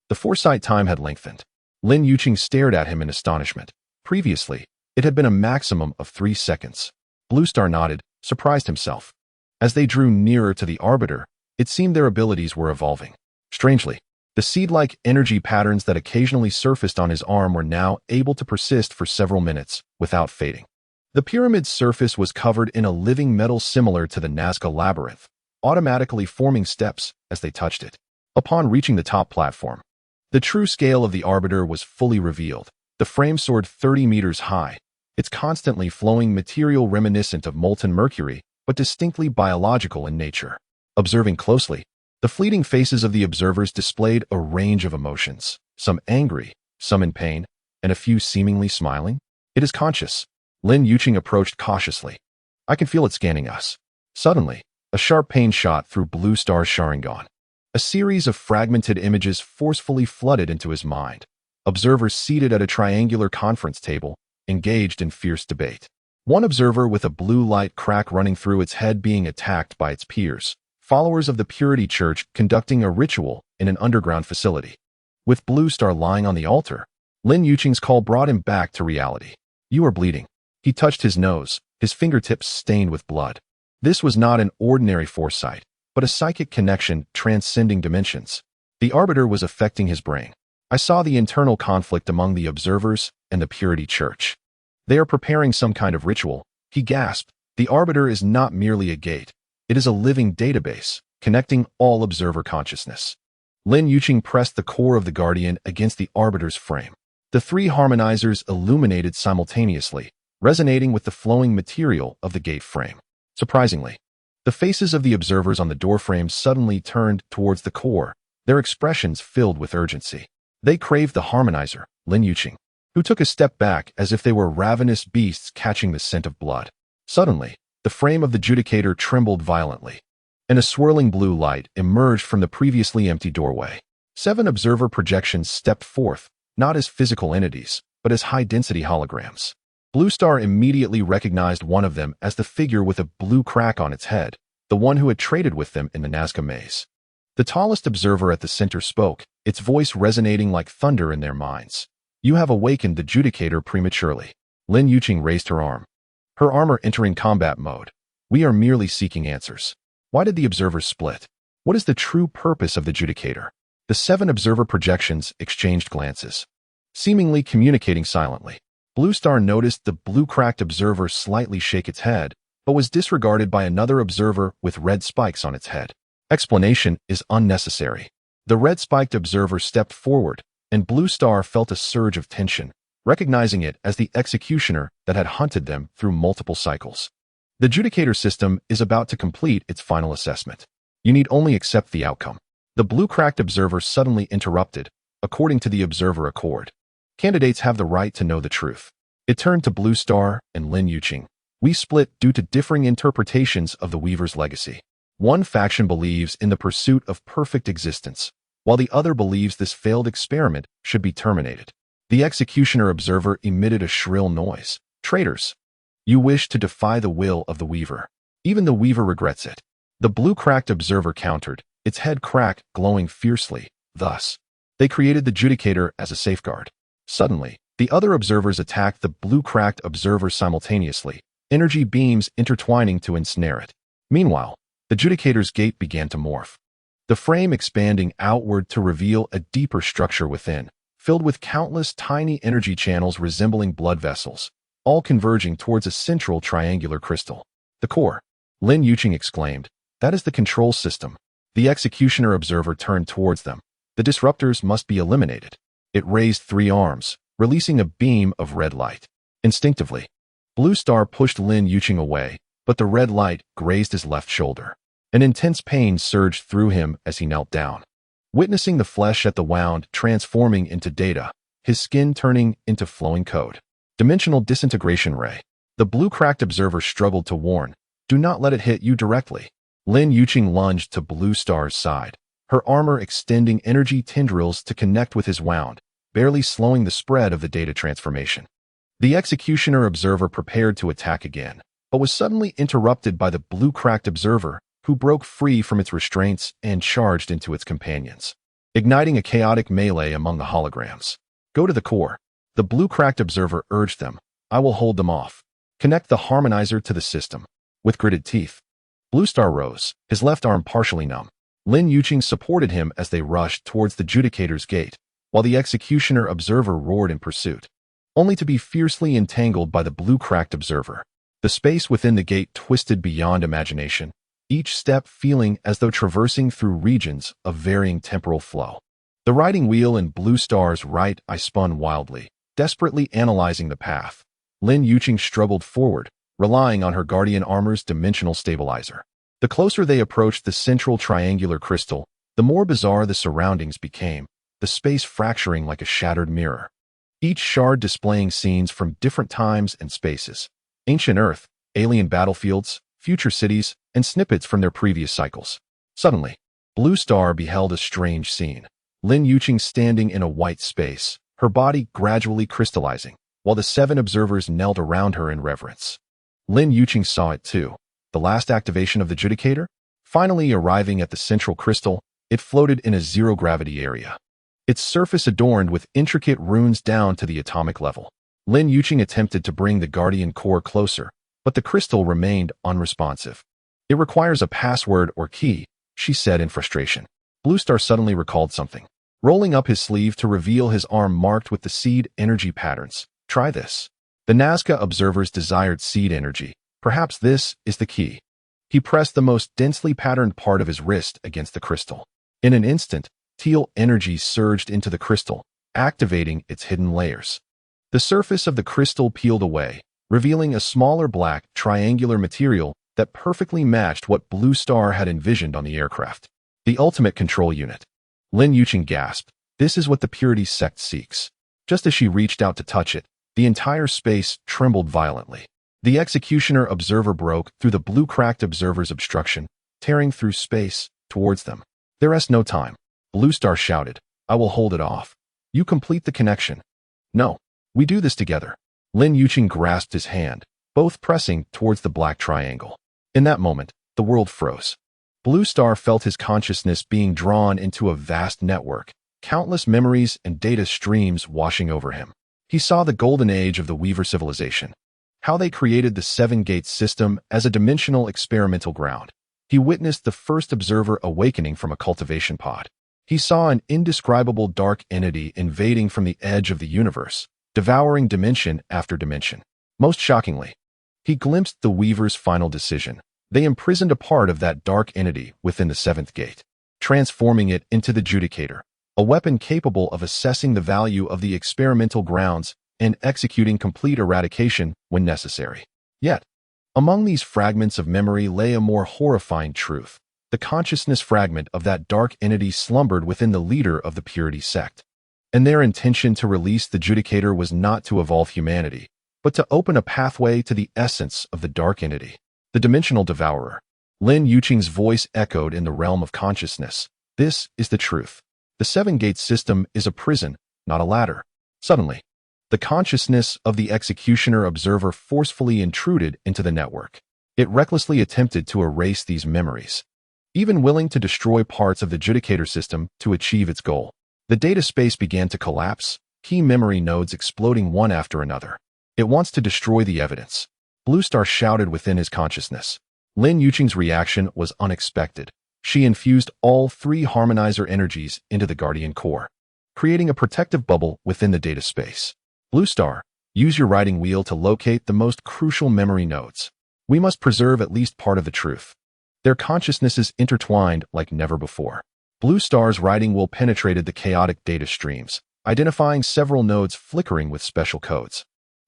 The foresight time had lengthened. Lin Yuqing stared at him in astonishment. Previously, it had been a maximum of 3 seconds. Blue Star nodded, surprised himself. As they drew nearer to the Arbiter, it seemed their abilities were evolving. Strangely, the seed-like energy patterns that occasionally surfaced on his arm were now able to persist for several minutes without fading. The pyramid's surface was covered in a living metal similar to the Nazca labyrinth, automatically forming steps as they touched it. Upon reaching the top platform, the true scale of the Arbiter was fully revealed. The frame soared 30 meters high, its constantly flowing material reminiscent of molten mercury, but distinctly biological in nature. Observing closely, the fleeting faces of the observers displayed a range of emotions, some angry, some in pain, and a few seemingly smiling. "It is conscious." Lin Yuqing approached cautiously. "I can feel it scanning us." Suddenly, a sharp pain shot through Blue Star's Sharingan. A series of fragmented images forcefully flooded into his mind. Observers seated at a triangular conference table, engaged in fierce debate. One observer with a blue light crack running through its head being attacked by its peers. Followers of the Purity Church conducting a ritual in an underground facility. With Blue Star lying on the altar, Lin Yuqing's call brought him back to reality. "You are bleeding." He touched his nose, his fingertips stained with blood. This was not an ordinary foresight, but a psychic connection transcending dimensions. The Arbiter was affecting his brain. "I saw the internal conflict among the observers and the Purity Church. They are preparing some kind of ritual," he gasped. The Arbiter is not merely a gate. It is a living database, connecting all observer consciousness. Lin Yuqing pressed the core of the Guardian against the Arbiter's frame. The three harmonizers illuminated simultaneously, resonating with the flowing material of the gate frame. Surprisingly, the faces of the observers on the doorframe suddenly turned towards the core, their expressions filled with urgency. They craved the harmonizer, Lin Yuqing, who took a step back as if they were ravenous beasts catching the scent of blood. Suddenly, the frame of the Judicator trembled violently, and a swirling blue light emerged from the previously empty doorway. 7 observer projections stepped forth, not as physical entities, but as high-density holograms. Blue Star immediately recognized one of them as the figure with a blue crack on its head, the one who had traded with them in the Nazca maze. The tallest observer at the center spoke, its voice resonating like thunder in their minds. "You have awakened the Judicator prematurely." Lin Yuqing raised her arm, her armor entering combat mode. "We are merely seeking answers. Why did the observers split? What is the true purpose of the Judicator?" The 7 observer projections exchanged glances, seemingly communicating silently. Blue Star noticed the blue-cracked observer slightly shake its head, but was disregarded by another observer with red spikes on its head. Explanation is unnecessary. The red-spiked observer stepped forward, and Blue Star felt a surge of tension, recognizing it as the executioner that had hunted them through multiple cycles. The Judicator system is about to complete its final assessment. You need only accept the outcome. The blue-cracked observer suddenly interrupted, according to the observer accord. Candidates have the right to know the truth. It turned to Blue Star and Lin Yuqing. "We split due to differing interpretations of the Weaver's legacy. One faction believes in the pursuit of perfect existence, while the other believes this failed experiment should be terminated." The executioner observer emitted a shrill noise. "Traitors! You wish to defy the will of the Weaver. Even the Weaver regrets it." The blue-cracked observer countered, its head cracked, glowing fiercely. "Thus, they created the Judicator as a safeguard." Suddenly, the other observers attacked the blue-cracked observer simultaneously, energy beams intertwining to ensnare it. Meanwhile, the Judicator's gate began to morph, the frame expanding outward to reveal a deeper structure within, filled with countless tiny energy channels resembling blood vessels, all converging towards a central triangular crystal. "The core," Lin Yuqing exclaimed. "That is the control system." The executioner observer turned towards them. "The disruptors must be eliminated." It raised 3 arms, releasing a beam of red light. Instinctively, Blue Star pushed Lin Yuqing away, but the red light grazed his left shoulder. An intense pain surged through him as he knelt down. Witnessing the flesh at the wound transforming into data, his skin turning into flowing code. Dimensional disintegration ray. The blue-cracked observer struggled to warn, "Do not let it hit you directly." Lin Yuqing lunged to Blue Star's side, her armor extending energy tendrils to connect with his wound, barely slowing the spread of the data transformation. The executioner observer prepared to attack again, but was suddenly interrupted by the blue-cracked observer, who broke free from its restraints and charged into its companions, igniting a chaotic melee among the holograms. "Go to the core," the blue-cracked observer urged them. "I will hold them off. Connect the harmonizer to the system." With gritted teeth, Blue Star rose, his left arm partially numb. Lin Yuqing supported him as they rushed towards the Judicator's gate, while the executioner observer roared in pursuit, only to be fiercely entangled by the blue-cracked observer. The space within the gate twisted beyond imagination, each step feeling as though traversing through regions of varying temporal flow. The riding wheel in Blue Star's right eye spun wildly, desperately analyzing the path. Lin Yuqing struggled forward, relying on her guardian armor's dimensional stabilizer. The closer they approached the central triangular crystal, the more bizarre the surroundings became, the space fracturing like a shattered mirror. Each shard displaying scenes from different times and spaces. Ancient Earth, alien battlefields, future cities, and snippets from their previous cycles. Suddenly, Blue Star beheld a strange scene. Lin Yuqing standing in a white space, her body gradually crystallizing, while the 7 observers knelt around her in reverence. Lin Yuqing saw it too. The last activation of the Judicator? Finally arriving at the central crystal, it floated in a zero-gravity area. Its surface adorned with intricate runes down to the atomic level. Lin Yuqing attempted to bring the Guardian Core closer, but the crystal remained unresponsive. It requires a password or key, she said in frustration. Blue Star suddenly recalled something. Rolling up his sleeve to reveal his arm marked with the seed energy patterns. Try this. The Nazca observers desired seed energy. Perhaps this is the key. He pressed the most densely patterned part of his wrist against the crystal. In an instant, teal energy surged into the crystal, activating its hidden layers. The surface of the crystal peeled away, revealing a smaller black, triangular material that perfectly matched what Blue Star had envisioned on the aircraft. The ultimate control unit. Lin Yuqing gasped. This is what the Purity sect seeks. Just as she reached out to touch it, the entire space trembled violently. The Executioner Observer broke through the blue-cracked observer's obstruction, tearing through space towards them. There is no time. Blue Star shouted. I will hold it off. You complete the connection. No. We do this together. Lin Yuqing grasped his hand, both pressing towards the black triangle. In that moment, the world froze. Blue Star felt his consciousness being drawn into a vast network, countless memories and data streams washing over him. He saw the golden age of the Weaver civilization, how they created the 7-gate system as a dimensional experimental ground. He witnessed the first observer awakening from a cultivation pod. He saw an indescribable dark entity invading from the edge of the universe, devouring dimension after dimension. Most shockingly, he glimpsed the Weaver's final decision. They imprisoned a part of that dark entity within the 7th gate, transforming it into the Judicator, a weapon capable of assessing the value of the experimental grounds and executing complete eradication when necessary. Yet, among these fragments of memory lay a more horrifying truth. The consciousness fragment of that dark entity slumbered within the leader of the Purity sect. And their intention to release the Judicator was not to evolve humanity, but to open a pathway to the essence of the dark entity. The Dimensional Devourer. Lin Yuqing's voice echoed in the realm of consciousness. This is the truth. The 7-gate system is a prison, not a ladder. Suddenly, the consciousness of the Executioner Observer forcefully intruded into the network. It recklessly attempted to erase these memories, even willing to destroy parts of the Judicator system to achieve its goal. The data space began to collapse, key memory nodes exploding one after another. It wants to destroy the evidence. Blue Star shouted within his consciousness. Lin Yuqing's reaction was unexpected. She infused all 3 harmonizer energies into the Guardian Core, creating a protective bubble within the data space. Blue Star, use your riding wheel to locate the most crucial memory nodes. We must preserve at least part of the truth. Their consciousnesses intertwined like never before. Blue Star's riding wheel penetrated the chaotic data streams, identifying several nodes flickering with special codes.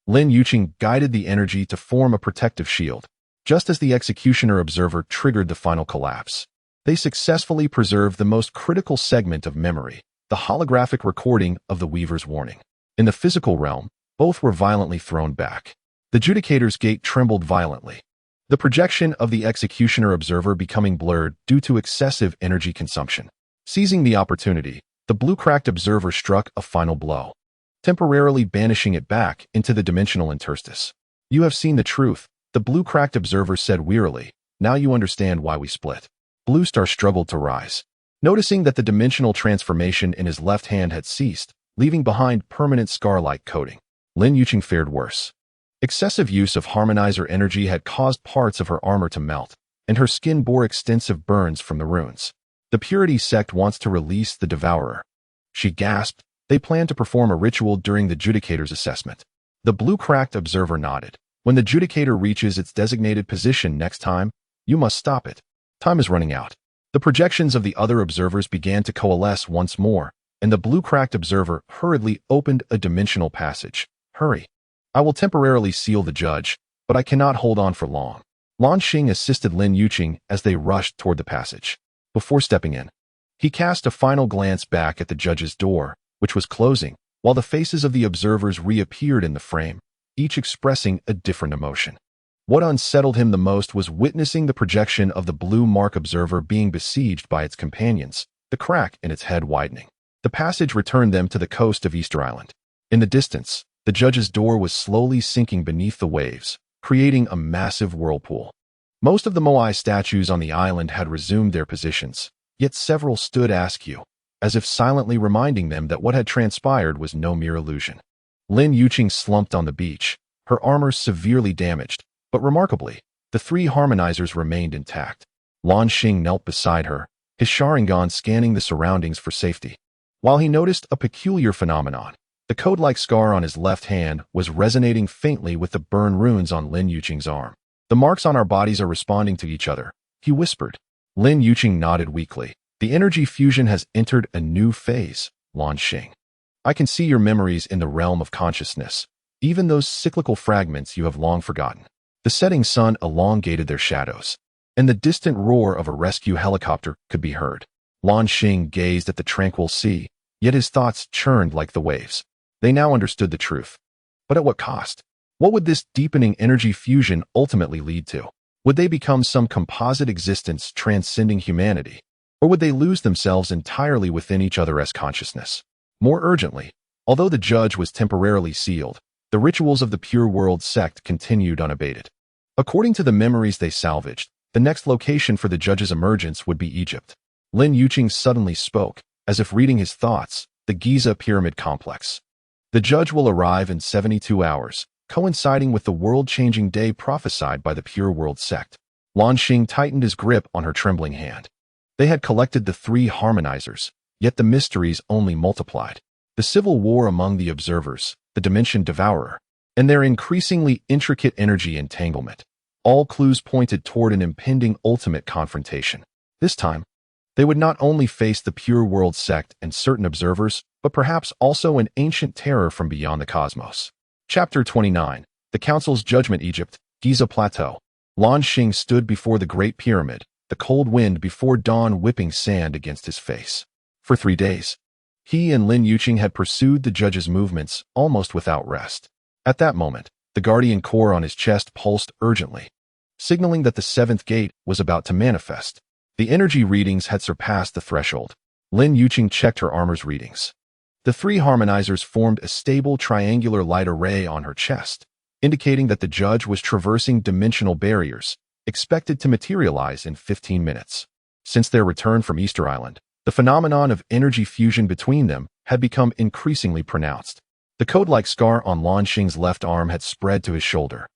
Lin Yuqing guided the energy to form a protective shield, just as the Executioner Observer triggered the final collapse. They successfully preserved the most critical segment of memory, the holographic recording of the Weaver's warning. In the physical realm, both were violently thrown back. The Judicator's gate trembled violently, the projection of the Executioner Observer becoming blurred due to excessive energy consumption. Seizing the opportunity, the blue-cracked observer struck a final blow, temporarily banishing it back into the dimensional interstice. You have seen the truth, the blue-cracked observer said wearily. Now you understand why we split. Blue Star struggled to rise, noticing that the dimensional transformation in his left hand had ceased, leaving behind permanent scar-like coating. Lin Yuqing fared worse. Excessive use of harmonizer energy had caused parts of her armor to melt, and her skin bore extensive burns from the runes. The Purity sect wants to release the Devourer. She gasped. They plan to perform a ritual during the Judicator's assessment. The blue-cracked observer nodded. When the Judicator reaches its designated position next time, you must stop it. Time is running out. The projections of the other observers began to coalesce once more, and the blue-cracked observer hurriedly opened a dimensional passage. Hurry. I will temporarily seal the judge, but I cannot hold on for long. Luan Xing assisted Lin Yuqing as they rushed toward the passage. Before stepping in, he cast a final glance back at the judge's door, which was closing, while the faces of the observers reappeared in the frame, each expressing a different emotion. What unsettled him the most was witnessing the projection of the blue mark observer being besieged by its companions, the crack in its head widening. The passage returned them to the coast of Easter Island. In the distance, the judge's door was slowly sinking beneath the waves, creating a massive whirlpool. Most of the Moai statues on the island had resumed their positions, yet several stood askew, as if silently reminding them that what had transpired was no mere illusion. Lin Yuqing slumped on the beach, her armor severely damaged, but remarkably, the three harmonizers remained intact. Luan Xing knelt beside her, his Sharingan scanning the surroundings for safety. While he noticed a peculiar phenomenon, the code-like scar on his left hand was resonating faintly with the burn runes on Lin Yuqing's arm. The marks on our bodies are responding to each other, he whispered. Lin Yuqing nodded weakly. The energy fusion has entered a new phase, Luan Xing. I can see your memories in the realm of consciousness, even those cyclical fragments you have long forgotten. The setting sun elongated their shadows, and the distant roar of a rescue helicopter could be heard. Luan Xing gazed at the tranquil sea, yet his thoughts churned like the waves. They now understood the truth. But at what cost? What would this deepening energy fusion ultimately lead to? Would they become some composite existence transcending humanity? Or would they lose themselves entirely within each other as consciousness? More urgently, although the judge was temporarily sealed, the rituals of the Pure World sect continued unabated. According to the memories they salvaged, the next location for the judge's emergence would be Egypt. Lin Yuqing suddenly spoke, as if reading his thoughts, the Giza Pyramid Complex. The judge will arrive in 72 hours, coinciding with the world-changing day prophesied by the Pure World sect. Luan Xing tightened his grip on her trembling hand. They had collected the three harmonizers, yet the mysteries only multiplied. The civil war among the observers, the Dimension Devourer, and their increasingly intricate energy entanglement. All clues pointed toward an impending ultimate confrontation. This time, they would not only face the Pure World sect and certain observers, but perhaps also an ancient terror from beyond the cosmos. Chapter 29. The Council's Judgment. Egypt, Giza Plateau. Luan Xing stood before the Great Pyramid, the cold wind before dawn whipping sand against his face. For 3 days, he and Lin Yuqing had pursued the judge's movements almost without rest. At that moment, the guardian core on his chest pulsed urgently, signaling that the seventh gate was about to manifest. The energy readings had surpassed the threshold. Lin Yuqing checked her armor's readings. The three harmonizers formed a stable triangular light array on her chest, indicating that the judge was traversing dimensional barriers, expected to materialize in 15 minutes. Since their return from Easter Island, the phenomenon of energy fusion between them had become increasingly pronounced. The code-like scar on Luan Xing's left arm had spread to his shoulder,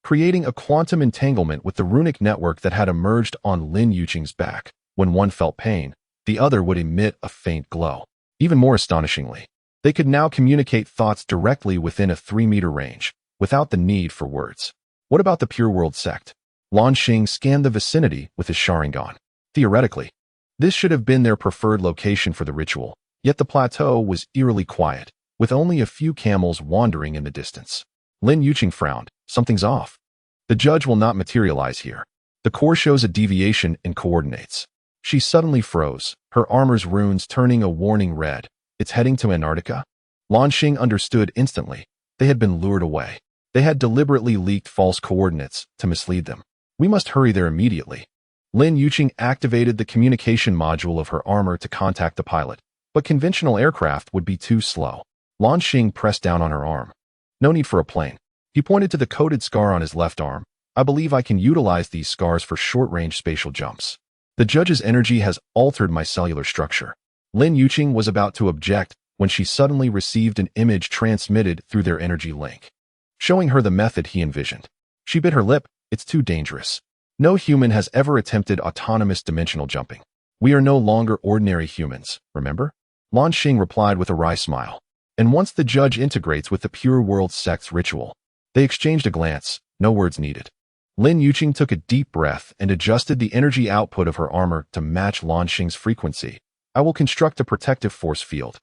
creating a quantum entanglement with the runic network that had emerged on Lin Yuqing's back. When one felt pain, the other would emit a faint glow. Even more astonishingly, they could now communicate thoughts directly within a 3-meter range, without the need for words. What about the Pure World sect? Luan Xing scanned the vicinity with his Sharingan. Theoretically, this should have been their preferred location for the ritual, yet the plateau was eerily quiet, with only a few camels wandering in the distance. Lin Yuqing frowned. Something's off. The judge will not materialize here. The core shows a deviation in coordinates. She suddenly froze, her armor's runes turning a warning red. It's heading to Antarctica? Luan Xing understood instantly. They had been lured away. They had deliberately leaked false coordinates to mislead them. We must hurry there immediately. Lin Yuqing activated the communication module of her armor to contact the pilot, but conventional aircraft would be too slow. Luan Xing pressed down on her arm. No need for a plane. He pointed to the coded scar on his left arm. I believe I can utilize these scars for short-range spatial jumps. The judge's energy has altered my cellular structure. Lin Yuqing was about to object when she suddenly received an image transmitted through their energy link, showing her the method he envisioned. She bit her lip. It's too dangerous. No human has ever attempted autonomous dimensional jumping. We are no longer ordinary humans, remember? Luan Xing replied with a wry smile. And once the judge integrates with the Pure World sect's ritual, they exchanged a glance, no words needed. Lin Yuqing took a deep breath and adjusted the energy output of her armor to match Luan Xing's frequency. I will construct a protective force field.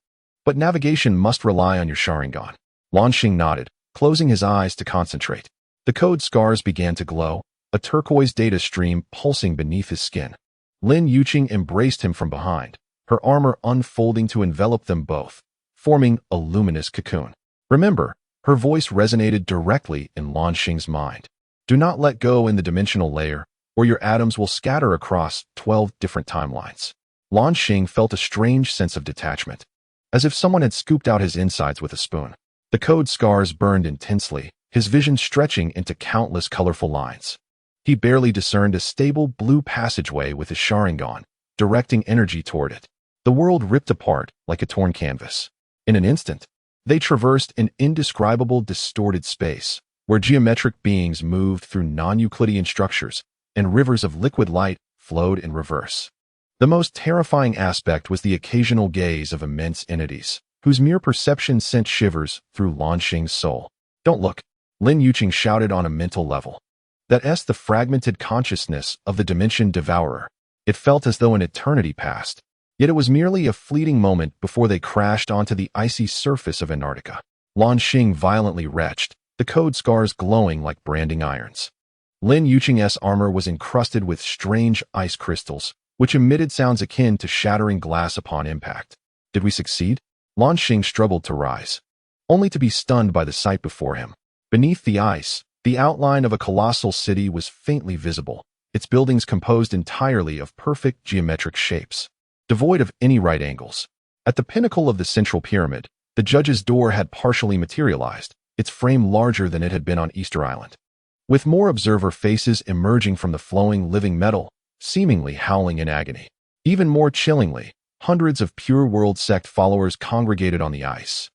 But navigation must rely on your Sharingan. Luan Xing nodded, closing his eyes to concentrate. The code scars began to glow, a turquoise data stream pulsing beneath his skin. Lin Yuqing embraced him from behind, her armor unfolding to envelop them both, forming a luminous cocoon. Remember, her voice resonated directly in Luan Xing's mind. Do not let go in the dimensional layer, or your atoms will scatter across 12 different timelines. Luan Xing felt a strange sense of detachment, as if someone had scooped out his insides with a spoon. The code scars burned intensely, his vision stretching into countless colorful lines. He barely discerned a stable blue passageway with his Sharingan, directing energy toward it. The world ripped apart like a torn canvas. In an instant, they traversed an indescribable distorted space, where geometric beings moved through non-Euclidean structures, and rivers of liquid light flowed in reverse. The most terrifying aspect was the occasional gaze of immense entities, whose mere perception sent shivers through Luan Xing's soul. "Don't look," Lin Yuqing shouted on a mental level. That's the fragmented consciousness of the Dimension Devourer. It felt as though an eternity passed, yet it was merely a fleeting moment before they crashed onto the icy surface of Antarctica. Luan Xing violently retched, the code scars glowing like branding irons. Lin Yuqing's armor was encrusted with strange ice crystals, which emitted sounds akin to shattering glass upon impact. Did we succeed? Luan Xing struggled to rise, only to be stunned by the sight before him. Beneath the ice, the outline of a colossal city was faintly visible, its buildings composed entirely of perfect geometric shapes, devoid of any right angles. At the pinnacle of the central pyramid, the judge's door had partially materialized, its frame larger than it had been on Easter Island. With more observer faces emerging from the flowing living metal, seemingly howling in agony. Even more chillingly, hundreds of Pure World sect followers congregated on the ice,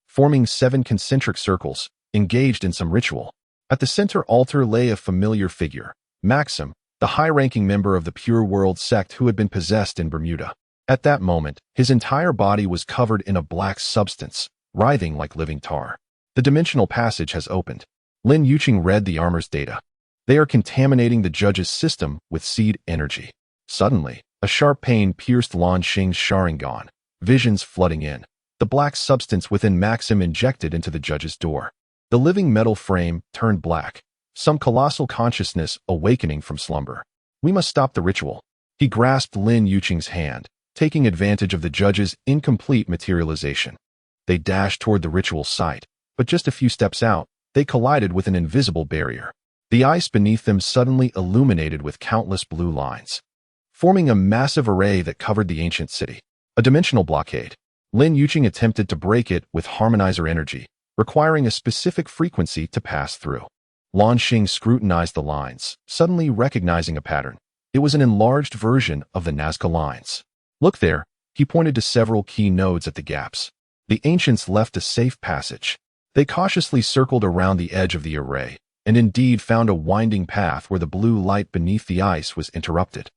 forming 7 concentric circles, engaged in some ritual. At the center altar lay a familiar figure, Maxim, the high-ranking member of the Pure World sect who had been possessed in Bermuda. At that moment, his entire body was covered in a black substance, writhing like living tar. The dimensional passage has opened. Lin Yuqing read the armor's data. They are contaminating the judge's system with seed energy. Suddenly, a sharp pain pierced Luan Xing's Sharingan, visions flooding in. The black substance within Maxim injected into the judge's door. The living metal frame turned black, some colossal consciousness awakening from slumber. "We must stop the ritual." He grasped Lin Yuqing's hand, taking advantage of the judge's incomplete materialization. They dashed toward the ritual site, but just a few steps out, they collided with an invisible barrier. The ice beneath them suddenly illuminated with countless blue lines, forming a massive array that covered the ancient city. A dimensional blockade. Lin Yuqing attempted to break it with harmonizer energy, requiring a specific frequency to pass through. Luan Xing scrutinized the lines, suddenly recognizing a pattern. It was an enlarged version of the Nazca lines. "Look there," he pointed to several key nodes at the gaps. The ancients left a safe passage. They cautiously circled around the edge of the array, and indeed found a winding path where the blue light beneath the ice was interrupted.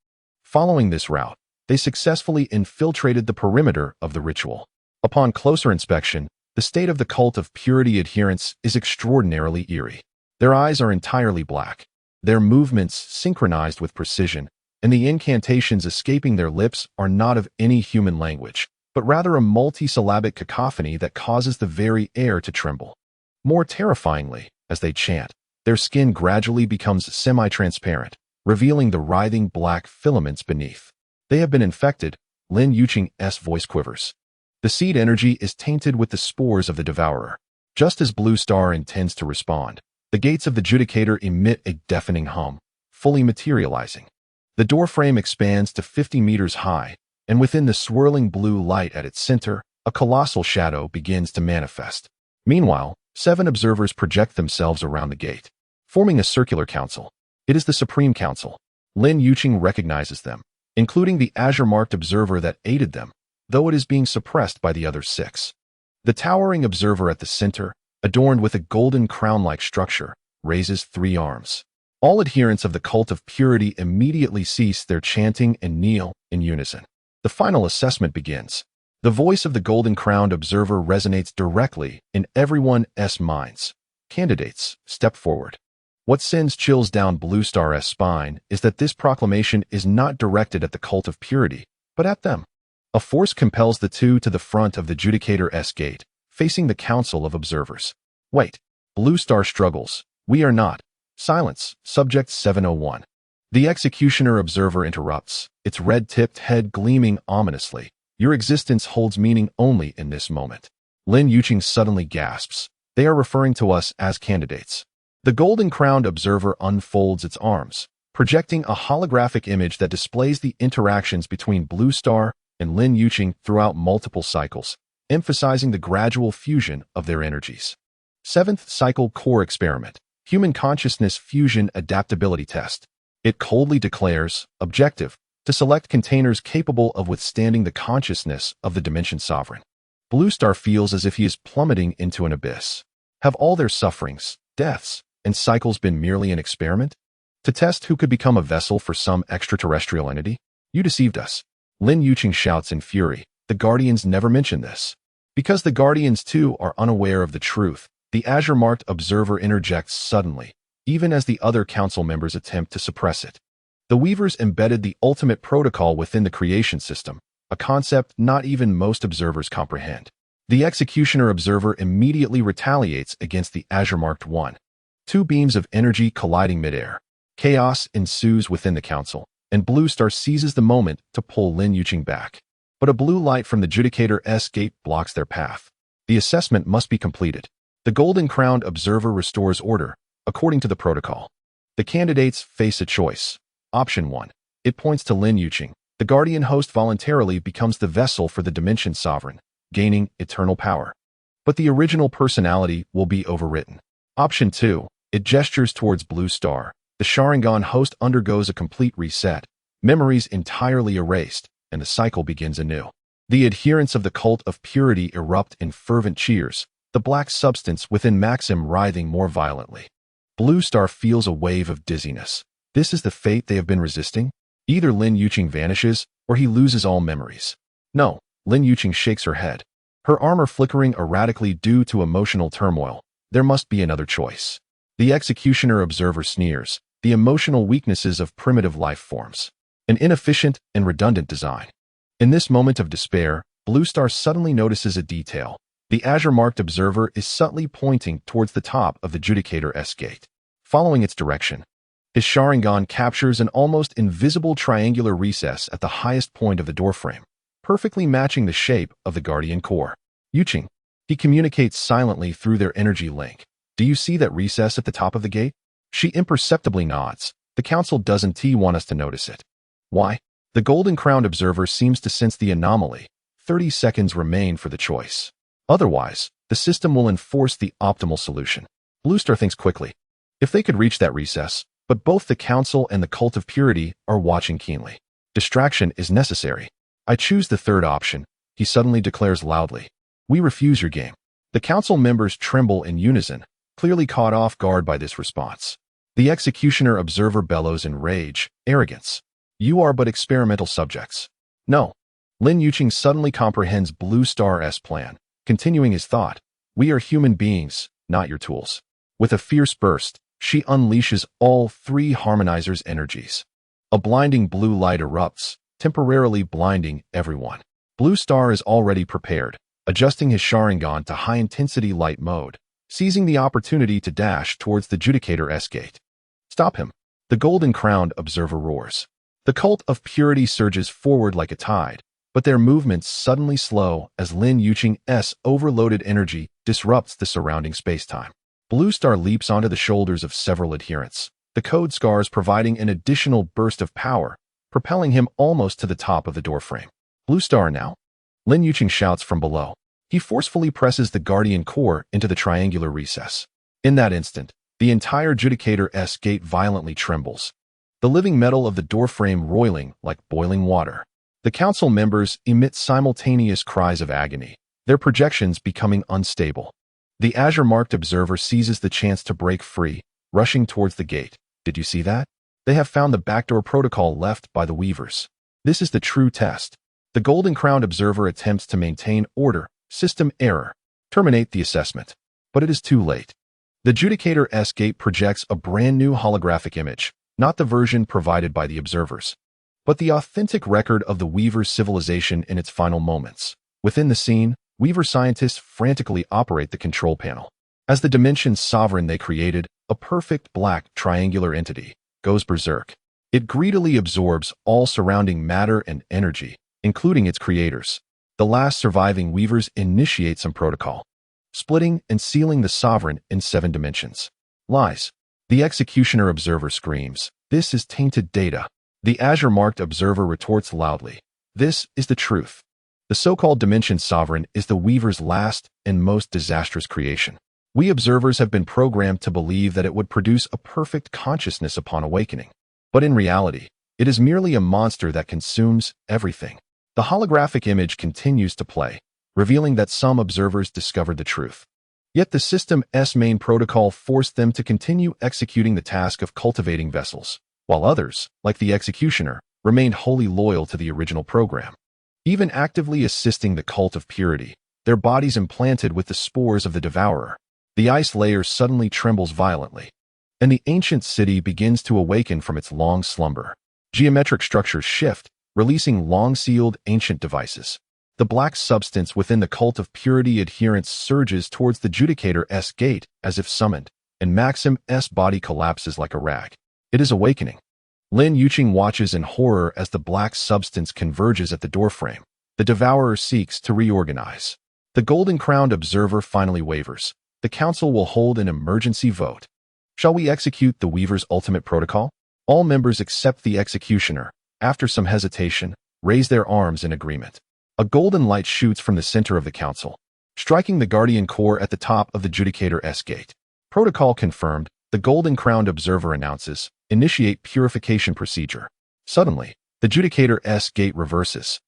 Following this route, they successfully infiltrated the perimeter of the ritual. Upon closer inspection, the state of the cult of purity adherents is extraordinarily eerie. Their eyes are entirely black, their movements synchronized with precision, and the incantations escaping their lips are not of any human language, but rather a multisyllabic cacophony that causes the very air to tremble. More terrifyingly, as they chant, their skin gradually becomes semi-transparent, revealing the writhing black filaments beneath. "They have been infected," Lin Yuqing's voice quivers. "The seed energy is tainted with the spores of the devourer." Just as Blue Star intends to respond, the gates of the Judicator emit a deafening hum, fully materializing. The doorframe expands to 50 meters high, and within the swirling blue light at its center, a colossal shadow begins to manifest. Meanwhile, 7 observers project themselves around the gate, forming a circular council. It is the Supreme Council. Lin Yuqing recognizes them, including the azure-marked observer that aided them, though it is being suppressed by the other 6. The towering observer at the center, adorned with a golden crown-like structure, raises 3 arms. All adherents of the cult of purity immediately cease their chanting and kneel in unison. The final assessment begins. The voice of the golden-crowned observer resonates directly in everyone's minds. "Candidates, step forward." What sends chills down Blue Star's spine is that this proclamation is not directed at the cult of purity, but at them. A force compels the 2 to the front of the Judicator's gate, facing the council of observers. "Wait." Blue Star struggles. "We are not." "Silence, Subject 701. The executioner observer interrupts, its red-tipped head gleaming ominously. "Your existence holds meaning only in this moment." Lin Yuqing suddenly gasps. "They are referring to us as candidates." The golden-crowned observer unfolds its arms, projecting a holographic image that displays the interactions between Blue Star and Lin Yuqing throughout multiple cycles, emphasizing the gradual fusion of their energies. 7th Cycle Core Experiment, Human Consciousness Fusion Adaptability Test. It coldly declares, objective, to select containers capable of withstanding the consciousness of the Dimension Sovereign. Blue Star feels as if he is plummeting into an abyss. Have all their sufferings, deaths, and cycles been merely an experiment? To test who could become a vessel for some extraterrestrial entity? You deceived us. Lin Yuqing shouts in fury. The Guardians never mentioned this. Because the Guardians too are unaware of the truth, the azure-marked observer interjects suddenly, even as the other council members attempt to suppress it. The Weavers embedded the ultimate protocol within the creation system, a concept not even most observers comprehend. The Executioner observer immediately retaliates against the azure-marked one. Two beams of energy colliding midair. Chaos ensues within the council, and Blue Star seizes the moment to pull Lin Yuqing back. But a blue light from the Judicator's gate blocks their path. The assessment must be completed. The golden-crowned observer restores order, according to the protocol. The candidates face a choice. Option 1. It points to Lin Yuqing. The guardian host voluntarily becomes the vessel for the Dimension Sovereign, gaining eternal power. But the original personality will be overwritten. Option 2. It gestures towards Blue Star. The Sharingan host undergoes a complete reset, memories entirely erased, and the cycle begins anew. The adherents of the cult of purity erupt in fervent cheers, the black substance within Maxim writhing more violently. Blue Star feels a wave of dizziness. This is the fate they have been resisting? Either Lin Yuqing vanishes, or he loses all memories. No, Lin Yuqing shakes her head. Her armor flickering erratically due to emotional turmoil. There must be another choice. The Executioner observer sneers. The emotional weaknesses of primitive life forms. An inefficient and redundant design. In this moment of despair, Blue Star suddenly notices a detail. The azure-marked observer is subtly pointing towards the top of the Judicator's gate. Following its direction, his Sharingan captures an almost invisible triangular recess at the highest point of the doorframe, perfectly matching the shape of the Guardian core. Yuqing. He communicates silently through their energy link. Do you see that recess at the top of the gate? She imperceptibly nods. The council doesn't want us to notice it. Why? The golden-crowned observer seems to sense the anomaly. 30 seconds remain for the choice. Otherwise, the system will enforce the optimal solution. Blue Star thinks quickly. If they could reach that recess, but both the council and the cult of purity are watching keenly. Distraction is necessary. I choose the third option, he suddenly declares loudly. We refuse your game. The council members tremble in unison, clearly caught off guard by this response. The Executioner observer bellows in rage, arrogance. You are but experimental subjects. No. Lin Yuqing suddenly comprehends Blue Star's plan, continuing his thought. We are human beings, not your tools. With a fierce burst, she unleashes all three harmonizers' energies. A blinding blue light erupts, temporarily blinding everyone. Blue Star is already prepared, adjusting his Sharingan to high-intensity light mode, seizing the opportunity to dash towards the Judicator's gate. Stop him. The golden-crowned observer roars. The cult of purity surges forward like a tide, but their movements suddenly slow as Lin Yuqing's overloaded energy disrupts the surrounding spacetime. Blue Star leaps onto the shoulders of several adherents, the code scars providing an additional burst of power, propelling him almost to the top of the doorframe. Blue Star now? Lin Yuqing shouts from below. He forcefully presses the Guardian core into the triangular recess. In that instant, the entire Judicator's gate violently trembles, the living metal of the doorframe roiling like boiling water. The council members emit simultaneous cries of agony, their projections becoming unstable. The azure-marked observer seizes the chance to break free, rushing towards the gate. Did you see that? They have found the backdoor protocol left by the Weavers. This is the true test. The golden-crowned observer attempts to maintain order. System error. Terminate the assessment. But it is too late. The Judicator's gate projects a brand new holographic image, not the version provided by the observers, but the authentic record of the Weaver civilization in its final moments. Within the scene, Weaver scientists frantically operate the control panel. As the Dimension Sovereign they created, a perfect black triangular entity, goes berserk. It greedily absorbs all surrounding matter and energy, including its creators. The last surviving Weavers initiate some protocol, splitting and sealing the Sovereign in 7 dimensions. Lies. The executioner observer screams, "This is tainted data." The azure-marked observer retorts loudly, "This is the truth." The so-called Dimension Sovereign is the Weaver's last and most disastrous creation. We observers have been programmed to believe that it would produce a perfect consciousness upon awakening. But in reality, it is merely a monster that consumes everything. The holographic image continues to play, revealing that some observers discovered the truth. Yet the system's main protocol forced them to continue executing the task of cultivating vessels, while others, like the executioner, remained wholly loyal to the original program. Even actively assisting the cult of purity, their bodies implanted with the spores of the devourer, the ice layer suddenly trembles violently, and the ancient city begins to awaken from its long slumber. Geometric structures shift, releasing long-sealed ancient devices. The black substance within the cult of purity adherents surges towards the Judicator's gate as if summoned, and Maxim's body collapses like a rag. It is awakening. Lin Yuqing watches in horror as the black substance converges at the doorframe. The devourer seeks to reorganize. The golden-crowned observer finally wavers. The council will hold an emergency vote. Shall we execute the Weaver's ultimate protocol? All members except the executioner, after some hesitation, raise their arms in agreement. A golden light shoots from the center of the council, striking the guardian core at the top of the Judicator's gate. Protocol confirmed, the golden-crowned observer announces, "Initiate purification procedure." Suddenly, the Judicator's gate reverses.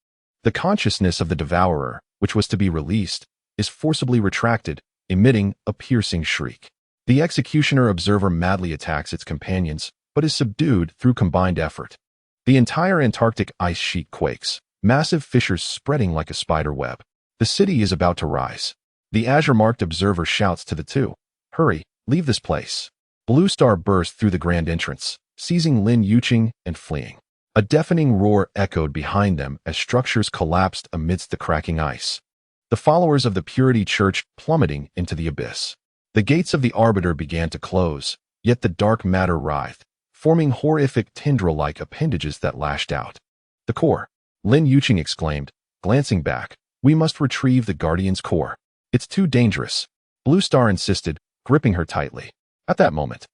The consciousness of the devourer, which was to be released, is forcibly retracted, emitting a piercing shriek. The executioner observer madly attacks its companions, but is subdued through combined effort. The entire Antarctic ice sheet quakes, massive fissures spreading like a spider web. The city is about to rise. The azure-marked observer shouts to the two, "Hurry, leave this place." Blue Star burst through the grand entrance, seizing Lin Yuqing and fleeing. A deafening roar echoed behind them as structures collapsed amidst the cracking ice. The followers of the Purity Church plummeting into the abyss. The gates of the Arbiter began to close, yet the dark matter writhed, forming horrific tendril-like appendages that lashed out. "The core," Lin Yuqing exclaimed, glancing back. "We must retrieve the Guardian's core. It's too dangerous." Blue Star insisted, gripping her tightly. At that moment,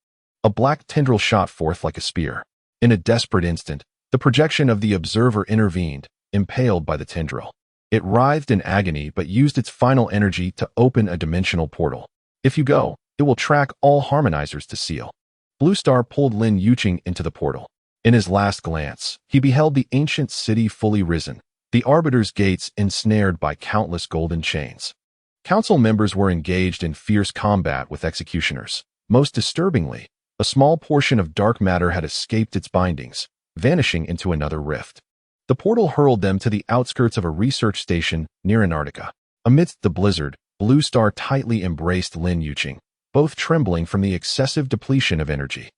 a black tendril shot forth like a spear. In a desperate instant, the projection of the observer intervened, impaled by the tendril. It writhed in agony but used its final energy to open a dimensional portal. "If you go, it will track all harmonizers to seal." Blue Star pulled Lin Yuqing into the portal. In his last glance, he beheld the ancient city fully risen, the Arbiter's gates ensnared by countless golden chains. Council members were engaged in fierce combat with executioners. Most disturbingly, a small portion of dark matter had escaped its bindings, vanishing into another rift. The portal hurled them to the outskirts of a research station near Antarctica. Amidst the blizzard, Blue Star tightly embraced Lin Yuqing, both trembling from the excessive depletion of energy.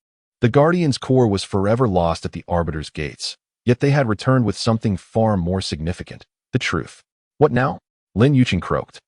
The Guardian's core was forever lost at the Arbiter's gates, yet they had returned with something far more significant, the truth. "What now?" Lin Yuqing croaked.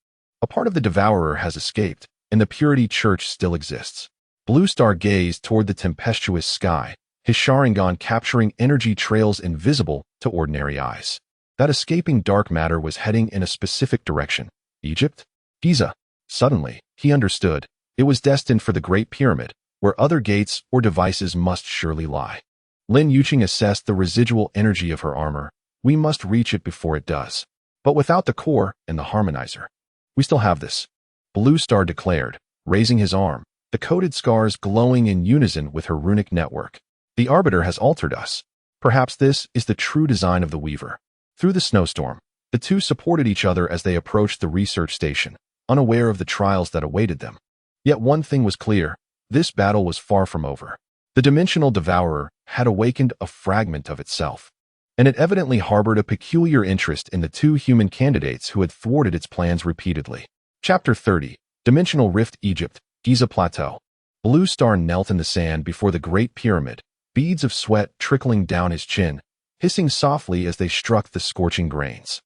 "A part of the Devourer has escaped, and the Purity Church still exists." Blue Star gazed toward the tempestuous sky, his Sharingan capturing energy trails invisible to ordinary eyes. That escaping dark matter was heading in a specific direction. Egypt? Giza. Suddenly, he understood. It was destined for the Great Pyramid, where other gates or devices must surely lie. Lin Yuqing assessed the residual energy of her armor. "We must reach it before it does. But without the core and the harmonizer. We still have this," Blue Star declared, raising his arm, the coded scars glowing in unison with her runic network. "The Arbiter has altered us. Perhaps this is the true design of the Weaver." Through the snowstorm, the two supported each other as they approached the research station, unaware of the trials that awaited them. Yet one thing was clear, this battle was far from over. The dimensional devourer had awakened a fragment of itself, and it evidently harbored a peculiar interest in the two human candidates who had thwarted its plans repeatedly. Chapter 30, Dimensional Rift Egypt, Giza Plateau. Blue Star knelt in the sand before the Great Pyramid, beads of sweat trickling down his chin, hissing softly as they struck the scorching grains.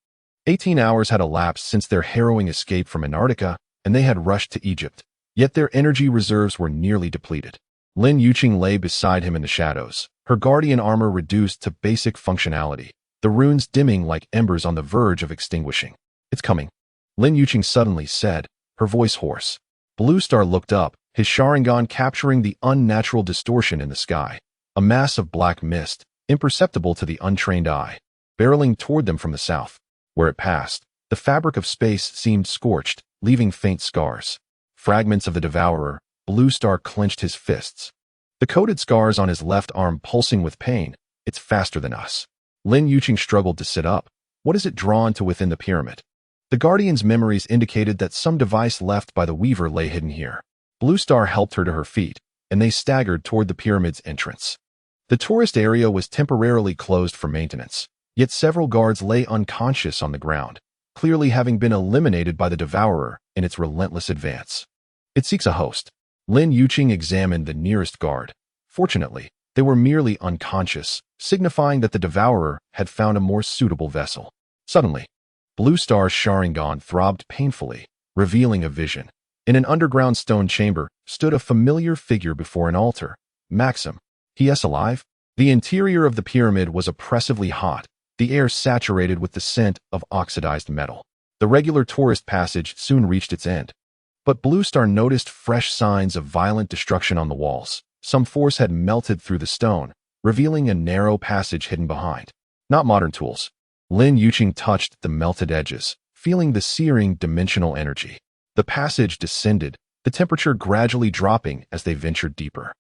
18 hours had elapsed since their harrowing escape from Antarctica, and they had rushed to Egypt, yet their energy reserves were nearly depleted. Lin Yuqing lay beside him in the shadows, her guardian armor reduced to basic functionality, the runes dimming like embers on the verge of extinguishing. "It's coming," Lin Yuqing suddenly said, her voice hoarse. Blue Star looked up, his Sharingan capturing the unnatural distortion in the sky, a mass of black mist, imperceptible to the untrained eye, barreling toward them from the south. Where it passed, the fabric of space seemed scorched, leaving faint scars. Fragments of the devourer. Blue Star clenched his fists, the coated scars on his left arm pulsing with pain. It's faster than us. Lin Yuqing struggled to sit up. What is it drawn to within the pyramid? The Guardian's memories indicated that some device left by the Weaver lay hidden here. Blue Star helped her to her feet, and they staggered toward the pyramid's entrance. The tourist area was temporarily closed for maintenance, yet several guards lay unconscious on the ground, clearly having been eliminated by the devourer in its relentless advance. It seeks a host. Lin Yuqing examined the nearest guard. Fortunately, they were merely unconscious, signifying that the devourer had found a more suitable vessel. Suddenly, Blue Star's Sharingan throbbed painfully, revealing a vision. In an underground stone chamber stood a familiar figure before an altar. Maxim. He is alive? The interior of the pyramid was oppressively hot, the air saturated with the scent of oxidized metal. The regular tourist passage soon reached its end. But Blue Star noticed fresh signs of violent destruction on the walls. Some force had melted through the stone, revealing a narrow passage hidden behind. Not modern tools. Lin Yuqing touched the melted edges, feeling the searing dimensional energy. The passage descended, the temperature gradually dropping as they ventured deeper.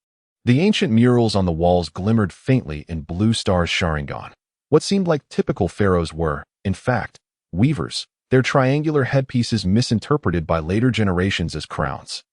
The ancient murals on the walls glimmered faintly in Blue Star's Sharingan. What seemed like typical pharaohs were, in fact, weavers, their triangular headpieces misinterpreted by later generations as crowns.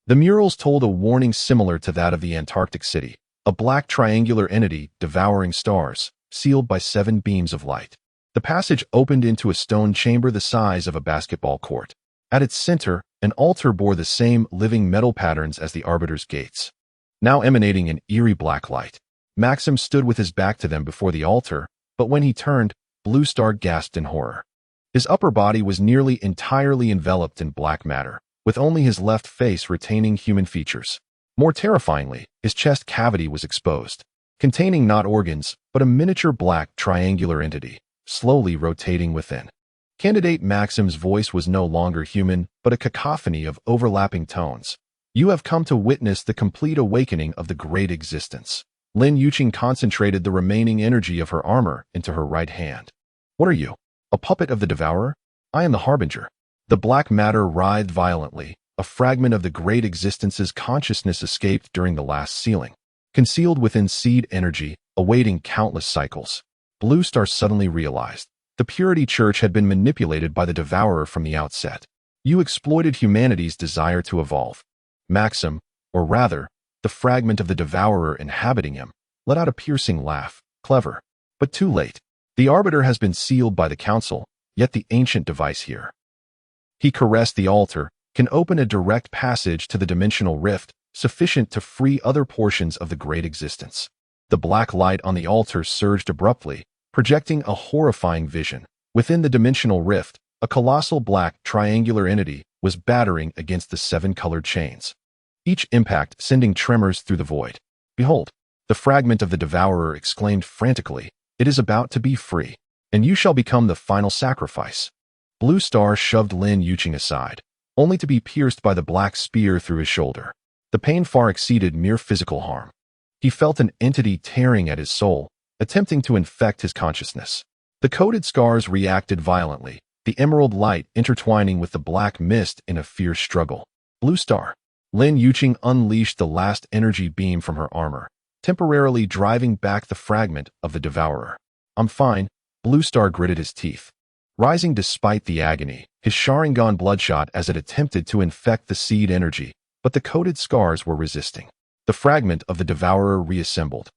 The murals told a warning similar to that of the Antarctic city, a black triangular entity devouring stars, sealed by 7 beams of light. The passage opened into a stone chamber the size of a basketball court. At its center, an altar bore the same living metal patterns as the Arbiter's gates, now emanating an eerie black light. Maxim stood with his back to them before the altar, but when he turned, Blue Star gasped in horror. His upper body was nearly entirely enveloped in black matter, with only his left face retaining human features. More terrifyingly, his chest cavity was exposed, containing not organs, but a miniature black triangular entity, slowly rotating within. Candidate Maxim's voice was no longer human, but a cacophony of overlapping tones. You have come to witness the complete awakening of the great existence. Lin Yuqing concentrated the remaining energy of her armor into her right hand. What are you? A puppet of the devourer? I am the harbinger. The black matter writhed violently. A fragment of the great existence's consciousness escaped during the last sealing, concealed within seed energy, awaiting countless cycles. Blue Star suddenly realized the Purity Church had been manipulated by the devourer from the outset. You exploited humanity's desire to evolve. Maxim, or rather, the fragment of the devourer inhabiting him, let out a piercing laugh. Clever, but too late. The Arbiter has been sealed by the Council, yet the ancient device here. He caressed the altar, can open a direct passage to the dimensional rift, sufficient to free other portions of the great existence. The black light on the altar surged abruptly, projecting a horrifying vision. Within the dimensional rift, a colossal black triangular entity was battering against the 7 colored chains, each impact sending tremors through the void. Behold, the fragment of the devourer exclaimed frantically, it is about to be free, and you shall become the final sacrifice. Blue Star shoved Lin Yuqing aside, only to be pierced by the black spear through his shoulder. The pain far exceeded mere physical harm. He felt an entity tearing at his soul, attempting to infect his consciousness. The coated scars reacted violently, the emerald light intertwining with the black mist in a fierce struggle. Blue Star. Lin Yuqing unleashed the last energy beam from her armor, temporarily driving back the fragment of the devourer. I'm fine, Blue Star gritted his teeth. Rising despite the agony, his Sharingan bloodshot as it attempted to infect the seed energy, but the coated scars were resisting. The fragment of the devourer reassembled.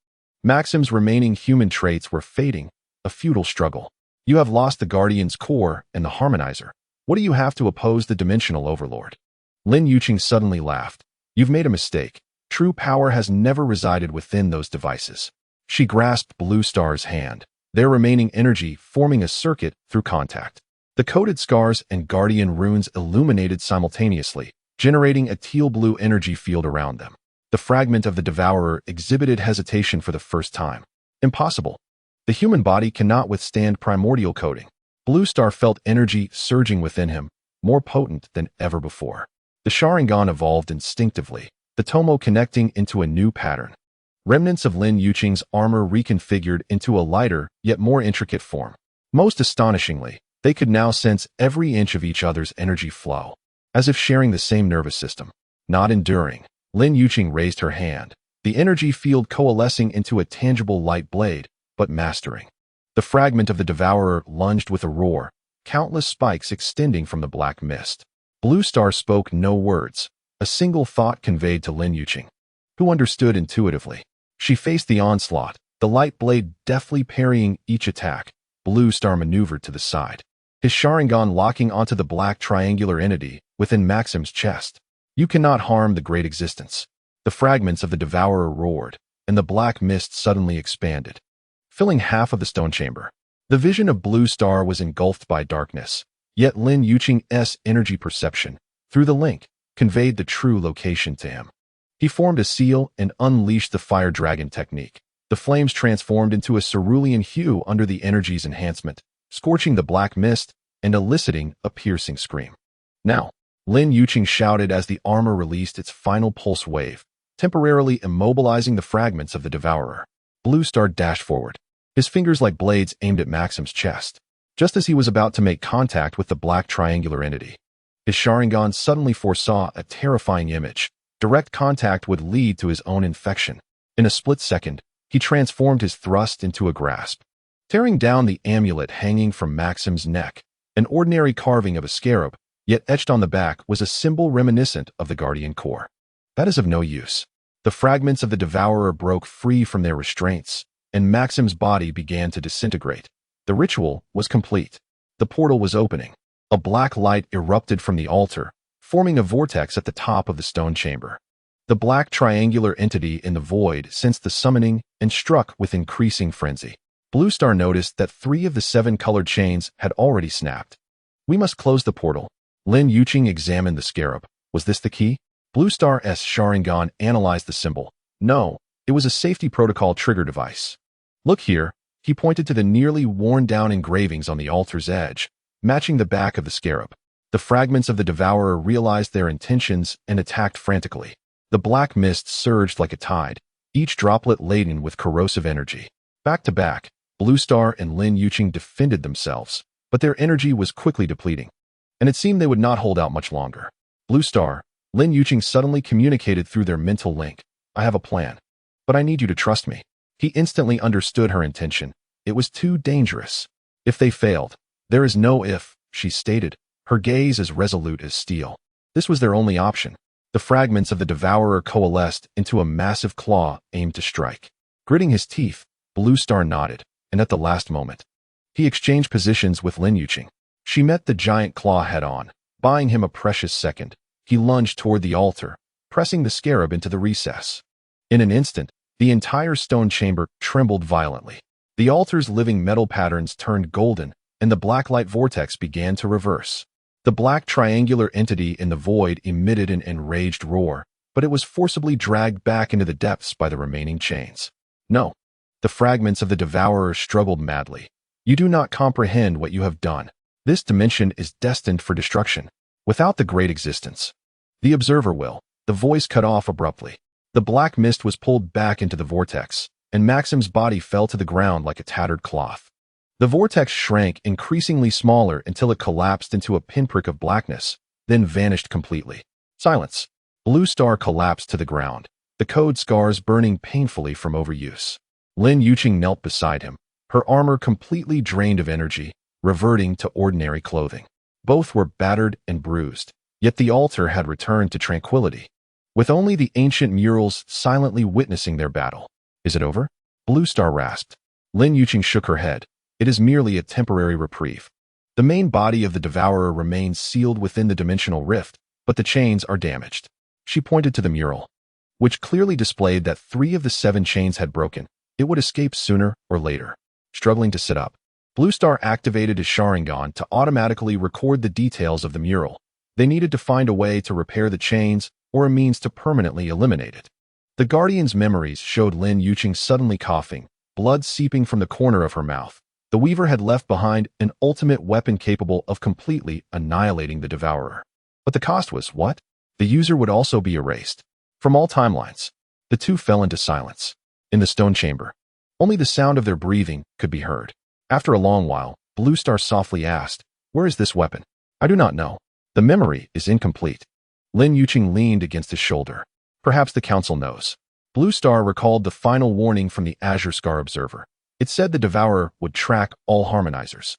Maxim's remaining human traits were fading, a futile struggle. You have lost the Guardian's core and the Harmonizer. What do you have to oppose the Dimensional Overlord? Lin Yuqing suddenly laughed. You've made a mistake. True power has never resided within those devices. She grasped Blue Star's hand, their remaining energy forming a circuit through contact. The coated scars and Guardian runes illuminated simultaneously, generating a teal-blue energy field around them. The fragment of the devourer exhibited hesitation for the first time. Impossible. The human body cannot withstand primordial coating. Blue Star felt energy surging within him, more potent than ever before. The Sharingan evolved instinctively, the tomo connecting into a new pattern. Remnants of Lin Yuqing's armor reconfigured into a lighter, yet more intricate form. Most astonishingly, they could now sense every inch of each other's energy flow, as if sharing the same nervous system. Not enduring, Lin Yuqing raised her hand, the energy field coalescing into a tangible light blade, but mastering. The fragment of the devourer lunged with a roar, countless spikes extending from the black mist. Blue Star spoke no words, a single thought conveyed to Lin Yuqing, who understood intuitively. She faced the onslaught, the light blade deftly parrying each attack. Blue Star maneuvered to the side, his Sharingan locking onto the black triangular entity within Maxim's chest. You cannot harm the great existence. The fragments of the devourer roared, and the black mist suddenly expanded, filling half of the stone chamber. The vision of Blue Star was engulfed by darkness, yet Lin Yuqing's energy perception, through the link, conveyed the true location to him. He formed a seal and unleashed the fire dragon technique. The flames transformed into a cerulean hue under the energy's enhancement, scorching the black mist and eliciting a piercing scream. Now, Lin Yuqing shouted as the armor released its final pulse wave, temporarily immobilizing the fragments of the devourer. Blue Star dashed forward, his fingers like blades aimed at Maxim's chest. Just as he was about to make contact with the black triangular entity, his Sharingan suddenly foresaw a terrifying image. Direct contact would lead to his own infection. In a split second, he transformed his thrust into a grasp, tearing down the amulet hanging from Maxim's neck. An ordinary carving of a scarab, yet etched on the back was a symbol reminiscent of the Guardian Core. That is of no use. The fragments of the devourer broke free from their restraints, and Maxim's body began to disintegrate. The ritual was complete. The portal was opening. A black light erupted from the altar, forming a vortex at the top of the stone chamber. The black triangular entity in the void sensed the summoning and struck with increasing frenzy. Blue Star noticed that 3 of the 7 colored chains had already snapped. We must close the portal. Lin Yuqing examined the scarab. Was this the key? Blue Star's Sharingan analyzed the symbol. No, it was a safety protocol trigger device. Look here, he pointed to the nearly worn-down engravings on the altar's edge, matching the back of the scarab. The fragments of the devourer realized their intentions and attacked frantically. The black mist surged like a tide, each droplet laden with corrosive energy. Back to back, Blue Star and Lin Yuqing defended themselves, but their energy was quickly depleting, and it seemed they would not hold out much longer. Blue Star, Lin Yuqing suddenly communicated through their mental link. I have a plan, but I need you to trust me. He instantly understood her intention. It was too dangerous. If they failed, there is no if, she stated, her gaze as resolute as steel. This was their only option. The fragments of the devourer coalesced into a massive claw aimed to strike. Gritting his teeth, Blue Star nodded, and at the last moment, he exchanged positions with Lin Yuqing. She met the giant claw head-on, buying him a precious second. He lunged toward the altar, pressing the scarab into the recess. In an instant, the entire stone chamber trembled violently. The altar's living metal patterns turned golden, and the blacklight vortex began to reverse. The black triangular entity in the void emitted an enraged roar, but it was forcibly dragged back into the depths by the remaining chains. No. The fragments of the devourer struggled madly. You do not comprehend what you have done. This dimension is destined for destruction. Without the great existence, the observer will. The voice cut off abruptly. The black mist was pulled back into the vortex, and Maxim's body fell to the ground like a tattered cloth. The vortex shrank increasingly smaller until it collapsed into a pinprick of blackness, then vanished completely. Silence. Blue Star collapsed to the ground, the code scars burning painfully from overuse. Lin Yuqing knelt beside him, her armor completely drained of energy, reverting to ordinary clothing. Both were battered and bruised, yet the altar had returned to tranquility, with only the ancient murals silently witnessing their battle. Is it over? Blue Star rasped. Lin Yuqing shook her head. It is merely a temporary reprieve. The main body of the devourer remains sealed within the dimensional rift, but the chains are damaged. She pointed to the mural, which clearly displayed that 3 of the 7 chains had broken. It would escape sooner or later. Struggling to sit up, Blue Star activated his Sharingan to automatically record the details of the mural. They needed to find a way to repair the chains or a means to permanently eliminate it. The Guardian's memories showed Lin Yuqing suddenly coughing, blood seeping from the corner of her mouth. The Weaver had left behind an ultimate weapon capable of completely annihilating the Devourer. But the cost was what? The user would also be erased. From all timelines, the two fell into silence. In the stone chamber, only the sound of their breathing could be heard. After a long while, Blue Star softly asked, "Where is this weapon?" "I do not know. The memory is incomplete." Lin Yuqing leaned against his shoulder. "Perhaps the council knows." Blue Star recalled the final warning from the Azure Scar Observer. It said the Devourer would track all harmonizers.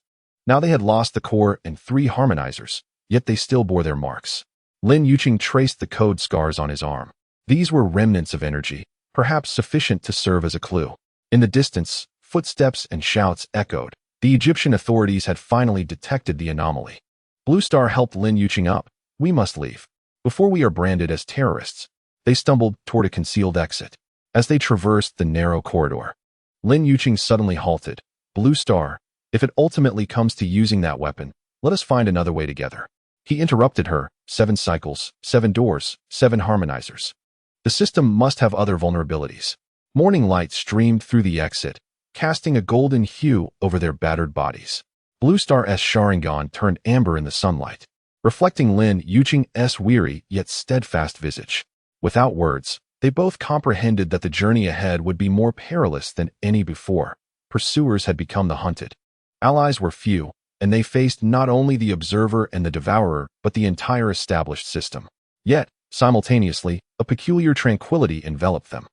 Now they had lost the core and 3 harmonizers, yet they still bore their marks. Lin Yuqing traced the code scars on his arm. These were remnants of energy, perhaps sufficient to serve as a clue. In the distance, footsteps and shouts echoed. The Egyptian authorities had finally detected the anomaly. Blue Star helped Lin Yuqing up. "We must leave before we are branded as terrorists." They stumbled toward a concealed exit. As they traversed the narrow corridor, Lin Yuqing suddenly halted. "Blue Star, if it ultimately comes to using that weapon, let us find another way together." He interrupted her. 7 cycles, 7 doors, 7 harmonizers. The system must have other vulnerabilities. Morning light streamed through the exit, casting a golden hue over their battered bodies. Blue Star's Sharingan turned amber in the sunlight, reflecting Lin Yuqing's weary yet steadfast visage. Without words, they both comprehended that the journey ahead would be more perilous than any before. Pursuers had become the hunted. Allies were few, and they faced not only the Observer and the Devourer, but the entire established system. Yet, simultaneously, a peculiar tranquility enveloped them.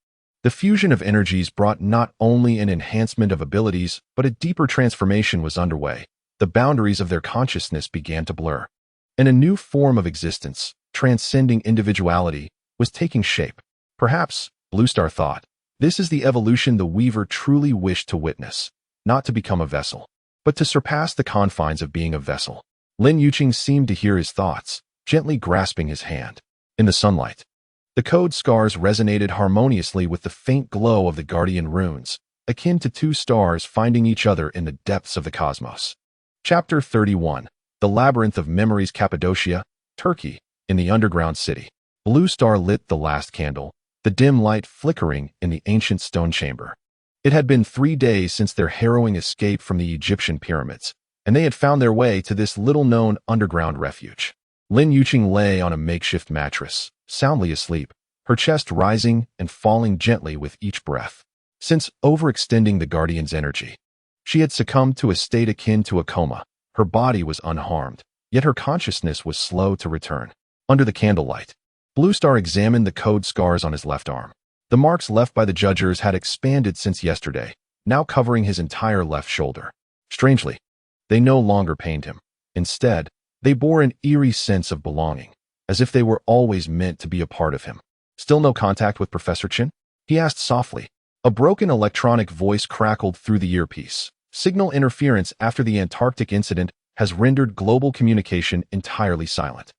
The fusion of energies brought not only an enhancement of abilities, but a deeper transformation was underway. The boundaries of their consciousness began to blur, and a new form of existence, transcending individuality, was taking shape. Perhaps, Blue Star thought, this is the evolution the Weaver truly wished to witness, not to become a vessel, but to surpass the confines of being a vessel. Lin Yuqing seemed to hear his thoughts, gently grasping his hand. In the sunlight, the code scars resonated harmoniously with the faint glow of the guardian runes, akin to 2 stars finding each other in the depths of the cosmos. Chapter 31. The Labyrinth of Memories. Cappadocia, Turkey, in the underground city. Blue Star lit the last candle, the dim light flickering in the ancient stone chamber. It had been 3 days since their harrowing escape from the Egyptian pyramids, and they had found their way to this little-known underground refuge. Lin Yuqing lay on a makeshift mattress, soundly asleep, her chest rising and falling gently with each breath. Since overextending the Guardian's energy, she had succumbed to a state akin to a coma. Her body was unharmed, yet her consciousness was slow to return. Under the candlelight, Blue Star examined the code scars on his left arm. The marks left by the judgers had expanded since yesterday, now covering his entire left shoulder. Strangely, they no longer pained him. Instead, they bore an eerie sense of belonging, as if they were always meant to be a part of him. "Still no contact with Professor Chen?" he asked softly. A broken electronic voice crackled through the earpiece. "Signal interference after the Antarctic incident has rendered global communication entirely silent."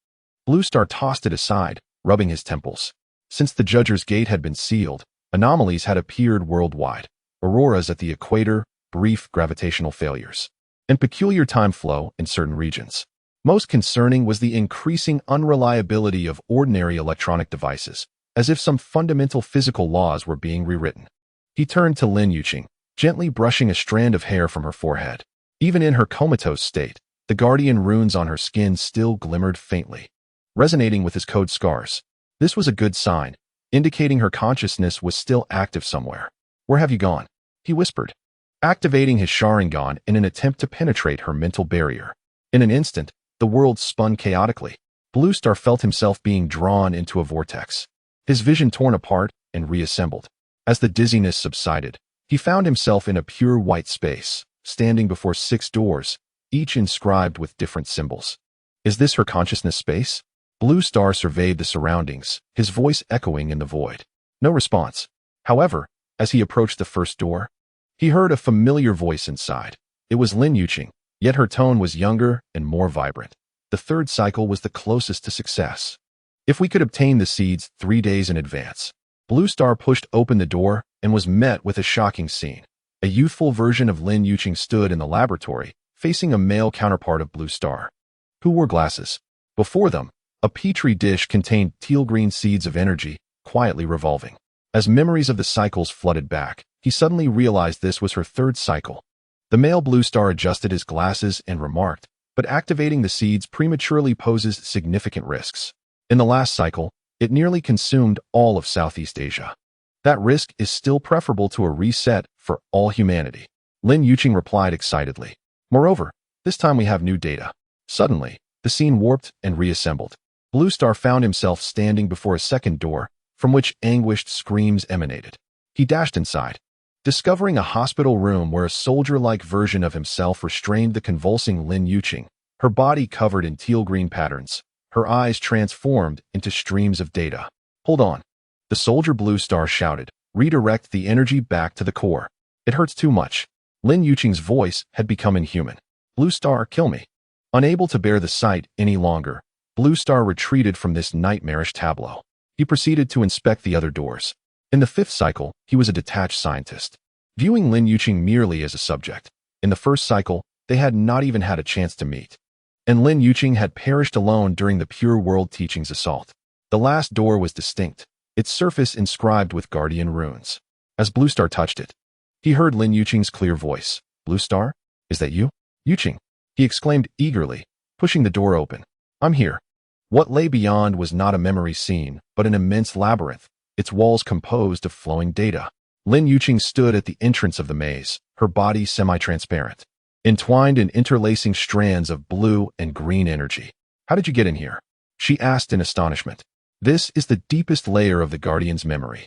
Blue Star tossed it aside, rubbing his temples. Since the Judger's Gate had been sealed, anomalies had appeared worldwide. Auroras at the equator, brief gravitational failures, and peculiar time flow in certain regions. Most concerning was the increasing unreliability of ordinary electronic devices, as if some fundamental physical laws were being rewritten. He turned to Lin Yuqing, gently brushing a strand of hair from her forehead. Even in her comatose state, the guardian runes on her skin still glimmered faintly, resonating with his code scars. This was a good sign, indicating her consciousness was still active somewhere. "Where have you gone?" he whispered, activating his Sharingan in an attempt to penetrate her mental barrier. In an instant, the world spun chaotically. Blue Star felt himself being drawn into a vortex, his vision torn apart and reassembled. As the dizziness subsided, he found himself in a pure white space, standing before 6 doors, each inscribed with different symbols. Is this her consciousness space? Blue Star surveyed the surroundings, his voice echoing in the void. No response. However, as he approached the first door, he heard a familiar voice inside. It was Lin Yuqing, yet her tone was younger and more vibrant. The 3rd cycle was the closest to success. If we could obtain the seeds 3 days in advance. Blue Star pushed open the door and was met with a shocking scene. A youthful version of Lin Yuqing stood in the laboratory, facing a male counterpart of Blue Star, who wore glasses. Before them, a petri dish contained teal-green seeds of energy, quietly revolving. As memories of the cycles flooded back, he suddenly realized this was her 3rd cycle. The male Blue Star adjusted his glasses and remarked, "But activating the seeds prematurely poses significant risks. In the last cycle, It nearly consumed all of Southeast Asia. That risk is still preferable to a reset for all humanity. Lin Yuqing replied excitedly. Moreover, this time we have new data. Suddenly, the scene warped and reassembled. Blue Star found himself standing before a second door, from which anguished screams emanated. He dashed inside, discovering a hospital room where a soldier-like version of himself restrained the convulsing Lin Yuqing, her body covered in teal-green patterns, her eyes transformed into streams of data. Hold on. The soldier Blue Star shouted, redirect the energy back to the core. It hurts too much. Lin Yuqing's voice had become inhuman. Blue Star, kill me. Unable to bear the sight any longer, Blue Star retreated from this nightmarish tableau. He proceeded to inspect the other doors. In the fifth cycle, he was a detached scientist, viewing Lin Yuqing merely as a subject. In the first cycle, they had not even had a chance to meet. And Lin Yuqing had perished alone during the Pure World Teachings assault. The last door was distinct, its surface inscribed with guardian runes. As Blue Star touched it, he heard Lin Yuqing's clear voice. Blue Star? Is that you? Yuqing, he exclaimed eagerly, pushing the door open. I'm here. What lay beyond was not a memory scene, but an immense labyrinth, its walls composed of flowing data. Lin Yuqing stood at the entrance of the maze, her body semi-transparent, entwined in interlacing strands of blue and green energy. How did you get in here? She asked in astonishment. This is the deepest layer of the Guardian's memory.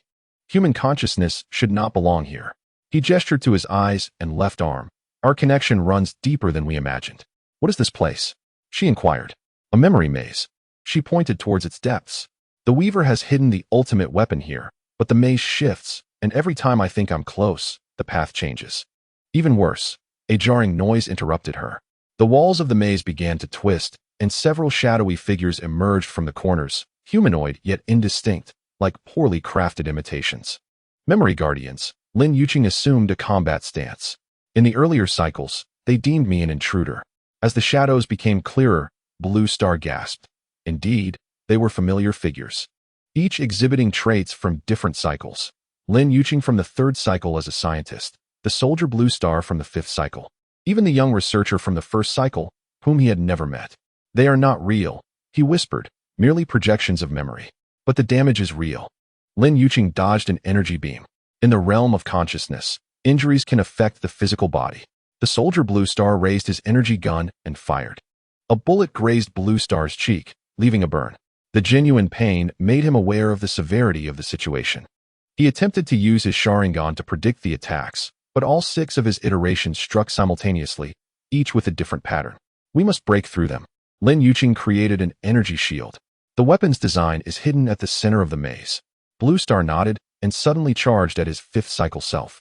Human consciousness should not belong here. He gestured to his eyes and left arm. Our connection runs deeper than we imagined. What is this place? She inquired. A memory maze. She pointed towards its depths. The Weaver has hidden the ultimate weapon here, but the maze shifts, and every time I think I'm close, the path changes. Even worse, a jarring noise interrupted her. The walls of the maze began to twist, and several shadowy figures emerged from the corners, humanoid yet indistinct, like poorly crafted imitations. Memory Guardians, Lin Yuqing assumed a combat stance. In the earlier cycles, they deemed me an intruder. As the shadows became clearer, Blue Star gasped. Indeed, they were familiar figures, each exhibiting traits from different cycles. Lin Yuqing from the third cycle as a scientist, the soldier Blue Star from the fifth cycle, even the young researcher from the first cycle, whom he had never met. They are not real, he whispered, merely projections of memory. But the damage is real. Lin Yuqing dodged an energy beam. In the realm of consciousness, injuries can affect the physical body. The soldier Blue Star raised his energy gun and fired. A bullet grazed Blue Star's cheek, leaving a burn. The genuine pain made him aware of the severity of the situation. He attempted to use his Sharingan to predict the attacks, but all 6 of his iterations struck simultaneously, each with a different pattern. We must break through them. Lin Yuqing created an energy shield. The weapon's design is hidden at the center of the maze. Blue Star nodded and suddenly charged at his fifth cycle self.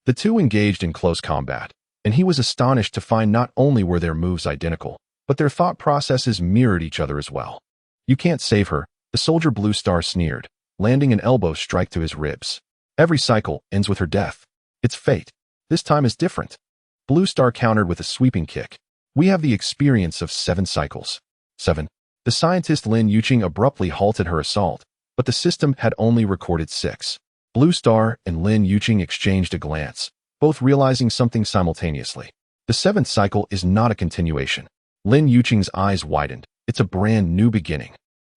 The two engaged in close combat, and he was astonished to find not only were their moves identical, but their thought processes mirrored each other as well. You can't save her, the soldier Blue Star sneered, landing an elbow strike to his ribs. Every cycle ends with her death. It's fate. This time is different. Blue Star countered with a sweeping kick. We have the experience of 7 cycles. 7. The scientist Lin Yuqing abruptly halted her assault, but the system had only recorded 6. Blue Star and Lin Yuqing exchanged a glance, both realizing something simultaneously. The 7th cycle is not a continuation. Lin Yuqing's eyes widened. It's a brand new beginning.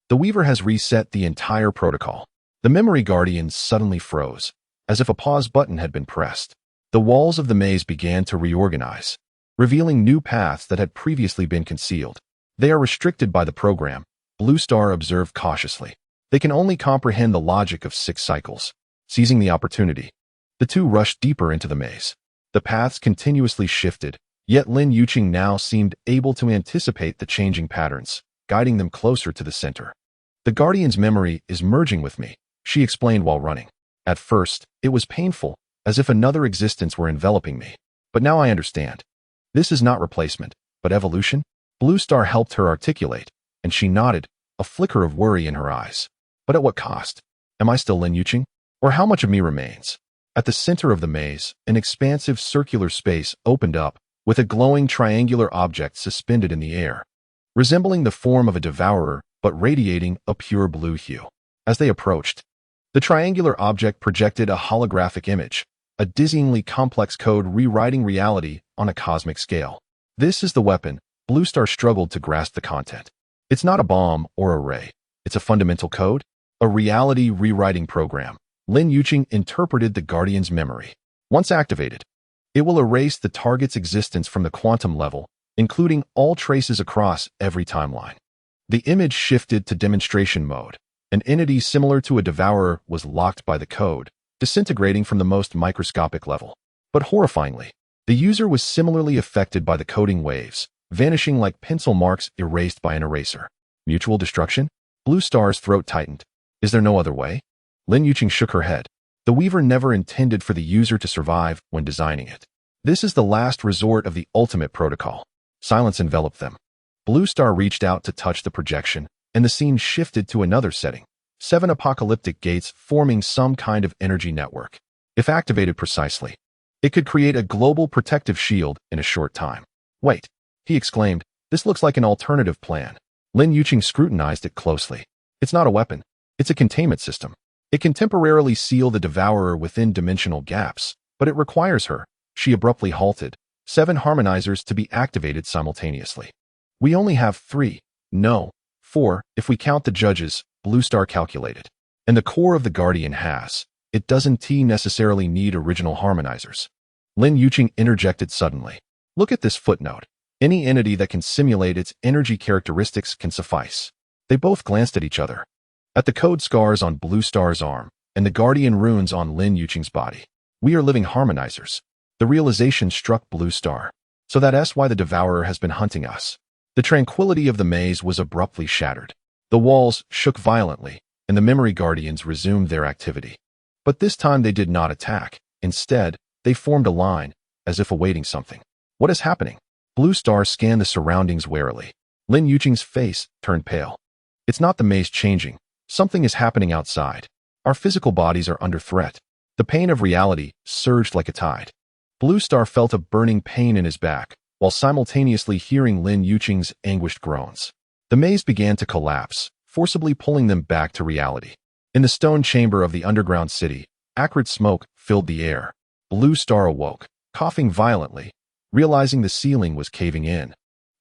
The Weaver has reset the entire protocol. The memory guardians suddenly froze, as if a pause button had been pressed. The walls of the maze began to reorganize, revealing new paths that had previously been concealed. They are restricted by the program, Blue Star observed cautiously. They can only comprehend the logic of 6 cycles. Seizing the opportunity, the two rushed deeper into the maze. The paths continuously shifted, yet Lin Yuqing now seemed able to anticipate the changing patterns, guiding them closer to the center. The Guardian's memory is merging with me, she explained while running. At first, it was painful, as if another existence were enveloping me. But now I understand. This is not replacement, but evolution? Blue Star helped her articulate, and she nodded, a flicker of worry in her eyes. But at what cost? Am I still Lin Yuqing? Or how much of me remains? At the center of the maze, an expansive circular space opened up, with a glowing triangular object suspended in the air, resembling the form of a devourer, but radiating a pure blue hue. As they approached, the triangular object projected a holographic image, a dizzyingly complex code rewriting reality on a cosmic scale. This is the weapon. Blue Star struggled to grasp the content. It's not a bomb or a ray. It's a fundamental code. A reality rewriting program. Lin Yuqing interpreted the Guardian's memory. Once activated, it will erase the target's existence from the quantum level, including all traces across every timeline. The image shifted to demonstration mode. An entity similar to a devourer was locked by the code, disintegrating from the most microscopic level. But horrifyingly, the user was similarly affected by the coding waves, vanishing like pencil marks erased by an eraser. Mutual destruction? Blue Star's throat tightened. Is there no other way? Lin Yuqing shook her head. The Weaver never intended for the user to survive when designing it. This is the last resort of the ultimate protocol. Silence enveloped them. Blue Star reached out to touch the projection, and the scene shifted to another setting. 7 apocalyptic gates forming some kind of energy network. If activated precisely, it could create a global protective shield in a short time. Wait, he exclaimed, this looks like an alternative plan. Lin Yuqing scrutinized it closely. It's not a weapon. It's a containment system. It can temporarily seal the devourer within dimensional gaps, but it requires her. She abruptly halted. 7 harmonizers to be activated simultaneously. We only have 3. No, 4, if we count the judges, Blue Star calculated. And the core of the Guardian has. It doesn't necessarily need original harmonizers. Lin Yuqing interjected suddenly. Look at this footnote. Any entity that can simulate its energy characteristics can suffice. They both glanced at each other. At the code scars on Blue Star's arm, and the Guardian runes on Lin Yuqing's body. We are living harmonizers. The realization struck Blue Star. So that's why the Devourer has been hunting us. The tranquility of the maze was abruptly shattered. The walls shook violently, and the Memory Guardians resumed their activity. But this time they did not attack. Instead, they formed a line, as if awaiting something. What is happening? Blue Star scanned the surroundings warily. Lin Yuqing's face turned pale. It's not the maze changing. Something is happening outside. Our physical bodies are under threat. The pain of reality surged like a tide. Blue Star felt a burning pain in his back, while simultaneously hearing Lin Yuqing's anguished groans. The maze began to collapse, forcibly pulling them back to reality. In the stone chamber of the underground city, acrid smoke filled the air. Blue Star awoke, coughing violently, realizing the ceiling was caving in.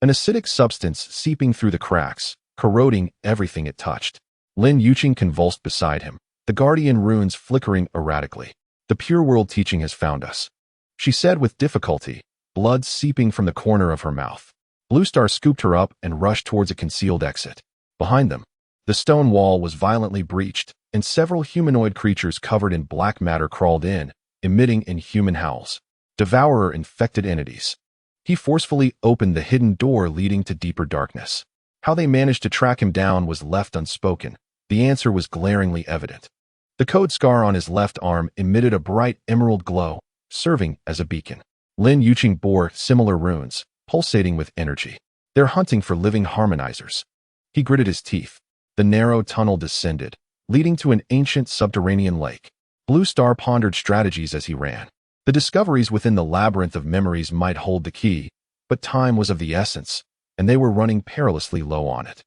An acidic substance seeping through the cracks, corroding everything it touched. Lin Yuqing convulsed beside him, the Guardian runes flickering erratically. The pure world teaching has found us, she said with difficulty, blood seeping from the corner of her mouth. Blue Star scooped her up and rushed towards a concealed exit. Behind them, the stone wall was violently breached, and several humanoid creatures covered in black matter crawled in, emitting inhuman howls. Devourer-infected entities. He forcefully opened the hidden door leading to deeper darkness. How they managed to track him down was left unspoken. The answer was glaringly evident. The code scar on his left arm emitted a bright emerald glow, serving as a beacon. Lin Yuqing bore similar runes, pulsating with energy. They're hunting for living harmonizers. He gritted his teeth. The narrow tunnel descended, leading to an ancient subterranean lake. Blue Star pondered strategies as he ran. The discoveries within the labyrinth of memories might hold the key, but time was of the essence, and they were running perilously low on it.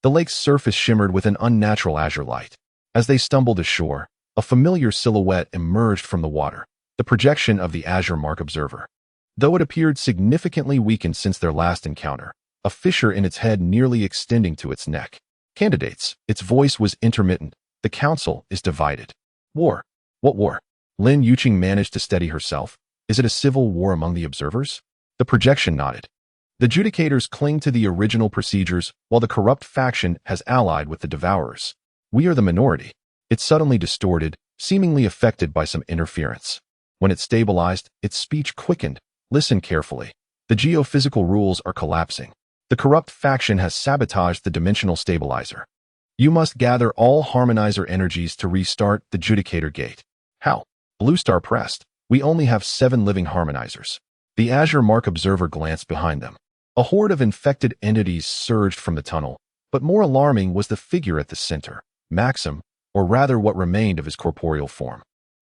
The lake's surface shimmered with an unnatural azure light. As they stumbled ashore, a familiar silhouette emerged from the water, the projection of the Azure Mark Observer. Though it appeared significantly weakened since their last encounter, a fissure in its head nearly extending to its neck. Candidates, its voice was intermittent. The council is divided. War. What war? Lin Yuqing managed to steady herself. Is it a civil war among the observers? The projection nodded. The Judicators cling to the original procedures, while the corrupt faction has allied with the Devourers. We are the minority. It suddenly distorted, seemingly affected by some interference. When it stabilized, its speech quickened. Listen carefully. The geophysical rules are collapsing. The corrupt faction has sabotaged the dimensional stabilizer. You must gather all harmonizer energies to restart the Judicator Gate. How? Blue Star pressed. We only have 7 living harmonizers. The Azure Mark Observer glanced behind them. A horde of infected entities surged from the tunnel, but more alarming was the figure at the center, Maxim, or rather what remained of his corporeal form.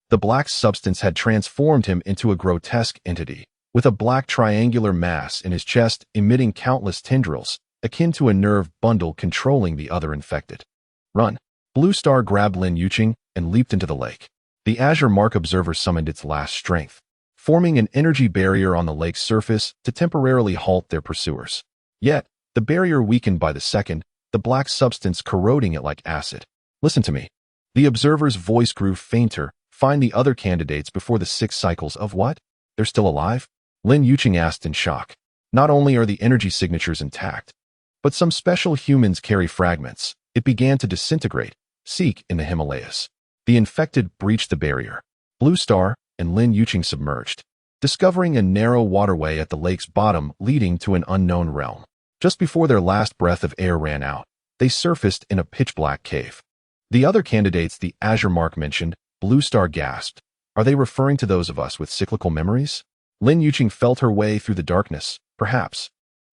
The black substance had transformed him into a grotesque entity, with a black triangular mass in his chest emitting countless tendrils, akin to a nerve bundle controlling the other infected. Run! Blue Star grabbed Lin Yuqing and leaped into the lake. The Azure Mark Observer summoned its last strength, forming an energy barrier on the lake's surface to temporarily halt their pursuers. Yet, the barrier weakened by the second, the black substance corroding it like acid. Listen to me. The observer's voice grew fainter. Find the other candidates before the 6 cycles of what? They're still alive? Lin Yuqing asked in shock. Not only are the energy signatures intact, but some special humans carry fragments. It began to disintegrate. Seek in the Himalayas. The infected breached the barrier. Blue Star and Lin Yuqing submerged, discovering a narrow waterway at the lake's bottom leading to an unknown realm. Just before their last breath of air ran out, they surfaced in a pitch-black cave. The other candidates the Azure Mark mentioned, Blue Star gasped. Are they referring to those of us with cyclical memories? Lin Yuqing felt her way through the darkness, perhaps.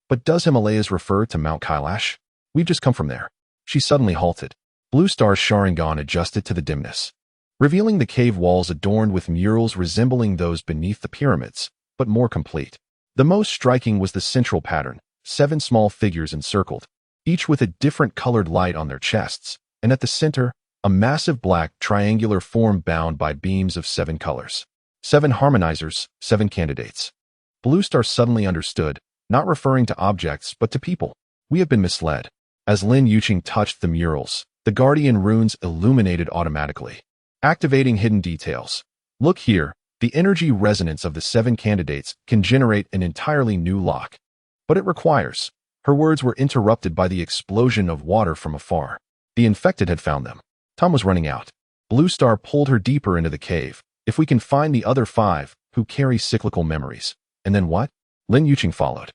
But does Himalayas refer to Mount Kailash? We've just come from there. She suddenly halted. Blue Star's Sharingan adjusted to the dimness, revealing the cave walls adorned with murals resembling those beneath the pyramids, but more complete. The most striking was the central pattern, 7 small figures encircled, each with a different colored light on their chests, and at the center, a massive black triangular form bound by beams of 7 colors. 7 harmonizers, 7 candidates. Blue Star suddenly understood, not referring to objects but to people. We have been misled. As Lin Yuqing touched the murals, the guardian runes illuminated automatically, activating hidden details. Look here, the energy resonance of the 7 candidates can generate an entirely new lock. But it requires. Her words were interrupted by the explosion of water from afar. The infected had found them. Time was running out. Blue Star pulled her deeper into the cave. If we can find the other 5 who carry cyclical memories. And then what? Lin Yuqing followed.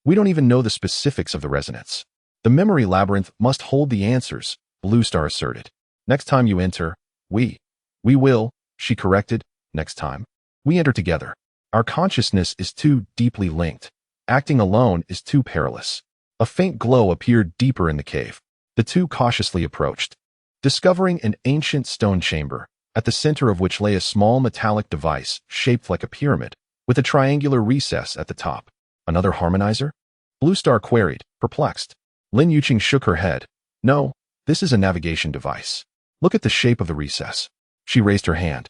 We don't even know the specifics of the resonance. The memory labyrinth must hold the answers, Blue Star asserted. Next time you enter, we will, she corrected, next time. We enter together. Our consciousness is too deeply linked. Acting alone is too perilous. A faint glow appeared deeper in the cave. The two cautiously approached, discovering an ancient stone chamber, at the center of which lay a small metallic device shaped like a pyramid, with a triangular recess at the top. Another harmonizer? Blue Star queried, perplexed. Lin Yuqing shook her head. No, this is a navigation device. Look at the shape of the recess. She raised her hand.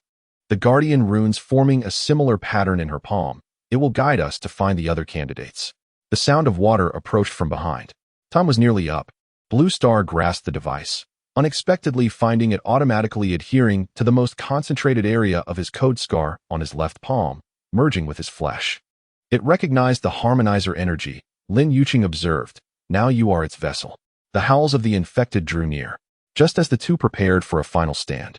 The guardian runes forming a similar pattern in her palm. It will guide us to find the other candidates. The sound of water approached from behind. Time was nearly up. Blue Star grasped the device, unexpectedly finding it automatically adhering to the most concentrated area of his code scar on his left palm, merging with his flesh. It recognized the harmonizer energy. Lin Yuqing observed. Now you are its vessel. The howls of the infected drew near, just as the two prepared for a final stand.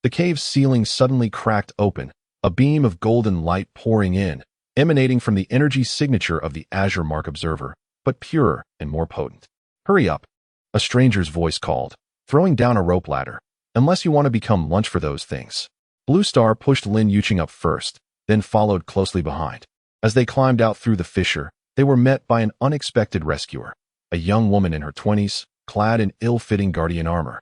The cave's ceiling suddenly cracked open, a beam of golden light pouring in, emanating from the energy signature of the Azure Mark observer, but purer and more potent. Hurry up, a stranger's voice called, throwing down a rope ladder, unless you want to become lunch for those things. Blue Star pushed Lin Yuqing up first, then followed closely behind. As they climbed out through the fissure, they were met by an unexpected rescuer, a young woman in her 20s, clad in ill-fitting guardian armor,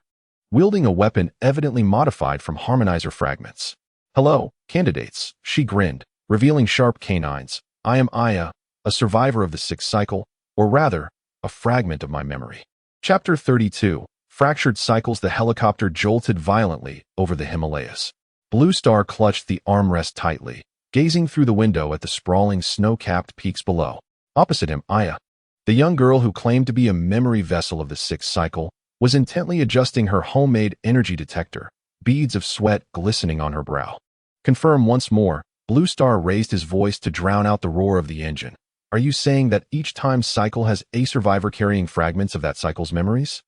wielding a weapon evidently modified from harmonizer fragments. Hello, candidates, she grinned, revealing sharp canines. I am Aya, a survivor of the 6th cycle, or rather, a fragment of my memory. Chapter 32, Fractured Cycles. The helicopter jolted violently over the Himalayas. Blue Star clutched the armrest tightly, gazing through the window at the sprawling snow-capped peaks below. Opposite him, Aya, the young girl who claimed to be a memory vessel of the 6th cycle, was intently adjusting her homemade energy detector, beads of sweat glistening on her brow. Confirm once more. Blue Star raised his voice to drown out the roar of the engine. Are you saying that each time cycle has a survivor carrying fragments of that cycle's memories?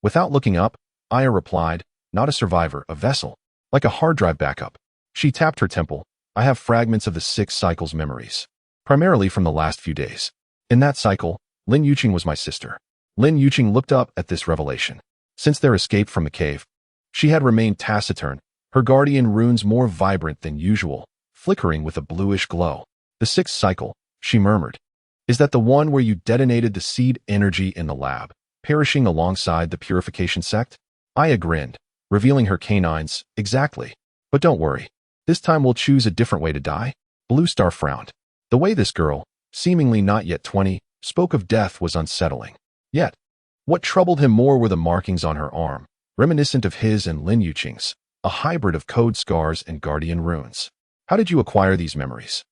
Without looking up, Aya replied, not a survivor, a vessel, like a hard drive backup. She tapped her temple. I have fragments of the 6th cycle's memories, primarily from the last few days. In that cycle, Lin Yuqing was my sister. Lin Yuqing looked up at this revelation. Since their escape from the cave, she had remained taciturn, her guardian runes more vibrant than usual, flickering with a bluish glow. The 6th cycle, she murmured. Is that the one where you detonated the seed energy in the lab, perishing alongside the purification sect? Aya grinned, revealing her canines. Exactly. But don't worry. This time we'll choose a different way to die. Blue Star frowned. The way this girl, seemingly not yet 20, spoke of death was unsettling. Yet, what troubled him more were the markings on her arm, reminiscent of his and Lin Yuqing's, a hybrid of code scars and guardian runes. How did you acquire these memories?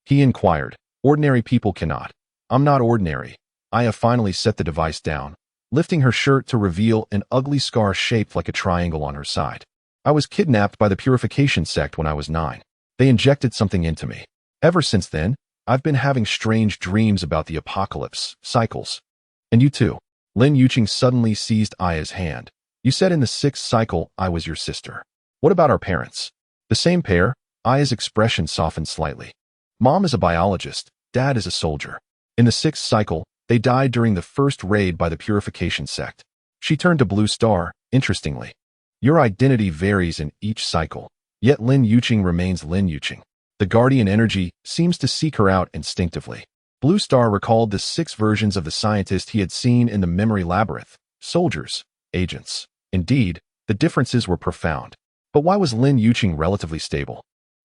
He inquired. Ordinary people cannot. I'm not ordinary. Aya finally set the device down, lifting her shirt to reveal an ugly scar shaped like a triangle on her side. I was kidnapped by the purification sect when I was 9. They injected something into me. Ever since then, I've been having strange dreams about the apocalypse, cycles. And you too. Lin Yuqing suddenly seized Aya's hand. You said in the 6th cycle I was your sister. What about our parents? The same pair? Aya's expression softened slightly. Mom is a biologist, Dad is a soldier. In the 6th cycle, they died during the first raid by the purification sect. She turned to Blue Star, interestingly. Your identity varies in each cycle, yet Lin Yuqing remains Lin Yuqing. The guardian energy seems to seek her out instinctively. Blue Star recalled the 6 versions of the scientist he had seen in the memory labyrinth. Soldiers, agents. Indeed, the differences were profound. But why was Lin Yuqing relatively stable?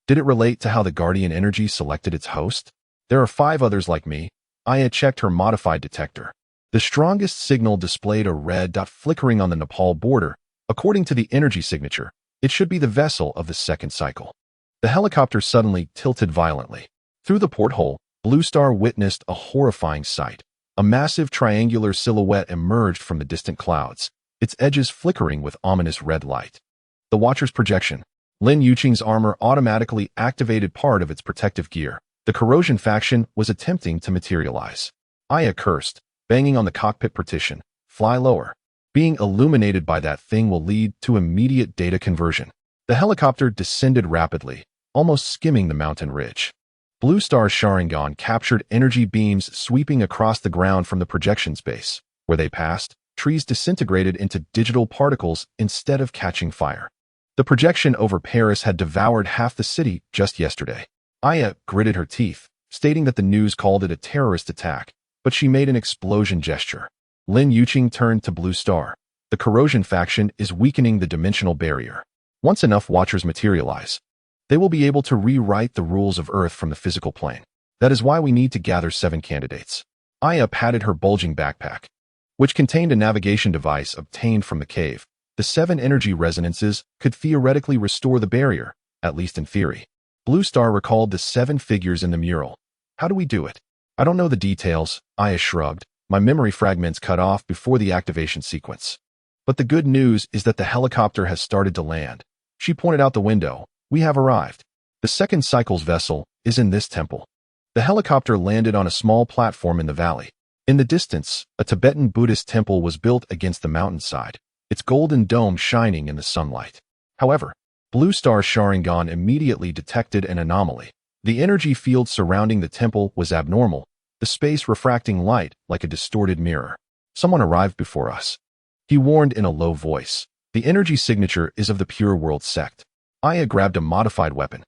Did it relate to how the guardian energy selected its host? There are 5 others like me. Aya checked her modified detector. The strongest signal displayed a red dot flickering on the Nepal border. According to the energy signature, it should be the vessel of the 2nd cycle. The helicopter suddenly tilted violently. Through the porthole, Blue Star witnessed a horrifying sight. A massive triangular silhouette emerged from the distant clouds, its edges flickering with ominous red light. The Watcher's projection. Lin Yuqing's armor automatically activated part of its protective gear. The corrosion faction was attempting to materialize. Aya cursed, banging on the cockpit partition. Fly lower. Being illuminated by that thing will lead to immediate data conversion. The helicopter descended rapidly, almost skimming the mountain ridge. Blue Star's Sharingan captured energy beams sweeping across the ground from the projection space. Where they passed, trees disintegrated into digital particles instead of catching fire. The projection over Paris had devoured half the city just yesterday. Aya gritted her teeth, stating that the news called it a terrorist attack, but she made an explosion gesture. Lin Yuqing turned to Blue Star. The corrosion faction is weakening the dimensional barrier. Once enough Watchers materialize, they will be able to rewrite the rules of Earth from the physical plane. That is why we need to gather 7 candidates. Aya patted her bulging backpack, which contained a navigation device obtained from the cave. The 7 energy resonances could theoretically restore the barrier, at least in theory. Blue Star recalled the 7 figures in the mural. How do we do it? I don't know the details, Aya shrugged. My memory fragments cut off before the activation sequence. But the good news is that the helicopter has started to land. She pointed out the window. We have arrived. The 2nd cycle's vessel is in this temple. The helicopter landed on a small platform in the valley. In the distance, a Tibetan Buddhist temple was built against the mountainside, its golden dome shining in the sunlight. However, Blue Star's Sharingan immediately detected an anomaly. The energy field surrounding the temple was abnormal, the space refracting light like a distorted mirror. Someone arrived before us. He warned in a low voice. The energy signature is of the Pure World sect. Aya grabbed a modified weapon,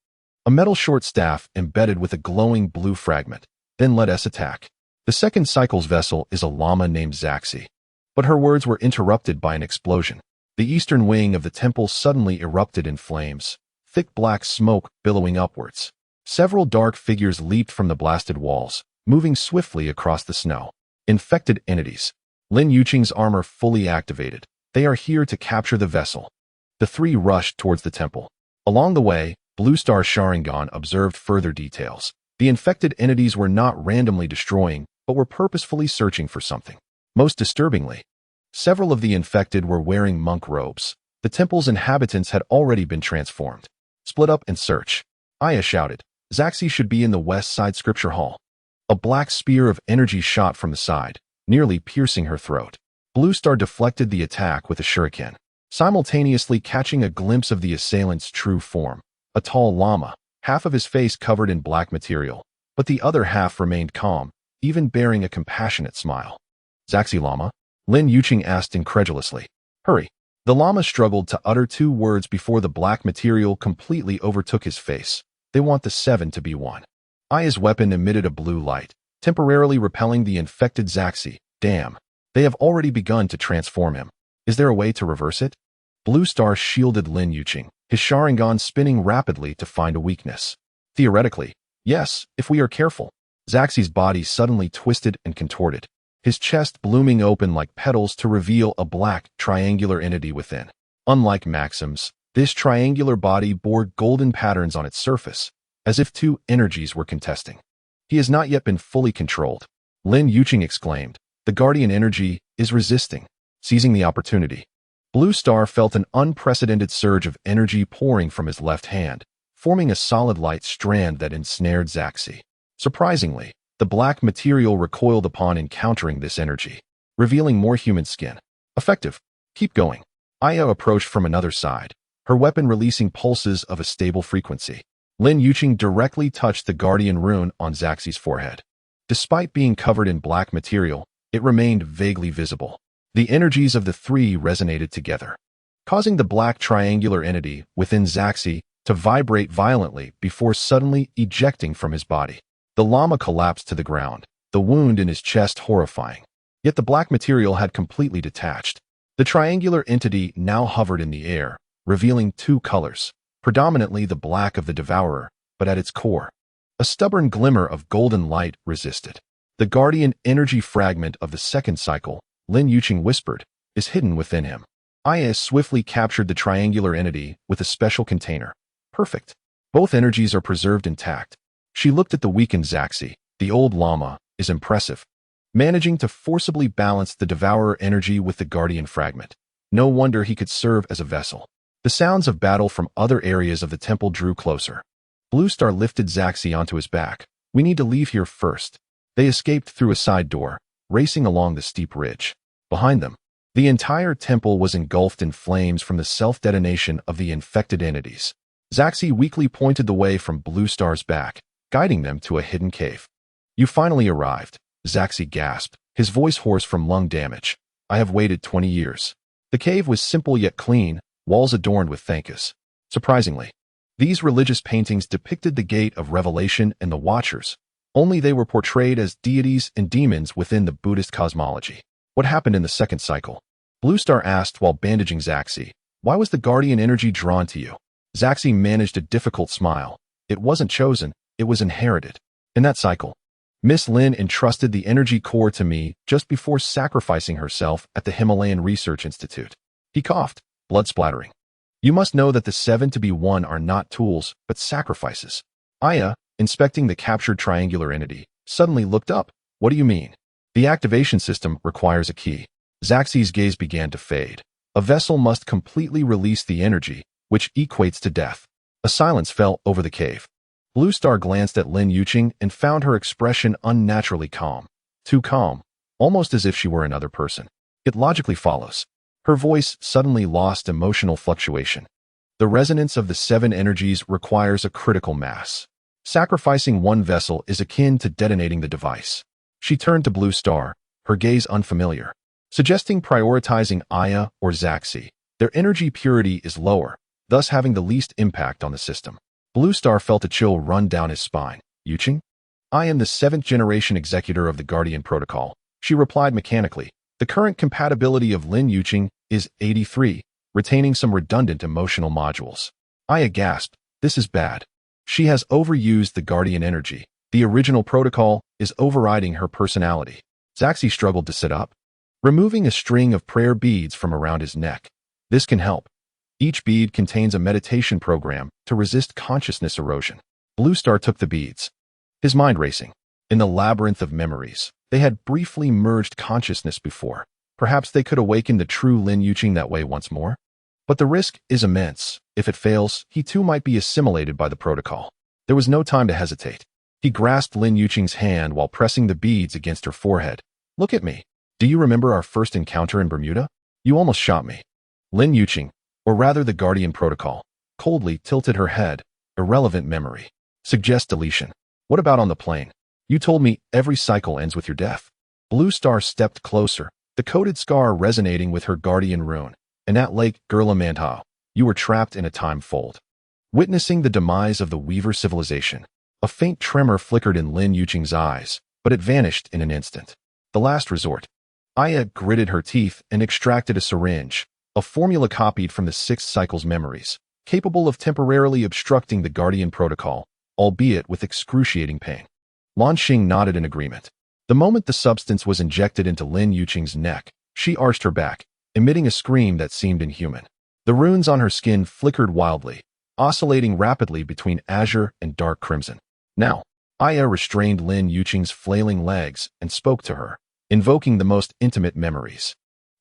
a metal short staff embedded with a glowing blue fragment, then let us attack. The 2nd cycle's vessel is a llama named Zaxi. But her words were interrupted by an explosion. The eastern wing of the temple suddenly erupted in flames, thick black smoke billowing upwards. Several dark figures leaped from the blasted walls, moving swiftly across the snow. Infected entities. Lin Yuqing's armor fully activated. They are here to capture the vessel. The 3 rushed towards the temple. Along the way, Blue Star's Sharingan observed further details. The infected entities were not randomly destroying, but were purposefully searching for something. Most disturbingly, several of the infected were wearing monk robes. The temple's inhabitants had already been transformed. Split up and search. Aya shouted. Zaxi should be in the west side scripture hall. A black spear of energy shot from the side, nearly piercing her throat. Blue Star deflected the attack with a shuriken, simultaneously catching a glimpse of the assailant's true form. A tall llama, half of his face covered in black material, but the other half remained calm, even bearing a compassionate smile. Zaxi Lama? Lin Yuqing asked incredulously. Hurry. The llama struggled to utter 2 words before the black material completely overtook his face. They want the 7 to be 1. Aya's weapon emitted a blue light, temporarily repelling the infected Zaxi. Damn. They have already begun to transform him. Is there a way to reverse it? Blue Star shielded Lin Yuqing, his Sharingan spinning rapidly to find a weakness. Theoretically, yes, if we are careful. Zaxi's body suddenly twisted and contorted, his chest blooming open like petals to reveal a black, triangular entity within. Unlike Maxim's, this triangular body bore golden patterns on its surface, as if 2 energies were contesting. He has not yet been fully controlled. Lin Yuqing exclaimed. The guardian energy is resisting, seizing the opportunity. Blue Star felt an unprecedented surge of energy pouring from his left hand, forming a solid light strand that ensnared Zaxi. Surprisingly, the black material recoiled upon encountering this energy, revealing more human skin. Effective. Keep going. Aya approached from another side, her weapon releasing pulses of a stable frequency. Lin Yuqing directly touched the guardian rune on Zaxi's forehead. Despite being covered in black material, it remained vaguely visible. The energies of the three resonated together, causing the black triangular entity within Zaxi to vibrate violently before suddenly ejecting from his body. The llama collapsed to the ground, the wound in his chest horrifying. Yet the black material had completely detached. The triangular entity now hovered in the air, revealing two colors, predominantly the black of the devourer, but at its core, a stubborn glimmer of golden light resisted. The guardian energy fragment of the second cycle, Lin Yuqing whispered, is hidden within him. Aya swiftly captured the triangular entity with a special container. Perfect. Both energies are preserved intact. She looked at the weakened Zaxi. The old llama is impressive, managing to forcibly balance the devourer energy with the guardian fragment. No wonder he could serve as a vessel. The sounds of battle from other areas of the temple drew closer. Blue Star lifted Zaxi onto his back. We need to leave here first. They escaped through a side door, racing along the steep ridge. Behind them, the entire temple was engulfed in flames from the self-detonation of the infected entities. Zaxi weakly pointed the way from Blue Star's back, guiding them to a hidden cave. You finally arrived, Zaxi gasped, his voice hoarse from lung damage. I have waited 20 years. The cave was simple yet clean, walls adorned with thankas. Surprisingly, these religious paintings depicted the Gate of Revelation and the Watchers, only they were portrayed as deities and demons within the Buddhist cosmology. What happened in the second cycle? Blue Star asked while bandaging Zaxi. Why was the guardian energy drawn to you? Zaxi managed a difficult smile. It wasn't chosen, it was inherited. In that cycle, Miss Lin entrusted the energy core to me just before sacrificing herself at the Himalayan Research Institute. He coughed, blood splattering. You must know that the 7 to be won are not tools, but sacrifices. Aya, inspecting the captured triangular entity, suddenly looked up. What do you mean? The activation system requires a key. Zaxi's gaze began to fade. A vessel must completely release the energy, which equates to death. A silence fell over the cave. Blue Star glanced at Lin Yuqing and found her expression unnaturally calm. Too calm, almost as if she were another person. It logically follows. Her voice suddenly lost emotional fluctuation. The resonance of the 7 energies requires a critical mass. Sacrificing one vessel is akin to detonating the device. She turned to Blue Star, her gaze unfamiliar, suggesting prioritizing Aya or Zaxi. Their energy purity is lower, thus having the least impact on the system. Blue Star felt a chill run down his spine. Yuqing? I am the 7th generation executor of the Guardian Protocol, she replied mechanically. The current compatibility of Lin Yuqing is 83, retaining some redundant emotional modules. Aya gasped. This is bad. She has overused the Guardian energy. The original protocol is overriding her personality. Zaxi struggled to sit up, removing a string of prayer beads from around his neck. This can help. Each bead contains a meditation program to resist consciousness erosion. Blue Star took the beads, his mind racing. In the labyrinth of memories, they had briefly merged consciousness before. Perhaps they could awaken the true Lin Yuqing that way once more. But the risk is immense. If it fails, he too might be assimilated by the protocol. There was no time to hesitate. He grasped Lin Yuqing's hand while pressing the beads against her forehead. Look at me. Do you remember our first encounter in Bermuda? You almost shot me. Lin Yuqing, or rather the Guardian Protocol, coldly tilted her head. Irrelevant memory. Suggest deletion. What about on the plane? You told me every cycle ends with your death. Blue Star stepped closer, the coded scar resonating with her guardian rune. And at Lake Gurla, you were trapped in a time fold. Witnessing the demise of the Weaver civilization, a faint tremor flickered in Lin Yuqing's eyes, but it vanished in an instant. The last resort. Aya gritted her teeth and extracted a syringe, a formula copied from the 6th cycle's memories, capable of temporarily obstructing the Guardian Protocol, albeit with excruciating pain. Luan Xing nodded in agreement. The moment the substance was injected into Lin Yuqing's neck, she arched her back, emitting a scream that seemed inhuman. The runes on her skin flickered wildly, oscillating rapidly between azure and dark crimson. Now, Aya restrained Lin Yuqing's flailing legs and spoke to her, invoking the most intimate memories.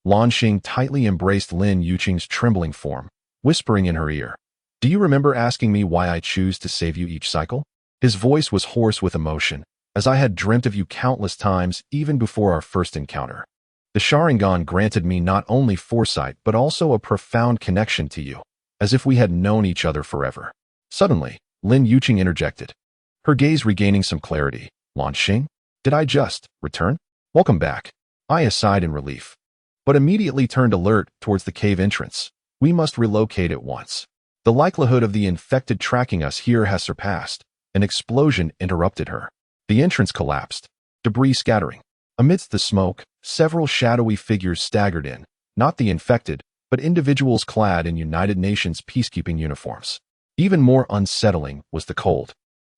Luan Xing tightly embraced Lin Yuqing's trembling form, whispering in her ear, "Do you remember asking me why I choose to save you each cycle?" His voice was hoarse with emotion, as I had dreamt of you countless times even before our first encounter. The Sharingan granted me not only foresight but also a profound connection to you, as if we had known each other forever. Suddenly, Lin Yuqing interjected, her gaze regaining some clarity. "Luan Xing? Did I just return? Welcome back." I sighed in relief, but immediately turned alert towards the cave entrance. "We must relocate at once. The likelihood of the infected tracking us here has surpassed." An explosion interrupted her. The entrance collapsed, debris scattering. Amidst the smoke, several shadowy figures staggered in, not the infected, but individuals clad in United Nations peacekeeping uniforms. Even more unsettling was the cold,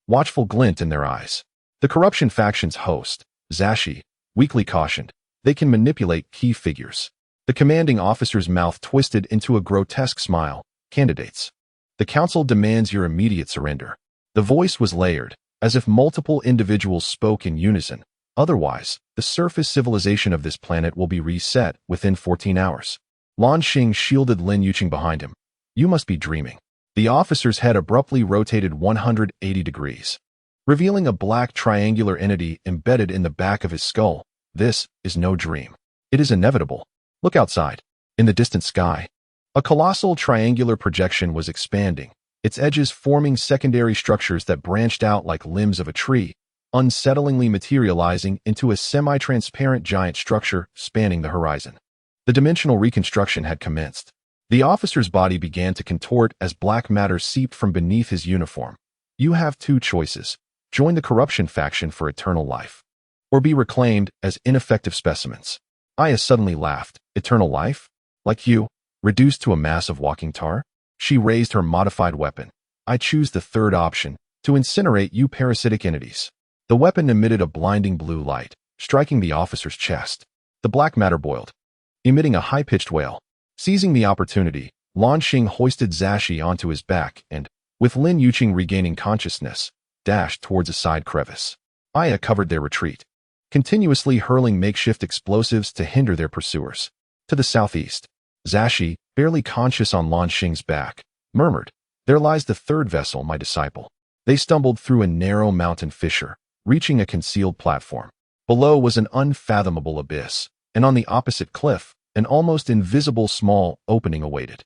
watchful glint in their eyes. The corruption faction's host, Zashi, weakly cautioned, they can manipulate key figures. The commanding officer's mouth twisted into a grotesque smile. "Candidates. The council demands your immediate surrender." The voice was layered, as if multiple individuals spoke in unison. "Otherwise, the surface civilization of this planet will be reset within 14 hours. Luan Xing shielded Lin Yuqing behind him. "You must be dreaming." The officer's head abruptly rotated 180 degrees, revealing a black triangular entity embedded in the back of his skull. "This is no dream. It is inevitable. Look outside." In the distant sky, a colossal triangular projection was expanding, its edges forming secondary structures that branched out like limbs of a tree, unsettlingly materializing into a semi-transparent giant structure spanning the horizon. The dimensional reconstruction had commenced. The officer's body began to contort as black matter seeped from beneath his uniform. "You have two choices. Join the corruption faction for eternal life, or be reclaimed as ineffective specimens." Aya suddenly laughed. "Eternal life? Like you, reduced to a mass of walking tar?" She raised her modified weapon. "I choose the third option, to incinerate you parasitic entities." The weapon emitted a blinding blue light, striking the officer's chest. The black matter boiled, emitting a high-pitched wail. Seizing the opportunity, Luan Xing hoisted Zashi onto his back and, with Lin Yuqing regaining consciousness, dashed towards a side crevice. Aya covered their retreat, continuously hurling makeshift explosives to hinder their pursuers. To the southeast, Zashi, barely conscious on Luan Xing's back, murmured, "There lies the third vessel, my disciple." They stumbled through a narrow mountain fissure, reaching a concealed platform. Below was an unfathomable abyss, and on the opposite cliff, an almost invisible small opening awaited.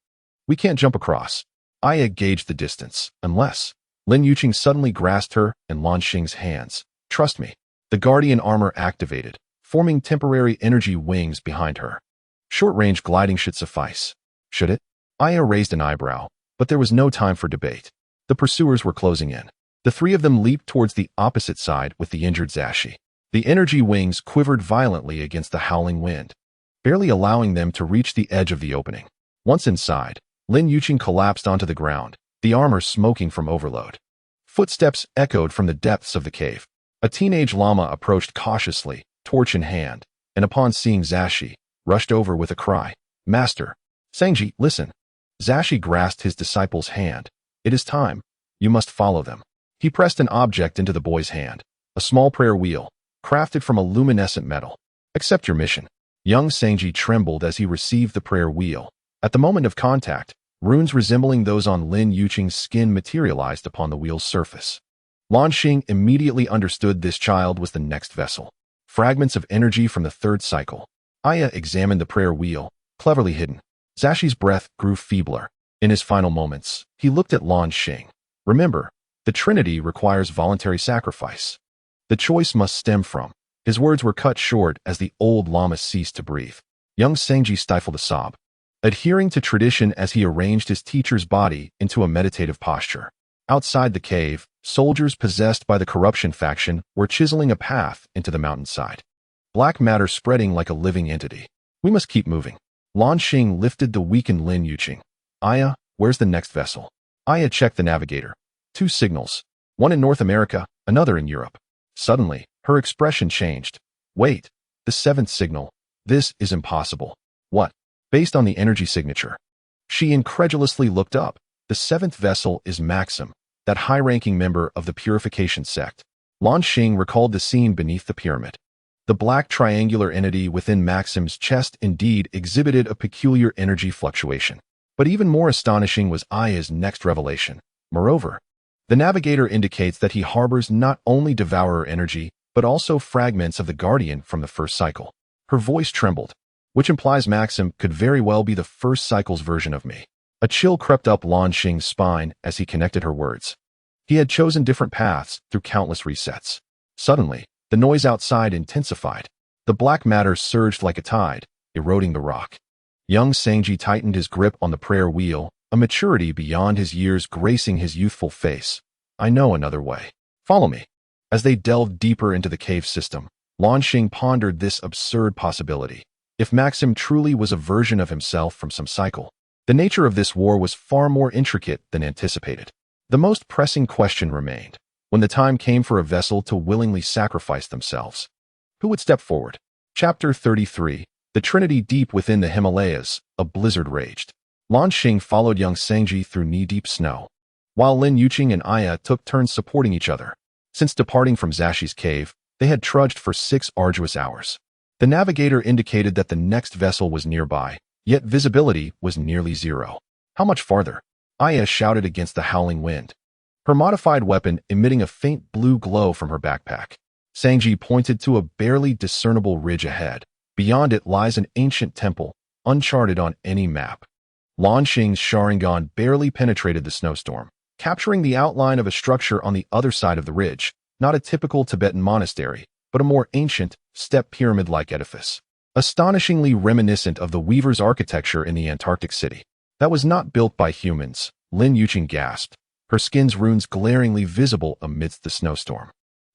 "We can't jump across." Aya gauged the distance, unless... Lin Yuqing suddenly grasped her and Luan Xing's hands. "Trust me." The guardian armor activated, forming temporary energy wings behind her. Short-range gliding should suffice. Should it? Aya raised an eyebrow, but there was no time for debate. The pursuers were closing in. The three of them leaped towards the opposite side with the injured Zashi. The energy wings quivered violently against the howling wind, barely allowing them to reach the edge of the opening. Once inside, Lin Yuqing collapsed onto the ground, the armor smoking from overload. Footsteps echoed from the depths of the cave. A teenage llama approached cautiously, torch in hand, and upon seeing Zashi, rushed over with a cry. "Master! Sanji, listen!" Zashi grasped his disciple's hand. "It is time. You must follow them." He pressed an object into the boy's hand, a small prayer wheel, crafted from a luminescent metal. "Accept your mission." Young Sanji trembled as he received the prayer wheel. At the moment of contact, runes resembling those on Lin Yuqing's skin materialized upon the wheel's surface. Luan Xing immediately understood this child was the next vessel. Fragments of energy from the third cycle. Aya examined the prayer wheel, cleverly hidden. Zashi's breath grew feebler. In his final moments, he looked at Luan Xing. "Remember, the Trinity requires voluntary sacrifice. The choice must stem from..." His words were cut short as the old lama ceased to breathe. Young Sanji stifled a sob, adhering to tradition as he arranged his teacher's body into a meditative posture. Outside the cave, soldiers possessed by the corruption faction were chiseling a path into the mountainside. Black matter spreading like a living entity. "We must keep moving." Luan Xing lifted the weakened Lin Yuqing. "Aya, where's the next vessel?" Aya checked the navigator. 2 signals, one in North America, another in Europe. Suddenly, her expression changed. "Wait, the 7th signal. This is impossible." "What?" "Based on the energy signature." She incredulously looked up. "The 7th vessel is Maxim, that high-ranking member of the Purification sect." Luan Xing recalled the scene beneath the pyramid. The black triangular entity within Maxim's chest indeed exhibited a peculiar energy fluctuation. But even more astonishing was Aya's next revelation. Moreover, the navigator indicates that he harbors not only devourer energy, but also fragments of the guardian from the first cycle. Her voice trembled, which implies Maxim could very well be the first cycle's version of me. A chill crept up Luan Xing's spine as he connected her words. He had chosen different paths through countless resets. Suddenly, the noise outside intensified. The black matter surged like a tide, eroding the rock. Young Sangji tightened his grip on the prayer wheel, a maturity beyond his years gracing his youthful face. I know another way. Follow me. As they delved deeper into the cave system, Luan Xing pondered this absurd possibility. If Maxim truly was a version of himself from some cycle, the nature of this war was far more intricate than anticipated. The most pressing question remained. When the time came for a vessel to willingly sacrifice themselves, who would step forward? Chapter 33. The Trinity deep within the Himalayas, a blizzard raged. Luan Xing followed young Sangji through knee-deep snow, while Lin Yuqing and Aya took turns supporting each other. Since departing from Zashi's cave, they had trudged for 6 arduous hours. The navigator indicated that the next vessel was nearby, yet visibility was nearly zero. How much farther? Aya shouted against the howling wind, her modified weapon emitting a faint blue glow from her backpack. Sangji pointed to a barely discernible ridge ahead. Beyond it lies an ancient temple, uncharted on any map. Luan Xing's Sharingan barely penetrated the snowstorm, capturing the outline of a structure on the other side of the ridge, not a typical Tibetan monastery, but a more ancient, step pyramid-like edifice, astonishingly reminiscent of the weaver's architecture in the Antarctic city. That was not built by humans, Lin Yuqing gasped, her skin's runes glaringly visible amidst the snowstorm.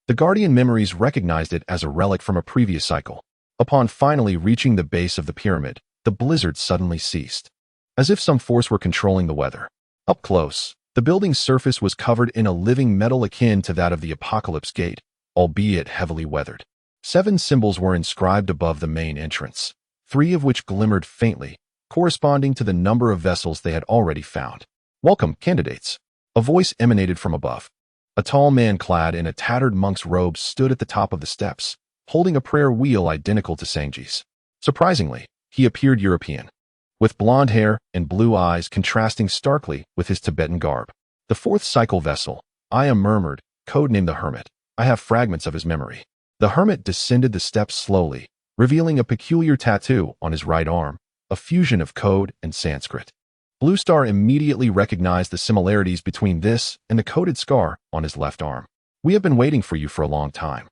The Guardian memories recognized it as a relic from a previous cycle. Upon finally reaching the base of the pyramid, the blizzard suddenly ceased, as if some force were controlling the weather. Up close, the building's surface was covered in a living metal akin to that of the Apocalypse Gate, albeit heavily weathered. 7 symbols were inscribed above the main entrance, 3 of which glimmered faintly, corresponding to the number of vessels they had already found. Welcome, candidates. A voice emanated from above. A tall man clad in a tattered monk's robe stood at the top of the steps, holding a prayer wheel identical to Sangji's. Surprisingly, he appeared European, with blonde hair and blue eyes contrasting starkly with his Tibetan garb. The 4th cycle vessel, Aya murmured, codenamed the Hermit. I have fragments of his memory. The Hermit descended the steps slowly, revealing a peculiar tattoo on his right arm, a fusion of code and Sanskrit. Blue Star immediately recognized the similarities between this and the coded scar on his left arm. We have been waiting for you for a long time.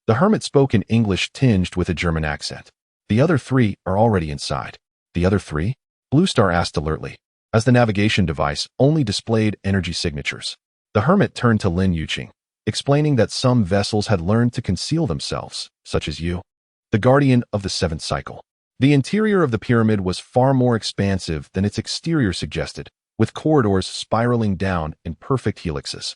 The Hermit spoke in English tinged with a German accent. The other 3 are already inside. The other 3? Blue Star asked alertly, as the navigation device only displayed energy signatures. The Hermit turned to Lin Yuqing, explaining that some vessels had learned to conceal themselves, such as you, the guardian of the 7th cycle. The interior of the pyramid was far more expansive than its exterior suggested, with corridors spiraling down in perfect helixes.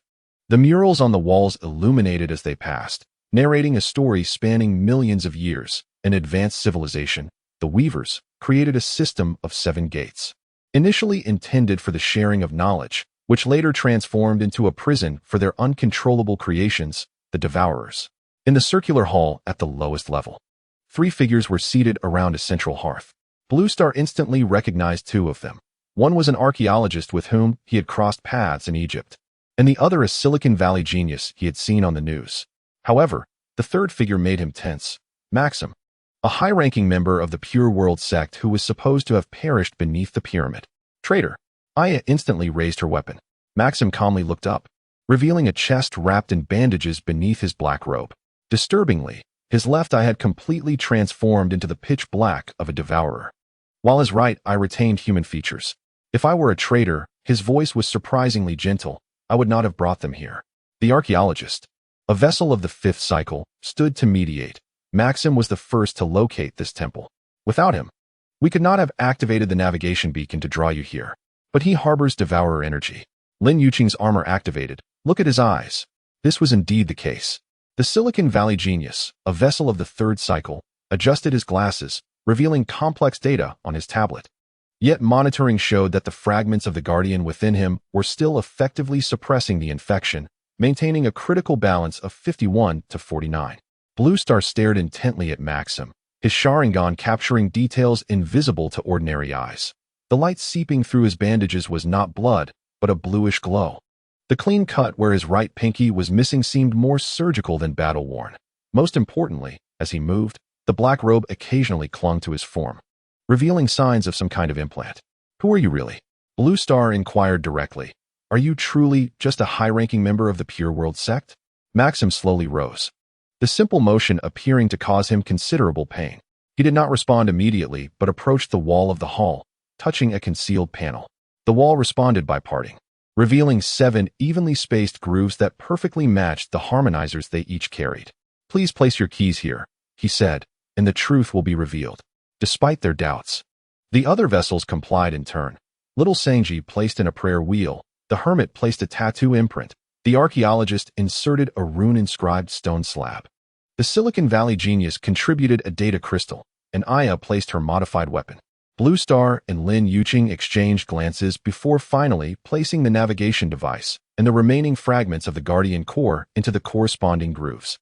The murals on the walls illuminated as they passed, narrating a story spanning millions of years. An advanced civilization, the Weavers, created a system of 7 gates, initially intended for the sharing of knowledge, which later transformed into a prison for their uncontrollable creations, the Devourers. In the circular hall at the lowest level, 3 figures were seated around a central hearth. Blue Star instantly recognized 2 of them. One was an archaeologist with whom he had crossed paths in Egypt, and the other a Silicon Valley genius he had seen on the news. However, the 3rd figure made him tense. Maxim, a high-ranking member of the Pure World sect who was supposed to have perished beneath the pyramid. Traitor! Aya instantly raised her weapon. Maxim calmly looked up, revealing a chest wrapped in bandages beneath his black robe. Disturbingly, his left eye had completely transformed into the pitch black of a devourer, while his right eye retained human features. If I were a traitor, his voice was surprisingly gentle, I would not have brought them here. The archaeologist, a vessel of the 5th cycle, stood to mediate. Maxim was the first to locate this temple. Without him, we could not have activated the navigation beacon to draw you here. But he harbors devourer energy. Lin Yuqing's armor activated. Look at his eyes. This was indeed the case. The Silicon Valley genius, a vessel of the 3rd cycle, adjusted his glasses, revealing complex data on his tablet. Yet monitoring showed that the fragments of the Guardian within him were still effectively suppressing the infection, maintaining a critical balance of 51 to 49. Blue Star stared intently at Maxim, his Sharingan capturing details invisible to ordinary eyes. The light seeping through his bandages was not blood, but a bluish glow. The clean cut where his right pinky was missing seemed more surgical than battle-worn. Most importantly, as he moved, the black robe occasionally clung to his form, revealing signs of some kind of implant. "Who are you really?" Blue Star inquired directly. "Are you truly just a high-ranking member of the Pure World sect?" Maxim slowly rose, the simple motion appearing to cause him considerable pain. He did not respond immediately, but approached the wall of the hall, touching a concealed panel. The wall responded by parting, revealing 7 evenly spaced grooves that perfectly matched the harmonizers they each carried. "Please place your keys here," he said, "and the truth will be revealed." Despite their doubts, the other vessels complied in turn. Little Sanji placed in a prayer wheel, the hermit placed a tattoo imprint, the archaeologist inserted a rune-inscribed stone slab. The Silicon Valley genius contributed a data crystal, and Aya placed her modified weapon. Blue Star and Lin Yuqing exchanged glances before finally placing the navigation device and the remaining fragments of the Guardian core into the corresponding grooves.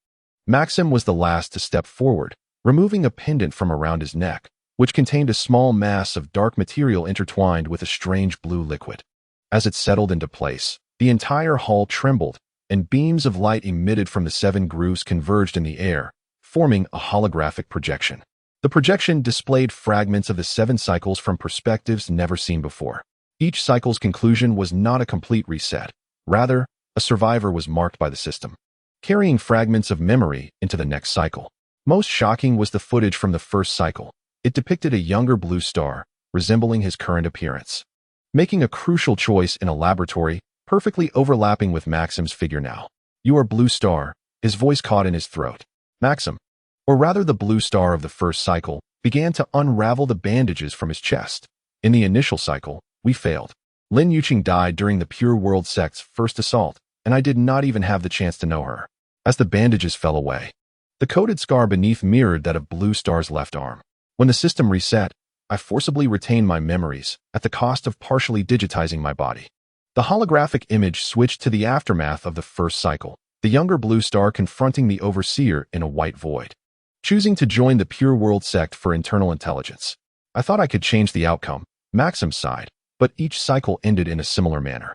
Maxim was the last to step forward, removing a pendant from around his neck, which contained a small mass of dark material intertwined with a strange blue liquid. As it settled into place, the entire hall trembled, and beams of light emitted from the 7 grooves converged in the air, forming a holographic projection. The projection displayed fragments of the 7 cycles from perspectives never seen before. Each cycle's conclusion was not a complete reset. Rather, a survivor was marked by the system, carrying fragments of memory into the next cycle. Most shocking was the footage from the first cycle. It depicted a younger Blue Star, resembling his current appearance, making a crucial choice in a laboratory, perfectly overlapping with Maxim's figure now. "You are Blue Star," his voice caught in his throat. Maxim, or rather the Blue Star of the first cycle, began to unravel the bandages from his chest. "In the initial cycle, we failed. Lin Yuqing died during the Pure World sect's first assault, and I did not even have the chance to know her." As the bandages fell away, the coded scar beneath mirrored that of Blue Star's left arm. "When the system reset, I forcibly retained my memories, at the cost of partially digitizing my body." The holographic image switched to the aftermath of the first cycle, the younger Blue Star confronting the Overseer in a white void, choosing to join the Pure World sect for internal intelligence. "I thought I could change the outcome," Maxim sighed, but each cycle ended in a similar manner.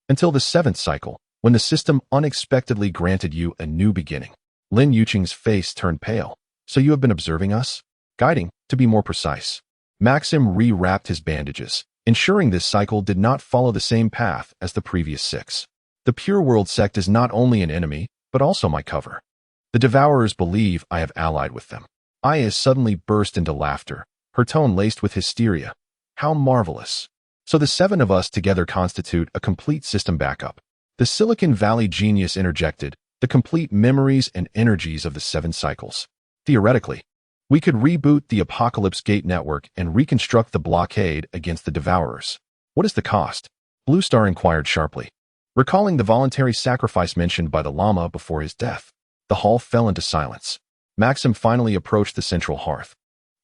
Until the 7th cycle, when the system unexpectedly granted you a new beginning. Lin Yuqing's face turned pale. "So you have been observing us?" "Guiding, to be more precise." Maxim re-wrapped his bandages, ensuring this cycle did not follow the same path as the previous 6. "The Pure World sect is not only an enemy, but also my cover. The Devourers believe I have allied with them." Aya suddenly burst into laughter, her tone laced with hysteria. "How marvelous. So the 7 of us together constitute a complete system backup." The Silicon Valley genius interjected, "The complete memories and energies of the 7 cycles. Theoretically, we could reboot the Apocalypse Gate network and reconstruct the blockade against the Devourers." "What is the cost?" Blue Star inquired sharply, recalling the voluntary sacrifice mentioned by the Lama before his death. The hall fell into silence. Maxim finally approached the central hearth,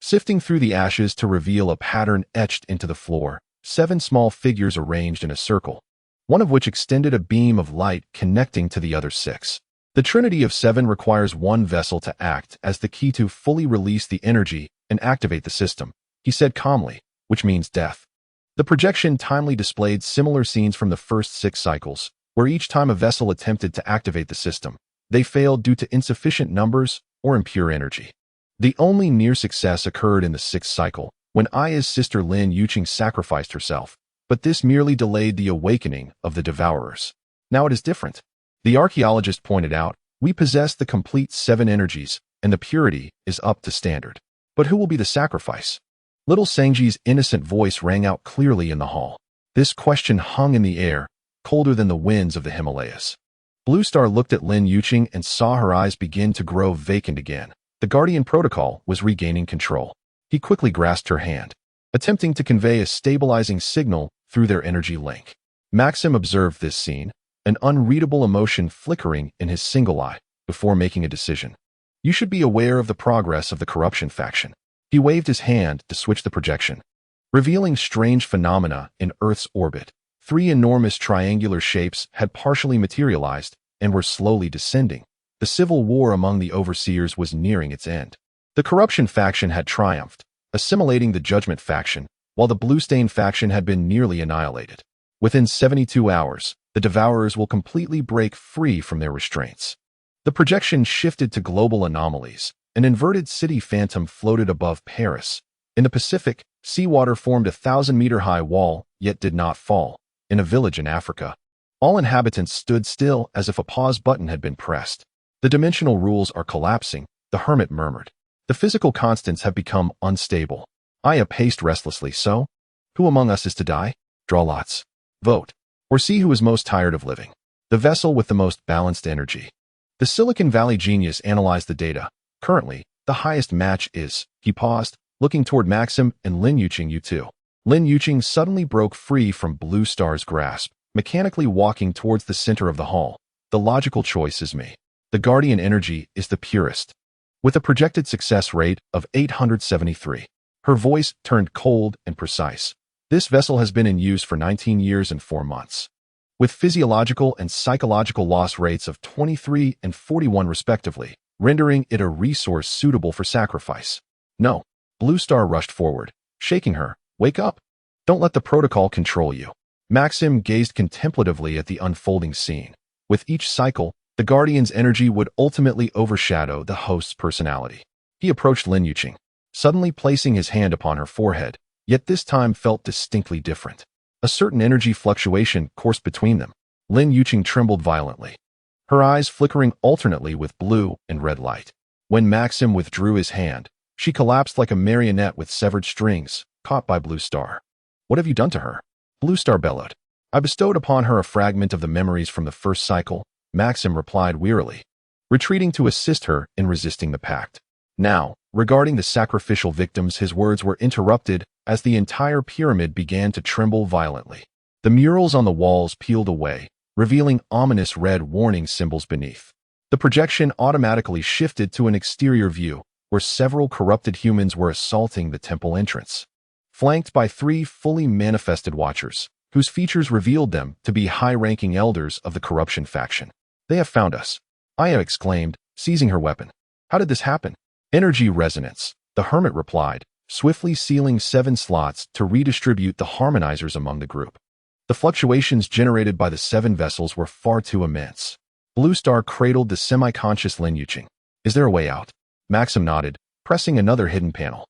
sifting through the ashes to reveal a pattern etched into the floor, 7 small figures arranged in a circle, one of which extended a beam of light connecting to the other 6. "The Trinity of 7 requires one vessel to act as the key to fully release the energy and activate the system," he said calmly, "which means death." The projection timely displayed similar scenes from the first 6 cycles, where each time a vessel attempted to activate the system, they failed due to insufficient numbers or impure energy. The only near success occurred in the 6th cycle, when Aya's sister Lin Yuqing sacrificed herself, but this merely delayed the awakening of the Devourers. "Now it is different," the archaeologist pointed out. "We possess the complete 7 energies, and the purity is up to standard. But who will be the sacrifice?" Little Sanji's innocent voice rang out clearly in the hall. This question hung in the air, colder than the winds of the Himalayas. Blue Star looked at Lin Yuqing and saw her eyes begin to grow vacant again. The Guardian Protocol was regaining control. He quickly grasped her hand, attempting to convey a stabilizing signal through their energy link. Maxim observed this scene, an unreadable emotion flickering in his single eye, before making a decision. "You should be aware of the progress of the corruption faction." He waved his hand to switch the projection, revealing strange phenomena in Earth's orbit. 3 enormous triangular shapes had partially materialized and were slowly descending, The civil war among the overseers was nearing its end. The corruption faction had triumphed, assimilating the judgment faction, while the blue stain faction had been nearly annihilated. Within 72 hours, the devourers will completely break free from their restraints. The projection shifted to global anomalies. An inverted city phantom floated above Paris. In the Pacific, seawater formed a 1,000-meter-high wall, yet did not fall. In a village in Africa, all inhabitants stood still as if a pause button had been pressed. The dimensional rules are collapsing, the hermit murmured. The physical constants have become unstable. Aya paced restlessly. So? Who among us is to die? Draw lots. Vote. Or see who is most tired of living. The vessel with the most balanced energy. The Silicon Valley genius analyzed the data. Currently, the highest match is, he paused, looking toward Maxim and Lin Yuqing. You too. Lin Yuqing suddenly broke free from Blue Star's grasp, mechanically walking towards the center of the hall. The logical choice is me. The guardian energy is the purest. With a projected success rate of 873. Her voice turned cold and precise. This vessel has been in use for 19 years and 4 months. With physiological and psychological loss rates of 23 and 41 respectively, rendering it a resource suitable for sacrifice. No. Blue Star rushed forward, shaking her. Wake up. Don't let the protocol control you. Maxim gazed contemplatively at the unfolding scene. With each cycle, the Guardian's energy would ultimately overshadow the host's personality. He approached Lin Yuqing, suddenly placing his hand upon her forehead, yet this time felt distinctly different. A certain energy fluctuation coursed between them. Lin Yuqing trembled violently, her eyes flickering alternately with blue and red light. When Maxim withdrew his hand, she collapsed like a marionette with severed strings, caught by Blue Star. What have you done to her? Blue Star bellowed. I bestowed upon her a fragment of the memories from the first cycle, Maxim replied wearily, retreating to assist her in resisting the pact. Now, regarding the sacrificial victims, his words were interrupted as the entire pyramid began to tremble violently. The murals on the walls peeled away, revealing ominous red warning symbols beneath. The projection automatically shifted to an exterior view, where several corrupted humans were assaulting the temple entrance, flanked by 3 fully manifested watchers, whose features revealed them to be high-ranking elders of the corruption faction. They have found us, Aya exclaimed, seizing her weapon. How did this happen? Energy resonance, the hermit replied, swiftly sealing 7 slots to redistribute the harmonizers among the group. The fluctuations generated by the 7 vessels were far too immense. Blue Star cradled the semi-conscious Lin Yuqing. Is there a way out? Maxim nodded, pressing another hidden panel.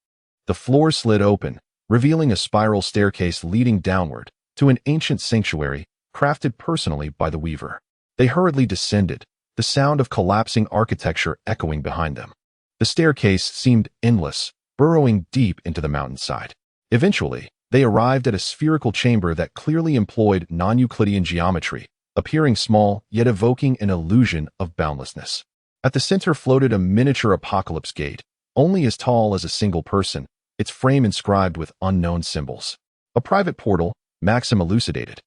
The floor slid open, revealing a spiral staircase leading downward to an ancient sanctuary crafted personally by the weaver. They hurriedly descended, the sound of collapsing architecture echoing behind them. The staircase seemed endless, burrowing deep into the mountainside. Eventually, they arrived at a spherical chamber that clearly employed non-Euclidean geometry, appearing small yet evoking an illusion of boundlessness. At the center floated a miniature apocalypse gate, only as tall as a single person, its frame inscribed with unknown symbols. A private portal, Maxim elucidated,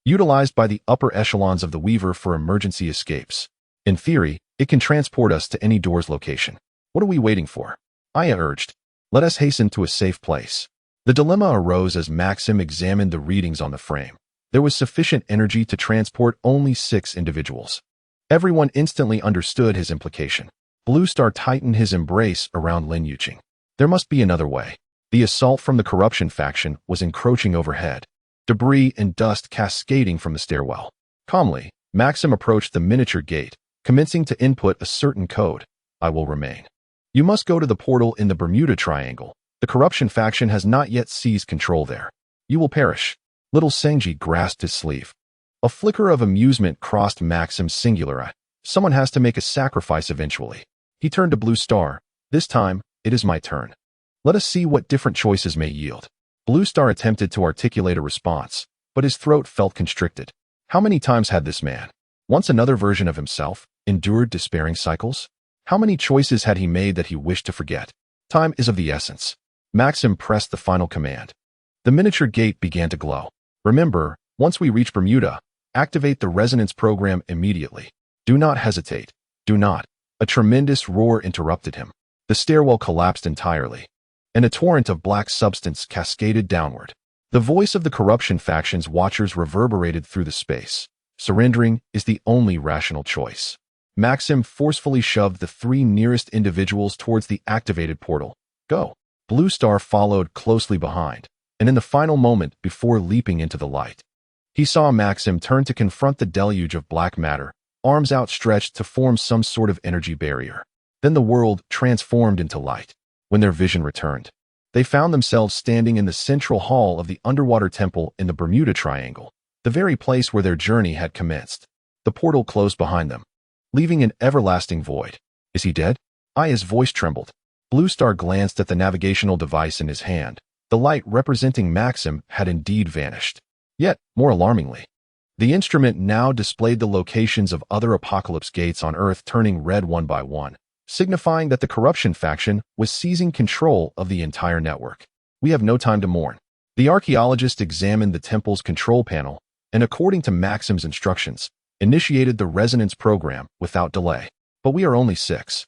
utilized by the upper echelons of the Weaver for emergency escapes. In theory, it can transport us to any door's location. What are we waiting for? Aya urged. Let us hasten to a safe place. The dilemma arose as Maxim examined the readings on the frame. There was sufficient energy to transport only 6 individuals. Everyone instantly understood his implication. Blue Star tightened his embrace around Lin Yuqing. There must be another way. The assault from the corruption faction was encroaching overhead, debris and dust cascading from the stairwell. Calmly, Maxim approached the miniature gate, commencing to input a certain code. I will remain. You must go to the portal in the Bermuda Triangle. The corruption faction has not yet seized control there. You will perish. Little Senji grasped his sleeve. A flicker of amusement crossed Maxim's singular eye. Someone has to make a sacrifice eventually. He turned to Blue Star. This time, it is my turn. Let us see what different choices may yield. Blue Star attempted to articulate a response, but his throat felt constricted. How many times had this man, once another version of himself, endured despairing cycles? How many choices had he made that he wished to forget? Time is of the essence. Maxim pressed the final command. The miniature gate began to glow. Remember, once we reach Bermuda, activate the resonance program immediately. Do not hesitate. Do not. A tremendous roar interrupted him. The stairwell collapsed entirely, and a torrent of black substance cascaded downward. The voice of the corruption faction's watchers reverberated through the space. Surrendering is the only rational choice. Maxim forcefully shoved the three nearest individuals towards the activated portal. Go. Blue Star followed closely behind, and in the final moment before leaping into the light, he saw Maxim turn to confront the deluge of black matter, arms outstretched to form some sort of energy barrier. Then the world transformed into light. When their vision returned, they found themselves standing in the central hall of the underwater temple in the Bermuda Triangle, the very place where their journey had commenced. The portal closed behind them, leaving an everlasting void. Is he dead? Aya's voice trembled. Blue Star glanced at the navigational device in his hand. The light representing Maxim had indeed vanished. Yet, more alarmingly, the instrument now displayed the locations of other apocalypse gates on Earth turning red one by one, signifying that the corruption faction was seizing control of the entire network. We have no time to mourn. The archaeologist examined the temple's control panel and, according to Maxim's instructions, initiated the resonance program without delay. But we are only 6.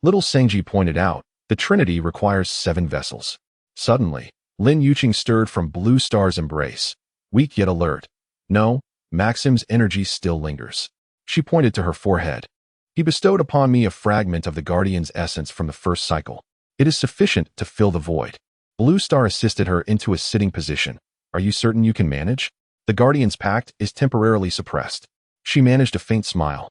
Little Senji pointed out, the Trinity requires 7 vessels. Suddenly, Lin Yuqing stirred from Blue Star's embrace, weak yet alert. No, Maxim's energy still lingers. She pointed to her forehead. He bestowed upon me a fragment of the Guardian's essence from the first cycle. It is sufficient to fill the void. Blue Star assisted her into a sitting position. Are you certain you can manage? The Guardian's pact is temporarily suppressed. She managed a faint smile.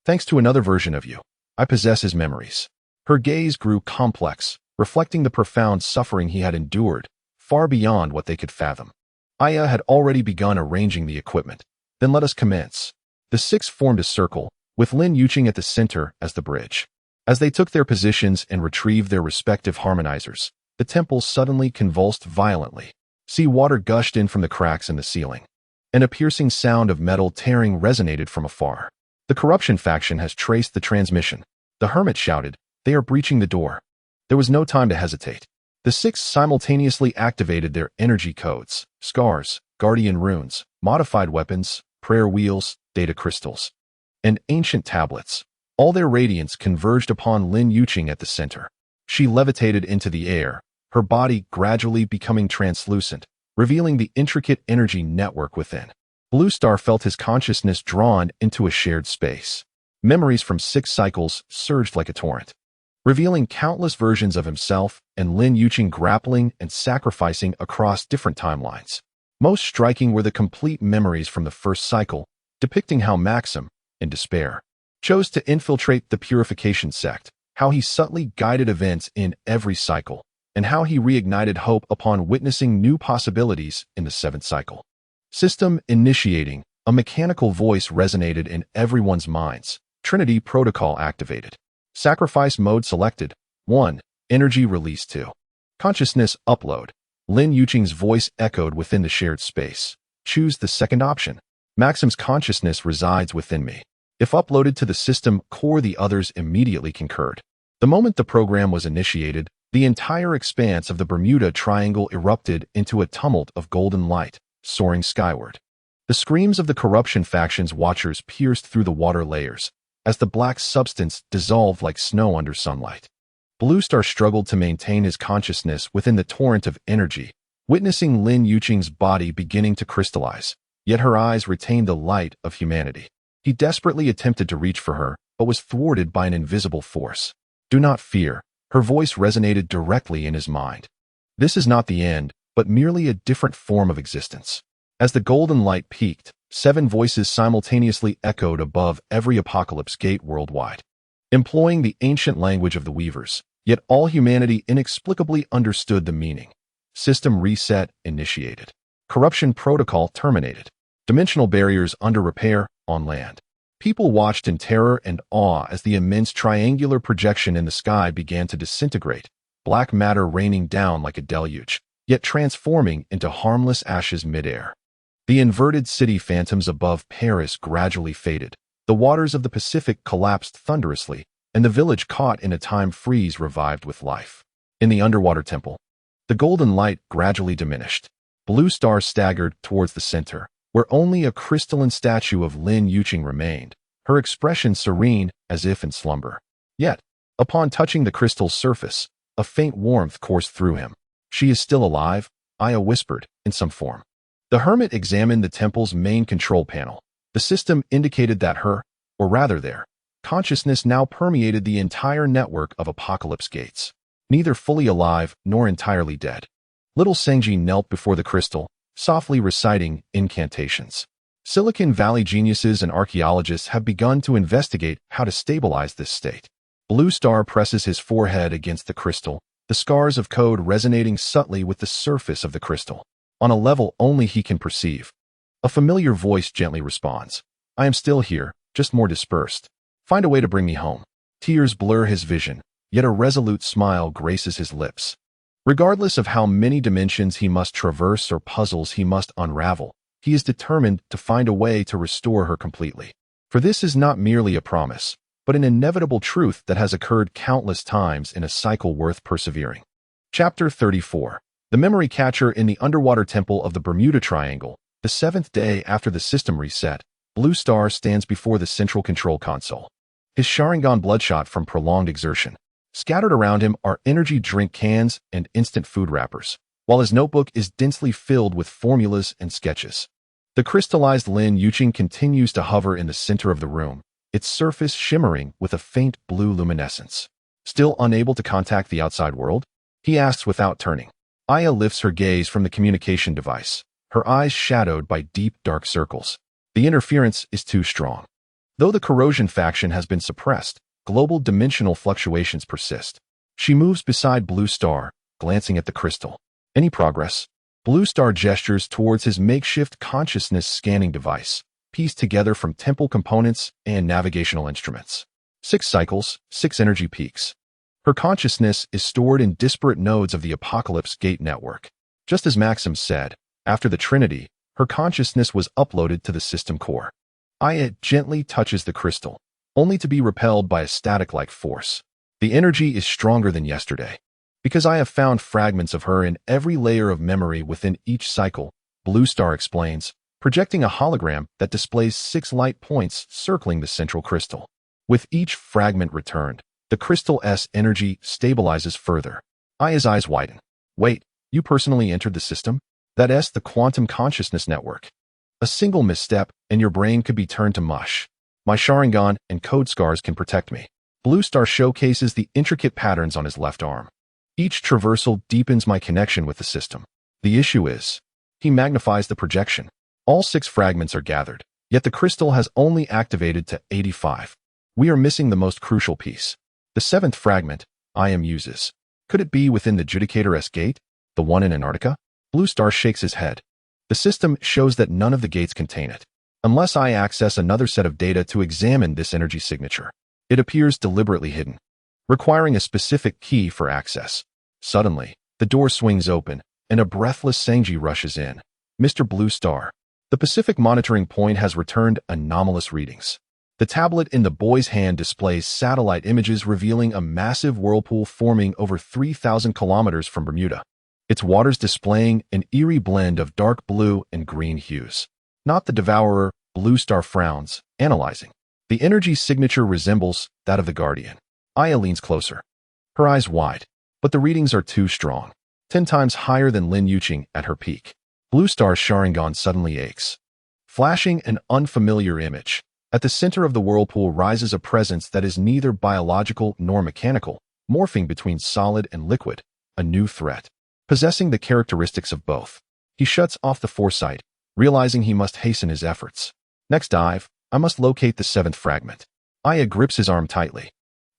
Thanks to another version of you, I possess his memories. Her gaze grew complex, reflecting the profound suffering he had endured, far beyond what they could fathom. Aya had already begun arranging the equipment. Then let us commence. The 6 formed a circle, with Lin Yuqing at the center as the bridge. As they took their positions and retrieved their respective harmonizers, the temple suddenly convulsed violently. Sea water gushed in from the cracks in the ceiling, and a piercing sound of metal tearing resonated from afar. The corruption faction has traced the transmission. The hermit shouted, they are breaching the door. There was no time to hesitate. The 6 simultaneously activated their energy codes, scars, guardian runes, modified weapons, prayer wheels, data crystals, and ancient tablets. All their radiance converged upon Lin Yuqing at the center. She levitated into the air, her body gradually becoming translucent, revealing the intricate energy network within. Blue Star felt his consciousness drawn into a shared space. Memories from 6 cycles surged like a torrent, revealing countless versions of himself and Lin Yuqing grappling and sacrificing across different timelines. Most striking were the complete memories from the first cycle, depicting how Maxim, in despair, chose to infiltrate the purification sect, how he subtly guided events in every cycle, and how he reignited hope upon witnessing new possibilities in the 7th cycle. System initiating, a mechanical voice resonated in everyone's minds. Trinity protocol activated. Sacrifice mode selected. 1. Energy release 2. Consciousness upload. Lin Yuqing's voice echoed within the shared space. Choose the second option. Maxim's consciousness resides within me. If uploaded to the system core, the others immediately concurred. The moment the program was initiated, the entire expanse of the Bermuda Triangle erupted into a tumult of golden light, soaring skyward. The screams of the corruption faction's watchers pierced through the water layers, as the black substance dissolved like snow under sunlight. Blue Star struggled to maintain his consciousness within the torrent of energy, witnessing Lin Yuqing's body beginning to crystallize, yet her eyes retained the light of humanity. He desperately attempted to reach for her, but was thwarted by an invisible force. Do not fear, her voice resonated directly in his mind. This is not the end, but merely a different form of existence. As the golden light peaked, 7 voices simultaneously echoed above every apocalypse gate worldwide, employing the ancient language of the Weavers, yet all humanity inexplicably understood the meaning. System reset initiated. Corruption protocol terminated. Dimensional barriers under repair on land. People watched in terror and awe as the immense triangular projection in the sky began to disintegrate, black matter raining down like a deluge, yet transforming into harmless ashes midair. The inverted city phantoms above Paris gradually faded. The waters of the Pacific collapsed thunderously, and the village caught in a time freeze revived with life. In the underwater temple, the golden light gradually diminished. Blue Star staggered towards the center, where only a crystalline statue of Lin Yuqing remained, her expression serene as if in slumber. Yet, upon touching the crystal's surface, a faint warmth coursed through him. She is still alive, Aya whispered, in some form. The hermit examined the temple's main control panel. The system indicated that her, or rather their, Consciousness now permeated the entire network of apocalypse gates, neither fully alive nor entirely dead. Little Senji knelt before the crystal, softly reciting incantations. Silicon Valley geniuses and archaeologists have begun to investigate how to stabilize this state. Blue Star presses his forehead against the crystal, the scars of code resonating subtly with the surface of the crystal, on a level only he can perceive. A familiar voice gently responds, "I am still here, just more dispersed. Find a way to bring me home." Tears blur his vision, yet a resolute smile graces his lips. Regardless of how many dimensions he must traverse or puzzles he must unravel, he is determined to find a way to restore her completely. For this is not merely a promise, but an inevitable truth that has occurred countless times in a cycle worth persevering. Chapter 34. The Memory Catcher in the Underwater Temple of the Bermuda Triangle. The seventh day after the system reset, Blue Star stands before the central control console. His Sharingan bloodshot from prolonged exertion. Scattered around him are energy drink cans and instant food wrappers, while his notebook is densely filled with formulas and sketches. The crystallized Luan Xing continues to hover in the center of the room, its surface shimmering with a faint blue luminescence. Still unable to contact the outside world? He asks without turning. Aya lifts her gaze from the communication device, her eyes shadowed by deep dark circles. The interference is too strong. Though the corrosion faction has been suppressed, global dimensional fluctuations persist. She moves beside Blue Star, glancing at the crystal. Any progress? Blue Star gestures towards his makeshift consciousness scanning device, pieced together from temple components and navigational instruments. 6 cycles, 6 energy peaks. Her consciousness is stored in disparate nodes of the Apocalypse Gate network. Just as Maxim said, after the Trinity, her consciousness was uploaded to the system core. Aya gently touches the crystal, only to be repelled by a static-like force. The energy is stronger than yesterday. Because I have found fragments of her in every layer of memory within each cycle, Blue Star explains, projecting a hologram that displays 6 light points circling the central crystal. With each fragment returned, the crystal's energy stabilizes further. Aya's eyes widen. Wait, you personally entered the system? That's the quantum consciousness network. A single misstep, and your brain could be turned to mush. My Sharingan and code scars can protect me. Blue Star showcases the intricate patterns on his left arm. Each traversal deepens my connection with the system. The issue is, he magnifies the projection. All 6 fragments are gathered, yet the crystal has only activated to 85. We are missing the most crucial piece. The 7th fragment, IM uses. Could it be within the Judicator's gate, the one in Antarctica? Blue Star shakes his head. The system shows that none of the gates contain it. Unless I access another set of data to examine this energy signature, it appears deliberately hidden, requiring a specific key for access. Suddenly, the door swings open, and a breathless Senji rushes in. Mr. Blue Star. The Pacific monitoring point has returned anomalous readings. The tablet in the boy's hand displays satellite images revealing a massive whirlpool forming over 3,000 kilometers from Bermuda. Its waters displaying an eerie blend of dark blue and green hues. Not the devourer, Blue Star frowns, analyzing. The energy signature resembles that of the Guardian. Aya leans closer, her eyes wide, but the readings are too strong, 10 times higher than Luan Xing at her peak. Blue Star's Sharingan suddenly aches. Flashing an unfamiliar image, at the center of the whirlpool rises a presence that is neither biological nor mechanical, morphing between solid and liquid, a new threat. Possessing the characteristics of both, he shuts off the foresight, realizing he must hasten his efforts. Next dive, I must locate the 7th fragment. Aya grips his arm tightly.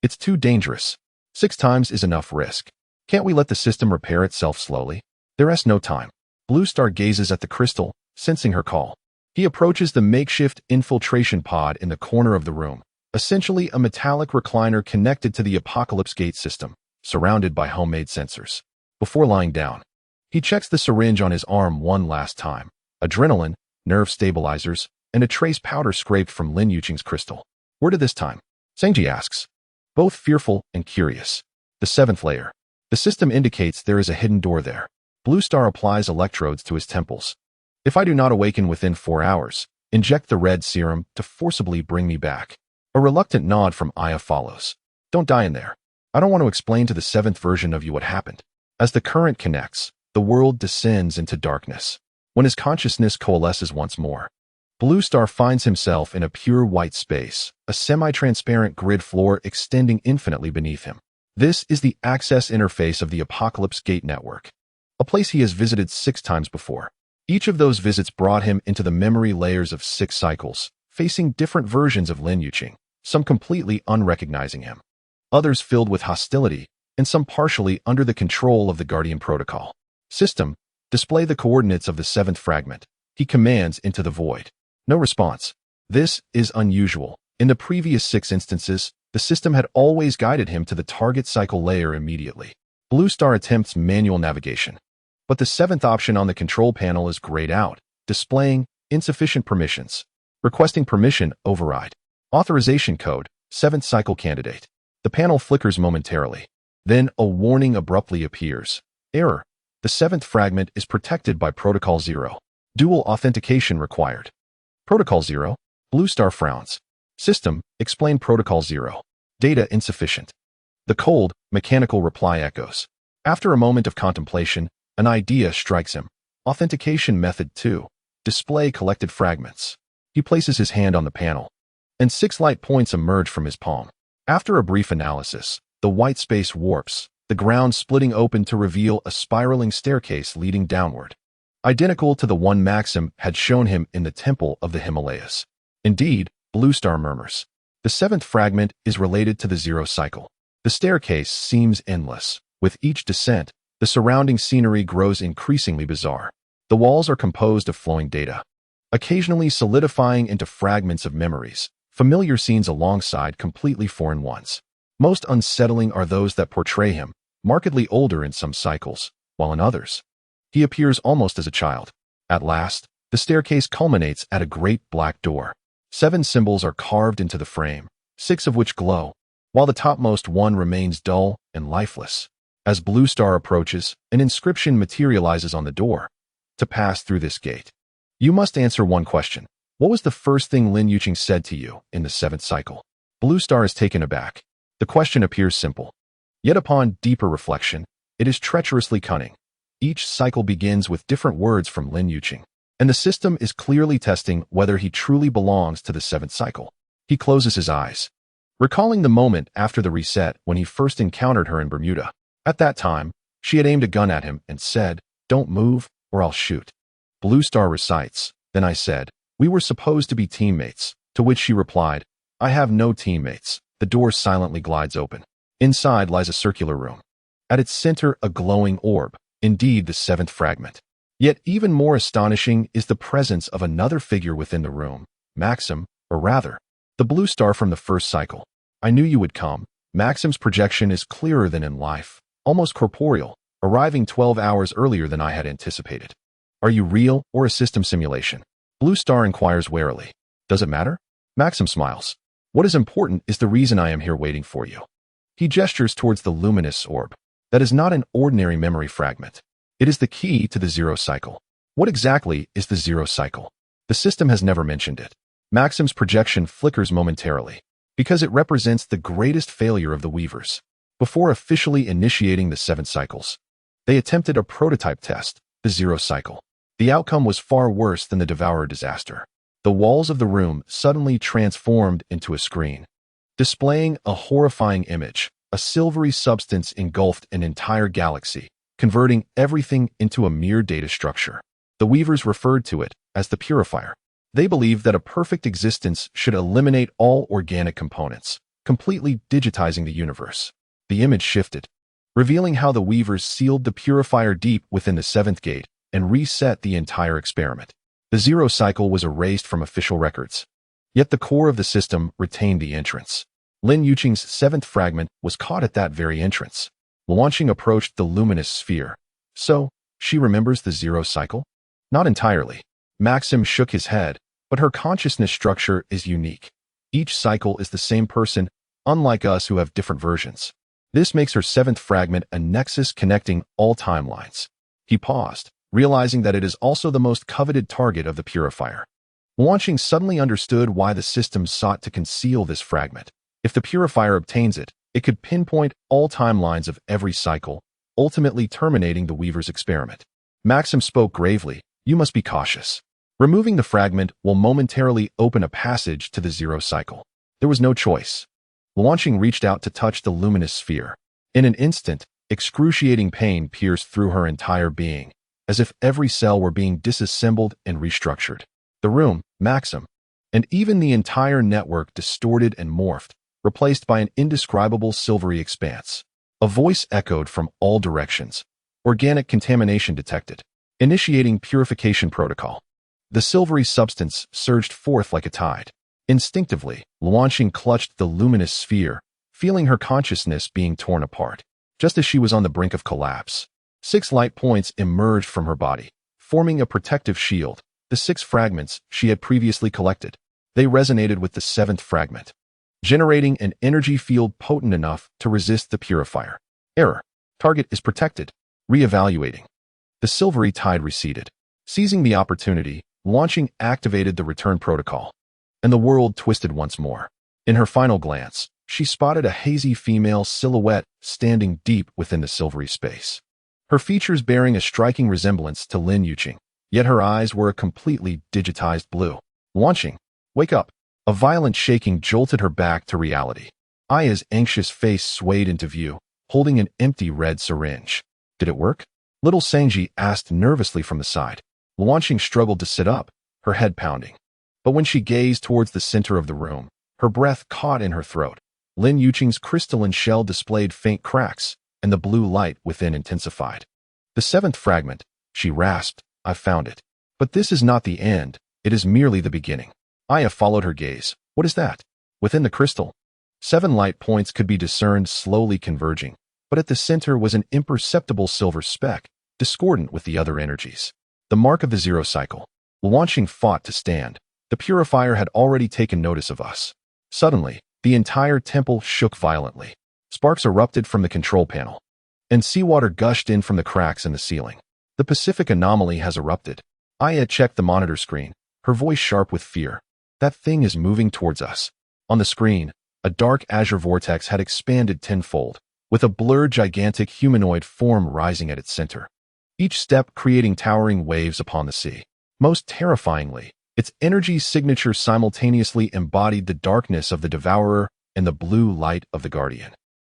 It's too dangerous. 6 times is enough risk. Can't we let the system repair itself slowly? There's no time. Blue Star gazes at the crystal, sensing her call. He approaches the makeshift infiltration pod in the corner of the room, essentially a metallic recliner connected to the Apocalypse Gate system, surrounded by homemade sensors. Before lying down, he checks the syringe on his arm one last time. Adrenaline, nerve stabilizers, and a trace powder scraped from Luan Xing's crystal. Where did this time? Senji asks, both fearful and curious. The 7th layer. The system indicates there is a hidden door there. Blue Star applies electrodes to his temples. If I do not awaken within 4 hours, inject the red serum to forcibly bring me back. A reluctant nod from Aya follows. Don't die in there. I don't want to explain to the 7th version of you what happened. As the current connects, the world descends into darkness. When his consciousness coalesces once more, Blue Star finds himself in a pure white space, a semi-transparent grid floor extending infinitely beneath him. This is the access interface of the Apocalypse Gate network, a place he has visited 6 times before. Each of those visits brought him into the memory layers of 6 cycles, facing different versions of Lin Yuqing, some completely unrecognizing him, others filled with hostility, and some partially under the control of the Guardian Protocol. System, display the coordinates of the 7th fragment. He commands into the void. No response. This is unusual. In the previous 6 instances, the system had always guided him to the target cycle layer immediately. Blue Star attempts manual navigation, but the 7th option on the control panel is grayed out, displaying insufficient permissions. Requesting permission override. Authorization code, 7th cycle candidate. The panel flickers momentarily. Then a warning abruptly appears. Error. The 7th fragment is protected by Protocol 0. Dual authentication required. Protocol 0. Blue Star frowns. System, explain Protocol 0. Data insufficient. The cold, mechanical reply echoes. After a moment of contemplation, an idea strikes him. Authentication method 2. Display collected fragments. He places his hand on the panel, and 6 light points emerge from his palm. After a brief analysis, the white space warps, the ground splitting open to reveal a spiraling staircase leading downward, identical to the one Maxim had shown him in the Temple of the Himalayas. Indeed, Blue Star murmurs. The 7th fragment is related to the 0 cycle. The staircase seems endless. With each descent, the surrounding scenery grows increasingly bizarre. The walls are composed of flowing data, occasionally solidifying into fragments of memories, familiar scenes alongside completely foreign ones. Most unsettling are those that portray him, markedly older in some cycles, while in others, he appears almost as a child. At last, the staircase culminates at a great black door. 7 symbols are carved into the frame, 6 of which glow, while the topmost one remains dull and lifeless. As Blue Star approaches, an inscription materializes on the door. To pass through this gate, you must answer one question. What was the first thing Lin Yuqing said to you in the 7th cycle? Blue Star is taken aback. The question appears simple. Yet upon deeper reflection, it is treacherously cunning. Each cycle begins with different words from Lin Yuqing, and the system is clearly testing whether he truly belongs to the 7th cycle. He closes his eyes, recalling the moment after the reset when he first encountered her in Bermuda. At that time, she had aimed a gun at him and said, "Don't move, or I'll shoot." Blue Star recites, "Then I said, we were supposed to be teammates," to which she replied, "I have no teammates." The door silently glides open. Inside lies a circular room. At its center, a glowing orb, indeed the 7th fragment. Yet even more astonishing is the presence of another figure within the room, Maxim, or rather, the Blue Star from the 1st cycle. "I knew you would come." Maxim's projection is clearer than in life, almost corporeal, arriving 12 hours earlier than I had anticipated. "Are you real or a system simulation?" Blue Star inquires warily. "Does it matter?" Maxim smiles. "What is important is the reason I am here waiting for you." He gestures towards the luminous orb. That is not an ordinary memory fragment. It is the key to the 0 cycle. What exactly is the 0 cycle? The system has never mentioned it. Maxim's projection flickers momentarily, because it represents the greatest failure of the Weavers. Before officially initiating the 7 cycles, they attempted a prototype test, the 0 cycle. The outcome was far worse than the Devourer disaster. The walls of the room suddenly transformed into a screen, displaying a horrifying image. A silvery substance engulfed an entire galaxy, converting everything into a mere data structure. The Weavers referred to it as the Purifier. They believed that a perfect existence should eliminate all organic components, completely digitizing the universe. The image shifted, revealing how the Weavers sealed the Purifier deep within the 7th gate and reset the entire experiment. The 0 cycle was erased from official records, yet the core of the system retained the entrance. Lin Yuqing's 7th fragment was caught at that very entrance. Luan Xing approached the luminous sphere. "So, she remembers the 0 cycle?" "Not entirely." Maxim shook his head, "but her consciousness structure is unique. Each cycle is the same person, unlike us who have different versions. This makes her 7th fragment a nexus connecting all timelines." He paused, realizing that it is also the most coveted target of the Purifier. Luan Xing suddenly understood why the system sought to conceal this fragment. If the Purifier obtains it, it could pinpoint all timelines of every cycle, ultimately terminating the Weaver's experiment. Maxim spoke gravely, "You must be cautious. Removing the fragment will momentarily open a passage to the zero cycle. There was no choice. Luan Xing reached out to touch the luminous sphere. In an instant, excruciating pain pierced through her entire being, as if every cell were being disassembled and restructured. The room, Maxim, and even the entire network distorted and morphed, replaced by an indescribable silvery expanse. A voice echoed from all directions. Organic contamination detected. Initiating purification protocol. The silvery substance surged forth like a tide. Instinctively, Luan Xing clutched the luminous sphere, feeling her consciousness being torn apart. Just as she was on the brink of collapse, 6 light points emerged from her body, forming a protective shield, the 6 fragments she had previously collected. They resonated with the 7th fragment, generating an energy field potent enough to resist the purifier. Error. Target is protected. Re-evaluating. The silvery tide receded. Seizing the opportunity, Luan Xing activated the return protocol, and the world twisted once more. In her final glance, she spotted a hazy female silhouette standing deep within the silvery space. Her features bearing a striking resemblance to Lin Yuqing, yet her eyes were a completely digitized blue. Luan Xing, wake up! A violent shaking jolted her back to reality. Aya's anxious face swayed into view, holding an empty red syringe. Did it work? Little Sangji asked nervously from the side. Luan Xing struggled to sit up, her head pounding. But when she gazed towards the center of the room, her breath caught in her throat. Lin Yuqing's crystalline shell displayed faint cracks, and the blue light within intensified. The 7th fragment, she rasped, I've found it. But this is not the end, it is merely the beginning. Aya followed her gaze. What is that? Within the crystal, 7 light points could be discerned slowly converging, but at the center was an imperceptible silver speck, discordant with the other energies. The mark of the zero cycle. Luan Xing fought to stand. The purifier had already taken notice of us. Suddenly, the entire temple shook violently. Sparks erupted from the control panel, and seawater gushed in from the cracks in the ceiling. The Pacific anomaly has erupted. Aya checked the monitor screen, her voice sharp with fear. That thing is moving towards us. On the screen, a dark azure vortex had expanded tenfold, with a blurred gigantic humanoid form rising at its center. Each step creating towering waves upon the sea. Most terrifyingly, its energy signature simultaneously embodied the darkness of the Devourer and the blue light of the Guardian,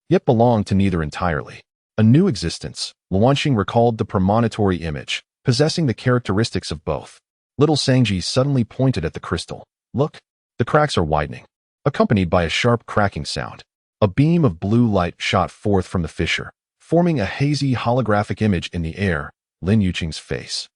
yet belonged to neither entirely. A new existence, Luan Xing recalled the premonitory image, possessing the characteristics of both. Little Sangji suddenly pointed at the crystal. Look, the cracks are widening, accompanied by a sharp cracking sound. A beam of blue light shot forth from the fissure, forming a hazy holographic image in the air, Lin Yuqing's face.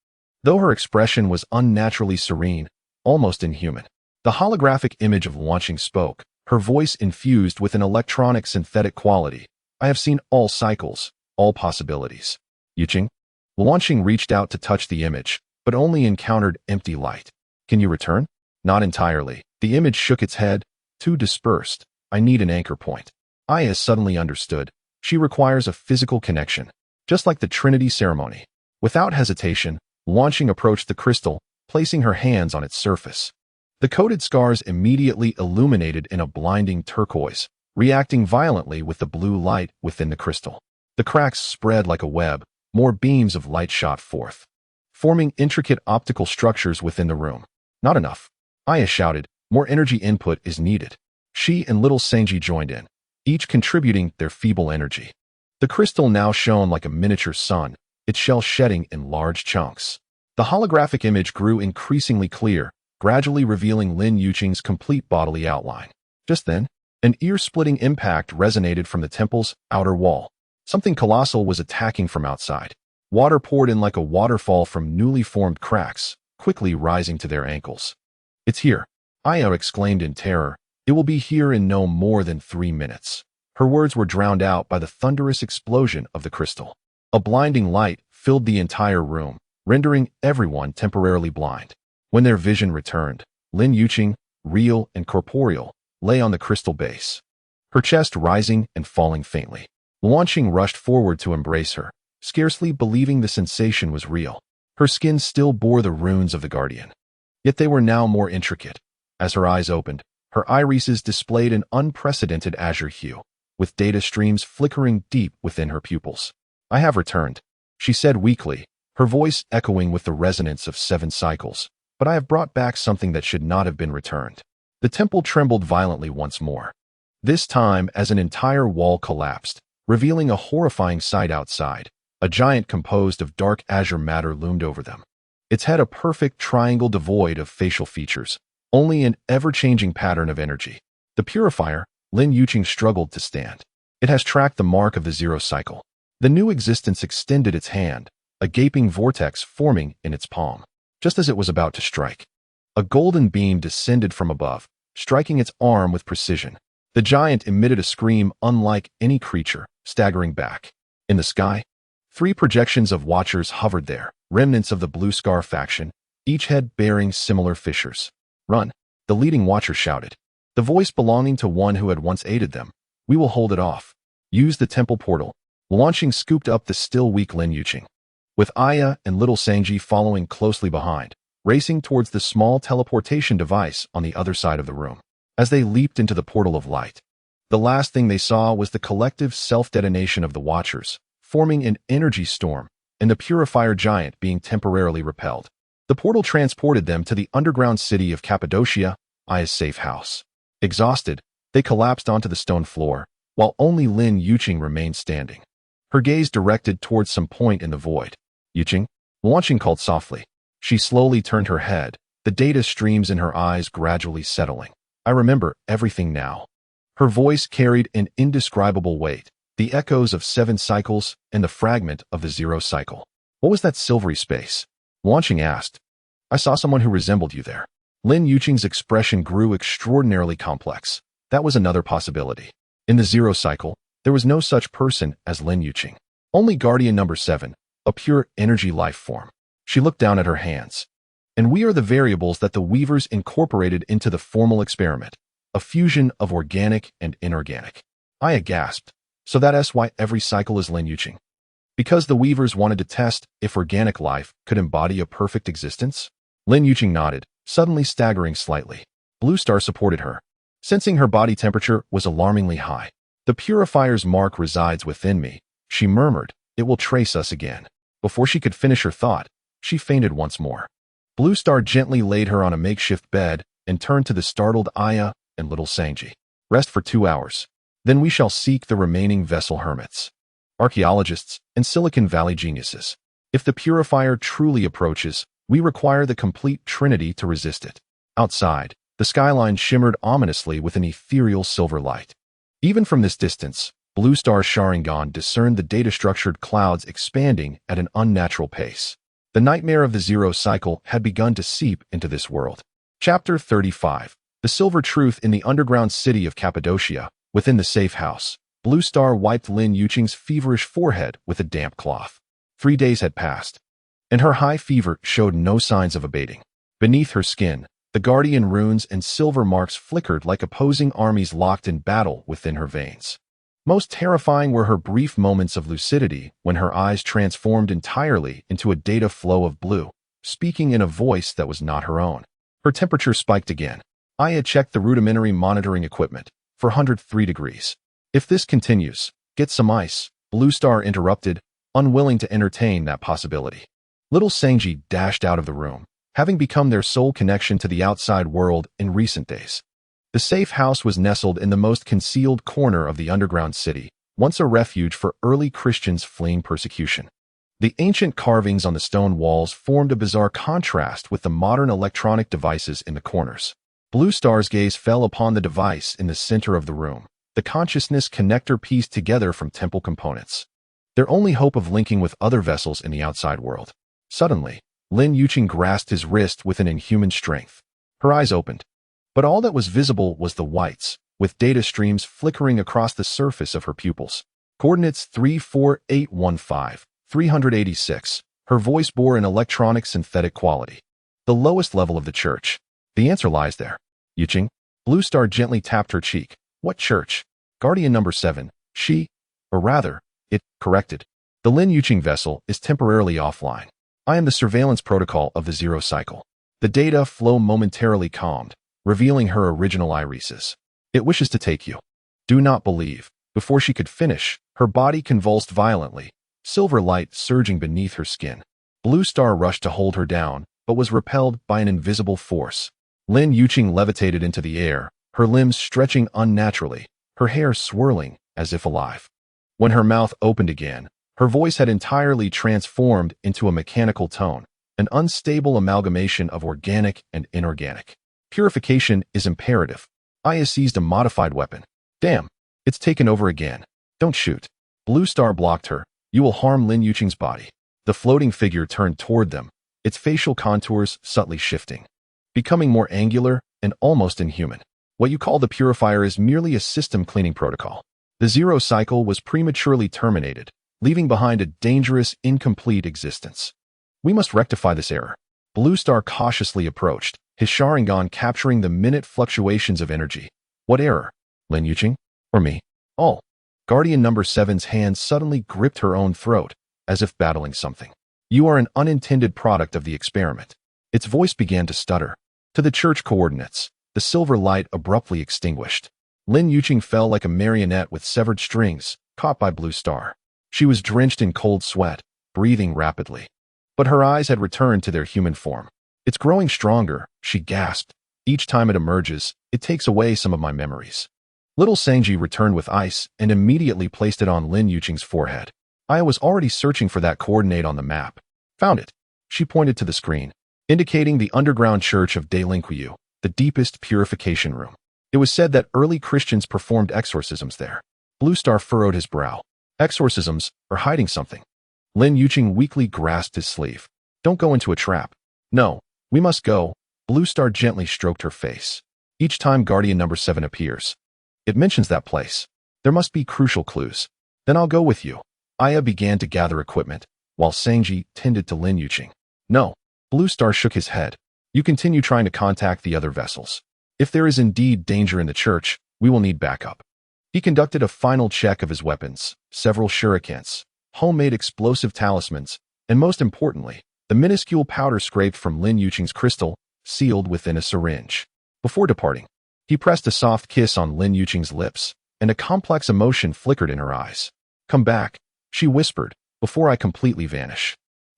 Though her expression was unnaturally serene, almost inhuman, the holographic image of Luan Xing spoke, her voice infused with an electronic synthetic quality. I have seen all cycles, all possibilities. Yuqing? Luan Xing reached out to touch the image, but only encountered empty light. Can you return? Not entirely. The image shook its head. Too dispersed. I need an anchor point. Aya suddenly understood. She requires a physical connection, just like the Trinity ceremony. Without hesitation, Luan Xing approached the crystal, placing her hands on its surface. The coated scars immediately illuminated in a blinding turquoise, reacting violently with the blue light within the crystal. The cracks spread like a web, more beams of light shot forth, forming intricate optical structures within the room. Not enough. Aya shouted, more energy input is needed. She and little Sangji joined in, each contributing their feeble energy. The crystal now shone like a miniature sun, its shell shedding in large chunks. The holographic image grew increasingly clear, gradually revealing Lin Yuqing's complete bodily outline. Just then, an ear-splitting impact resonated from the temple's outer wall. Something colossal was attacking from outside. Water poured in like a waterfall from newly formed cracks, quickly rising to their ankles. It's here, Aya exclaimed in terror. It will be here in no more than 3 minutes. Her words were drowned out by the thunderous explosion of the crystal. A blinding light filled the entire room, rendering everyone temporarily blind. When their vision returned, Lin Yuqing, real and corporeal, lay on the crystal base, her chest rising and falling faintly. Luan Xing rushed forward to embrace her, scarcely believing the sensation was real. Her skin still bore the runes of the Guardian, yet they were now more intricate. As her eyes opened, her irises displayed an unprecedented azure hue, with data streams flickering deep within her pupils. I have returned, she said weakly, her voice echoing with the resonance of 7 cycles. but I have brought back something that should not have been returned. The temple trembled violently once more, this time as an entire wall collapsed, revealing a horrifying sight outside. A giant composed of dark azure matter loomed over them. Its head a perfect triangle devoid of facial features, only an ever-changing pattern of energy. The purifier, Lin Yuqing struggled to stand. It has tracked the mark of the zero cycle. The new existence extended its hand, a gaping vortex forming in its palm. Just as it was about to strike, a golden beam descended from above, striking its arm with precision. The giant emitted a scream unlike any creature, staggering back. In the sky, 3 projections of watchers hovered there, remnants of the Blue Scar faction, each head bearing similar fissures. "Run," the leading watcher shouted, the voice belonging to one who had once aided them. "We will hold it off. Use the temple portal." Luan Xing scooped up the still weak Lin Yuqing, with Aya and little Sangji following closely behind, racing towards the small teleportation device on the other side of the room. As they leaped into the portal of light, the last thing they saw was the collective self-detonation of the watchers, forming an energy storm, and the purifier giant being temporarily repelled. The portal transported them to the underground city of Cappadocia, Aya's safe house. Exhausted, they collapsed onto the stone floor, while only Lin Yuqing remained standing, her gaze directed towards some point in the void. "Yuqing?" Luan Xing called softly. She slowly turned her head, the data streams in her eyes gradually settling. "I remember everything now." Her voice carried an indescribable weight, the echoes of 7 cycles and the fragment of the zero cycle. "What was that silvery space?" Luan Xing asked. "I saw someone who resembled you there." Lin Yuqing's expression grew extraordinarily complex. That was another possibility. In the zero cycle, there was no such person as Lin Yuqing. Only Guardian number 7, a pure energy life form. She looked down at her hands. "And we are the variables that the Weavers incorporated into the formal experiment, a fusion of organic and inorganic." Aya gasped. "So that's why every cycle is Lin Yuqing? Because the Weavers wanted to test if organic life could embody a perfect existence?" Lin Yuqing nodded, suddenly staggering slightly. Blue Star supported her, sensing her body temperature was alarmingly high. "The purifier's mark resides within me," she murmured. "It will trace us again." Before she could finish her thought, she fainted once more. Blue Star gently laid her on a makeshift bed and turned to the startled Aya and little Sangji. "Rest for 2 hours. Then we shall seek the remaining vessel hermits, archaeologists, and Silicon Valley geniuses. If the purifier truly approaches, we require the complete trinity to resist it." Outside, the skyline shimmered ominously with an ethereal silver light. Even from this distance, Blue Star's Sharingan discerned the data-structured clouds expanding at an unnatural pace. The nightmare of the zero cycle had begun to seep into this world. Chapter 35. The Silver Truth in the underground city of Cappadocia. Within the safe house, Blue Star wiped Lin Yuqing's feverish forehead with a damp cloth. 3 days had passed, and her high fever showed no signs of abating. Beneath her skin, the guardian runes and silver marks flickered like opposing armies locked in battle within her veins. Most terrifying were her brief moments of lucidity when her eyes transformed entirely into a data flow of blue, speaking in a voice that was not her own. Her temperature spiked again. Aya checked the rudimentary monitoring equipment. 403 degrees. "If this continues, get some ice," Blue Star interrupted, unwilling to entertain that possibility. Little Sangji dashed out of the room, having become their sole connection to the outside world in recent days. The safe house was nestled in the most concealed corner of the underground city, once a refuge for early Christians fleeing persecution. The ancient carvings on the stone walls formed a bizarre contrast with the modern electronic devices in the corners. Blue Star's gaze fell upon the device in the center of the room, the consciousness connector pieced together from temple components. Their only hope of linking with other vessels in the outside world. Suddenly, Lin Yuqing grasped his wrist with an inhuman strength. Her eyes opened, but all that was visible was the whites, with data streams flickering across the surface of her pupils. Coordinates 34815, 386. Her voice bore an electronic synthetic quality. The lowest level of the church. The answer lies there. "Yuqing?" Blue Star gently tapped her cheek. "What church?" "Guardian number 7. She, or rather, it, corrected. The Lin Yuqing vessel is temporarily offline. I am the surveillance protocol of the zero cycle." The data flow momentarily calmed, revealing her original irises. "It wishes to take you. Do not believe." Before she could finish, her body convulsed violently, silver light surging beneath her skin. Blue Star rushed to hold her down, but was repelled by an invisible force. Lin Yuqing levitated into the air, her limbs stretching unnaturally, her hair swirling as if alive. When her mouth opened again, her voice had entirely transformed into a mechanical tone, an unstable amalgamation of organic and inorganic. Purification is imperative. Aya seized a modified weapon. Damn, it's taken over again. Don't shoot. Blue Star blocked her. You will harm Lin Yuqing's body. The floating figure turned toward them, its facial contours subtly shifting, becoming more angular and almost inhuman. What you call the purifier is merely a system cleaning protocol. The zero cycle was prematurely terminated, leaving behind a dangerous, incomplete existence. We must rectify this error. Blue Star cautiously approached, his Sharingan capturing the minute fluctuations of energy. What error? Lin Yuqing? Or me? Oh. Guardian number 7's hand suddenly gripped her own throat, as if battling something. You are an unintended product of the experiment. Its voice began to stutter. To the church coordinates, the silver light abruptly extinguished. Lin Yuqing fell like a marionette with severed strings, caught by Blue Star. She was drenched in cold sweat, breathing rapidly. But her eyes had returned to their human form. It's growing stronger, she gasped. Each time it emerges, it takes away some of my memories. Little Sangji returned with ice and immediately placed it on Lin Yuqing's forehead. Aya was already searching for that coordinate on the map. Found it. She pointed to the screen, indicating the underground church of Dalinkyu, the deepest purification room. It was said that early Christians performed exorcisms there. Blue Star furrowed his brow. Exorcisms are hiding something. Lin Yuqing weakly grasped his sleeve. Don't go into a trap. No, we must go. Blue Star gently stroked her face. Each time Guardian number 7 appears, it mentions that place. There must be crucial clues. Then I'll go with you. Aya began to gather equipment, while Sangji tended to Lin Yuqing. No. Blue Star shook his head. You continue trying to contact the other vessels. If there is indeed danger in the church, we will need backup. He conducted a final check of his weapons, several shurikens, homemade explosive talismans, and most importantly, the minuscule powder scraped from Lin Yuqing's crystal, sealed within a syringe. Before departing, he pressed a soft kiss on Lin Yuqing's lips, and a complex emotion flickered in her eyes. Come back, she whispered, before I completely vanish.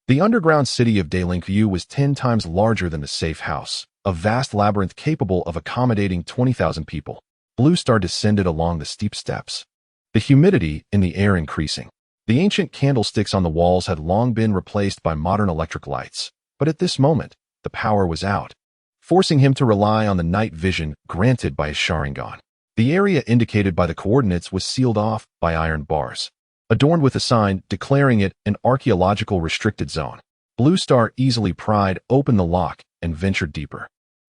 The underground city of Dalinkyu was 10 times larger than the safe house, a vast labyrinth capable of accommodating 20,000 people. Blue Star descended along the steep steps, the humidity in the air increasing. The ancient candlesticks on the walls had long been replaced by modern electric lights, but at this moment, the power was out, forcing him to rely on the night vision granted by his Sharingan. The area indicated by the coordinates was sealed off by iron bars, adorned with a sign declaring it an archaeological restricted zone. Blue Star easily pried open the lock and ventured deeper.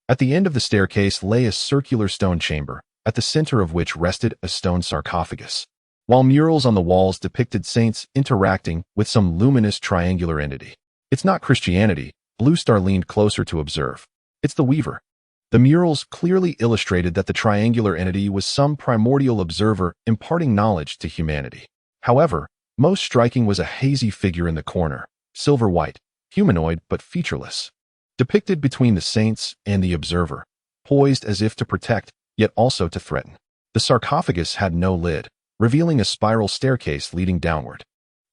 At the end of the staircase lay a circular stone chamber, at the center of which rested a stone sarcophagus, while murals on the walls depicted saints interacting with some luminous triangular entity. It's not Christianity, Blue Star leaned closer to observe. It's the Weaver. The murals clearly illustrated that the triangular entity was some primordial observer imparting knowledge to humanity. However, most striking was a hazy figure in the corner, silver-white, humanoid but featureless, depicted between the saints and the observer, poised as if to protect, yet also to threaten. The sarcophagus had no lid, revealing a spiral staircase leading downward.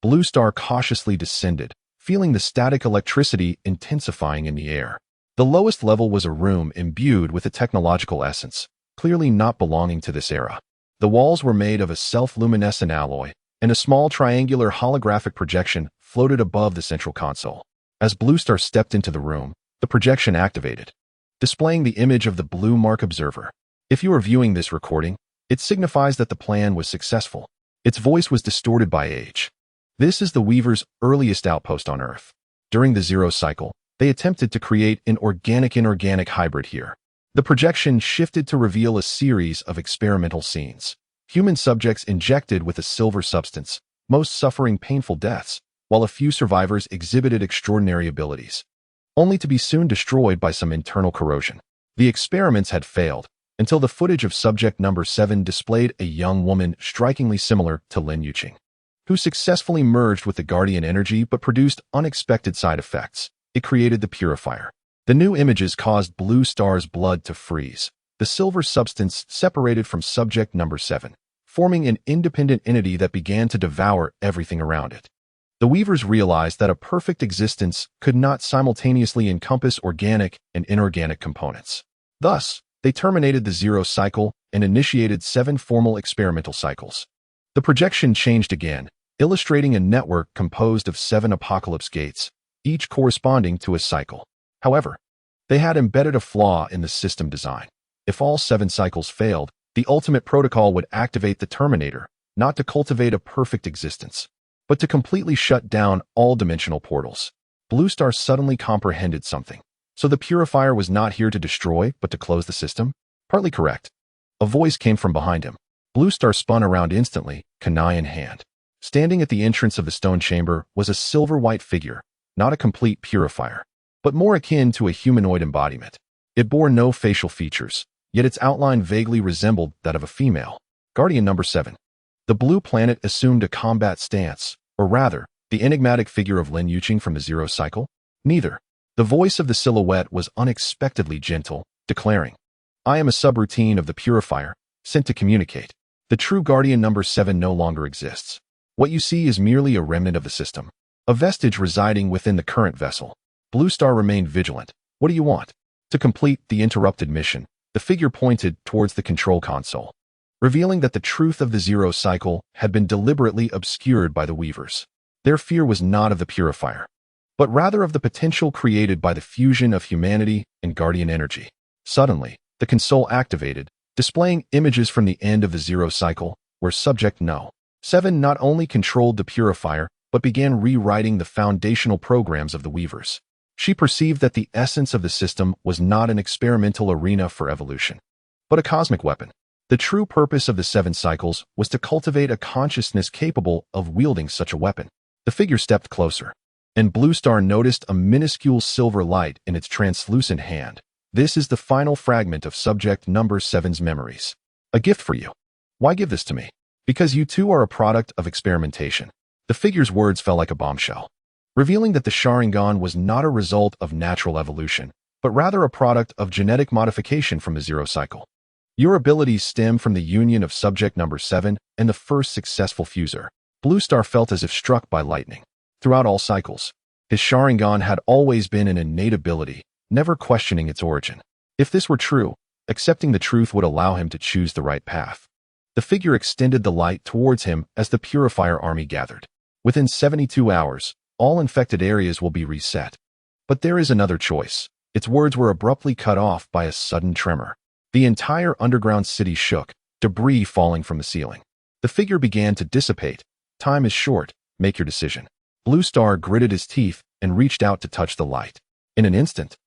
Blue Star cautiously descended, feeling the static electricity intensifying in the air. The lowest level was a room imbued with a technological essence, clearly not belonging to this era. The walls were made of a self-luminescent alloy, and a small triangular holographic projection floated above the central console. As Blue Star stepped into the room, the projection activated, displaying the image of the Blue Mark Observer. If you are viewing this recording, it signifies that the plan was successful. Its voice was distorted by age. This is the Weaver's earliest outpost on Earth. During the Zero Cycle, they attempted to create an organic-inorganic hybrid here. The projection shifted to reveal a series of experimental scenes. Human subjects injected with a silver substance, most suffering painful deaths, while a few survivors exhibited extraordinary abilities, only to be soon destroyed by some internal corrosion. The experiments had failed, until the footage of subject number 7 displayed a young woman strikingly similar to Lin Yuqing, who successfully merged with the Guardian energy but produced unexpected side effects. It created the purifier. The new images caused Blue Star's blood to freeze. The silver substance separated from subject number 7, forming an independent entity that began to devour everything around it. The weavers realized that a perfect existence could not simultaneously encompass organic and inorganic components. Thus, they terminated the zero cycle and initiated 7 formal experimental cycles. The projection changed again, illustrating a network composed of 7 apocalypse gates, each corresponding to a cycle. However, they had embedded a flaw in the system design. If all 7 cycles failed, the ultimate protocol would activate the terminator, not to cultivate a perfect existence, but to completely shut down all dimensional portals. Blue Star suddenly comprehended something. So the purifier was not here to destroy, but to close the system? Partly correct. A voice came from behind him. Blue Star spun around instantly, kunai in hand. Standing at the entrance of the stone chamber was a silver-white figure, not a complete purifier, but more akin to a humanoid embodiment. It bore no facial features, yet its outline vaguely resembled that of a female. Guardian number 7. The blue planet assumed a combat stance, or rather, the enigmatic figure of Luan Xing from the Zero Cycle? Neither. The voice of the silhouette was unexpectedly gentle, declaring, "I am a subroutine of the purifier, sent to communicate. The true Guardian number 7 no longer exists. What you see is merely a remnant of the system, a vestige residing within the current vessel." Blue Star remained vigilant. "What do you want?" To complete the interrupted mission, the figure pointed towards the control console, revealing that the truth of the Zero Cycle had been deliberately obscured by the weavers. Their fear was not of the purifier, but rather of the potential created by the fusion of humanity and Guardian energy. Suddenly, the console activated, displaying images from the end of the Zero Cycle, where Subject No. 7 not only controlled the purifier, but began rewriting the foundational programs of the weavers. She perceived that the essence of the system was not an experimental arena for evolution, but a cosmic weapon. The true purpose of the 7 cycles was to cultivate a consciousness capable of wielding such a weapon. The figure stepped closer, and Blue Star noticed a minuscule silver light in its translucent hand. "This is the final fragment of Subject number 7's memories. A gift for you." "Why give this to me?" "Because you too are a product of experimentation." The figure's words fell like a bombshell, revealing that the Sharingan was not a result of natural evolution, but rather a product of genetic modification from the Zero Cycle. Your abilities stem from the union of Subject number 7 and the first successful fuser. Blue Star felt as if struck by lightning. Throughout all cycles, his Sharingan had always been an innate ability, never questioning its origin. If this were true, accepting the truth would allow him to choose the right path. The figure extended the light towards him as the purifier army gathered. "Within 72 hours, all infected areas will be reset. But there is another choice." Its words were abruptly cut off by a sudden tremor. The entire underground city shook, debris falling from the ceiling. The figure began to dissipate. "Time is short, make your decision." Blue Star gritted his teeth and reached out to touch the light. In an instant,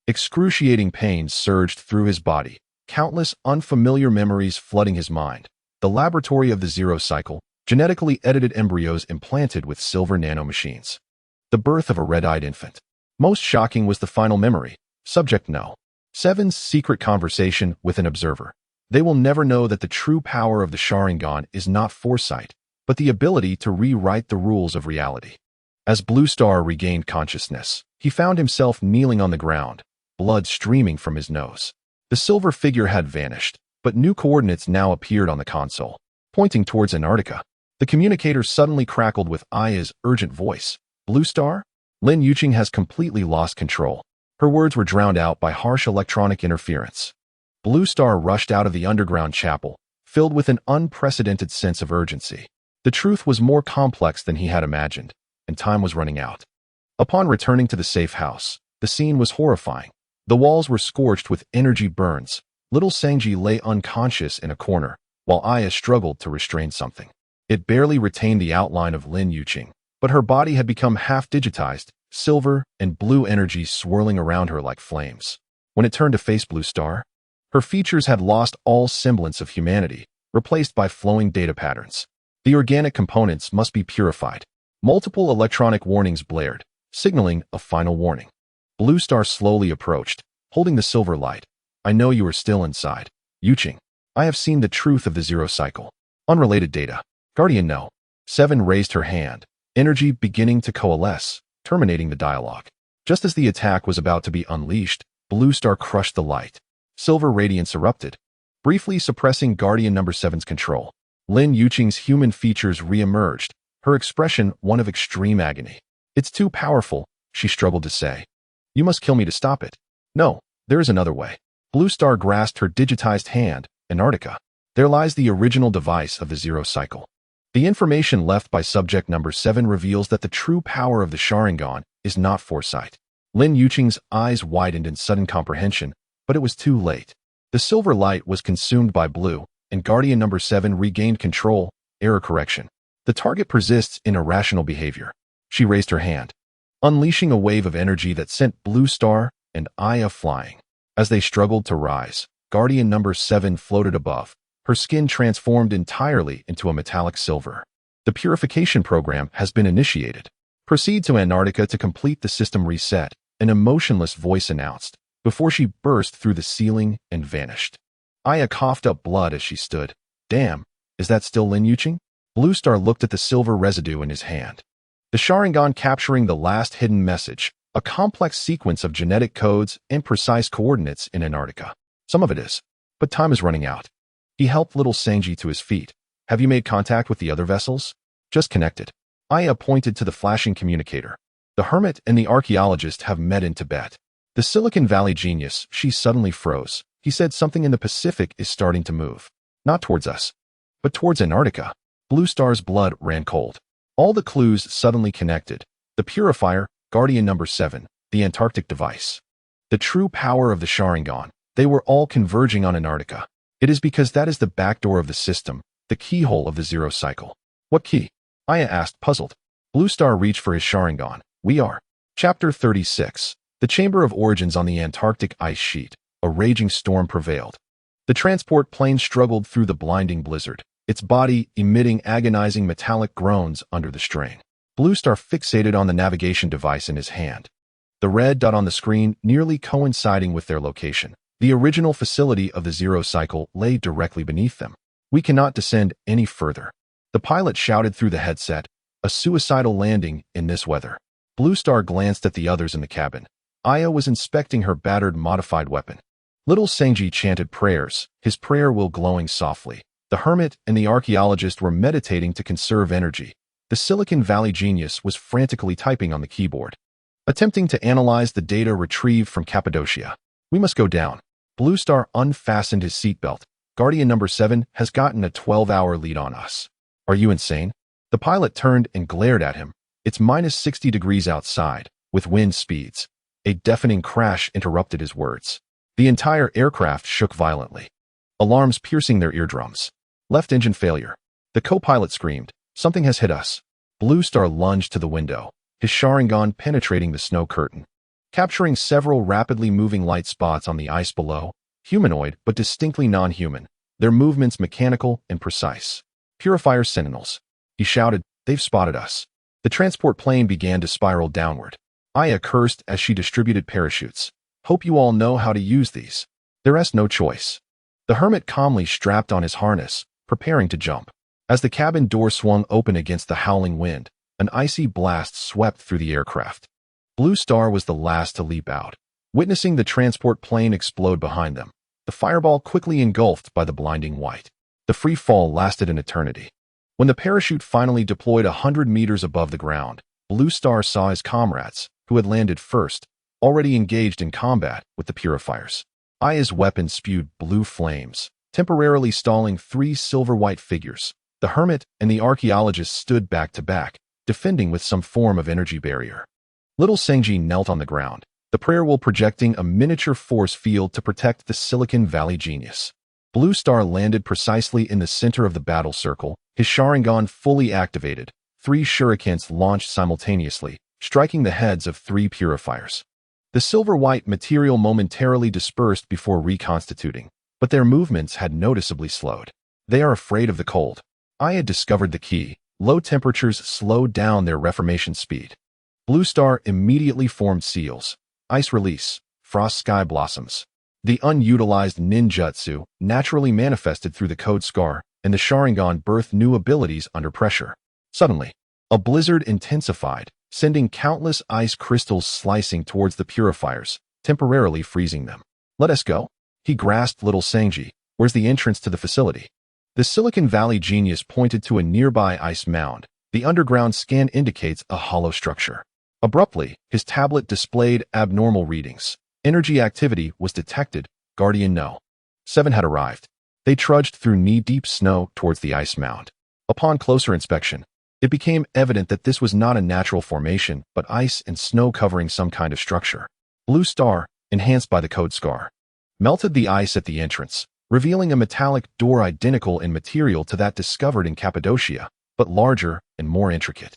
excruciating pain surged through his body, countless unfamiliar memories flooding his mind. The laboratory of the Zero Cycle, genetically edited embryos implanted with silver nanomachines. The birth of a red-eyed infant. Most shocking was the final memory, Subject No. 7's secret conversation with an observer. They will never know that the true power of the Sharingan is not foresight, but the ability to rewrite the rules of reality. As Blue Star regained consciousness, he found himself kneeling on the ground, blood streaming from his nose. The silver figure had vanished, but new coordinates now appeared on the console, pointing towards Antarctica. The communicator suddenly crackled with Aya's urgent voice. "Blue Star? Luan Xing has completely lost control." Her words were drowned out by harsh electronic interference. Blue Star rushed out of the underground chapel, filled with an unprecedented sense of urgency. The truth was more complex than he had imagined, and time was running out. Upon returning to the safe house, the scene was horrifying. The walls were scorched with energy burns. Little Sangji lay unconscious in a corner, while Aya struggled to restrain something. It barely retained the outline of Luan Xing, but her body had become half-digitized, silver and blue energy swirling around her like flames. When it turned to face Blue Star, her features had lost all semblance of humanity, replaced by flowing data patterns. The organic components must be purified. Multiple electronic warnings blared, signaling a final warning. Blue Star slowly approached, holding the silver light. "I know you are still inside, Xing. I have seen the truth of the Zero Cycle." Unrelated data. Guardian No. 7 raised her hand, energy beginning to coalesce, terminating the dialogue. Just as the attack was about to be unleashed, Blue Star crushed the light. Silver radiance erupted, briefly suppressing Guardian number 7's control. Luan Xing's human features re-emerged, her expression one of extreme agony. "It's too powerful," she struggled to say. "You must kill me to stop it." "No, there is another way." Blue Star grasped her digitized hand. "Antarctica. There lies the original device of the Zero Cycle." The information left by subject number 7 reveals that the true power of the Sharingan is not foresight. Lin Yuqing's eyes widened in sudden comprehension, but it was too late. The silver light was consumed by blue, and Guardian number 7 regained control. Error correction. The target persists in irrational behavior. She raised her hand, unleashing a wave of energy that sent Blue Star and Aya flying. As they struggled to rise, Guardian number 7 floated above. Her skin transformed entirely into a metallic silver. "The purification program has been initiated. Proceed to Antarctica to complete the system reset," an emotionless voice announced, before she burst through the ceiling and vanished. Aya coughed up blood as she stood. "Damn, is that still Lin Yuqing?" Blue Star looked at the silver residue in his hand. The Sharingan capturing the last hidden message, a complex sequence of genetic codes and precise coordinates in Antarctica. "Some of it is, but time is running out." He helped little Sanji to his feet. "Have you made contact with the other vessels?" "Just connected." Aya pointed to the flashing communicator. "The hermit and the archaeologist have met in Tibet." The Silicon Valley genius, she suddenly froze. He said something in the Pacific is starting to move. Not towards us, but towards Antarctica. Blue Star's blood ran cold. All the clues suddenly connected. The purifier, Guardian number 7, the Antarctic device. The true power of the Sharingan. They were all converging on Antarctica. It is because that is the backdoor of the system, the keyhole of the Zero Cycle. "What key?" Aya asked, puzzled. Blue Star reached for his Sharingan. "We are." Chapter 36. The Chamber of Origins on the Antarctic ice sheet. A raging storm prevailed. The transport plane struggled through the blinding blizzard, its body emitting agonizing metallic groans under the strain. Blue Star fixated on the navigation device in his hand. The red dot on the screen nearly coinciding with their location. The original facility of the Zero Cycle lay directly beneath them. "We cannot descend any further." The pilot shouted through the headset, "A suicidal landing in this weather." Blue Star glanced at the others in the cabin. Aya was inspecting her battered modified weapon. Little Sanji chanted prayers, his prayer wheel glowing softly. The hermit and the archaeologist were meditating to conserve energy. The Silicon Valley genius was frantically typing on the keyboard, attempting to analyze the data retrieved from Cappadocia. "We must go down." Blue Star unfastened his seatbelt. "Guardian number 7 has gotten a 12-hour lead on us." "Are you insane?" The pilot turned and glared at him. "It's minus 60 degrees outside, with wind speeds." A deafening crash interrupted his words. The entire aircraft shook violently, alarms piercing their eardrums. "Left engine failure." The co-pilot screamed, "Something has hit us." Blue Star lunged to the window, his Sharingan penetrating the snow curtain, capturing several rapidly moving light spots on the ice below, humanoid but distinctly non-human, their movements mechanical and precise. "Purifier sentinels," he shouted, "they've spotted us." The transport plane began to spiral downward. Aya cursed as she distributed parachutes. "Hope you all know how to use these." "There is no choice." The hermit calmly strapped on his harness, preparing to jump. As the cabin door swung open against the howling wind, an icy blast swept through the aircraft. Blue Star was the last to leap out, witnessing the transport plane explode behind them, the fireball quickly engulfed by the blinding white. The free fall lasted an eternity. When the parachute finally deployed 100 meters above the ground, Blue Star saw his comrades, who had landed first, already engaged in combat with the purifiers. Aya's weapon spewed blue flames, temporarily stalling 3 silver-white figures. The hermit and the archaeologist stood back to back, defending with some form of energy barrier. Little Sanji knelt on the ground, the prayer wheel projecting a miniature force field to protect the Silicon Valley genius. Blue Star landed precisely in the center of the battle circle, his Sharingan fully activated, 3 shurikens launched simultaneously, striking the heads of 3 purifiers. The silver-white material momentarily dispersed before reconstituting, but their movements had noticeably slowed. "They are afraid of the cold." Aya discovered the key. Low temperatures slowed down their reformation speed. Blue Star immediately formed seals. Ice release, frost sky blossoms. The unutilized ninjutsu naturally manifested through the code scar, and the Sharingan birthed new abilities under pressure. Suddenly, a blizzard intensified, sending countless ice crystals slicing towards the purifiers, temporarily freezing them. "Let us go." He grasped little Sanji. "Where's the entrance to the facility?" The Silicon Valley genius pointed to a nearby ice mound. The underground scan indicates a hollow structure. Abruptly, his tablet displayed abnormal readings. Energy activity was detected. Guardian No. 7 had arrived. They trudged through knee-deep snow towards the ice mound. Upon closer inspection, it became evident that this was not a natural formation, but ice and snow covering some kind of structure. Blue Star, enhanced by the code scar, melted the ice at the entrance, revealing a metallic door identical in material to that discovered in Cappadocia, but larger and more intricate.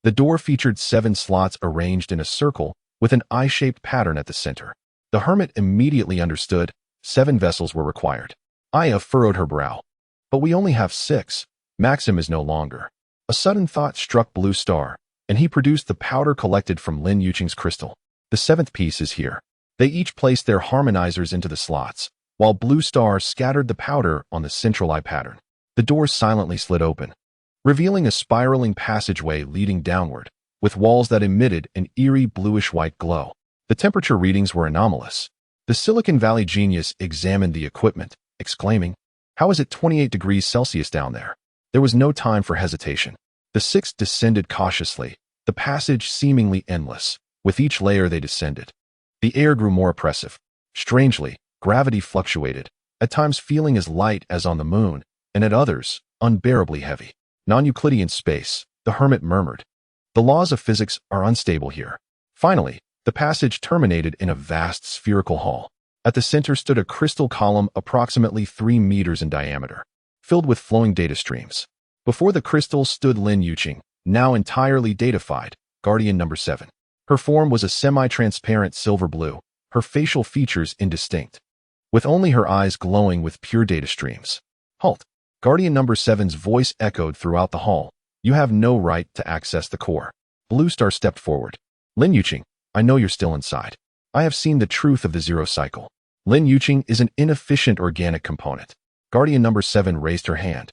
The door featured 7 slots arranged in a circle with an eye-shaped pattern at the center. The hermit immediately understood 7 vessels were required. Aya furrowed her brow. But we only have 6. Maxim is no longer. A sudden thought struck Blue Star, and he produced the powder collected from Lin Yuqing's crystal. The 7th piece is here. They each placed their harmonizers into the slots, while Blue Star scattered the powder on the central eye pattern. The door silently slid open, revealing a spiraling passageway leading downward, with walls that emitted an eerie bluish-white glow. The temperature readings were anomalous. The Silicon Valley genius examined the equipment, exclaiming, "How is it 28 degrees Celsius down there?" There was no time for hesitation. The 6 descended cautiously, the passage seemingly endless. With each layer they descended, the air grew more oppressive. Strangely, gravity fluctuated, at times feeling as light as on the moon, and at others, unbearably heavy. Non-Euclidean space, the hermit murmured. The laws of physics are unstable here. Finally, the passage terminated in a vast spherical hall. At the center stood a crystal column approximately 3 meters in diameter, filled with flowing data streams. Before the crystal stood Lin Yuqing, now entirely datafied, Guardian No. 7. Her form was a semi-transparent silver blue, her facial features indistinct, with only her eyes glowing with pure data streams. "Halt!" Guardian No. 7's voice echoed throughout the hall. "You have no right to access the core." Blue Star stepped forward. "Lin Yuqing, I know you're still inside. I have seen the truth of the zero cycle. Lin Yuqing is an inefficient organic component." Guardian No. 7 raised her hand,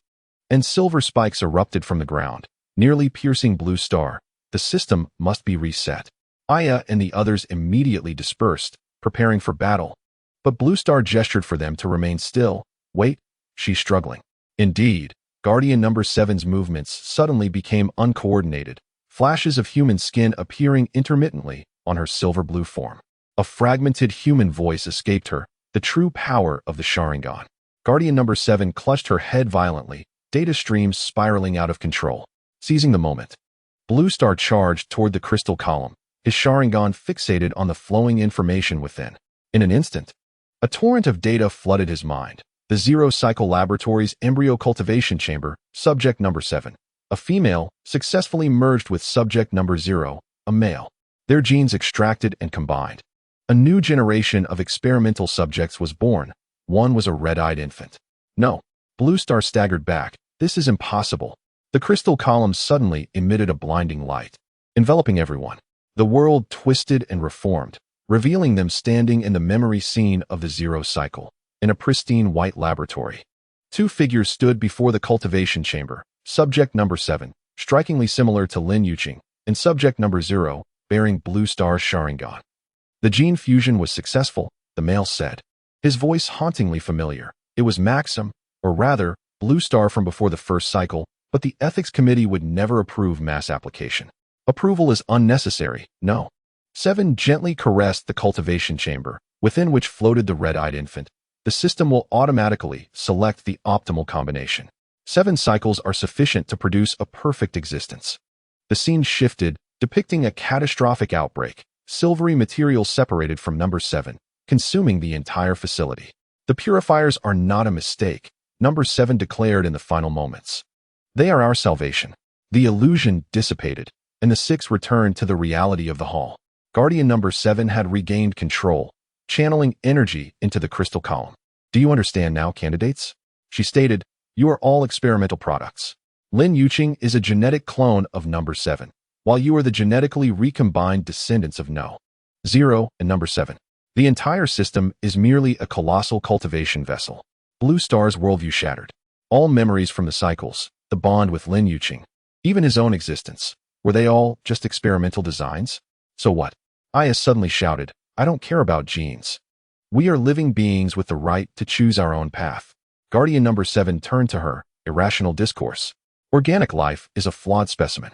and silver spikes erupted from the ground, nearly piercing Blue Star. "The system must be reset." Aya and the others immediately dispersed, preparing for battle. But Blue Star gestured for them to remain still. "Wait," she's struggling. Indeed, Guardian No. 7's movements suddenly became uncoordinated, flashes of human skin appearing intermittently on her silver-blue form. A fragmented human voice escaped her, the true power of the Sharingan. Guardian No. 7 clutched her head violently, data streams spiraling out of control. Seizing the moment, Blue Star charged toward the crystal column, his Sharingan fixated on the flowing information within. In an instant, a torrent of data flooded his mind. The Zero Cycle Laboratory's embryo cultivation chamber, Subject No. 7. A female successfully merged with Subject No. 0, a male. Their genes extracted and combined. A new generation of experimental subjects was born. One was a red-eyed infant. "No." Blue Star staggered back. "This is impossible." The crystal column suddenly emitted a blinding light, enveloping everyone. The world twisted and reformed, revealing them standing in the memory scene of the Zero Cycle, in a pristine white laboratory. 2 figures stood before the cultivation chamber, Subject No. 7, strikingly similar to Lin Yuqing, and Subject No. 0, bearing Blue Star's Sharingan. "The gene fusion was successful," the male said, his voice hauntingly familiar. "It was Maxim, or rather, Blue Star from before the first cycle, but the ethics committee would never approve mass application. Approval is unnecessary, no." 7 gently caressed the cultivation chamber, within which floated the red-eyed infant. "The system will automatically select the optimal combination. 7 cycles are sufficient to produce a perfect existence." The scene shifted, depicting a catastrophic outbreak. Silvery material separated from No. 7, consuming the entire facility. "The purifiers are not a mistake," No. 7 declared in the final moments. "They are our salvation." The illusion dissipated, and the 6 returned to the reality of the hall. Guardian No. 7 had regained control, channeling energy into the crystal column. "Do you understand now, candidates?" she stated. "You are all experimental products. Lin Yuqing is a genetic clone of No. 7, while you are the genetically recombined descendants of No. 0 and No. 7. The entire system is merely a colossal cultivation vessel." Blue Star's worldview shattered. All memories from the cycles, the bond with Lin Yuqing, even his own existence, were they all just experimental designs? "So what?" Aya suddenly shouted. "I don't care about genes. We are living beings with the right to choose our own path." Guardian No. 7 turned to her, irrational discourse. Organic life is a flawed specimen.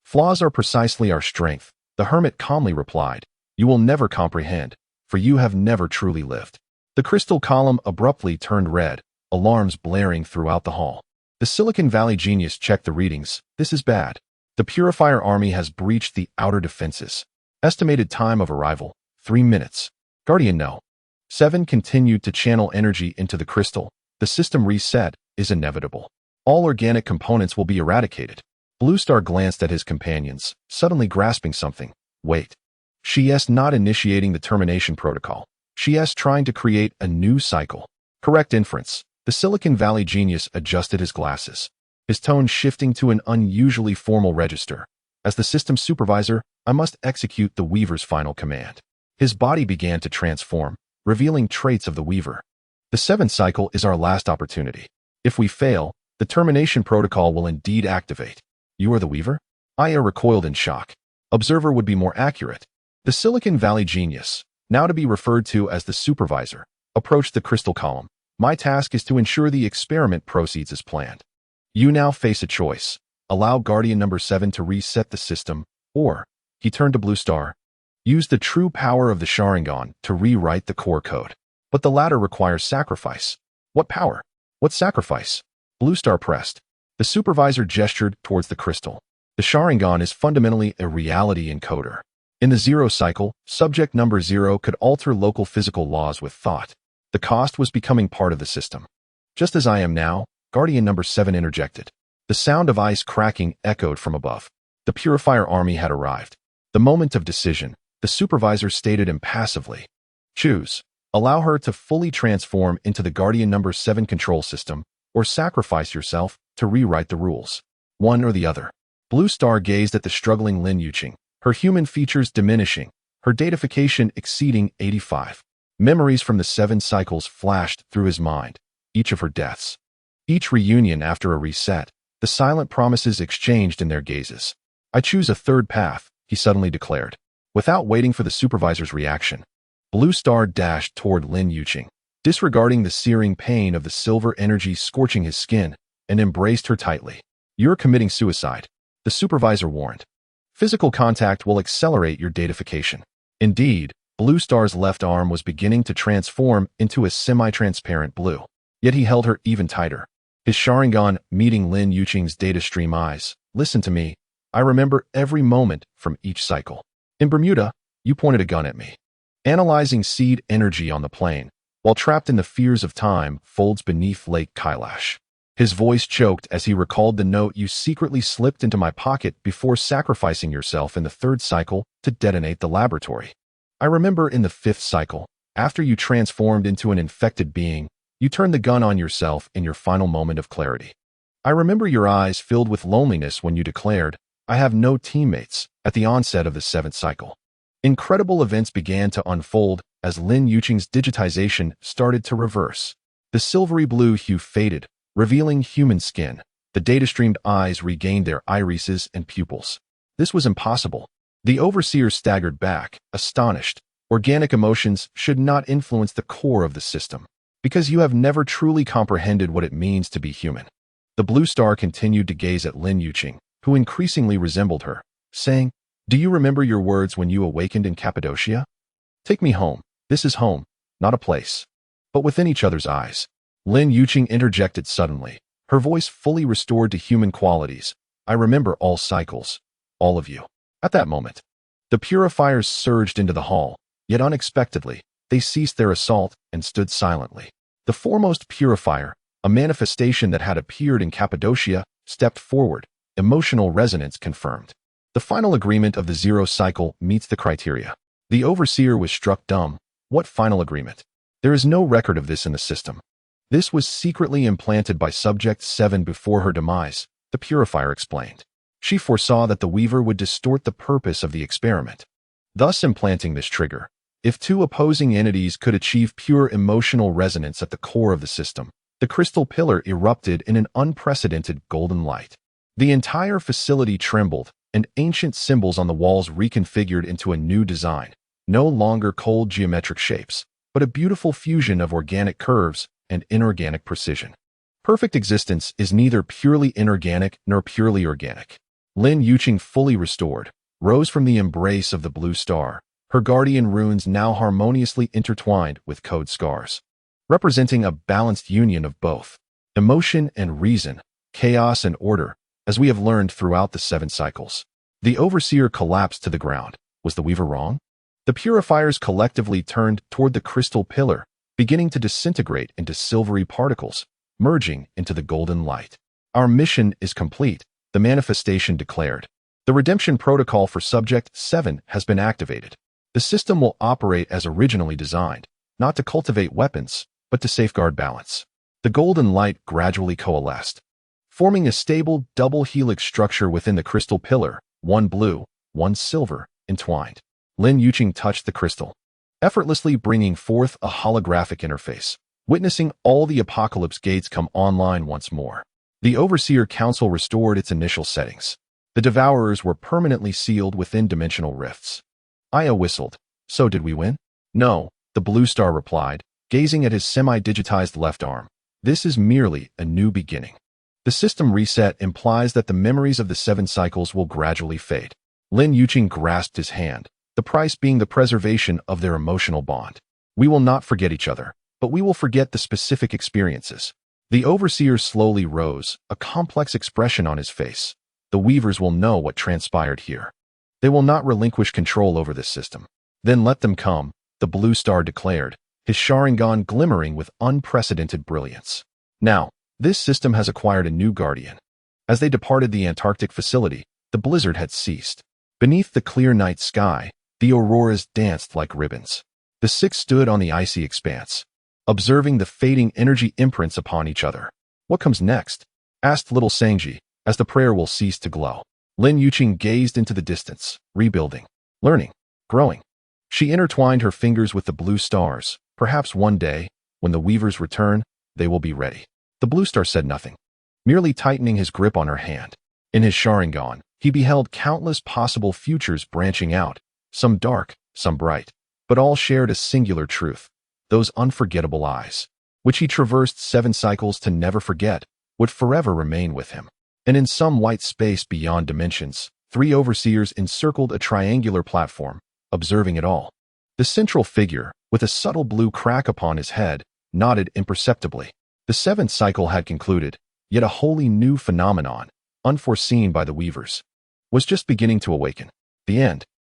Flaws are precisely our strength, the hermit calmly replied. You will never comprehend, for you have never truly lived. The crystal column abruptly turned red, alarms blaring throughout the hall. The Silicon Valley genius checked the readings. This is bad. The Purifier Army has breached the outer defenses. Estimated time of arrival, 3 minutes. Guardian no. 7 continued to channel energy into the crystal. The system reset is inevitable. All organic components will be eradicated. Blue Star glanced at his companions, suddenly grasping something. Wait. She is not initiating the termination protocol. She is trying to create a new cycle. Correct inference. The Silicon Valley genius adjusted his glasses, his tone shifting to an unusually formal register. As the system supervisor, I must execute the Weaver's final command. His body began to transform, revealing traits of the Weaver. The 7th cycle is our last opportunity. If we fail, the termination protocol will indeed activate. You are the Weaver? Aya recoiled in shock. Observer would be more accurate. The Silicon Valley genius, now to be referred to as the supervisor, approached the crystal column. My task is to ensure the experiment proceeds as planned. You now face a choice. Allow Guardian number 7 to reset the system, or, he turned to Blue Star, use the true power of the Sharingan to rewrite the core code. But the latter requires sacrifice. What power? What sacrifice? Blue Star pressed. The supervisor gestured towards the crystal. The Sharingan is fundamentally a reality encoder. In the 0 cycle, subject number 0 could alter local physical laws with thought. The cost was becoming part of the system. Just as I am now, Guardian number 7 interjected. The sound of ice cracking echoed from above. The Purifier Army had arrived. The moment of decision, the supervisor stated impassively. Choose. Allow her to fully transform into the Guardian number 7 control system, or sacrifice yourself to rewrite the rules. One or the other. Blue Star gazed at the struggling Lin Yuqing, her human features diminishing, her datafication exceeding 85. Memories from the 7 cycles flashed through his mind, each of her deaths. Each reunion after a reset, the silent promises exchanged in their gazes. I choose a third path, he suddenly declared. Without waiting for the supervisor's reaction, Blue Star dashed toward Lin Yuqing, disregarding the searing pain of the silver energy scorching his skin, and embraced her tightly. You're committing suicide, the supervisor warned. Physical contact will accelerate your datafication. Indeed, Blue Star's left arm was beginning to transform into a semi-transparent blue. Yet he held her even tighter. His Sharingan meeting Lin Yuqing's data stream eyes. Listen to me. I remember every moment from each cycle. In Bermuda, you pointed a gun at me. Analyzing seed energy on the plane, while trapped in the fears of time, folds beneath Lake Kailash. His voice choked as he recalled the note you secretly slipped into my pocket before sacrificing yourself in the 3rd cycle to detonate the laboratory. I remember in the 5th cycle, after you transformed into an infected being, you turned the gun on yourself in your final moment of clarity. I remember your eyes filled with loneliness when you declared, I have no teammates, at the onset of the 7th cycle. Incredible events began to unfold as Lin Yuqing's digitization started to reverse. The silvery blue hue faded, revealing human skin. The data-streamed eyes regained their irises and pupils. This was impossible. The overseer staggered back, astonished. Organic emotions should not influence the core of the system, because you have never truly comprehended what it means to be human. The Blue Star continued to gaze at Lin Yuqing, who increasingly resembled her, saying, Do you remember your words when you awakened in Cappadocia? Take me home. This is home, not a place. But within each other's eyes. Lin Yuqing interjected suddenly, her voice fully restored to human qualities. I remember all cycles. All of you. At that moment, the purifiers surged into the hall, yet unexpectedly, they ceased their assault and stood silently. The foremost purifier, a manifestation that had appeared in Cappadocia, stepped forward, emotional resonance confirmed. The final agreement of the 0 cycle meets the criteria. The overseer was struck dumb. What final agreement? There is no record of this in the system. This was secretly implanted by Subject 7 before her demise, the purifier explained. She foresaw that the Weaver would distort the purpose of the experiment, thus implanting this trigger. If 2 opposing entities could achieve pure emotional resonance at the core of the system, the crystal pillar erupted in an unprecedented golden light. The entire facility trembled, and ancient symbols on the walls reconfigured into a new design, no longer cold geometric shapes, but a beautiful fusion of organic curves and inorganic precision. Perfect existence is neither purely inorganic nor purely organic. Luan Xing, fully restored, rose from the embrace of the blue star, her guardian runes now harmoniously intertwined with code scars, representing a balanced union of both emotion and reason, chaos and order, as we have learned throughout the 7 cycles. The overseer collapsed to the ground. Was the weaver wrong? The purifiers collectively turned toward the crystal pillar, beginning to disintegrate into silvery particles, merging into the golden light. Our mission is complete, the manifestation declared. The redemption protocol for Subject 7 has been activated. The system will operate as originally designed, not to cultivate weapons, but to safeguard balance. The golden light gradually coalesced, forming a stable double helix structure within the crystal pillar, one blue, one silver, entwined. Luan Xing touched the crystal, effortlessly bringing forth a holographic interface, witnessing all the apocalypse gates come online once more. The Overseer Council restored its initial settings. The Devourers were permanently sealed within dimensional rifts. Aya whistled. So did we win? No, the Blue Star replied, gazing at his semi-digitized left arm. This is merely a new beginning. The system reset implies that the memories of the 7 cycles will gradually fade. Luan Xing grasped his hand, the price being the preservation of their emotional bond. We will not forget each other, but we will forget the specific experiences. The Overseer slowly rose, a complex expression on his face. The Weavers will know what transpired here. They will not relinquish control over this system. Then let them come, the Blue Star declared, his Sharingan glimmering with unprecedented brilliance. Now, this system has acquired a new guardian. As they departed the Antarctic facility, the blizzard had ceased. Beneath the clear night sky, the auroras danced like ribbons. The 6 stood on the icy expanse, observing the fading energy imprints upon each other. What comes next? Asked little Sangji, as the prayer will cease to glow. Luan Xing gazed into the distance, rebuilding, learning, growing. She intertwined her fingers with the blue stars. Perhaps one day, when the Weavers return, they will be ready. The Blue Star said nothing, merely tightening his grip on her hand. In his Sharingan, he beheld countless possible futures branching out, some dark, some bright, but all shared a singular truth. Those unforgettable eyes, which he traversed 7 cycles to never forget, would forever remain with him. And in some white space beyond dimensions, 3 overseers encircled a triangular platform, observing it all. The central figure, with a subtle blue crack upon his head, nodded imperceptibly. The 7th cycle had concluded, yet a wholly new phenomenon, unforeseen by the Weavers, was just beginning to awaken. The end.